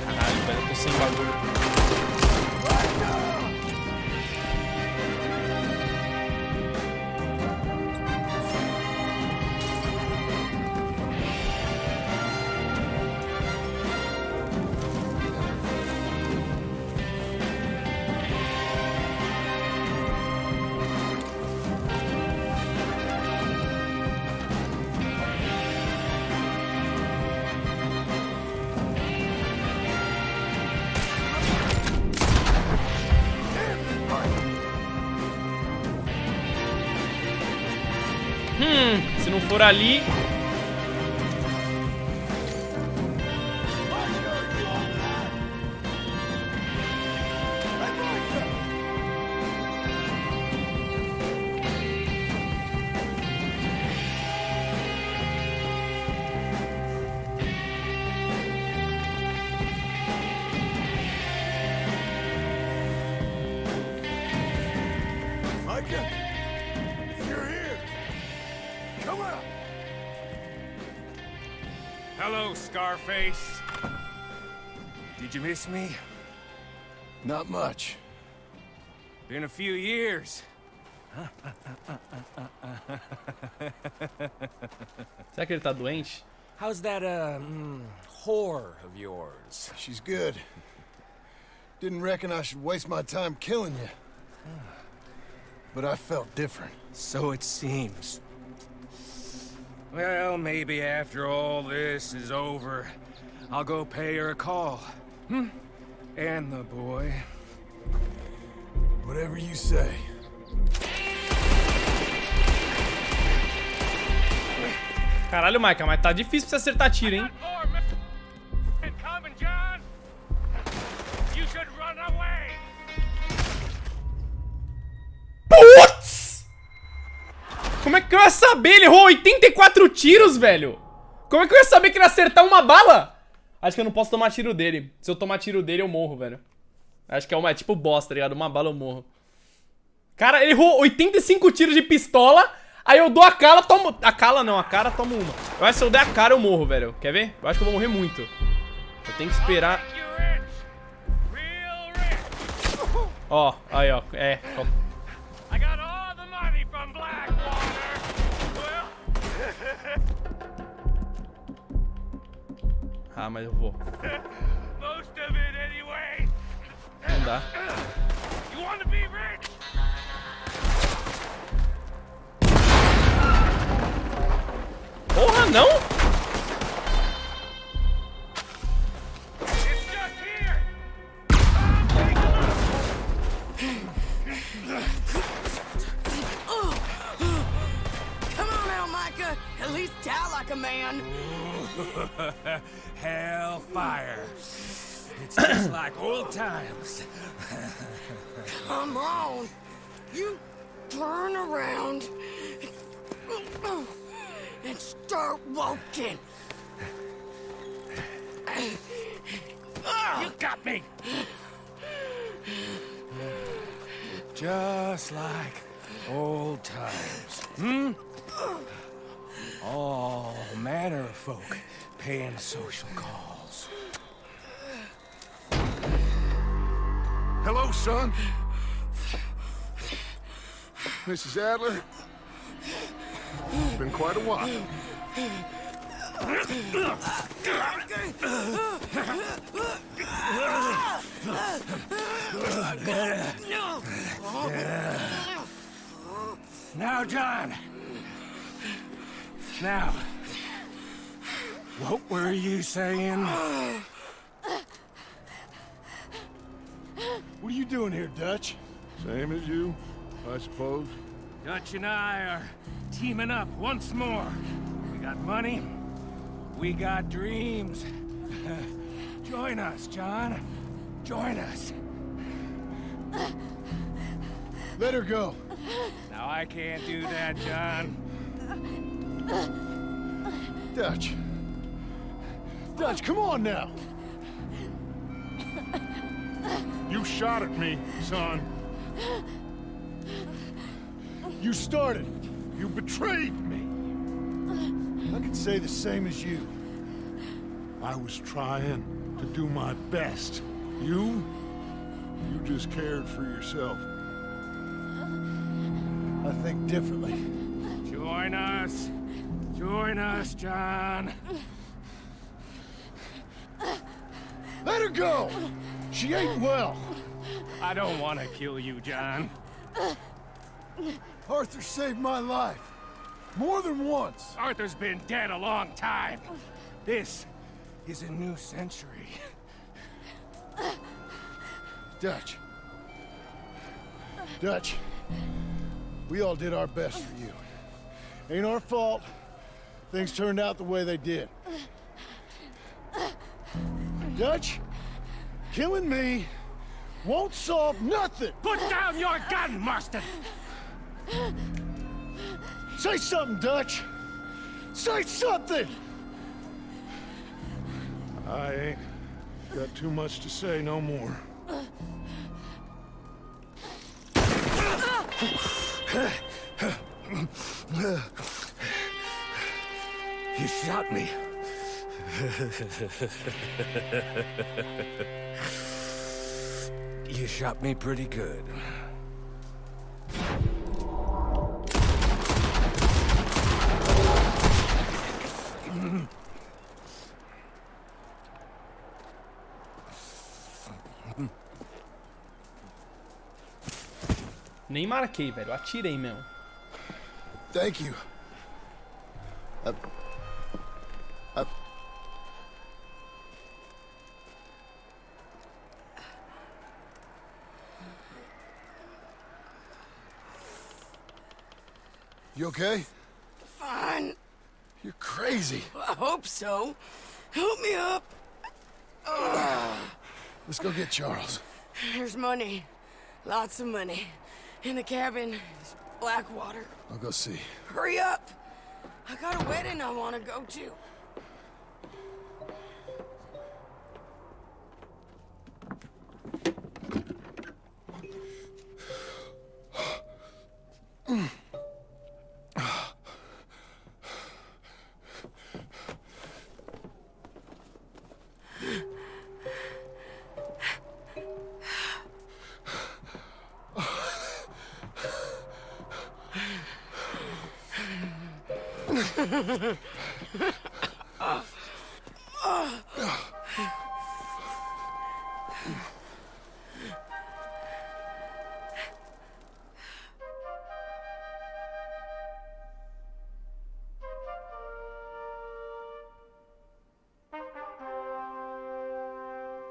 Caralho, velho, eu tô sem bagulho. Se não for ali... Hello, Scarface. Did you miss me? Not much. Been a few years. Será que ele tá doente? How's that, whore of yours? She's good. Didn't reckon I should waste my time killing you. but I felt different. So it seems. Well, maybe after all this is over, I'll go pay her a call. And the boy. Whatever you say. Caralho, Micah, mas tá difícil pra você acertar tiro, hein? Putz! Como é que eu ia saber? Ele errou 84 tiros, velho. Como é que eu ia saber que ele ia acertar uma bala? Acho que eu não posso tomar tiro dele. Se eu tomar tiro dele, eu morro, velho. Acho que é tipo boss, tá ligado? Uma bala eu morro. Cara, ele errou 85 tiros de pistola. Aí eu dou a cara, tomo... A cara não, a cara tomo uma. Eu acho que se eu der a cara, eu morro, velho. Quer ver? Eu acho que eu vou morrer muito. Eu tenho que esperar. Ó, aí, ó. É. Ah, mas eu vou. Não dá. Porra, não? Come on now, Micah. At least die like a man. Hellfire. It's just like old times. Come on. You turn around and start walking. You got me. Just like old times. All manner of folk paying social calls. Hello, son. Mrs. Adler. It's been quite a while. Now, John. Now, what were you saying? What are you doing here, Dutch? Same as you, I suppose. Dutch and I are teaming up once more. We got money. We got dreams. Join us, John. Join us. Let her go. Now, I can't do that, John. Dutch. Dutch, come on now. You shot at me, son. You started. You betrayed me. I can say the same as you. I was trying to do my best. You just cared for yourself. I think differently. Join us. Join us, John. Let her go! She ain't well. I don't want to kill you, John. Arthur saved my life. More than once. Arthur's been dead a long time. This is a new century. Dutch. Dutch. We all did our best for you. Ain't our fault. Things turned out the way they did. Dutch, killing me won't solve nothing. Put down your gun, Marston. Say something, Dutch. Say something. I ain't got too much to say no more. You shot me. You shot me pretty good. Nem marquei, velho. Atirei mesmo. Thank you. You okay? Fine. You're crazy. I hope so. Help me up. Let's go get Charles. There's money. Lots of money. In the cabin is Blackwater. I'll go see. Hurry up. I got a wedding I want to go to.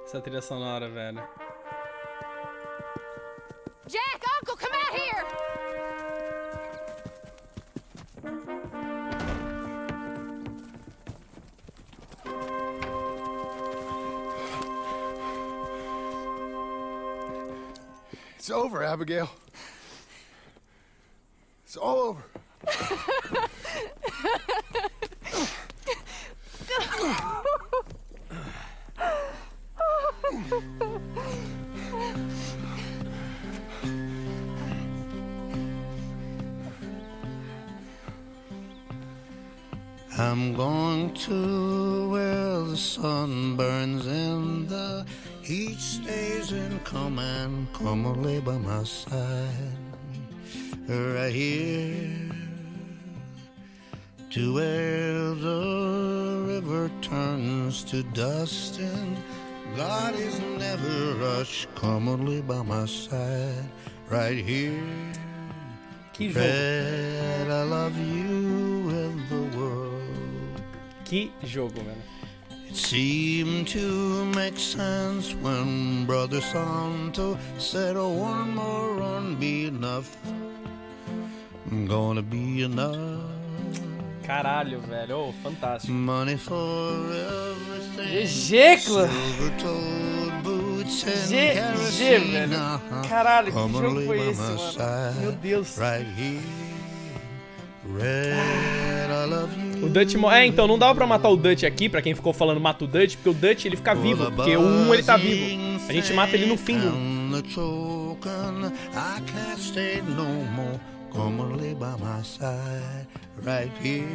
Essa trilha sonora, velho. Jack, Uncle, come out here! It's over, Abigail. It's all over. I'm going to where the sun burns and the heat stays in come and come lay by my side. Right here to where the river turns to dust and God is never rushed. Come lay by my side. Right here. Red, I love you and the world. Que jogo, velho. It seemed to make sense when Brother Santo said, oh, one more run be enough. Gonna be enough. Caralho, velho. Oh, fantástico. Money for everything. GG, clã. GG, velho. Caralho, que jogo foi esse, mano? Meu Deus. Right here. Red, I love you. O Dutch então não dava pra matar o Dutch aqui, pra quem ficou falando mata o Dutch, porque o Dutch ele fica vivo, porque o 1 ele tá vivo. A gente mata ele no fim do 1. I can't stay no more. Come and lay by my side. Right here.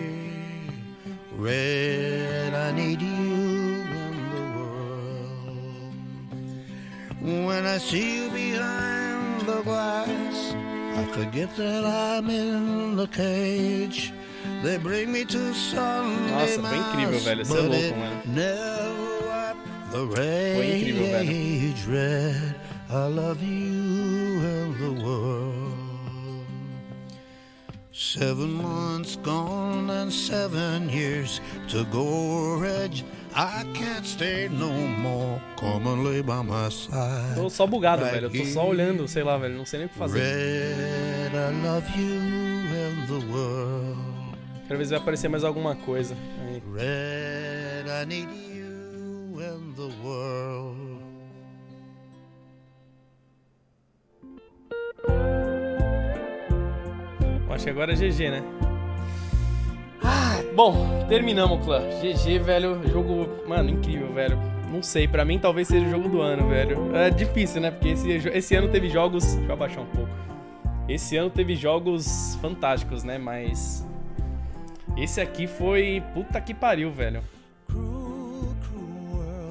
Red, I need you in the world. When I see you behind the glass, I forget that I'm in the cage. They bring me to Sunday. Nossa, foi incrível, velho. Você é louco, mano. Foi incrível, velho. Red, I love you and the world. 7 months gone and 7 years to go, Reg. I can't stay no more. Come and lay by my side. Tô só bugado, velho. Eu tô só olhando, sei lá, velho. Não sei nem o que fazer. Red, I love you and the world. Quero ver se vai aparecer mais alguma coisa. Aí. Red, I need you and the world. Acho que agora é GG, né? Ah, bom, terminamos, clã. GG, velho. Jogo, mano, incrível, velho. Não sei, pra mim talvez seja o jogo do ano, velho. É difícil, né? Porque esse ano teve jogos... Deixa eu abaixar um pouco. Esse ano teve jogos fantásticos, né? Mas... esse aqui foi... puta que pariu, velho.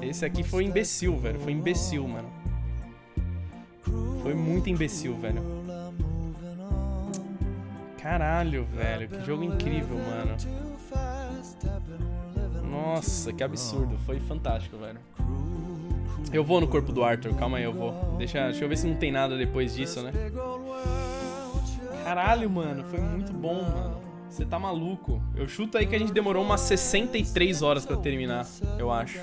Esse aqui foi imbecil, velho. Foi imbecil, mano. Foi muito imbecil, velho. Caralho, velho. Que jogo incrível, mano. Nossa, que absurdo. Foi fantástico, velho. Eu vou no corpo do Arthur. Calma aí, eu vou. Deixa eu ver se não tem nada depois disso, né? Caralho, mano, foi muito bom, mano. Você tá maluco. Eu chuto aí que a gente demorou umas 63 horas pra terminar, eu acho.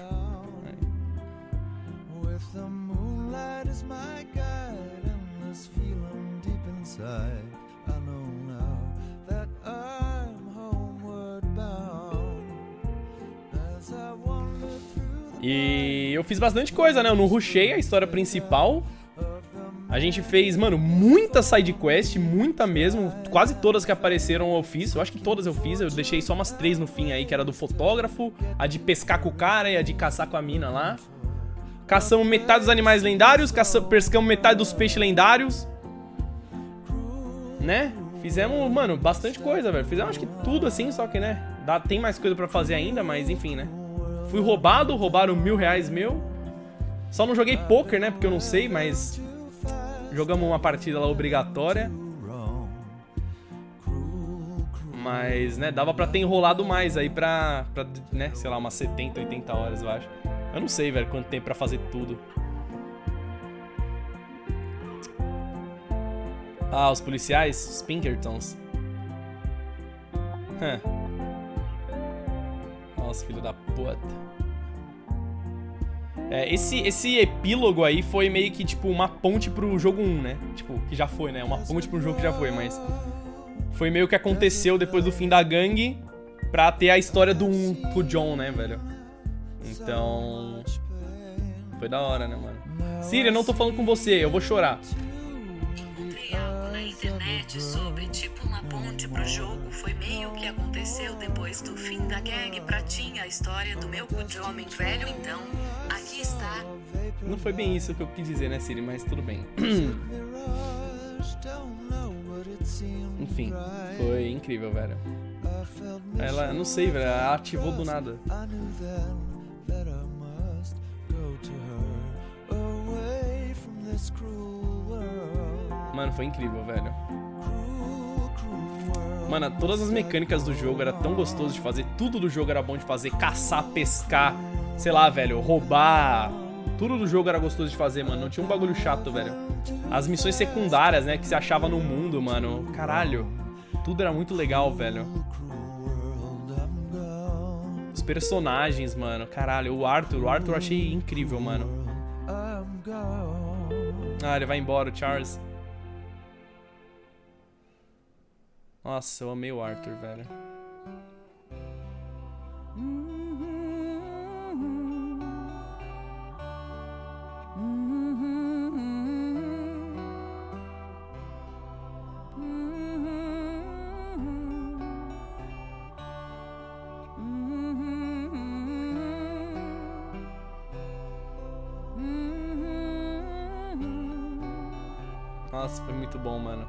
E eu fiz bastante coisa, né? Eu não rushei a história principal. A gente fez, mano, muita side quest, muita mesmo. Quase todas que apareceram eu fiz. Eu acho que todas eu fiz. Eu deixei só umas 3 no fim aí, que era do fotógrafo, a de pescar com o cara e a de caçar com a mina lá. Caçamos metade dos animais lendários, pescamos metade dos peixes lendários. Né? Fizemos, mano, bastante coisa, velho. Fizemos acho que tudo assim, só que, né? Tem mais coisa pra fazer ainda, mas enfim, né? Fui roubado, roubaram R$1000 meu. Só não joguei poker, né? Porque eu não sei, mas... jogamos uma partida lá obrigatória. Mas, né, dava pra ter enrolado mais aí pra, né, sei lá, umas 70, 80 horas, eu acho. Eu não sei, velho, quanto tempo pra fazer tudo. Ah, os policiais, os Pinkertons. Nossa, filho da puta. Esse epílogo aí foi meio que, tipo, uma ponte pro jogo 1, né? Tipo, que já foi, né? Uma ponte pro jogo que já foi, mas... foi meio que aconteceu depois do fim da gangue pra ter a história do 1 com o John, né, velho? Então... foi da hora, né, mano? Siri, eu não tô falando com você, eu vou chorar. Encontrei algo na internet sobre, tipo, uma ponte pro jogo. Foi meio que aconteceu depois do fim da gangue pra tinha a história do meu cu de homem velho, então... aqui está. Não foi bem isso que eu quis dizer, né, Siri? Mas tudo bem. Enfim, foi incrível, velho. Ela, não sei, velho, ela ativou do nada. Mano, foi incrível, velho. Mano, todas as mecânicas do jogo era tão gostoso de fazer. Tudo do jogo era bom de fazer. Caçar, pescar, sei lá, velho, roubar. Tudo do jogo era gostoso de fazer, mano. Não tinha um bagulho chato, velho. As missões secundárias, né, que se achava no mundo, mano. Caralho. Tudo era muito legal, velho. Os personagens, mano. Caralho, o Arthur eu achei incrível, mano. Ah, ele vai embora, o Charles. Nossa, eu amei o Arthur, velho. Nossa, foi muito bom, mano.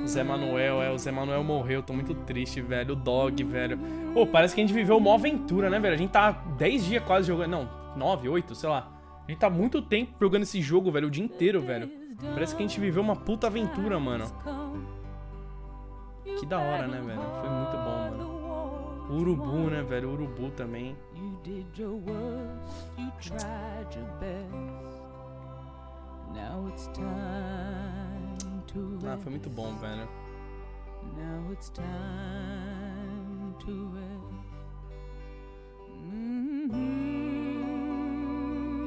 O Zé Manuel morreu, tô muito triste, velho. O Dog, velho. Pô, parece que a gente viveu uma aventura, né, velho? A gente tá 10 dias quase jogando, não, 9, 8, sei lá. A gente tá muito tempo jogando esse jogo, velho, o dia inteiro, velho. Parece que a gente viveu uma puta aventura, mano. Que da hora, né, velho? Foi muito bom, mano. O Urubu, né, velho? O Urubu também. Ah, foi muito bom, velho.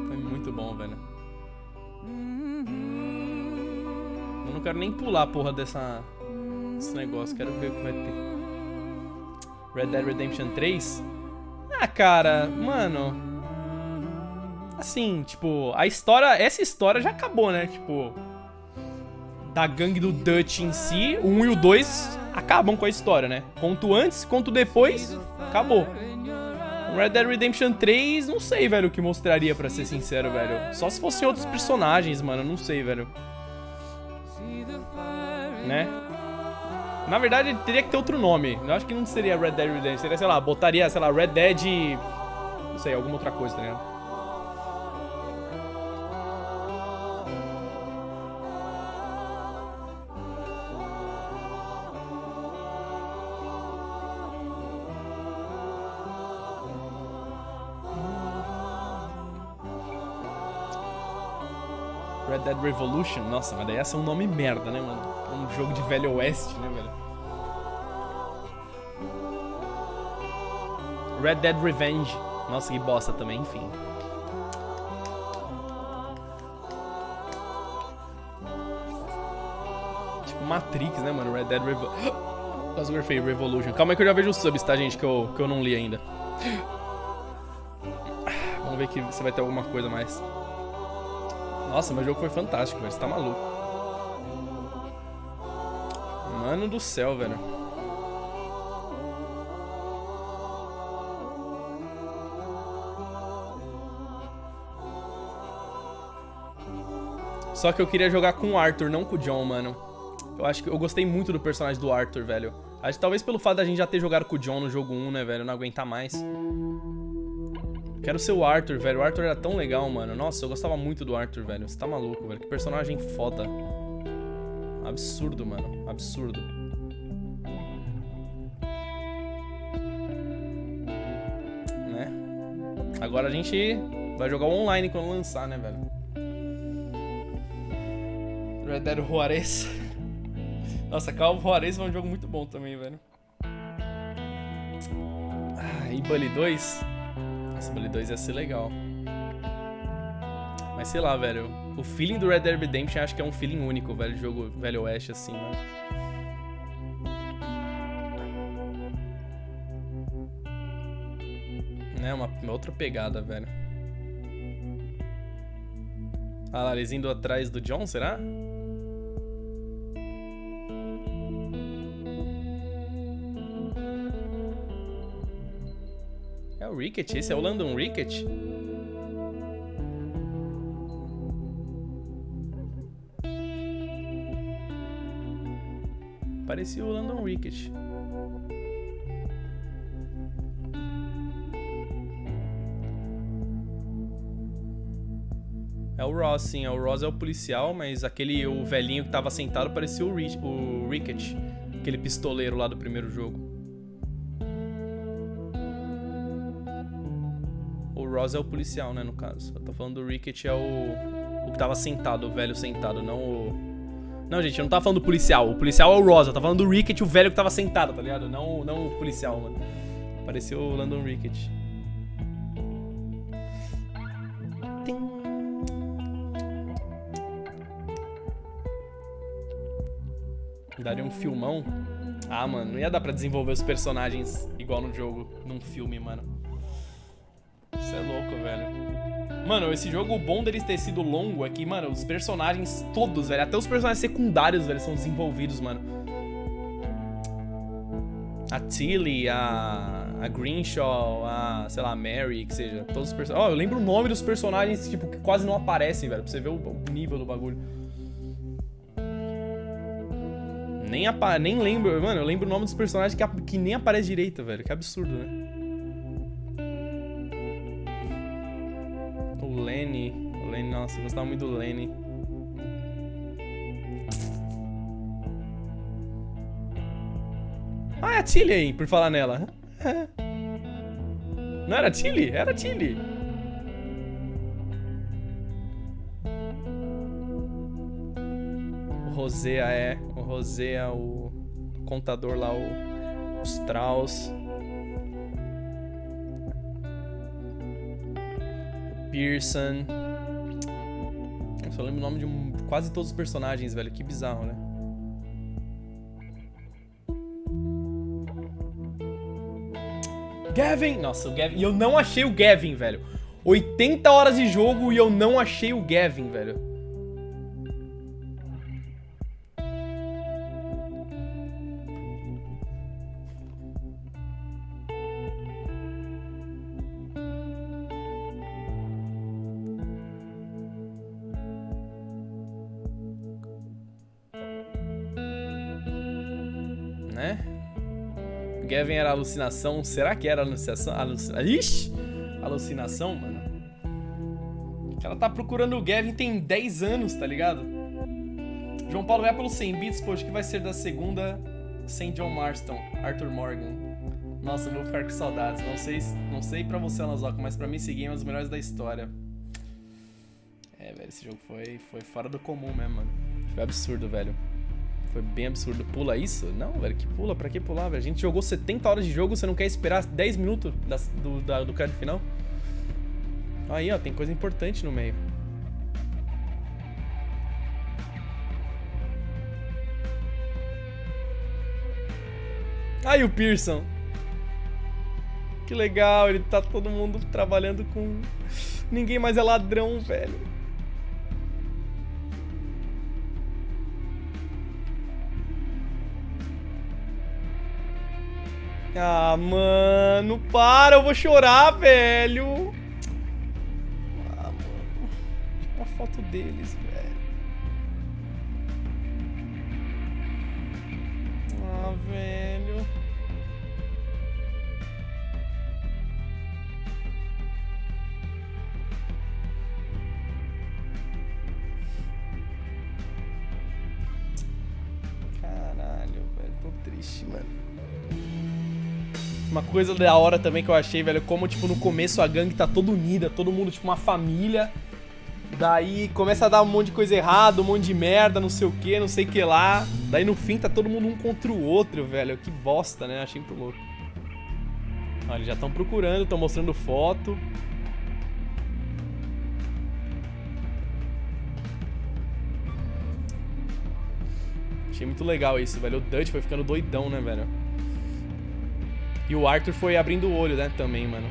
Foi muito bom, velho. Eu não quero nem pular a porra desse negócio. Quero ver o que vai ter. Red Dead Redemption 3? Ah, cara, mano... assim, tipo, essa história já acabou, né? Tipo, da gangue do Dutch em si, o 1 e o 2 acabam com a história, né? Quanto antes, quanto depois, acabou. Red Dead Redemption 3, não sei, velho, o que mostraria, pra ser sincero, velho. Só se fossem outros personagens, mano, não sei, velho. Né? Na verdade, ele teria que ter outro nome. Eu acho que não seria Red Dead Redemption, seria, sei lá, botaria, sei lá, Red Dead... não sei, alguma outra coisa, tá ligado? Red Dead Revolution. Nossa, mas daí ia ser um nome merda, né, mano? Um jogo de velho oeste, né, velho? Red Dead Revenge. Nossa, que bosta também, enfim. Tipo Matrix, né, mano? Red Dead Revolution. Quase grafei Revolution. Calma aí que eu já vejo os subs, tá, gente? Que eu não li ainda. Vamos ver se vai ter alguma coisa mais. Nossa, mas o jogo foi fantástico, velho. Você tá maluco. Mano do céu, velho. Só que eu queria jogar com o Arthur, não com o John, mano. Eu acho que eu gostei muito do personagem do Arthur, velho. Acho que talvez pelo fato da gente já ter jogado com o John no jogo 1, né, velho? Eu não aguentar mais. Quero ser o Arthur, velho. O Arthur era tão legal, mano. Nossa, eu gostava muito do Arthur, velho. Você tá maluco, velho. Que personagem foda. Absurdo, mano. Absurdo. Né? Agora a gente vai jogar o online quando lançar, né, velho? Red Dead Juarez. Nossa, Call of Juarez é um jogo muito bom também, velho. E Bully 2? Nossa, Bully 2 ia ser legal. Mas sei lá, velho. O feeling do Red Dead Redemption acho que é um feeling único, velho. Jogo velho oeste assim, mano. É uma outra pegada, velho. Ah lá, eles indo atrás do John, será? É o Ricket? Esse é o London Ricket? Parecia o London Ricket. É o Ross, sim. O Ross é o policial, mas o velhinho que tava sentado parecia o Ricket. Aquele pistoleiro lá do primeiro jogo. O Ross é o policial, né, no caso. Eu tô falando do Ricket, é o que tava sentado, o velho sentado, não o... Não, gente, eu não tava falando do policial. O policial é o Ross, eu tava falando do Ricket, o velho que tava sentado, tá ligado? Não o policial, mano. Pareceu o London Ricket. Daria um filmão? Ah, mano, não ia dar pra desenvolver os personagens igual no jogo, num filme, mano. Isso é louco, velho. Mano, esse jogo, o bom dele ter sido longo é que, mano, os personagens todos, velho, até os personagens secundários, velho, são desenvolvidos, mano. A Tilly, a Greenshaw, a, sei lá, a Mary, que seja, todos os personagens. Ó, eu lembro o nome dos personagens, tipo, que quase não aparecem, velho, pra você ver o nível do bagulho. Nem lembro, mano, eu lembro o nome dos personagens que nem aparece direito, velho, que absurdo, né? O Lenny, nossa, eu gostava muito do Lenny. Ah, é a Tilly aí, por falar nela. Não era a Tilly? Era a Tilly. O Rosea, o contador lá, o Strauss. Pearson. Eu só lembro o nome de quase todos os personagens, velho. Que bizarro, né? Gavin! Nossa, o Gavin... E eu não achei o Gavin, velho. 80 horas de jogo e eu não achei o Gavin, velho. Né? Gavin era alucinação. Será que era alucinação? Ixi! Alucinação, mano. Ela tá procurando o Gavin tem 10 anos, tá ligado? João Paulo vai pelos 100 bits, poxa, que vai ser da segunda sem John Marston, Arthur Morgan. Nossa, eu vou ficar com saudades. Não sei pra você, Alanzoka, mas pra mim esse game é um dos melhores da história. É velho, esse jogo foi fora do comum mesmo, mano. Foi absurdo, velho. Foi bem absurdo. Pula isso? Não, velho, que pula? Pra que pular, velho? A gente jogou 70 horas de jogo, você não quer esperar 10 minutos do crédito final? Aí, ó, tem coisa importante no meio. Aí o Pearson. Que legal, ele tá todo mundo trabalhando com... Ninguém mais é ladrão, velho. Ah, mano, para, eu vou chorar, velho. Ah, mano. Uma foto deles, velho. Ah, velho. Caralho, velho, tô triste, mano. Uma coisa da hora também que eu achei, velho, como, tipo, no começo a gangue tá toda unida, todo mundo, tipo, uma família. Daí começa a dar um monte de coisa errada, um monte de merda, não sei o que, não sei o que lá. Daí no fim tá todo mundo um contra o outro, velho. Que bosta, né? Achei muito louco. Olha, eles já estão procurando, estão mostrando foto. Achei muito legal isso, velho. O Dutch foi ficando doidão, né, velho? E o Arthur foi abrindo o olho, né, também, mano.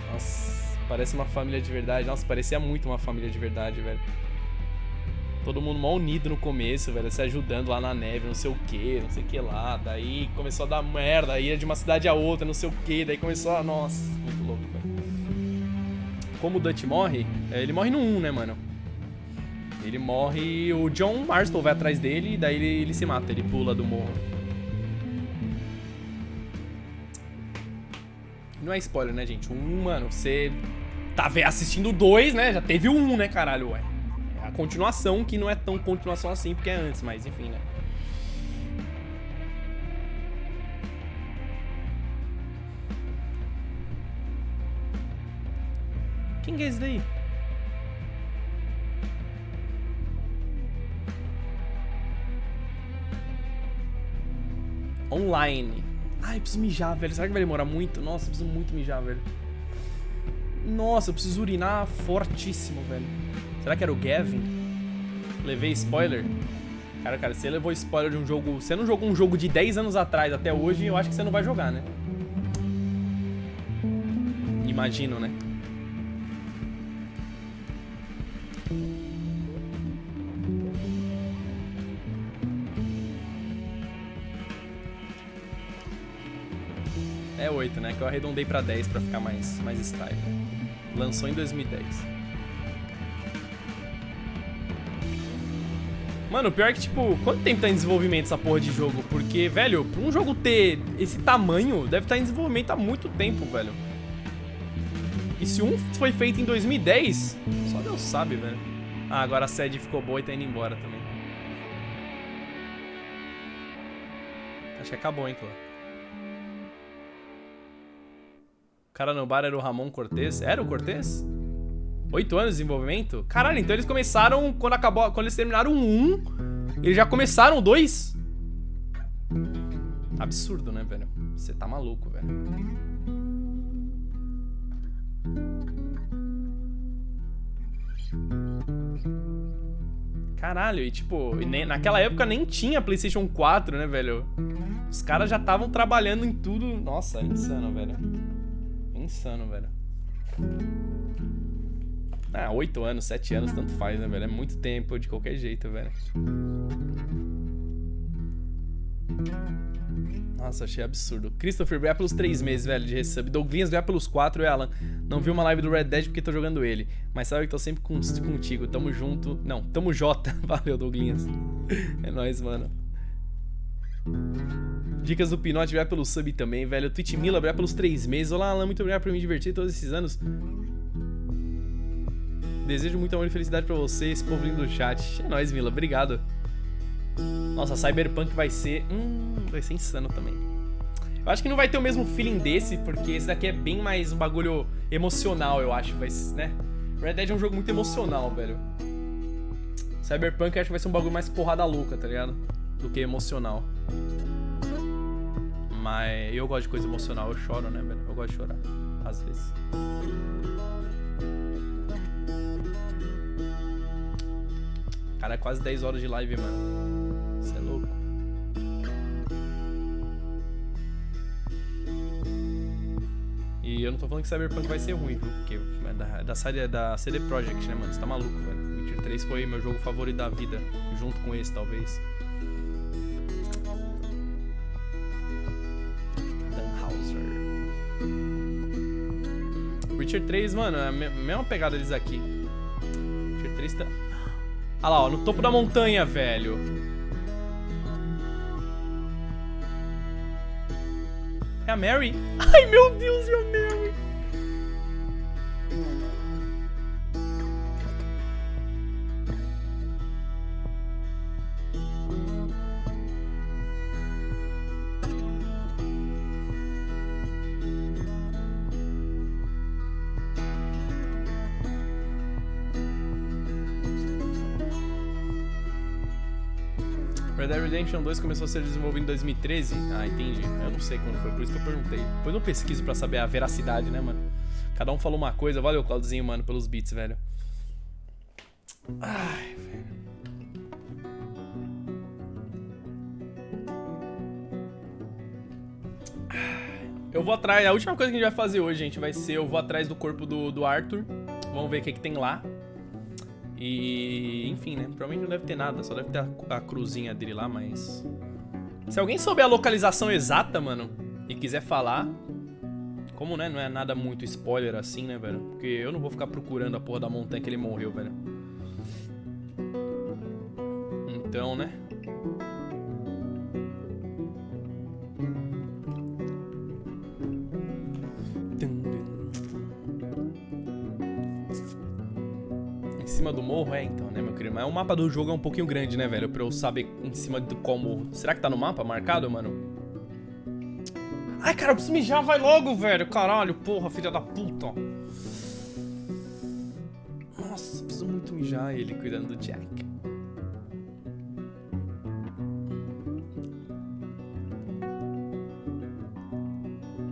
Nossa, parece uma família de verdade. Nossa, parecia muito uma família de verdade, velho. Todo mundo mal unido no começo, velho, se ajudando lá na neve, não sei o que lá. Daí começou a dar merda, ia de uma cidade a outra, não sei o que. Daí começou a... Nossa, muito louco, velho. Como o Dutch morre, ele morre no 1, né, mano? Ele morre, o John Marston vai atrás dele e daí ele se mata, ele pula do morro. Não é spoiler, né, gente? Mano, você tá assistindo o 2, né? Já teve o 1, né, caralho, ué. É a continuação, que não é tão continuação assim, porque é antes, mas enfim, né? Quem que é esse daí? Online. Ai, eu preciso mijar, velho. Será que vai demorar muito? Nossa, eu preciso muito mijar, velho. Nossa, eu preciso urinar fortíssimo, velho. Será que era o Gavin? Levei spoiler? Cara, você levou spoiler de um jogo... Você não jogou um jogo de 10 anos atrás até hoje, eu acho que você não vai jogar, né? Imagino, né? É 8, né? Que eu arredondei pra 10 pra ficar mais style. Lançou em 2010. Mano, o pior é que, tipo, quanto tempo tá em desenvolvimento essa porra de jogo? Porque, velho, pra um jogo ter esse tamanho, deve estar em desenvolvimento há muito tempo, velho. E se um foi feito em 2010, só Deus sabe, velho. Ah, agora a sede ficou boa e tá indo embora também. Acho que acabou, hein, Clã. O cara no bar era o Ramon Cortez. Era o Cortez? 8 anos de desenvolvimento? Caralho, então eles começaram quando eles terminaram o 1, eles já começaram o 2? Absurdo, né, velho? Você tá maluco, velho. Caralho, e tipo, naquela época nem tinha PlayStation 4, né, velho? Os caras já estavam trabalhando em tudo. Nossa, é insano, velho. Insano, velho. Ah, 8 anos, 7 anos, tanto faz, né, velho? É muito tempo de qualquer jeito, velho. Nossa, achei absurdo. Christopher, vai pelos 3 meses, velho, de resub. Douglas vai pelos 4, e Alan. Não vi uma live do Red Dead porque tô jogando ele. Mas sabe que tô sempre contigo. Tamo junto. Não, tamo J. Valeu, Douglas. É nóis, mano. Dicas do Pinote, vai pelo sub também, velho. Twitch Mila, vai pelos 3 meses. Olá, Alan, muito obrigado por me divertir todos esses anos. Desejo muito amor e felicidade pra você, esse povo lindo do chat. É nóis, Mila, obrigado. Nossa, Cyberpunk vai ser insano também. Eu acho que não vai ter o mesmo feeling desse, porque esse daqui é bem mais um bagulho emocional, eu acho. Vai, né? Red Dead é um jogo muito emocional, velho. Cyberpunk acho que vai ser um bagulho mais porrada louca, tá ligado? Do que emocional. Mas eu gosto de coisa emocional, eu choro, né, velho? Eu gosto de chorar, às vezes. Cara, é quase 10 horas de live, mano. Isso é louco. E eu não tô falando que Cyberpunk vai ser ruim, viu? Porque é da CD Projekt, né, mano? Você tá maluco, velho. Witcher 3 foi meu jogo favorito da vida. Junto com esse, talvez. Witcher 3, mano, é a mesma pegada deles aqui. Witcher 3 tá... Ah lá, ó, no topo da montanha, velho. É a Mary? Ai, meu Deus, é a Mary. Red Dead Redemption 2 começou a ser desenvolvido em 2013? Ah, entendi. Eu não sei quando foi, por isso que eu perguntei. Depois eu pesquiso pra saber a veracidade, né, mano? Cada um falou uma coisa. Valeu, Claudinho, mano, pelos beats, velho. Ai, velho. Eu vou atrás... A última coisa que a gente vai fazer hoje, gente, vai ser... Eu vou atrás do corpo do Arthur. Vamos ver o que tem lá. E, enfim, né? Provavelmente não deve ter nada, só deve ter a cruzinha dele lá, mas... Se alguém souber a localização exata, mano, e quiser falar... Como, né? Não é nada muito spoiler assim, né, velho? Porque eu não vou ficar procurando a porra da montanha que ele morreu, velho. Então, né? Em cima do morro? É, então, né, meu querido? Mas o mapa do jogo é um pouquinho grande, né, velho? Pra eu saber em cima de qual morro. Será que tá no mapa marcado, mano? Ai, cara, eu preciso mijar, vai logo, velho. Caralho, porra, filha da puta. Nossa, preciso muito mijar ele cuidando do Jack.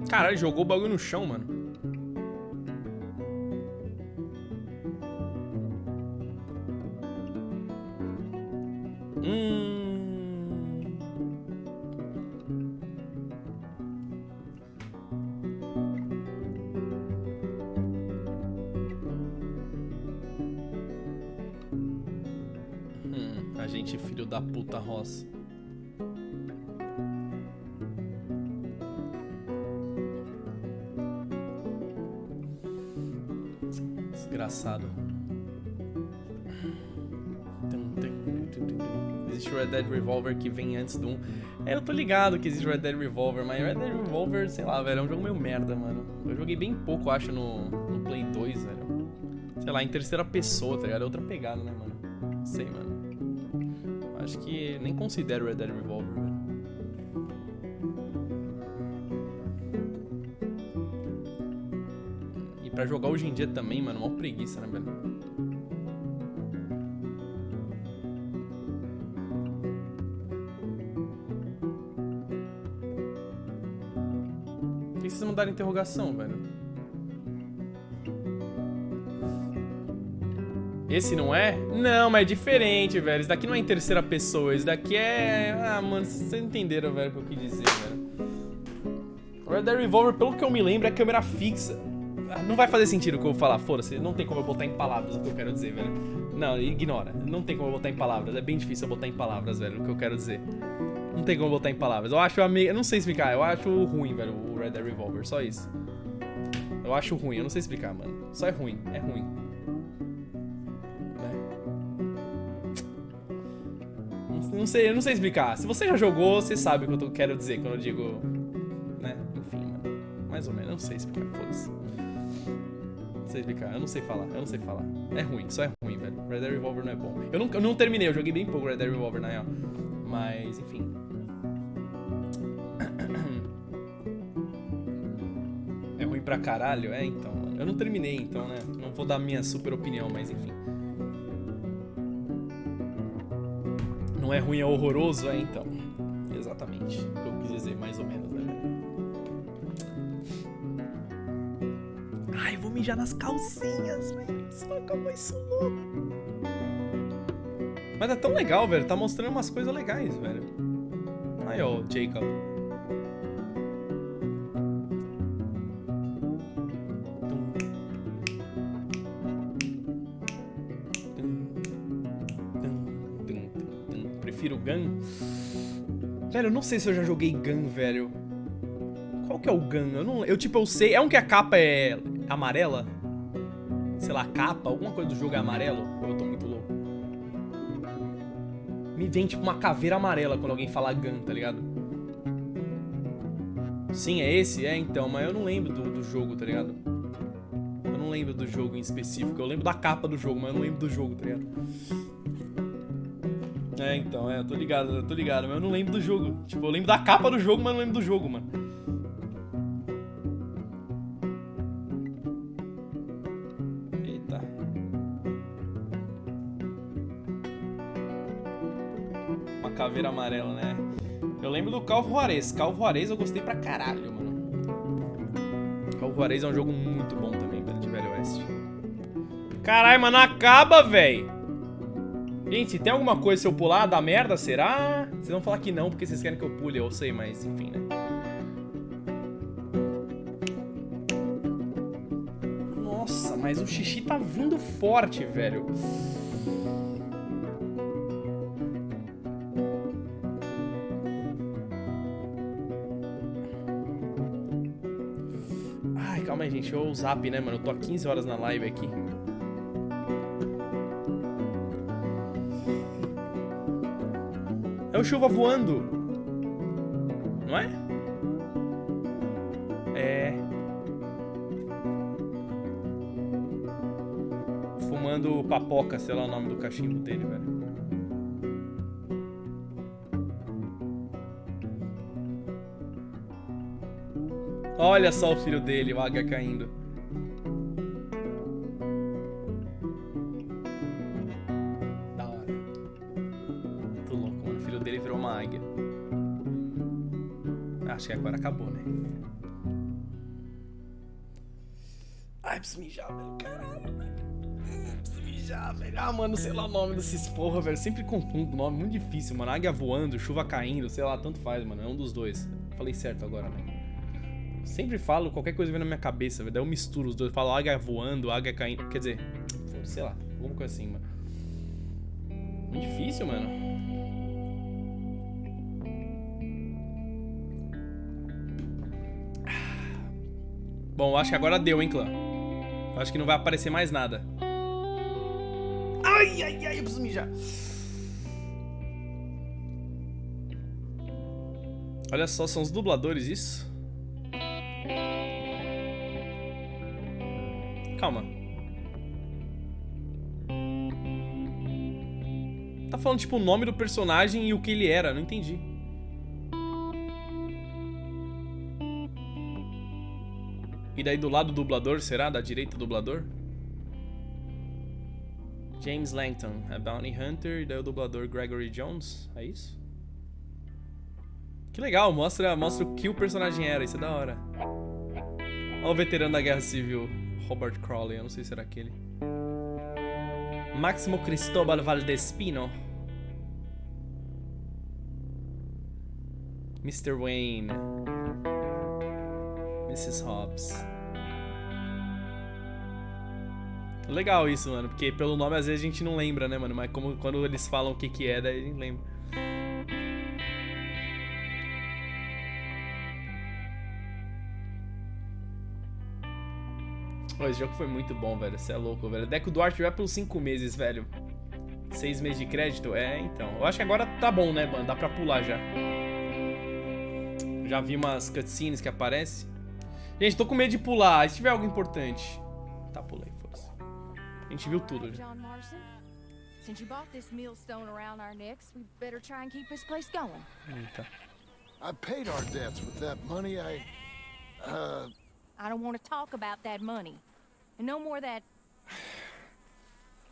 Caralho, jogou o bagulho no chão, mano. Agente filho da puta roça. Desgraçado. Existe o Red Dead Revolver que vem antes do 1. É, eu tô ligado que existe o Red Dead Revolver, mas Red Dead Revolver, sei lá, velho, é um jogo meio merda, mano. Eu joguei bem pouco, acho, no Play 2, velho. Sei lá, em terceira pessoa, tá ligado? É outra pegada, né, mano? Não sei, mano. Acho que nem considero Red Dead Revolver, velho. E pra jogar hoje em dia também, mano, mó preguiça, né, velho? Por que vocês mudaram a interrogação, velho? Esse não é? Não, mas é diferente, velho. Isso daqui não é em terceira pessoa. Isso daqui é... Ah, mano, vocês entenderam, velho, o que eu quis dizer, velho. O Red Dead Revolver, pelo que eu me lembro, é câmera fixa. Não vai fazer sentido o que eu vou falar. Foda-se, não tem como eu botar em palavras o que eu quero dizer, velho. Não, ignora. Não tem como eu botar em palavras. É bem difícil eu botar em palavras, velho, o que eu quero dizer. Não tem como eu botar em palavras. Eu acho eu não sei explicar. Eu acho ruim, velho, o Red Dead Revolver. Só isso. Eu acho ruim. Eu não sei explicar, mano. Só é ruim. É ruim. Eu não sei explicar. Se você já jogou, você sabe o que eu quero dizer quando eu digo... Né? Enfim, mano. Mais ou menos. Eu não sei explicar. Foda-se. Não sei explicar. Eu não sei falar. É ruim. Só é ruim, velho. Red Dead Revolver não é bom. Eu não terminei. Eu joguei bem pouco Red Dead Revolver, na real. Mas, enfim. É ruim pra caralho? É, então, mano. Eu não terminei, então, né? Não vou dar minha super opinião, mas enfim. Não é ruim, é horroroso, é então. Exatamente. O que eu quis dizer, mais ou menos, né? Ai, eu vou mijar nas calcinhas, velho. Isso vai acabar isso logo. Mas é tão legal, velho. Tá mostrando umas coisas legais, velho. Aí, ó, Jacob. Prefiro Gun. Velho, eu não sei se eu já joguei Gun, velho. Qual que é o Gun? Eu sei. É um que a capa é amarela? Sei lá, a capa, alguma coisa do jogo é amarelo? Ou eu tô muito louco? Me vem tipo uma caveira amarela quando alguém fala Gun, tá ligado? Sim, é esse? É, então, mas eu não lembro do jogo, tá ligado? Eu não lembro do jogo em específico. Eu lembro da capa do jogo, mas eu não lembro do jogo, tá ligado? É, então, eu tô ligado, mas eu não lembro do jogo. Tipo, eu lembro da capa do jogo, mas não lembro do jogo, mano. Eita. Uma caveira amarela, né? Eu lembro do Calvo Juarez. Calvo Juarez eu gostei pra caralho, mano. Calvo Juarez é um jogo muito bom também, velho, de Velho Oeste. Caralho, mano, acaba, velho. Gente, tem alguma coisa se eu pular da merda, será? Vocês vão falar que não, porque vocês querem que eu pule, eu sei, mas enfim, né? Nossa, mas o xixi tá vindo forte, velho. Ai, calma aí, gente, eu zap, né, mano? Eu tô há 15 horas na live aqui. É o chuva voando. Não é? É. Fumando papoca, sei lá o nome do cachimbo dele, velho. Olha só o filho dele, o águia caindo. Acho que agora acabou, né? Ai, preciso mijar, velho. Caralho, velho. Preciso mijar, velho. Ah, mano, sei lá o nome desses porra, velho. Sempre confundo o nome. Muito difícil, mano. Águia voando, chuva caindo, sei lá, tanto faz, mano. É um dos dois. Falei certo agora, né? Sempre falo, qualquer coisa vem na minha cabeça, velho. Daí eu misturo os dois. Eu falo águia voando, águia caindo. Quer dizer, sei lá, alguma coisa assim, mano. Muito difícil, mano. Bom, acho que agora deu, hein, clã? Acho que não vai aparecer mais nada. Ai, ai, ai, eu preciso mijar. Olha só, são os dubladores, isso? Calma. Tá falando, tipo, o nome do personagem e o que ele era, não entendi. E daí do lado do dublador, será? Da direita do dublador? James Langton, a Bounty Hunter. E daí o dublador Gregory Jones. É isso? Que legal, mostra o que o personagem era. Isso é da hora. Olha o veterano da Guerra Civil, Robert Crawley. Eu não sei se era aquele. Máximo Cristóbal Valdespino. Mr. Wayne. Mrs. Hobbs. Legal isso, mano, porque pelo nome às vezes a gente não lembra, né, mano? Mas como quando eles falam o que é, daí a gente lembra. Oh, esse jogo foi muito bom, velho. Você é louco, velho. Deco Duarte vai pelos 5 meses, velho. 6 meses de crédito? É, então. Eu acho que agora tá bom, né, mano? Dá pra pular já. Já vi umas cutscenes que aparecem. Gente, tô com medo de pular. Se tiver algo importante. Tá, pulei, foda-se. A gente viu tudo já. John Marston, since you bought this millstone around our necks, we better try and keep this place going. Eita. I paid our debts with that money. I don't want to talk about that money. And no more that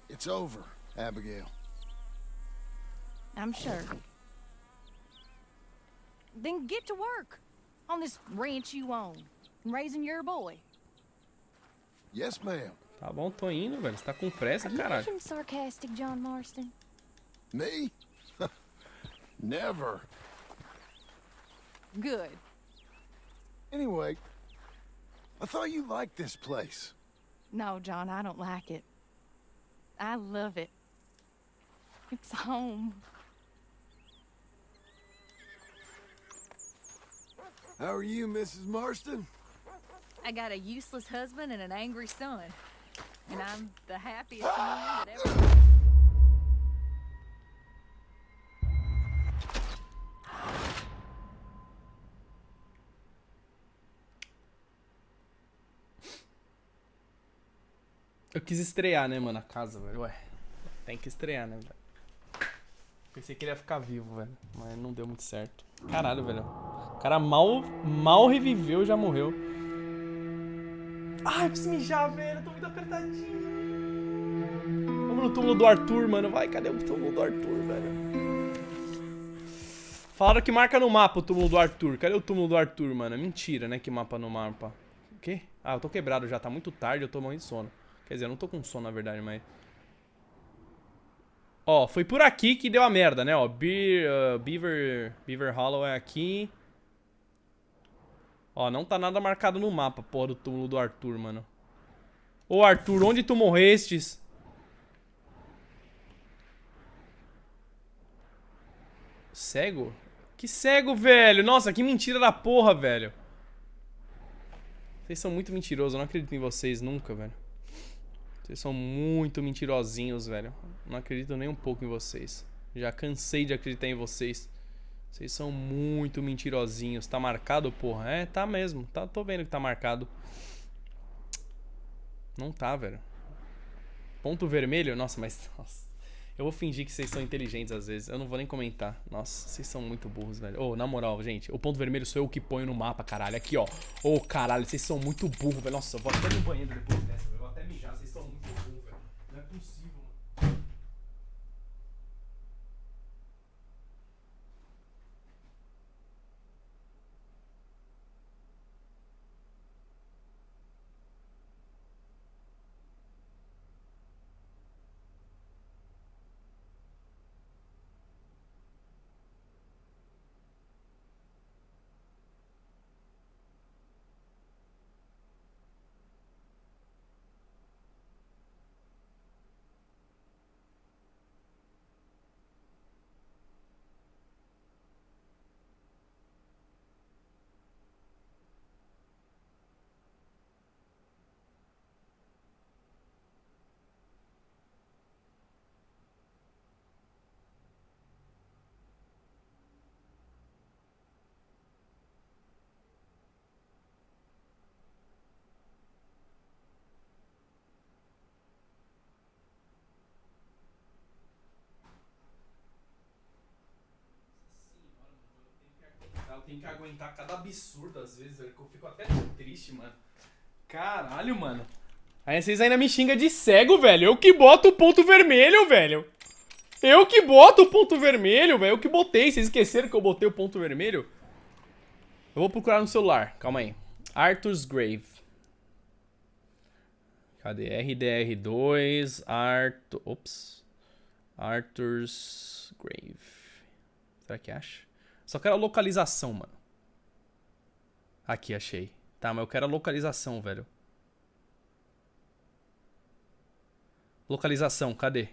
It's over, Abigail. I'm sure. Then get to work on this ranch you own and raising your boy. Yes, ma'am. Tá bom, tô indo, velho. Você tá com pressa, Are you caralho. being sarcastic, John Marston? Me? Never. Good. Anyway, I thought you liked this place. No, John, I don't like it. I love it. It's home. How are you, Mrs. Marston? I got a useless husband and an angry son. And I'm the happiest woman that ever... Eu quis estrear, né, mano, a casa, velho. Ué, tem que estrear, né, velho. Pensei que ele ia ficar vivo, velho. Mas não deu muito certo. Caralho, velho. O cara mal reviveu e já morreu. Ai, preciso mijar, velho. Eu tô muito apertadinho. Vamos no túmulo do Arthur, mano. Vai, cadê o túmulo do Arthur, velho? Falaram que marca no mapa o túmulo do Arthur. Cadê o túmulo do Arthur, mano? Mentira, né, que mapa no mapa. O quê? Ah, eu tô quebrado já. Tá muito tarde, eu tô morrendo de sono. Quer dizer, eu não tô com sono, na verdade, mas... Ó, foi por aqui que deu a merda, né? Ó, Beaver Hollow é aqui. Ó, não tá nada marcado no mapa, porra, do túmulo do Arthur, mano. Ô, Arthur, onde tu morrestes? Cego? Que cego, velho? Nossa, que mentira da porra, velho. Vocês são muito mentirosos, eu não acredito em vocês nunca, velho. Vocês são muito mentirosinhos, velho. Não acredito nem um pouco em vocês. Já cansei de acreditar em vocês. Vocês são muito mentirosinhos. Tá marcado, porra? É, tá mesmo. Tá, tô vendo que tá marcado. Não tá, velho. Ponto vermelho? Nossa, mas... Nossa. Eu vou fingir que vocês são inteligentes às vezes. Eu não vou nem comentar. Nossa, vocês são muito burros, velho. Ô, na moral, gente. O ponto vermelho sou eu que ponho no mapa, caralho. Aqui, ó. Ô, caralho, vocês são muito burros, velho. Nossa, eu vou até no banheiro depois dessa, velho. Eu vou até mijar. Vocês são muito burros, velho. Não é possível, mano. Eu tenho que aguentar cada absurdo às vezes, velho, que eu fico até triste, mano. Caralho, mano. Aí vocês ainda me xingam de cego, velho. Eu que boto o ponto vermelho, velho. Eu que boto o ponto vermelho, velho. Eu que botei. Vocês esqueceram que eu botei o ponto vermelho? Eu vou procurar no celular. Calma aí. Arthur's Grave. Cadê? RDR2. Ops. Arthur's Grave. Será que acha? Só quero a localização, mano. Aqui, achei. Tá, mas eu quero a localização, velho. Localização, cadê?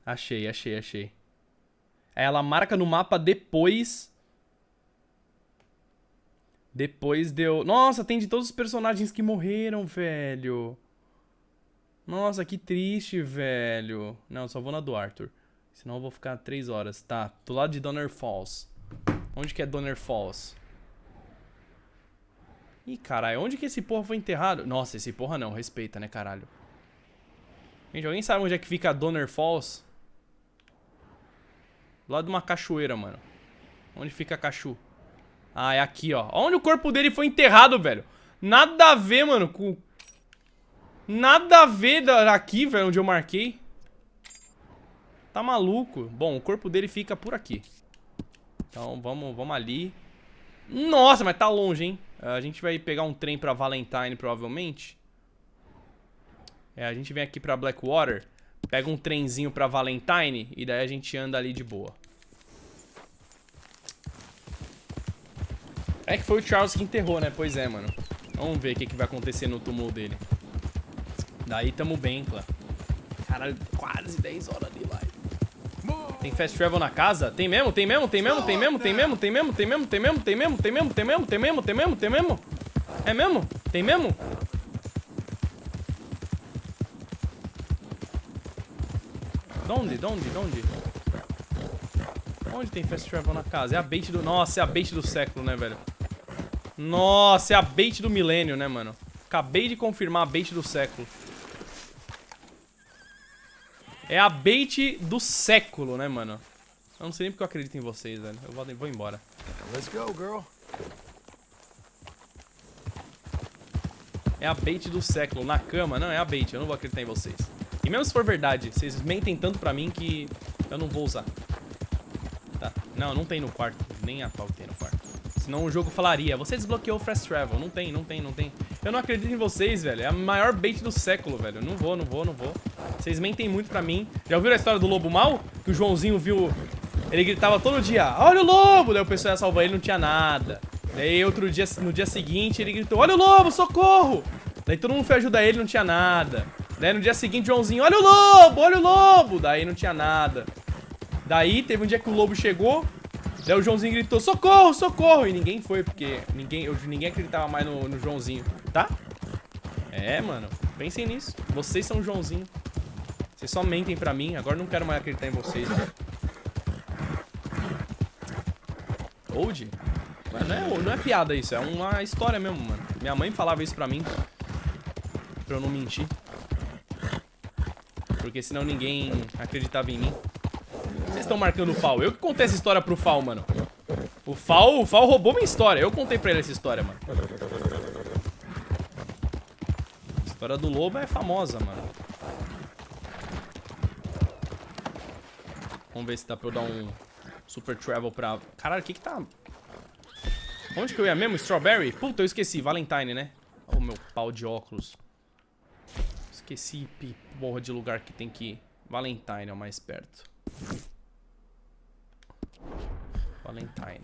Achei. Aí ela marca no mapa depois... Depois deu... Nossa, tem de todos os personagens que morreram, velho. Nossa, que triste, velho. Não, só vou na do Arthur. Senão eu vou ficar 3 horas. Tá, do lado de Donner Falls. Onde que é Donner Falls? Ih, caralho, onde que esse porra foi enterrado? Nossa, esse porra não, respeita, né, caralho. Gente, alguém sabe onde é que fica Donner Falls? Do lado de uma cachoeira, mano. Onde fica a cachu? Ah, é aqui, ó. Onde o corpo dele foi enterrado, velho. Nada a ver, mano, com... Nada a ver aqui, velho, onde eu marquei. Tá maluco. Bom, o corpo dele fica por aqui. Então, vamos ali. Nossa, mas tá longe, hein? A gente vai pegar um trem pra Valentine, provavelmente. A gente vem aqui pra Blackwater. Pega um trenzinho pra Valentine. E daí a gente anda ali de boa. É que foi o Charles que enterrou, né? Pois é, mano. Vamos ver o que vai acontecer no túmulo dele. Daí tamo bem, claro. Caralho, quase 10 horas de live. Tem fast travel na casa? Tem mesmo? Tem mesmo? Tem mesmo? Tem mesmo? Tem mesmo? Tem mesmo? Tem mesmo? Tem mesmo? Tem mesmo? Tem mesmo? Tem mesmo? Tem mesmo? Tem mesmo? Tem mesmo? É mesmo? Tem mesmo? Onde? Onde tem fast travel na casa? É a bait do... Nossa, é a bait do século, né, velho? Nossa, é a bait do milênio, né, mano? Acabei de confirmar a bait do século. É a bait do século, né, mano? Eu não sei nem porque eu acredito em vocês, velho. Eu vou embora. Let's go, girl. É a bait do século. Na cama, não, é a bait. Eu não vou acreditar em vocês. E mesmo se for verdade, vocês mentem tanto pra mim que eu não vou usar. Tá. Não tem no quarto. Nem a pau tem no quarto. Senão o jogo falaria, você desbloqueou o fast travel. Não tem. Eu não acredito em vocês, velho. É a maior bait do século, velho. Não vou. Vocês mentem muito pra mim. Já ouviram a história do lobo mau? Que o Joãozinho viu... Ele gritava todo dia, olha o lobo! Daí o pessoal ia salvar ele, não tinha nada. Daí no dia seguinte ele gritou, olha o lobo, socorro! Daí todo mundo foi ajudar ele, não tinha nada. Daí no dia seguinte o Joãozinho, olha o lobo, olha o lobo! Daí não tinha nada. Daí teve um dia que o lobo chegou, daí o Joãozinho gritou, socorro, socorro! E ninguém foi, porque ninguém acreditava mais no Joãozinho, tá? É, mano, pensem nisso. Vocês são o Joãozinho. Vocês só mentem pra mim, agora não quero mais acreditar em vocês. Old? Não é piada isso, é uma história mesmo, mano. Minha mãe falava isso pra mim. Pra eu não mentir. Porque senão ninguém acreditava em mim. Vocês estão marcando o Fal. Eu que contei essa história pro Fal, mano. O Fal roubou minha história. Eu contei pra ele essa história, mano. A história do lobo é famosa, mano. Vamos ver se dá pra eu dar um super travel pra... Caralho, o que tá... Onde que eu ia mesmo? Strawberry? Puta, eu esqueci. Valentine, né? Oh, meu pau de óculos. Esqueci, porra de lugar que tem que ir. Valentine é o mais perto. Valentine.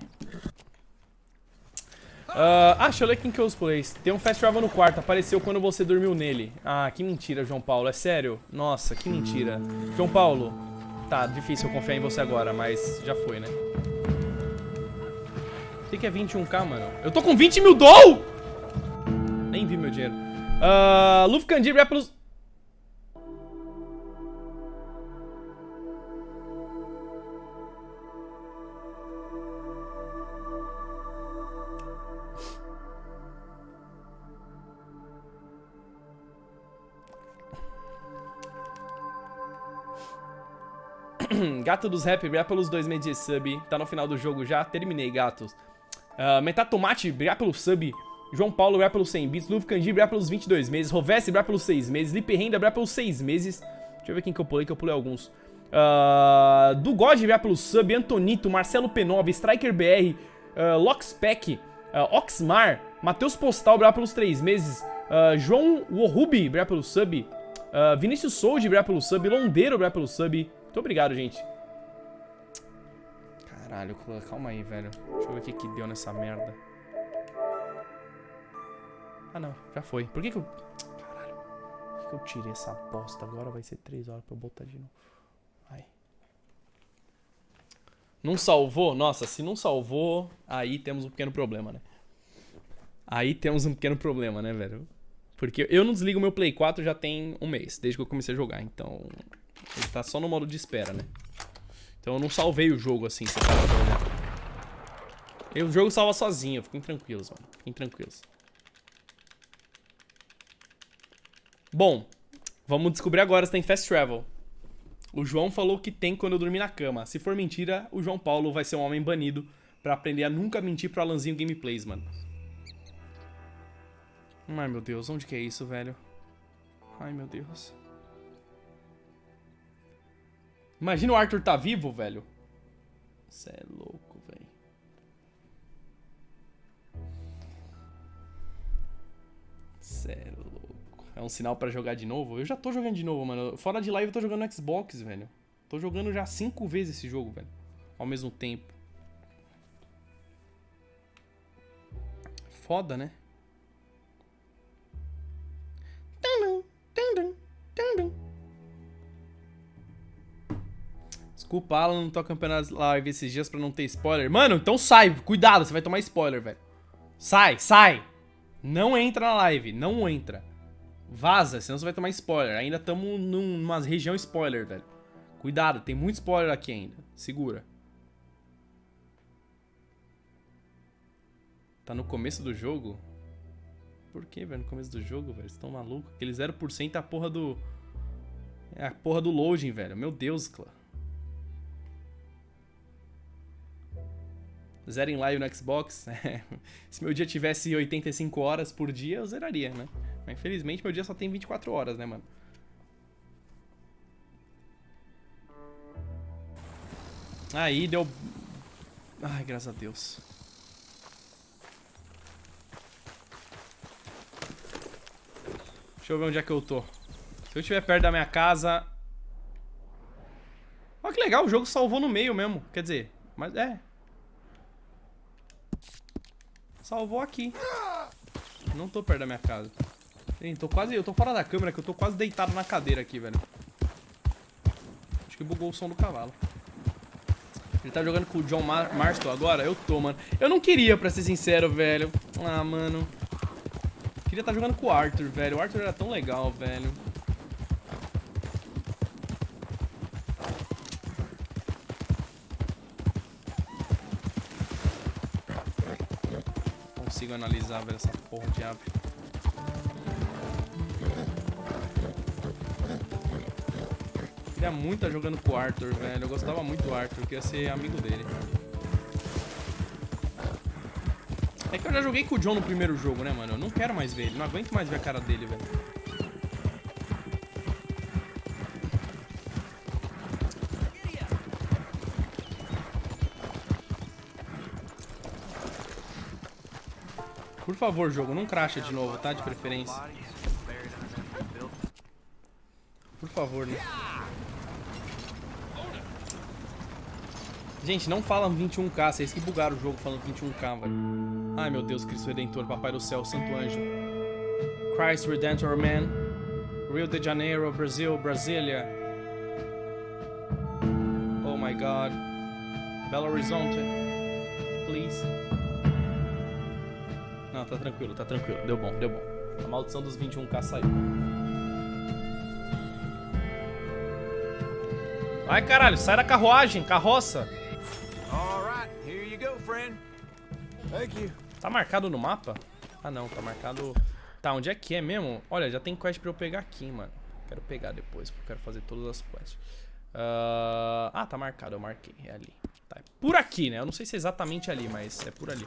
Deixa eu ler quem que eu os plays. Tem um fast travel no quarto. Apareceu quando você dormiu nele. Ah, que mentira, João Paulo. É sério? Nossa, que mentira. João Paulo. Tá, difícil eu confiar em você agora, mas já foi, né? O que é 21k, mano? Eu tô com 20 mil doll! Nem vi meu dinheiro. Luffy Candir é pelos... Gato dos Rap, obrigado pelos 2 meses de sub. Tá no final do jogo já. Terminei, gatos. Metatomate, obrigado pelo sub. João Paulo, obrigado pelos 100 bits. Luffy Candir, obrigado pelos 22 meses. Rovesse, obrigado pelos 6 meses. Lipe Renda, obrigado pelos 6 meses. Deixa eu ver quem que eu pulei alguns. Do God, obrigado pelo sub. Antonito, Marcelo P9, Striker BR, Loxpack, Oxmar, Matheus Postal, obrigado pelos 3 meses. João Worubi, obrigado pelo sub. Vinícius Soldi, obrigado pelo sub. Londeiro, obrigado pelo sub. Muito obrigado, gente. Caralho, calma aí, velho. Deixa eu ver o que deu nessa merda. Ah, não. Já foi. Por que que eu... Caralho. Por que eu tirei essa bosta? Agora vai ser 3 horas pra eu botar de novo. Ai. Não salvou? Nossa, se não salvou, aí temos um pequeno problema, né? Aí temos um pequeno problema, né, velho? Porque eu não desligo meu Play 4 já tem um mês, desde que eu comecei a jogar, então... Ele tá só no modo de espera, né? Então eu não salvei o jogo assim, se parar pra olhar. O jogo salva sozinho, fiquem tranquilos, mano. Fiquem tranquilos. Bom, vamos descobrir agora se tem fast travel. O João falou que tem quando eu dormir na cama. Se for mentira, o João Paulo vai ser um homem banido pra aprender a nunca mentir pro Alanzinho Gameplays, mano. Ai, meu Deus, onde que é isso, velho? Ai, meu Deus. Imagina o Arthur tá vivo, velho. Cê é louco, velho. Cê é louco. É um sinal pra jogar de novo? Eu já tô jogando de novo, mano. Fora de live eu tô jogando no Xbox, velho. Tô jogando já 5 vezes esse jogo, velho. Ao mesmo tempo. Foda, né? Desculpa, Alan, não tô acompanhando as lives esses dias pra não ter spoiler. Mano, então sai, cuidado, você vai tomar spoiler, velho. Sai, sai. Não entra na live, não entra. Vaza, senão você vai tomar spoiler. Ainda estamos numa região spoiler, velho. Cuidado, tem muito spoiler aqui ainda. Segura. Tá no começo do jogo? Por que, velho? No começo do jogo, velho? Vocês estão malucos? Aquele 0% é a porra do... É a porra do loading, velho. Meu Deus, clã. Zero em live no Xbox. Se meu dia tivesse 85 horas por dia, eu zeraria, né? Mas infelizmente meu dia só tem 24 horas, né, mano? Aí deu... Ai, graças a Deus. Deixa eu ver onde é que eu tô. Se eu estiver perto da minha casa... Olha que legal, o jogo salvou no meio mesmo. Quer dizer, mas é... Salvou aqui. Não tô perto da minha casa. Eu tô fora da câmera, que eu tô quase deitado na cadeira aqui, velho. Acho que bugou o som do cavalo. Ele tá jogando com o John Marston agora? Eu tô, mano. Eu não queria, pra ser sincero, velho. Ah, mano. Queria estar jogando com o Arthur, velho. O Arthur era tão legal, velho. Não consigo analisar, velho, essa porra de ave. Queria muito estar jogando com o Arthur, velho. Eu gostava muito do Arthur, eu queria ser amigo dele. É que eu já joguei com o John no primeiro jogo, né, mano? Eu não quero mais ver ele. Não aguento mais ver a cara dele, velho. Por favor, jogo, não crasha de novo, tá? De preferência. Por favor, né? Gente, não falam 21k, vocês que bugaram o jogo falando 21k, velho. Ai, meu Deus, Cristo Redentor, Papai do Céu, Santo Anjo. Christ Redentor, man. Rio de Janeiro, Brasil, Brasília. Oh my God. Belo Horizonte. Please. Não, tá tranquilo, tá tranquilo. Deu bom, deu bom. A maldição dos 21k saiu. Vai, caralho, sai da carruagem, carroça. Tá marcado no mapa? Ah, não, tá marcado... Tá, onde é que é mesmo? Olha, já tem quest pra eu pegar aqui, mano. Quero pegar depois, porque eu quero fazer todas as quests. Ah, tá marcado, eu marquei. É ali. Tá, é por aqui, né? Eu não sei se é exatamente ali, mas é por ali.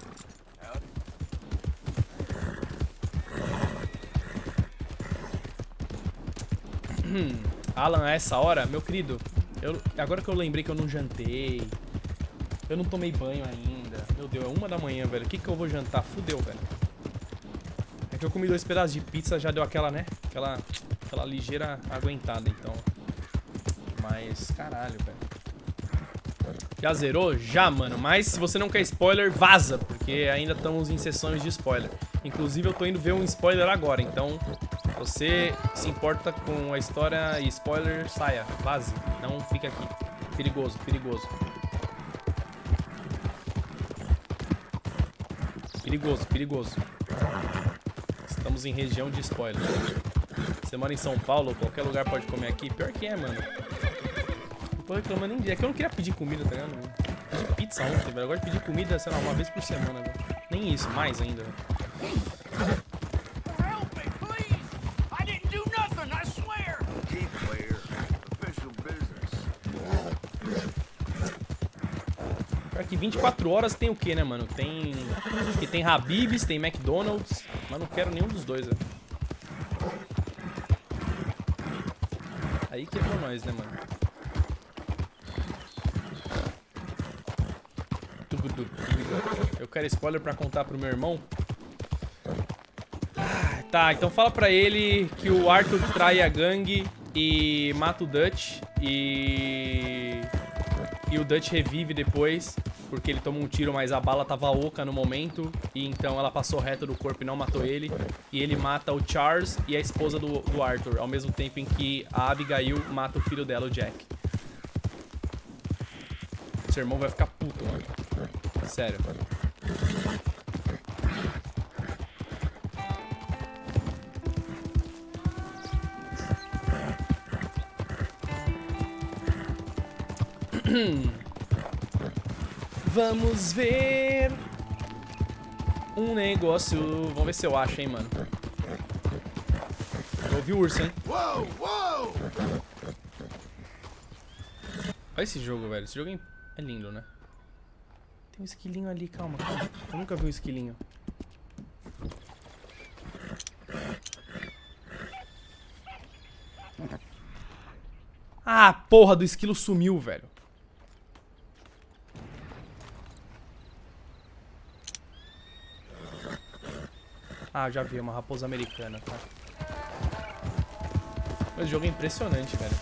Alan, a essa hora, meu querido, agora que eu lembrei que eu não jantei, eu não tomei banho ainda. Meu Deus, é 1 da manhã, velho. O que que eu vou jantar? Fudeu, velho. É que eu comi 2 pedaços de pizza, já deu aquela, né? Aquela ligeira aguentada, então. Mas, caralho, velho. Já zerou? Já, mano. Mas se você não quer spoiler, vaza, porque ainda estamos em sessões de spoiler. Inclusive, eu tô indo ver um spoiler agora, então... Você se importa com a história e spoiler, saia, vaze. Não fica aqui. Perigoso, perigoso. Perigoso, perigoso. Estamos em região de spoiler. Você mora em São Paulo, qualquer lugar pode comer aqui. Pior que é, mano. Não tô reclamando nem de... É que eu não queria pedir comida, tá ligado? Eu pedi pizza ontem, velho. Eu gosto de pedir comida, sei lá, uma vez por semana, velho. Nem isso, mais ainda, velho. Aqui 24 horas tem o que, né, mano? Tem... Aqui tem Habib's, tem McDonald's. Mas não quero nenhum dos dois, velho. Aí quebrou nós, né, mano? Eu quero spoiler pra contar pro meu irmão. Tá, então fala pra ele que o Arthur trai a gangue e mata o Dutch. E o Dutch revive depois, porque ele toma um tiro, mas a bala tava oca no momento. E então ela passou reto do corpo e não matou ele. E ele mata o Charles e a esposa do Arthur, ao mesmo tempo em que a Abigail mata o filho dela, o Jack. Seu irmão vai ficar puto, mano. Sério. Vamos ver um negócio. Vamos ver se eu acho, hein, mano. Eu ouvi o urso, hein? Uou, uou! Olha esse jogo, velho. Esse jogo é lindo, né? Tem um esquilinho ali, calma, calma. Eu nunca vi um esquilinho. Ah, porra do esquilo sumiu, velho. Ah, já vi, uma raposa americana, tá? Esse jogo é impressionante, velho.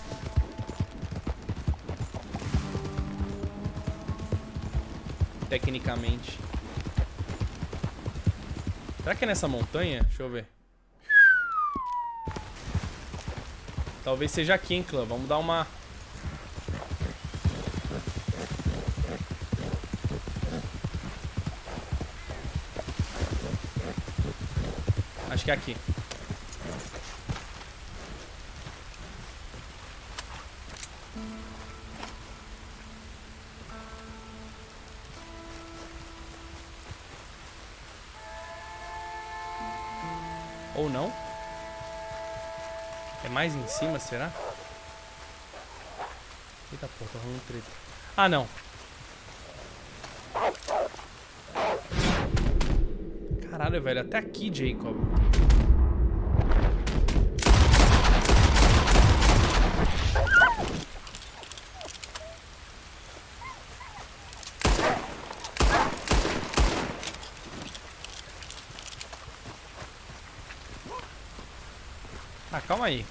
Tecnicamente. Será que é nessa montanha? Deixa eu ver. Talvez seja aqui, hein, clã. Vamos dar uma... Acho que é aqui. Ou não? É mais em cima, será? Eita porra, tá rolando treta. Ah, não. Caralho, velho. Até aqui, Jacob. Ah, calma aí.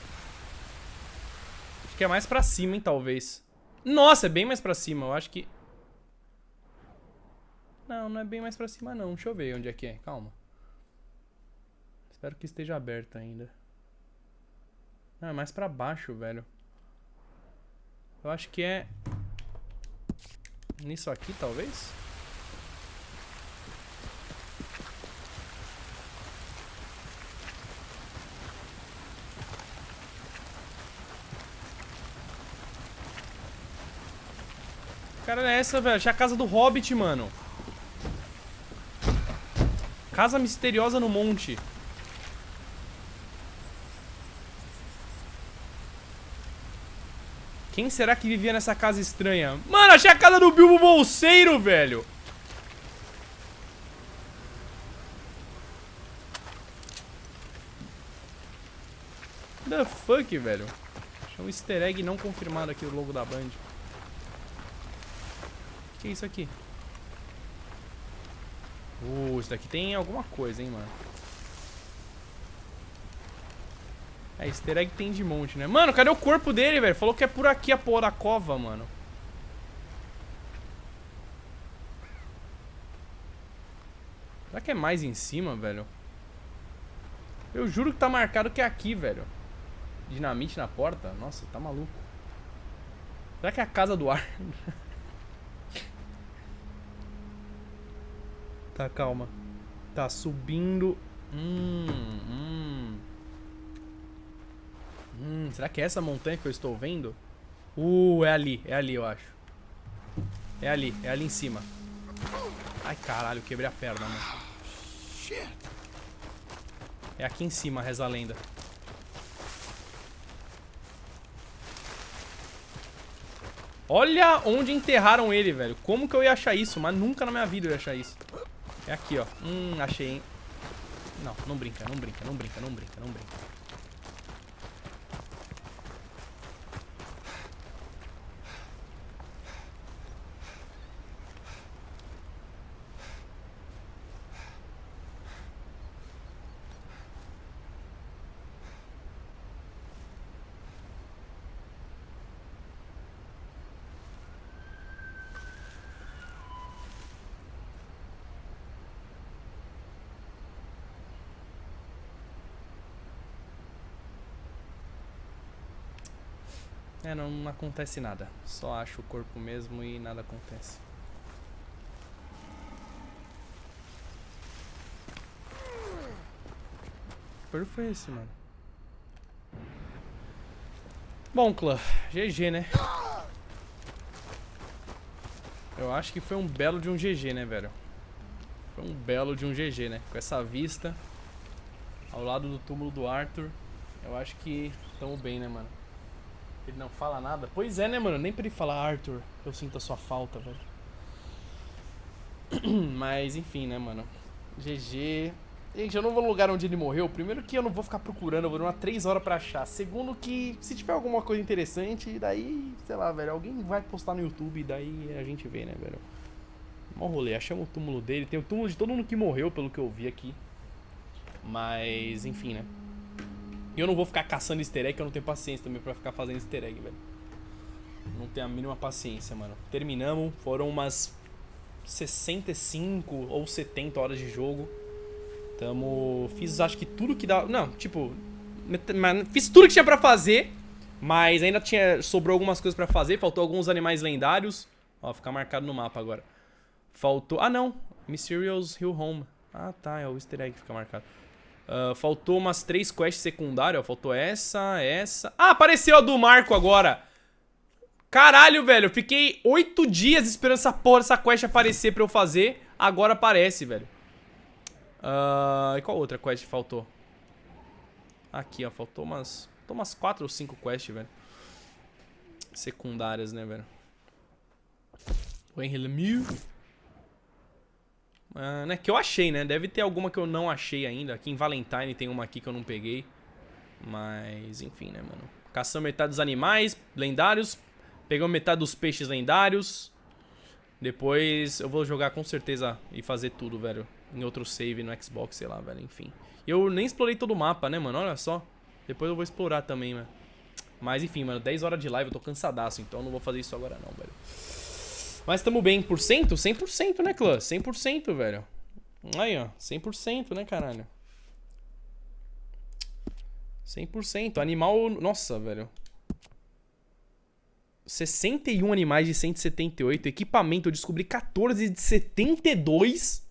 Acho que é mais pra cima, hein, talvez. Nossa, é bem mais pra cima. Eu acho que... Não, não é bem mais pra cima, não. Deixa eu ver onde é que é. Calma. Espero que esteja aberto ainda. Não, é mais pra baixo, velho. Eu acho que é... Nisso aqui, talvez? Cara, é essa, velho? Achei a casa do Hobbit, mano. Casa misteriosa no monte. Quem será que vivia nessa casa estranha? Mano, achei a casa do Bilbo Bolseiro, velho. The fuck, velho? Achei um easter egg não confirmado aqui do logo da Band. Que é isso aqui? Isso daqui tem alguma coisa, hein, mano. É, easter egg tem de monte, né? Mano, cadê o corpo dele, velho? Falou que é por aqui a porra da cova, mano. Será que é mais em cima, velho? Eu juro que tá marcado que é aqui, velho. Dinamite na porta? Nossa, tá maluco. Será que é a casa do ar? Tá, calma. Tá subindo. Será que é essa montanha que eu estou vendo? É ali, eu acho. É ali em cima. Ai, caralho, quebrei a perna, mano. É aqui em cima, reza a lenda. Olha onde enterraram ele, velho. Como que eu ia achar isso? Mas nunca na minha vida eu ia achar isso. É aqui, ó. Achei, hein. Não, não brinca, não brinca, não brinca, não brinca, não brinca. É, não acontece nada. Só acho o corpo mesmo e nada acontece. Que barulho foi esse, mano? Bom, clã, GG, né? Eu acho que foi um belo de um GG, né, velho? Foi um belo de um GG, né? Com essa vista ao lado do túmulo do Arthur. Eu acho que estamos bem, né, mano? Ele não fala nada? Pois é, né, mano? Nem pra ele falar, Arthur, eu sinto a sua falta, velho. Mas, enfim, né, mano? GG. Gente, eu não vou no lugar onde ele morreu. Primeiro que eu não vou ficar procurando, eu vou demorar 3 horas pra achar. Segundo que, se tiver alguma coisa interessante, daí, sei lá, velho, alguém vai postar no YouTube e daí a gente vê, né, velho? Mó rolê, achamos o túmulo dele. Tem o túmulo de todo mundo que morreu, pelo que eu vi aqui. Mas, enfim, né? E eu não vou ficar caçando easter egg, que eu não tenho paciência também pra ficar fazendo easter egg, velho. Não tenho a mínima paciência, mano. Terminamos, foram umas 65 ou 70 horas de jogo. Fiz acho que tudo que dá. Não, tipo, fiz tudo que tinha pra fazer. Mas ainda sobrou algumas coisas pra fazer. Faltou alguns animais lendários. Ó, ficar marcado no mapa agora. Faltou, ah não, Mysterious Hill Home. Ah tá, é o easter egg que fica marcado. Faltou umas 3 quests secundárias, ó. Faltou essa. Ah, apareceu a do Marco agora. Caralho, velho, eu fiquei 8 dias esperando essa porra, essa quest aparecer pra eu fazer. Agora aparece, velho. E qual outra quest faltou? Aqui, ó, faltou umas 4 ou 5 quests, velho. Secundárias, né, velho. O Henry Lemieux. Né, que eu achei, né? Deve ter alguma que eu não achei ainda. Aqui em Valentine tem uma aqui que eu não peguei. Mas, enfim, né, mano? Caçamos metade dos animais lendários. Pegamos metade dos peixes lendários. Depois eu vou jogar com certeza e fazer tudo, velho. Em outro save no Xbox, sei lá, velho, enfim. E eu nem explorei todo o mapa, né, mano? Olha só. Depois eu vou explorar também, mano. Mas, enfim, mano, 10 horas de live, eu tô cansadaço. Então eu não vou fazer isso agora não, velho. Mas tamo bem. Por cento? 100%, né, clã? 100%, velho. Aí, ó. 100%, né, caralho? 100%. Animal... Nossa, velho. 61 animais de 178. Equipamento, eu descobri 14 de 72.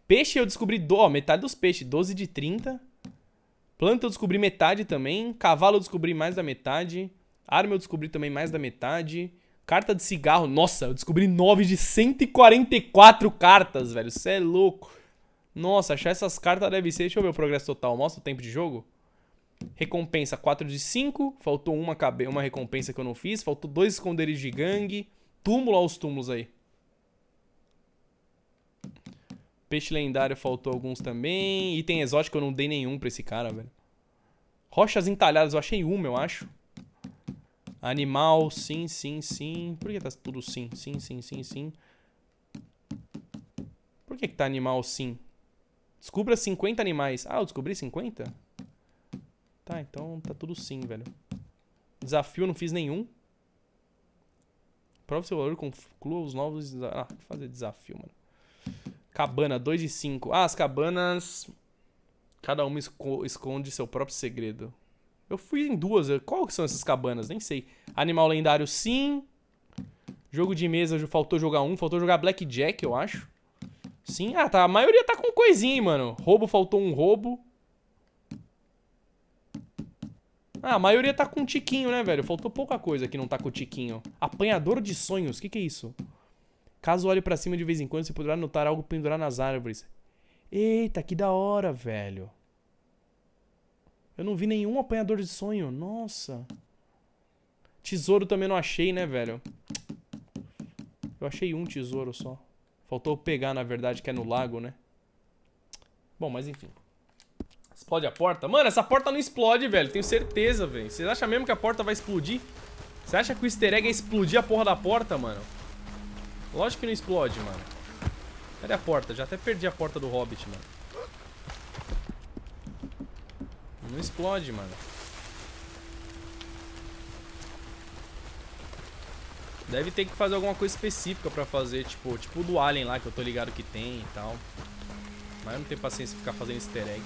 Peixe eu descobri... metade dos peixes. 12 de 30. Planta eu descobri metade também. Cavalo eu descobri mais da metade. Arma eu descobri também mais da metade. Carta de cigarro. Nossa, eu descobri 9 de 144 cartas, velho. Você é louco. Nossa, achar essas cartas deve ser... Deixa eu ver o progresso total. Mostra o tempo de jogo. Recompensa 4 de 5. Faltou uma recompensa que eu não fiz. Faltou 2 esconderijos de gangue. Túmulo, olha os túmulos aí. Peixe lendário faltou alguns também. Item exótico eu não dei nenhum pra esse cara, velho. Rochas entalhadas eu achei uma, eu acho. Animal, sim, sim, sim. Por que tá tudo sim? Sim, sim, sim, sim. Por que tá animal sim? Descubra 50 animais. Ah, eu descobri 50? Tá, então tá tudo sim, velho. Desafio eu não fiz nenhum. Prove seu valor, conclua os novos desafios. Ah, vou fazer desafio, mano. Cabana, 2 de 5. Ah, as cabanas... Cada uma esconde seu próprio segredo. Eu fui em 2. Qual que são essas cabanas? Nem sei. Animal lendário, sim. Jogo de mesa, faltou jogar um. Faltou jogar Blackjack, eu acho. Sim. Ah, tá. A maioria tá com coisinha, hein, mano. Roubo, faltou um roubo. Ah, a maioria tá com tiquinho, né, velho? Faltou pouca coisa que não tá com tiquinho. Apanhador de sonhos. O que é isso? Caso olhe pra cima de vez em quando, você poderá notar algo pendurar nas árvores. Eita, que da hora, velho. Eu não vi nenhum apanhador de sonho. Nossa. Tesouro também não achei, né, velho? Eu achei um tesouro só. Faltou pegar, na verdade, que é no lago, né? Bom, mas enfim. Explode a porta? Mano, essa porta não explode, velho. Tenho certeza, velho. Vocês acham mesmo que a porta vai explodir? Você acha que o easter egg é explodir a porra da porta, mano? Lógico que não explode, mano. Cadê a porta? Já até perdi a porta do Hobbit, mano. Não explode, mano. Deve ter que fazer alguma coisa específica pra fazer, tipo do Alien lá, que eu tô ligado que tem e tal. Mas eu não tenho paciência de ficar fazendo easter egg.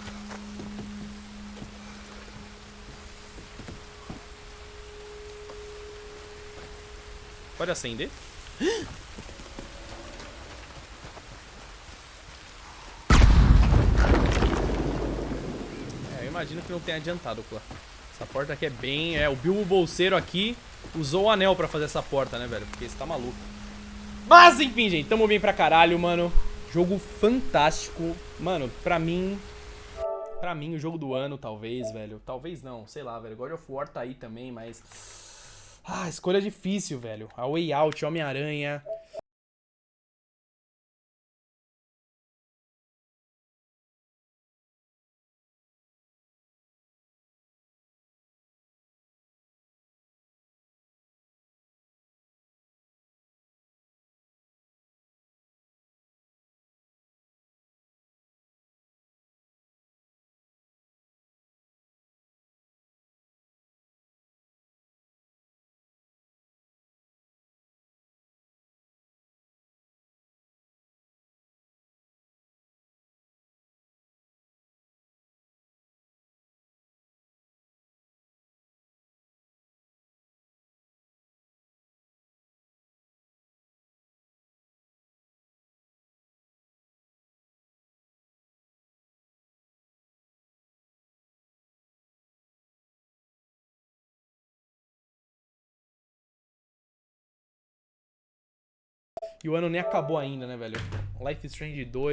Pode acender? Eu imagino que não tenha adiantado, pô. Essa porta aqui é bem... o Bilbo Bolseiro aqui usou o anel pra fazer essa porta, né, velho? Porque você tá maluco. Mas, enfim, gente. Tamo bem pra caralho, mano. Jogo fantástico. Mano, pra mim, o jogo do ano, talvez, velho. Talvez não, sei lá, velho. God of War tá aí também, mas... escolha difícil, velho. A Way Out, Homem-Aranha... E o ano nem acabou ainda, né, velho? Life is Strange 2...